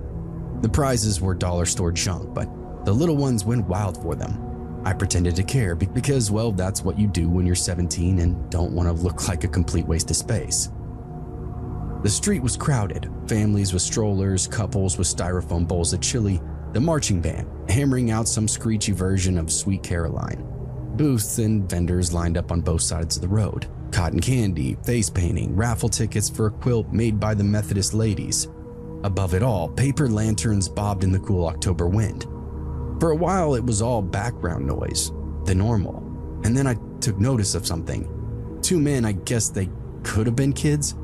The prizes were dollar store junk, but the little ones went wild for them. I pretended to care because, well, that's what you do when you're 17 and don't want to look like a complete waste of space. The street was crowded, families with strollers, couples with styrofoam bowls of chili, the marching band hammering out some screechy version of Sweet Caroline. Booths and vendors lined up on both sides of the road. Cotton candy, face painting, raffle tickets for a quilt made by the Methodist ladies. Above it all, paper lanterns bobbed in the cool October wind. For a while, it was all background noise, the normal. And then I took notice of something. 2 men, I guess they could have been kids,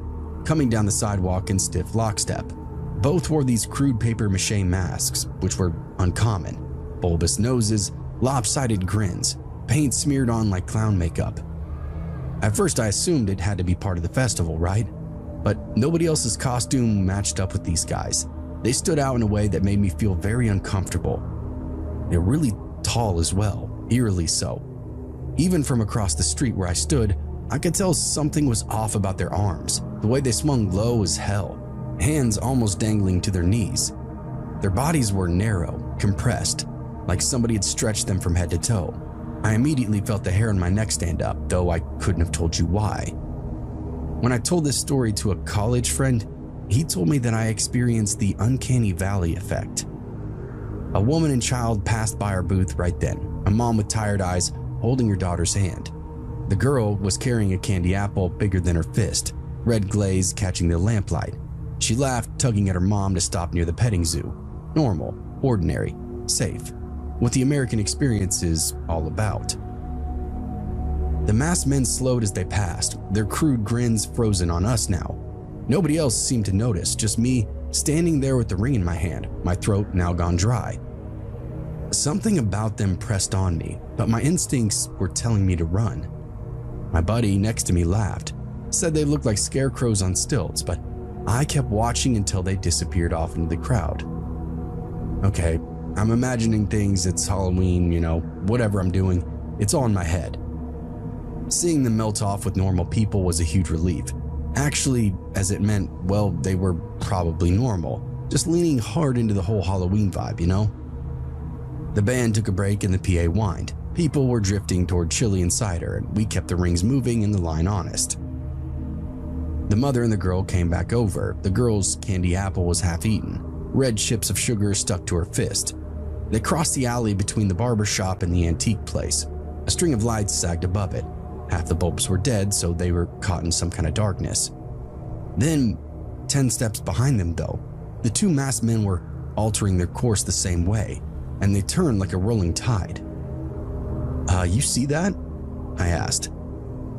coming down the sidewalk in stiff lockstep. Both wore these crude paper mache masks, which were uncommon. Bulbous noses, lopsided grins, paint smeared on like clown makeup. At first I assumed it had to be part of the festival, right? But nobody else's costume matched up with these guys. They stood out in a way that made me feel very uncomfortable. They were really tall as well, eerily so. Even from across the street where I stood, I could tell something was off about their arms, the way they swung low as hell, hands almost dangling to their knees. Their bodies were narrow, compressed, like somebody had stretched them from head to toe. I immediately felt the hair on my neck stand up, though I couldn't have told you why. When I told this story to a college friend, he told me that I experienced the uncanny valley effect. A woman and child passed by our booth right then, a mom with tired eyes holding her daughter's hand. The girl was carrying a candy apple bigger than her fist, red glaze catching the lamplight. She laughed, tugging at her mom to stop near the petting zoo. Normal, ordinary, safe. What the American experience is all about. The masked men slowed as they passed, their crude grins frozen on us now. Nobody else seemed to notice, just me standing there with the ring in my hand, my throat now gone dry. Something about them pressed on me, but my instincts were telling me to run. My buddy next to me laughed, said they looked like scarecrows on stilts, but I kept watching until they disappeared off into the crowd. Okay, I'm imagining things, it's Halloween, whatever I'm doing, it's all in my head. Seeing them melt off with normal people was a huge relief. Actually, as it meant, well, they were probably normal, just leaning hard into the whole Halloween vibe, The band took a break and the PA whined. People were drifting toward chili and cider, and we kept the rings moving and the line honest. The mother and the girl came back over. The girl's candy apple was half eaten. Red chips of sugar stuck to her fist. They crossed the alley between the barber shop and the antique place. A string of lights sagged above it. Half the bulbs were dead, so they were caught in some kind of darkness. Then, 10 steps behind them though, the two masked men were altering their course the same way, and they turned like a rolling tide. You see that? I asked.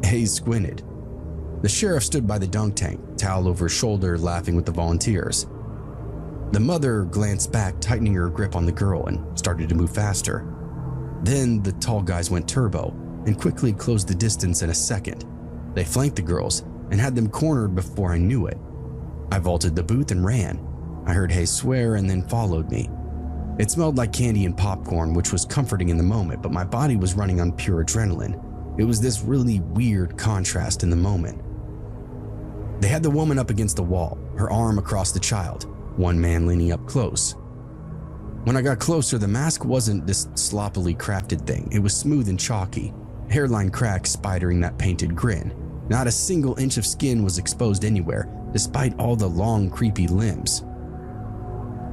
Hayes squinted. The sheriff stood by the dunk tank, towel over his shoulder, laughing with the volunteers. The mother glanced back, tightening her grip on the girl, and started to move faster. Then the tall guys went turbo and quickly closed the distance in a second. They flanked the girls and had them cornered before I knew it. I vaulted the booth and ran. I heard Hayes swear and then followed me. It smelled like candy and popcorn, which was comforting in the moment, but my body was running on pure adrenaline. It was this really weird contrast in the moment. They had the woman up against the wall, her arm across the child, one man leaning up close. When I got closer, the mask wasn't this sloppily crafted thing. It was smooth and chalky, hairline cracks spidering that painted grin. Not a single inch of skin was exposed anywhere, despite all the long, creepy limbs.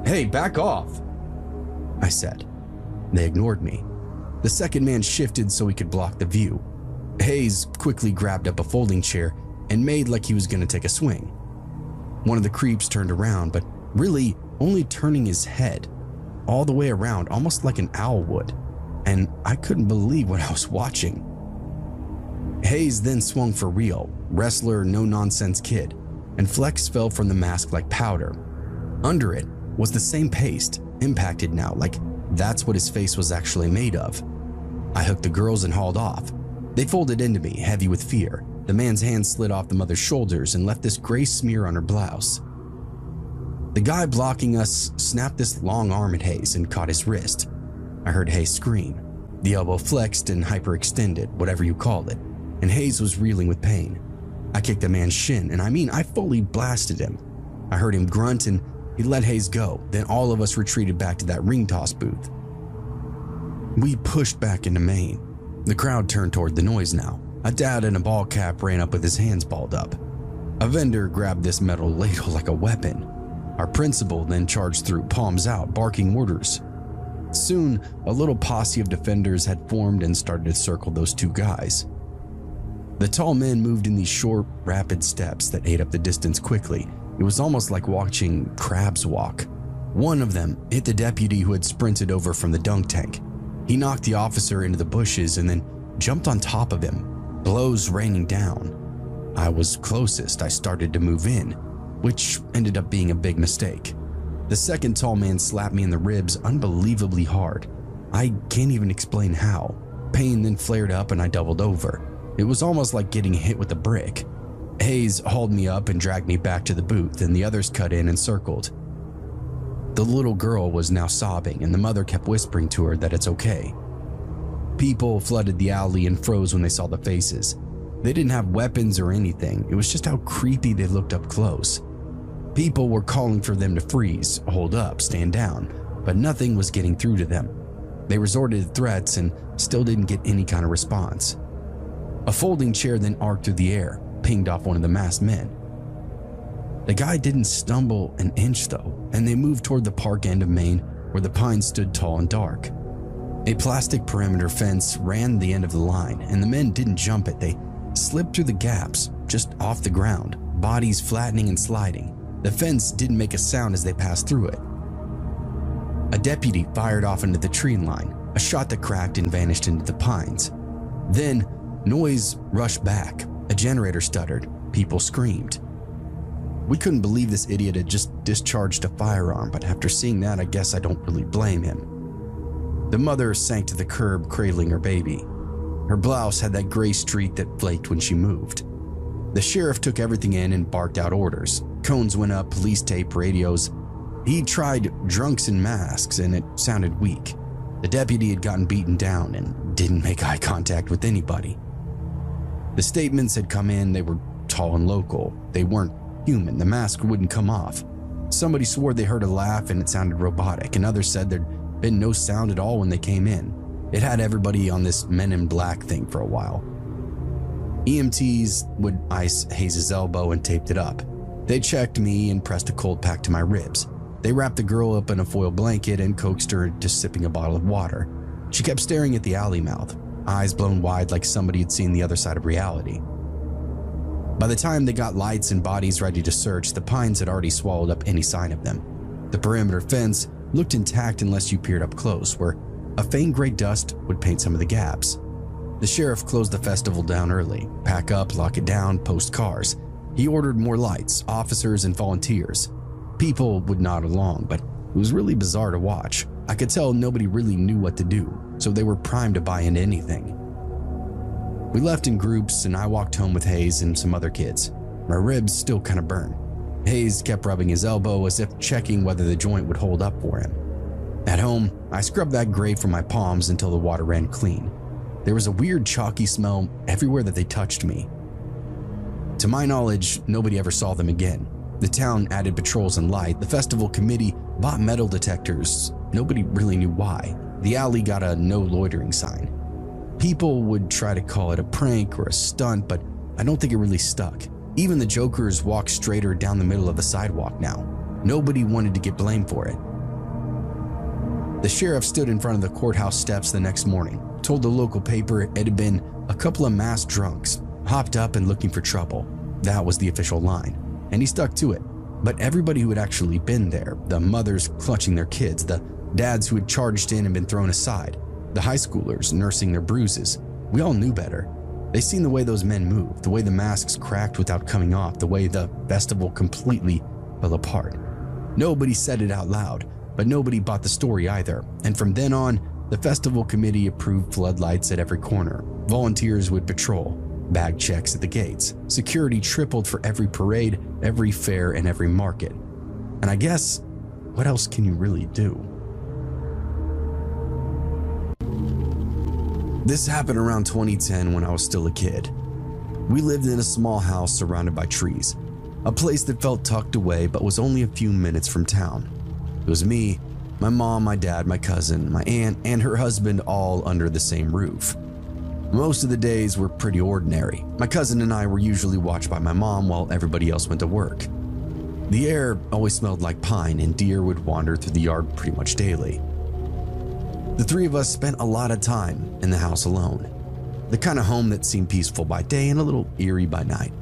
"Hey, back off," I said. They ignored me. The second man shifted so he could block the view. Hayes quickly grabbed up a folding chair and made like he was going to take a swing. One of the creeps turned around, but really only turning his head all the way around, almost like an owl would, and I couldn't believe what I was watching. Hayes then swung for real, wrestler, no-nonsense kid, and flecks fell from the mask like powder. Under it was the same paste, impacted now, like that's what his face was actually made of. I hooked the girls and hauled off. They folded into me, heavy with fear. The man's hand slid off the mother's shoulders and left this gray smear on her blouse. The guy blocking us snapped this long arm at Hayes and caught his wrist. I heard Hayes scream. The elbow flexed and hyperextended, whatever you called it, and Hayes was reeling with pain. I kicked the man's shin, and I fully blasted him. I heard him grunt and he let Hayes go. Then all of us retreated back to that ring toss booth. We pushed back into Maine. The crowd turned toward the noise now. A dad in a ball cap ran up with his hands balled up. A vendor grabbed this metal ladle like a weapon. Our principal then charged through, palms out, barking orders. Soon, a little posse of defenders had formed and started to circle those two guys. The tall men moved in these short, rapid steps that ate up the distance quickly. It was almost like watching crabs walk. One of them hit the deputy who had sprinted over from the dunk tank. He knocked the officer into the bushes and then jumped on top of him, blows raining down. I was closest. I started to move in, which ended up being a big mistake. The second tall man slapped me in the ribs unbelievably hard. I can't even explain how. Pain then flared up and I doubled over. It was almost like getting hit with a brick. Hayes hauled me up and dragged me back to the booth, and the others cut in and circled. The little girl was now sobbing, and the mother kept whispering to her that it's okay. People flooded the alley and froze when they saw the faces. They didn't have weapons or anything. It was just how creepy they looked up close. People were calling for them to freeze, hold up, stand down, but nothing was getting through to them. They resorted to threats and still didn't get any kind of response. A folding chair then arced through the air, pinged off one of the masked men. The guy didn't stumble an inch though, and they moved toward the park end of Maine where the pines stood tall and dark. A plastic perimeter fence ran the end of the line, and the men didn't jump it. They slipped through the gaps, just off the ground, bodies flattening and sliding. The fence didn't make a sound as they passed through it. A deputy fired off into the tree line, a shot that cracked and vanished into the pines. Then, noise rushed back. A generator stuttered. People screamed. We couldn't believe this idiot had just discharged a firearm, but after seeing that, I guess I don't really blame him. The mother sank to the curb, cradling her baby. Her blouse had that gray streak that flaked when she moved. The sheriff took everything in and barked out orders. Cones went up, police tape, radios. He tried drunks in masks and it sounded weak. The deputy had gotten beaten down and didn't make eye contact with anybody. The statements had come in, they were tall and local. They weren't human, the mask wouldn't come off. Somebody swore they heard a laugh and it sounded robotic, and others said there'd been no sound at all when they came in. It had everybody on this Men in Black thing for a while. EMTs would ice Hayes' elbow and taped it up. They checked me and pressed a cold pack to my ribs. They wrapped the girl up in a foil blanket and coaxed her into sipping a bottle of water. She kept staring at the alley mouth, eyes blown wide like somebody had seen the other side of reality. By the time they got lights and bodies ready to search, the pines had already swallowed up any sign of them. The perimeter fence looked intact unless you peered up close, where a faint gray dust would paint some of the gaps. The sheriff closed the festival down early, pack up, lock it down, post cars. He ordered more lights, officers, and volunteers. People would nod along, but it was really bizarre to watch. I could tell nobody really knew what to do, so they were primed to buy into anything. We left in groups and I walked home with Hayes and some other kids. My ribs still kind of burned. Hayes kept rubbing his elbow as if checking whether the joint would hold up for him. At home, I scrubbed that gray from my palms until the water ran clean. There was a weird chalky smell everywhere that they touched me. To my knowledge, nobody ever saw them again. The town added patrols and light. The festival committee bought metal detectors. Nobody really knew why. The alley got a no loitering sign. People would try to call it a prank or a stunt, but I don't think it really stuck. Even the jokers walked straighter down the middle of the sidewalk now. Nobody wanted to get blamed for it. The sheriff stood in front of the courthouse steps the next morning, told the local paper it had been a couple of masked drunks, hopped up and looking for trouble. That was the official line, and he stuck to it. But everybody who had actually been there, the mothers clutching their kids, the dads who had charged in and been thrown aside, the high schoolers nursing their bruises, we all knew better. They seen the way those men moved, the way the masks cracked without coming off, the way the festival completely fell apart. Nobody said it out loud, but nobody bought the story either. And from then on, the festival committee approved floodlights at every corner. Volunteers would patrol, bag checks at the gates. Security tripled for every parade, every fair, and every market. And I guess, what else can you really do? This happened around 2010 when I was still a kid. We lived in a small house surrounded by trees, a place that felt tucked away but was only a few minutes from town. It was me, my mom, my dad, my cousin, my aunt, and her husband all under the same roof. Most of the days were pretty ordinary. My cousin and I were usually watched by my mom while everybody else went to work. The air always smelled like pine and deer would wander through the yard pretty much daily. The three of us spent a lot of time in the house alone, the kind of home that seemed peaceful by day and a little eerie by night.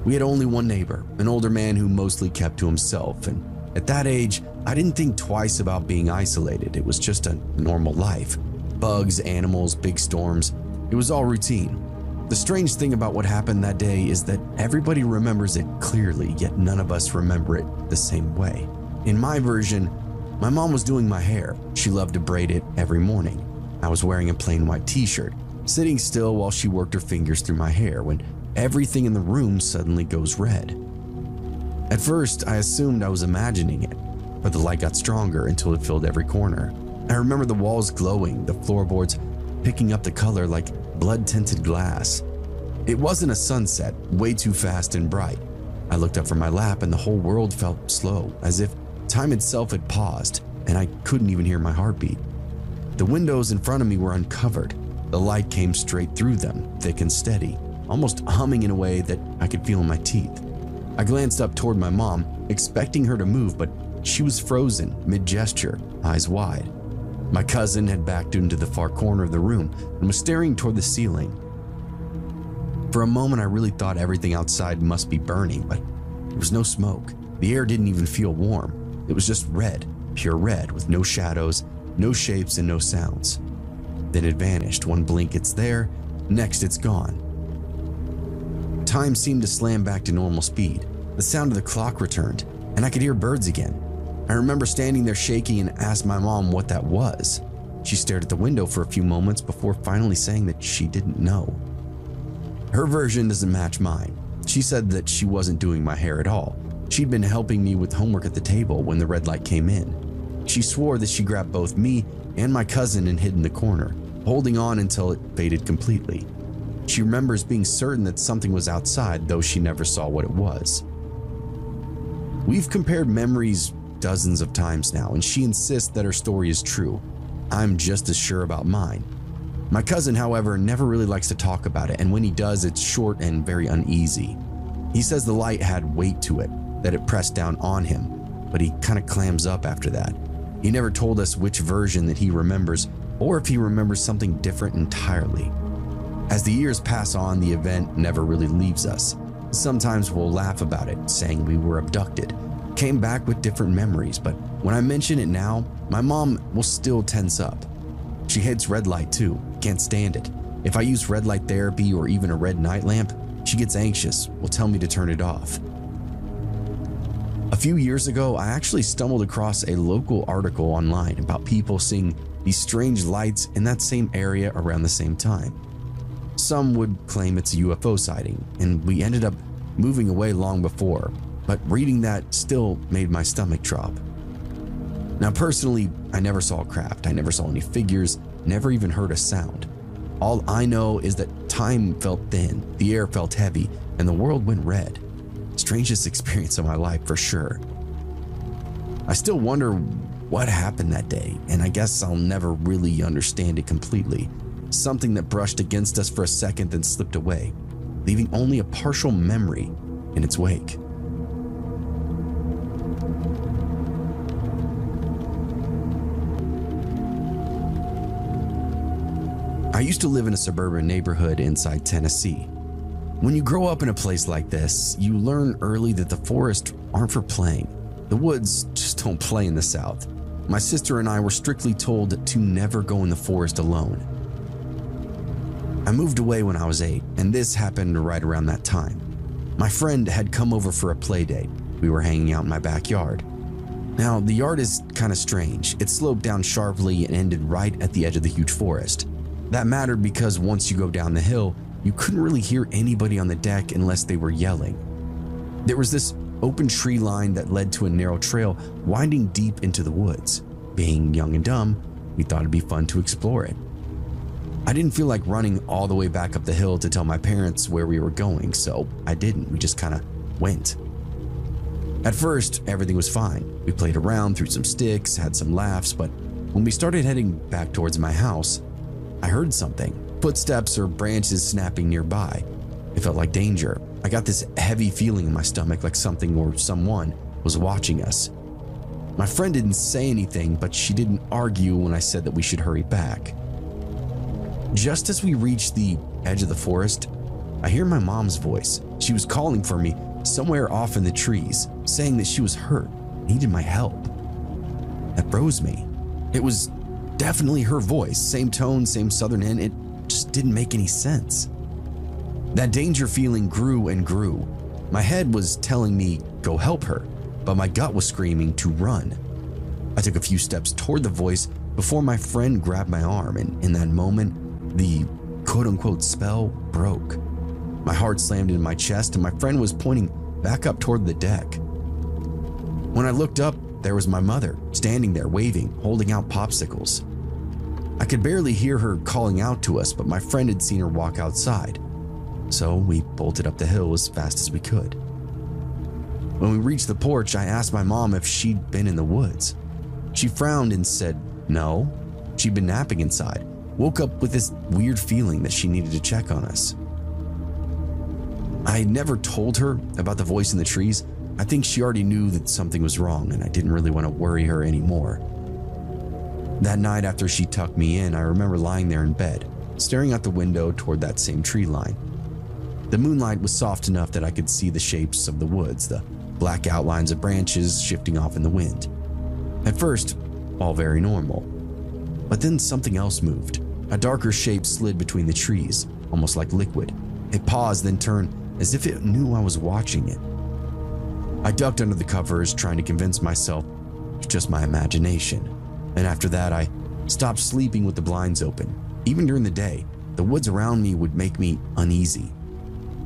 We had only one neighbor, an older man who mostly kept to himself, and at that age, I didn't think twice about being isolated. It was just a normal life. Bugs, animals, big storms, it was all routine. The strange thing about what happened that day is that everybody remembers it clearly, yet none of us remember it the same way. In my version, my mom was doing my hair. She loved to braid it every morning. I was wearing a plain white t-shirt, sitting still while she worked her fingers through my hair when everything in the room suddenly goes red. At first, I assumed I was imagining it, but the light got stronger until it filled every corner. I remember the walls glowing, the floorboards picking up the color like blood-tinted glass. It wasn't a sunset, way too fast and bright. I looked up from my lap and the whole world felt slow, as if time itself had paused, and I couldn't even hear my heartbeat. The windows in front of me were uncovered. The light came straight through them, thick and steady, almost humming in a way that I could feel in my teeth. I glanced up toward my mom, expecting her to move, but she was frozen, mid-gesture, eyes wide. My cousin had backed into the far corner of the room and was staring toward the ceiling. For a moment, I really thought everything outside must be burning, but there was no smoke. The air didn't even feel warm. It was just red, pure red, with no shadows, no shapes, and no sounds. Then it vanished. One blink, it's there. Next, it's gone. Time seemed to slam back to normal speed. The sound of the clock returned, and I could hear birds again. I remember standing there shaking and asked my mom what that was. She stared at the window for a few moments before finally saying that she didn't know. Her version doesn't match mine. She said that she wasn't doing my hair at all. She'd been helping me with homework at the table when the red light came in. She swore that she grabbed both me and my cousin and hid in the corner, holding on until it faded completely. She remembers being certain that something was outside, though she never saw what it was. We've compared memories dozens of times now, and she insists that her story is true. I'm just as sure about mine. My cousin, however, never really likes to talk about it, and when he does, it's short and very uneasy. He says the light had weight to it, that it pressed down on him, but he kind of clams up after that. He never told us which version that he remembers, or if he remembers something different entirely. As the years pass on, the event never really leaves us. Sometimes we'll laugh about it, saying we were abducted, came back with different memories, but when I mention it now, my mom will still tense up. She hates red light too, can't stand it. If I use red light therapy or even a red night lamp, she gets anxious, will tell me to turn it off. A few years ago, I actually stumbled across a local article online about people seeing these strange lights in that same area around the same time. Some would claim it's a UFO sighting, and we ended up moving away long before, but reading that still made my stomach drop. Now personally, I never saw a craft, I never saw any figures, never even heard a sound. All I know is that time felt thin, the air felt heavy, and the world went red. Strangest experience of my life for sure. I still wonder what happened that day, and I guess I'll never really understand it completely. Something that brushed against us for a second then slipped away, leaving only a partial memory in its wake. I used to live in a suburban neighborhood inside Tennessee. When you grow up in a place like this, you learn early that the forests aren't for playing. The woods just don't play in the South. My sister and I were strictly told to never go in the forest alone. I moved away when I was 8, and this happened right around that time. My friend had come over for a play date. We were hanging out in my backyard. Now, the yard is kind of strange. It sloped down sharply and ended right at the edge of the huge forest. That mattered because once you go down the hill, you couldn't really hear anybody on the deck unless they were yelling. There was this open tree line that led to a narrow trail winding deep into the woods. Being young and dumb, we thought it'd be fun to explore it. I didn't feel like running all the way back up the hill to tell my parents where we were going, so I didn't. We just kind of went. At first, everything was fine. We played around, threw some sticks, had some laughs, but when we started heading back towards my house, I heard something. Footsteps or branches snapping nearby. It felt like danger. I got this heavy feeling in my stomach like something or someone was watching us. My friend didn't say anything, but she didn't argue when I said that we should hurry back. Just as we reached the edge of the forest, I hear my mom's voice. She was calling for me somewhere off in the trees, saying that she was hurt, needed my help. That froze me. It was definitely her voice, same tone, same southern end. It just didn't make any sense. That danger feeling grew and grew. My head was telling me, go help her, but my gut was screaming to run. I took a few steps toward the voice before my friend grabbed my arm, and in that moment, the quote-unquote spell broke. My heart slammed into my chest, and my friend was pointing back up toward the deck. When I looked up, there was my mother, standing there waving, holding out popsicles. I could barely hear her calling out to us, but my friend had seen her walk outside. So we bolted up the hill as fast as we could. When we reached the porch, I asked my mom if she'd been in the woods. She frowned and said no, she'd been napping inside. Woke up with this weird feeling that she needed to check on us. I never told her about the voice in the trees. I think she already knew that something was wrong, and I didn't really want to worry her anymore. That night after she tucked me in, I remember lying there in bed, staring out the window toward that same tree line. The moonlight was soft enough that I could see the shapes of the woods, the black outlines of branches shifting off in the wind. At first, all very normal. But then something else moved. A darker shape slid between the trees, almost like liquid. It paused, then turned as if it knew I was watching it. I ducked under the covers, trying to convince myself it was just my imagination. And after that, I stopped sleeping with the blinds open. Even during the day, the woods around me would make me uneasy.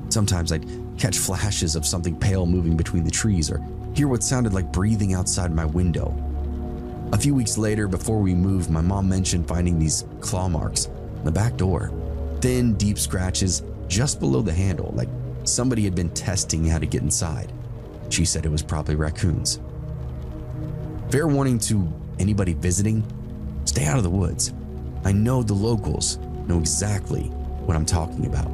Sometimes I'd catch flashes of something pale moving between the trees, or hear what sounded like breathing outside my window. A few weeks later, before we moved, my mom mentioned finding these claw marks on the back door. Thin, deep scratches just below the handle, like somebody had been testing how to get inside. She said it was probably raccoons. Fair warning to anybody visiting, stay out of the woods. I know the locals know exactly what I'm talking about.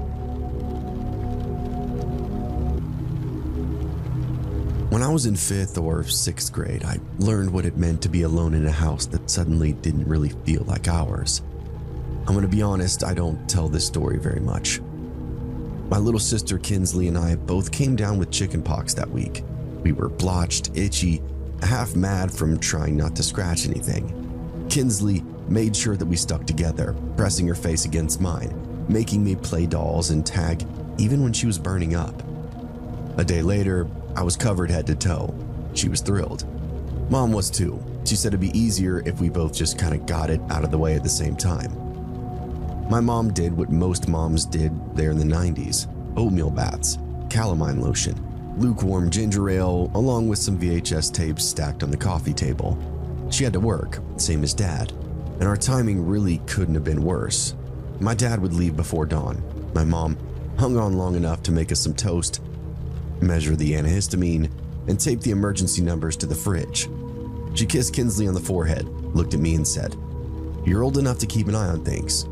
When I was in 5th or 6th grade, I learned what it meant to be alone in a house that suddenly didn't really feel like ours. I'm gonna be honest, I don't tell this story very much. My little sister Kinsley and I both came down with chickenpox that week. We were blotched, itchy, half mad from trying not to scratch anything. Kinsley made sure that we stuck together, pressing her face against mine, making me play dolls and tag even when she was burning up. A day later, I was covered head to toe. She was thrilled. Mom was too. She said it'd be easier if we both just kind of got it out of the way at the same time. My mom did what most moms did there in the 90s. Oatmeal baths, calamine lotion, lukewarm ginger ale, along with some VHS tapes stacked on the coffee table. She had to work, same as Dad, and our timing really couldn't have been worse. My dad would leave before dawn. My mom hung on long enough to make us some toast, measure the antihistamine, and tape the emergency numbers to the fridge. She kissed Kinsley on the forehead, looked at me and said, "You're old enough to keep an eye on things."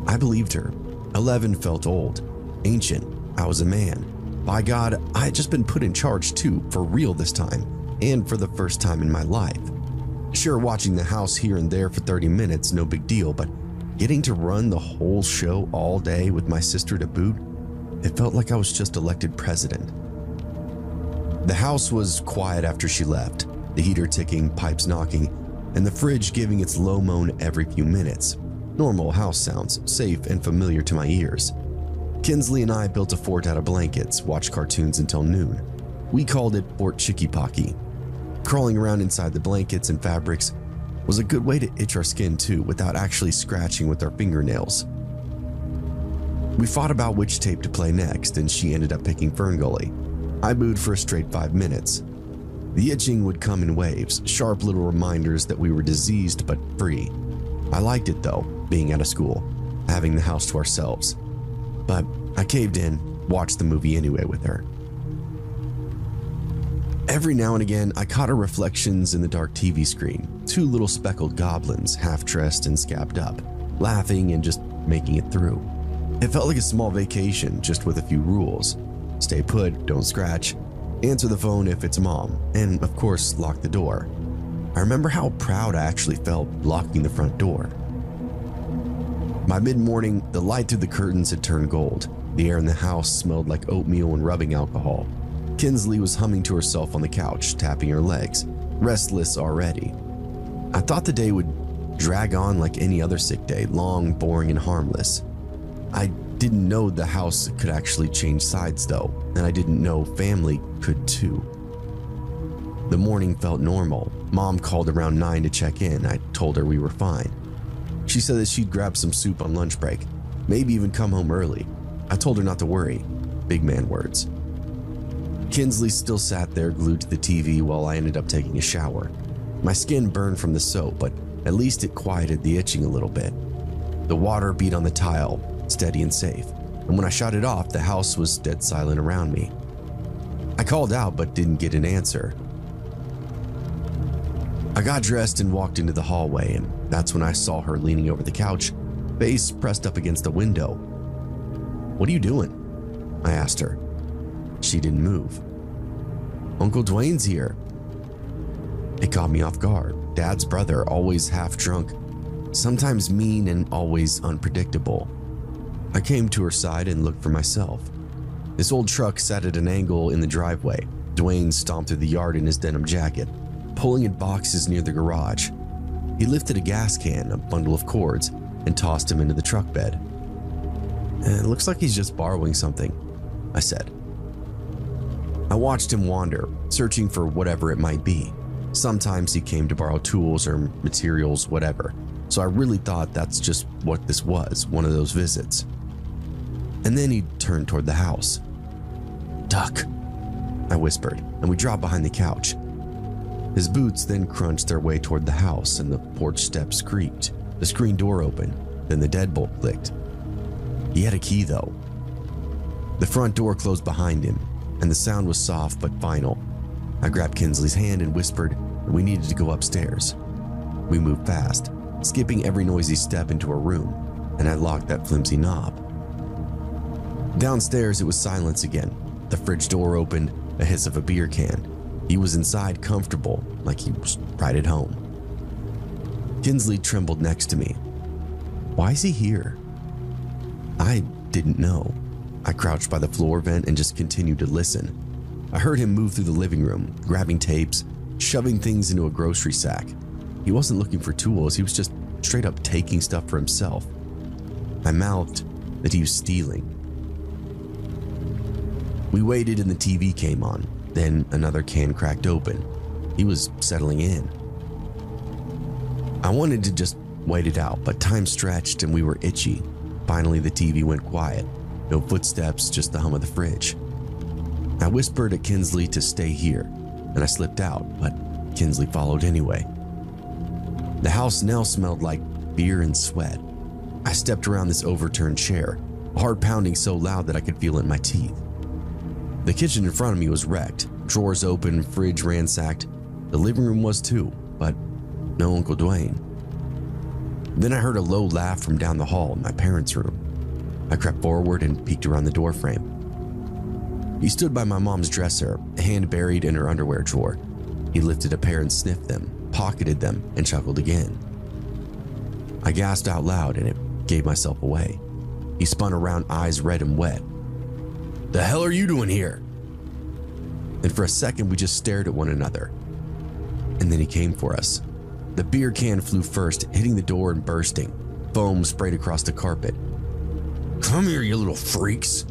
I believed her. 11 felt old, ancient. I was a man. By God, I had just been put in charge too, for real this time, and for the first time in my life. Sure, watching the house here and there for 30 minutes, no big deal, but getting to run the whole show all day with my sister to boot, it felt like I was just elected president. The house was quiet after she left, the heater ticking, pipes knocking, and the fridge giving its low moan every few minutes. Normal house sounds, safe and familiar to my ears. Kinsley and I built a fort out of blankets, watched cartoons until noon. We called it Fort Chicky-Pocky. Crawling around inside the blankets and fabrics was a good way to itch our skin too, without actually scratching with our fingernails. We fought about which tape to play next, and she ended up picking Ferngully. I booed for a straight 5 minutes. The itching would come in waves, sharp little reminders that we were diseased but free. I liked it though, being out of school, having the house to ourselves. But I caved in, watched the movie anyway with her. Every now and again, I caught her reflections in the dark TV screen, 2 little speckled goblins, half-dressed and scabbed up, laughing and just making it through. It felt like a small vacation, just with a few rules. Stay put, don't scratch, answer the phone if it's Mom, and of course, lock the door. I remember how proud I actually felt locking the front door. By mid-morning, the light through the curtains had turned gold. The air in the house smelled like oatmeal and rubbing alcohol. Kinsley was humming to herself on the couch, tapping her legs, restless already. I thought the day would drag on like any other sick day, long, boring, and harmless. I didn't know the house could actually change sides though, and I didn't know family could too. The morning felt normal. Mom called around 9 to check in. I told her we were fine. She said that she'd grab some soup on lunch break, maybe even come home early. I told her not to worry. Big man words. Kinsley still sat there glued to the TV while I ended up taking a shower. My skin burned from the soap, but at least it quieted the itching a little bit. The water beat on the tile, steady and safe, and when I shut it off, the house was dead silent around me. I called out but didn't get an answer. I got dressed and walked into the hallway, and that's when I saw her leaning over the couch, face pressed up against the window. "What are you doing?" I asked her. She didn't move. "Uncle Dwayne's here." It caught me off guard. Dad's brother, always half drunk, sometimes mean and always unpredictable. I came to her side and looked for myself. This old truck sat at an angle in the driveway. Dwayne stomped through the yard in his denim jacket, pulling at boxes near the garage. He lifted a gas can, a bundle of cords, and tossed him into the truck bed. "It looks like he's just borrowing something," I said. I watched him wander, searching for whatever it might be. Sometimes he came to borrow tools or materials, whatever, so I really thought that's just what this was, one of those visits. And then he turned toward the house. "Duck," I whispered, and we dropped behind the couch. His boots then crunched their way toward the house, and the porch steps creaked. The screen door opened, then the deadbolt clicked. He had a key, though. The front door closed behind him, and the sound was soft but final. I grabbed Kinsley's hand and whispered that we needed to go upstairs. We moved fast, skipping every noisy step into a room, and I locked that flimsy knob. Downstairs, it was silence again. The fridge door opened, a hiss of a beer can. He was inside, comfortable, like he was right at home. Kinsley trembled next to me. Why is he here? I didn't know. I crouched by the floor vent and just continued to listen. I heard him move through the living room, grabbing tapes, shoving things into a grocery sack. He wasn't looking for tools, he was just straight up taking stuff for himself. I mouthed that he was stealing. We waited and the TV came on. Then another can cracked open. He was settling in. I wanted to just wait it out, but time stretched and we were itchy. Finally, the TV went quiet. No footsteps, just the hum of the fridge. I whispered at Kinsley to stay here, and I slipped out, but Kinsley followed anyway. The house now smelled like beer and sweat. I stepped around this overturned chair, a heart pounding so loud that I could feel it in my teeth. The kitchen in front of me was wrecked, drawers open, fridge ransacked. The living room was too, but no Uncle Dwayne. Then I heard a low laugh from down the hall in my parents' room. I crept forward and peeked around the doorframe. He stood by my mom's dresser, a hand buried in her underwear drawer. He lifted a pair and sniffed them, pocketed them, and chuckled again. I gasped out loud and it gave myself away. He spun around, eyes red and wet. "The hell are you doing here?" And for a second, we just stared at one another. And then he came for us. The beer can flew first, hitting the door and bursting. Foam sprayed across the carpet. "Come here, you little freaks."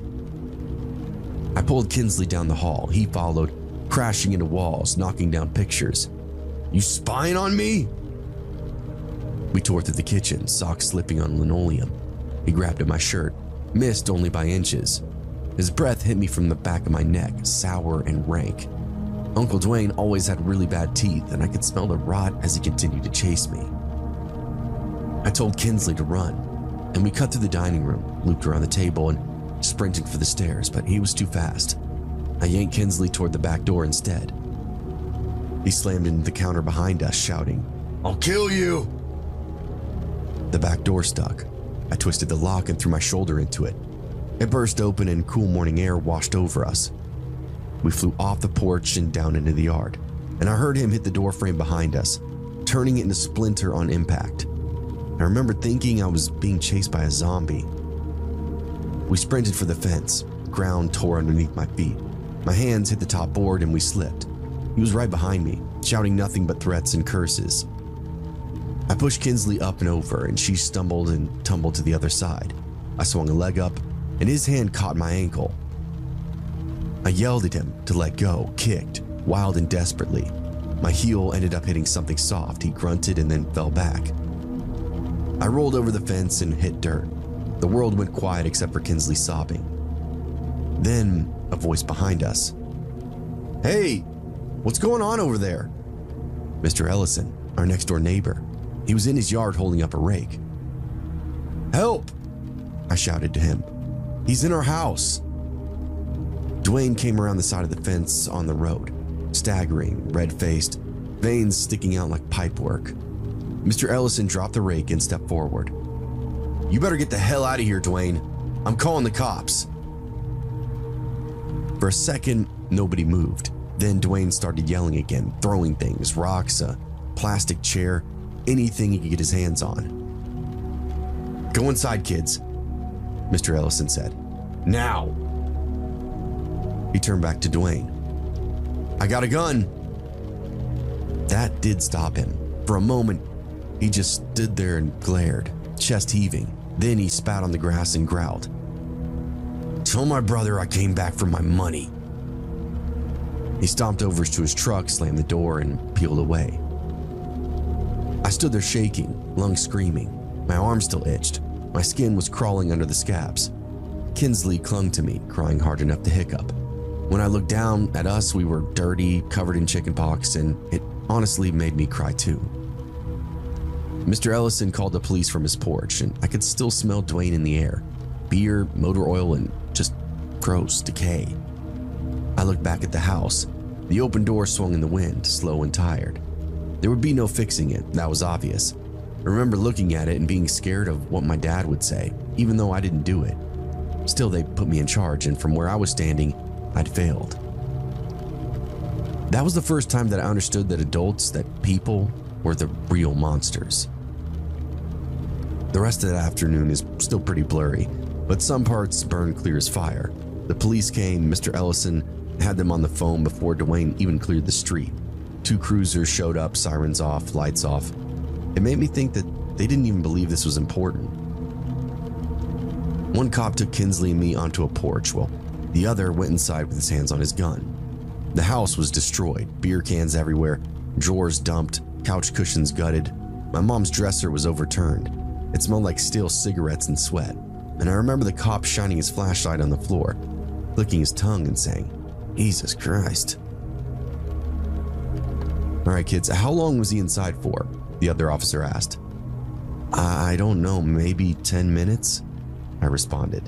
I pulled Kinsley down the hall. He followed, crashing into walls, knocking down pictures. "You spying on me?" We tore through the kitchen, socks slipping on linoleum. He grabbed at my shirt, missed only by inches. His breath hit me from the back of my neck, sour and rank. Uncle Dwayne always had really bad teeth, and I could smell the rot as he continued to chase me. I told Kinsley to run, and we cut through the dining room, looped around the table, and sprinted for the stairs, but he was too fast. I yanked Kinsley toward the back door instead. He slammed into the counter behind us, shouting, "I'll kill you!" The back door stuck. I twisted the lock and threw my shoulder into it. It burst open and cool morning air washed over us. We flew off the porch and down into the yard, and I heard him hit the door frame behind us, turning it into splinter on impact. I remember thinking I was being chased by a zombie. We sprinted for the fence. Ground tore underneath my feet. My hands hit the top board and we slipped. He was right behind me, shouting nothing but threats and curses. I pushed Kinsley up and over, and she stumbled and tumbled to the other side. I swung a leg up, and his hand caught my ankle. I yelled at him to let go, kicked, wild and desperately. My heel ended up hitting something soft. He grunted and then fell back. I rolled over the fence and hit dirt. The world went quiet except for Kinsley sobbing. Then a voice behind us. "Hey, what's going on over there?" Mr. Ellison, our next door neighbor. He was in his yard holding up a rake. "Help!" I shouted to him. "He's in our house." Dwayne came around the side of the fence on the road, staggering, red-faced, veins sticking out like pipework. Mr. Ellison dropped the rake and stepped forward. "You better get the hell out of here, Dwayne. I'm calling the cops." For a second, nobody moved. Then Dwayne started yelling again, throwing things, rocks, a plastic chair, anything he could get his hands on. "Go inside, kids," Mr. Ellison said. "Now." He turned back to Dwayne. "I got a gun." That did stop him. For a moment, he just stood there and glared, chest heaving. Then he spat on the grass and growled, "Tell my brother I came back for my money." He stomped over to his truck, slammed the door, and peeled away. I stood there shaking, lungs screaming. My arm still itched. My skin was crawling under the scabs. Kinsley clung to me, crying hard enough to hiccup. When I looked down at us, we were dirty, covered in chickenpox, and it honestly made me cry too. Mr. Ellison called the police from his porch, and I could still smell Dwayne in the air. Beer, motor oil, and just gross decay. I looked back at the house. The open door swung in the wind, slow and tired. There would be no fixing it, that was obvious. I remember looking at it and being scared of what my dad would say, even though I didn't do it. Still, they put me in charge, and from where I was standing, I'd failed. That was the first time that I understood that adults, that people, were the real monsters. The rest of that afternoon is still pretty blurry, but some parts burned clear as fire. The police came, Mr. Ellison had them on the phone before Dwayne even cleared the street. 2 cruisers showed up, sirens off, lights off. It made me think that they didn't even believe this was important. One cop took Kinsley and me onto a porch, while the other went inside with his hands on his gun. The house was destroyed, beer cans everywhere, drawers dumped, couch cushions gutted. My mom's dresser was overturned. It smelled like stale cigarettes and sweat, and I remember the cop shining his flashlight on the floor, licking his tongue and saying, "Jesus Christ." "All right, kids, how long was he inside for?" the other officer asked. "I don't know, maybe 10 minutes?" I responded.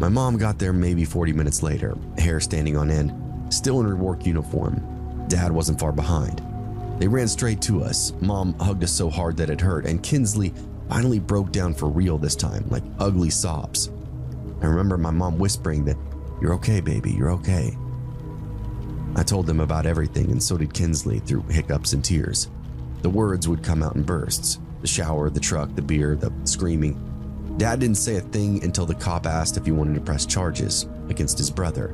My mom got there maybe 40 minutes later, hair standing on end, still in her work uniform. Dad wasn't far behind. They ran straight to us. Mom hugged us so hard that it hurt, and Kinsley finally broke down for real this time, like ugly sobs. I remember my mom whispering that, "You're okay, baby, you're okay." I told them about everything, and so did Kinsley, through hiccups and tears. The words would come out in bursts. The shower, the truck, the beer, the screaming. Dad didn't say a thing until the cop asked if he wanted to press charges against his brother.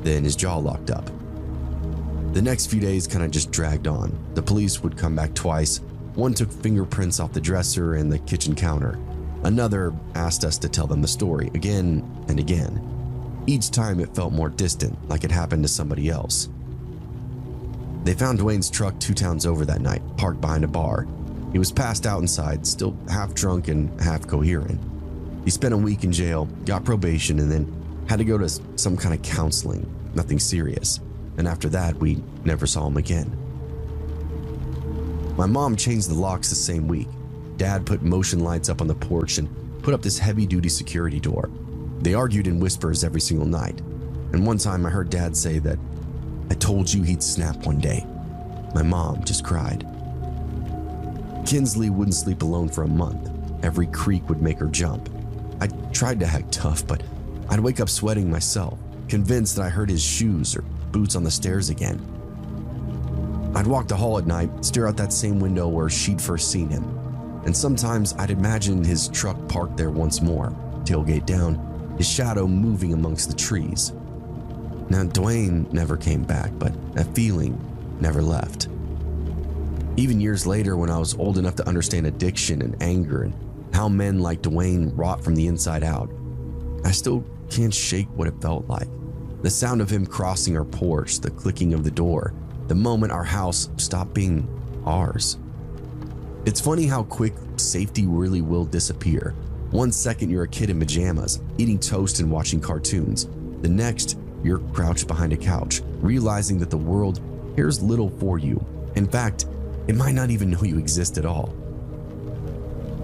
Then his jaw locked up. The next few days kind of just dragged on. The police would come back twice. One took fingerprints off the dresser and the kitchen counter. Another asked us to tell them the story again and again. Each time it felt more distant, like it happened to somebody else. They found Dwayne's truck 2 towns over that night, parked behind a bar. He was passed out inside, still half drunk and half coherent. He spent a week in jail, got probation, and then had to go to some kind of counseling, nothing serious. And after that, we never saw him again. My mom changed the locks the same week. Dad put motion lights up on the porch and put up this heavy-duty security door. They argued in whispers every single night. And one time I heard Dad say that, "I told you he'd snap one day." My mom just cried. Kinsley wouldn't sleep alone for a month. Every creak would make her jump. I tried to act tough, but I'd wake up sweating myself, convinced that I heard his shoes or boots on the stairs again. I'd walk the hall at night, stare out that same window where she'd first seen him. And sometimes I'd imagine his truck parked there once more, tailgate down, his shadow moving amongst the trees. Now, Dwayne never came back, but that feeling never left. Even years later, when I was old enough to understand addiction and anger and how men like Dwayne rot from the inside out, I still can't shake what it felt like. The sound of him crossing our porch, the clicking of the door, the moment our house stopped being ours. It's funny how quick safety really will disappear. One second you're a kid in pajamas, eating toast and watching cartoons. The next, you're crouched behind a couch, realizing that the world cares little for you. In fact, it might not even know you exist at all.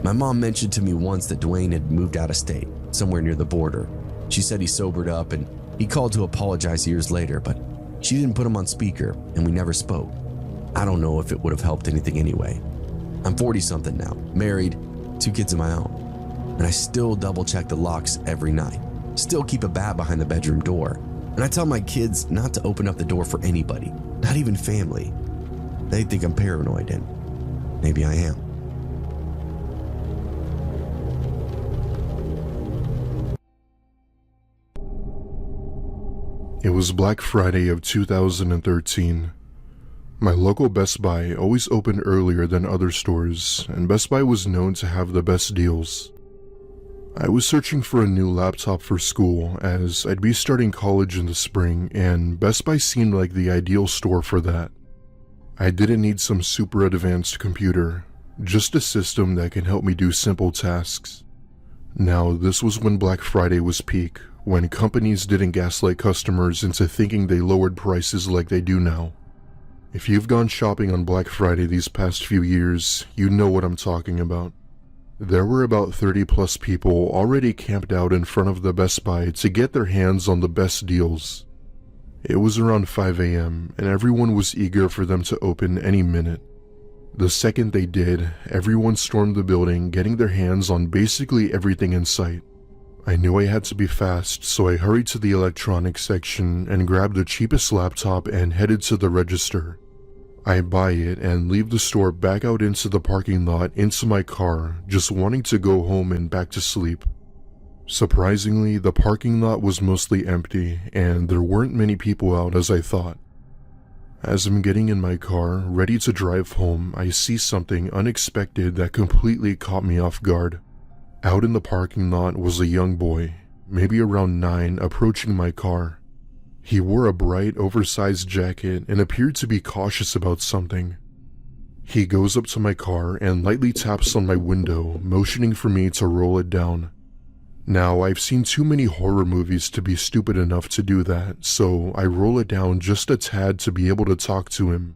My mom mentioned to me once that Dwayne had moved out of state, somewhere near the border. She said he sobered up and he called to apologize years later, but she didn't put him on speaker and we never spoke. I don't know if it would have helped anything anyway. I'm 40-something now, married, 2 kids of my own, and I still double check the locks every night. Still keep a bat behind the bedroom door. And I tell my kids not to open up the door for anybody, not even family. They think I'm paranoid, and maybe I am. It was Black Friday of 2013. My local Best Buy always opened earlier than other stores, and Best Buy was known to have the best deals. I was searching for a new laptop for school, as I'd be starting college in the spring, and Best Buy seemed like the ideal store for that. I didn't need some super advanced computer, just a system that can help me do simple tasks. Now, this was when Black Friday was peak, when companies didn't gaslight customers into thinking they lowered prices like they do now. If you've gone shopping on Black Friday these past few years, you know what I'm talking about. There were about 30 plus people already camped out in front of the Best Buy to get their hands on the best deals. It was around 5 a.m. and everyone was eager for them to open any minute. The second they did, everyone stormed the building, getting their hands on basically everything in sight. I knew I had to be fast, so I hurried to the electronics section and grabbed the cheapest laptop and headed to the register. I buy it and leave the store back out into the parking lot into my car, just wanting to go home and back to sleep. Surprisingly, the parking lot was mostly empty and there weren't many people out as I thought. As I'm getting in my car, ready to drive home, I see something unexpected that completely caught me off guard. Out in the parking lot was a young boy, maybe around 9, approaching my car. He wore a bright, oversized jacket and appeared to be cautious about something. He goes up to my car and lightly taps on my window, motioning for me to roll it down. Now, I've seen too many horror movies to be stupid enough to do that, so I roll it down just a tad to be able to talk to him.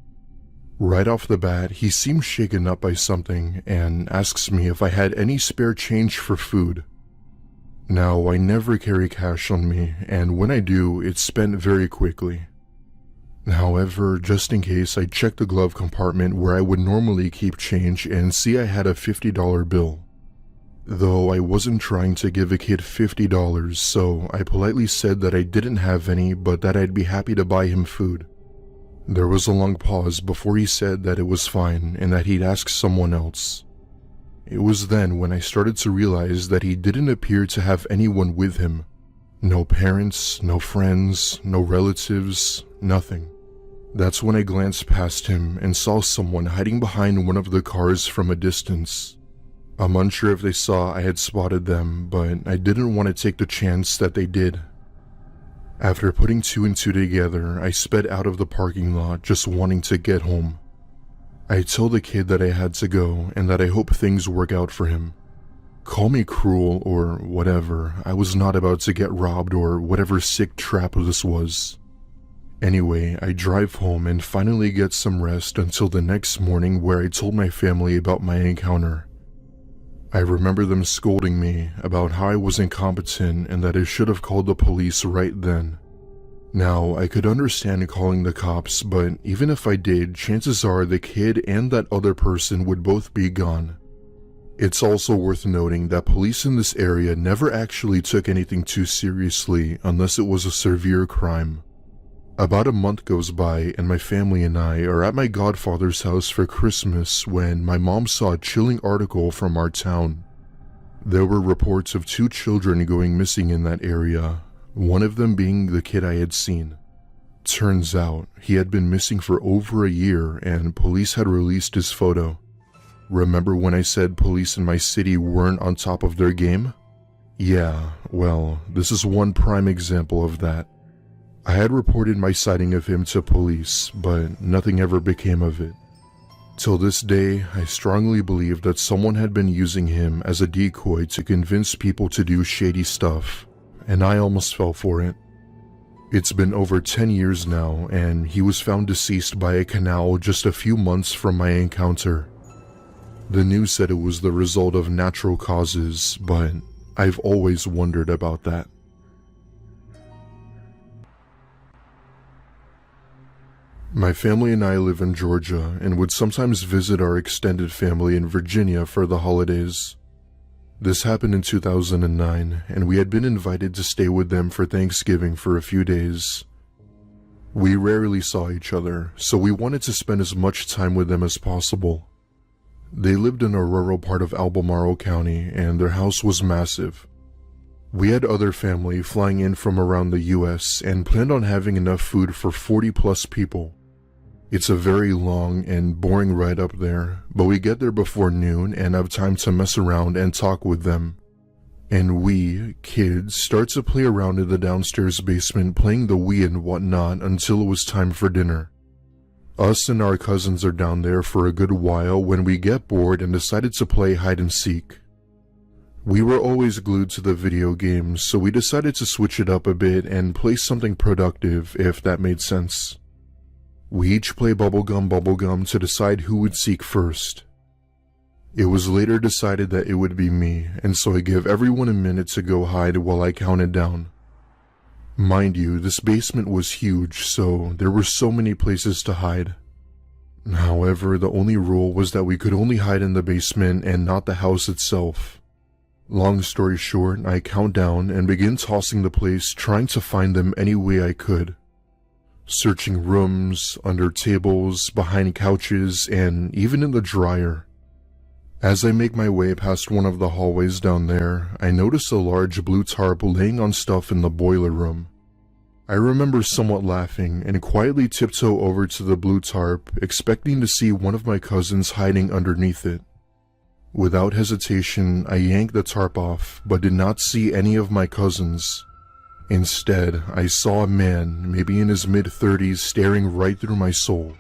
Right off the bat, he seems shaken up by something and asks me if I had any spare change for food. Now, I never carry cash on me, and when I do, it's spent very quickly. However, just in case, I check the glove compartment where I would normally keep change and see I had a $50 bill. Though I wasn't trying to give a kid $50, so I politely said that I didn't have any, but that I'd be happy to buy him food. There was a long pause before he said that it was fine and that he'd ask someone else. It was then when I started to realize that he didn't appear to have anyone with him. No parents, no friends, no relatives, nothing. That's when I glanced past him and saw someone hiding behind one of the cars from a distance. I'm unsure if they saw I had spotted them, but I didn't want to take the chance that they did. After putting 2 and 2 together, I sped out of the parking lot just wanting to get home. I told the kid that I had to go and that I hope things work out for him. Call me cruel or whatever, I was not about to get robbed or whatever sick trap this was. Anyway, I drive home and finally get some rest until the next morning where I told my family about my encounter. I remember them scolding me about how I was incompetent and that I should have called the police right then. Now, I could understand calling the cops, but even if I did, chances are the kid and that other person would both be gone. It's also worth noting that police in this area never actually took anything too seriously unless it was a severe crime. About a month goes by and my family and I are at my godfather's house for Christmas when my mom saw a chilling article from our town. There were reports of 2 children going missing in that area, one of them being the kid I had seen. Turns out, he had been missing for over a year and police had released his photo. Remember when I said police in my city weren't on top of their game? Yeah, well, this is one prime example of that. I had reported my sighting of him to police, but nothing ever became of it. Till this day, I strongly believe that someone had been using him as a decoy to convince people to do shady stuff, and I almost fell for it. It's been over 10 years now, and he was found deceased by a canal just a few months from my encounter. The news said it was the result of natural causes, but I've always wondered about that. My family and I live in Georgia and would sometimes visit our extended family in Virginia for the holidays. This happened in 2009, and we had been invited to stay with them for Thanksgiving for a few days. We rarely saw each other, so we wanted to spend as much time with them as possible. They lived in a rural part of Albemarle County, and their house was massive. We had other family flying in from around the US and planned on having enough food for 40 plus people. It's a very long and boring ride up there, but we get there before noon and have time to mess around and talk with them. And we, kids, start to play around in the downstairs basement playing the Wii and whatnot until it was time for dinner. Us and our cousins are down there for a good while when we get bored and decided to play hide and seek. We were always glued to the video games, so we decided to switch it up a bit and play something productive, if that made sense. We each play bubblegum to decide who would seek first. It was later decided that it would be me, and so I gave everyone a minute to go hide while I counted down. Mind you, this basement was huge, so there were so many places to hide. However, the only rule was that we could only hide in the basement and not the house itself. Long story short, I count down and begin tossing the place, trying to find them any way I could. Searching rooms, under tables, behind couches, and even in the dryer. As I make my way past one of the hallways down there, I notice a large blue tarp laying on stuff in the boiler room. I remember somewhat laughing and quietly tiptoe over to the blue tarp, expecting to see one of my cousins hiding underneath it. Without hesitation, I yanked the tarp off, but did not see any of my cousins. Instead, I saw a man, maybe in his mid-30s, staring right through my soul.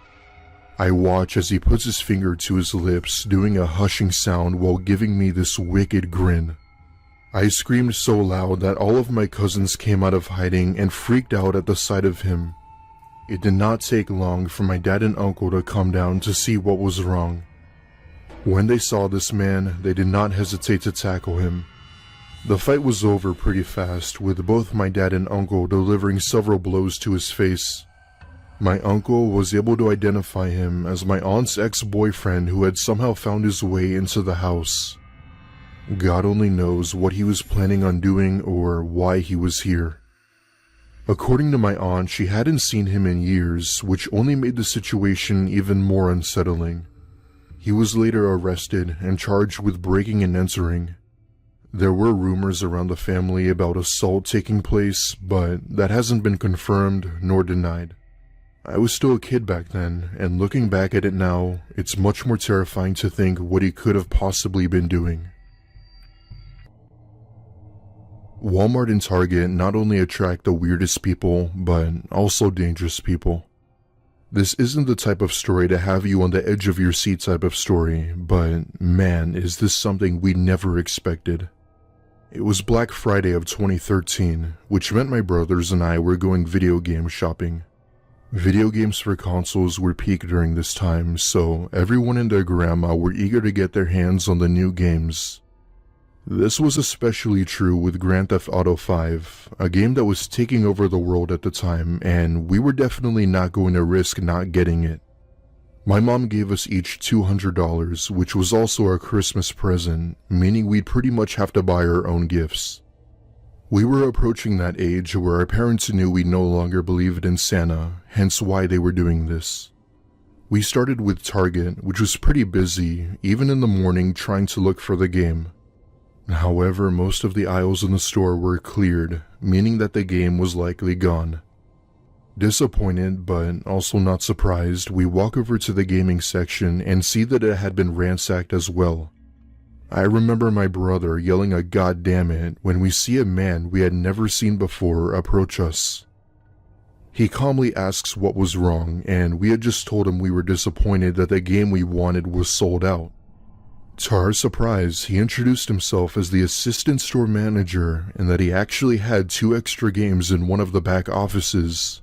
I watch as he puts his finger to his lips, doing a hushing sound while giving me this wicked grin. I screamed so loud that all of my cousins came out of hiding and freaked out at the sight of him. It did not take long for my dad and uncle to come down to see what was wrong. When they saw this man, they did not hesitate to tackle him. The fight was over pretty fast, with both my dad and uncle delivering several blows to his face. My uncle was able to identify him as my aunt's ex-boyfriend who had somehow found his way into the house. God only knows what he was planning on doing or why he was here. According to my aunt, she hadn't seen him in years, which only made the situation even more unsettling. He was later arrested and charged with breaking and entering. There were rumors around the family about assault taking place, but that hasn't been confirmed nor denied. I was still a kid back then, and looking back at it now, it's much more terrifying to think what he could have possibly been doing. Walmart and Target not only attract the weirdest people, but also dangerous people. This isn't the type of story to have you on the edge of your seat type of story, but man, is this something we never expected. It was Black Friday of 2013, which meant my brothers and I were going video game shopping. Video games for consoles were peak during this time, so everyone and their grandma were eager to get their hands on the new games. This was especially true with Grand Theft Auto V, a game that was taking over the world at the time, and we were definitely not going to risk not getting it. My mom gave us each $200, which was also our Christmas present, meaning we'd pretty much have to buy our own gifts. We were approaching that age where our parents knew we no longer believed in Santa, hence why they were doing this. We started with Target, which was pretty busy, even in the morning trying to look for the game. However, most of the aisles in the store were cleared, meaning that the game was likely gone. Disappointed, but also not surprised, we walk over to the gaming section and see that it had been ransacked as well. I remember my brother yelling a "God damn it" when we see a man we had never seen before approach us. He calmly asks what was wrong, and we had just told him we were disappointed that the game we wanted was sold out. To our surprise, he introduced himself as the assistant store manager and that he actually had 2 extra games in one of the back offices.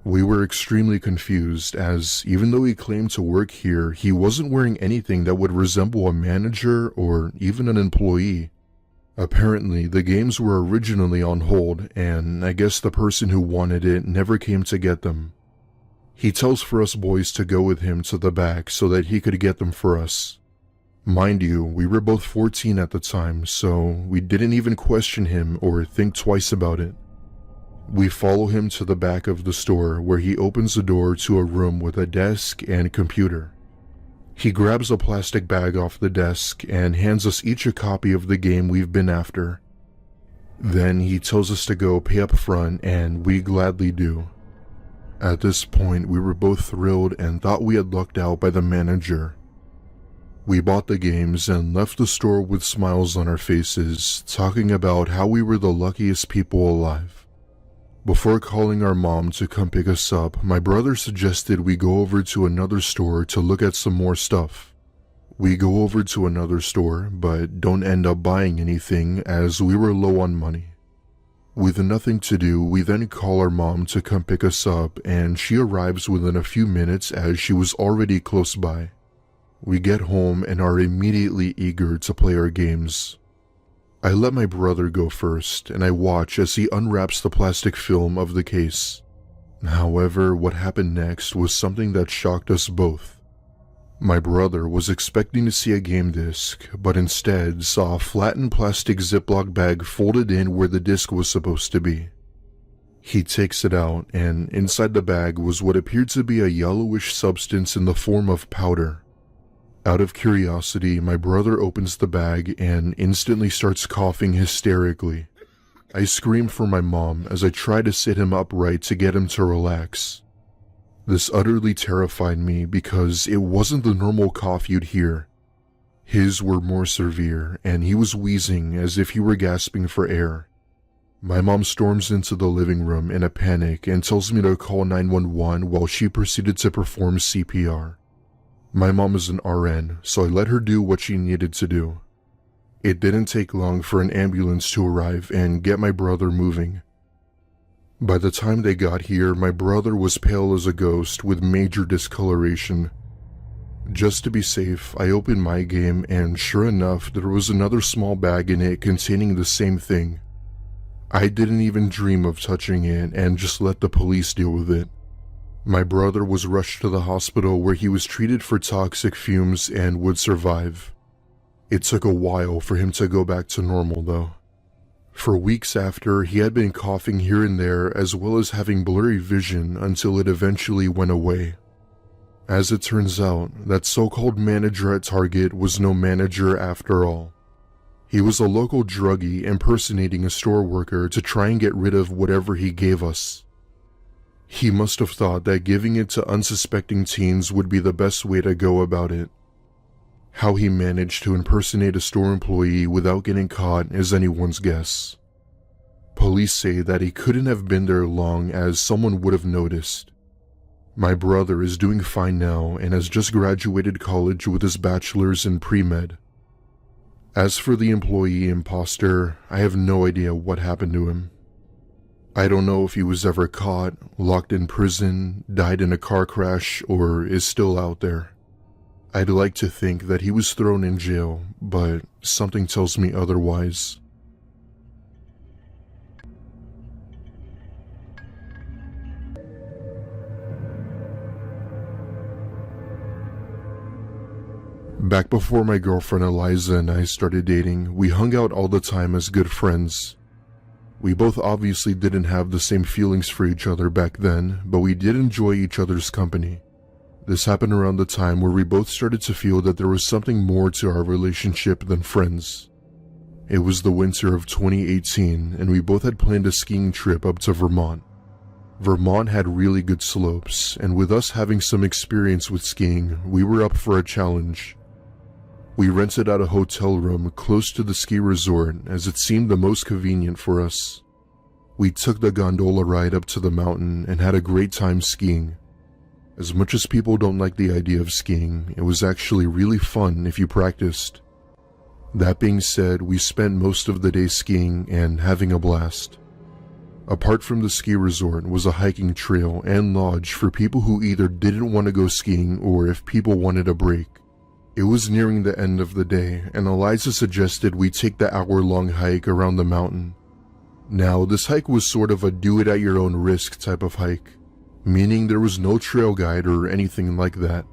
We were extremely confused as, even though he claimed to work here, he wasn't wearing anything that would resemble a manager or even an employee. Apparently, the games were originally on hold, and I guess the person who wanted it never came to get them. He tells for us boys to go with him to the back so that he could get them for us. Mind you, we were both 14 at the time, so we didn't even question him or think twice about it. We follow him to the back of the store where he opens the door to a room with a desk and computer. He grabs a plastic bag off the desk and hands us each a copy of the game we've been after. Then he tells us to go pay up front, and we gladly do. At this point, we were both thrilled and thought we had lucked out by the manager. We bought the games and left the store with smiles on our faces, talking about how we were the luckiest people alive. Before calling our mom to come pick us up, my brother suggested we go over to another store to look at some more stuff. We go over to another store, but don't end up buying anything as we were low on money. With nothing to do, we then call our mom to come pick us up, and she arrives within a few minutes as she was already close by. We get home and are immediately eager to play our games. I let my brother go first, and I watch as he unwraps the plastic film of the case. However, what happened next was something that shocked us both. My brother was expecting to see a game disc, but instead saw a flattened plastic Ziploc bag folded in where the disc was supposed to be. He takes it out, and inside the bag was what appeared to be a yellowish substance in the form of powder. Out of curiosity, my brother opens the bag and instantly starts coughing hysterically. I scream for my mom as I try to sit him upright to get him to relax. This utterly terrified me because it wasn't the normal cough you'd hear. His were more severe, and he was wheezing as if he were gasping for air. My mom storms into the living room in a panic and tells me to call 911 while she proceeded to perform CPR. My mom is an RN, so I let her do what she needed to do. It didn't take long for an ambulance to arrive and get my brother moving. By the time they got here, my brother was pale as a ghost with major discoloration. Just to be safe, I opened my game and sure enough, there was another small bag in it containing the same thing. I didn't even dream of touching it and just let the police deal with it. My brother was rushed to the hospital where he was treated for toxic fumes and would survive. It took a while for him to go back to normal though. For weeks after, he had been coughing here and there as well as having blurry vision until it eventually went away. As it turns out, that so-called manager at Target was no manager after all. He was a local druggie impersonating a store worker to try and get rid of whatever he gave us. He must have thought that giving it to unsuspecting teens would be the best way to go about it. How he managed to impersonate a store employee without getting caught is anyone's guess. Police say that he couldn't have been there long as someone would have noticed. My brother is doing fine now and has just graduated college with his bachelor's in pre-med. As for the employee imposter, I have no idea what happened to him. I don't know if he was ever caught, locked in prison, died in a car crash, or is still out there. I'd like to think that he was thrown in jail, but something tells me otherwise. Back before my girlfriend Eliza and I started dating, we hung out all the time as good friends. We both obviously didn't have the same feelings for each other back then, but we did enjoy each other's company. This happened around the time where we both started to feel that there was something more to our relationship than friends. It was the winter of 2018, and we both had planned a skiing trip up to Vermont. Vermont had really good slopes, and with us having some experience with skiing, we were up for a challenge. We rented out a hotel room close to the ski resort as it seemed the most convenient for us. We took the gondola ride up to the mountain and had a great time skiing. As much as people don't like the idea of skiing, it was actually really fun if you practiced. That being said, we spent most of the day skiing and having a blast. Apart from the ski resort was a hiking trail and lodge for people who either didn't want to go skiing or if people wanted a break. It was nearing the end of the day, and Eliza suggested we take the hour-long hike around the mountain. Now, this hike was sort of a do-it-at-your-own-risk type of hike, meaning there was no trail guide or anything like that.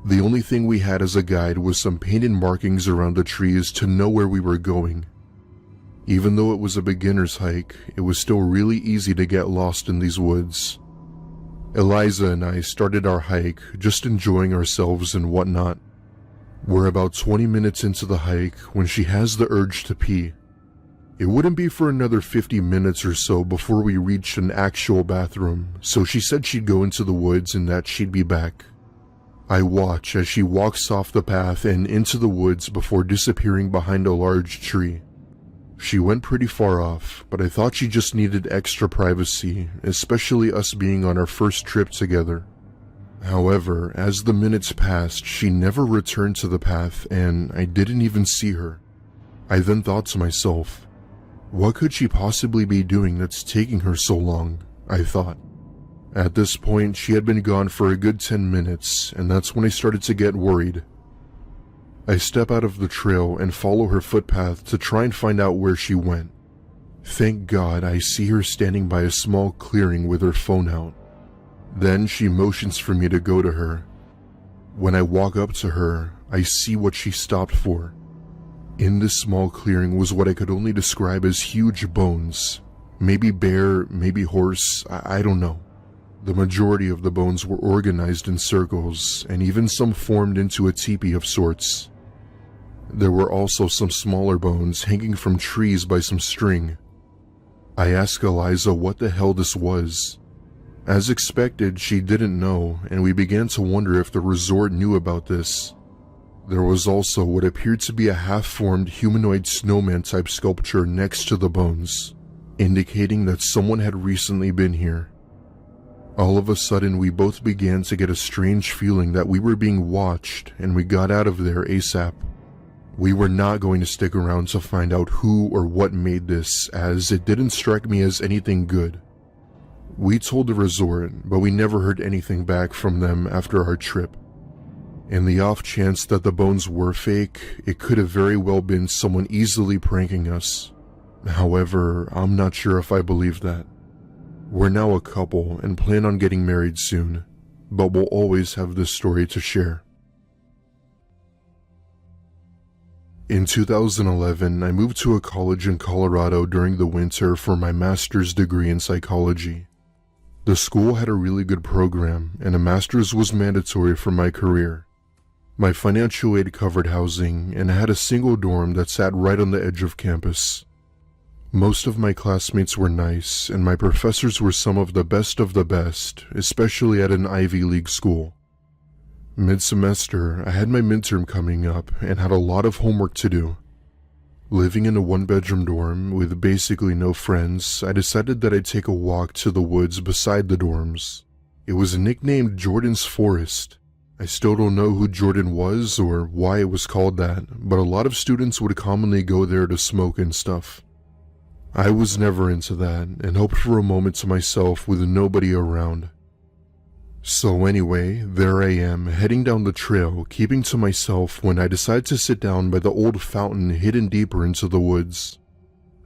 The only thing we had as a guide was some painted markings around the trees to know where we were going. Even though it was a beginner's hike, it was still really easy to get lost in these woods. Eliza and I started our hike, just enjoying ourselves and whatnot. We're about 20 minutes into the hike when she has the urge to pee. It wouldn't be for another 50 minutes or so before we reached an actual bathroom, so she said she'd go into the woods and that she'd be back. I watch as she walks off the path and into the woods before disappearing behind a large tree. She went pretty far off, but I thought she just needed extra privacy, especially us being on our first trip together. However, as the minutes passed, she never returned to the path and I didn't even see her. I then thought to myself, what could she possibly be doing that's taking her so long? I thought. At this point, she had been gone for a good 10 minutes, and that's when I started to get worried. I step out of the trail and follow her footpath to try and find out where she went. Thank God I see her standing by a small clearing with her phone out. Then she motions for me to go to her. When I walk up to her, I see what she stopped for. In this small clearing was what I could only describe as huge bones. Maybe bear, maybe horse, I don't know. The majority of the bones were organized in circles, and even some formed into a teepee of sorts. There were also some smaller bones hanging from trees by some string. I asked Eliza what the hell this was. As expected, she didn't know, and we began to wonder if the resort knew about this. There was also what appeared to be a half-formed humanoid snowman type sculpture next to the bones, indicating that someone had recently been here. All of a sudden, we both began to get a strange feeling that we were being watched, and we got out of there ASAP. We were not going to stick around to find out who or what made this, as it didn't strike me as anything good. We told the resort, but we never heard anything back from them after our trip. In the off chance that the bones were fake, it could have very well been someone easily pranking us. However, I'm not sure if I believe that. We're now a couple and plan on getting married soon, but we'll always have this story to share. In 2011, I moved to a college in Colorado during the winter for my master's degree in psychology. The school had a really good program, and a master's was mandatory for my career. My financial aid covered housing, and I had a single dorm that sat right on the edge of campus. Most of my classmates were nice, and my professors were some of the best, especially at an Ivy League school. Mid-semester, I had my midterm coming up and had a lot of homework to do. Living in a one-bedroom dorm with basically no friends, I decided that I'd take a walk to the woods beside the dorms. It was nicknamed Jordan's Forest. I still don't know who Jordan was or why it was called that, but a lot of students would commonly go there to smoke and stuff. I was never into that and hoped for a moment to myself with nobody around. So anyway, there I am, heading down the trail, keeping to myself when I decide to sit down by the old fountain hidden deeper into the woods.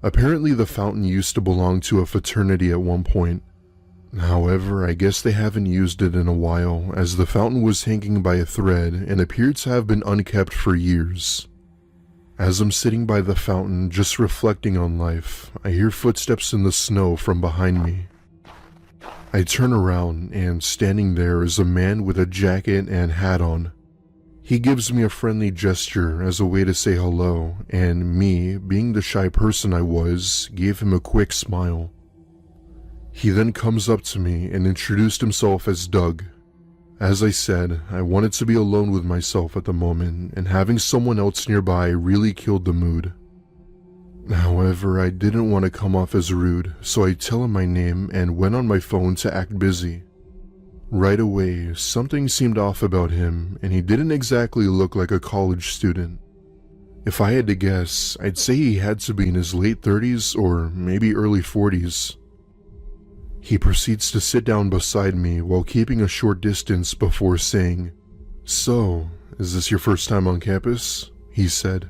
Apparently the fountain used to belong to a fraternity at one point. However, I guess they haven't used it in a while, as the fountain was hanging by a thread and appeared to have been unkept for years. As I'm sitting by the fountain, just reflecting on life, I hear footsteps in the snow from behind me. I turn around, and standing there is a man with a jacket and hat on. He gives me a friendly gesture as a way to say hello, and me, being the shy person I was, gave him a quick smile. He then comes up to me and introduced himself as Doug. As I said, I wanted to be alone with myself at the moment, and having someone else nearby really killed the mood. However, I didn't want to come off as rude, so I tell him my name and went on my phone to act busy. Right away, something seemed off about him, and he didn't exactly look like a college student. If I had to guess, I'd say he had to be in his late 30s or maybe early 40s. He proceeds to sit down beside me while keeping a short distance before saying, "So, is this your first time on campus?" he said.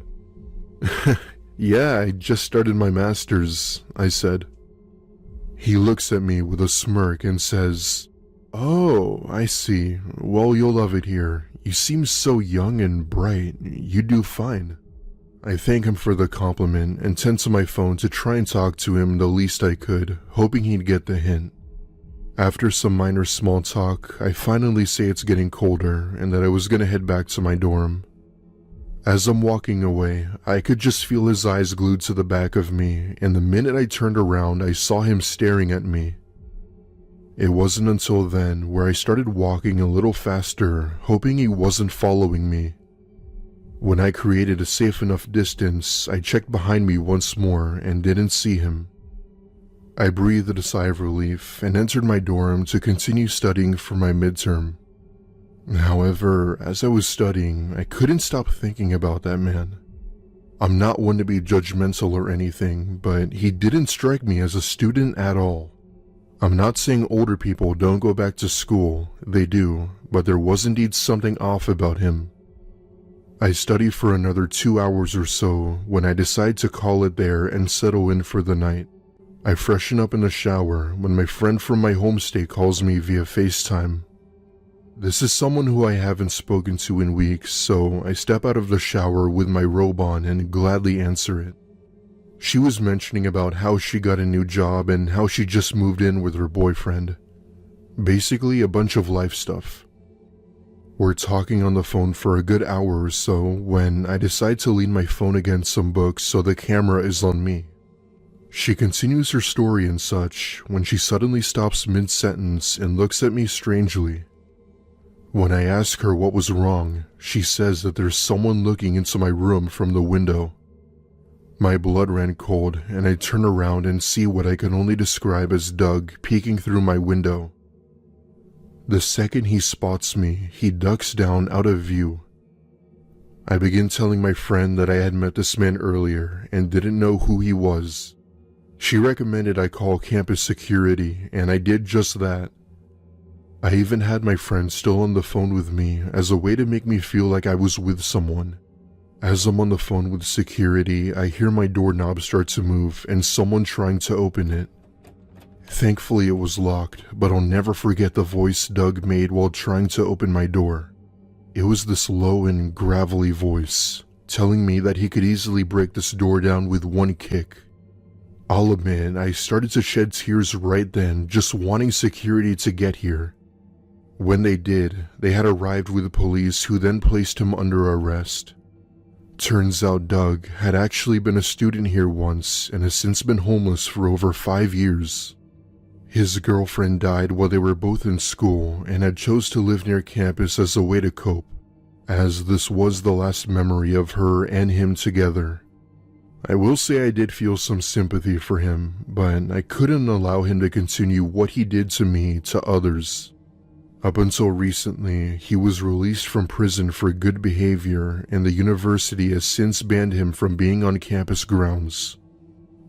"Yeah, I just started my master's," I said. He looks at me with a smirk and says, "Oh, I see. Well, you'll love it here. You seem so young and bright. You do fine." I thank him for the compliment and tend to my phone to try and talk to him the least I could, hoping he'd get the hint. After some minor small talk, I finally say it's getting colder and that I was gonna head back to my dorm. As I'm walking away, I could just feel his eyes glued to the back of me, and the minute I turned around, I saw him staring at me. It wasn't until then where I started walking a little faster, hoping he wasn't following me. When I created a safe enough distance, I checked behind me once more and didn't see him. I breathed a sigh of relief and entered my dorm to continue studying for my midterm. However, as I was studying, I couldn't stop thinking about that man. I'm not one to be judgmental or anything, but he didn't strike me as a student at all. I'm not saying older people don't go back to school, they do, but there was indeed something off about him. I studied for another 2 hours or so when I decide to call it there and settle in for the night. I freshen up in the shower when my friend from my home state calls me via FaceTime. This is someone who I haven't spoken to in weeks, so I step out of the shower with my robe on and gladly answer it. She was mentioning about how she got a new job and how she just moved in with her boyfriend. Basically a bunch of life stuff. We're talking on the phone for a good hour or so when I decide to lean my phone against some books so the camera is on me. She continues her story and such when she suddenly stops mid-sentence and looks at me strangely. When I ask her what was wrong, she says that there's someone looking into my room from the window. My blood ran cold and I turn around and see what I can only describe as Doug peeking through my window. The second he spots me, he ducks down out of view. I begin telling my friend that I had met this man earlier and didn't know who he was. She recommended I call campus security, and I did just that. I even had my friend still on the phone with me as a way to make me feel like I was with someone. As I'm on the phone with security, I hear my doorknob start to move and someone trying to open it. Thankfully it was locked, but I'll never forget the voice Doug made while trying to open my door. It was this low and gravelly voice, telling me that he could easily break this door down with one kick. I'll admit, I started to shed tears right then, just wanting security to get here. When they did, they had arrived with the police who then placed him under arrest. Turns out Doug had actually been a student here once and has since been homeless for over 5 years. His girlfriend died while they were both in school and had chose to live near campus as a way to cope, as this was the last memory of her and him together. I will say I did feel some sympathy for him, but I couldn't allow him to continue what he did to me to others. Up until recently, he was released from prison for good behavior, and the university has since banned him from being on campus grounds.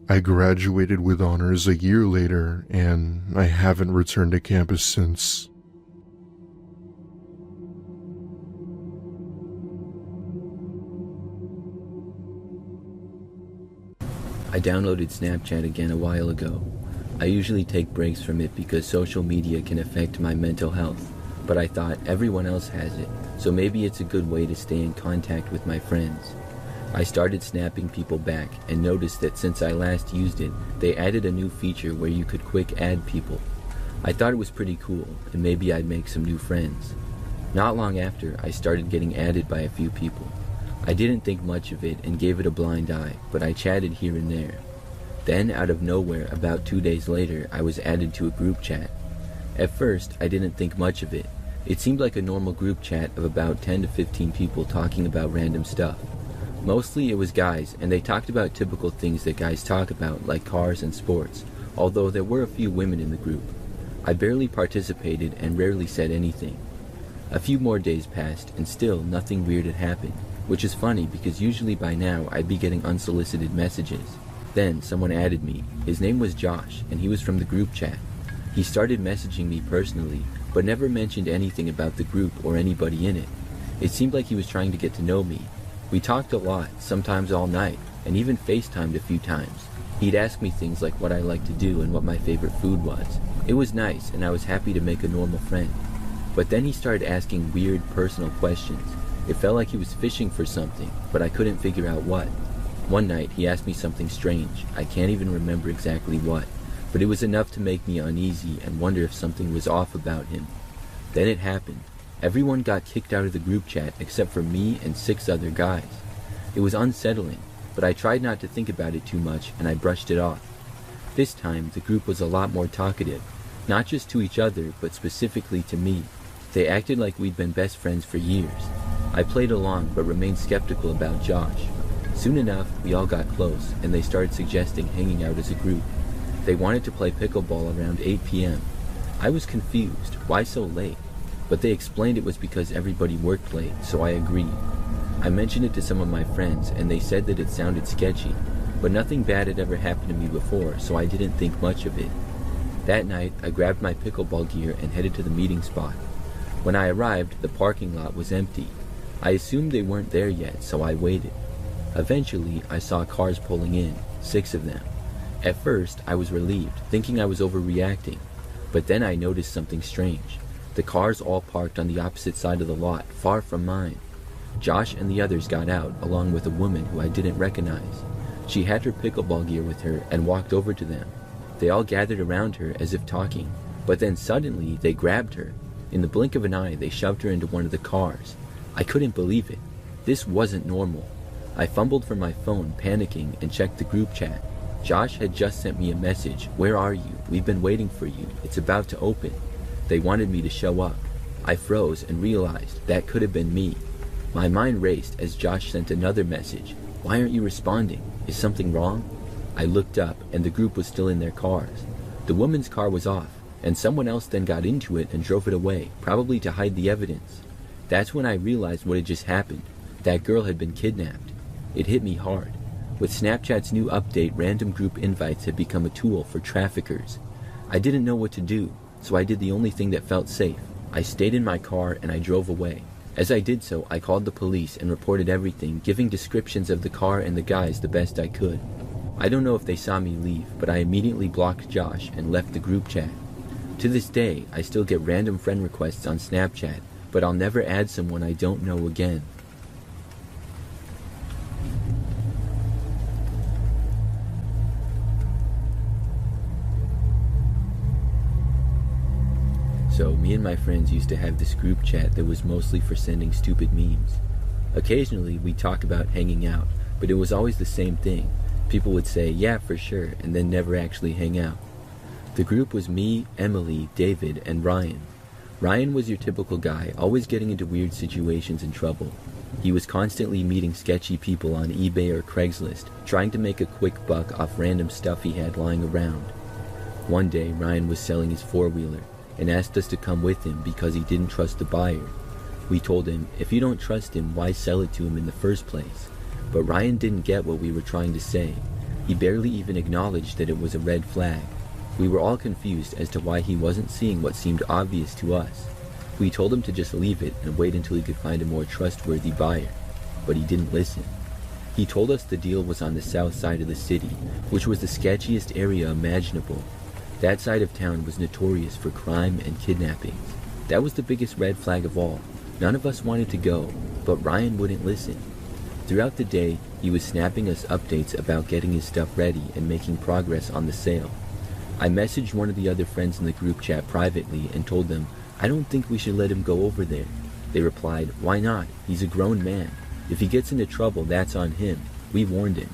I graduated with honors a year later, and I haven't returned to campus since. I downloaded Snapchat again a while ago. I usually take breaks from it because social media can affect my mental health, but I thought everyone else has it, so maybe it's a good way to stay in contact with my friends. I started snapping people back and noticed that since I last used it, they added a new feature where you could quick add people. I thought it was pretty cool, and maybe I'd make some new friends. Not long after, I started getting added by a few people. I didn't think much of it and gave it a blind eye, but I chatted here and there. Then, out of nowhere, about 2 days later, I was added to a group chat. At first, I didn't think much of it. It seemed like a normal group chat of about 10 to 15 people talking about random stuff. Mostly it was guys, and they talked about typical things that guys talk about, like cars and sports, although there were a few women in the group. I barely participated and rarely said anything. A few more days passed, and still nothing weird had happened, which is funny because usually by now I'd be getting unsolicited messages. Then someone added me. His name was Josh, and he was from the group chat. He started messaging me personally, but never mentioned anything about the group or anybody in it. It seemed like he was trying to get to know me. We talked a lot, sometimes all night, and even FaceTimed a few times. He'd ask me things like what I liked to do and what my favorite food was. It was nice, and I was happy to make a normal friend. But then he started asking weird personal questions. It felt like he was fishing for something, but I couldn't figure out what. One night, he asked me something strange. I can't even remember exactly what, but it was enough to make me uneasy and wonder if something was off about him. Then it happened. Everyone got kicked out of the group chat except for me and 6 other guys. It was unsettling, but I tried not to think about it too much and I brushed it off. This time, the group was a lot more talkative, not just to each other, but specifically to me. They acted like we'd been best friends for years. I played along, but remained skeptical about Josh. Soon enough, we all got close, and they started suggesting hanging out as a group. They wanted to play pickleball around 8 p.m. I was confused. Why so late? but they explained it was because everybody worked late, so I agreed. I mentioned it to some of my friends, and they said that it sounded sketchy, but nothing bad had ever happened to me before, so I didn't think much of it. That night, I grabbed my pickleball gear and headed to the meeting spot. When I arrived, the parking lot was empty. I assumed they weren't there yet, so I waited. Eventually, I saw cars pulling in, 6 of them. At first, I was relieved, thinking I was overreacting, but then I noticed something strange. The cars all parked on the opposite side of the lot, far from mine. Josh and the others got out, along with a woman who I didn't recognize. She had her pickleball gear with her and walked over to them. They all gathered around her as if talking, but then suddenly they grabbed her. In the blink of an eye, they shoved her into one of the cars. I couldn't believe it. This wasn't normal. I fumbled for my phone, panicking, and checked the group chat. Josh had just sent me a message. "Where are you? We've been waiting for you. It's about to open." They wanted me to show up. I froze and realized that could have been me. My mind raced as Josh sent another message. "Why aren't you responding? Is something wrong?" I looked up, and the group was still in their cars. The woman's car was off, and someone else then got into it and drove it away, probably to hide the evidence. That's when I realized what had just happened. That girl had been kidnapped. It hit me hard. With Snapchat's new update, random group invites had become a tool for traffickers. I didn't know what to do, so I did the only thing that felt safe. I stayed in my car and I drove away. As I did so, I called the police and reported everything, giving descriptions of the car and the guys the best I could. I don't know if they saw me leave, but I immediately blocked Josh and left the group chat. To this day, I still get random friend requests on Snapchat, but I'll never add someone I don't know again. So, me and my friends used to have this group chat that was mostly for sending stupid memes. Occasionally, we'd talk about hanging out, but it was always the same thing. People would say, "Yeah, for sure," and then never actually hang out. The group was me, Emily, David, and Ryan. Ryan was your typical guy, always getting into weird situations and trouble. He was constantly meeting sketchy people on eBay or Craigslist, trying to make a quick buck off random stuff he had lying around. One day, Ryan was selling his four-wheeler and asked us to come with him because he didn't trust the buyer. We told him, if you don't trust him, why sell it to him in the first place? But Ryan didn't get what we were trying to say. He barely even acknowledged that it was a red flag. We were all confused as to why he wasn't seeing what seemed obvious to us. We told him to just leave it and wait until he could find a more trustworthy buyer, but he didn't listen. He told us the deal was on the south side of the city, which was the sketchiest area imaginable. That side of town was notorious for crime and kidnappings. That was the biggest red flag of all. None of us wanted to go, but Ryan wouldn't listen. Throughout the day, he was snapping us updates about getting his stuff ready and making progress on the sale. I messaged one of the other friends in the group chat privately and told them, I don't think we should let him go over there. They replied, why not? He's a grown man. If he gets into trouble, that's on him. We warned him.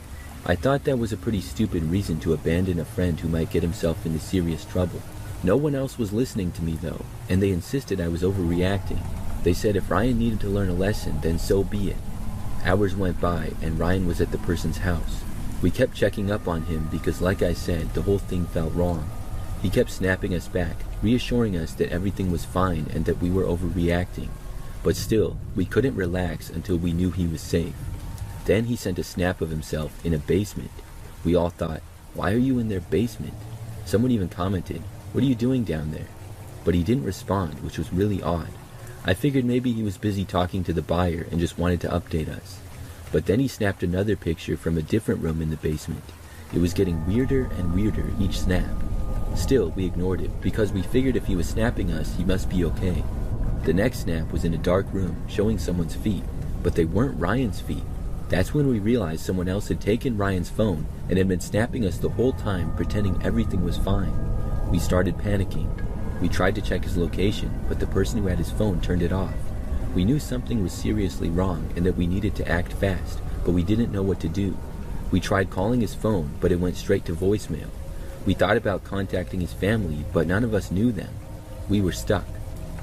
I thought that was a pretty stupid reason to abandon a friend who might get himself into serious trouble. No one else was listening to me though, and they insisted I was overreacting. They said if Ryan needed to learn a lesson, then so be it. Hours went by, and Ryan was at the person's house. We kept checking up on him because, like I said, the whole thing felt wrong. He kept snapping us back, reassuring us that everything was fine and that we were overreacting. But still, we couldn't relax until we knew he was safe. Then he sent a snap of himself in a basement. We all thought, why are you in their basement? Someone even commented, what are you doing down there? But he didn't respond, which was really odd. I figured maybe he was busy talking to the buyer and just wanted to update us. But then he snapped another picture from a different room in the basement. It was getting weirder and weirder each snap. Still, we ignored it because we figured if he was snapping us, he must be okay. The next snap was in a dark room showing someone's feet, but they weren't Ryan's feet. That's when we realized someone else had taken Ryan's phone and had been snapping us the whole time, pretending everything was fine. We started panicking. We tried to check his location, but the person who had his phone turned it off. We knew something was seriously wrong and that we needed to act fast, but we didn't know what to do. We tried calling his phone, but it went straight to voicemail. We thought about contacting his family, but none of us knew them. We were stuck.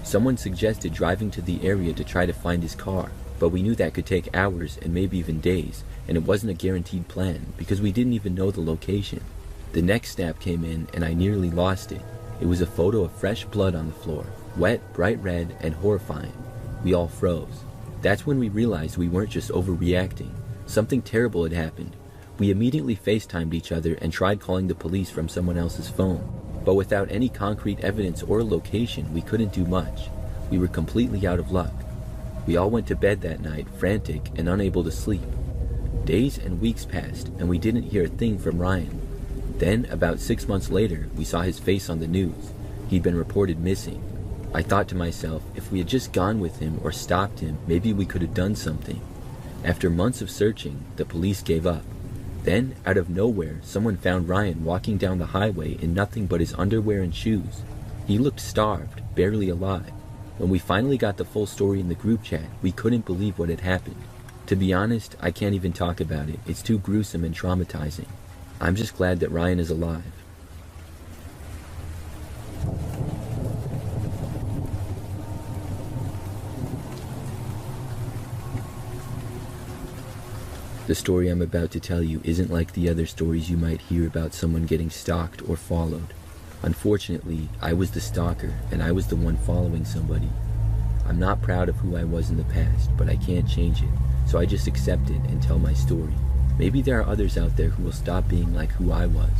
Someone suggested driving to the area to try to find his car, but we knew that could take hours and maybe even days, and it wasn't a guaranteed plan because we didn't even know the location. The next snap came in and I nearly lost it. It was a photo of fresh blood on the floor, wet, bright red, and horrifying. We all froze. That's when we realized we weren't just overreacting. Something terrible had happened. We immediately FaceTimed each other and tried calling the police from someone else's phone. But without any concrete evidence or location, we couldn't do much. We were completely out of luck. We all went to bed that night, frantic and unable to sleep. Days and weeks passed, and we didn't hear a thing from Ryan. Then, about 6 months later, we saw his face on the news. He'd been reported missing. I thought to myself, if we had just gone with him or stopped him, maybe we could have done something. After months of searching, the police gave up. Then, out of nowhere, someone found Ryan walking down the highway in nothing but his underwear and shoes. He looked starved, barely alive. When we finally got the full story in the group chat, we couldn't believe what had happened. To be honest, I can't even talk about it. It's too gruesome and traumatizing. I'm just glad that Ryan is alive. The story I'm about to tell you isn't like the other stories you might hear about someone getting stalked or followed. Unfortunately, I was the stalker, and I was the one following somebody. I'm not proud of who I was in the past, but I can't change it, so I just accept it and tell my story. Maybe there are others out there who will stop being like who I was.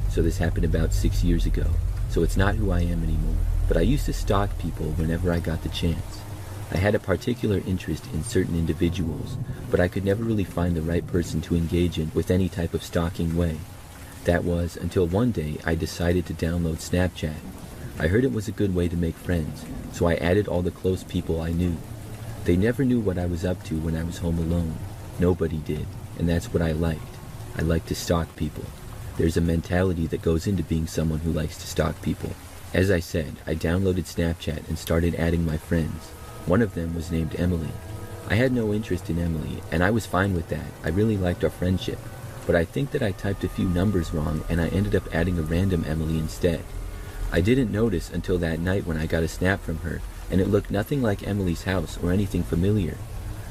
So this happened about 6 years ago, so it's not who I am anymore, but I used to stalk people whenever I got the chance. I had a particular interest in certain individuals, but I could never really find the right person to engage in with any type of stalking way. That was until one day I decided to download Snapchat. I heard it was a good way to make friends, so I added all the close people I knew. They never knew what I was up to when I was home alone. Nobody did, and that's what I liked. I like to stalk people. There's a mentality that goes into being someone who likes to stalk people. As I said, I downloaded Snapchat and started adding my friends. One of them was named Emily. I had no interest in Emily, and I was fine with that. I really liked our friendship. But I think that I typed a few numbers wrong, and I ended up adding a random Emily instead. I didn't notice until that night when I got a snap from her, and it looked nothing like Emily's house or anything familiar.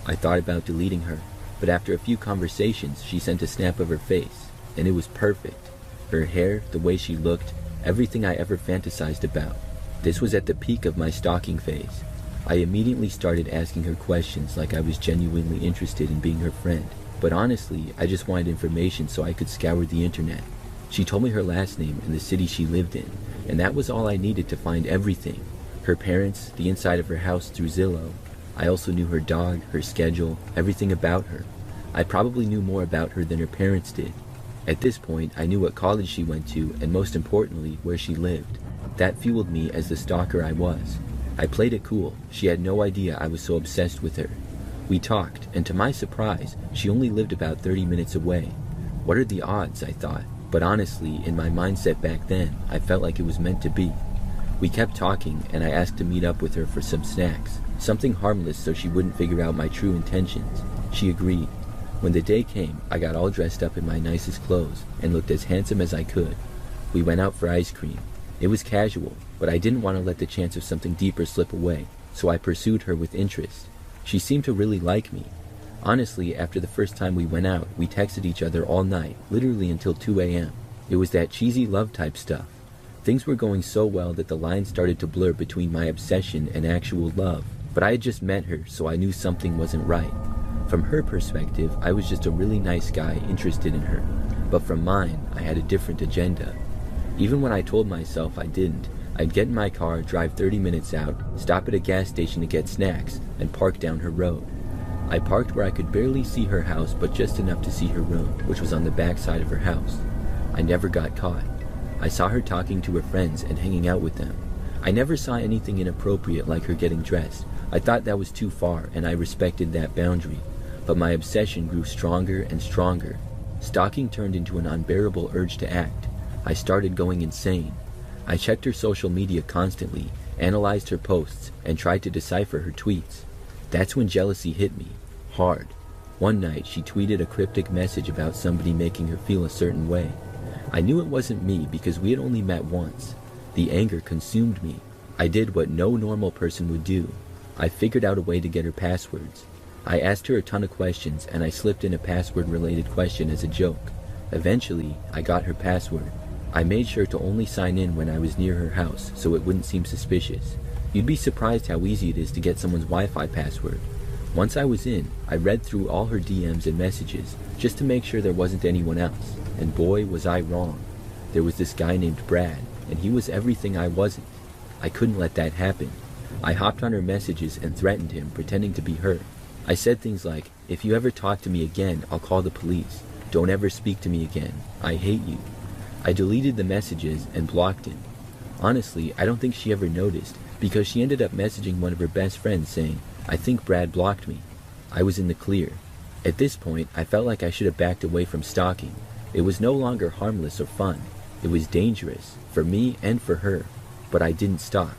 I thought about deleting her, but after a few conversations, she sent a snap of her face, and it was perfect. Her hair, the way she looked, everything I ever fantasized about. This was at the peak of my stalking phase. I immediately started asking her questions like I was genuinely interested in being her friend. But honestly, I just wanted information so I could scour the internet. She told me her last name and the city she lived in, and that was all I needed to find everything. Her parents, the inside of her house through Zillow. I also knew her dog, her schedule, everything about her. I probably knew more about her than her parents did. At this point, I knew what college she went to, and most importantly, where she lived. That fueled me as the stalker I was. I played it cool. She had no idea I was so obsessed with her. We talked, and to my surprise, she only lived about 30 minutes away. What are the odds, I thought. But honestly, in my mindset back then, I felt like it was meant to be. We kept talking, and I asked to meet up with her for some snacks. Something harmless so she wouldn't figure out my true intentions. She agreed. When the day came, I got all dressed up in my nicest clothes and looked as handsome as I could. We went out for ice cream. It was casual, but I didn't want to let the chance of something deeper slip away, so I pursued her with interest. She seemed to really like me. Honestly, after the first time we went out, we texted each other all night, literally until 2 a.m. It was that cheesy love type stuff. Things were going so well that the lines started to blur between my obsession and actual love, but I had just met her, so I knew something wasn't right. From her perspective, I was just a really nice guy interested in her, but from mine, I had a different agenda. Even when I told myself I didn't, I'd get in my car, drive 30 minutes out, stop at a gas station to get snacks, and park down her road. I parked where I could barely see her house, but just enough to see her room, which was on the back side of her house. I never got caught. I saw her talking to her friends and hanging out with them. I never saw anything inappropriate like her getting dressed. I thought that was too far, and I respected that boundary. But my obsession grew stronger and stronger. Stalking turned into an unbearable urge to act. I started going insane. I checked her social media constantly, analyzed her posts, and tried to decipher her tweets. That's when jealousy hit me, hard. One night, she tweeted a cryptic message about somebody making her feel a certain way. I knew it wasn't me because we had only met once. The anger consumed me. I did what no normal person would do. I figured out a way to get her passwords. I asked her a ton of questions, and I slipped in a password-related question as a joke. Eventually, I got her password. I made sure to only sign in when I was near her house so it wouldn't seem suspicious. You'd be surprised how easy it is to get someone's Wi-Fi password. Once I was in, I read through all her DMs and messages just to make sure there wasn't anyone else, and boy was I wrong. There was this guy named Brad, and he was everything I wasn't. I couldn't let that happen. I hopped on her messages and threatened him, pretending to be her. I said things like, "If you ever talk to me again, I'll call the police. Don't ever speak to me again. I hate you." I deleted the messages and blocked him. Honestly, I don't think she ever noticed, because she ended up messaging one of her best friends saying, "I think Brad blocked me." I was in the clear. At this point, I felt like I should have backed away from stalking. It was no longer harmless or fun. It was dangerous, for me and for her. But I didn't stop.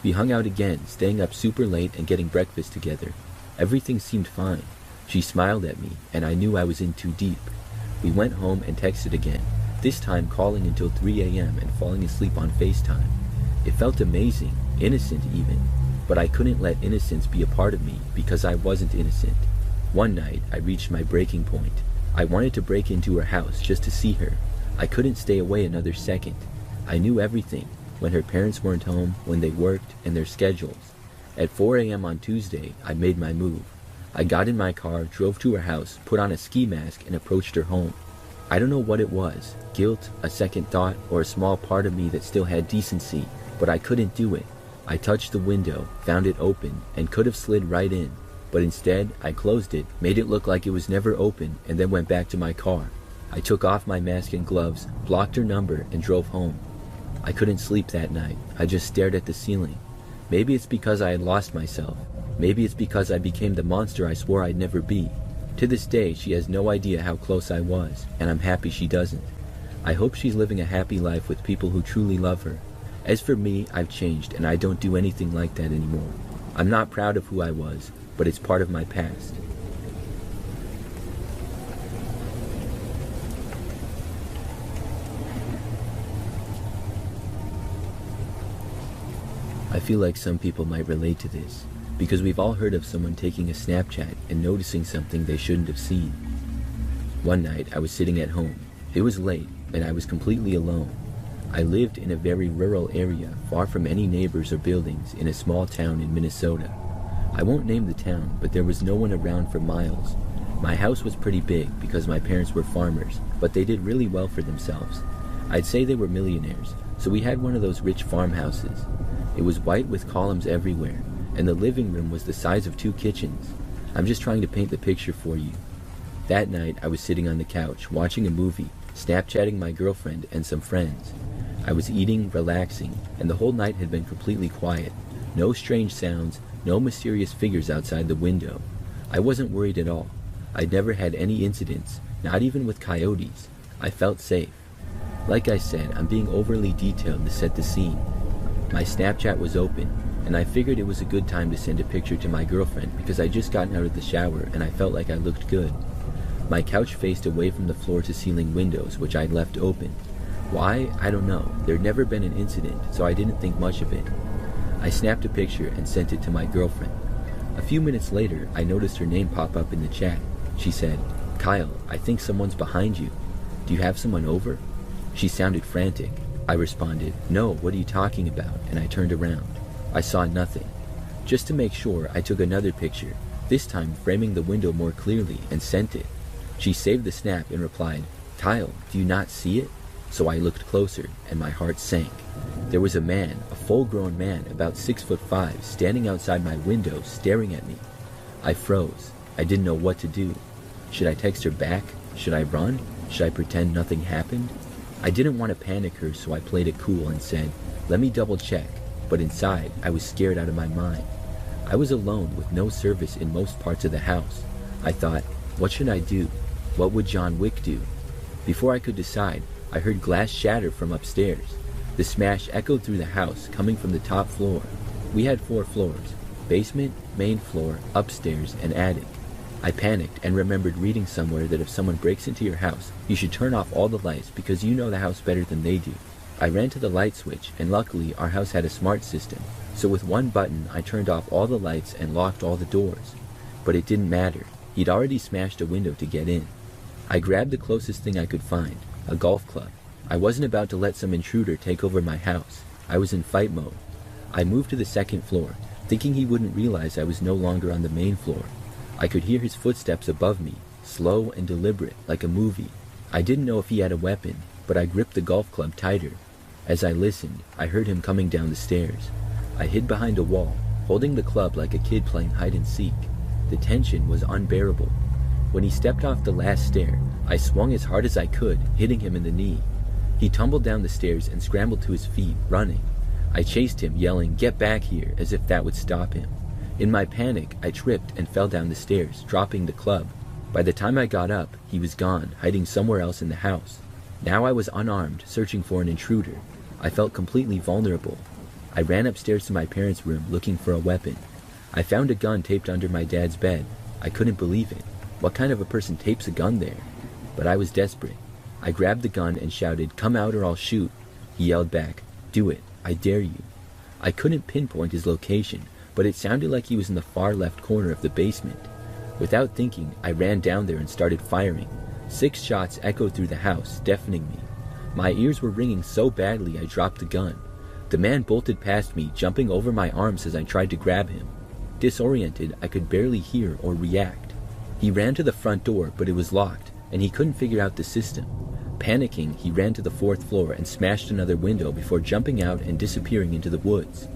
We hung out again, staying up super late and getting breakfast together. Everything seemed fine. She smiled at me, and I knew I was in too deep. We went home and texted again, this time calling until 3 a.m. and falling asleep on FaceTime. It felt amazing, innocent even, but I couldn't let innocence be a part of me because I wasn't innocent. One night, I reached my breaking point. I wanted to break into her house just to see her. I couldn't stay away another second. I knew everything, when her parents weren't home, when they worked, and their schedules. At 4 a.m. on Tuesday, I made my move. I got in my car, drove to her house, put on a ski mask, and approached her home. I don't know what it was, guilt, a second thought, or a small part of me that still had decency, but I couldn't do it. I touched the window, found it open, and could have slid right in, but instead, I closed it, made it look like it was never open, and then went back to my car. I took off my mask and gloves, blocked her number, and drove home. I couldn't sleep that night. I just stared at the ceiling. Maybe it's because I had lost myself. Maybe it's because I became the monster I swore I'd never be. To this day, she has no idea how close I was, and I'm happy she doesn't. I hope she's living a happy life with people who truly love her. As for me, I've changed, and I don't do anything like that anymore. I'm not proud of who I was, but it's part of my past. I feel like some people might relate to this, because we've all heard of someone taking a Snapchat and noticing something they shouldn't have seen. One night, I was sitting at home. It was late, and I was completely alone. I lived in a very rural area, far from any neighbors or buildings, in a small town in Minnesota. I won't name the town, but there was no one around for miles. My house was pretty big because my parents were farmers, but they did really well for themselves. I'd say they were millionaires, so we had one of those rich farmhouses. It was white with columns everywhere, and the living room was the size of 2 kitchens. I'm just trying to paint the picture for you. That night, I was sitting on the couch, watching a movie, Snapchatting my girlfriend and some friends. I was eating, relaxing, and the whole night had been completely quiet. No strange sounds, no mysterious figures outside the window. I wasn't worried at all. I'd never had any incidents, not even with coyotes. I felt safe. Like I said, I'm being overly detailed to set the scene. My Snapchat was open, and I figured it was a good time to send a picture to my girlfriend because I'd just gotten out of the shower and I felt like I looked good. My couch faced away from the floor-to-ceiling windows, which I'd left open. Why? I don't know. There'd never been an incident, so I didn't think much of it. I snapped a picture and sent it to my girlfriend. A few minutes later, I noticed her name pop up in the chat. She said, "Kyle, I think someone's behind you. Do you have someone over?" She sounded frantic. I responded, "No, what are you talking about?" and I turned around. I saw nothing. Just to make sure, I took another picture, this time framing the window more clearly, and sent it. She saved the snap and replied, "Kyle, do you not see it?" So I looked closer, and my heart sank. There was a man, a full-grown man, about 6'5", standing outside my window, staring at me. I froze. I didn't know what to do. Should I text her back? Should I run? Should I pretend nothing happened? I didn't want to panic her, so I played it cool and said, "Let me double check." But inside, I was scared out of my mind. I was alone with no service in most parts of the house. I thought, what should I do? What would John Wick do? Before I could decide, I heard glass shatter from upstairs. The smash echoed through the house, coming from the top floor. We had 4 floors: basement, main floor, upstairs, and attic. I panicked and remembered reading somewhere that if someone breaks into your house, you should turn off all the lights because you know the house better than they do. I ran to the light switch, and luckily our house had a smart system, so with one button I turned off all the lights and locked all the doors. But it didn't matter. He'd already smashed a window to get in. I grabbed the closest thing I could find, a golf club. I wasn't about to let some intruder take over my house. I was in fight mode. I moved to the second floor, thinking he wouldn't realize I was no longer on the main floor. I could hear his footsteps above me, slow and deliberate, like a movie. I didn't know if he had a weapon, but I gripped the golf club tighter. As I listened, I heard him coming down the stairs. I hid behind a wall, holding the club like a kid playing hide and seek. The tension was unbearable. When he stepped off the last stair, I swung as hard as I could, hitting him in the knee. He tumbled down the stairs and scrambled to his feet, running. I chased him, yelling, "Get back here," as if that would stop him. In my panic, I tripped and fell down the stairs, dropping the club. By the time I got up, he was gone, hiding somewhere else in the house. Now I was unarmed, searching for an intruder. I felt completely vulnerable. I ran upstairs to my parents' room, looking for a weapon. I found a gun taped under my dad's bed. I couldn't believe it. What kind of a person tapes a gun there? But I was desperate. I grabbed the gun and shouted, "Come out or I'll shoot." He yelled back, "Do it, I dare you." I couldn't pinpoint his location, but it sounded like he was in the far left corner of the basement. Without thinking, I ran down there and started firing. 6 shots echoed through the house, deafening me. My ears were ringing so badly I dropped the gun. The man bolted past me, jumping over my arms as I tried to grab him. Disoriented, I could barely hear or react. He ran to the front door, but it was locked, and he couldn't figure out the system. Panicking, he ran to the 4th floor and smashed another window before jumping out and disappearing into the woods.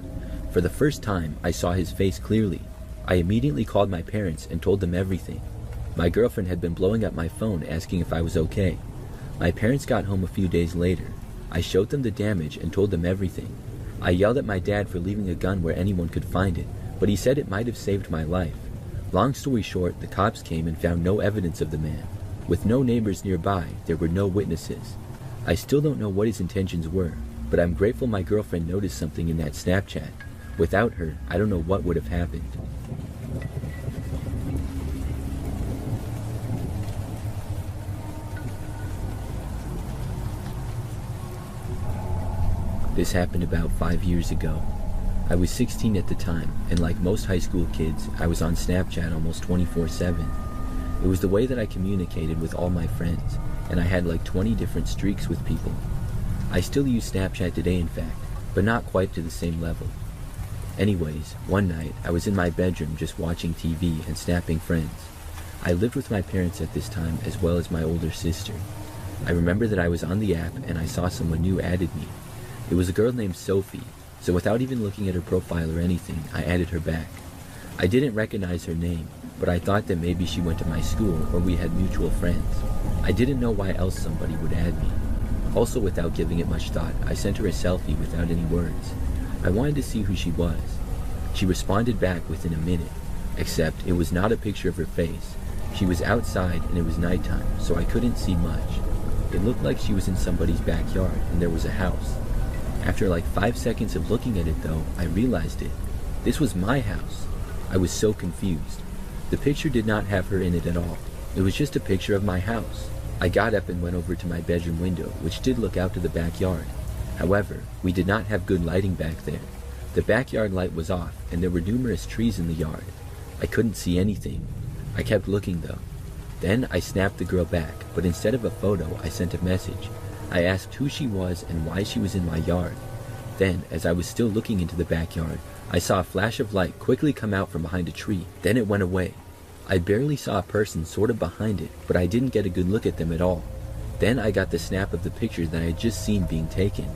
For the first time, I saw his face clearly. I immediately called my parents and told them everything. My girlfriend had been blowing up my phone asking if I was okay. My parents got home a few days later. I showed them the damage and told them everything. I yelled at my dad for leaving a gun where anyone could find it, but he said it might have saved my life. Long story short, the cops came and found no evidence of the man. With no neighbors nearby, there were no witnesses. I still don't know what his intentions were, but I'm grateful my girlfriend noticed something in that Snapchat. Without her, I don't know what would have happened. This happened about 5 years ago. I was 16 at the time, and like most high school kids, I was on Snapchat almost 24/7. It was the way that I communicated with all my friends, and I had like 20 different streaks with people. I still use Snapchat today, in fact, but not quite to the same level. Anyways, one night, I was in my bedroom just watching TV and snapping friends. I lived with my parents at this time as well as my older sister. I remember that I was on the app and I saw someone new added me. It was a girl named Sophie, so without even looking at her profile or anything, I added her back. I didn't recognize her name, but I thought that maybe she went to my school or we had mutual friends. I didn't know why else somebody would add me. Also, without giving it much thought, I sent her a selfie without any words. I wanted to see who she was. She responded back within a minute, except it was not a picture of her face. She was outside and it was nighttime, so I couldn't see much. It looked like she was in somebody's backyard and there was a house. After like 5 seconds of looking at it though, I realized it. This was my house. I was so confused. The picture did not have her in it at all. It was just a picture of my house. I got up and went over to my bedroom window, which did look out to the backyard. However, we did not have good lighting back there. The backyard light was off, and there were numerous trees in the yard. I couldn't see anything. I kept looking though. Then I snapped the girl back, but instead of a photo, I sent a message. I asked who she was and why she was in my yard. Then, as I was still looking into the backyard, I saw a flash of light quickly come out from behind a tree. Then it went away. I barely saw a person sort of behind it, but I didn't get a good look at them at all. Then I got the snap of the picture that I had just seen being taken.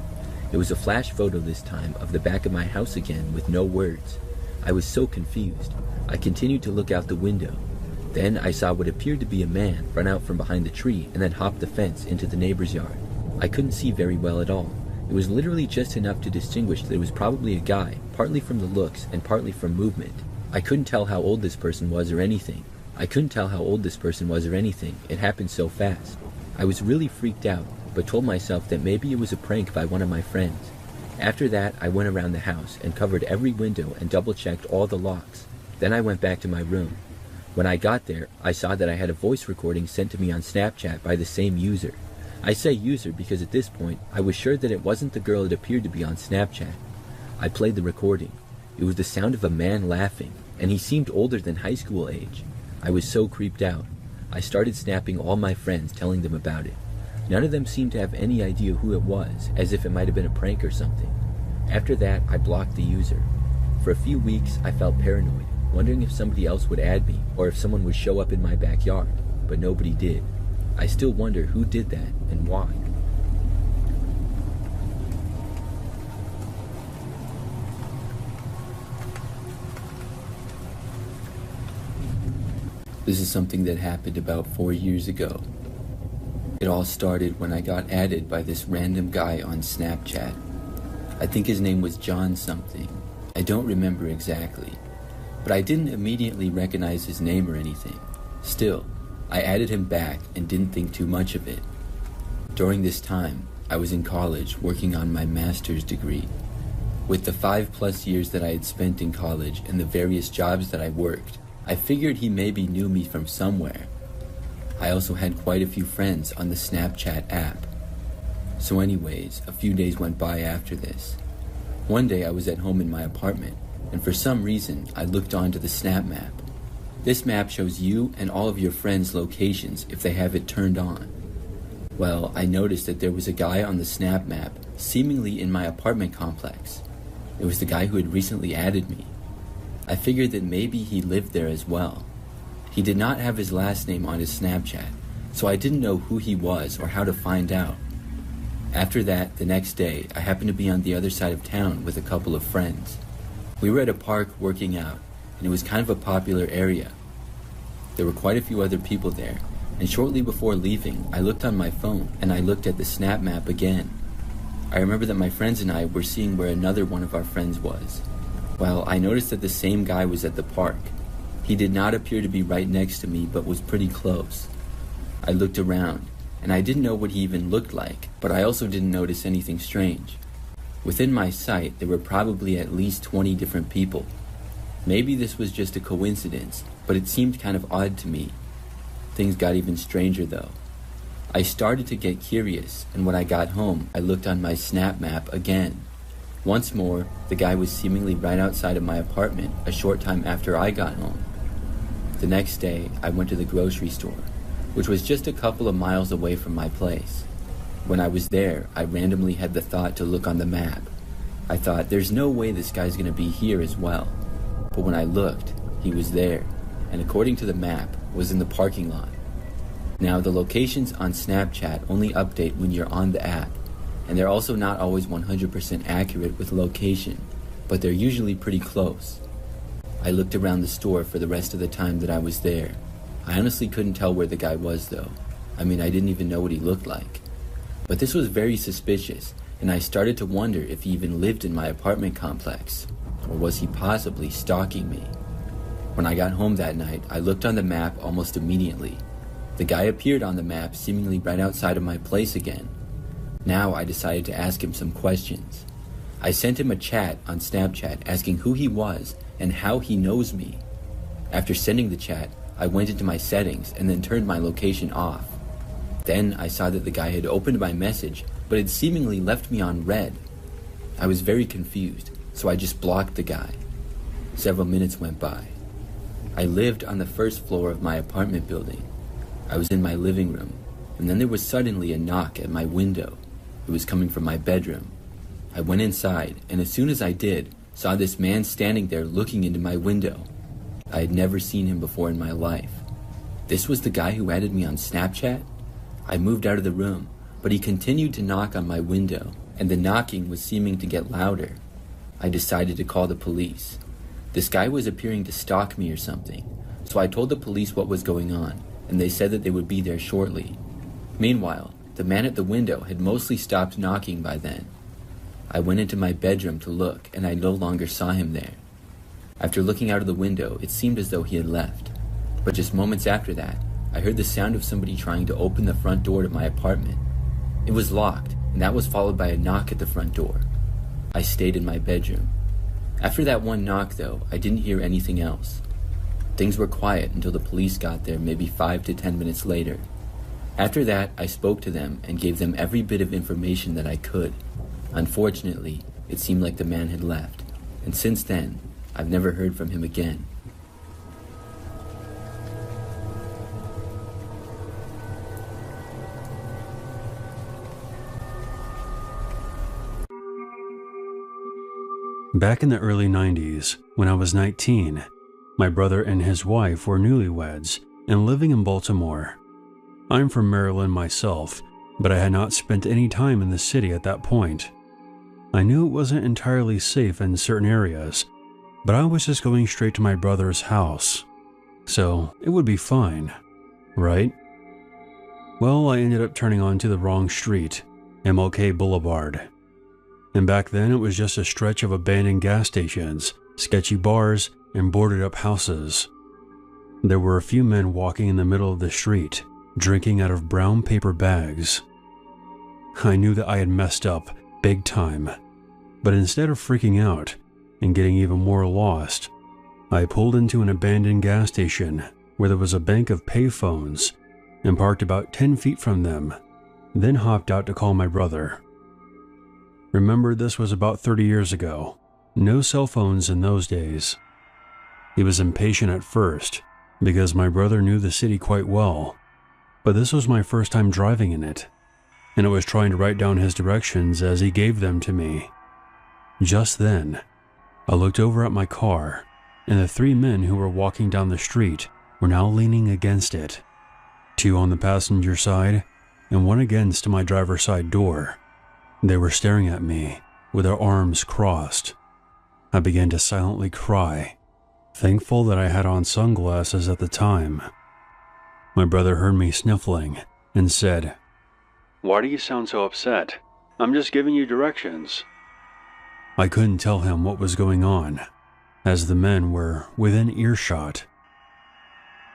It was a flash photo this time of the back of my house again with no words. I was so confused. I continued to look out the window. Then I saw what appeared to be a man run out from behind the tree and then hop the fence into the neighbor's yard. I couldn't see very well at all. It was literally just enough to distinguish that it was probably a guy, partly from the looks and partly from movement. I couldn't tell how old this person was or anything. It happened so fast. I was really freaked out, but told myself that maybe it was a prank by one of my friends. After that, I went around the house and covered every window and double-checked all the locks. Then I went back to my room. When I got there, I saw that I had a voice recording sent to me on Snapchat by the same user. I say user because at this point, I was sure that it wasn't the girl it appeared to be on Snapchat. I played the recording. It was the sound of a man laughing, and he seemed older than high school age. I was so creeped out. I started snapping all my friends, telling them about it. None of them seemed to have any idea who it was, as if it might have been a prank or something. After that, I blocked the user. For a few weeks, I felt paranoid, wondering if somebody else would add me, or if someone would show up in my backyard, but nobody did. I still wonder who did that and why. This is something that happened about 4 years ago. It all started when I got added by this random guy on Snapchat. I think his name was John something. I don't remember exactly, but I didn't immediately recognize his name or anything. Still, I added him back and didn't think too much of it. During this time, I was in college working on my master's degree. With the 5+ years that I had spent in college and the various jobs that I worked, I figured he maybe knew me from somewhere. I also had quite a few friends on the Snapchat app. So anyways, a few days went by after this. One day I was at home in my apartment, and for some reason I looked onto the Snap map. This map shows you and all of your friends' locations if they have it turned on. Well, I noticed that there was a guy on the Snap map seemingly in my apartment complex. It was the guy who had recently added me. I figured that maybe he lived there as well. He did not have his last name on his Snapchat, so I didn't know who he was or how to find out. After that, the next day, I happened to be on the other side of town with a couple of friends. We were at a park working out, and it was kind of a popular area. There were quite a few other people there, and shortly before leaving, I looked on my phone and I looked at the Snap map again. I remember that my friends and I were seeing where another one of our friends was. Well, I noticed that the same guy was at the park. He did not appear to be right next to me, but was pretty close. I looked around, and I didn't know what he even looked like, but I also didn't notice anything strange. Within my sight, there were probably at least 20 different people. Maybe this was just a coincidence, but it seemed kind of odd to me. Things got even stranger though. I started to get curious, and when I got home, I looked on my Snap map again. Once more, the guy was seemingly right outside of my apartment a short time after I got home. The next day, I went to the grocery store, which was just a couple of miles away from my place. When I was there, I randomly had the thought to look on the map. I thought, there's no way this guy's gonna be here as well. But when I looked, he was there, and according to the map, was in the parking lot. Now, the locations on Snapchat only update when you're on the app, and they're also not always 100% accurate with location, but they're usually pretty close. I looked around the store for the rest of the time that I was there. I honestly couldn't tell where the guy was though. I mean, I didn't even know what he looked like. But this was very suspicious, and I started to wonder if he even lived in my apartment complex, or was he possibly stalking me? When I got home that night, I looked on the map almost immediately. The guy appeared on the map seemingly right outside of my place again. Now I decided to ask him some questions. I sent him a chat on Snapchat asking who he was and how he knows me. After sending the chat, I went into my settings and then turned my location off. Then I saw that the guy had opened my message, but had seemingly left me on red. I was very confused, so I just blocked the guy. Several minutes went by. I lived on the first floor of my apartment building. I was in my living room, and then there was suddenly a knock at my window. It was coming from my bedroom. I went inside, and as soon as I did, saw this man standing there looking into my window. I had never seen him before in my life. This was the guy who added me on Snapchat? I moved out of the room, but he continued to knock on my window, and the knocking was seeming to get louder. I decided to call the police. This guy was appearing to stalk me or something, so I told the police what was going on, and they said that they would be there shortly. Meanwhile, the man at the window had mostly stopped knocking by then. I went into my bedroom to look, and I no longer saw him there. After looking out of the window, it seemed as though he had left. But just moments after that, I heard the sound of somebody trying to open the front door to my apartment. It was locked, and that was followed by a knock at the front door. I stayed in my bedroom. After that one knock, though, I didn't hear anything else. Things were quiet until the police got there maybe 5 to 10 minutes later. After that, I spoke to them and gave them every bit of information that I could. Unfortunately, it seemed like the man had left, and since then, I've never heard from him again. Back in the early 90s, when I was 19, my brother and his wife were newlyweds and living in Baltimore. I'm from Maryland myself, but I had not spent any time in the city at that point. I knew it wasn't entirely safe in certain areas, but I was just going straight to my brother's house, so it would be fine, right? Well, I ended up turning onto the wrong street, MLK Boulevard. And back then it was just a stretch of abandoned gas stations, sketchy bars, and boarded up houses. There were a few men walking in the middle of the street, drinking out of brown paper bags. I knew that I had messed up big time, but instead of freaking out and getting even more lost, I pulled into an abandoned gas station where there was a bank of payphones and parked about 10 feet from them, then hopped out to call my brother. Remember, this was about 30 years ago. No cell phones in those days. He was impatient at first because my brother knew the city quite well, but this was my first time driving in it, and I was trying to write down his directions as he gave them to me. Just then, I looked over at my car, and the 3 men who were walking down the street were now leaning against it. 2 on the passenger side, and 1 against my driver's side door. They were staring at me, with their arms crossed. I began to silently cry, thankful that I had on sunglasses at the time. My brother heard me sniffling and said, "Why do you sound so upset? I'm just giving you directions." I couldn't tell him what was going on, as the men were within earshot.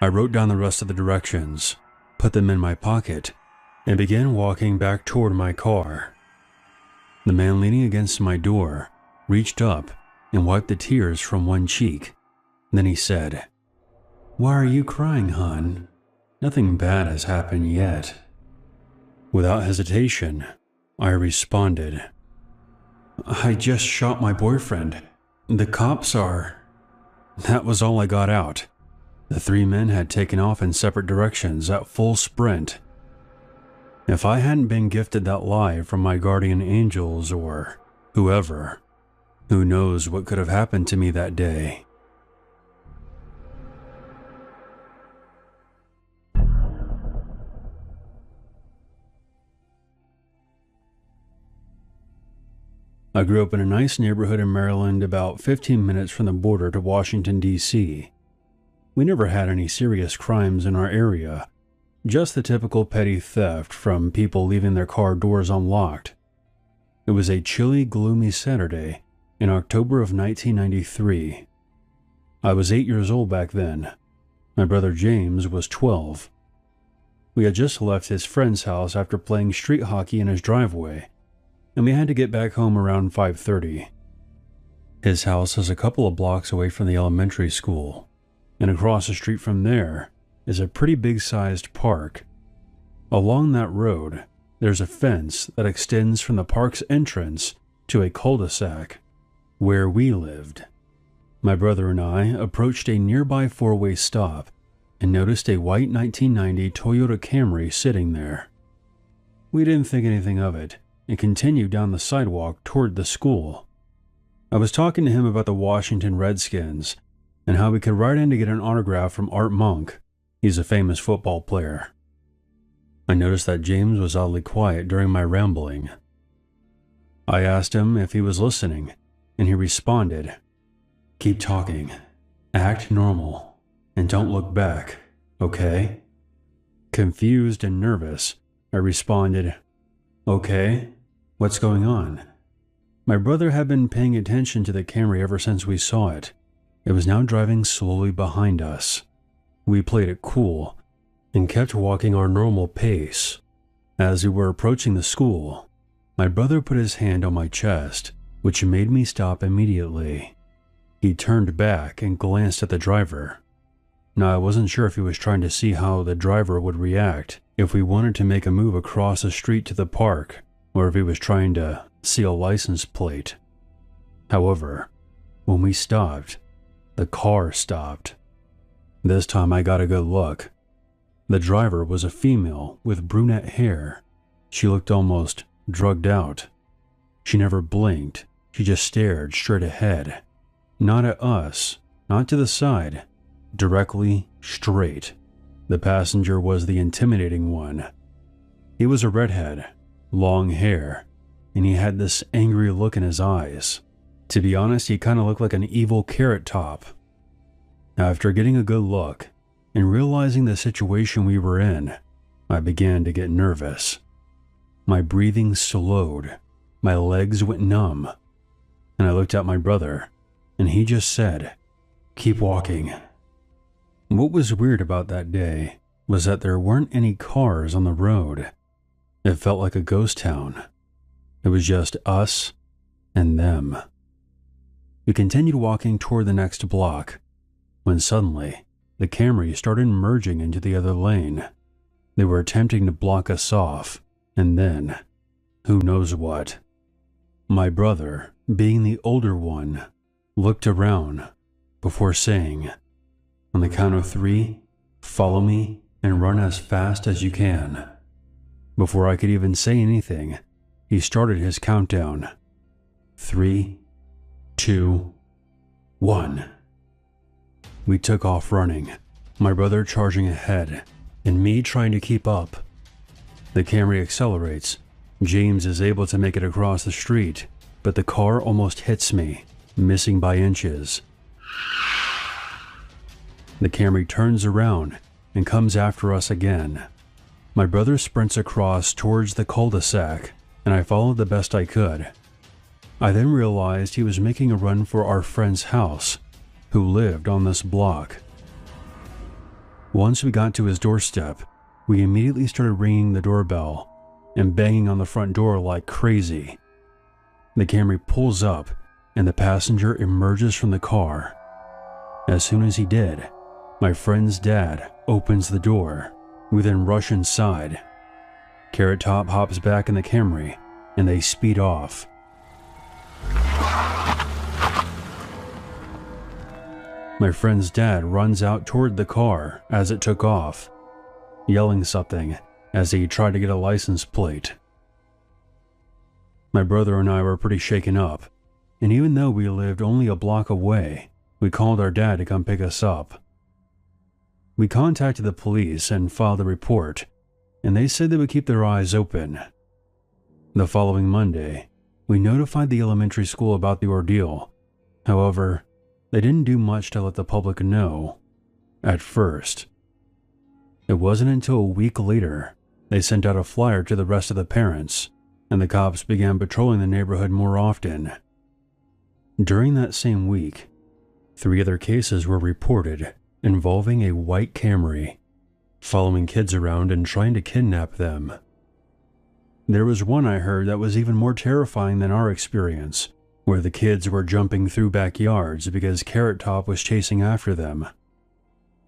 I wrote down the rest of the directions, put them in my pocket, and began walking back toward my car. The man leaning against my door reached up and wiped the tears from one cheek. Then he said, "Why are you crying, hon? Nothing bad has happened yet." Without hesitation, I responded, "I just shot my boyfriend. The cops are..." That was all I got out. The 3 men had taken off in separate directions at full sprint. If I hadn't been gifted that lie from my guardian angels or whoever, who knows what could have happened to me that day. I grew up in a nice neighborhood in Maryland about 15 minutes from the border to Washington, D.C. We never had any serious crimes in our area, just the typical petty theft from people leaving their car doors unlocked. It was a chilly, gloomy Saturday in October of 1993. I was 8 years old back then. My brother James was 12. We had just left his friend's house after playing street hockey in his driveway, and we had to get back home around 5:30. His house is a couple of blocks away from the elementary school, and across the street from there is a pretty big-sized park. Along that road, there's a fence that extends from the park's entrance to a cul-de-sac, where we lived. My brother and I approached a nearby 4-way stop and noticed a white 1990 Toyota Camry sitting there. We didn't think anything of it and continued down the sidewalk toward the school. I was talking to him about the Washington Redskins and how we could ride in to get an autograph from Art Monk. He's a famous football player. I noticed that James was oddly quiet during my rambling. I asked him if he was listening, and he responded, "Keep talking, act normal, and don't look back, okay?" Confused and nervous, I responded, "Okay, what's going on?" My brother had been paying attention to the Camry ever since we saw it. It was now driving slowly behind us. We played it cool and kept walking our normal pace. As we were approaching the school, my brother put his hand on my chest, which made me stop immediately. He turned back and glanced at the driver. Now, I wasn't sure if he was trying to see how the driver would react if we wanted to make a move across the street to the park, or if he was trying to see a license plate. However, when we stopped, the car stopped. This time I got a good look. The driver was a female with brunette hair. She looked almost drugged out. She never blinked. She just stared straight ahead. Not at us, not to the side, directly straight. The passenger was the intimidating one. He was a redhead, long hair, and he had this angry look in his eyes. To be honest, he kind of looked like an evil Carrot Top. After getting a good look and realizing the situation we were in, I began to get nervous. My breathing slowed, my legs went numb, and I looked at my brother, and he just said, "Keep walking." What was weird about that day was that there weren't any cars on the road. It felt like a ghost town. It was just us and them. We continued walking toward the next block, when suddenly the Camry started merging into the other lane. They were attempting to block us off, and then, who knows what. My brother, being the older one, looked around before saying, "On the count of 3, follow me and run as fast as you can." Before I could even say anything, he started his countdown. 3, 2, 1. We took off running, my brother charging ahead, and me trying to keep up. The Camry accelerates. James is able to make it across the street, but the car almost hits me, missing by inches. The Camry turns around and comes after us again. My brother sprints across towards the cul-de-sac, and I followed the best I could. I then realized he was making a run for our friend's house, who lived on this block. Once we got to his doorstep, we immediately started ringing the doorbell and banging on the front door like crazy. The Camry pulls up, and the passenger emerges from the car. As soon as he did, my friend's dad opens the door. We then rush inside. Carrot Top hops back in the Camry, and they speed off. My friend's dad runs out toward the car as it took off, yelling something as he tried to get a license plate. My brother and I were pretty shaken up, and even though we lived only a block away, we called our dad to come pick us up. We contacted the police and filed a report, and they said they would keep their eyes open. The following Monday, we notified the elementary school about the ordeal. However, they didn't do much to let the public know, at first. It wasn't until a week later they sent out a flyer to the rest of the parents, and the cops began patrolling the neighborhood more often. During that same week, 3 other cases were reported involving a white Camry, following kids around and trying to kidnap them. There was one I heard that was even more terrifying than our experience, where the kids were jumping through backyards because Carrot Top was chasing after them.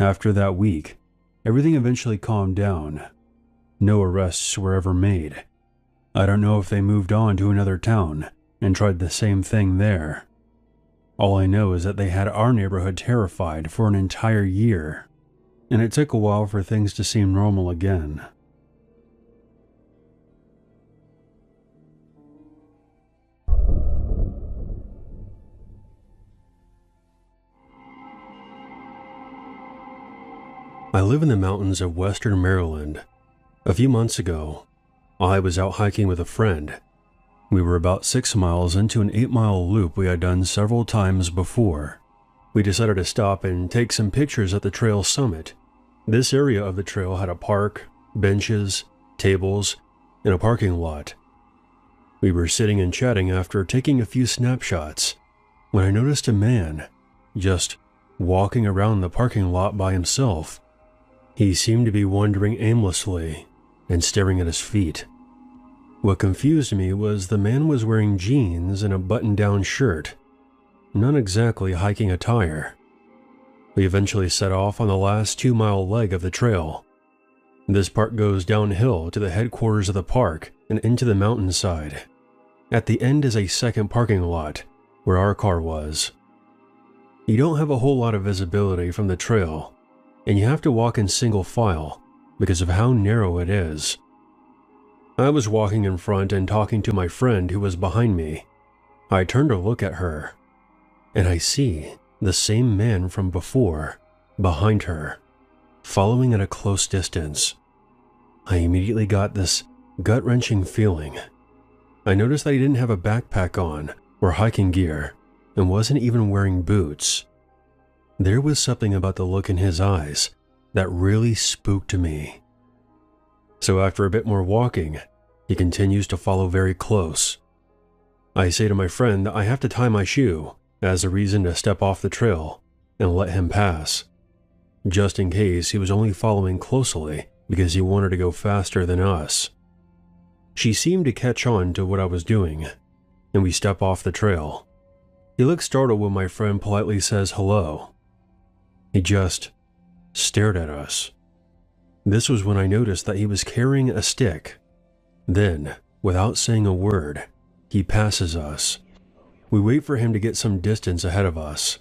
After that week, everything eventually calmed down. No arrests were ever made. I don't know if they moved on to another town and tried the same thing there. All I know is that they had our neighborhood terrified for an entire year, and it took a while for things to seem normal again. I live in the mountains of western Maryland. A few months ago, I was out hiking with a friend. We were about 6 miles into an 8-mile loop we had done several times before. We decided to stop and take some pictures at the trail summit. This area of the trail had a park, benches, tables, and a parking lot. We were sitting and chatting after taking a few snapshots when I noticed a man just walking around the parking lot by himself. He seemed to be wandering aimlessly and staring at his feet. What confused me was the man was wearing jeans and a button-down shirt, not exactly hiking attire. We eventually set off on the last 2-mile leg of the trail. This part goes downhill to the headquarters of the park and into the mountainside. At the end is a second parking lot, where our car was. You don't have a whole lot of visibility from the trail, and you have to walk in single file because of how narrow it is. I was walking in front and talking to my friend who was behind me. I turn to look at her, and I see the same man from before behind her, following at a close distance. I immediately got this gut-wrenching feeling. I noticed that he didn't have a backpack on or hiking gear and wasn't even wearing boots. There was something about the look in his eyes that really spooked me. So after a bit more walking, he continues to follow very close. I say to my friend that I have to tie my shoe as a reason to step off the trail and let him pass, just in case he was only following closely because he wanted to go faster than us. She seemed to catch on to what I was doing, and we step off the trail. He looks startled when my friend politely says hello. He just stared at us. This was when I noticed that he was carrying a stick. Then, without saying a word, he passes us. We wait for him to get some distance ahead of us,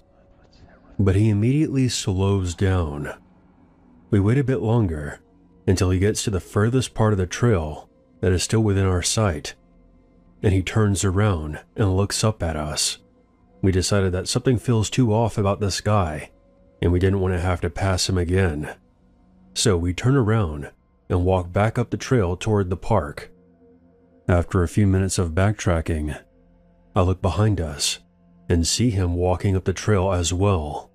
but he immediately slows down. We wait a bit longer until he gets to the furthest part of the trail that is still within our sight, and he turns around and looks up at us. We decided that something feels too off about this guy, and we didn't want to have to pass him again. So we turn around and walk back up the trail toward the park. After a few minutes of backtracking, I look behind us and see him walking up the trail as well.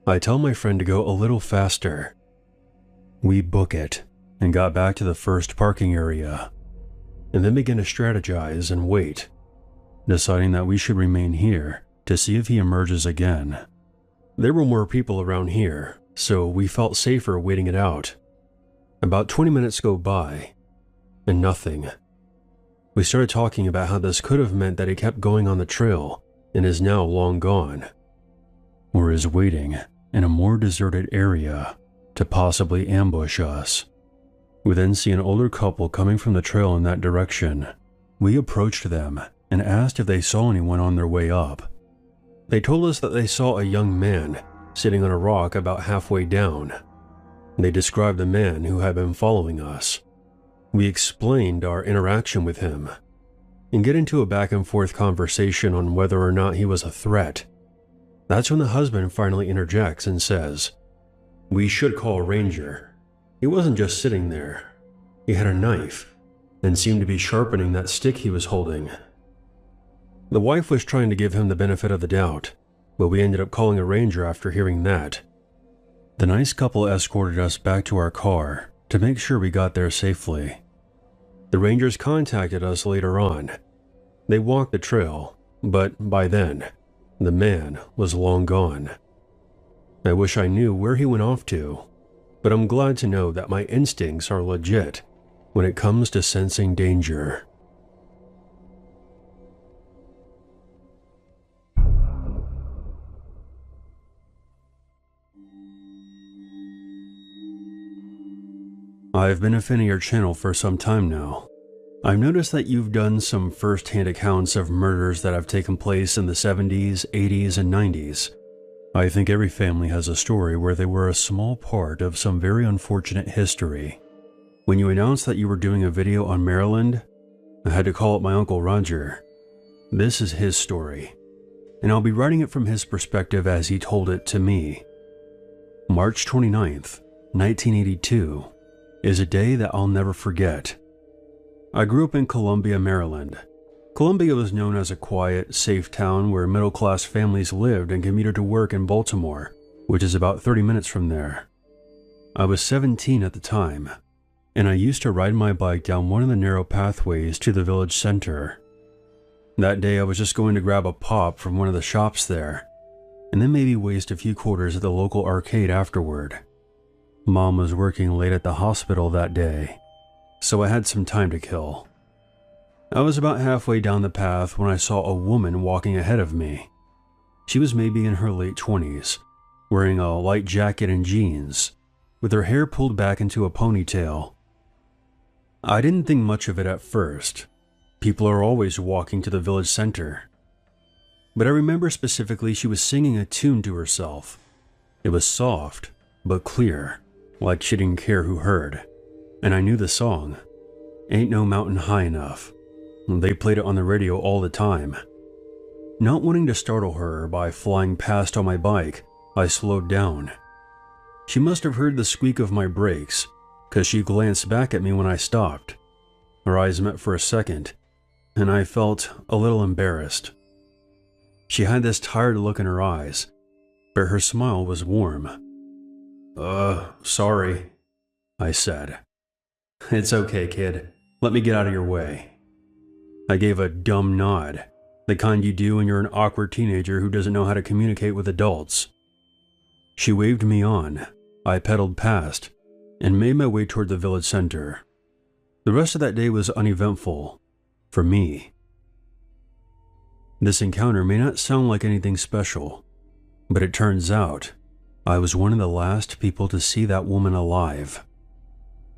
I tell my friend to go a little faster. We book it and got back to the first parking area, and then began to strategize and wait, deciding that we should remain here to see if he emerges again. There were more people around here, so we felt safer waiting it out. About 20 minutes go by, and nothing. We started talking about how this could have meant that he kept going on the trail and is now long gone, or is waiting in a more deserted area to possibly ambush us. We then see an older couple coming from the trail in that direction. We approached them and asked if they saw anyone on their way up. They told us that they saw a young man sitting on a rock about halfway down. They described the man who had been following us. We explained our interaction with him and get into a back and forth conversation on whether or not he was a threat. That's when the husband finally interjects and says, "We should call a ranger. He wasn't just sitting there. He had a knife and seemed to be sharpening that stick he was holding." The wife was trying to give him the benefit of the doubt, but we ended up calling a ranger after hearing that. The nice couple escorted us back to our car to make sure we got there safely. The rangers contacted us later on. They walked the trail, but by then, the man was long gone. I wish I knew where he went off to, but I'm glad to know that my instincts are legit when it comes to sensing danger. I've been a fan of your channel for some time now. I've noticed that you've done some first-hand accounts of murders that have taken place in the 70s, 80s, and 90s. I think every family has a story where they were a small part of some very unfortunate history. When you announced that you were doing a video on Maryland, I had to call up my Uncle Roger. This is his story, and I'll be writing it from his perspective as he told it to me. March 29th, 1982 is a day that I'll never forget. I grew up in Columbia, Maryland. Columbia was known as a quiet, safe town where middle-class families lived and commuted to work in Baltimore, which is about 30 minutes from there. I was 17 at the time, and I used to ride my bike down one of the narrow pathways to the village center. That day I was just going to grab a pop from one of the shops there, and then maybe waste a few quarters at the local arcade afterward. Mom was working late at the hospital that day, so I had some time to kill. I was about halfway down the path when I saw a woman walking ahead of me. She was maybe in her late 20s, wearing a light jacket and jeans, with her hair pulled back into a ponytail. I didn't think much of it at first. People are always walking to the village center. But I remember specifically she was singing a tune to herself. It was soft, but clear, like she didn't care who heard. And I knew the song, "Ain't No Mountain High Enough." They played it on the radio all the time. Not wanting to startle her by flying past on my bike, I slowed down. She must have heard the squeak of my brakes, because she glanced back at me when I stopped. Our eyes met for a second, and I felt a little embarrassed. She had this tired look in her eyes, but her smile was warm. Sorry, I said. It's okay, kid. Let me get out of your way. I gave a dumb nod, the kind you do when you're an awkward teenager who doesn't know how to communicate with adults. She waved me on. I pedaled past and made my way toward the village center. The rest of that day was uneventful for me. This encounter may not sound like anything special, but it turns out I was one of the last people to see that woman alive.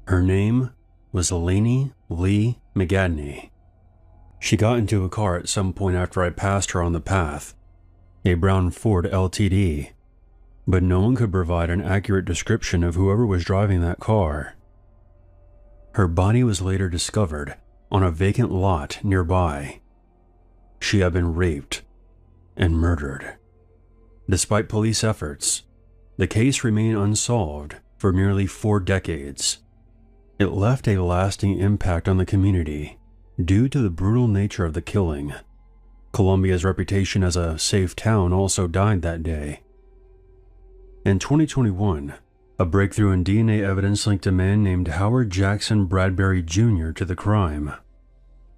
Her name was Lainey Lee McGadney. She got into a car at some point after I passed her on the path, a brown Ford LTD, but no one could provide an accurate description of whoever was driving that car. Her body was later discovered on a vacant lot nearby. She had been raped and murdered. Despite police efforts, the case remained unsolved for nearly 4 decades. It left a lasting impact on the community due to the brutal nature of the killing. Columbia's reputation as a safe town also died that day. In 2021, a breakthrough in DNA evidence linked a man named Howard Jackson Bradbury Jr. to the crime.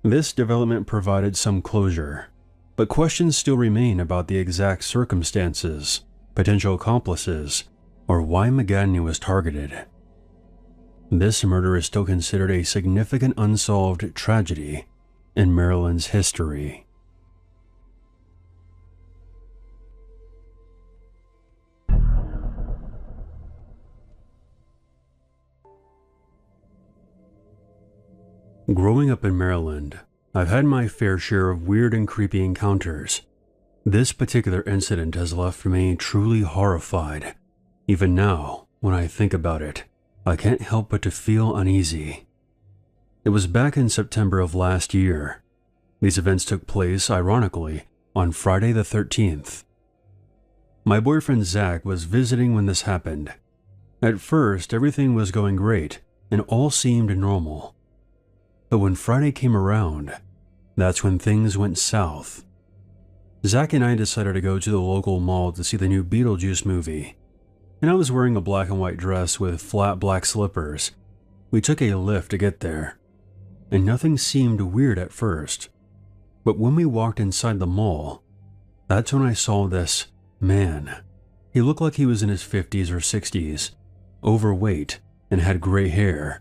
This development provided some closure, but questions still remain about the exact circumstances, potential accomplices, or why McGadney was targeted. This murder is still considered a significant unsolved tragedy in Maryland's history. Growing up in Maryland, I've had my fair share of weird and creepy encounters. This particular incident has left me truly horrified. Even now, when I think about it, I can't help but to feel uneasy. It was back in September of last year. These events took place, ironically, on Friday the 13th. My boyfriend Zach was visiting when this happened. At first, everything was going great, and all seemed normal. But when Friday came around, that's when things went south. Zach and I decided to go to the local mall to see the new Beetlejuice movie, and I was wearing a black and white dress with flat black slippers. We took a lift to get there, and nothing seemed weird at first. But when we walked inside the mall, that's when I saw this man. He looked like he was in his 50s or 60s, overweight, and had gray hair.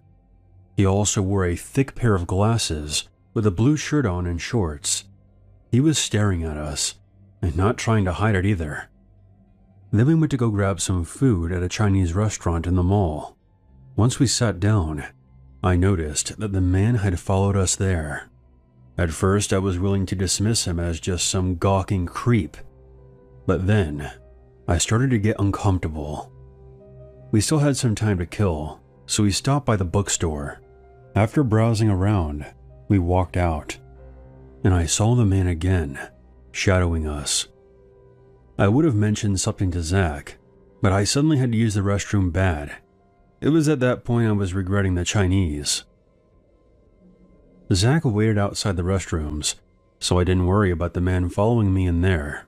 He also wore a thick pair of glasses with a blue shirt on and shorts. He was staring at us, and not trying to hide it either. Then we went to go grab some food at a Chinese restaurant in the mall. Once we sat down, I noticed that the man had followed us there. At first, I was willing to dismiss him as just some gawking creep, but then I started to get uncomfortable. We still had some time to kill, so we stopped by the bookstore. After browsing around, we walked out, and I saw the man again, shadowing us. I would have mentioned something to Zach, but I suddenly had to use the restroom bad. It was at that point I was regretting the Chinese. Zach waited outside the restrooms, so I didn't worry about the man following me in there.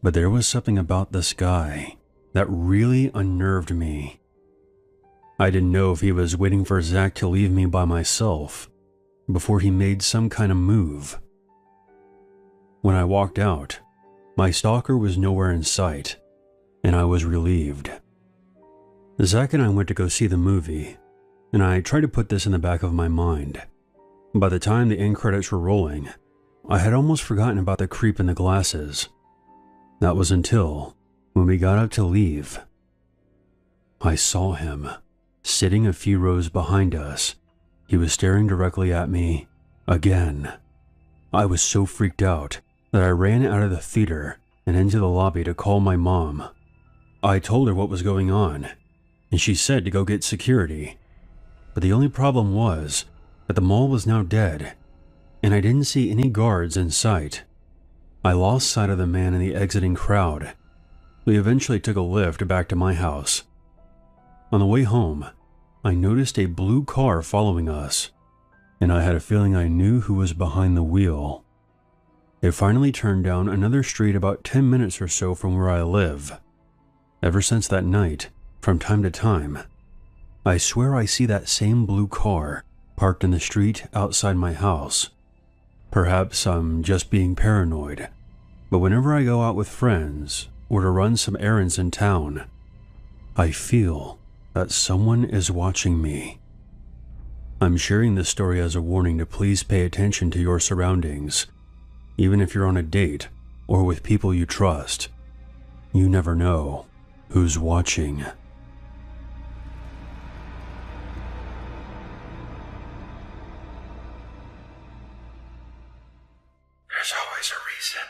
But there was something about this guy that really unnerved me. I didn't know if he was waiting for Zach to leave me by myself before he made some kind of move. When I walked out, my stalker was nowhere in sight, and I was relieved. Zach and I went to go see the movie, and I tried to put this in the back of my mind. By the time the end credits were rolling, I had almost forgotten about the creep in the glasses. That was until when we got up to leave. I saw him, sitting a few rows behind us. He was staring directly at me, again. I was so freaked out that I ran out of the theater and into the lobby to call my mom. I told her what was going on, and she said to go get security. But the only problem was that the mall was now dead, and I didn't see any guards in sight. I lost sight of the man in the exiting crowd. We eventually took a lift back to my house. On the way home, I noticed a blue car following us, and I had a feeling I knew who was behind the wheel. It finally turned down another street about 10 minutes or so from where I live. Ever since that night, from time to time, I swear I see that same blue car parked in the street outside my house. Perhaps I'm just being paranoid, but whenever I go out with friends or to run some errands in town, I feel that someone is watching me. I'm sharing this story as a warning to please pay attention to your surroundings, even if you're on a date or with people you trust. You never know who's watching. There's always a reason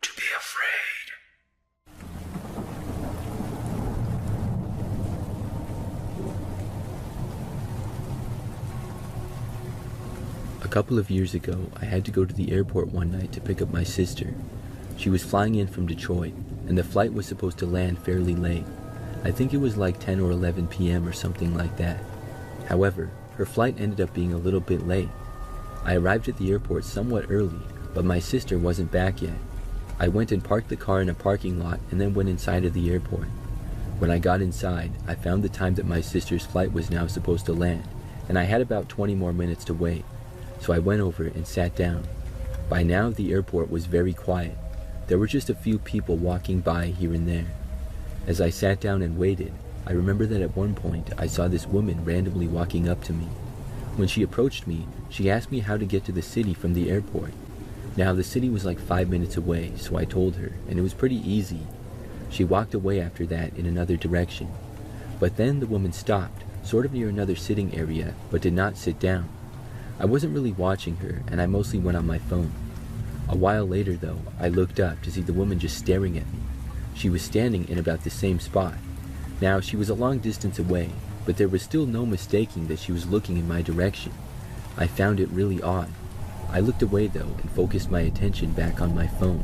to be afraid. A couple of years ago, I had to go to the airport one night to pick up my sister. She was flying in from Detroit, and the flight was supposed to land fairly late. I think it was like 10 or 11 p.m. or something like that. However, her flight ended up being a little bit late. I arrived at the airport somewhat early, but my sister wasn't back yet. I went and parked the car in a parking lot and then went inside of the airport. When I got inside, I found the time that my sister's flight was now supposed to land, and I had about 20 more minutes to wait. So I went over and sat down. By now, the airport was very quiet. There were just a few people walking by here and there. As I sat down and waited, I remember that at one point I saw this woman randomly walking up to me. When she approached me, she asked me how to get to the city from the airport. Now, the city was like 5 minutes away, so I told her, and it was pretty easy. She walked away after that in another direction. But then the woman stopped, sort of near another sitting area, but did not sit down. I wasn't really watching her, and I mostly went on my phone. A while later, though, I looked up to see the woman just staring at me. She was standing in about the same spot. Now, she was a long distance away, but there was still no mistaking that she was looking in my direction. I found it really odd. I looked away, though, and focused my attention back on my phone.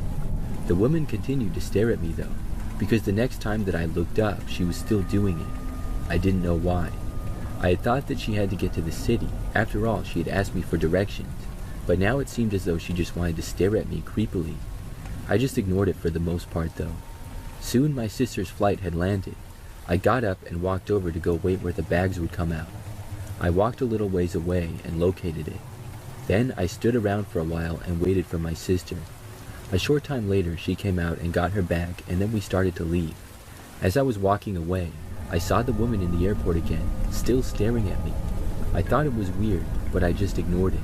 The woman continued to stare at me, though, because the next time that I looked up, she was still doing it. I didn't know why. I had thought that she had to get to the city. After all, she had asked me for directions. But now it seemed as though she just wanted to stare at me creepily. I just ignored it for the most part, though. Soon my sister's flight had landed. I got up and walked over to go wait where the bags would come out. I walked a little ways away and located it. Then I stood around for a while and waited for my sister. A short time later, she came out and got her bag, and then we started to leave. As I was walking away, I saw the woman in the airport again, still staring at me. I thought it was weird, but I just ignored it.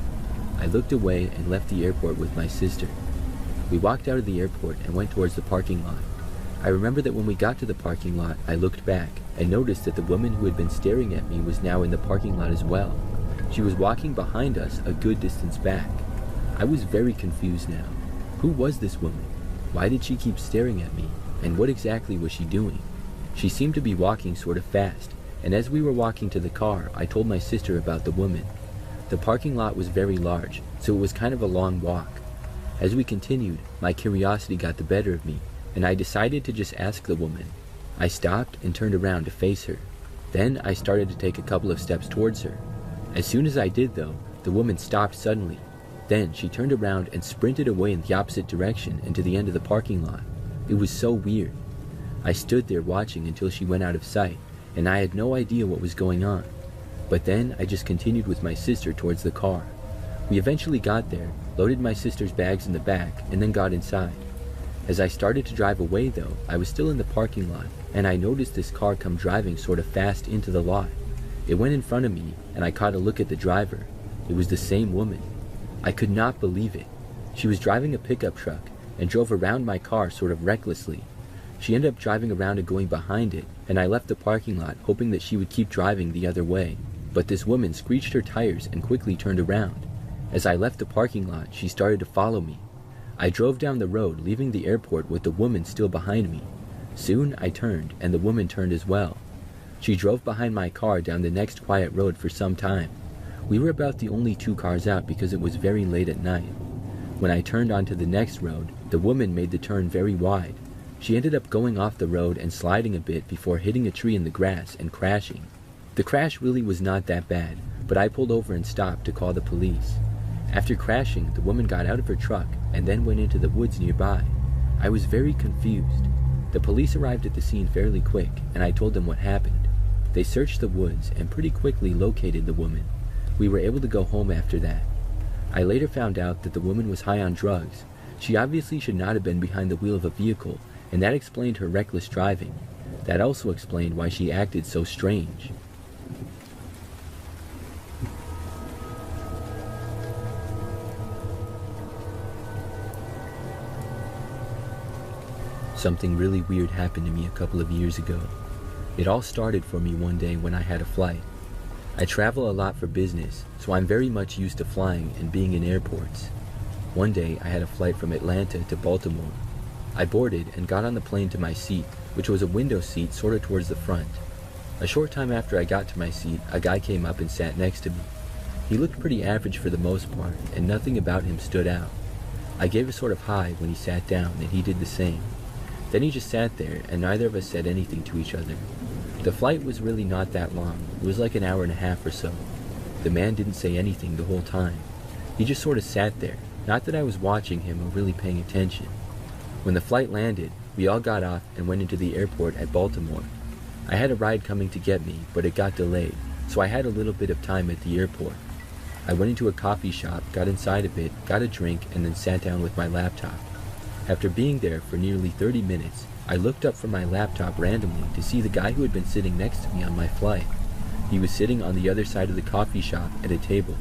I looked away and left the airport with my sister. We walked out of the airport and went towards the parking lot. I remember that when we got to the parking lot, I looked back and noticed that the woman who had been staring at me was now in the parking lot as well. She was walking behind us a good distance back. I was very confused now. Who was this woman? Why did she keep staring at me? And what exactly was she doing? She seemed to be walking sort of fast, and as we were walking to the car, I told my sister about the woman. The parking lot was very large, so it was kind of a long walk. As we continued, my curiosity got the better of me, and I decided to just ask the woman. I stopped and turned around to face her. Then I started to take a couple of steps towards her. As soon as I did, though, the woman stopped suddenly. Then she turned around and sprinted away in the opposite direction into the end of the parking lot. It was so weird. I stood there watching until she went out of sight, and I had no idea what was going on. But then I just continued with my sister towards the car. We eventually got there, loaded my sister's bags in the back, and then got inside. As I started to drive away, though, I was still in the parking lot, and I noticed this car come driving sort of fast into the lot. It went in front of me, and I caught a look at the driver. It was the same woman. I could not believe it. She was driving a pickup truck and drove around my car sort of recklessly. She ended up driving around and going behind it, and I left the parking lot hoping that she would keep driving the other way. But this woman screeched her tires and quickly turned around. As I left the parking lot, she started to follow me. I drove down the road, leaving the airport with the woman still behind me. Soon I turned, and the woman turned as well. She drove behind my car down the next quiet road for some time. We were about the only two cars out because it was very late at night. When I turned onto the next road, the woman made the turn very wide. She ended up going off the road and sliding a bit before hitting a tree in the grass and crashing. The crash really was not that bad, but I pulled over and stopped to call the police. After crashing, the woman got out of her truck and then went into the woods nearby. I was very confused. The police arrived at the scene fairly quick, and I told them what happened. They searched the woods and pretty quickly located the woman. We were able to go home after that. I later found out that the woman was high on drugs. She obviously should not have been behind the wheel of a vehicle, and that explained her reckless driving. That also explained why she acted so strange. Something really weird happened to me a couple of years ago. It all started for me one day when I had a flight. I travel a lot for business, so I'm very much used to flying and being in airports. One day I had a flight from Atlanta to Baltimore. I boarded and got on the plane to my seat, which was a window seat sort of towards the front. A short time after I got to my seat, a guy came up and sat next to me. He looked pretty average for the most part, and nothing about him stood out. I gave a sort of hi when he sat down, and he did the same. Then he just sat there, and neither of us said anything to each other. The flight was really not that long. It was like an hour and a half or so. The man didn't say anything the whole time. He just sort of sat there, not that I was watching him or really paying attention. When the flight landed, we all got off and went into the airport at Baltimore. I had a ride coming to get me, but it got delayed, so I had a little bit of time at the airport. I went into a coffee shop, got inside a bit, got a drink, and then sat down with my laptop. After being there for nearly 30 minutes, I looked up from my laptop randomly to see the guy who had been sitting next to me on my flight. He was sitting on the other side of the coffee shop at a table.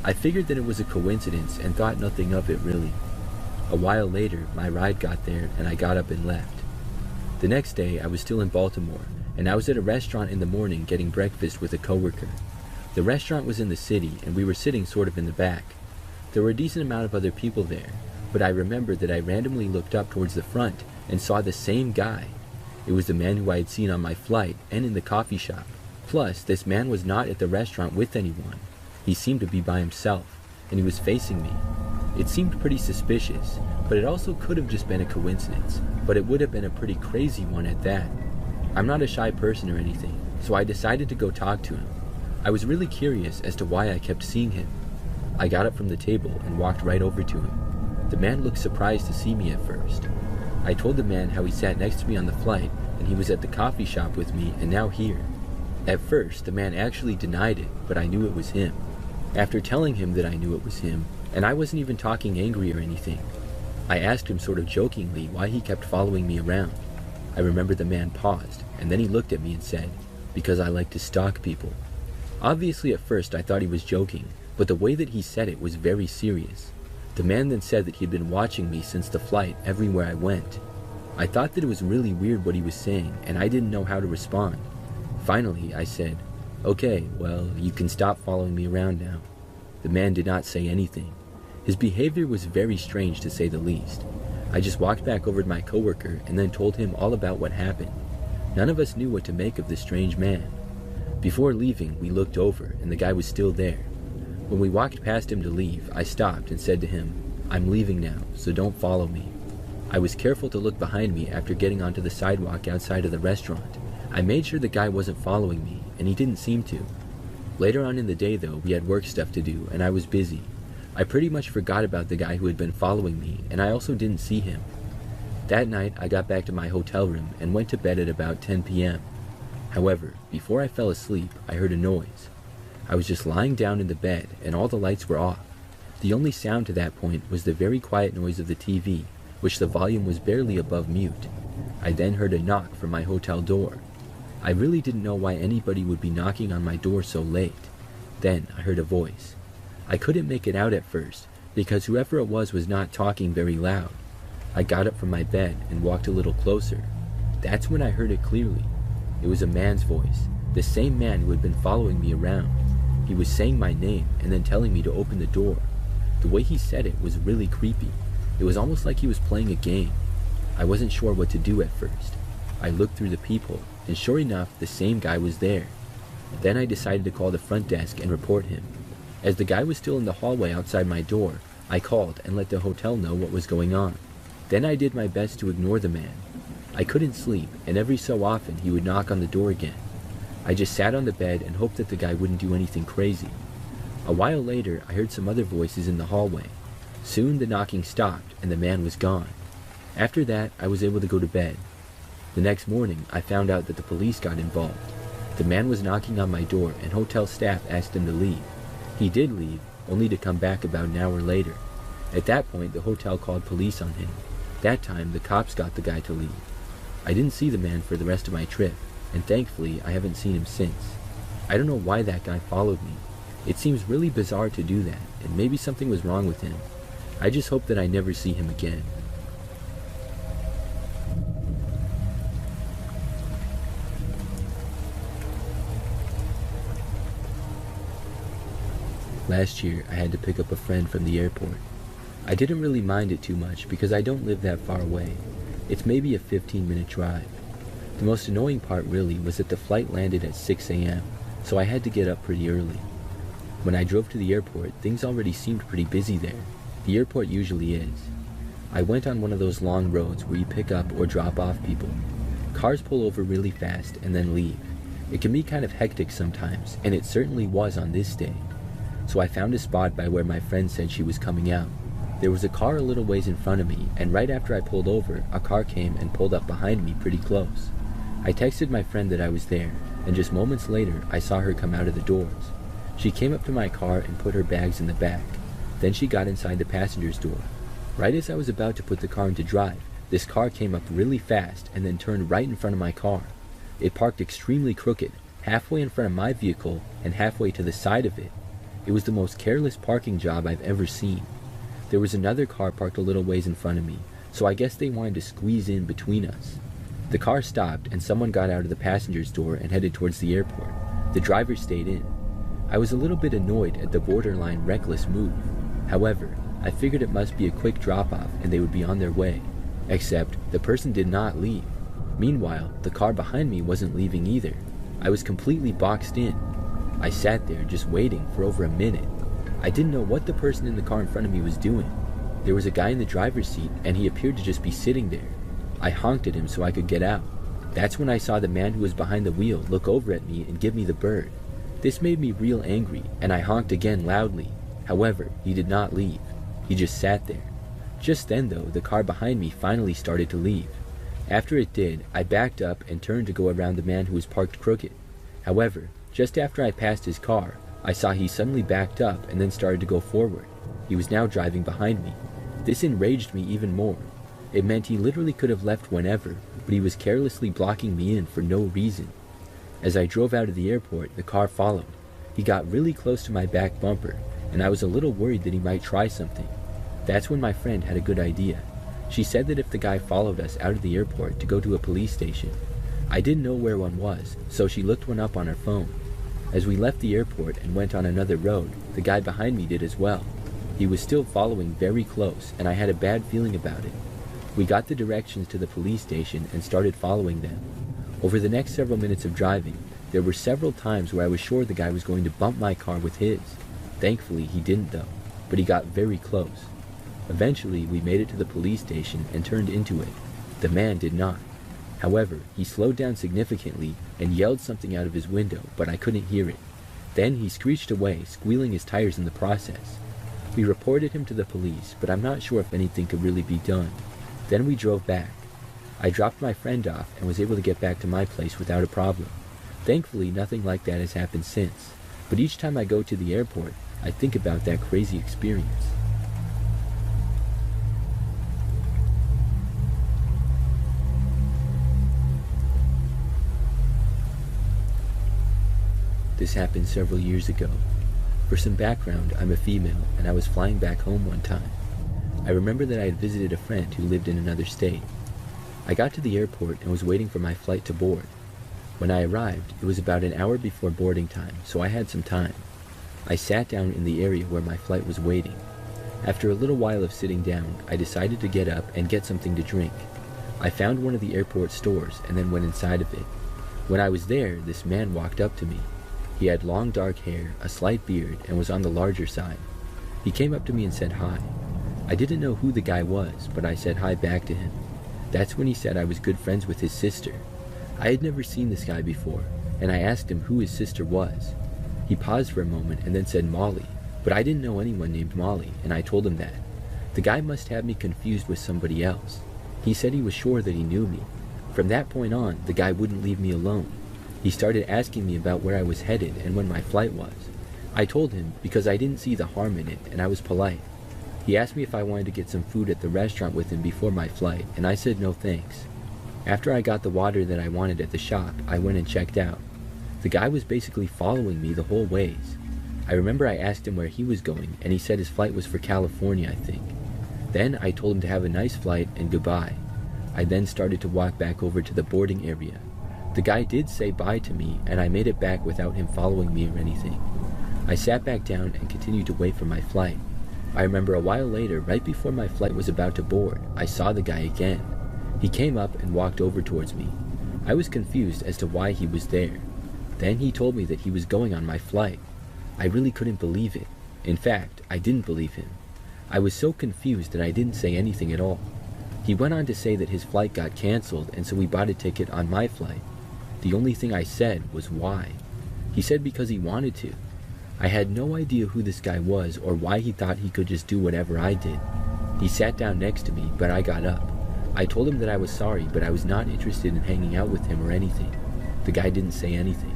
I figured that it was a coincidence and thought nothing of it really. A while later, my ride got there and I got up and left. The next day, I was still in Baltimore, and I was at a restaurant in the morning getting breakfast with a coworker. The restaurant was in the city, and we were sitting sort of in the back. There were a decent amount of other people there, but I remembered that I randomly looked up towards the front and saw the same guy. It was the man who I had seen on my flight and in the coffee shop. Plus, this man was not at the restaurant with anyone. He seemed to be by himself, and he was facing me. It seemed pretty suspicious, but it also could have just been a coincidence, but it would have been a pretty crazy one at that. I'm not a shy person or anything, so I decided to go talk to him. I was really curious as to why I kept seeing him. I got up from the table and walked right over to him. The man looked surprised to see me at first. I told the man how he sat next to me on the flight, and he was at the coffee shop with me and now here. At first, the man actually denied it, but I knew it was him. After telling him that I knew it was him, and I wasn't even talking angry or anything, I asked him sort of jokingly why he kept following me around. I remember the man paused, and then he looked at me and said, "Because I like to stalk people." Obviously at first I thought he was joking, but the way that he said it was very serious. The man then said that he'd been watching me since the flight everywhere I went. I thought that it was really weird what he was saying, and I didn't know how to respond. Finally, I said, "Okay, well, you can stop following me around now." The man did not say anything. His behavior was very strange to say the least. I just walked back over to my coworker and then told him all about what happened. None of us knew what to make of this strange man. Before leaving, we looked over, and the guy was still there. When we walked past him to leave, I stopped and said to him, "I'm leaving now, so don't follow me." I was careful to look behind me after getting onto the sidewalk outside of the restaurant. I made sure the guy wasn't following me, and he didn't seem to. Later on in the day, though, we had work stuff to do, and I was busy. I pretty much forgot about the guy who had been following me, and I also didn't see him. That night, I got back to my hotel room and went to bed at about 10 p.m. However, before I fell asleep, I heard a noise. I was just lying down in the bed, and all the lights were off. The only sound to that point was the very quiet noise of the TV, which the volume was barely above mute. I then heard a knock from my hotel door. I really didn't know why anybody would be knocking on my door so late. Then I heard a voice. I couldn't make it out at first, because whoever it was not talking very loud. I got up from my bed and walked a little closer. That's when I heard it clearly. It was a man's voice, the same man who had been following me around. He was saying my name and then telling me to open the door. The way he said it was really creepy. It was almost like he was playing a game. I wasn't sure what to do at first. I looked through the peephole, and sure enough, the same guy was there. Then I decided to call the front desk and report him. As the guy was still in the hallway outside my door, I called and let the hotel know what was going on. Then I did my best to ignore the man. I couldn't sleep, and every so often he would knock on the door again. I just sat on the bed and hoped that the guy wouldn't do anything crazy. A while later, I heard some other voices in the hallway. Soon the knocking stopped and the man was gone. After that, I was able to go to bed. The next morning, I found out that the police got involved. The man was knocking on my door and hotel staff asked him to leave. He did leave, only to come back about an hour later. At that point, the hotel called police on him. That time, the cops got the guy to leave. I didn't see the man for the rest of my trip, and thankfully, I haven't seen him since. I don't know why that guy followed me. It seems really bizarre to do that, and maybe something was wrong with him. I just hope that I never see him again. Last year, I had to pick up a friend from the airport. I didn't really mind it too much because I don't live that far away. It's maybe a 15-minute drive. The most annoying part really was that the flight landed at 6 a.m., so I had to get up pretty early. When I drove to the airport, things already seemed pretty busy there. The airport usually is. I went on one of those long roads where you pick up or drop off people. Cars pull over really fast and then leave. It can be kind of hectic sometimes, and it certainly was on this day. So I found a spot by where my friend said she was coming out. There was a car a little ways in front of me, and right after I pulled over, a car came and pulled up behind me pretty close. I texted my friend that I was there, and just moments later, I saw her come out of the doors. She came up to my car and put her bags in the back. Then she got inside the passenger's door. Right as I was about to put the car into drive, this car came up really fast and then turned right in front of my car. It parked extremely crooked, halfway in front of my vehicle and halfway to the side of it. It was the most careless parking job I've ever seen. There was another car parked a little ways in front of me, so I guess they wanted to squeeze in between us. The car stopped and someone got out of the passenger's door and headed towards the airport. The driver stayed in. I was a little bit annoyed at the borderline reckless move. However, I figured it must be a quick drop-off and they would be on their way. Except, the person did not leave. Meanwhile, the car behind me wasn't leaving either. I was completely boxed in. I sat there just waiting for over a minute. I didn't know what the person in the car in front of me was doing. There was a guy in the driver's seat and he appeared to just be sitting there. I honked at him so I could get out. That's when I saw the man who was behind the wheel look over at me and give me the bird. This made me real angry and I honked again loudly. However, he did not leave. He just sat there. Just then though, the car behind me finally started to leave. After it did, I backed up and turned to go around the man who was parked crooked. However, just after I passed his car, I saw he suddenly backed up and then started to go forward. He was now driving behind me. This enraged me even more. It meant he literally could have left whenever, but he was carelessly blocking me in for no reason. As I drove out of the airport, the car followed. He got really close to my back bumper, and I was a little worried that he might try something. That's when my friend had a good idea. She said that if the guy followed us out of the airport to go to a police station. I didn't know where one was, so she looked one up on her phone. As we left the airport and went on another road, the guy behind me did as well. He was still following very close, and I had a bad feeling about it. We got the directions to the police station and started following them. Over the next several minutes of driving, there were several times where I was sure the guy was going to bump my car with his. Thankfully, he didn't though, but he got very close. Eventually, we made it to the police station and turned into it. The man did not. However, he slowed down significantly and yelled something out of his window, but I couldn't hear it. Then he screeched away, squealing his tires in the process. We reported him to the police, but I'm not sure if anything could really be done. Then we drove back. I dropped my friend off and was able to get back to my place without a problem. Thankfully, nothing like that has happened since, but each time I go to the airport, I think about that crazy experience. This happened several years ago. For some background, I'm a female, and I was flying back home one time. I remember that I had visited a friend who lived in another state. I got to the airport and was waiting for my flight to board. When I arrived, it was about an hour before boarding time, so I had some time. I sat down in the area where my flight was waiting. After a little while of sitting down, I decided to get up and get something to drink. I found one of the airport stores and then went inside of it. When I was there, this man walked up to me. He had long dark hair, a slight beard, and was on the larger side. He He came up to me and said hi. I didn't know who the guy was, but I said hi back to him. That's when he said I was good friends with his sister. I had never seen this guy before, and I asked him who his sister was. He paused for a moment and then said Molly, but I didn't know anyone named Molly, and I told him that. The guy must have me confused with somebody else. He said he was sure that he knew me. From that point on, the guy wouldn't leave me alone. He started asking me about where I was headed and when my flight was. I told him because I didn't see the harm in it, and I was polite. He asked me if I wanted to get some food at the restaurant with him before my flight, and I said no thanks. After I got the water that I wanted at the shop, I went and checked out. The guy was basically following me the whole ways. I remember I asked him where he was going, and he said his flight was for California, I think. Then I told him to have a nice flight and goodbye. I then started to walk back over to the boarding area. The guy did say bye to me, and I made it back without him following me or anything. I sat back down and continued to wait for my flight. I remember a while later, right before my flight was about to board, I saw the guy again. He came up and walked over towards me. I was confused as to why he was there. Then he told me that he was going on my flight. I really couldn't believe it. In fact, I didn't believe him. I was so confused that I didn't say anything at all. He went on to say that his flight got canceled, and so he bought a ticket on my flight. The only thing I said was why. He said because he wanted to. I had no idea who this guy was or why he thought he could just do whatever I did. He sat down next to me, but I got up. I told him that I was sorry, but I was not interested in hanging out with him or anything. The guy didn't say anything.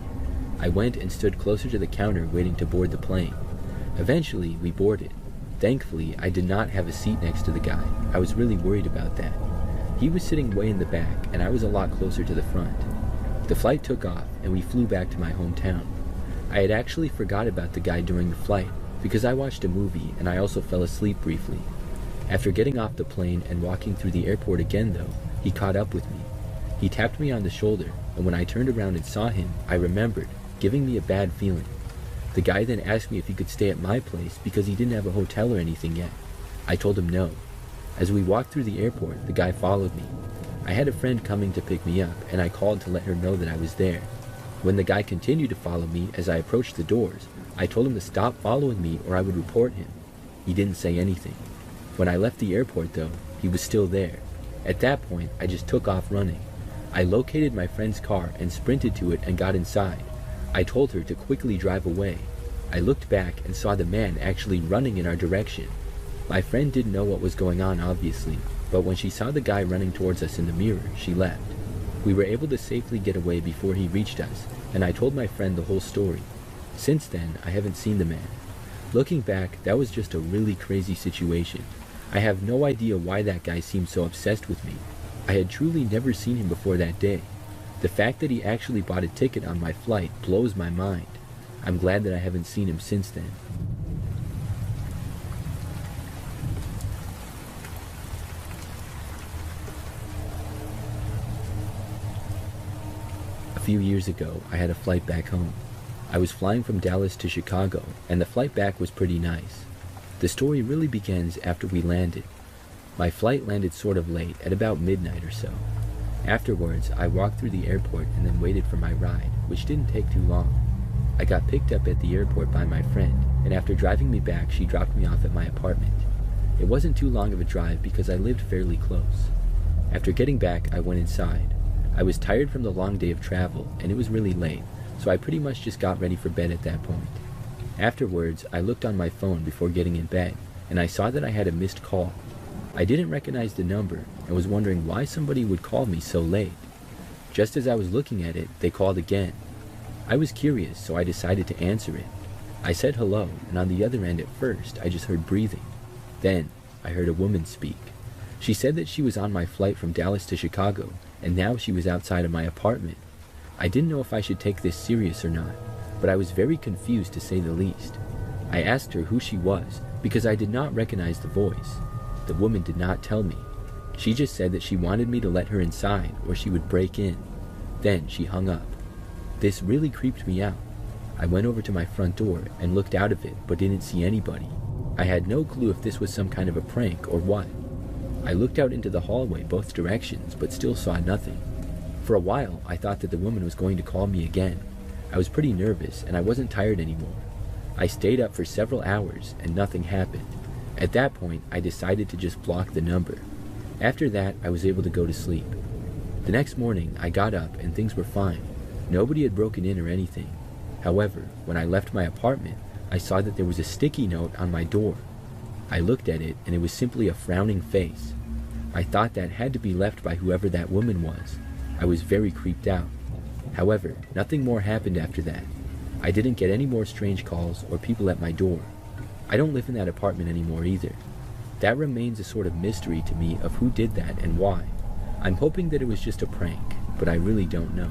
I went and stood closer to the counter waiting to board the plane. Eventually, we boarded. Thankfully, I did not have a seat next to the guy. I was really worried about that. He was sitting way in the back, and I was a lot closer to the front. The flight took off, and we flew back to my hometown. I had actually forgot about the guy during the flight, because I watched a movie and I also fell asleep briefly. After getting off the plane and walking through the airport again though, he caught up with me. He tapped me on the shoulder, and when I turned around and saw him, I remembered, giving me a bad feeling. The guy then asked me if he could stay at my place because he didn't have a hotel or anything yet. I told him no. As we walked through the airport, the guy followed me. I had a friend coming to pick me up, and I called to let her know that I was there. When the guy continued to follow me as I approached the doors, I told him to stop following me or I would report him. He didn't say anything. When I left the airport though, he was still there. At that point, I just took off running. I located my friend's car and sprinted to it and got inside. I told her to quickly drive away. I looked back and saw the man actually running in our direction. My friend didn't know what was going on obviously, but when she saw the guy running towards us in the mirror, she left. We were able to safely get away before he reached us, and I told my friend the whole story. Since then, I haven't seen the man. Looking back, that was just a really crazy situation. I have no idea why that guy seemed so obsessed with me. I had truly never seen him before that day. The fact that he actually bought a ticket on my flight blows my mind. I'm glad that I haven't seen him since then. A few years ago, I had a flight back home. I was flying from Dallas to Chicago, and the flight back was pretty nice. The story really begins after we landed. My flight landed sort of late, at about midnight or so. Afterwards, I walked through the airport and then waited for my ride, which didn't take too long. I got picked up at the airport by my friend, and after driving me back, she dropped me off at my apartment. It wasn't too long of a drive because I lived fairly close. After getting back, I went inside. I was tired from the long day of travel, and it was really late, so I pretty much just got ready for bed at that point. Afterwards, I looked on my phone before getting in bed, and I saw that I had a missed call. I didn't recognize the number, and was wondering why somebody would call me so late. Just as I was looking at it, they called again. I was curious, so I decided to answer it. I said hello, and on the other end at first, I just heard breathing. Then, I heard a woman speak. She said that she was on my flight from Dallas to Chicago, and now she was outside of my apartment. I didn't know if I should take this serious or not, but I was very confused to say the least. I asked her who she was, because I did not recognize the voice. The woman did not tell me. She just said that she wanted me to let her inside, or she would break in. Then she hung up. This really creeped me out. I went over to my front door and looked out of it, but didn't see anybody. I had no clue if this was some kind of a prank or what. I looked out into the hallway both directions, but still saw nothing. For a while, I thought that the woman was going to call me again. I was pretty nervous, and I wasn't tired anymore. I stayed up for several hours and nothing happened. At that point, I decided to just block the number. After that, I was able to go to sleep. The next morning, I got up and things were fine. Nobody had broken in or anything. However, when I left my apartment, I saw that there was a sticky note on my door. I looked at it and it was simply a frowning face. I thought that had to be left by whoever that woman was. I was very creeped out. However, nothing more happened after that. I didn't get any more strange calls or people at my door. I don't live in that apartment anymore either. That remains a sort of mystery to me of who did that and why. I'm hoping that it was just a prank, but I really don't know.